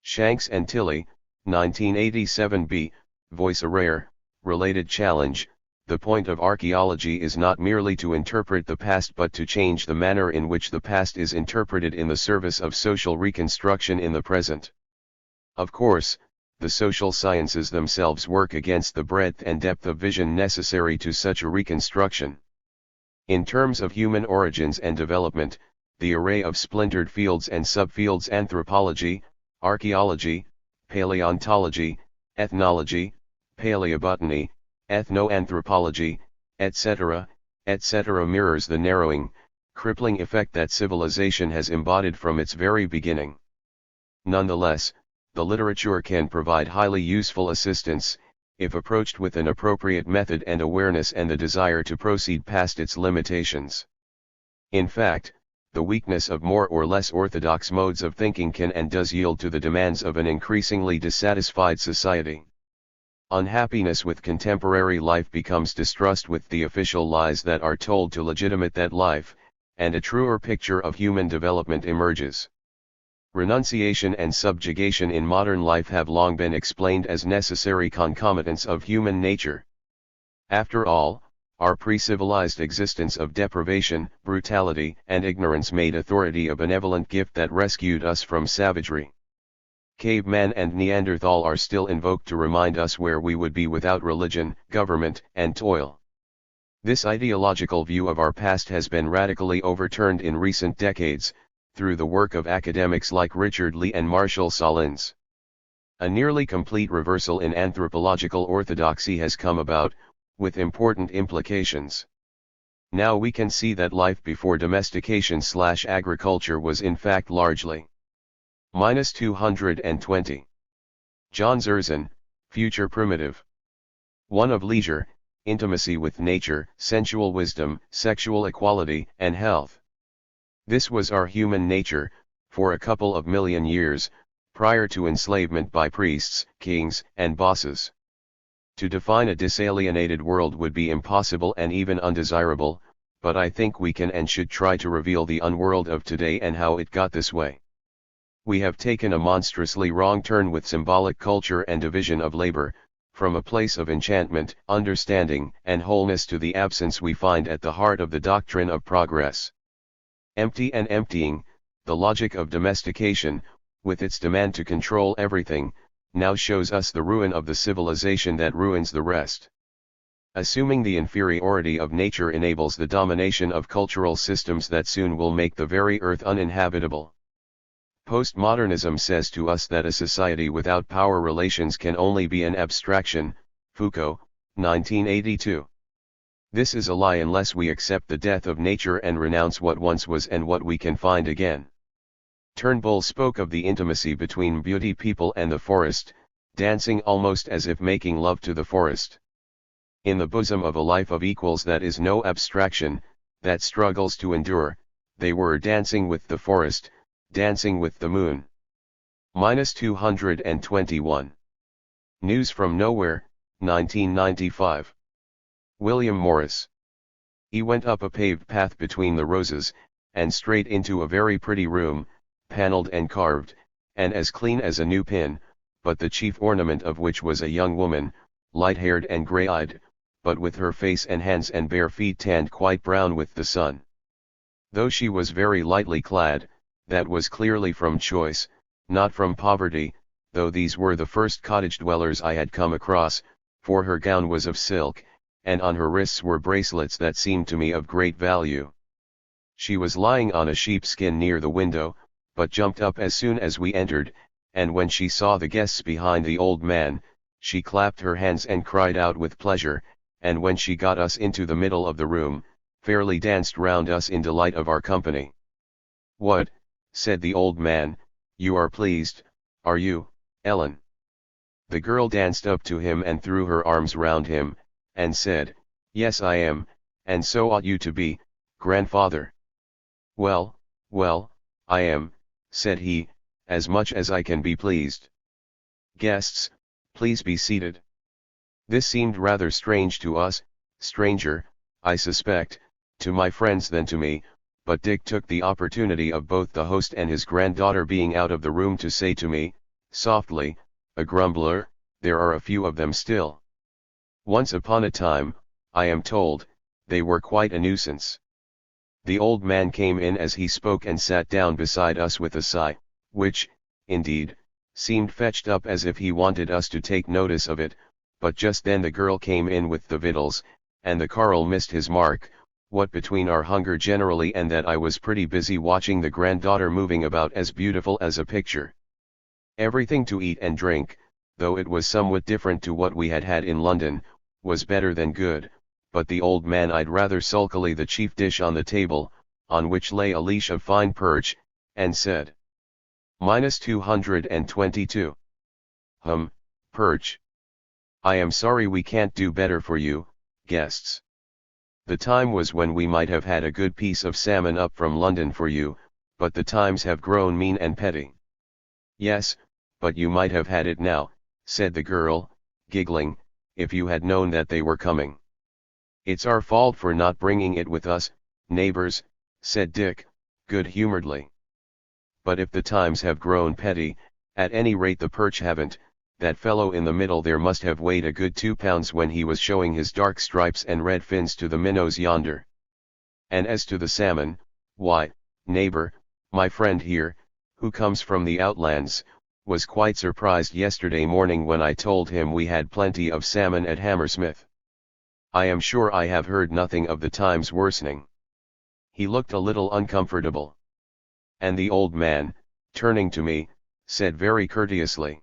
Shanks and Tilley, 1987b, voice a rare, related challenge. The point of archaeology is not merely to interpret the past but to change the manner in which the past is interpreted in the service of social reconstruction in the present. Of course, the social sciences themselves work against the breadth and depth of vision necessary to such a reconstruction. In terms of human origins and development, the array of splintered fields and subfields anthropology, archaeology, paleontology, ethnology, paleobotany, ethnoanthropology, etc., mirrors the narrowing, crippling effect that civilization has embodied from its very beginning. Nonetheless, the literature can provide highly useful assistance, if approached with an appropriate method and awareness and the desire to proceed past its limitations. In fact, the weakness of more or less orthodox modes of thinking can and does yield to the demands of an increasingly dissatisfied society. Unhappiness with contemporary life becomes distrust with the official lies that are told to legitimate that life, and a truer picture of human development emerges. Renunciation and subjugation in modern life have long been explained as necessary concomitants of human nature. After all, our pre-civilized existence of deprivation, brutality, and ignorance made authority a benevolent gift that rescued us from savagery. Caveman and Neanderthal are still invoked to remind us where we would be without religion, government, and toil. This ideological view of our past has been radically overturned in recent decades, through the work of academics like Richard Lee and Marshall Sahlins. A nearly complete reversal in anthropological orthodoxy has come about, with important implications. Now we can see that life before domestication/agriculture was in fact largely -220. John Zerzan, Future Primitive. One of leisure, intimacy with nature, sensual wisdom, sexual equality, and health. This was our human nature, for a couple of million years, prior to enslavement by priests, kings, and bosses. To define a disalienated world would be impossible and even undesirable, but I think we can and should try to reveal the unworld of today and how it got this way. We have taken a monstrously wrong turn with symbolic culture and division of labor, from a place of enchantment, understanding, and wholeness to the absence we find at the heart of the doctrine of progress. Empty and emptying, the logic of domestication, with its demand to control everything, now shows us the ruin of the civilization that ruins the rest. Assuming the inferiority of nature enables the domination of cultural systems that soon will make the very earth uninhabitable. Postmodernism says to us that a society without power relations can only be an abstraction, Foucault, 1982. This is a lie unless we accept the death of nature and renounce what once was and what we can find again. Turnbull spoke of the intimacy between beauty people and the forest, dancing almost as if making love to the forest. In the bosom of a life of equals that is no abstraction, that struggles to endure, they were dancing with the forest, dancing with the moon. -221. News from Nowhere, 1995. William Morris. He went up a paved path between the roses, and straight into a very pretty room, panelled and carved, and as clean as a new pin, but the chief ornament of which was a young woman, light-haired and grey-eyed, but with her face and hands and bare feet tanned quite brown with the sun. Though she was very lightly clad, that was clearly from choice, not from poverty, though these were the first cottage dwellers I had come across, for her gown was of silk, and on her wrists were bracelets that seemed to me of great value. She was lying on a sheepskin near the window, but jumped up as soon as we entered, and when she saw the guests behind the old man, she clapped her hands and cried out with pleasure, and when she got us into the middle of the room, fairly danced round us in delight of our company. "What," said the old man, "you are pleased, are you, Ellen?" The girl danced up to him and threw her arms round him, and said, "Yes, I am, and so ought you to be, grandfather." "Well, well, I am," said he, "as much as I can be pleased. Guests, please be seated." This seemed rather strange to us, stranger, I suspect, to my friends than to me, but Dick took the opportunity of both the host and his granddaughter being out of the room to say to me, softly, "A grumbler, there are a few of them still. Once upon a time, I am told, they were quite a nuisance." The old man came in as he spoke and sat down beside us with a sigh, which, indeed, seemed fetched up as if he wanted us to take notice of it, but just then the girl came in with the victuals, and the carle missed his mark, what between our hunger generally and that I was pretty busy watching the granddaughter moving about as beautiful as a picture. Everything to eat and drink, though it was somewhat different to what we had had in London, was better than good, but the old man eyed rather sulkily the chief dish on the table, on which lay a leash of fine perch, and said, "-222. Perch. I am sorry we can't do better for you, guests. The time was when we might have had a good piece of salmon up from London for you, but the times have grown mean and petty." "Yes, but you might have had it now," said the girl, giggling, "if you had known that they were coming." "It's our fault for not bringing it with us, neighbors," said Dick, good-humoredly. "But if the times have grown petty, at any rate the perch haven't. That fellow in the middle there must have weighed a good 2 pounds when he was showing his dark stripes and red fins to the minnows yonder. And as to the salmon, why, neighbor, my friend here, who comes from the outlands, was quite surprised yesterday morning when I told him we had plenty of salmon at Hammersmith. I am sure I have heard nothing of the times worsening." He looked a little uncomfortable. And the old man, turning to me, said very courteously,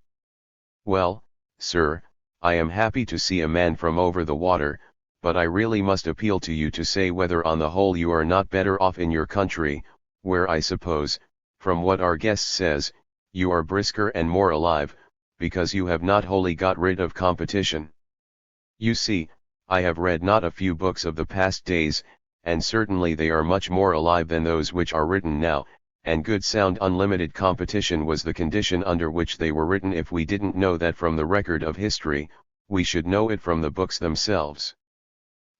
"Well, sir, I am happy to see a man from over the water, but I really must appeal to you to say whether on the whole you are not better off in your country, where I suppose, from what our guest says, you are brisker and more alive, because you have not wholly got rid of competition. You see, I have read not a few books of the past days, and certainly they are much more alive than those which are written now, and good sound unlimited competition was the condition under which they were written. If we didn't know that from the record of history, we should know it from the books themselves.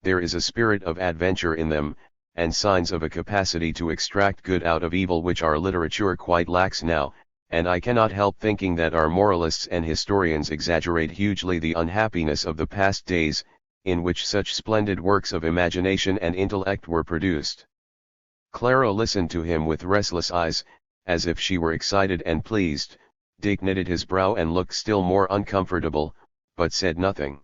There is a spirit of adventure in them, and signs of a capacity to extract good out of evil which our literature quite lacks now, and I cannot help thinking that our moralists and historians exaggerate hugely the unhappiness of the past days, in which such splendid works of imagination and intellect were produced." Clara listened to him with restless eyes, as if she were excited and pleased. Dick knitted his brow and looked still more uncomfortable, but said nothing.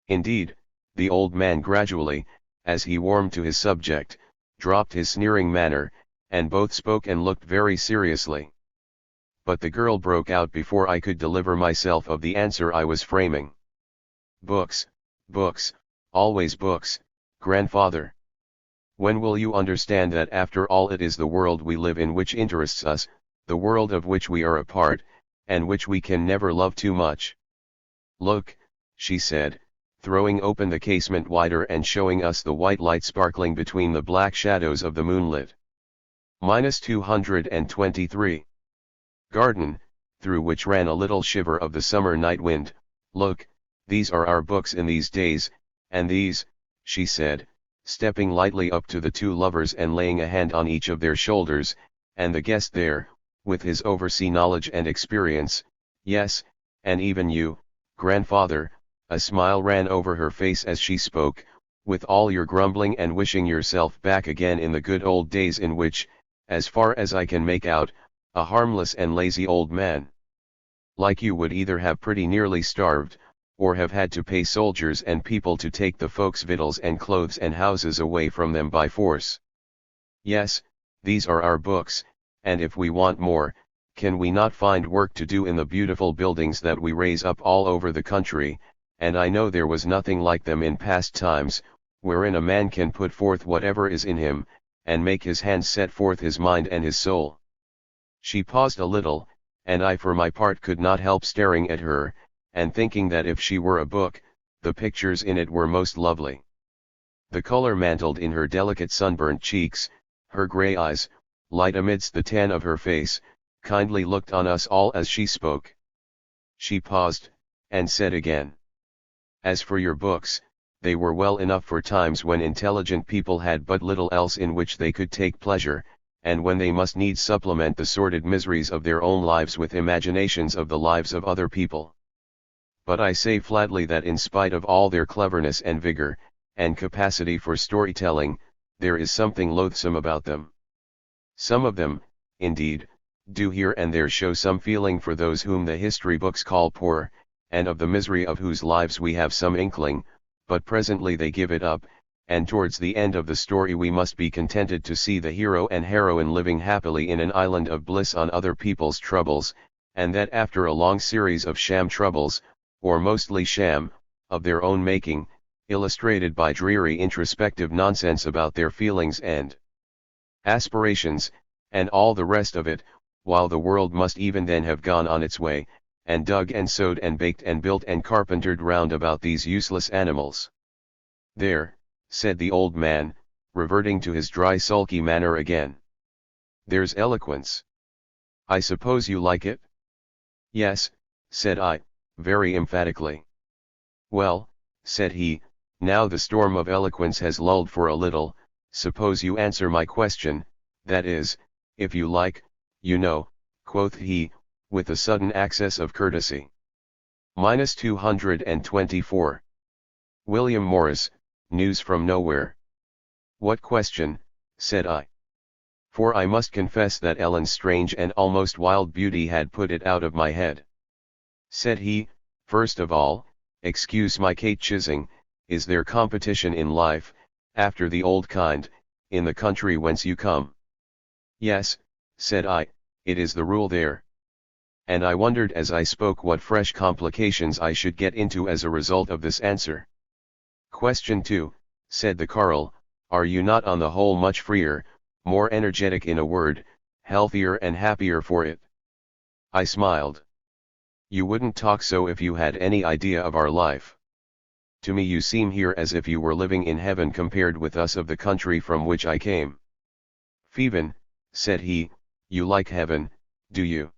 Indeed, the old man gradually, as he warmed to his subject, dropped his sneering manner, and both spoke and looked very seriously. But the girl broke out before I could deliver myself of the answer I was framing. "Books, books, always books, grandfather. When will you understand that after all it is the world we live in which interests us, the world of which we are a part, and which we can never love too much? Look," she said, throwing open the casement wider and showing us the white light sparkling between the black shadows of the moonlit. -223. Garden, through which ran a little shiver of the summer night wind. "Look, these are our books in these days, and these," she said, stepping lightly up to the two lovers and laying a hand on each of their shoulders, "and the guest there, with his oversea knowledge and experience, yes, and even you, grandfather," a smile ran over her face as she spoke, "with all your grumbling and wishing yourself back again in the good old days in which, as far as I can make out, a harmless and lazy old man like you would either have pretty nearly starved, or have had to pay soldiers and people to take the folks' victuals and clothes and houses away from them by force. Yes, these are our books, and if we want more, can we not find work to do in the beautiful buildings that we raise up all over the country, and I know there was nothing like them in past times, wherein a man can put forth whatever is in him, and make his hands set forth his mind and his soul. She paused a little, and I for my part could not help staring at her, and thinking that if she were a book, the pictures in it were most lovely. The color mantled in her delicate sunburnt cheeks, her grey eyes, light amidst the tan of her face, kindly looked on us all as she spoke. She paused, and said again, "As for your books, they were well enough for times when intelligent people had but little else in which they could take pleasure, and when they must needs supplement the sordid miseries of their own lives with imaginations of the lives of other people. But I say flatly that in spite of all their cleverness and vigor, and capacity for storytelling, there is something loathsome about them. Some of them, indeed, do here and there show some feeling for those whom the history books call poor, and of the misery of whose lives we have some inkling, but presently they give it up, and towards the end of the story we must be contented to see the hero and heroine living happily in an island of bliss on other people's troubles, and that after a long series of sham troubles, or mostly sham, of their own making, illustrated by dreary introspective nonsense about their feelings and aspirations, and all the rest of it, while the world must even then have gone on its way, and dug and sowed and baked and built and carpentered round about these useless animals." "There," said the old man, reverting to his dry sulky manner again. "There's eloquence. I suppose you like it?" "Yes," said I, very emphatically. "Well," said he, "now the storm of eloquence has lulled for a little, suppose you answer my question, that is, if you like, you know," quoth he, with a sudden access of courtesy. -224. William Morris, News from Nowhere. "What question?" said I. For I must confess that Ellen's strange and almost wild beauty had put it out of my head. Said he, "First of all, excuse my catechising, is there competition in life, after the old kind, in the country whence you come?" "Yes," said I, "it is the rule there." And I wondered as I spoke what fresh complications I should get into as a result of this answer. "Question 2, said the Carl, "are you not on the whole much freer, more energetic, in a word, healthier and happier for it?" I smiled. "You wouldn't talk so if you had any idea of our life. To me you seem here as if you were living in heaven compared with us of the country from which I came." "Phoebin," said he, "you like heaven, do you?"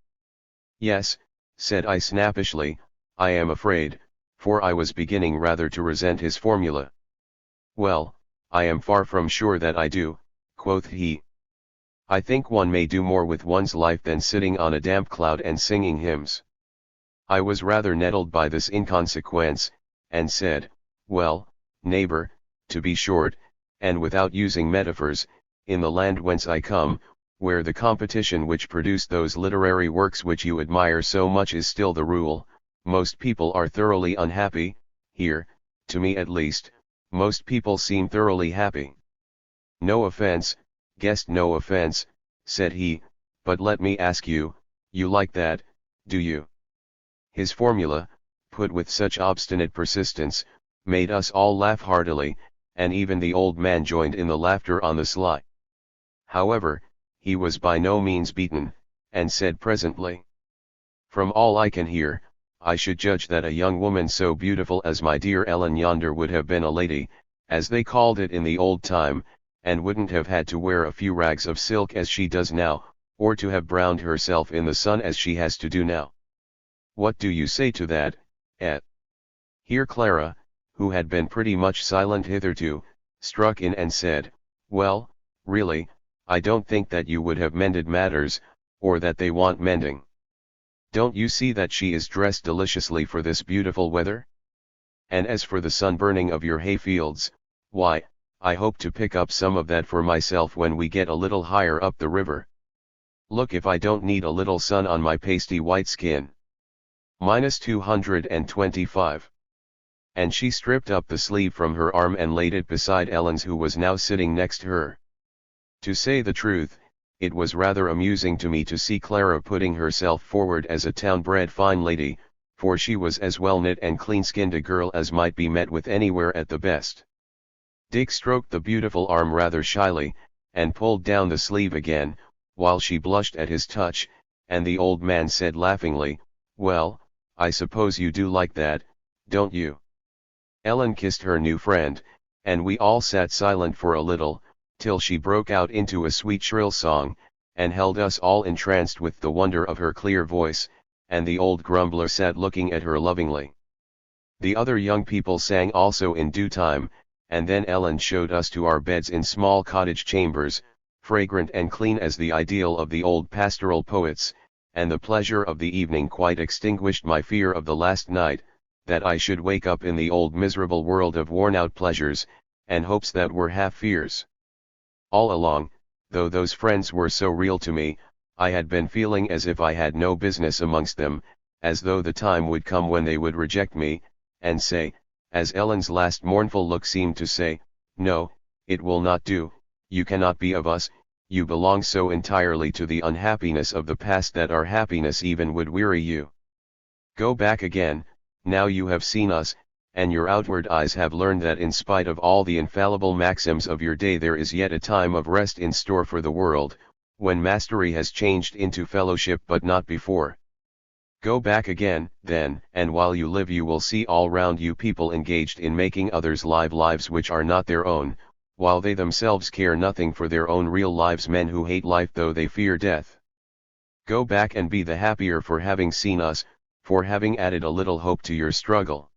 "Yes," said I snappishly, I am afraid, for I was beginning rather to resent his formula. "Well, I am far from sure that I do," quoth he. "I think one may do more with one's life than sitting on a damp cloud and singing hymns." I was rather nettled by this inconsequence, and said, "Well, neighbor, to be short, and without using metaphors, in the land whence I come, where the competition which produced those literary works which you admire so much is still the rule, most people are thoroughly unhappy. Here, to me at least, most people seem thoroughly happy." "No offense, guest, no offense," said he, "but let me ask you, you like that, do you?" His formula, put with such obstinate persistence, made us all laugh heartily, and even the old man joined in the laughter on the sly. However, he was by no means beaten, and said presently, "From all I can hear, I should judge that a young woman so beautiful as my dear Ellen yonder would have been a lady, as they called it in the old time, and wouldn't have had to wear a few rags of silk as she does now, or to have browned herself in the sun as she has to do now. What do you say to that, Et?" Here Clara, who had been pretty much silent hitherto, struck in and said, "Well, really, I don't think that you would have mended matters, or that they want mending. Don't you see that she is dressed deliciously for this beautiful weather? And as for the sunburning of your hayfields, why, I hope to pick up some of that for myself when we get a little higher up the river. Look if I don't need a little sun on my pasty white skin." -225. And she stripped up the sleeve from her arm and laid it beside Ellen's, who was now sitting next her. To say the truth, it was rather amusing to me to see Clara putting herself forward as a town-bred fine lady, for she was as well-knit and clean-skinned a girl as might be met with anywhere at the best. Dick stroked the beautiful arm rather shyly, and pulled down the sleeve again, while she blushed at his touch, and the old man said laughingly, "Well, I suppose you do like that, don't you?" Ellen kissed her new friend, and we all sat silent for a little, till she broke out into a sweet shrill song, and held us all entranced with the wonder of her clear voice, and the old grumbler sat looking at her lovingly. The other young people sang also in due time, and then Ellen showed us to our beds in small cottage chambers, fragrant and clean as the ideal of the old pastoral poets, and the pleasure of the evening quite extinguished my fear of the last night, that I should wake up in the old miserable world of worn-out pleasures, and hopes that were half fears. All along, though those friends were so real to me, I had been feeling as if I had no business amongst them, as though the time would come when they would reject me, and say, as Ellen's last mournful look seemed to say, "No, it will not do, you cannot be of us, you belong so entirely to the unhappiness of the past that our happiness even would weary you. Go back again, now you have seen us, and your outward eyes have learned that in spite of all the infallible maxims of your day there is yet a time of rest in store for the world, when mastery has changed into fellowship but not before. Go back again, then, and while you live you will see all round you people engaged in making others live lives which are not their own, while they themselves care nothing for their own real lives, men who hate life though they fear death. Go back and be the happier for having seen us, for having added a little hope to your struggle.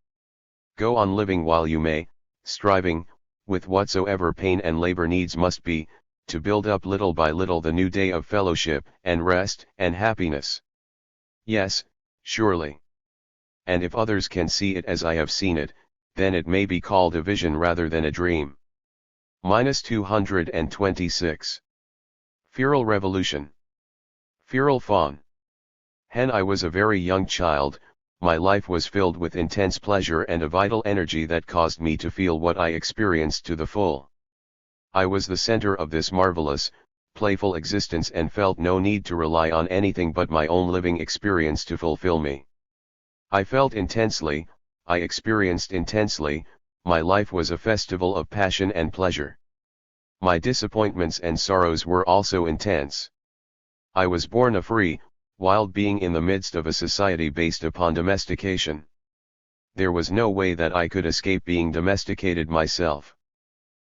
Go on living while you may, striving, with whatsoever pain and labor needs must be, to build up little by little the new day of fellowship, and rest, and happiness. Yes, surely. And if others can see it as I have seen it, then it may be called a vision rather than a dream. -226. Feral Revolution. Feral Fawn. When I was a very young child, my life was filled with intense pleasure and a vital energy that caused me to feel what I experienced to the full. I was the center of this marvelous, playful existence and felt no need to rely on anything but my own living experience to fulfill me. I felt intensely, I experienced intensely, my life was a festival of passion and pleasure. My disappointments and sorrows were also intense. I was born a free, wild being in the midst of a society based upon domestication. There was no way that I could escape being domesticated myself.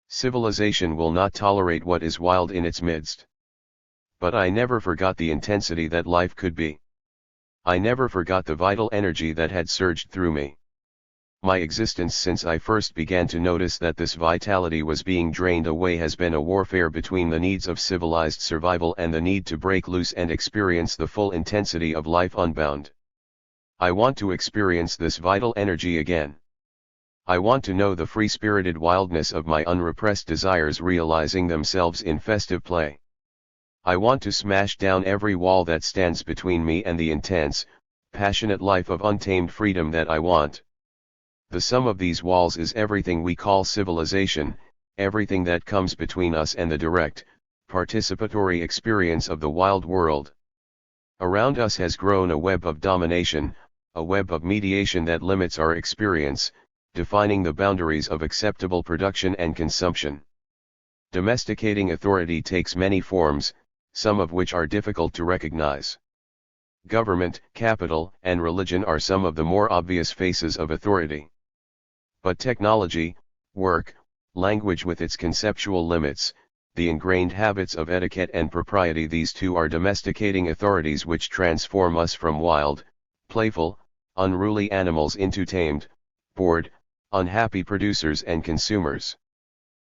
Civilization will not tolerate what is wild in its midst. But I never forgot the intensity that life could be. I never forgot the vital energy that had surged through me. My existence since I first began to notice that this vitality was being drained away has been a warfare between the needs of civilized survival and the need to break loose and experience the full intensity of life unbound. I want to experience this vital energy again. I want to know the free-spirited wildness of my unrepressed desires realizing themselves in festive play. I want to smash down every wall that stands between me and the intense, passionate life of untamed freedom that I want. The sum of these walls is everything we call civilization, everything that comes between us and the direct, participatory experience of the wild world. Around us has grown a web of domination, a web of mediation that limits our experience, defining the boundaries of acceptable production and consumption. Domesticating authority takes many forms, some of which are difficult to recognize. Government, capital, and religion are some of the more obvious faces of authority. But technology, work, language with its conceptual limits, the ingrained habits of etiquette and propriety, these too are domesticating authorities which transform us from wild, playful, unruly animals into tamed, bored, unhappy producers and consumers.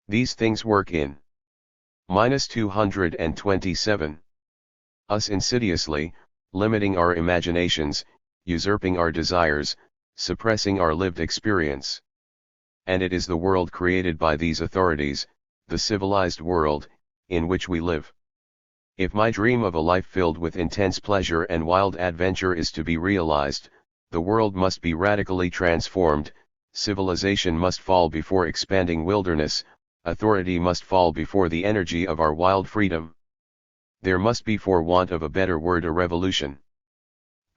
These things work in -227. Us insidiously, limiting our imaginations, usurping our desires, suppressing our lived experience. And it is the world created by these authorities, the civilized world, in which we live. If my dream of a life filled with intense pleasure and wild adventure is to be realized, the world must be radically transformed, civilization must fall before expanding wilderness, authority must fall before the energy of our wild freedom. There must be, for want of a better word, a revolution.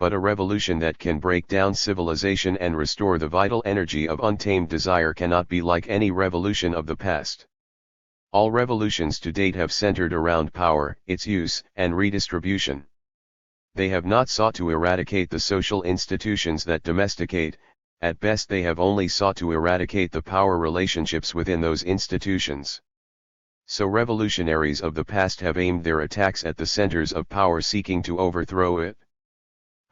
But a revolution that can break down civilization and restore the vital energy of untamed desire cannot be like any revolution of the past. All revolutions to date have centered around power, its use, and redistribution. They have not sought to eradicate the social institutions that domesticate, at best they have only sought to eradicate the power relationships within those institutions. So revolutionaries of the past have aimed their attacks at the centers of power, seeking to overthrow it.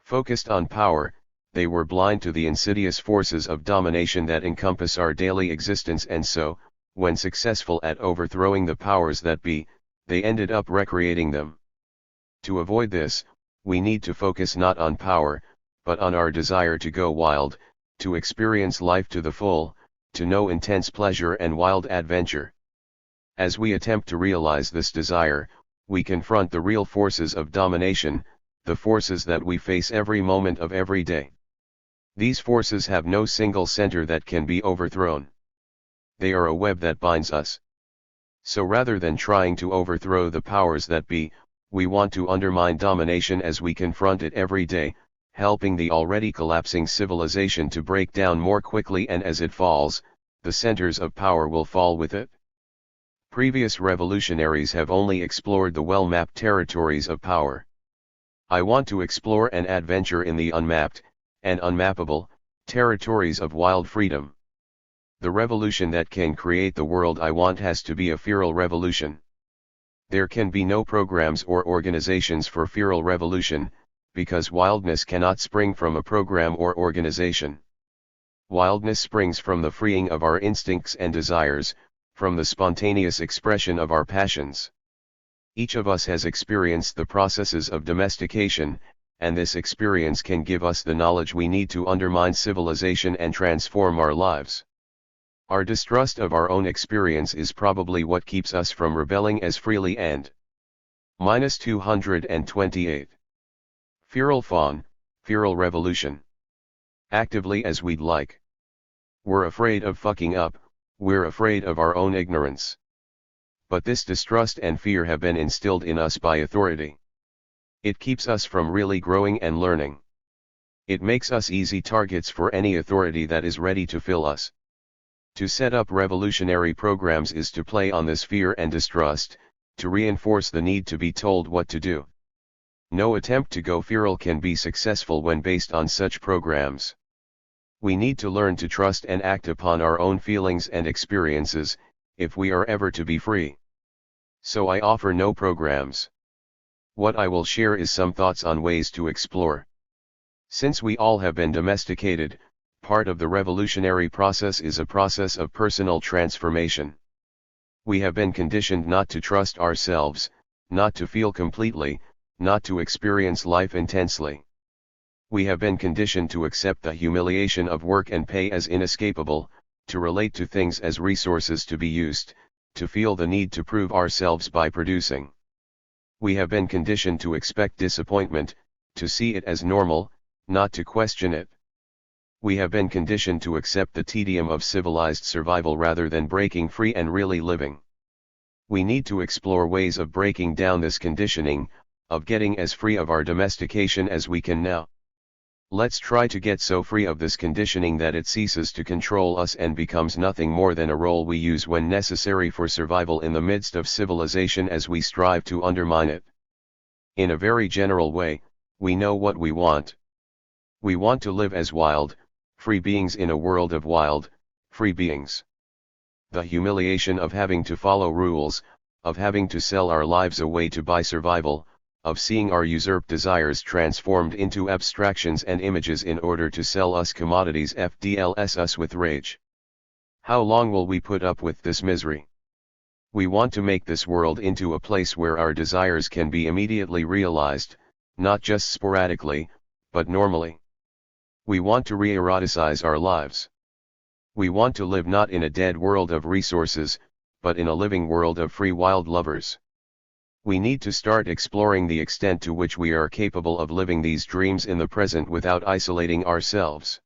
Focused on power, they were blind to the insidious forces of domination that encompass our daily existence, and so, when successful at overthrowing the powers that be, they ended up recreating them. To avoid this, we need to focus not on power, but on our desire to go wild, to experience life to the full, to know intense pleasure and wild adventure. As we attempt to realize this desire, we confront the real forces of domination, the forces that we face every moment of every day. These forces have no single center that can be overthrown. They are a web that binds us. So rather than trying to overthrow the powers that be, we want to undermine domination as we confront it every day, helping the already collapsing civilization to break down more quickly, and as it falls, the centers of power will fall with it. Previous revolutionaries have only explored the well-mapped territories of power. I want to explore and adventure in the unmapped, and unmappable, territories of wild freedom. The revolution that can create the world I want has to be a feral revolution. There can be no programs or organizations for feral revolution, because wildness cannot spring from a program or organization. Wildness springs from the freeing of our instincts and desires, from the spontaneous expression of our passions. Each of us has experienced the processes of domestication, and this experience can give us the knowledge we need to undermine civilization and transform our lives. Our distrust of our own experience is probably what keeps us from rebelling as freely and -228. Feral fawn, feral revolution. Actively as we'd like. We're afraid of fucking up, we're afraid of our own ignorance. But this distrust and fear have been instilled in us by authority. It keeps us from really growing and learning. It makes us easy targets for any authority that is ready to fill us. To set up revolutionary programs is to play on this fear and distrust, to reinforce the need to be told what to do. No attempt to go feral can be successful when based on such programs. We need to learn to trust and act upon our own feelings and experiences, if we are ever to be free. So I offer no programs. What I will share is some thoughts on ways to explore. Since we all have been domesticated, part of the revolutionary process is a process of personal transformation. We have been conditioned not to trust ourselves, not to feel completely, not to experience life intensely. We have been conditioned to accept the humiliation of work and pay as inescapable, to relate to things as resources to be used, to feel the need to prove ourselves by producing. We have been conditioned to expect disappointment, to see it as normal, not to question it. We have been conditioned to accept the tedium of civilized survival rather than breaking free and really living. We need to explore ways of breaking down this conditioning, of getting as free of our domestication as we can now. Let's try to get so free of this conditioning that it ceases to control us and becomes nothing more than a role we use when necessary for survival in the midst of civilization as we strive to undermine it. In a very general way, we know what we want. We want to live as wild, free beings in a world of wild, free beings. The humiliation of having to follow rules, of having to sell our lives away to buy survival, of seeing our usurped desires transformed into abstractions and images in order to sell us commodities FDLS us with rage. How long will we put up with this misery? We want to make this world into a place where our desires can be immediately realized, not just sporadically, but normally. We want to re-eroticize our lives. We want to live not in a dead world of resources, but in a living world of free wild lovers. We need to start exploring the extent to which we are capable of living these dreams in the present without isolating ourselves.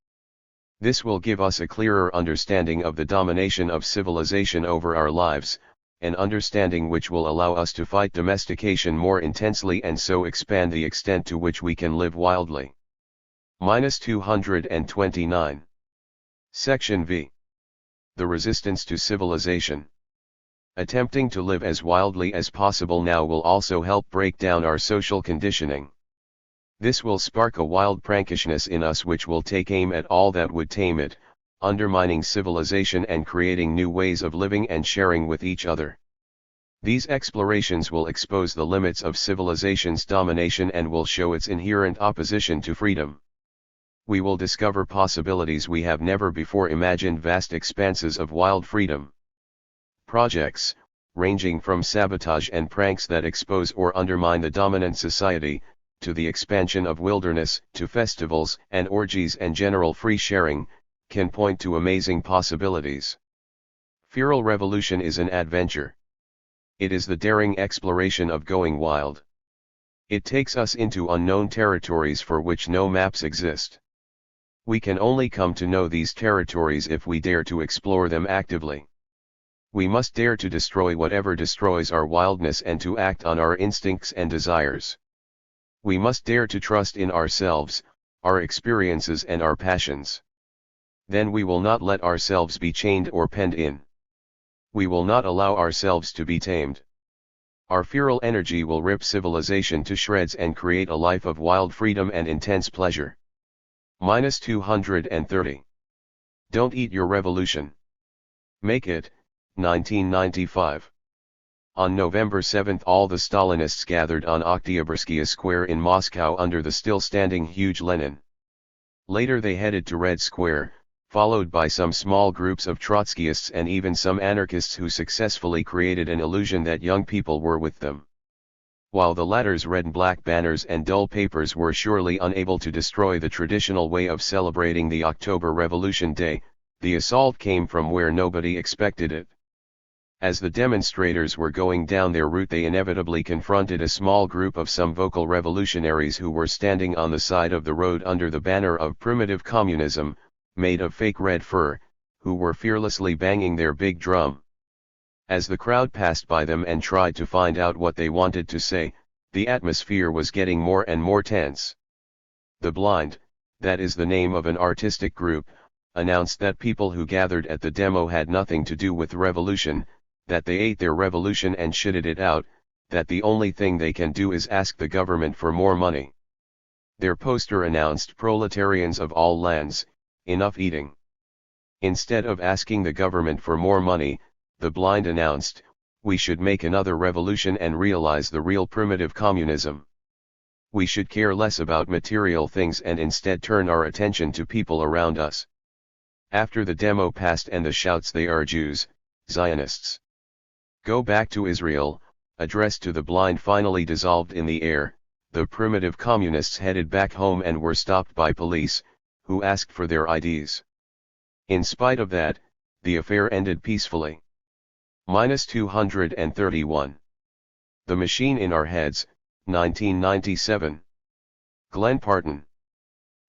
This will give us a clearer understanding of the domination of civilization over our lives, an understanding which will allow us to fight domestication more intensely and so expand the extent to which we can live wildly. -229. Section V. The resistance to civilization. Attempting to live as wildly as possible now will also help break down our social conditioning. This will spark a wild prankishness in us which will take aim at all that would tame it, undermining civilization and creating new ways of living and sharing with each other. These explorations will expose the limits of civilization's domination and will show its inherent opposition to freedom. We will discover possibilities we have never before imagined, vast expanses of wild freedom. Projects, ranging from sabotage and pranks that expose or undermine the dominant society, to the expansion of wilderness, to festivals and orgies and general free sharing, can point to amazing possibilities. Feral revolution is an adventure. It is the daring exploration of going wild. It takes us into unknown territories for which no maps exist. We can only come to know these territories if we dare to explore them actively. We must dare to destroy whatever destroys our wildness and to act on our instincts and desires. We must dare to trust in ourselves, our experiences and our passions. Then we will not let ourselves be chained or penned in. We will not allow ourselves to be tamed. Our feral energy will rip civilization to shreds and create a life of wild freedom and intense pleasure. -230. Don't eat your revolution. Make it. 1995. On November 7 all the Stalinists gathered on Oktyabrskaya Square in Moscow under the still-standing huge Lenin. Later they headed to Red Square, followed by some small groups of Trotskyists and even some anarchists who successfully created an illusion that young people were with them. While the latter's red and black banners and dull papers were surely unable to destroy the traditional way of celebrating the October Revolution Day, the assault came from where nobody expected it. As the demonstrators were going down their route they inevitably confronted a small group of some vocal revolutionaries who were standing on the side of the road under the banner of primitive communism, made of fake red fur, who were fearlessly banging their big drum. As the crowd passed by them and tried to find out what they wanted to say, the atmosphere was getting more and more tense. The Blind, that is the name of an artistic group, announced that people who gathered at the demo had nothing to do with revolution, that they ate their revolution and shitted it out, that the only thing they can do is ask the government for more money. Their poster announced, "Proletarians of all lands, enough eating." Instead of asking the government for more money, the Blind announced, "We should make another revolution and realize the real primitive communism. We should care less about material things and instead turn our attention to people around us." After the demo passed and the shouts, "They are Jews, Zionists. Go back to Israel," addressed to the Blind finally dissolved in the air, the primitive communists headed back home and were stopped by police, who asked for their IDs. In spite of that, the affair ended peacefully. -231. The Machine in Our Heads, 1997. Glenn Parton.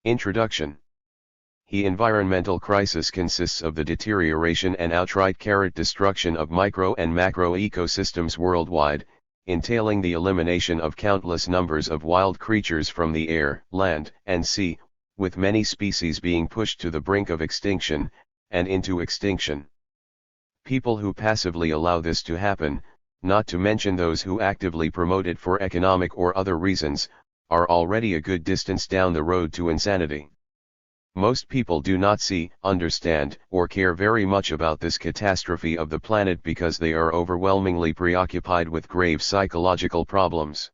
Introduction. The environmental crisis consists of the deterioration and outright destruction of micro and macro ecosystems worldwide, entailing the elimination of countless numbers of wild creatures from the air, land, and sea, with many species being pushed to the brink of extinction, and into extinction. People who passively allow this to happen, not to mention those who actively promote it for economic or other reasons, are already a good distance down the road to insanity. Most people do not see, understand, or care very much about this catastrophe of the planet because they are overwhelmingly preoccupied with grave psychological problems.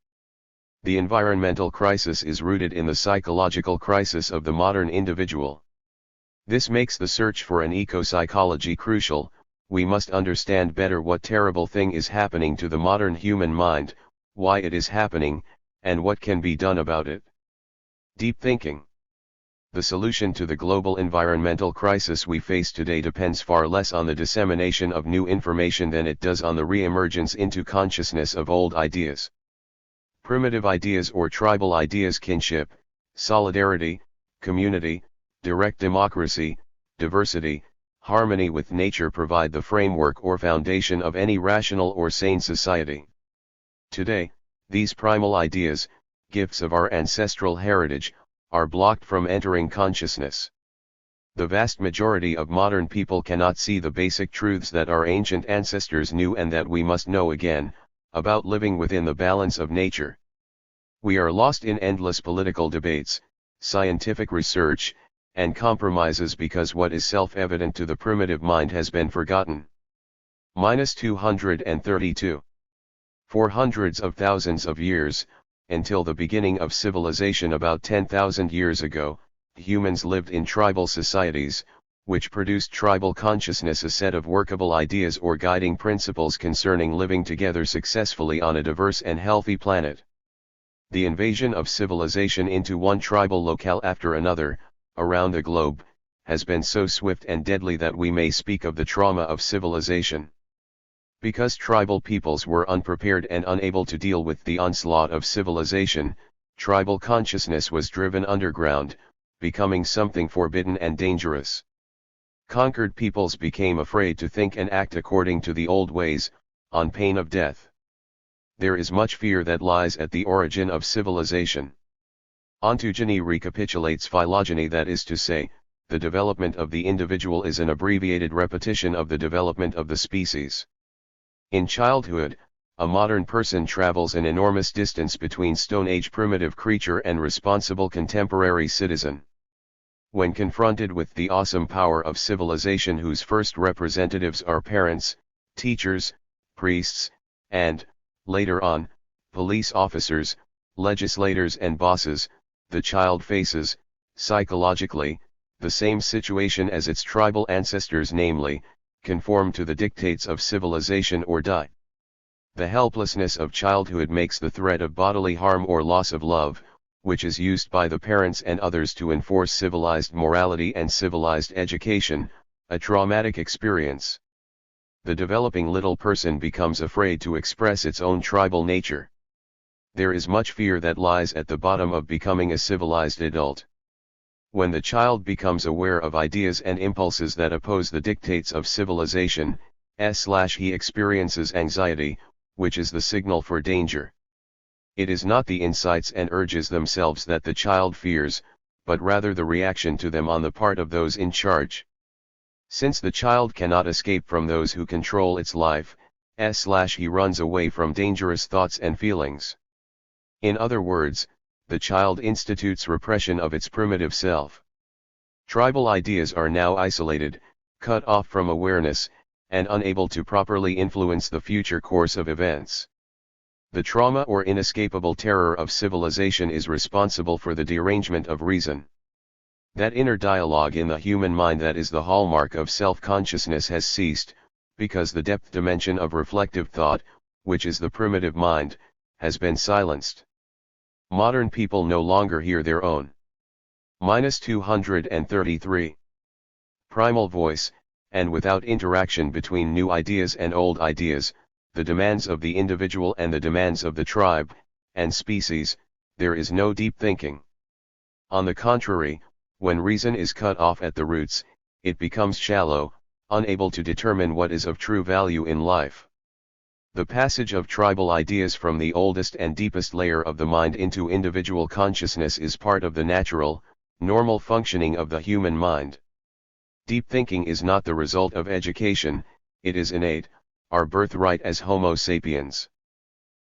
The environmental crisis is rooted in the psychological crisis of the modern individual. This makes the search for an eco-psychology crucial. We must understand better what terrible thing is happening to the modern human mind, why it is happening, and what can be done about it. Deep thinking. The solution to the global environmental crisis we face today depends far less on the dissemination of new information than it does on the re-emergence into consciousness of old ideas. Primitive ideas or tribal ideas, kinship, solidarity, community, direct democracy, diversity, harmony with nature provide the framework or foundation of any rational or sane society. Today, these primal ideas, gifts of our ancestral heritage, are blocked from entering consciousness. The vast majority of modern people cannot see the basic truths that our ancient ancestors knew and that we must know again, about living within the balance of nature. We are lost in endless political debates, scientific research, and compromises because what is self-evident to the primitive mind has been forgotten. 232. For hundreds of thousands of years, until the beginning of civilization about 10,000 years ago, humans lived in tribal societies, which produced tribal consciousness, a set of workable ideas or guiding principles concerning living together successfully on a diverse and healthy planet. The invasion of civilization into one tribal locale after another, around the globe, has been so swift and deadly that we may speak of the trauma of civilization. Because tribal peoples were unprepared and unable to deal with the onslaught of civilization, tribal consciousness was driven underground, becoming something forbidden and dangerous. Conquered peoples became afraid to think and act according to the old ways, on pain of death. There is much fear that lies at the origin of civilization. Ontogeny recapitulates phylogeny, that is to say, the development of the individual is an abbreviated repetition of the development of the species. In childhood, a modern person travels an enormous distance between Stone Age primitive creature and responsible contemporary citizen. When confronted with the awesome power of civilization, whose first representatives are parents, teachers, priests, and, later on, police officers, legislators and bosses, the child faces, psychologically, the same situation as its tribal ancestors, namely, conform to the dictates of civilization or die. The helplessness of childhood makes the threat of bodily harm or loss of love, which is used by the parents and others to enforce civilized morality and civilized education, a traumatic experience. The developing little person becomes afraid to express its own tribal nature. There is much fear that lies at the bottom of becoming a civilized adult. When the child becomes aware of ideas and impulses that oppose the dictates of civilization, he experiences anxiety, which is the signal for danger. It is not the insights and urges themselves that the child fears, but rather the reaction to them on the part of those in charge. Since the child cannot escape from those who control its life, he runs away from dangerous thoughts and feelings. In other words, the child institutes repression of its primitive self. Tribal ideas are now isolated, cut off from awareness, and unable to properly influence the future course of events. The trauma or inescapable terror of civilization is responsible for the derangement of reason. That inner dialogue in the human mind that is the hallmark of self-consciousness has ceased, because the depth dimension of reflective thought, which is the primitive mind, has been silenced. Modern people no longer hear their own. 233. Primal voice, and without interaction between new ideas and old ideas, the demands of the individual and the demands of the tribe, and species, there is no deep thinking. On the contrary, when reason is cut off at the roots, it becomes shallow, unable to determine what is of true value in life. The passage of tribal ideas from the oldest and deepest layer of the mind into individual consciousness is part of the natural, normal functioning of the human mind. Deep thinking is not the result of education, it is innate, our birthright as Homo sapiens.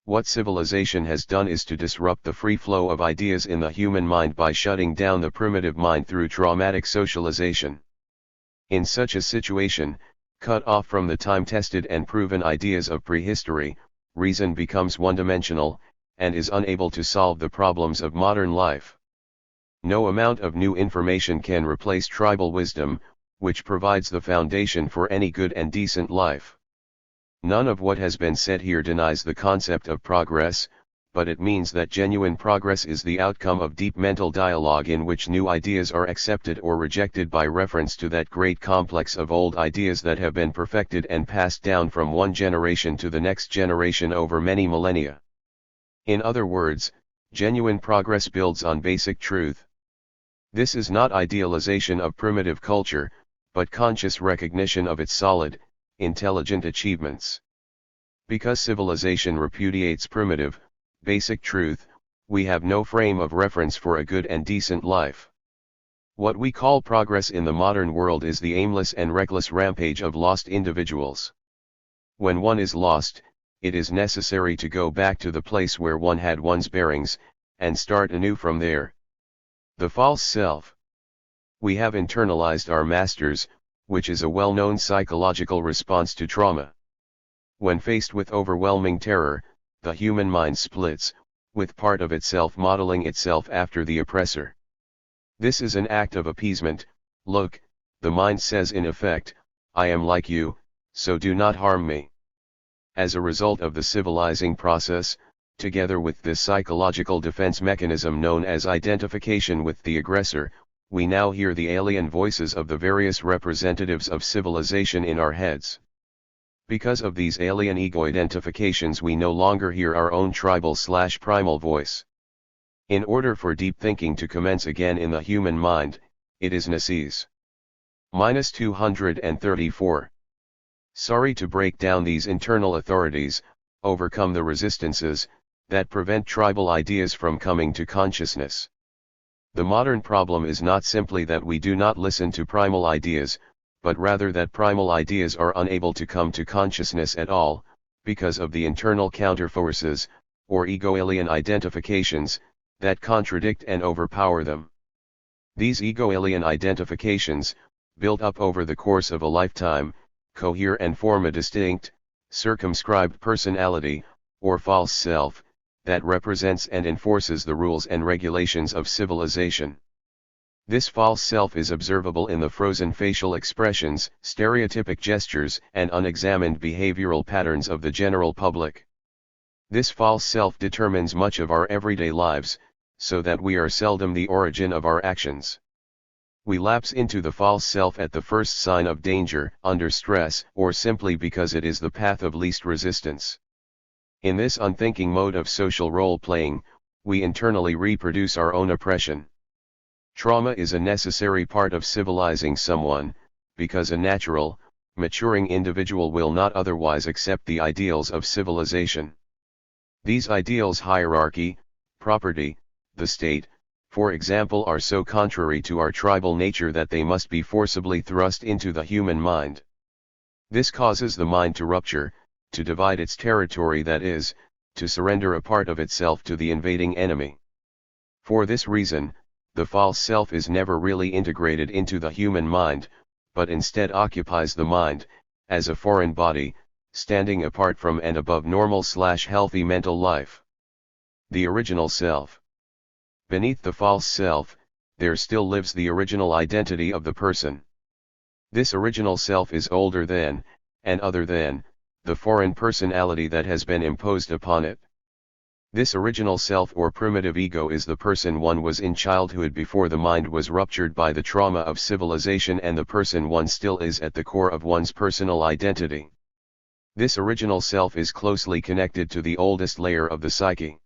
What civilization has done is to disrupt the free flow of ideas in the human mind by shutting down the primitive mind through traumatic socialization. In such a situation, cut off from the time-tested and proven ideas of prehistory, reason becomes one-dimensional, and is unable to solve the problems of modern life. No amount of new information can replace tribal wisdom, which provides the foundation for any good and decent life. None of what has been said here denies the concept of progress, but it means that genuine progress is the outcome of deep mental dialogue in which new ideas are accepted or rejected by reference to that great complex of old ideas that have been perfected and passed down from one generation to the next generation over many millennia. In other words, genuine progress builds on basic truth. This is not idealization of primitive culture, but conscious recognition of its solid, intelligent achievements. Because civilization repudiates primitive, basic truth, we have no frame of reference for a good and decent life. What we call progress in the modern world is the aimless and reckless rampage of lost individuals. When one is lost, it is necessary to go back to the place where one had one's bearings, and start anew from there. The false self. We have internalized our masters, which is a well-known psychological response to trauma. When faced with overwhelming terror, the human mind splits, with part of itself modeling itself after the oppressor. This is an act of appeasement. Look, the mind says in effect, I am like you, so do not harm me. As a result of the civilizing process, together with this psychological defense mechanism known as identification with the aggressor, we now hear the alien voices of the various representatives of civilization in our heads. Because of these alien ego identifications, we no longer hear our own tribal/primal voice. In order for deep thinking to commence again in the human mind, it is necessary. -234. Sorry to break down these internal authorities, overcome the resistances that prevent tribal ideas from coming to consciousness. The modern problem is not simply that we do not listen to primal ideas, but rather that primal ideas are unable to come to consciousness at all, because of the internal counterforces, or ego-alien identifications, that contradict and overpower them. These ego-alien identifications, built up over the course of a lifetime, cohere and form a distinct, circumscribed personality, or false self, that represents and enforces the rules and regulations of civilization. This false self is observable in the frozen facial expressions, stereotypic gestures, and unexamined behavioral patterns of the general public. This false self determines much of our everyday lives, so that we are seldom the origin of our actions. We lapse into the false self at the first sign of danger, under stress, or simply because it is the path of least resistance. In this unthinking mode of social role-playing, we internally reproduce our own oppression. Trauma is a necessary part of civilizing someone, because a natural, maturing individual will not otherwise accept the ideals of civilization. These ideals, hierarchy, property, the state, for example, are so contrary to our tribal nature that they must be forcibly thrust into the human mind. This causes the mind to rupture, to divide its territory, that is, to surrender a part of itself to the invading enemy. For this reason, the false self is never really integrated into the human mind, but instead occupies the mind, as a foreign body, standing apart from and above normal/healthy mental life. The original self. Beneath the false self, there still lives the original identity of the person. This original self is older than, and other than, the foreign personality that has been imposed upon it. This original self or primitive ego is the person one was in childhood before the mind was ruptured by the trauma of civilization, and the person one still is at the core of one's personal identity. This original self is closely connected to the oldest layer of the psyche.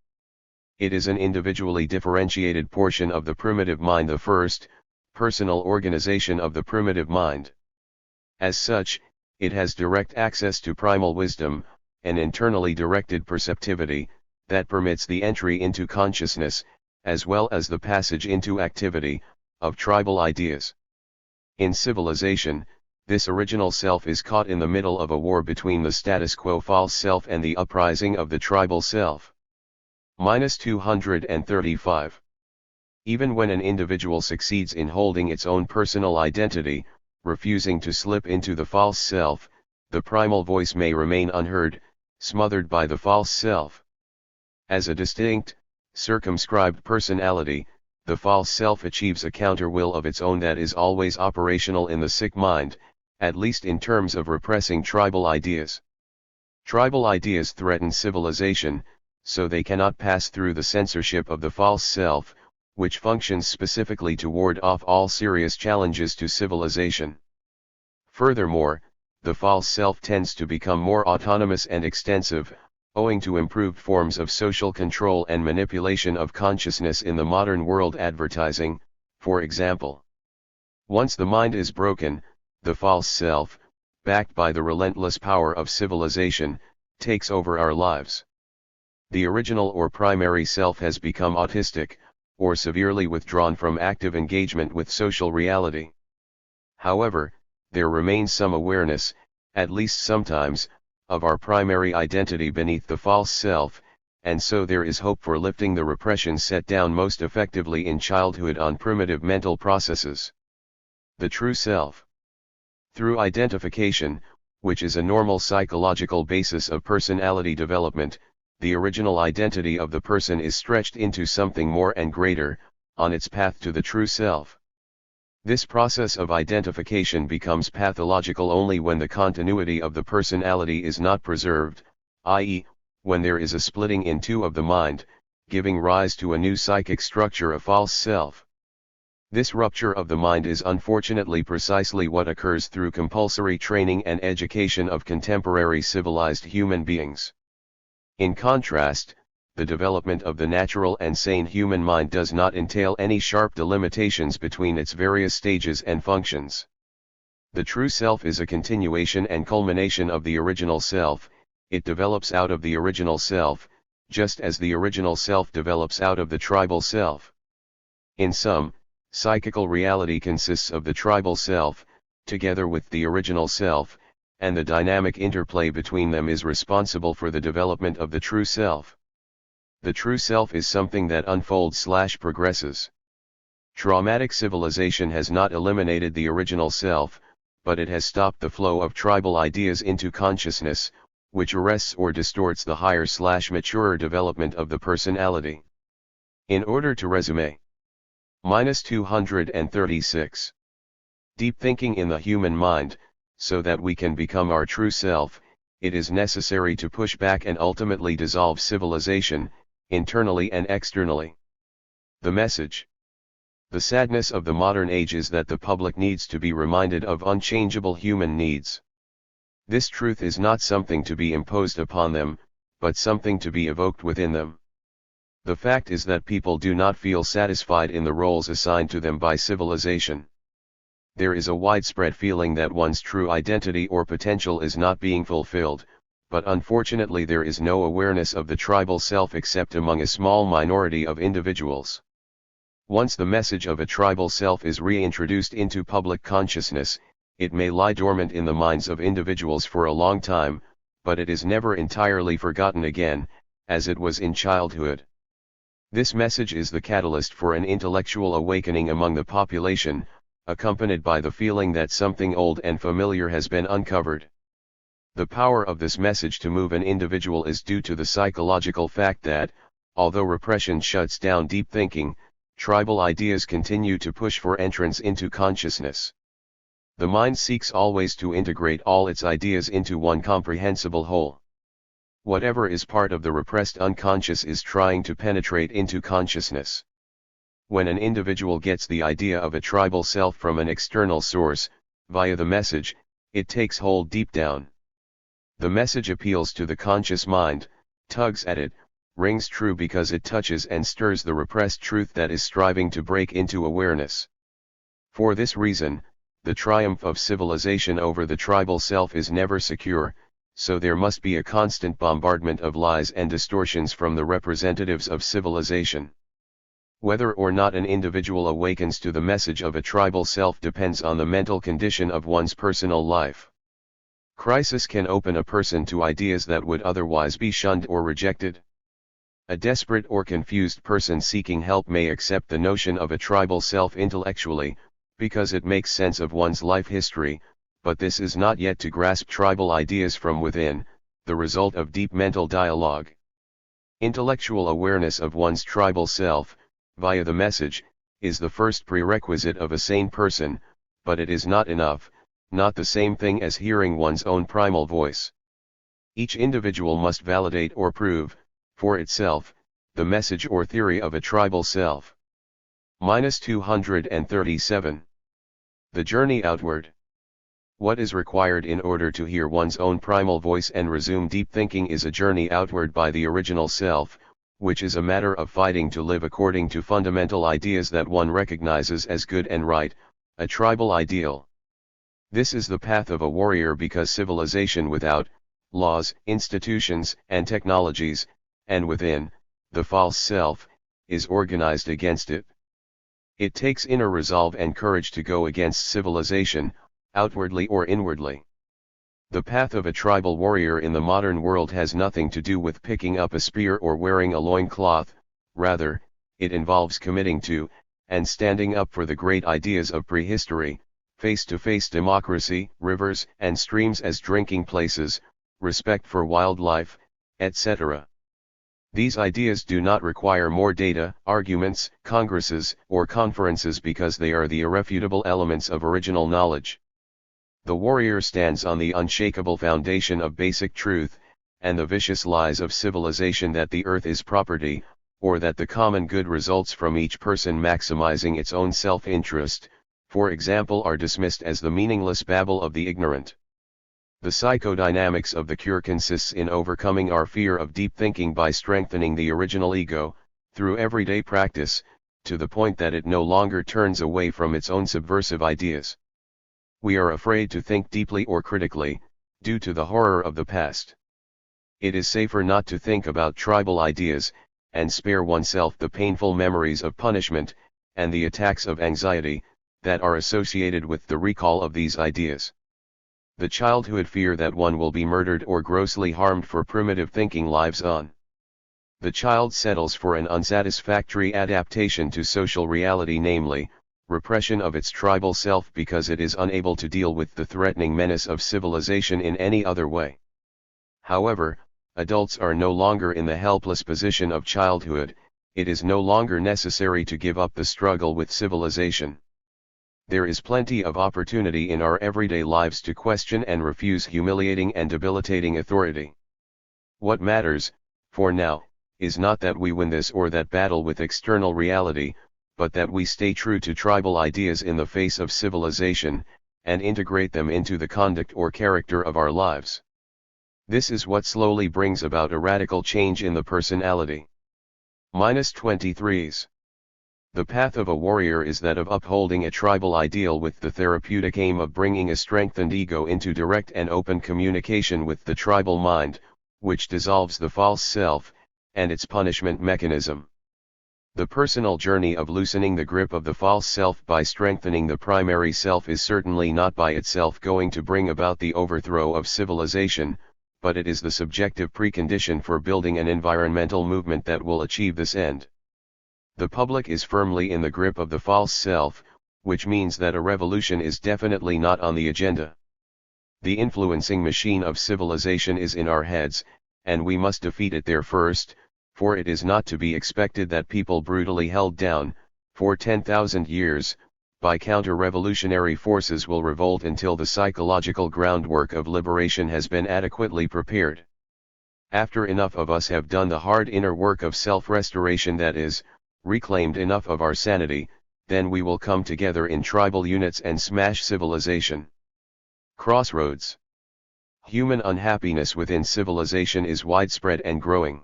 It is an individually differentiated portion of the primitive mind, the first, personal organization of the primitive mind. As such, it has direct access to primal wisdom, an internally directed perceptivity, that permits the entry into consciousness, as well as the passage into activity, of tribal ideas. In civilization, this original self is caught in the middle of a war between the status quo false self and the uprising of the tribal self. -235. Even when an individual succeeds in holding its own personal identity, refusing to slip into the false self, the primal voice may remain unheard, smothered by the false self. As a distinct, circumscribed personality, the false self achieves a counter-will of its own that is always operational in the sick mind, at least in terms of repressing tribal ideas. Tribal ideas threaten civilization, so they cannot pass through the censorship of the false self, which functions specifically to ward off all serious challenges to civilization. Furthermore, the false self tends to become more autonomous and extensive, owing to improved forms of social control and manipulation of consciousness in the modern world. Advertising, for example. Once the mind is broken, the false self, backed by the relentless power of civilization, takes over our lives. The original or primary self has become autistic, or severely withdrawn from active engagement with social reality. However, there remains some awareness, at least sometimes, of our primary identity beneath the false self, and so there is hope for lifting the repression set down most effectively in childhood on primitive mental processes. The true self. Through identification, which is a normal psychological basis of personality development, the original identity of the person is stretched into something more and greater, on its path to the true self. This process of identification becomes pathological only when the continuity of the personality is not preserved, i.e., when there is a splitting in two of the mind, giving rise to a new psychic structure of false self. This rupture of the mind is unfortunately precisely what occurs through compulsory training and education of contemporary civilized human beings. In contrast, the development of the natural and sane human mind does not entail any sharp delimitations between its various stages and functions. The true self is a continuation and culmination of the original self. It develops out of the original self, just as the original self develops out of the tribal self. In sum, psychical reality consists of the tribal self, together with the original self, and the dynamic interplay between them is responsible for the development of the true self. The true self is something that unfolds/progresses. Traumatic civilization has not eliminated the original self, but it has stopped the flow of tribal ideas into consciousness, which arrests or distorts the higher/maturer development of the personality. In order to resume. -236. Deep thinking in the human mind, so that we can become our true self, it is necessary to push back and ultimately dissolve civilization, internally and externally. The message. The sadness of the modern age is that the public needs to be reminded of unchangeable human needs. This truth is not something to be imposed upon them, but something to be evoked within them. The fact is that people do not feel satisfied in the roles assigned to them by civilization. There is a widespread feeling that one's true identity or potential is not being fulfilled, but unfortunately there is no awareness of the tribal self except among a small minority of individuals. Once the message of a tribal self is reintroduced into public consciousness, it may lie dormant in the minds of individuals for a long time, but it is never entirely forgotten again, as it was in childhood. This message is the catalyst for an intellectual awakening among the population, accompanied by the feeling that something old and familiar has been uncovered. The power of this message to move an individual is due to the psychological fact that, although repression shuts down deep thinking, tribal ideas continue to push for entrance into consciousness. The mind seeks always to integrate all its ideas into one comprehensible whole. Whatever is part of the repressed unconscious is trying to penetrate into consciousness. When an individual gets the idea of a tribal self from an external source, via the message, it takes hold deep down. The message appeals to the conscious mind, tugs at it, rings true because it touches and stirs the repressed truth that is striving to break into awareness. For this reason, the triumph of civilization over the tribal self is never secure, so there must be a constant bombardment of lies and distortions from the representatives of civilization. Whether or not an individual awakens to the message of a tribal self depends on the mental condition of one's personal life. Crisis can open a person to ideas that would otherwise be shunned or rejected. A desperate or confused person seeking help may accept the notion of a tribal self intellectually, because it makes sense of one's life history, but this is not yet to grasp tribal ideas from within, the result of deep mental dialogue. Intellectual awareness of one's tribal self, via the message, is the first prerequisite of a sane person, but it is not enough, not the same thing as hearing one's own primal voice. Each individual must validate or prove, for itself, the message or theory of a tribal self. -237. The journey outward. What is required in order to hear one's own primal voice and resume deep thinking is a journey outward by the original self, which is a matter of fighting to live according to fundamental ideas that one recognizes as good and right, a tribal ideal. This is the path of a warrior because civilization without, laws, institutions, and technologies, and within, the false self, is organized against it. It takes inner resolve and courage to go against civilization, outwardly or inwardly. The path of a tribal warrior in the modern world has nothing to do with picking up a spear or wearing a loincloth, rather, it involves committing to, and standing up for the great ideas of prehistory, face-to-face democracy, rivers and streams as drinking places, respect for wildlife, etc. These ideas do not require more data, arguments, congresses, or conferences because they are the irrefutable elements of original knowledge. The warrior stands on the unshakable foundation of basic truth, and the vicious lies of civilization that the earth is property, or that the common good results from each person maximizing its own self-interest, for example, are dismissed as the meaningless babble of the ignorant. The psychodynamics of the cure consists in overcoming our fear of deep thinking by strengthening the original ego, through everyday practice, to the point that it no longer turns away from its own subversive ideas. We are afraid to think deeply or critically, due to the horror of the past. It is safer not to think about tribal ideas, and spare oneself the painful memories of punishment, and the attacks of anxiety, that are associated with the recall of these ideas. The childhood fear that one will be murdered or grossly harmed for primitive thinking lives on. The child settles for an unsatisfactory adaptation to social reality, namely, repression of its tribal self because it is unable to deal with the threatening menace of civilization in any other way. However, adults are no longer in the helpless position of childhood. It is no longer necessary to give up the struggle with civilization. There is plenty of opportunity in our everyday lives to question and refuse humiliating and debilitating authority. What matters, for now, is not that we win this or that battle with external reality, but that we stay true to tribal ideas in the face of civilization, and integrate them into the conduct or character of our lives. This is what slowly brings about a radical change in the personality. -23s. The path of a warrior is that of upholding a tribal ideal with the therapeutic aim of bringing a strengthened ego into direct and open communication with the tribal mind, which dissolves the false self, and its punishment mechanism. The personal journey of loosening the grip of the false self by strengthening the primary self is certainly not by itself going to bring about the overthrow of civilization, but it is the subjective precondition for building an environmental movement that will achieve this end. The public is firmly in the grip of the false self, which means that a revolution is definitely not on the agenda. The influencing machine of civilization is in our heads, and we must defeat it there first, for it is not to be expected that people brutally held down, for 10,000 years, by counter-revolutionary forces will revolt until the psychological groundwork of liberation has been adequately prepared. After enough of us have done the hard inner work of self-restoration, that is, reclaimed enough of our sanity, then we will come together in tribal units and smash civilization. Crossroads. Human unhappiness within civilization is widespread and growing.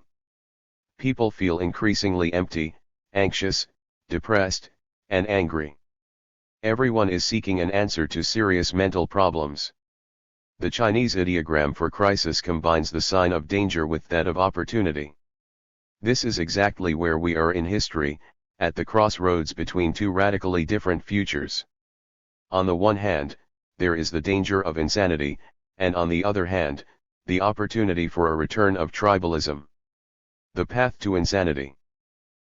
People feel increasingly empty, anxious, depressed, and angry. Everyone is seeking an answer to serious mental problems. The Chinese ideogram for crisis combines the sign of danger with that of opportunity. This is exactly where we are in history, at the crossroads between two radically different futures. On the one hand, there is the danger of insanity, and on the other hand, the opportunity for a return of tribalism. The path to insanity.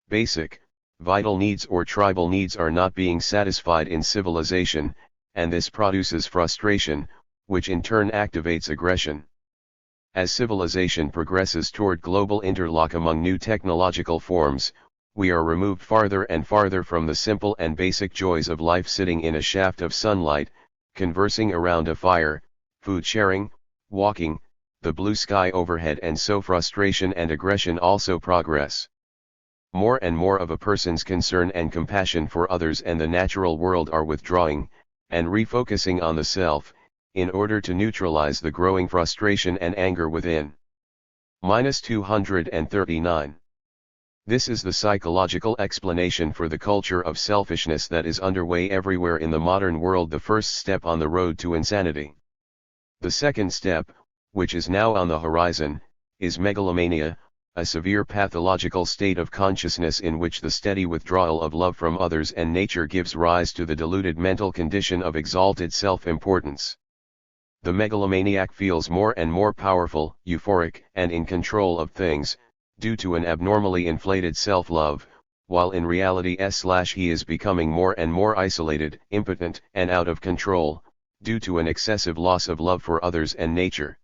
Basic, vital needs or tribal needs are not being satisfied in civilization, and this produces frustration, which in turn activates aggression. As civilization progresses toward global interlock among new technological forms, we are removed farther and farther from the simple and basic joys of life, sitting in a shaft of sunlight, conversing around a fire, food sharing, walking, the blue sky overhead, and so frustration and aggression also progress. More and more of a person's concern and compassion for others and the natural world are withdrawing, and refocusing on the self, in order to neutralize the growing frustration and anger within. -239. This is the psychological explanation for the culture of selfishness that is underway everywhere in the modern world, the first step on the road to insanity. The second step, which is now on the horizon, is megalomania, a severe pathological state of consciousness in which the steady withdrawal of love from others and nature gives rise to the deluded mental condition of exalted self-importance. The megalomaniac feels more and more powerful, euphoric, and in control of things, due to an abnormally inflated self-love, while in reality he is becoming more and more isolated, impotent, and out of control, due to an excessive loss of love for others and nature.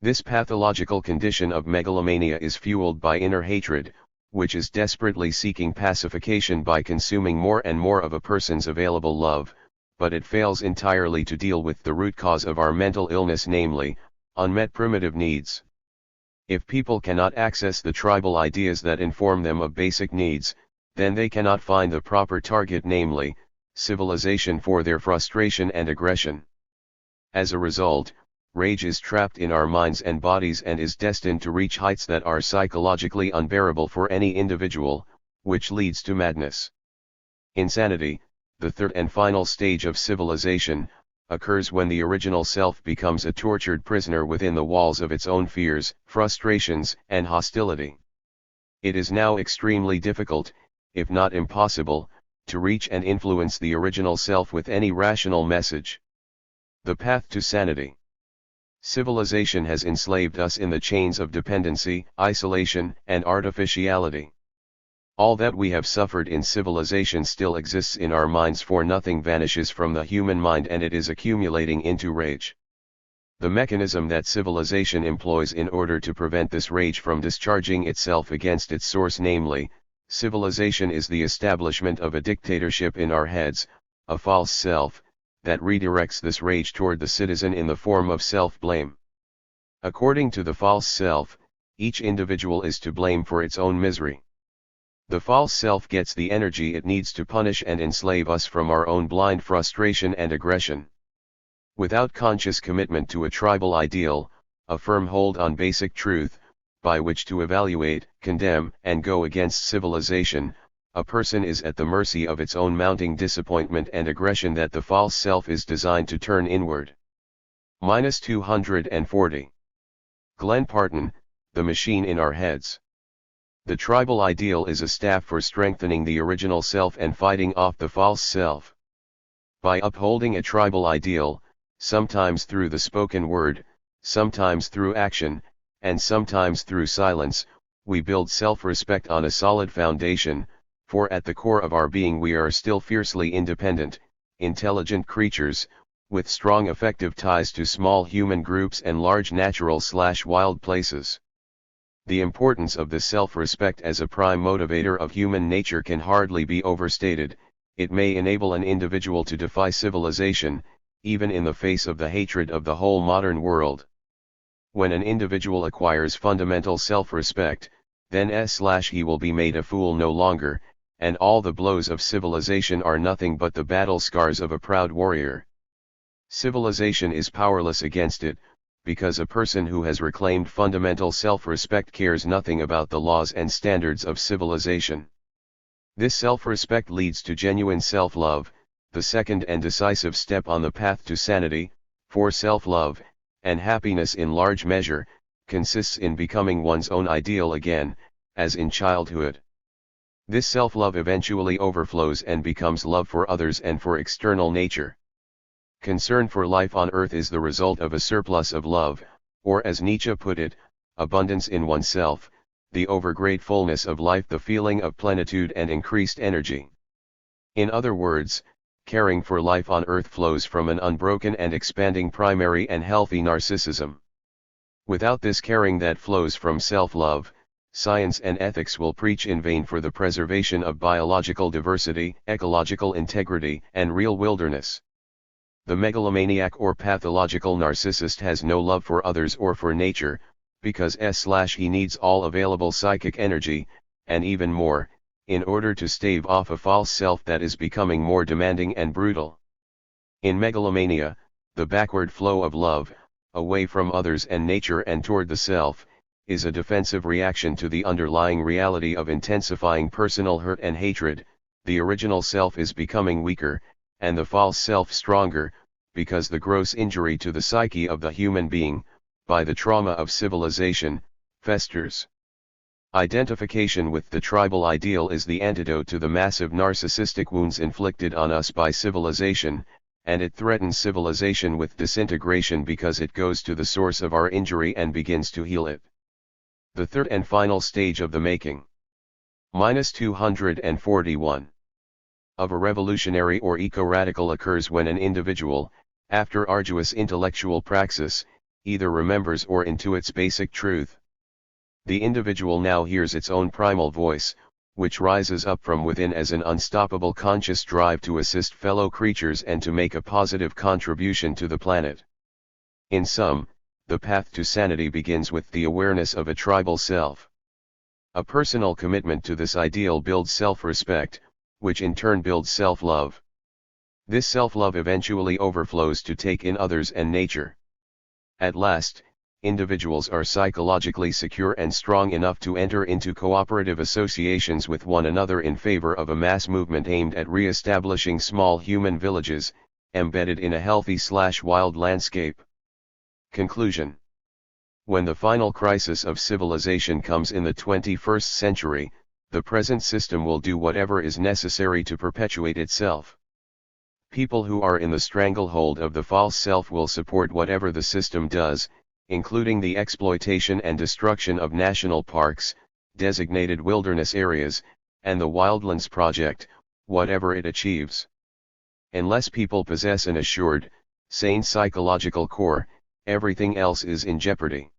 This pathological condition of megalomania is fueled by inner hatred, which is desperately seeking pacification by consuming more and more of a person's available love, but it fails entirely to deal with the root cause of our mental illness, namely, unmet primitive needs. If people cannot access the tribal ideas that inform them of basic needs, then they cannot find the proper target, namely, civilization, for their frustration and aggression. As a result, rage is trapped in our minds and bodies and is destined to reach heights that are psychologically unbearable for any individual, which leads to madness. Insanity, the third and final stage of civilization, occurs when the original self becomes a tortured prisoner within the walls of its own fears, frustrations, and hostility. It is now extremely difficult, if not impossible, to reach and influence the original self with any rational message. The path to sanity. Civilization has enslaved us in the chains of dependency, isolation, and artificiality. All that we have suffered in civilization still exists in our minds, for nothing vanishes from the human mind and it is accumulating into rage. The mechanism that civilization employs in order to prevent this rage from discharging itself against its source, namely, civilization, is the establishment of a dictatorship in our heads, a false self, that redirects this rage toward the citizen in the form of self-blame. According to the false self, each individual is to blame for its own misery. The false self gets the energy it needs to punish and enslave us from our own blind frustration and aggression. Without conscious commitment to a tribal ideal, a firm hold on basic truth, by which to evaluate, condemn, and go against civilization, a person is at the mercy of its own mounting disappointment and aggression that the false self is designed to turn inward. -240. Glenn Parton, The Machine in Our Heads. The tribal ideal is a staff for strengthening the original self and fighting off the false self. By upholding a tribal ideal, sometimes through the spoken word, sometimes through action, and sometimes through silence, we build self-respect on a solid foundation, for at the core of our being we are still fiercely independent, intelligent creatures, with strong affective ties to small human groups and large natural/wild places. The importance of this self-respect as a prime motivator of human nature can hardly be overstated. It may enable an individual to defy civilization, even in the face of the hatred of the whole modern world. When an individual acquires fundamental self-respect, then he will be made a fool no longer, and all the blows of civilization are nothing but the battle scars of a proud warrior. Civilization is powerless against it, because a person who has reclaimed fundamental self-respect cares nothing about the laws and standards of civilization. This self-respect leads to genuine self-love, the second and decisive step on the path to sanity, for self-love, and happiness in large measure, consists in becoming one's own ideal again, as in childhood. This self-love eventually overflows and becomes love for others and for external nature. Concern for life on earth is the result of a surplus of love, or as Nietzsche put it, abundance in oneself, the overgratefulness of life, the feeling of plenitude and increased energy. In other words, caring for life on earth flows from an unbroken and expanding primary and healthy narcissism. Without this caring that flows from self-love, science and ethics will preach in vain for the preservation of biological diversity, ecological integrity, and real wilderness. The megalomaniac or pathological narcissist has no love for others or for nature, because he needs all available psychic energy, and even more, in order to stave off a false self that is becoming more demanding and brutal. In megalomania, the backward flow of love, away from others and nature and toward the self, is a defensive reaction to the underlying reality of intensifying personal hurt and hatred. The original self is becoming weaker, and the false self stronger, because the gross injury to the psyche of the human being, by the trauma of civilization, festers. Identification with the tribal ideal is the antidote to the massive narcissistic wounds inflicted on us by civilization, and it threatens civilization with disintegration because it goes to the source of our injury and begins to heal it. The third and final stage of the making. -241. Of a revolutionary or eco-radical occurs when an individual, after arduous intellectual praxis, either remembers or intuits basic truth. The individual now hears its own primal voice, which rises up from within as an unstoppable conscious drive to assist fellow creatures and to make a positive contribution to the planet. In sum, the path to sanity begins with the awareness of a tribal self. A personal commitment to this ideal builds self-respect, which in turn builds self-love. This self-love eventually overflows to take in others and nature. At last, individuals are psychologically secure and strong enough to enter into cooperative associations with one another in favor of a mass movement aimed at re-establishing small human villages, embedded in a healthy/wild landscape. Conclusion. When the final crisis of civilization comes in the 21st century, the present system will do whatever is necessary to perpetuate itself. People who are in the stranglehold of the false self will support whatever the system does, including the exploitation and destruction of national parks, designated wilderness areas, and the Wildlands Project, whatever it achieves. Unless people possess an assured, sane psychological core, everything else is in jeopardy.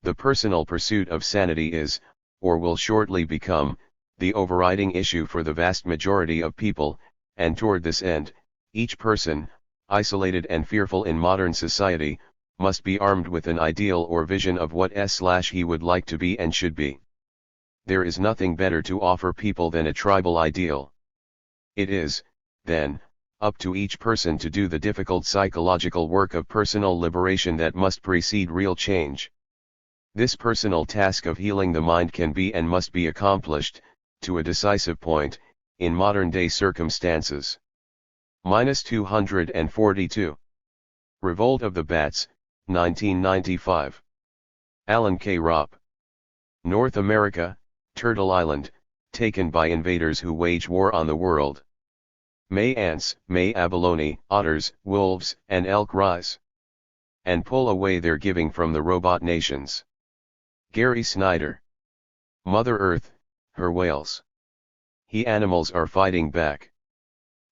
The personal pursuit of sanity is, or will shortly become, the overriding issue for the vast majority of people, and toward this end, each person, isolated and fearful in modern society, must be armed with an ideal or vision of what he would like to be and should be. There is nothing better to offer people than a tribal ideal. It is, then, up to each person to do the difficult psychological work of personal liberation that must precede real change. This personal task of healing the mind can be and must be accomplished, to a decisive point, in modern-day circumstances. -242. Revolt of the Bats, 1995. Alan K. Ropp. North America, Turtle Island, taken by invaders who wage war on the world. May ants, may abalone, otters, wolves, and elk rise and pull away their giving from the robot nations. Gary Snyder. Mother Earth, her whales. He animals are fighting back.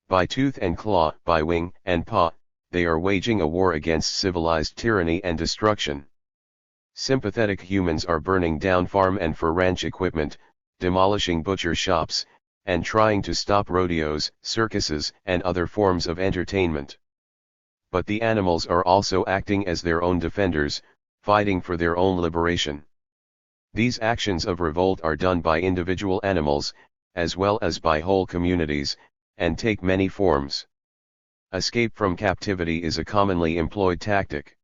By tooth and claw, by wing and paw, they are waging a war against civilized tyranny and destruction. Sympathetic humans are burning down farm and for ranch equipment, demolishing butcher shops, and trying to stop rodeos, circuses, and other forms of entertainment. But the animals are also acting as their own defenders, fighting for their own liberation. These actions of revolt are done by individual animals, as well as by whole communities, and take many forms. Escape from captivity is a commonly employed tactic.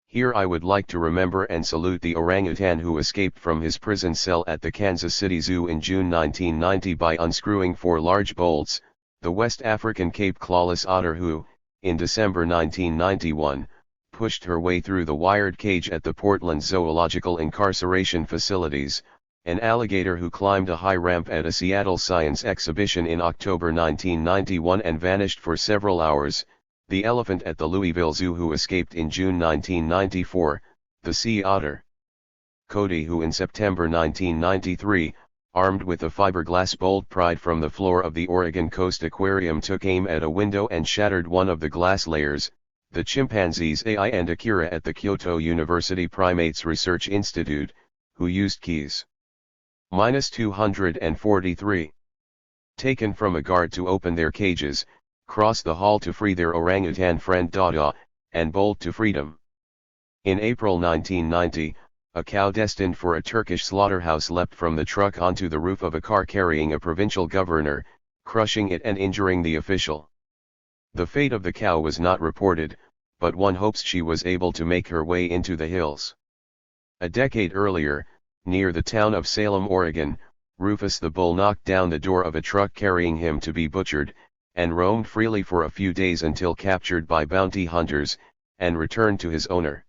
Here I would like to remember and salute the orangutan who escaped from his prison cell at the Kansas City Zoo in June 1990 by unscrewing 4 large bolts, the West African Cape clawless otter who, in December 1991, pushed her way through the wired cage at the Portland Zoological Incarceration Facilities, an alligator who climbed a high ramp at a Seattle science exhibition in October 1991 and vanished for several hours, the elephant at the Louisville Zoo who escaped in June 1994, the sea otter. Cody who in September 1993, armed with a fiberglass bolt pried from the floor of the Oregon Coast Aquarium took aim at a window and shattered one of the glass layers, the chimpanzees Ai and Akira at the Kyoto University Primates Research Institute, who used keys. -243. Taken from a guard to open their cages, cross the hall to free their orangutan friend Dada, and bolt to freedom. In April 1990, a cow destined for a Turkish slaughterhouse leapt from the truck onto the roof of a car carrying a provincial governor, crushing it and injuring the official. The fate of the cow was not reported, but one hopes she was able to make her way into the hills. A decade earlier, near the town of Salem, Oregon, Rufus the bull knocked down the door of a truck carrying him to be butchered, and roamed freely for a few days until captured by bounty hunters, and returned to his owner.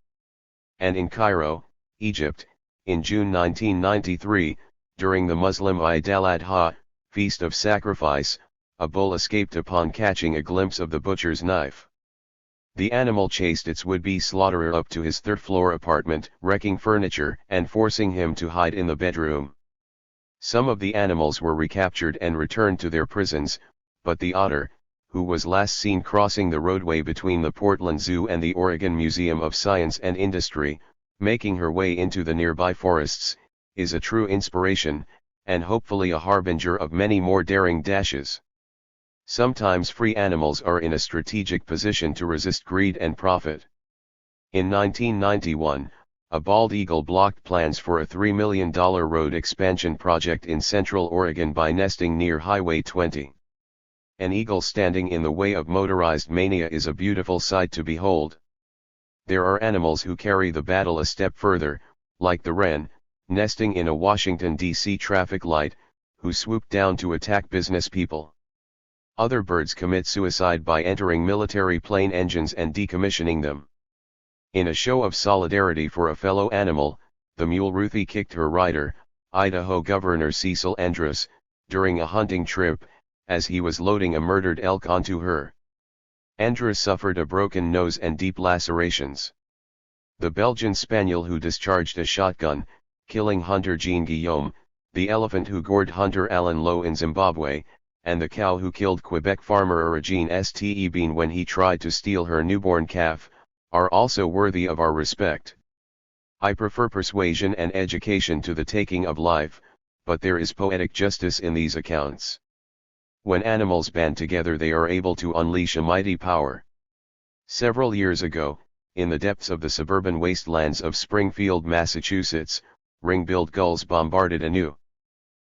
And in Cairo, Egypt, In June 1993, during the Muslim Eid al-Adha, Feast of Sacrifice, a bull escaped upon catching a glimpse of the butcher's knife. The animal chased its would-be slaughterer up to his third-floor apartment, wrecking furniture and forcing him to hide in the bedroom. Some of the animals were recaptured and returned to their prisons, but the otter, who was last seen crossing the roadway between the Portland Zoo and the Oregon Museum of Science and Industry, making her way into the nearby forests, is a true inspiration, and hopefully a harbinger of many more daring dashes. Sometimes free animals are in a strategic position to resist greed and profit. In 1991, a bald eagle blocked plans for a $3 million road expansion project in Central Oregon by nesting near Highway 20. An eagle standing in the way of motorized mania is a beautiful sight to behold. There are animals who carry the battle a step further, like the wren, nesting in a Washington, D.C. traffic light, who swoop down to attack business people. Other birds commit suicide by entering military plane engines and decommissioning them. In a show of solidarity for a fellow animal, the mule Ruthie kicked her rider, Idaho Governor Cecil Andrus, during a hunting trip, as he was loading a murdered elk onto her. Andrus suffered a broken nose and deep lacerations. The Belgian spaniel who discharged a shotgun, killing hunter Jean Guillaume, the elephant who gored hunter Alan Lowe in Zimbabwe, and the cow who killed Quebec farmer Regine Stebin when he tried to steal her newborn calf, are also worthy of our respect. I prefer persuasion and education to the taking of life, but there is poetic justice in these accounts. When animals band together, they are able to unleash a mighty power. Several years ago, in the depths of the suburban wastelands of Springfield, Massachusetts, ring-billed gulls bombarded a new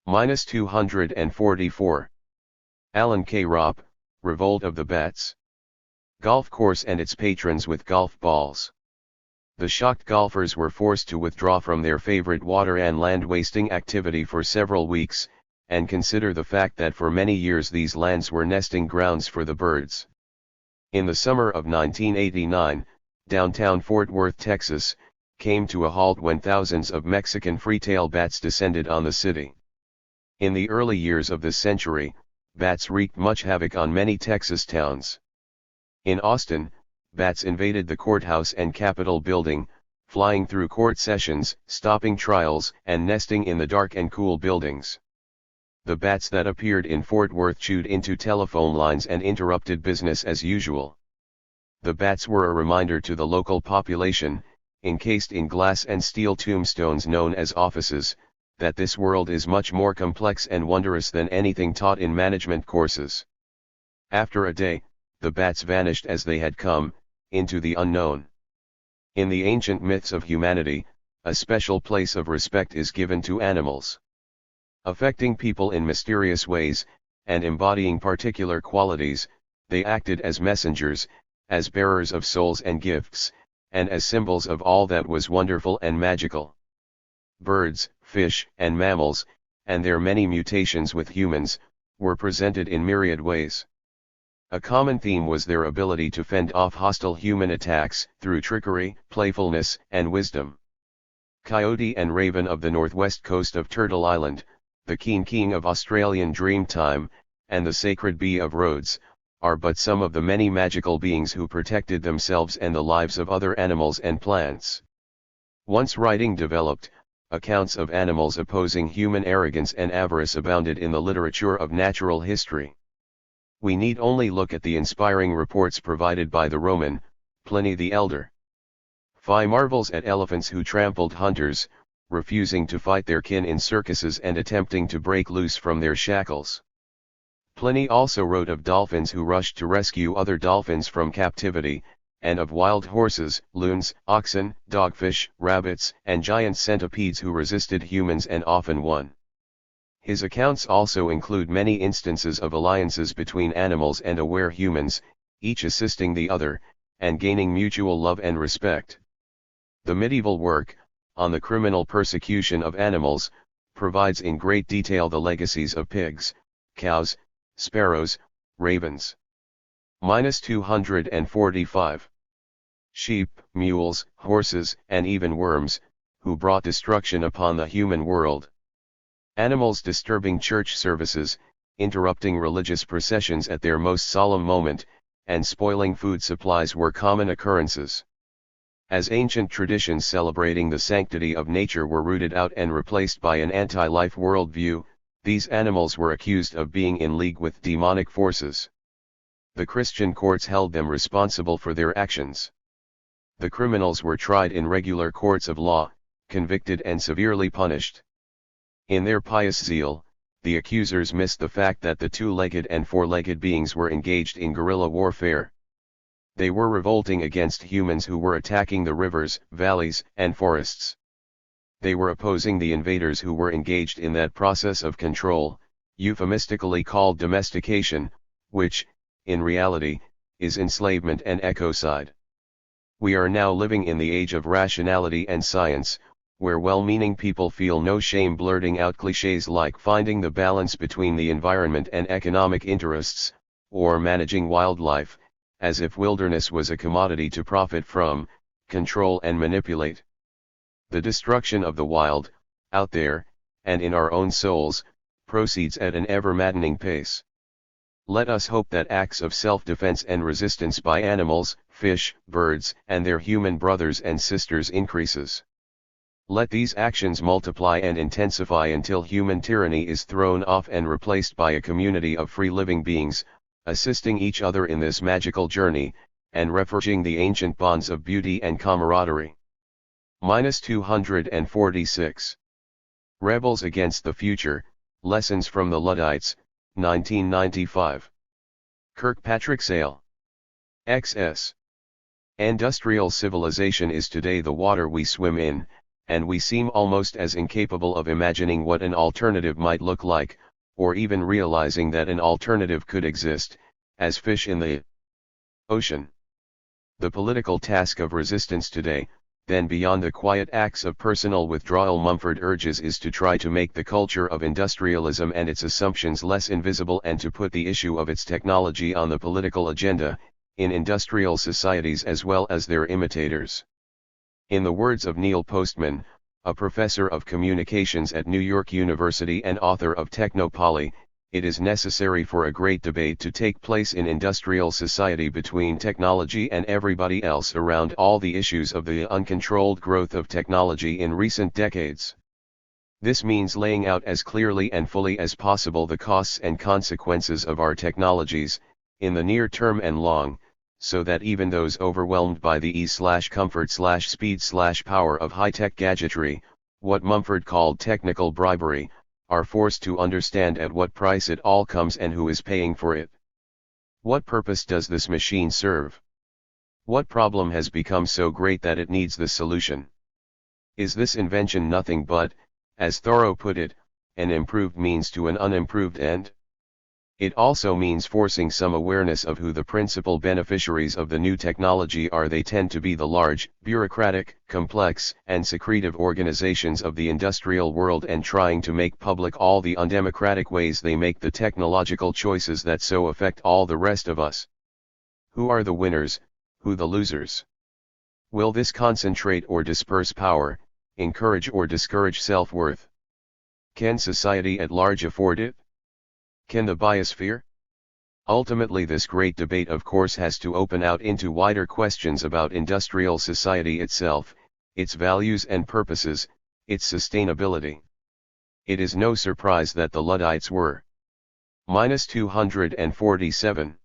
-244. Alan K. Ropp, Revolt of the Bats. Golf course and its patrons with golf balls. The shocked golfers were forced to withdraw from their favorite water and land-wasting activity for several weeks, and consider the fact that for many years these lands were nesting grounds for the birds. In the summer of 1989, downtown Fort Worth, Texas, came to a halt when thousands of Mexican free-tail bats descended on the city. In the early years of this century, bats wreaked much havoc on many Texas towns. In Austin, bats invaded the courthouse and Capitol building, flying through court sessions, stopping trials, and nesting in the dark and cool buildings. The bats that appeared in Fort Worth chewed into telephone lines and interrupted business as usual. The bats were a reminder to the local population, encased in glass and steel tombstones known as offices, that this world is much more complex and wondrous than anything taught in management courses. After a day, the bats vanished as they had come, into the unknown. In the ancient myths of humanity, a special place of respect is given to animals. Affecting people in mysterious ways, and embodying particular qualities, they acted as messengers, as bearers of souls and gifts, and as symbols of all that was wonderful and magical. Birds, fish, and mammals, and their many mutations with humans, were presented in myriad ways. A common theme was their ability to fend off hostile human attacks through trickery, playfulness, and wisdom. Coyote and raven of the northwest coast of Turtle Island, the keen king of Australian Dreamtime, and the sacred bee of Rhodes, are but some of the many magical beings who protected themselves and the lives of other animals and plants. Once writing developed, accounts of animals opposing human arrogance and avarice abounded in the literature of natural history. We need only look at the inspiring reports provided by the Roman, Pliny the Elder. Phi marvels at elephants who trampled hunters, refusing to fight their kin in circuses and attempting to break loose from their shackles. Pliny also wrote of dolphins who rushed to rescue other dolphins from captivity, and of wild horses, loons, oxen, dogfish, rabbits, and giant centipedes who resisted humans and often won. His accounts also include many instances of alliances between animals and aware humans, each assisting the other, and gaining mutual love and respect. The medieval work, On the Criminal Persecution of Animals, provides in great detail the legacies of pigs, cows, sparrows, ravens. -245. Sheep, mules, horses, and even worms, who brought destruction upon the human world. Animals disturbing church services, interrupting religious processions at their most solemn moment, and spoiling food supplies were common occurrences. As ancient traditions celebrating the sanctity of nature were rooted out and replaced by an anti-life worldview, these animals were accused of being in league with demonic forces. The Christian courts held them responsible for their actions. The criminals were tried in regular courts of law, convicted and severely punished. In their pious zeal, the accusers missed the fact that the two-legged and four-legged beings were engaged in guerrilla warfare. They were revolting against humans who were attacking the rivers, valleys, and forests. They were opposing the invaders who were engaged in that process of control, euphemistically called domestication, which, in reality, is enslavement and ecocide. We are now living in the age of rationality and science, where well-meaning people feel no shame blurting out clichés like finding the balance between the environment and economic interests, or managing wildlife, as if wilderness was a commodity to profit from, control and manipulate. The destruction of the wild, out there, and in our own souls, proceeds at an ever-maddening pace. Let us hope that acts of self-defense and resistance by animals, fish, birds, and their human brothers and sisters increases. Let these actions multiply and intensify until human tyranny is thrown off and replaced by a community of free living beings, assisting each other in this magical journey, and reforging the ancient bonds of beauty and camaraderie. 246. Rebels Against the Future, Lessons from the Luddites, 1995. Kirkpatrick Sale. XS. Industrial civilization is today the water we swim in, and we seem almost as incapable of imagining what an alternative might look like, or even realizing that an alternative could exist, as fish in the ocean. The political task of resistance today, then beyond the quiet acts of personal withdrawal Mumford urges, is to try to make the culture of industrialism and its assumptions less invisible and to put the issue of its technology on the political agenda, in industrial societies as well as their imitators. In the words of Neil Postman, a professor of communications at New York University and author of Technopoly, it is necessary for a great debate to take place in industrial society between technology and everybody else around all the issues of the uncontrolled growth of technology in recent decades. This means laying out as clearly and fully as possible the costs and consequences of our technologies, in the near term and long, so that even those overwhelmed by the ease/comfort/speed/power of high-tech gadgetry, what Mumford called technical bribery, are forced to understand at what price it all comes and who is paying for it. What purpose does this machine serve? What problem has become so great that it needs the solution? Is this invention nothing but, as Thoreau put it, an improved means to an unimproved end? It also means forcing some awareness of who the principal beneficiaries of the new technology are. They tend to be the large, bureaucratic, complex, and secretive organizations of the industrial world, and trying to make public all the undemocratic ways they make the technological choices that so affect all the rest of us. Who are the winners, who the losers? Will this concentrate or disperse power, encourage or discourage self-worth? Can society at large afford it? Can the biosphere? Ultimately, this great debate of course has to open out into wider questions about industrial society itself, its values and purposes, its sustainability. It is no surprise that the Luddites were -247.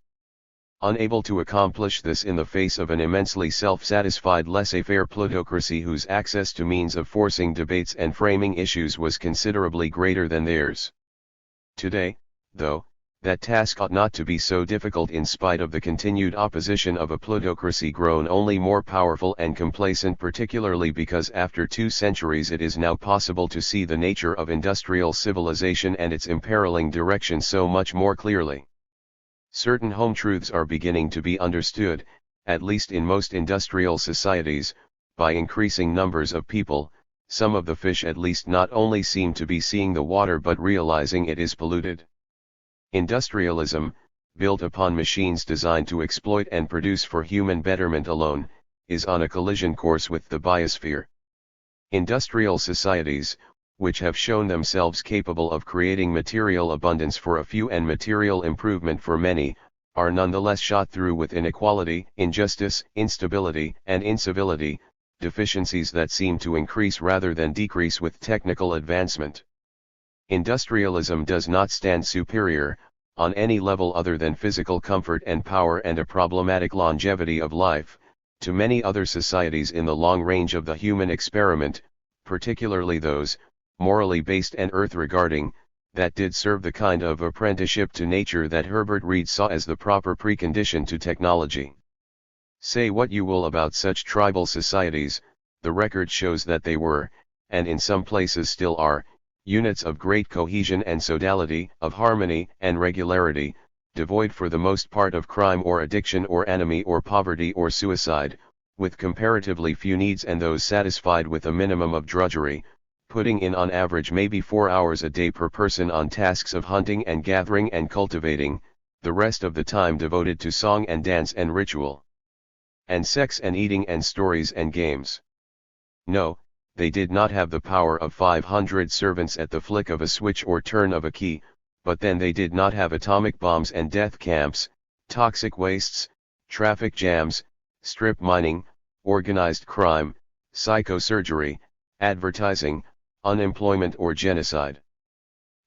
Unable to accomplish this in the face of an immensely self-satisfied laissez-faire plutocracy whose access to means of forcing debates and framing issues was considerably greater than theirs. Today, though, that task ought not to be so difficult in spite of the continued opposition of a plutocracy grown only more powerful and complacent, particularly because after 2 centuries it is now possible to see the nature of industrial civilization and its imperiling direction so much more clearly. Certain home truths are beginning to be understood, at least in most industrial societies, by increasing numbers of people. Some of the fish at least not only seem to be seeing the water but realizing it is polluted. Industrialism, built upon machines designed to exploit and produce for human betterment alone, is on a collision course with the biosphere. Industrial societies, which have shown themselves capable of creating material abundance for a few and material improvement for many, are nonetheless shot through with inequality, injustice, instability, and incivility, deficiencies that seem to increase rather than decrease with technical advancement. Industrialism does not stand superior, on any level other than physical comfort and power and a problematic longevity of life, to many other societies in the long range of the human experiment, particularly those, morally based and earth-regarding, that did serve the kind of apprenticeship to nature that Herbert Reed saw as the proper precondition to technology. Say what you will about such tribal societies, the record shows that they were, and in some places still are, units of great cohesion and sodality, of harmony and regularity, devoid for the most part of crime or addiction or enemy or poverty or suicide, with comparatively few needs and those satisfied with a minimum of drudgery, putting in on average maybe 4 hours a day per person on tasks of hunting and gathering and cultivating, the rest of the time devoted to song and dance and ritual, and sex and eating and stories and games. No, they did not have the power of 500 servants at the flick of a switch or turn of a key, but then they did not have atomic bombs and death camps, toxic wastes, traffic jams, strip mining, organized crime, psychosurgery, advertising, unemployment or genocide.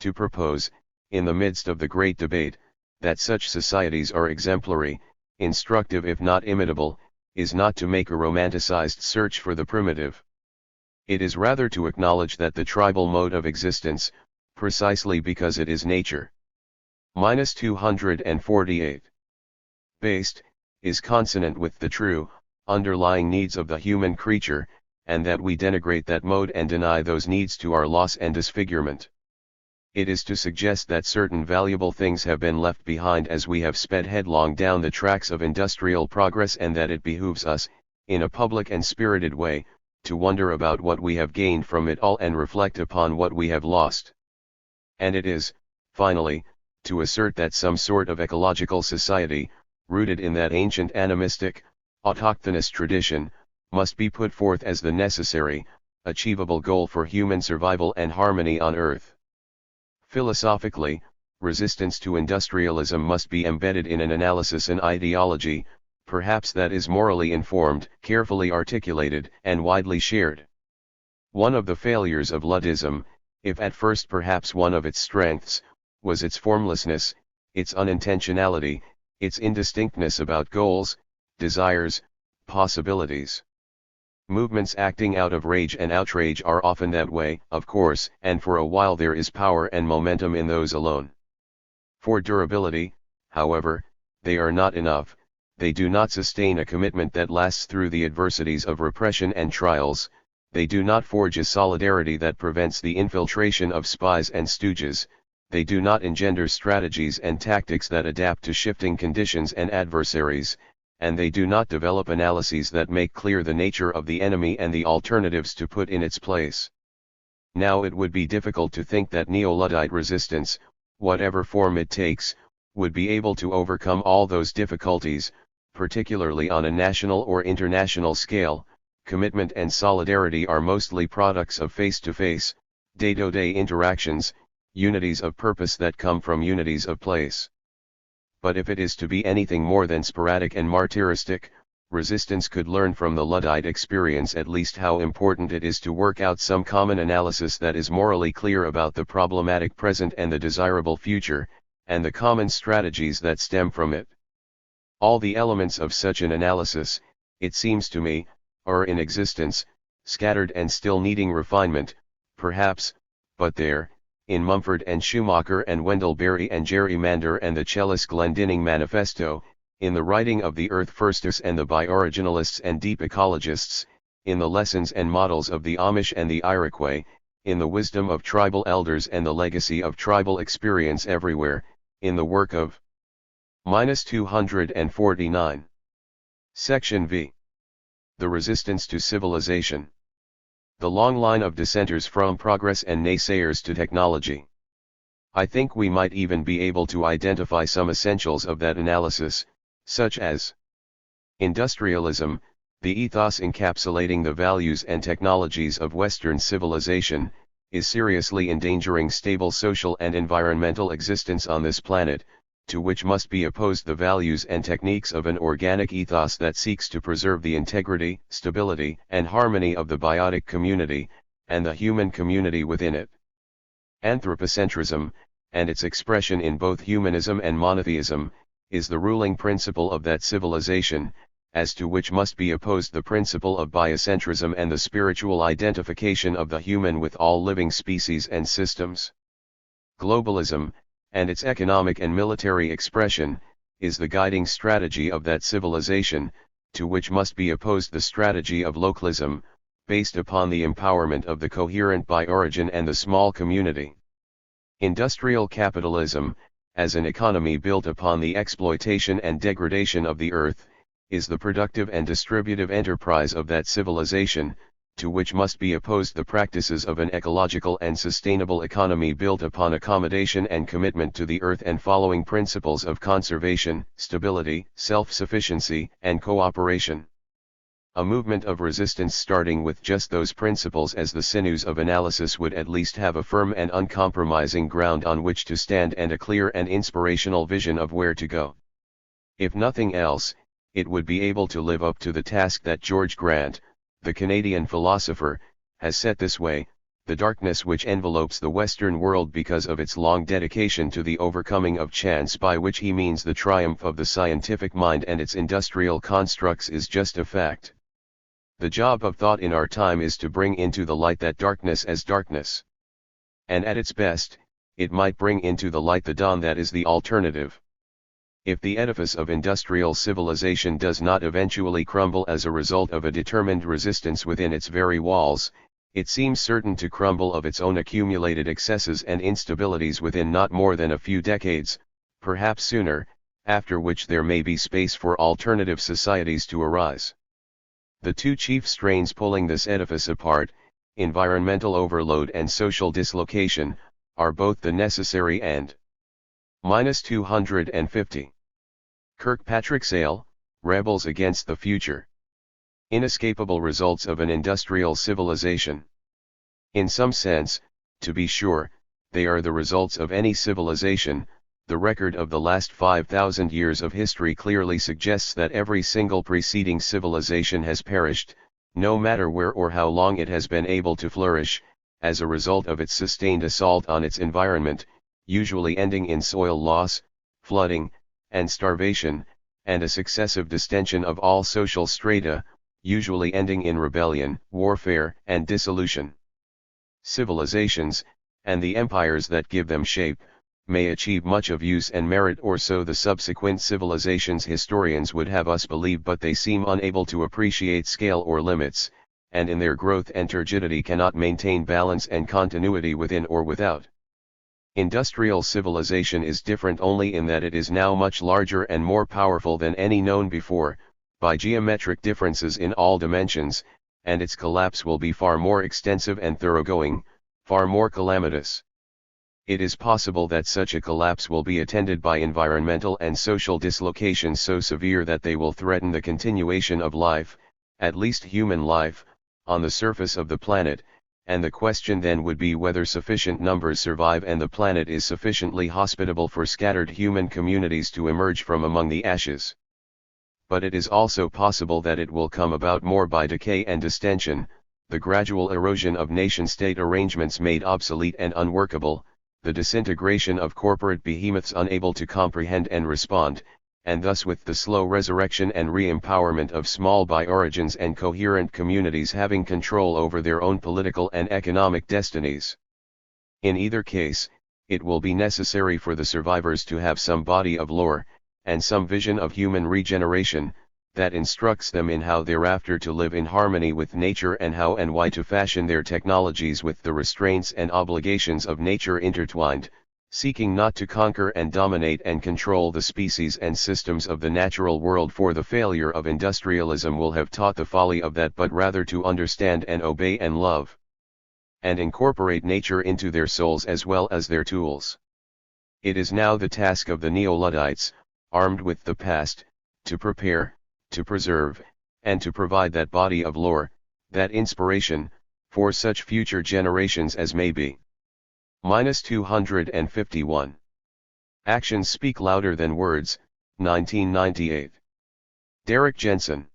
To propose, in the midst of the great debate, that such societies are exemplary, instructive if not imitable, is not to make a romanticized search for the primitive. It is rather to acknowledge that the tribal mode of existence, precisely because it is nature. 248. Based, is consonant with the true, underlying needs of the human creature, and that we denigrate that mode and deny those needs to our loss and disfigurement. It is to suggest that certain valuable things have been left behind as we have sped headlong down the tracks of industrial progress, and that it behooves us, in a public and spirited way, to wonder about what we have gained from it all and reflect upon what we have lost. And it is, finally, to assert that some sort of ecological society, rooted in that ancient animistic, autochthonous tradition, must be put forth as the necessary, achievable goal for human survival and harmony on earth. Philosophically, resistance to industrialism must be embedded in an analysis and ideology, perhaps that is morally informed, carefully articulated, and widely shared. One of the failures of Luddism, if at first perhaps one of its strengths, was its formlessness, its unintentionality, its indistinctness about goals, desires, possibilities. Movements acting out of rage and outrage are often that way, of course, and for a while there is power and momentum in those alone. For durability, however, they are not enough. They do not sustain a commitment that lasts through the adversities of repression and trials, they do not forge a solidarity that prevents the infiltration of spies and stooges, they do not engender strategies and tactics that adapt to shifting conditions and adversaries, and they do not develop analyses that make clear the nature of the enemy and the alternatives to put in its place. Now it would be difficult to think that Neo-Luddite resistance, whatever form it takes, would be able to overcome all those difficulties, particularly on a national or international scale. Commitment and solidarity are mostly products of face-to-face, day-to-day interactions, unities of purpose that come from unities of place. But if it is to be anything more than sporadic and martyristic, resistance could learn from the Luddite experience at least how important it is to work out some common analysis that is morally clear about the problematic present and the desirable future, and the common strategies that stem from it. All the elements of such an analysis, it seems to me, are in existence, scattered and still needing refinement, perhaps, but there, in Mumford and Schumacher and Wendell Berry and Jerry Mander and the Chellis Glendinning Manifesto, in the writing of the Earth Firsters and the Biooriginalists and Deep Ecologists, in the lessons and models of the Amish and the Iroquois, in the wisdom of tribal elders and the legacy of tribal experience everywhere, in the work of 249. Section V. The resistance to civilization. The long line of dissenters from progress and naysayers to technology. I think we might even be able to identify some essentials of that analysis, such as industrialism, The ethos encapsulating the values and technologies of Western civilization, is seriously endangering stable social and environmental existence on this planet, to which must be opposed the values and techniques of an organic ethos that seeks to preserve the integrity, stability, and harmony of the biotic community, and the human community within it. Anthropocentrism, and its expression in both humanism and monotheism, is the ruling principle of that civilization, as to which must be opposed the principle of biocentrism and the spiritual identification of the human with all living species and systems. Globalism, and its economic and military expression, is the guiding strategy of that civilization, to which must be opposed the strategy of localism, based upon the empowerment of the coherent by-origin and the small community. Industrial capitalism, as an economy built upon the exploitation and degradation of the earth, is the productive and distributive enterprise of that civilization, to which must be opposed the practices of an ecological and sustainable economy built upon accommodation and commitment to the earth and following principles of conservation, stability, self-sufficiency, and cooperation. A movement of resistance starting with just those principles as the sinews of analysis would at least have a firm and uncompromising ground on which to stand and a clear and inspirational vision of where to go. If nothing else, it would be able to live up to the task that George Grant, the Canadian philosopher, has set this way: the darkness which envelopes the Western world because of its long dedication to the overcoming of chance, by which he means the triumph of the scientific mind and its industrial constructs, is just a fact. The job of thought in our time is to bring into the light that darkness as darkness. And at its best, it might bring into the light the dawn that is the alternative. If the edifice of industrial civilization does not eventually crumble as a result of a determined resistance within its very walls, it seems certain to crumble of its own accumulated excesses and instabilities within not more than a few decades, perhaps sooner, after which there may be space for alternative societies to arise. The two chief strains pulling this edifice apart, environmental overload and social dislocation, are both the necessary and -250. Kirkpatrick Sale, Rebels Against the Future. Inescapable results of an industrial civilization. In some sense, to be sure, they are the results of any civilization. The record of the last 5,000 years of history clearly suggests that every single preceding civilization has perished, no matter where or how long it has been able to flourish, as a result of its sustained assault on its environment, usually ending in soil loss, flooding, and starvation, and a successive distension of all social strata, usually ending in rebellion, warfare, and dissolution. Civilizations, and the empires that give them shape, may achieve much of use and merit, or so the subsequent civilizations historians would have us believe, but they seem unable to appreciate scale or limits, and in their growth and turgidity cannot maintain balance and continuity within or without. Industrial civilization is different only in that it is now much larger and more powerful than any known before, by geometric differences in all dimensions, and its collapse will be far more extensive and thoroughgoing, far more calamitous. It is possible that such a collapse will be attended by environmental and social dislocations so severe that they will threaten the continuation of life, at least human life, on the surface of the planet, and the question then would be whether sufficient numbers survive and the planet is sufficiently hospitable for scattered human communities to emerge from among the ashes. But it is also possible that it will come about more by decay and distension, the gradual erosion of nation-state arrangements made obsolete and unworkable, the disintegration of corporate behemoths unable to comprehend and respond, and thus with the slow resurrection and re-empowerment of small by-origins and coherent communities having control over their own political and economic destinies. In either case, it will be necessary for the survivors to have some body of lore, and some vision of human regeneration, that instructs them in how thereafter to live in harmony with nature and how and why to fashion their technologies with the restraints and obligations of nature intertwined, seeking not to conquer and dominate and control the species and systems of the natural world, for the failure of industrialism will have taught the folly of that, but rather to understand and obey and love, and incorporate nature into their souls as well as their tools. It is now the task of the Neo-Luddites, armed with the past, to prepare, to preserve, and to provide that body of lore, that inspiration, for such future generations as may be. 251. Actions speak louder than words, 1998. Derek Jensen.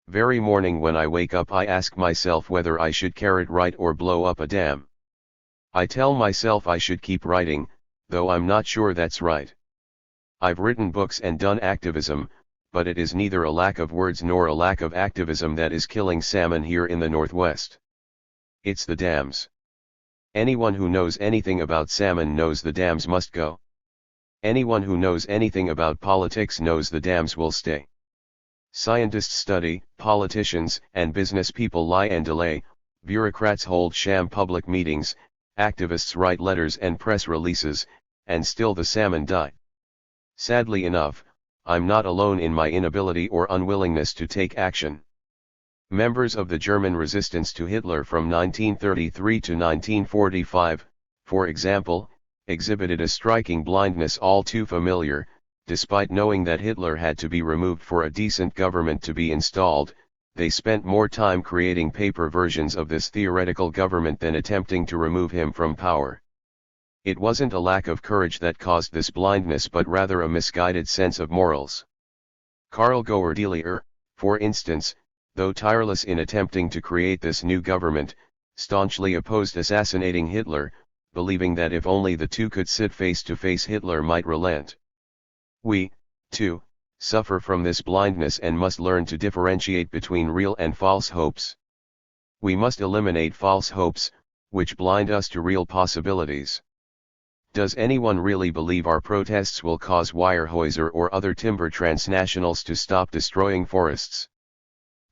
Very morning when I wake up I ask myself whether I should carrot write or blow up a dam. I tell myself I should keep writing, though I'm not sure that's right. I've written books and done activism, but it is neither a lack of words nor a lack of activism that is killing salmon here in the Northwest. It's the dams. Anyone who knows anything about salmon knows the dams must go. Anyone who knows anything about politics knows the dams will stay. Scientists study, politicians and business people lie and delay, bureaucrats hold sham public meetings, activists write letters and press releases, and still the salmon die. Sadly enough, I'm not alone in my inability or unwillingness to take action. Members of the German resistance to Hitler from 1933 to 1945, for example, exhibited a striking blindness all too familiar. Despite knowing that Hitler had to be removed for a decent government to be installed, they spent more time creating paper versions of this theoretical government than attempting to remove him from power. It wasn't a lack of courage that caused this blindness but rather a misguided sense of morals. Karl Goerdeler, for instance, though tireless in attempting to create this new government, staunchly opposed assassinating Hitler, believing that if only the two could sit face to face Hitler might relent. We, too, suffer from this blindness and must learn to differentiate between real and false hopes. We must eliminate false hopes, which blind us to real possibilities. Does anyone really believe our protests will cause Weyerhaeuser or other timber transnationals to stop destroying forests?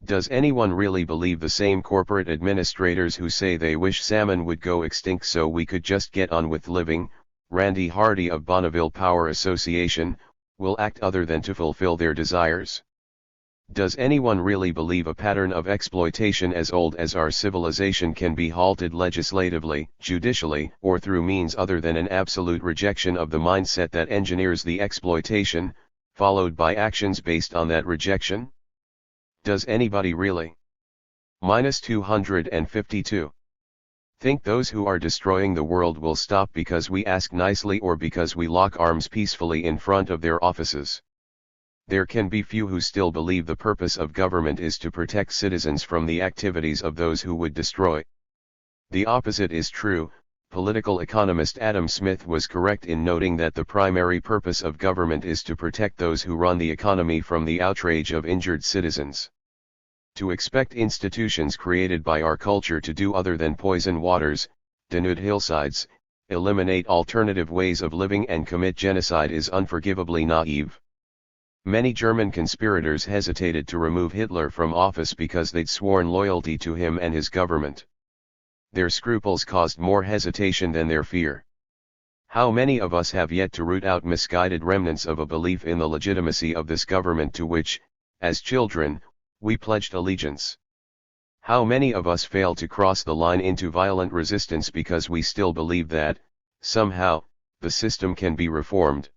Does anyone really believe the same corporate administrators who say they wish salmon would go extinct so we could just get on with living, Randy Hardy of Bonneville Power Association, will act other than to fulfill their desires? Does anyone really believe a pattern of exploitation as old as our civilization can be halted legislatively, judicially, or through means other than an absolute rejection of the mindset that engineers the exploitation, followed by actions based on that rejection? Does anybody really? 252. Think those who are destroying the world will stop because we ask nicely or because we lock arms peacefully in front of their offices? There can be few who still believe the purpose of government is to protect citizens from the activities of those who would destroy. The opposite is true. Political economist Adam Smith was correct in noting that the primary purpose of government is to protect those who run the economy from the outrage of injured citizens. To expect institutions created by our culture to do other than poison waters, denude hillsides, eliminate alternative ways of living and commit genocide is unforgivably naive. Many German conspirators hesitated to remove Hitler from office because they'd sworn loyalty to him and his government. Their scruples caused more hesitation than their fear. How many of us have yet to root out misguided remnants of a belief in the legitimacy of this government to which, as children, we pledged allegiance? How many of us fail to cross the line into violent resistance because we still believe that, somehow, the system can be reformed?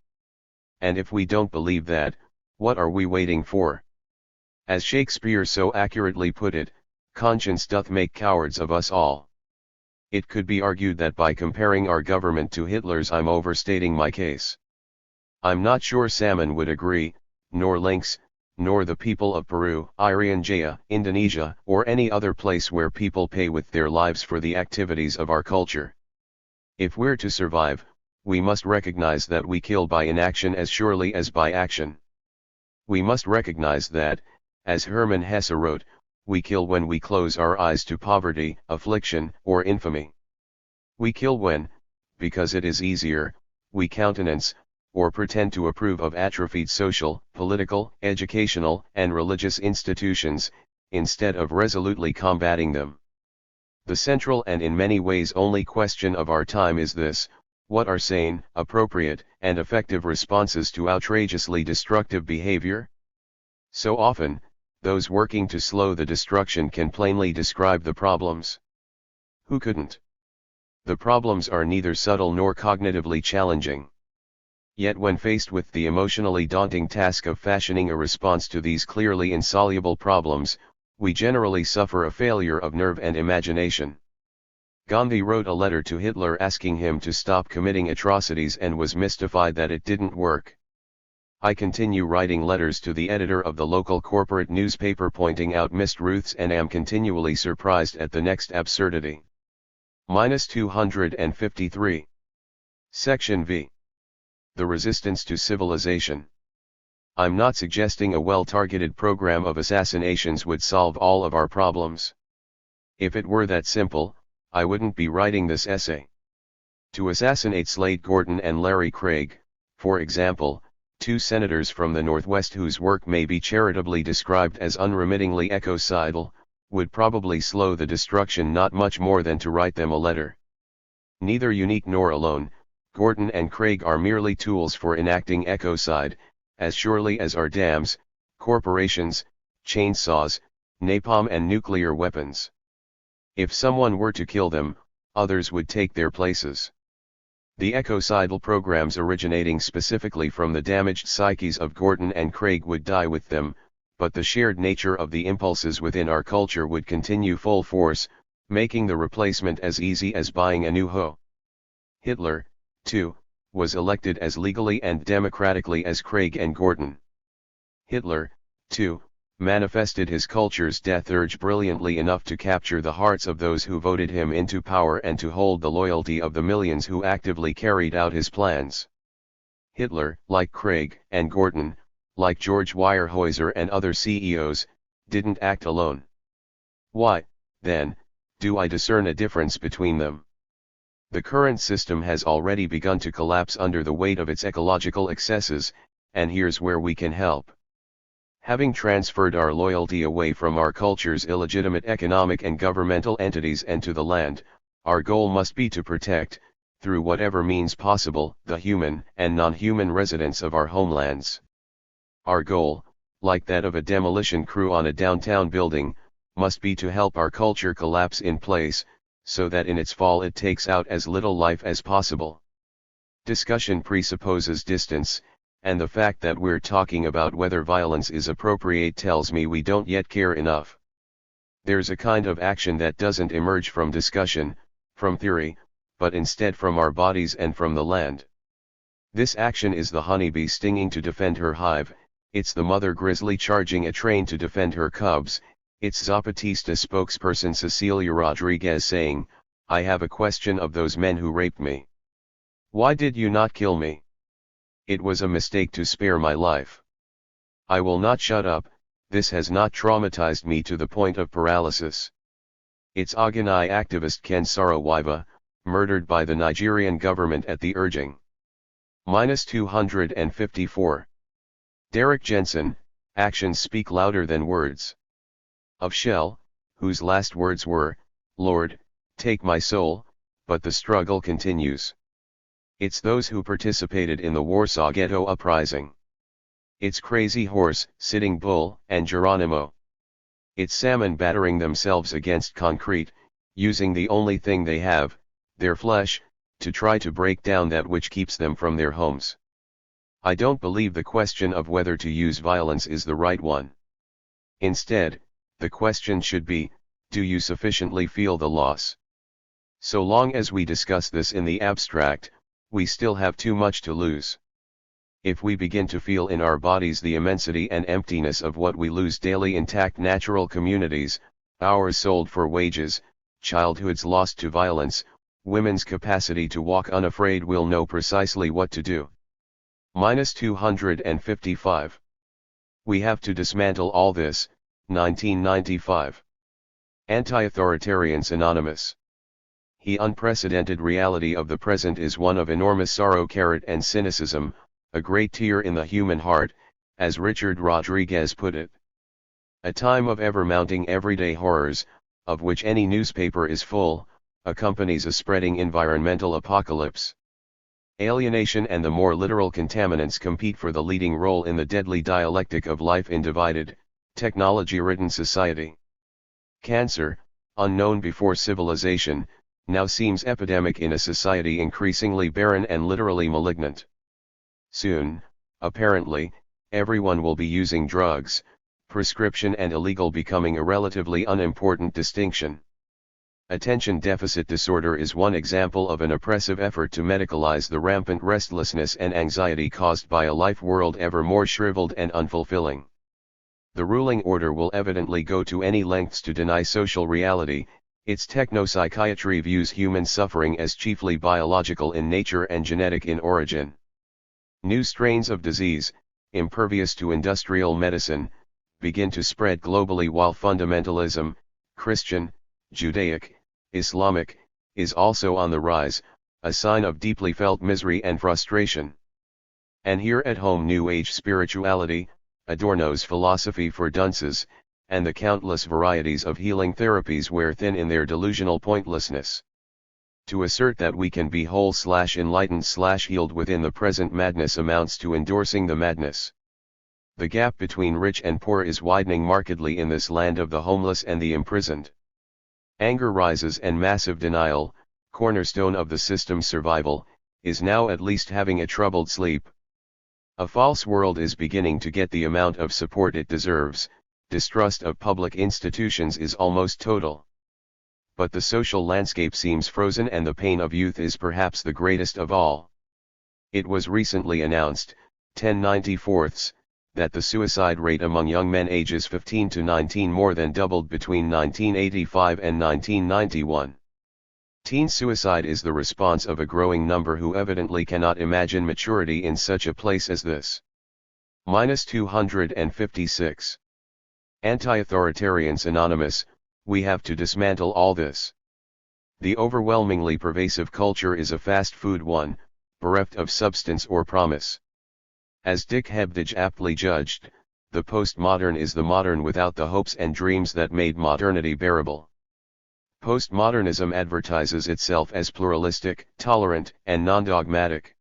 And if we don't believe that, what are we waiting for? As Shakespeare so accurately put it, conscience doth make cowards of us all. It could be argued that by comparing our government to Hitler's I'm overstating my case. I'm not sure salmon would agree, nor lynx, nor the people of Peru, Irian Jaya, Indonesia, or any other place where people pay with their lives for the activities of our culture. If we're to survive, we must recognize that we kill by inaction as surely as by action. We must recognize that, as Hermann Hesse wrote, we kill when we close our eyes to poverty, affliction, or infamy. We kill when, because it is easier, we countenance, or pretend to approve of atrophied social, political, educational, and religious institutions, instead of resolutely combating them. The central and in many ways only question of our time is this: what are sane, appropriate, and effective responses to outrageously destructive behavior? So often, those working to slow the destruction can plainly describe the problems. Who couldn't? The problems are neither subtle nor cognitively challenging. Yet when faced with the emotionally daunting task of fashioning a response to these clearly insoluble problems, we generally suffer a failure of nerve and imagination. Gandhi wrote a letter to Hitler asking him to stop committing atrocities and was mystified that it didn't work. I continue writing letters to the editor of the local corporate newspaper pointing out missed truths and am continually surprised at the next absurdity. -253. Section V. The resistance to civilization. I'm not suggesting a well-targeted program of assassinations would solve all of our problems. If it were that simple, I wouldn't be writing this essay. To assassinate Slade Gorton and Larry Craig, for example, two senators from the Northwest whose work may be charitably described as unremittingly ecocidal, would probably slow the destruction not much more than to write them a letter. Neither unique nor alone, Gorton and Craig are merely tools for enacting ecocide, as surely as are dams, corporations, chainsaws, napalm and nuclear weapons. If someone were to kill them, others would take their places. The ecocidal programs originating specifically from the damaged psyches of Gorton and Craig would die with them, but the shared nature of the impulses within our culture would continue full force, making the replacement as easy as buying a new hoe. Hitler, too, was elected as legally and democratically as Craig and Gorton. Hitler, too, manifested his culture's death urge brilliantly enough to capture the hearts of those who voted him into power and to hold the loyalty of the millions who actively carried out his plans. Hitler, like Craig and Gorton, like George Weyerhaeuser and other CEOs, didn't act alone. Why, then, do I discern a difference between them? The current system has already begun to collapse under the weight of its ecological excesses, and here's where we can help. Having transferred our loyalty away from our culture's illegitimate economic and governmental entities and to the land, our goal must be to protect, through whatever means possible, the human and non-human residents of our homelands. Our goal, like that of a demolition crew on a downtown building, must be to help our culture collapse in place, so that in its fall it takes out as little life as possible. Discussion presupposes distance, and the fact that we're talking about whether violence is appropriate tells me we don't yet care enough. There's a kind of action that doesn't emerge from discussion, from theory, but instead from our bodies and from the land. This action is the honeybee stinging to defend her hive, it's the mother grizzly charging a train to defend her cubs, it's Zapatista spokesperson Cecilia Rodriguez saying, "I have a question of those men who raped me. Why did you not kill me? It was a mistake to spare my life. I will not shut up, this has not traumatized me to the point of paralysis." It's Ogoni activist Ken Saro-Wiwa, murdered by the Nigerian government at the urging. -254. Derek Jensen, actions speak louder than words. Of Shell, whose last words were, "Lord, take my soul," but the struggle continues. It's those who participated in the Warsaw Ghetto Uprising. It's Crazy Horse, Sitting Bull, and Geronimo. It's salmon battering themselves against concrete, using the only thing they have, their flesh, to try to break down that which keeps them from their homes. I don't believe the question of whether to use violence is the right one. Instead, the question should be, do you sufficiently feel the loss? So long as we discuss this in the abstract, we still have too much to lose. If we begin to feel in our bodies the immensity and emptiness of what we lose daily, intact natural communities, hours sold for wages, childhoods lost to violence, women's capacity to walk unafraid, we'll know precisely what to do. -255. We have to dismantle all this. 1995. Anti-Authoritarians Anonymous. The unprecedented reality of the present is one of enormous sorrow and cynicism, a great tear in the human heart, as Richard Rodriguez put it. A time of ever-mounting everyday horrors, of which any newspaper is full, accompanies a spreading environmental apocalypse. Alienation and the more literal contaminants compete for the leading role in the deadly dialectic of life in divided, technology-ridden society. Cancer, unknown before civilization, now seems epidemic in a society increasingly barren and literally malignant. Soon, apparently, everyone will be using drugs, prescription and illegal becoming a relatively unimportant distinction. Attention deficit disorder is one example of an oppressive effort to medicalize the rampant restlessness and anxiety caused by a life world ever more shriveled and unfulfilling. The ruling order will evidently go to any lengths to deny social reality. Its technopsychiatry views human suffering as chiefly biological in nature and genetic in origin. New strains of disease, impervious to industrial medicine, begin to spread globally while fundamentalism, Christian, Judaic, Islamic, is also on the rise, a sign of deeply felt misery and frustration. And here at home New Age spirituality, Adorno's philosophy for dunces, and the countless varieties of healing therapies wear thin in their delusional pointlessness. To assert that we can be whole/enlightened/healed within the present madness amounts to endorsing the madness. The gap between rich and poor is widening markedly in this land of the homeless and the imprisoned. Anger rises and massive denial, cornerstone of the system's survival, is now at least having a troubled sleep. A false world is beginning to get the amount of support it deserves, distrust of public institutions is almost total. But the social landscape seems frozen and the pain of youth is perhaps the greatest of all. It was recently announced, 10/94, that the suicide rate among young men ages 15 to 19 more than doubled between 1985 and 1991. Teen suicide is the response of a growing number who evidently cannot imagine maturity in such a place as this. -256. Anti-authoritarians Anonymous, we have to dismantle all this. The overwhelmingly pervasive culture is a fast food one, bereft of substance or promise. As Dick Hebdige aptly judged, the postmodern is the modern without the hopes and dreams that made modernity bearable. Postmodernism advertises itself as pluralistic, tolerant, and non-dogmatic.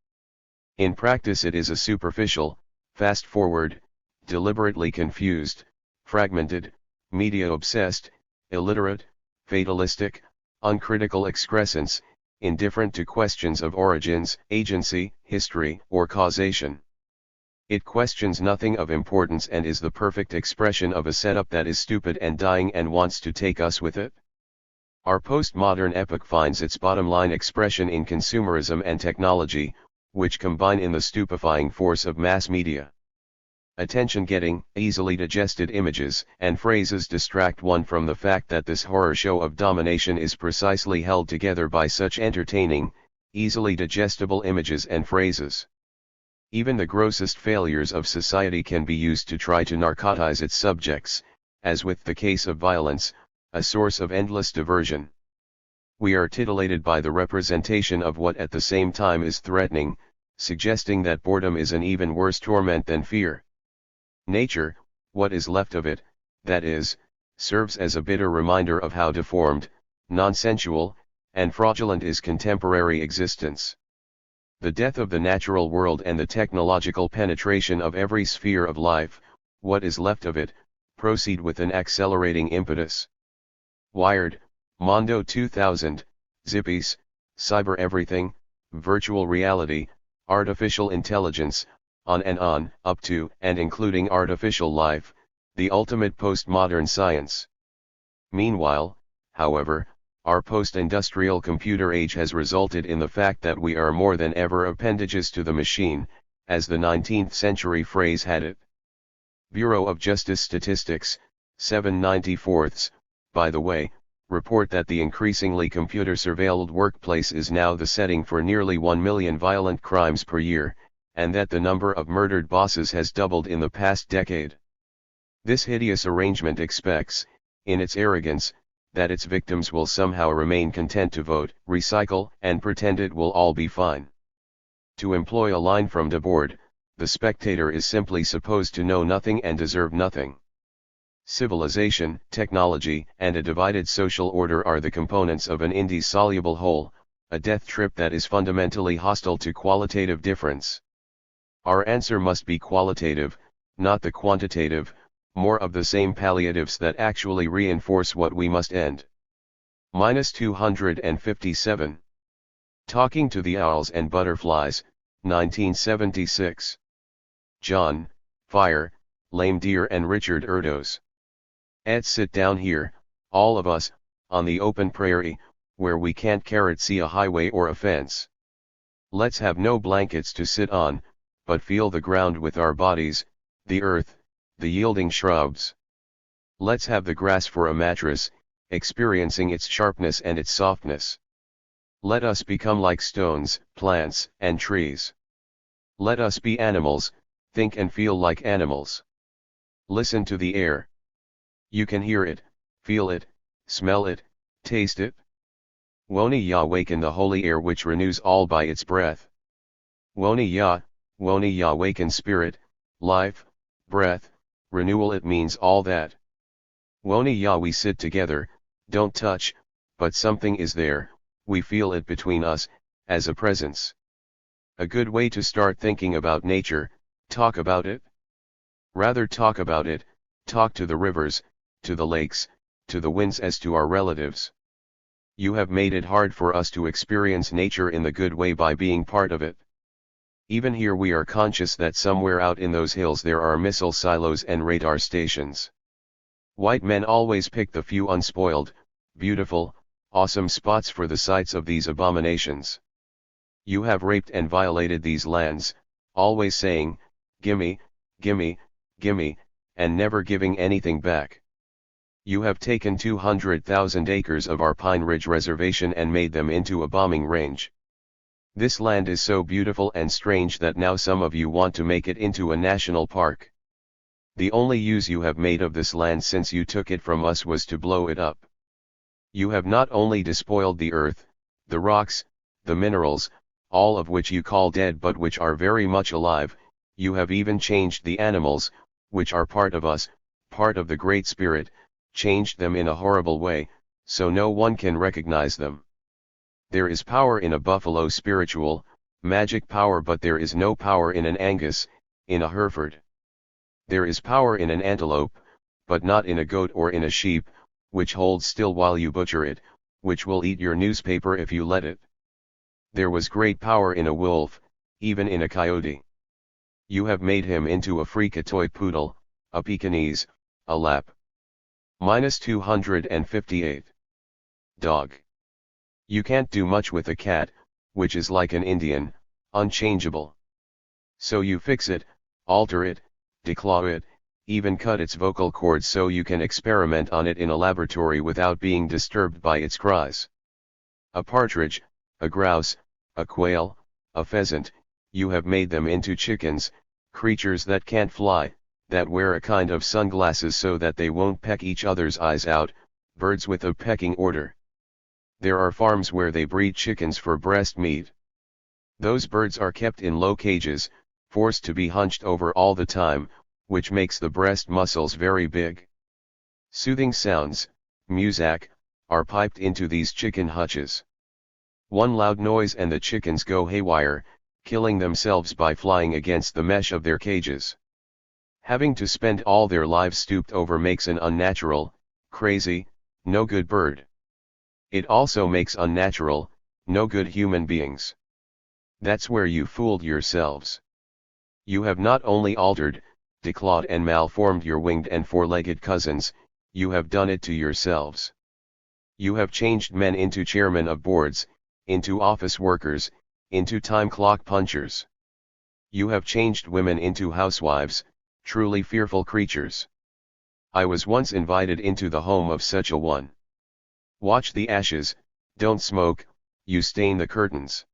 In practice it is a superficial, fast-forward, deliberately confused, fragmented, media-obsessed, illiterate, fatalistic, uncritical excrescence, indifferent to questions of origins, agency, history, or causation. It questions nothing of importance and is the perfect expression of a setup that is stupid and dying and wants to take us with it. Our postmodern epoch finds its bottom-line expression in consumerism and technology, which combine in the stupefying force of mass media. Attention-getting, easily digested images and phrases distract one from the fact that this horror show of domination is precisely held together by such entertaining, easily digestible images and phrases. Even the grossest failures of society can be used to try to narcotize its subjects, as with the case of violence, a source of endless diversion. We are titillated by the representation of what at the same time is threatening, suggesting that boredom is an even worse torment than fear. Nature, what is left of it, that is, serves as a bitter reminder of how deformed, nonsensual, and fraudulent is contemporary existence. The death of the natural world and the technological penetration of every sphere of life, what is left of it, proceed with an accelerating impetus. Wired, Mondo 2000, Zippies, Cyber Everything, Virtual Reality, Artificial Intelligence, on and on, up to and including artificial life, the ultimate postmodern science. Meanwhile, however, our post-industrial computer age has resulted in the fact that we are more than ever appendages to the machine, as the 19th century phrase had it. Bureau of Justice Statistics, 7/94, by the way, report that the increasingly computer-surveilled workplace is now the setting for nearly 1 million violent crimes per year, and that the number of murdered bosses has doubled in the past decade. This hideous arrangement expects, in its arrogance, that its victims will somehow remain content to vote, recycle, and pretend it will all be fine. To employ a line from Debord, the spectator is simply supposed to know nothing and deserve nothing. Civilization, technology, and a divided social order are the components of an indissoluble whole, a death trip that is fundamentally hostile to qualitative difference. Our answer must be qualitative, not the quantitative, more of the same palliatives that actually reinforce what we must end. -257. Talking to the owls and butterflies, 1976. John, Fire, Lame Deer and Richard Erdos. Ed, sit down here, all of us, on the open prairie, where we can't see a highway or a fence. Let's have no blankets to sit on, but feel the ground with our bodies, the earth, the yielding shrubs. Let's have the grass for a mattress, experiencing its sharpness and its softness. Let us become like stones, plants, and trees. Let us be animals, think and feel like animals. Listen to the air. You can hear it, feel it, smell it, taste it. Woni ya waken the holy air which renews all by its breath. Woni ya waken spirit, life, breath, renewal, it means all that. Woni ya we sit together, don't touch, but something is there, we feel it between us, as a presence. A good way to start thinking about nature, talk about it. Rather talk about it, talk to the rivers, to the lakes, to the winds as to our relatives. You have made it hard for us to experience nature in the good way by being part of it. Even here we are conscious that somewhere out in those hills there are missile silos and radar stations. White men always pick the few unspoiled, beautiful, awesome spots for the sites of these abominations. You have raped and violated these lands, always saying, gimme, gimme, gimme, and never giving anything back. You have taken 200,000 acres of our Pine Ridge Reservation and made them into a bombing range. This land is so beautiful and strange that now some of you want to make it into a national park. The only use you have made of this land since you took it from us was to blow it up. You have not only despoiled the earth, the rocks, the minerals, all of which you call dead but which are very much alive, you have even changed the animals, which are part of us, part of the Great Spirit, changed them in a horrible way, so no one can recognize them. There is power in a buffalo, spiritual, magic power, but there is no power in an Angus, in a Hereford. There is power in an antelope, but not in a goat or in a sheep, which holds still while you butcher it, which will eat your newspaper if you let it. There was great power in a wolf, even in a coyote. You have made him into a freak, a toy poodle, a Pekingese, a lap. -258. Dog. You can't do much with a cat, which is like an Indian, unchangeable. So you fix it, alter it, declaw it, even cut its vocal cords so you can experiment on it in a laboratory without being disturbed by its cries. A partridge, a grouse, a quail, a pheasant, you have made them into chickens, creatures that can't fly, that wear a kind of sunglasses so that they won't peck each other's eyes out, birds with a pecking order. There are farms where they breed chickens for breast meat. Those birds are kept in low cages, forced to be hunched over all the time, which makes the breast muscles very big. Soothing sounds, music, are piped into these chicken hutches. One loud noise and the chickens go haywire, killing themselves by flying against the mesh of their cages. Having to spend all their lives stooped over makes an unnatural, crazy, no good bird. It also makes unnatural, no good human beings. That's where you fooled yourselves. You have not only altered, declawed and malformed your winged and four-legged cousins, you have done it to yourselves. You have changed men into chairmen of boards, into office workers, into time clock punchers. You have changed women into housewives, truly fearful creatures. I was once invited into the home of such a one. Watch the ashes, don't smoke, you stain the curtains.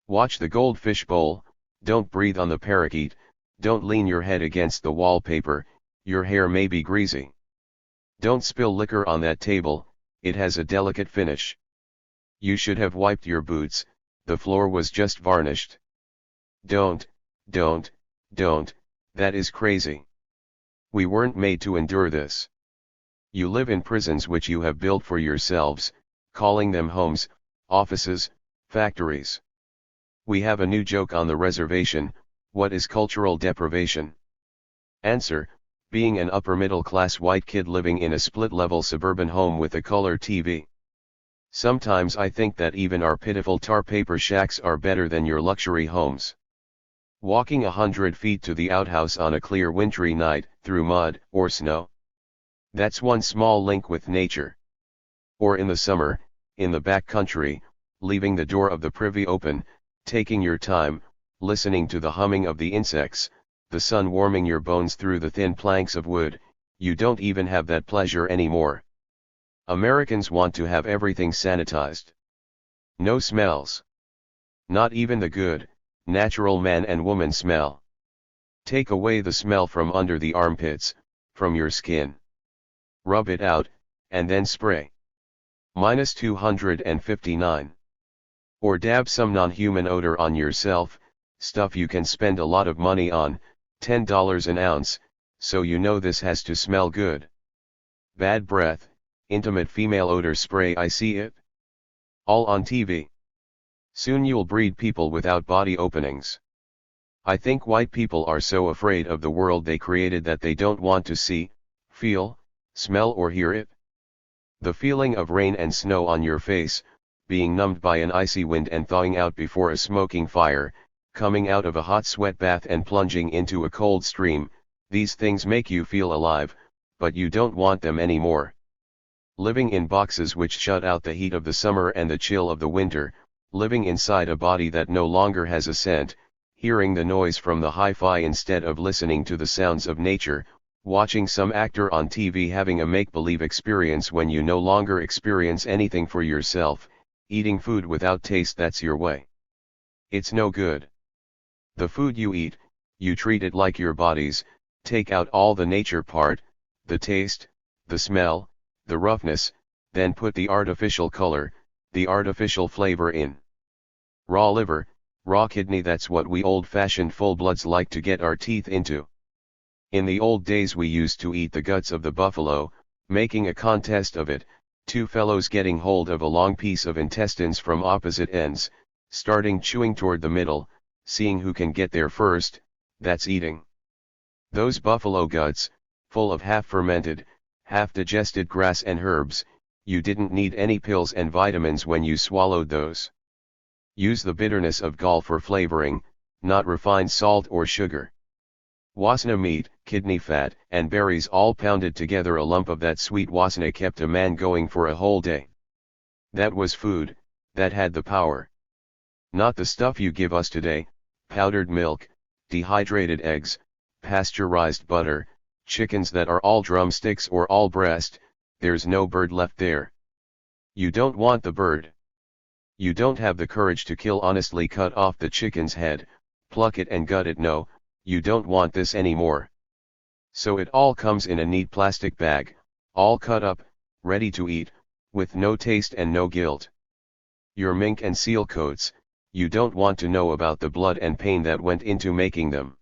Watch the goldfish bowl, don't breathe on the parakeet, don't lean your head against the wallpaper, your hair may be greasy. Don't spill liquor on that table, it has a delicate finish. You should have wiped your boots, the floor was just varnished. Don't, that is crazy. We weren't made to endure this. You live in prisons which you have built for yourselves, calling them homes, offices, factories. We have a new joke on the reservation. What is cultural deprivation? Answer: being an upper-middle-class white kid living in a split-level suburban home with a color TV. Sometimes I think that even our pitiful tar paper shacks are better than your luxury homes. Walking 100 feet to the outhouse on a clear wintry night, through mud or snow. That's one small link with nature. Or in the summer, in the back country, leaving the door of the privy open, taking your time, listening to the humming of the insects, the sun warming your bones through the thin planks of wood. You don't even have that pleasure anymore. Americans want to have everything sanitized. No smells. Not even the good, natural man and woman smell. Take away the smell from under the armpits, from your skin. Rub it out, and then spray. -259. Or dab some non-human odor on yourself, stuff you can spend a lot of money on, $10 an ounce, so you know this has to smell good. Bad breath, intimate female odor spray, I see it. All on TV. Soon you'll breed people without body openings. I think white people are so afraid of the world they created that they don't want to see, feel, smell or hear it. The feeling of rain and snow on your face, being numbed by an icy wind and thawing out before a smoking fire, coming out of a hot sweat bath and plunging into a cold stream, these things make you feel alive, but you don't want them anymore. Living in boxes which shut out the heat of the summer and the chill of the winter, living inside a body that no longer has a scent, hearing the noise from the hi-fi instead of listening to the sounds of nature, watching some actor on TV having a make-believe experience when you no longer experience anything for yourself, eating food without taste that's your way. It's no good. The food you eat, you treat it like your body's, take out all the nature part, the taste, the smell, the roughness, then put the artificial color, the artificial flavor in. Raw liver, raw kidney, that's what we old-fashioned full-bloods like to get our teeth into. In the old days we used to eat the guts of the buffalo, making a contest of it, two fellows getting hold of a long piece of intestines from opposite ends, starting chewing toward the middle, seeing who can get there first, that's eating. Those buffalo guts, full of half-fermented, half-digested grass and herbs, you didn't need any pills and vitamins when you swallowed those. Use the bitterness of gall for flavoring, not refined salt or sugar. Wasna meat, kidney fat, and berries all pounded together, a lump of that sweet wasna kept a man going for a whole day. That was food, that had the power. Not the stuff you give us today, powdered milk, dehydrated eggs, pasteurized butter, chickens that are all drumsticks or all breast, there's no bird left there. You don't want the bird. You don't have the courage to kill, honestly cut off the chicken's head, pluck it and gut it. No, you don't want this anymore. So it all comes in a neat plastic bag, all cut up, ready to eat, with no taste and no guilt. Your mink and seal coats, you don't want to know about the blood and pain that went into making them.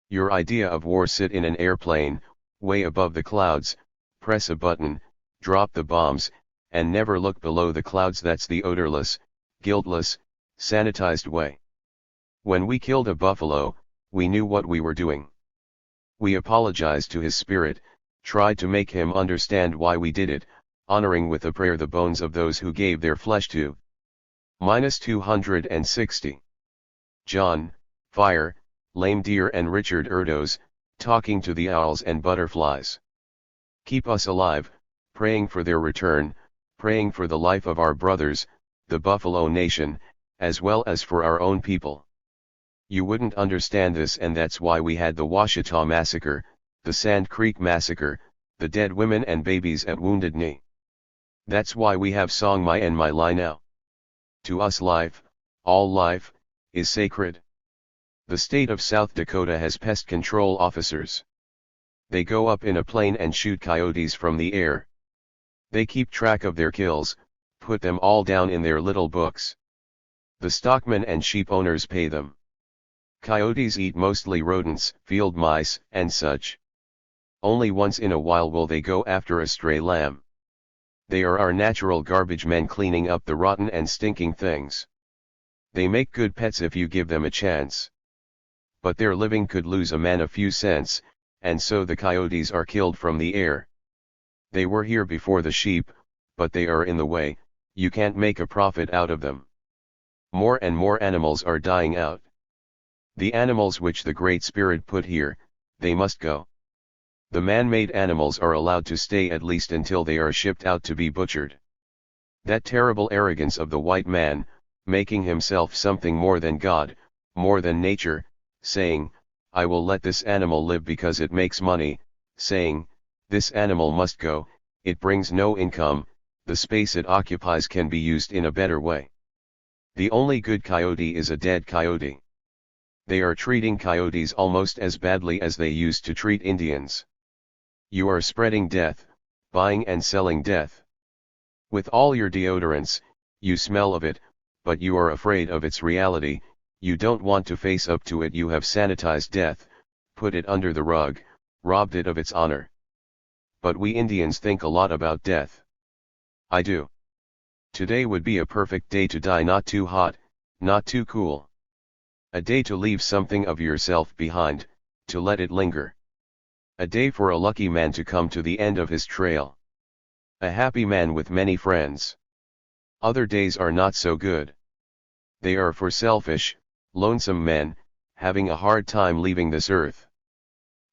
Your idea of war: sit in an airplane, way above the clouds, press a button, drop the bombs, and never look below the clouds. That's the odorless, guiltless, sanitized way. When we killed a buffalo, we knew what we were doing. We apologized to his spirit, tried to make him understand why we did it, honoring with a prayer the bones of those who gave their flesh to. -260. John, Fire, Lame Deer and Richard Erdos, talking to the owls and butterflies. Keep us alive, praying for their return, praying for the life of our brothers, the Buffalo Nation, as well as for our own people. You wouldn't understand this, and that's why we had the Washita Massacre, the Sand Creek Massacre, the dead women and babies at Wounded Knee. That's why we have Song My and My Lai now. To us life, all life, is sacred. The state of South Dakota has pest control officers. They go up in a plane and shoot coyotes from the air. They keep track of their kills, put them all down in their little books. The stockmen and sheep owners pay them. Coyotes eat mostly rodents, field mice, and such. Only once in a while will they go after a stray lamb. They are our natural garbage men, cleaning up the rotten and stinking things. They make good pets if you give them a chance. But their living could lose a man a few cents, and so the coyotes are killed from the air. They were here before the sheep, but they are in the way, you can't make a profit out of them. More and more animals are dying out. The animals which the Great Spirit put here, they must go. The man-made animals are allowed to stay at least until they are shipped out to be butchered. That terrible arrogance of the white man, making himself something more than God, more than nature, saying, I will let this animal live because it makes money, saying, this animal must go, it brings no income, the space it occupies can be used in a better way. The only good coyote is a dead coyote. They are treating coyotes almost as badly as they used to treat Indians. You are spreading death, buying and selling death. With all your deodorants, you smell of it, but you are afraid of its reality, you don't want to face up to it. You have sanitized death, put it under the rug, robbed it of its honor. But we Indians think a lot about death. I do. Today would be a perfect day to die, not too hot, not too cool. A day to leave something of yourself behind, to let it linger. A day for a lucky man to come to the end of his trail. A happy man with many friends. Other days are not so good. They are for selfish, lonesome men, having a hard time leaving this earth.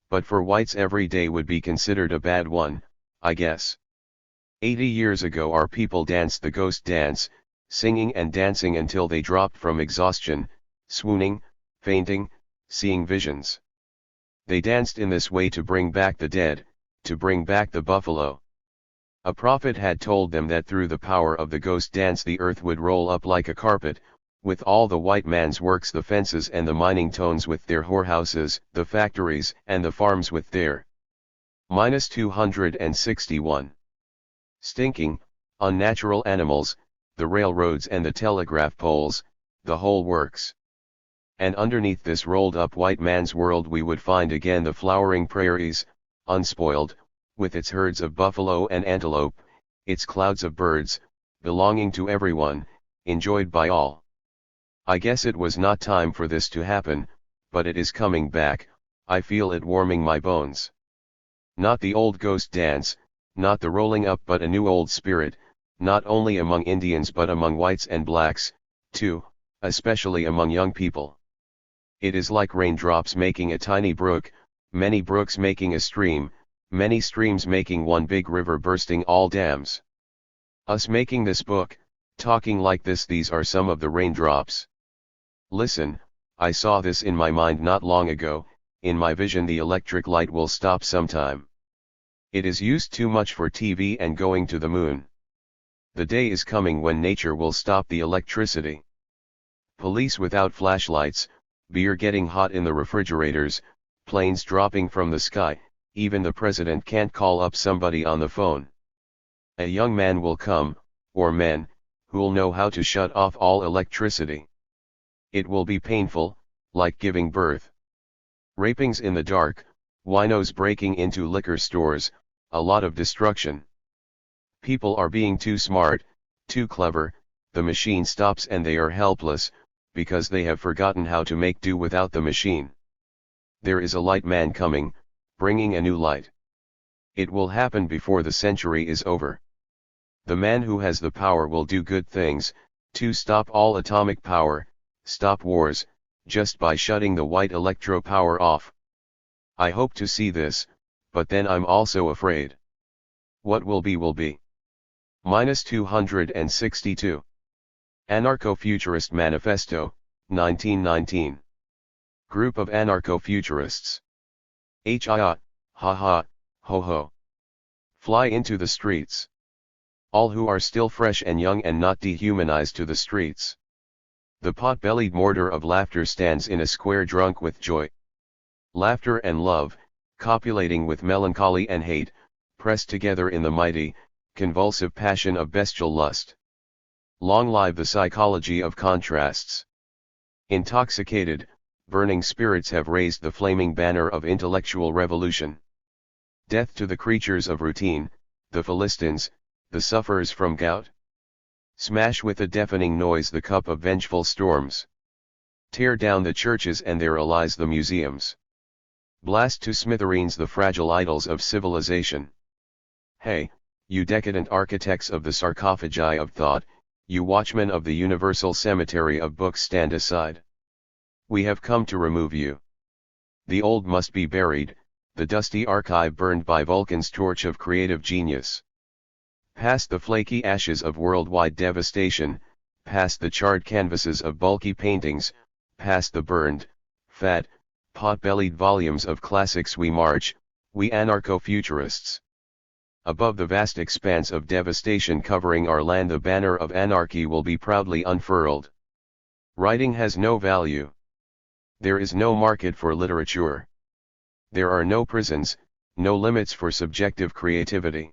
But for whites every day would be considered a bad one, I guess. 80 years ago our people danced the ghost dance, singing and dancing until they dropped from exhaustion, swooning, fainting, seeing visions. They danced in this way to bring back the dead, to bring back the buffalo. A prophet had told them that through the power of the ghost dance the earth would roll up like a carpet, with all the white man's works, the fences and the mining towns with their whorehouses, the factories and the farms with their -261 stinking, unnatural animals, the railroads and the telegraph poles, the whole works. And underneath this rolled up white man's world we would find again the flowering prairies, unspoiled, with its herds of buffalo and antelope, its clouds of birds, belonging to everyone, enjoyed by all. I guess it was not time for this to happen, but it is coming back, I feel it warming my bones. Not the old ghost dance, not the rolling up, but a new old spirit, not only among Indians but among whites and blacks, too, especially among young people. It is like raindrops making a tiny brook, many brooks making a stream, many streams making one big river, bursting all dams. Us making this book, talking like this, these are some of the raindrops. Listen, I saw this in my mind not long ago. In my vision the electric light will stop sometime. It is used too much for TV and going to the moon. The day is coming when nature will stop the electricity. Police without flashlights, beer getting hot in the refrigerators, planes dropping from the sky, even the president can't call up somebody on the phone. A young man will come, or men, who'll know how to shut off all electricity. It will be painful, like giving birth. Rapings in the dark, winos breaking into liquor stores, a lot of destruction. People are being too smart, too clever, the machine stops and they are helpless, because they have forgotten how to make do without the machine. There is a light man coming, bringing a new light. It will happen before the century is over. The man who has the power will do good things, to stop all atomic power, stop wars, just by shutting the white electro power off. I hope to see this, but then I'm also afraid. What will be will be. -262. Anarcho-Futurist Manifesto, 1919. Group of Anarcho-Futurists. Ha ha, ho ho. Fly into the streets. All who are still fresh and young and not dehumanized to the streets. The pot-bellied mortar of laughter stands in a square drunk with joy. Laughter and love, copulating with melancholy and hate, pressed together in the mighty, convulsive passion of bestial lust. Long live the psychology of contrasts. Intoxicated, burning spirits have raised the flaming banner of intellectual revolution. Death to the creatures of routine, the Philistines, the sufferers from gout. Smash with a deafening noise the cup of vengeful storms. Tear down the churches and their allies the museums. Blast to smithereens the fragile idols of civilization. Hey, you decadent architects of the sarcophagi of thought, you watchmen of the universal cemetery of books, stand aside. We have come to remove you. The old must be buried, the dusty archive burned by Vulcan's torch of creative genius. Past the flaky ashes of worldwide devastation, past the charred canvases of bulky paintings, past the burned, fat, pot-bellied volumes of classics we march, we anarcho-futurists. Above the vast expanse of devastation covering our land, the banner of anarchy will be proudly unfurled. Writing has no value. There is no market for literature. There are no prisons, no limits for subjective creativity.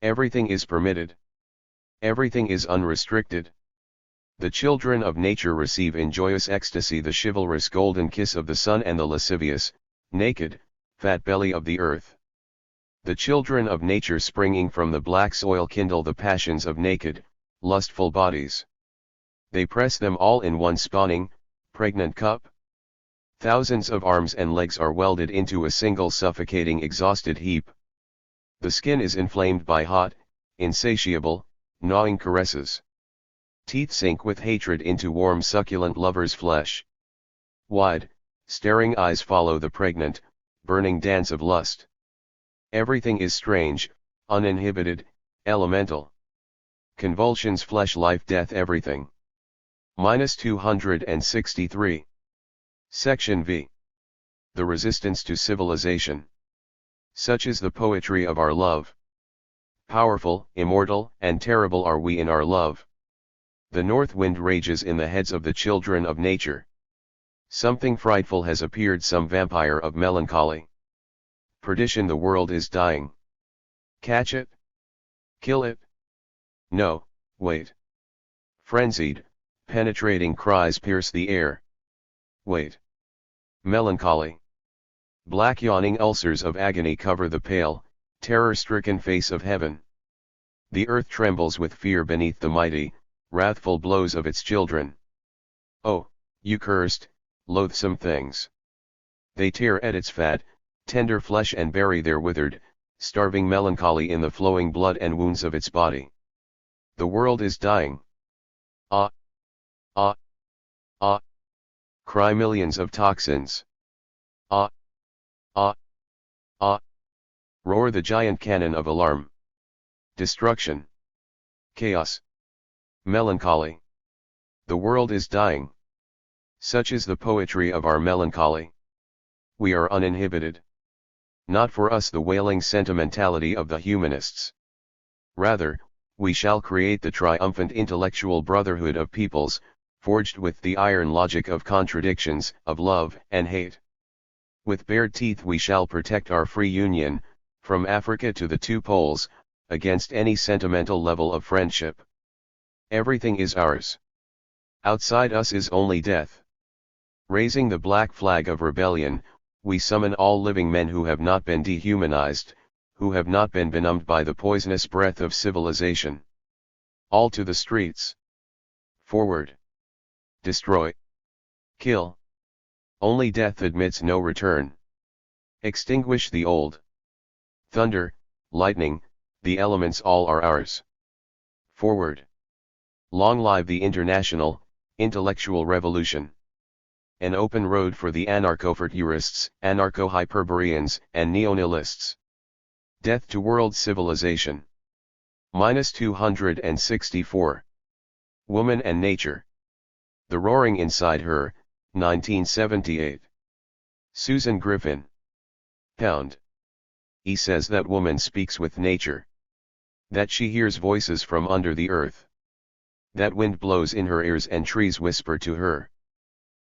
Everything is permitted. Everything is unrestricted. The children of nature receive in joyous ecstasy the chivalrous golden kiss of the sun and the lascivious, naked, fat belly of the earth. The children of nature springing from the black soil kindle the passions of naked, lustful bodies. They press them all in one spawning, pregnant cup. Thousands of arms and legs are welded into a single suffocating exhausted heap. The skin is inflamed by hot, insatiable, gnawing caresses. Teeth sink with hatred into warm succulent lovers' flesh. Wide, staring eyes follow the pregnant, burning dance of lust. Everything is strange, uninhibited, elemental. Convulsions, flesh, life, death, everything. -263. Section V. The resistance to civilization. Such is the poetry of our love. Powerful, immortal, and terrible are we in our love. The north wind rages in the heads of the children of nature. Something frightful has appeared, some vampire of melancholy. Perdition, the world is dying. Catch it? Kill it? No, wait. Frenzied, penetrating cries pierce the air. Wait. Melancholy. Black yawning ulcers of agony cover the pale, terror-stricken face of heaven. The earth trembles with fear beneath the mighty, wrathful blows of its children. Oh, you cursed, loathsome things! They tear at its fat, tender flesh and bury their withered, starving melancholy in the flowing blood and wounds of its body. The world is dying. Ah! Ah! Ah! Cry millions of toxins. Ah! Ah! Ah! Roar the giant cannon of alarm. Destruction. Chaos. Melancholy. The world is dying. Such is the poetry of our melancholy. We are uninhibited. Not for us the wailing sentimentality of the humanists. Rather, we shall create the triumphant intellectual brotherhood of peoples, forged with the iron logic of contradictions, of love and hate. With bared teeth we shall protect our free union, from Africa to the two poles, against any sentimental level of friendship. Everything is ours. Outside us is only death. Raising the black flag of rebellion, we summon all living men who have not been dehumanized, who have not been benumbed by the poisonous breath of civilization. All to the streets. Forward. Destroy. Kill. Only death admits no return. Extinguish the old. Thunder, lightning, the elements all are ours. Forward. Long live the international, intellectual revolution. An open road for the anarcho-futurists, anarcho-hyperboreans, and neonihilists. Death to world civilization. -264. Woman and Nature. The Roaring Inside Her, 1978. Susan Griffin. Pound. He says that woman speaks with nature. That she hears voices from under the earth. That wind blows in her ears and trees whisper to her.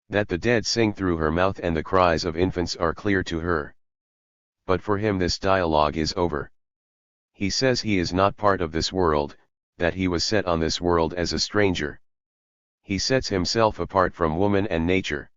That the dead sing through her mouth and the cries of infants are clear to her. But for him this dialogue is over. He says he is not part of this world, that he was set on this world as a stranger. He sets himself apart from woman and nature.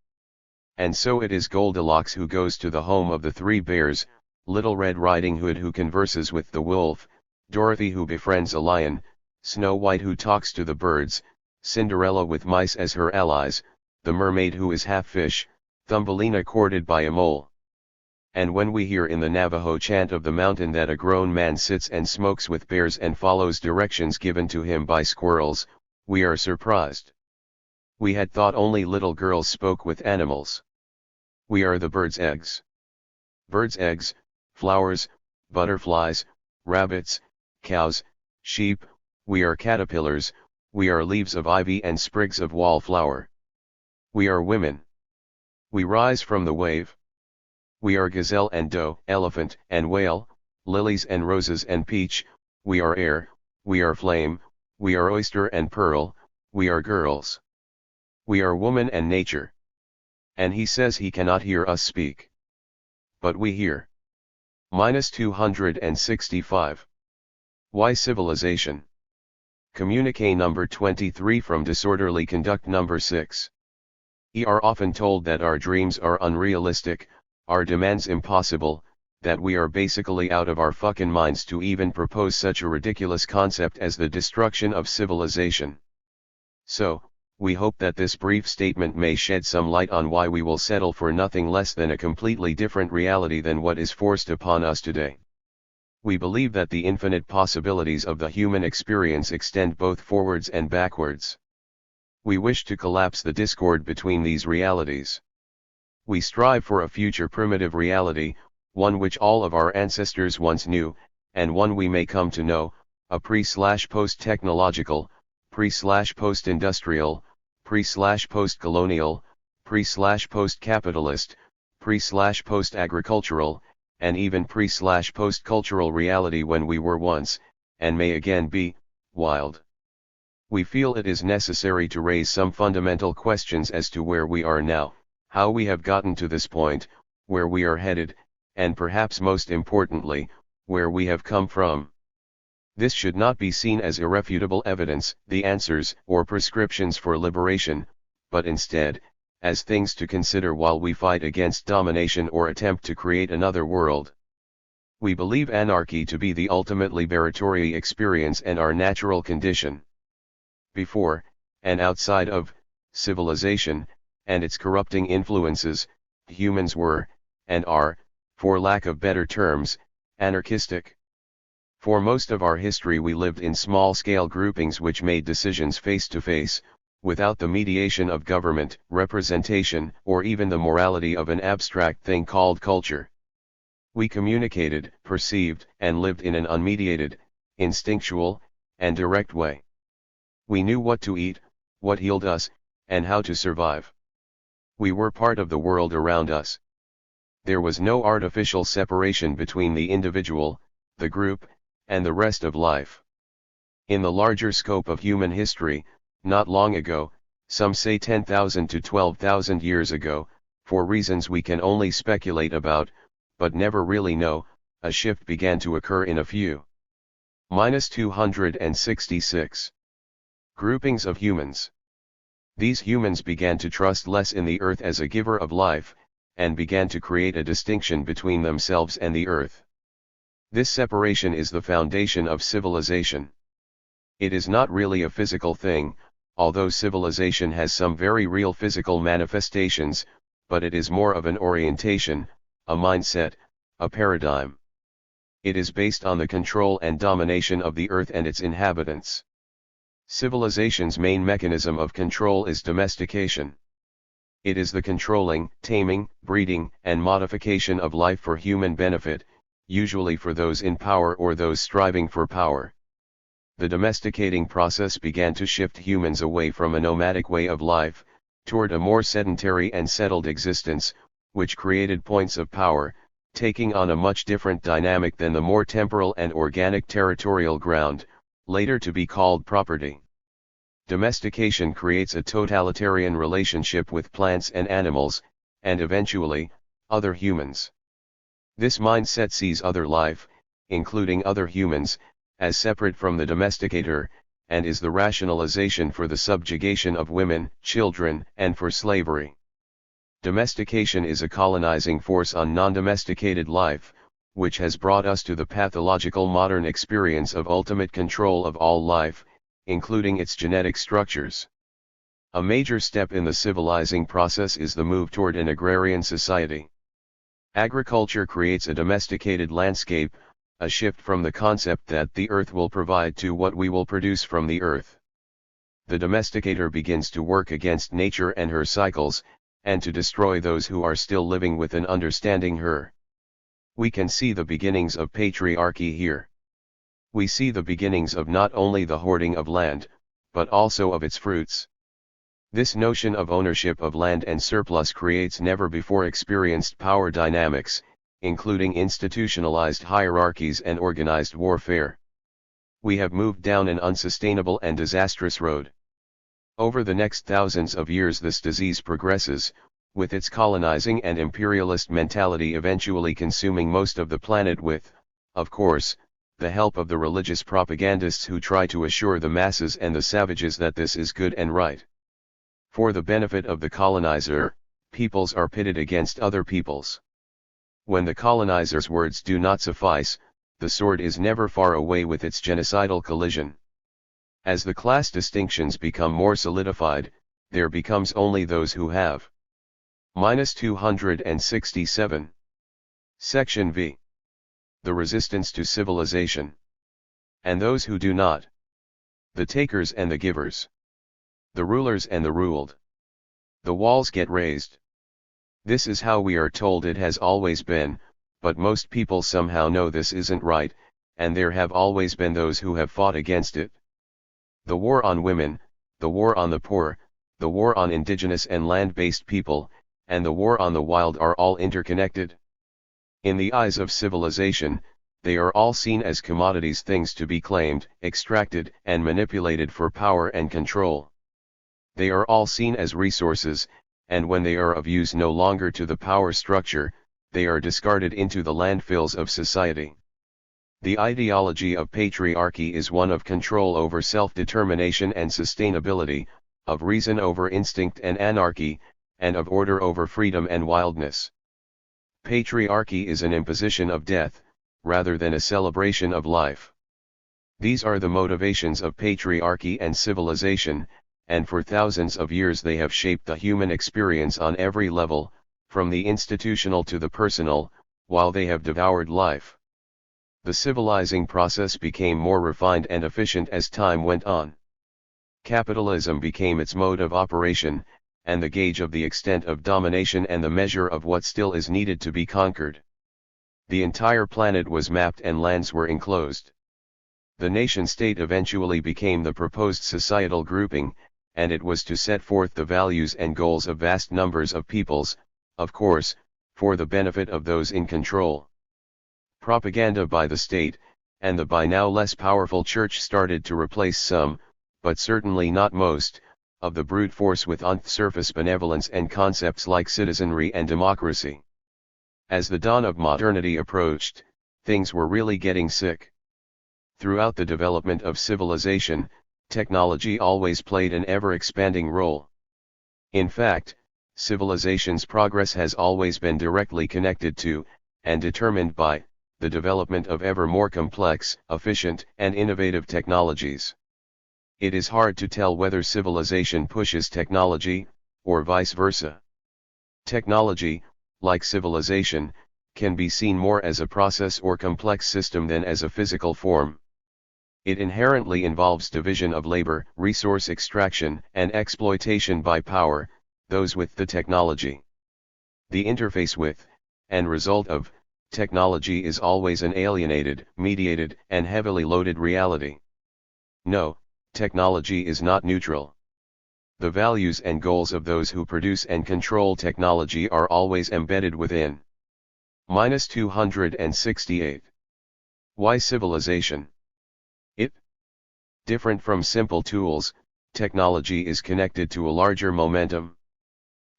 And so it is Goldilocks who goes to the home of the three bears, Little Red Riding Hood who converses with the wolf, Dorothy who befriends a lion, Snow White who talks to the birds, Cinderella with mice as her allies, the mermaid who is half fish, Thumbelina courted by a mole. And when we hear in the Navajo chant of the mountain that a grown man sits and smokes with bears and follows directions given to him by squirrels, we are surprised. We had thought only little girls spoke with animals. We are the birds' eggs. Birds' eggs, flowers, butterflies, rabbits, cows, sheep, we are caterpillars, we are leaves of ivy and sprigs of wallflower. We are women. We rise from the wave. We are gazelle and doe, elephant and whale, lilies and roses and peach, we are air, we are flame, we are oyster and pearl, we are girls. We are woman and nature. And he says he cannot hear us speak. But we hear. -265. Why civilization? Communique number 23 from Disorderly Conduct number 6. We are often told that our dreams are unrealistic, our demands impossible, that we are basically out of our fucking minds to even propose such a ridiculous concept as the destruction of civilization. So, we hope that this brief statement may shed some light on why we will settle for nothing less than a completely different reality than what is forced upon us today. We believe that the infinite possibilities of the human experience extend both forwards and backwards. We wish to collapse the discord between these realities. We strive for a future primitive reality, one which all of our ancestors once knew, and one we may come to know, a pre/post-technological, pre/post-industrial, pre/post-colonial, pre/post-capitalist, pre/post-agricultural, and even pre/post-cultural reality when we were once, and may again be, wild. We feel it is necessary to raise some fundamental questions as to where we are now, how we have gotten to this point, where we are headed, and perhaps most importantly, where we have come from. This should not be seen as irrefutable evidence, the answers or prescriptions for liberation, but instead, as things to consider while we fight against domination or attempt to create another world. We believe anarchy to be the ultimate liberatory experience and our natural condition. Before, and outside of, civilization, and its corrupting influences, humans were, and are, for lack of better terms, anarchistic. For most of our history we lived in small-scale groupings which made decisions face-to-face, without the mediation of government, representation, or even the morality of an abstract thing called culture. We communicated, perceived, and lived in an unmediated, instinctual, and direct way. We knew what to eat, what healed us, and how to survive. We were part of the world around us. There was no artificial separation between the individual, the group, and the rest of life. In the larger scope of human history, not long ago, some say 10,000 to 12,000 years ago, for reasons we can only speculate about, but never really know, a shift began to occur in a few. -266. Groupings of humans. These humans began to trust less in the earth as a giver of life, and began to create a distinction between themselves and the earth. This separation is the foundation of civilization. It is not really a physical thing, although civilization has some very real physical manifestations, but it is more of an orientation, a mindset, a paradigm. It is based on the control and domination of the earth and its inhabitants. Civilization's main mechanism of control is domestication. It is the controlling, taming, breeding, and modification of life for human benefit, usually for those in power or those striving for power. The domesticating process began to shift humans away from a nomadic way of life, toward a more sedentary and settled existence, which created points of power, taking on a much different dynamic than the more temporal and organic territorial ground, later to be called property. Domestication creates a totalitarian relationship with plants and animals, and eventually, other humans. This mindset sees other life, including other humans, as separate from the domesticator, and is the rationalization for the subjugation of women, children, and for slavery. Domestication is a colonizing force on non-domesticated life, which has brought us to the pathological modern experience of ultimate control of all life, including its genetic structures. A major step in the civilizing process is the move toward an agrarian society. Agriculture creates a domesticated landscape, a shift from the concept that the earth will provide to what we will produce from the earth. the domesticator begins to work against nature and her cycles, and to destroy those who are still living with and understanding her. We can see the beginnings of patriarchy here. We see the beginnings of not only the hoarding of land, but also of its fruits. This notion of ownership of land and surplus creates never-before experienced power dynamics, including institutionalized hierarchies and organized warfare. We have moved down an unsustainable and disastrous road. Over the next thousands of years this disease progresses, with its colonizing and imperialist mentality eventually consuming most of the planet with, of course, the help of the religious propagandists who try to assure the masses and the savages that this is good and right. For the benefit of the colonizer, peoples are pitted against other peoples. When the colonizer's words do not suffice, the sword is never far away with its genocidal collision. As the class distinctions become more solidified, there becomes only those who have. -267. Section V. The resistance to civilization. And those who do not. The takers and the givers. The rulers and the ruled. The walls get raised. This is how we are told it has always been, but most people somehow know this isn't right, and there have always been those who have fought against it. The war on women, the war on the poor, the war on indigenous and land-based people, and the war on the wild are all interconnected. In the eyes of civilization, they are all seen as commodities, things to be claimed, extracted, and manipulated for power and control. They are all seen as resources, and when they are of use no longer to the power structure, they are discarded into the landfills of society. The ideology of patriarchy is one of control over self-determination and sustainability, of reason over instinct and anarchy, and of order over freedom and wildness. Patriarchy is an imposition of death, rather than a celebration of life. These are the motivations of patriarchy and civilization, and for thousands of years they have shaped the human experience on every level, from the institutional to the personal, while they have devoured life. The civilizing process became more refined and efficient as time went on. Capitalism became its mode of operation, and the gauge of the extent of domination and the measure of what still is needed to be conquered. The entire planet was mapped and lands were enclosed. The nation-state eventually became the proposed societal grouping, and it was to set forth the values and goals of vast numbers of peoples, of course, for the benefit of those in control. Propaganda by the state, and the by now less powerful church started to replace some, but certainly not most, of the brute force with on-the-surface benevolence and concepts like citizenry and democracy. As the dawn of modernity approached, things were really getting sick. Throughout the development of civilization, technology always played an ever-expanding role. In fact, civilization's progress has always been directly connected to, and determined by, the development of ever more complex, efficient, and innovative technologies. It is hard to tell whether civilization pushes technology, or vice versa. Technology, like civilization, can be seen more as a process or complex system than as a physical form. It inherently involves division of labor, resource extraction, and exploitation by power, those with the technology. The interface with, and result of, technology is always an alienated, mediated, and heavily loaded reality. No, technology is not neutral. The values and goals of those who produce and control technology are always embedded within. -268. Why civilization? Different from simple tools, technology is connected to a larger momentum.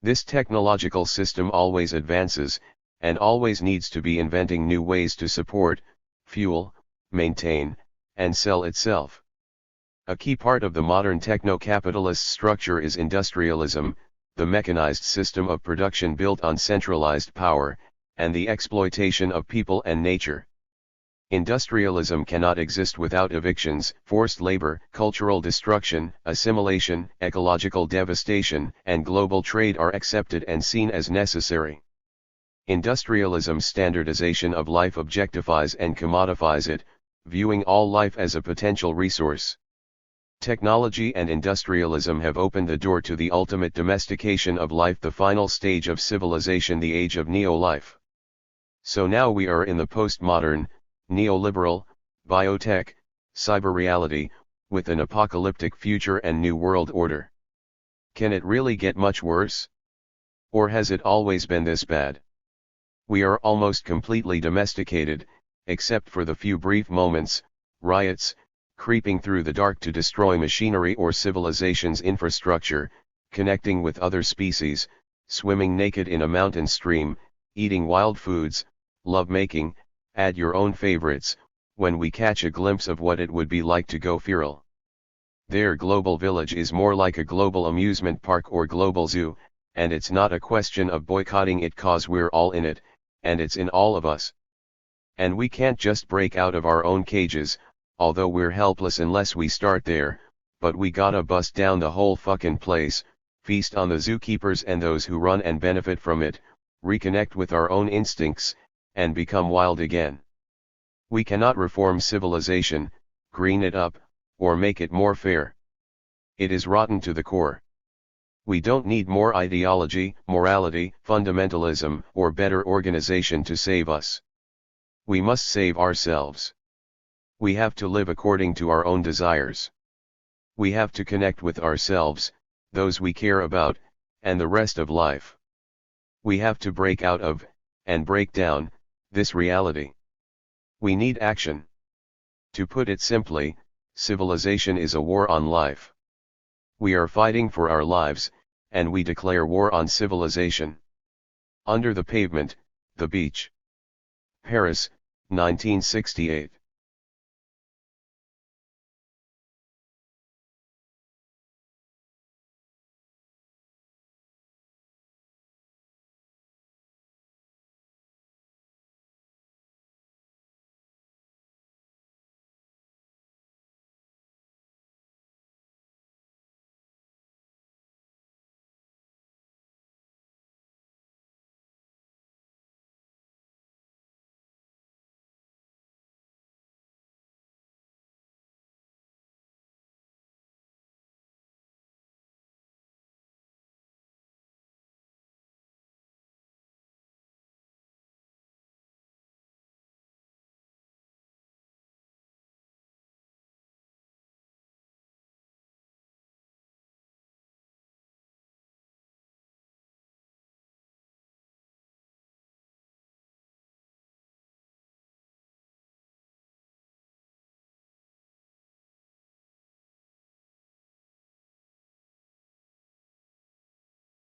This technological system always advances, and always needs to be inventing new ways to support, fuel, maintain, and sell itself. A key part of the modern techno-capitalist structure is industrialism, the mechanized system of production built on centralized power, and the exploitation of people and nature. Industrialism cannot exist without evictions, forced labor, cultural destruction, assimilation, ecological devastation, and global trade are accepted and seen as necessary. Industrialism's standardization of life objectifies and commodifies it, viewing all life as a potential resource. Technology and industrialism have opened the door to the ultimate domestication of life, the final stage of civilization, the age of neo-life. So now we are in the postmodern, neoliberal, biotech, cyber reality, with an apocalyptic future and new world order. Can it really get much worse? Or has it always been this bad? We are almost completely domesticated, except for the few brief moments, riots, creeping through the dark to destroy machinery or civilization's infrastructure, connecting with other species, swimming naked in a mountain stream, eating wild foods, love-making, add your own favorites, when we catch a glimpse of what it would be like to go feral. Their global village is more like a global amusement park or global zoo, and it's not a question of boycotting it cause we're all in it, and it's in all of us. And we can't just break out of our own cages, although we're helpless unless we start there, but we gotta bust down the whole fucking place, feast on the zookeepers and those who run and benefit from it, reconnect with our own instincts, and become wild again. We cannot reform civilization, green it up, or make it more fair. It is rotten to the core. We don't need more ideology, morality, fundamentalism, or better organization to save us. We must save ourselves. We have to live according to our own desires. We have to connect with ourselves, those we care about, and the rest of life. We have to break out of, and break down, this reality. We need action. To put it simply, civilization is a war on life. We are fighting for our lives, and we declare war on civilization. Under the Pavement, The Beach. Paris, 1968.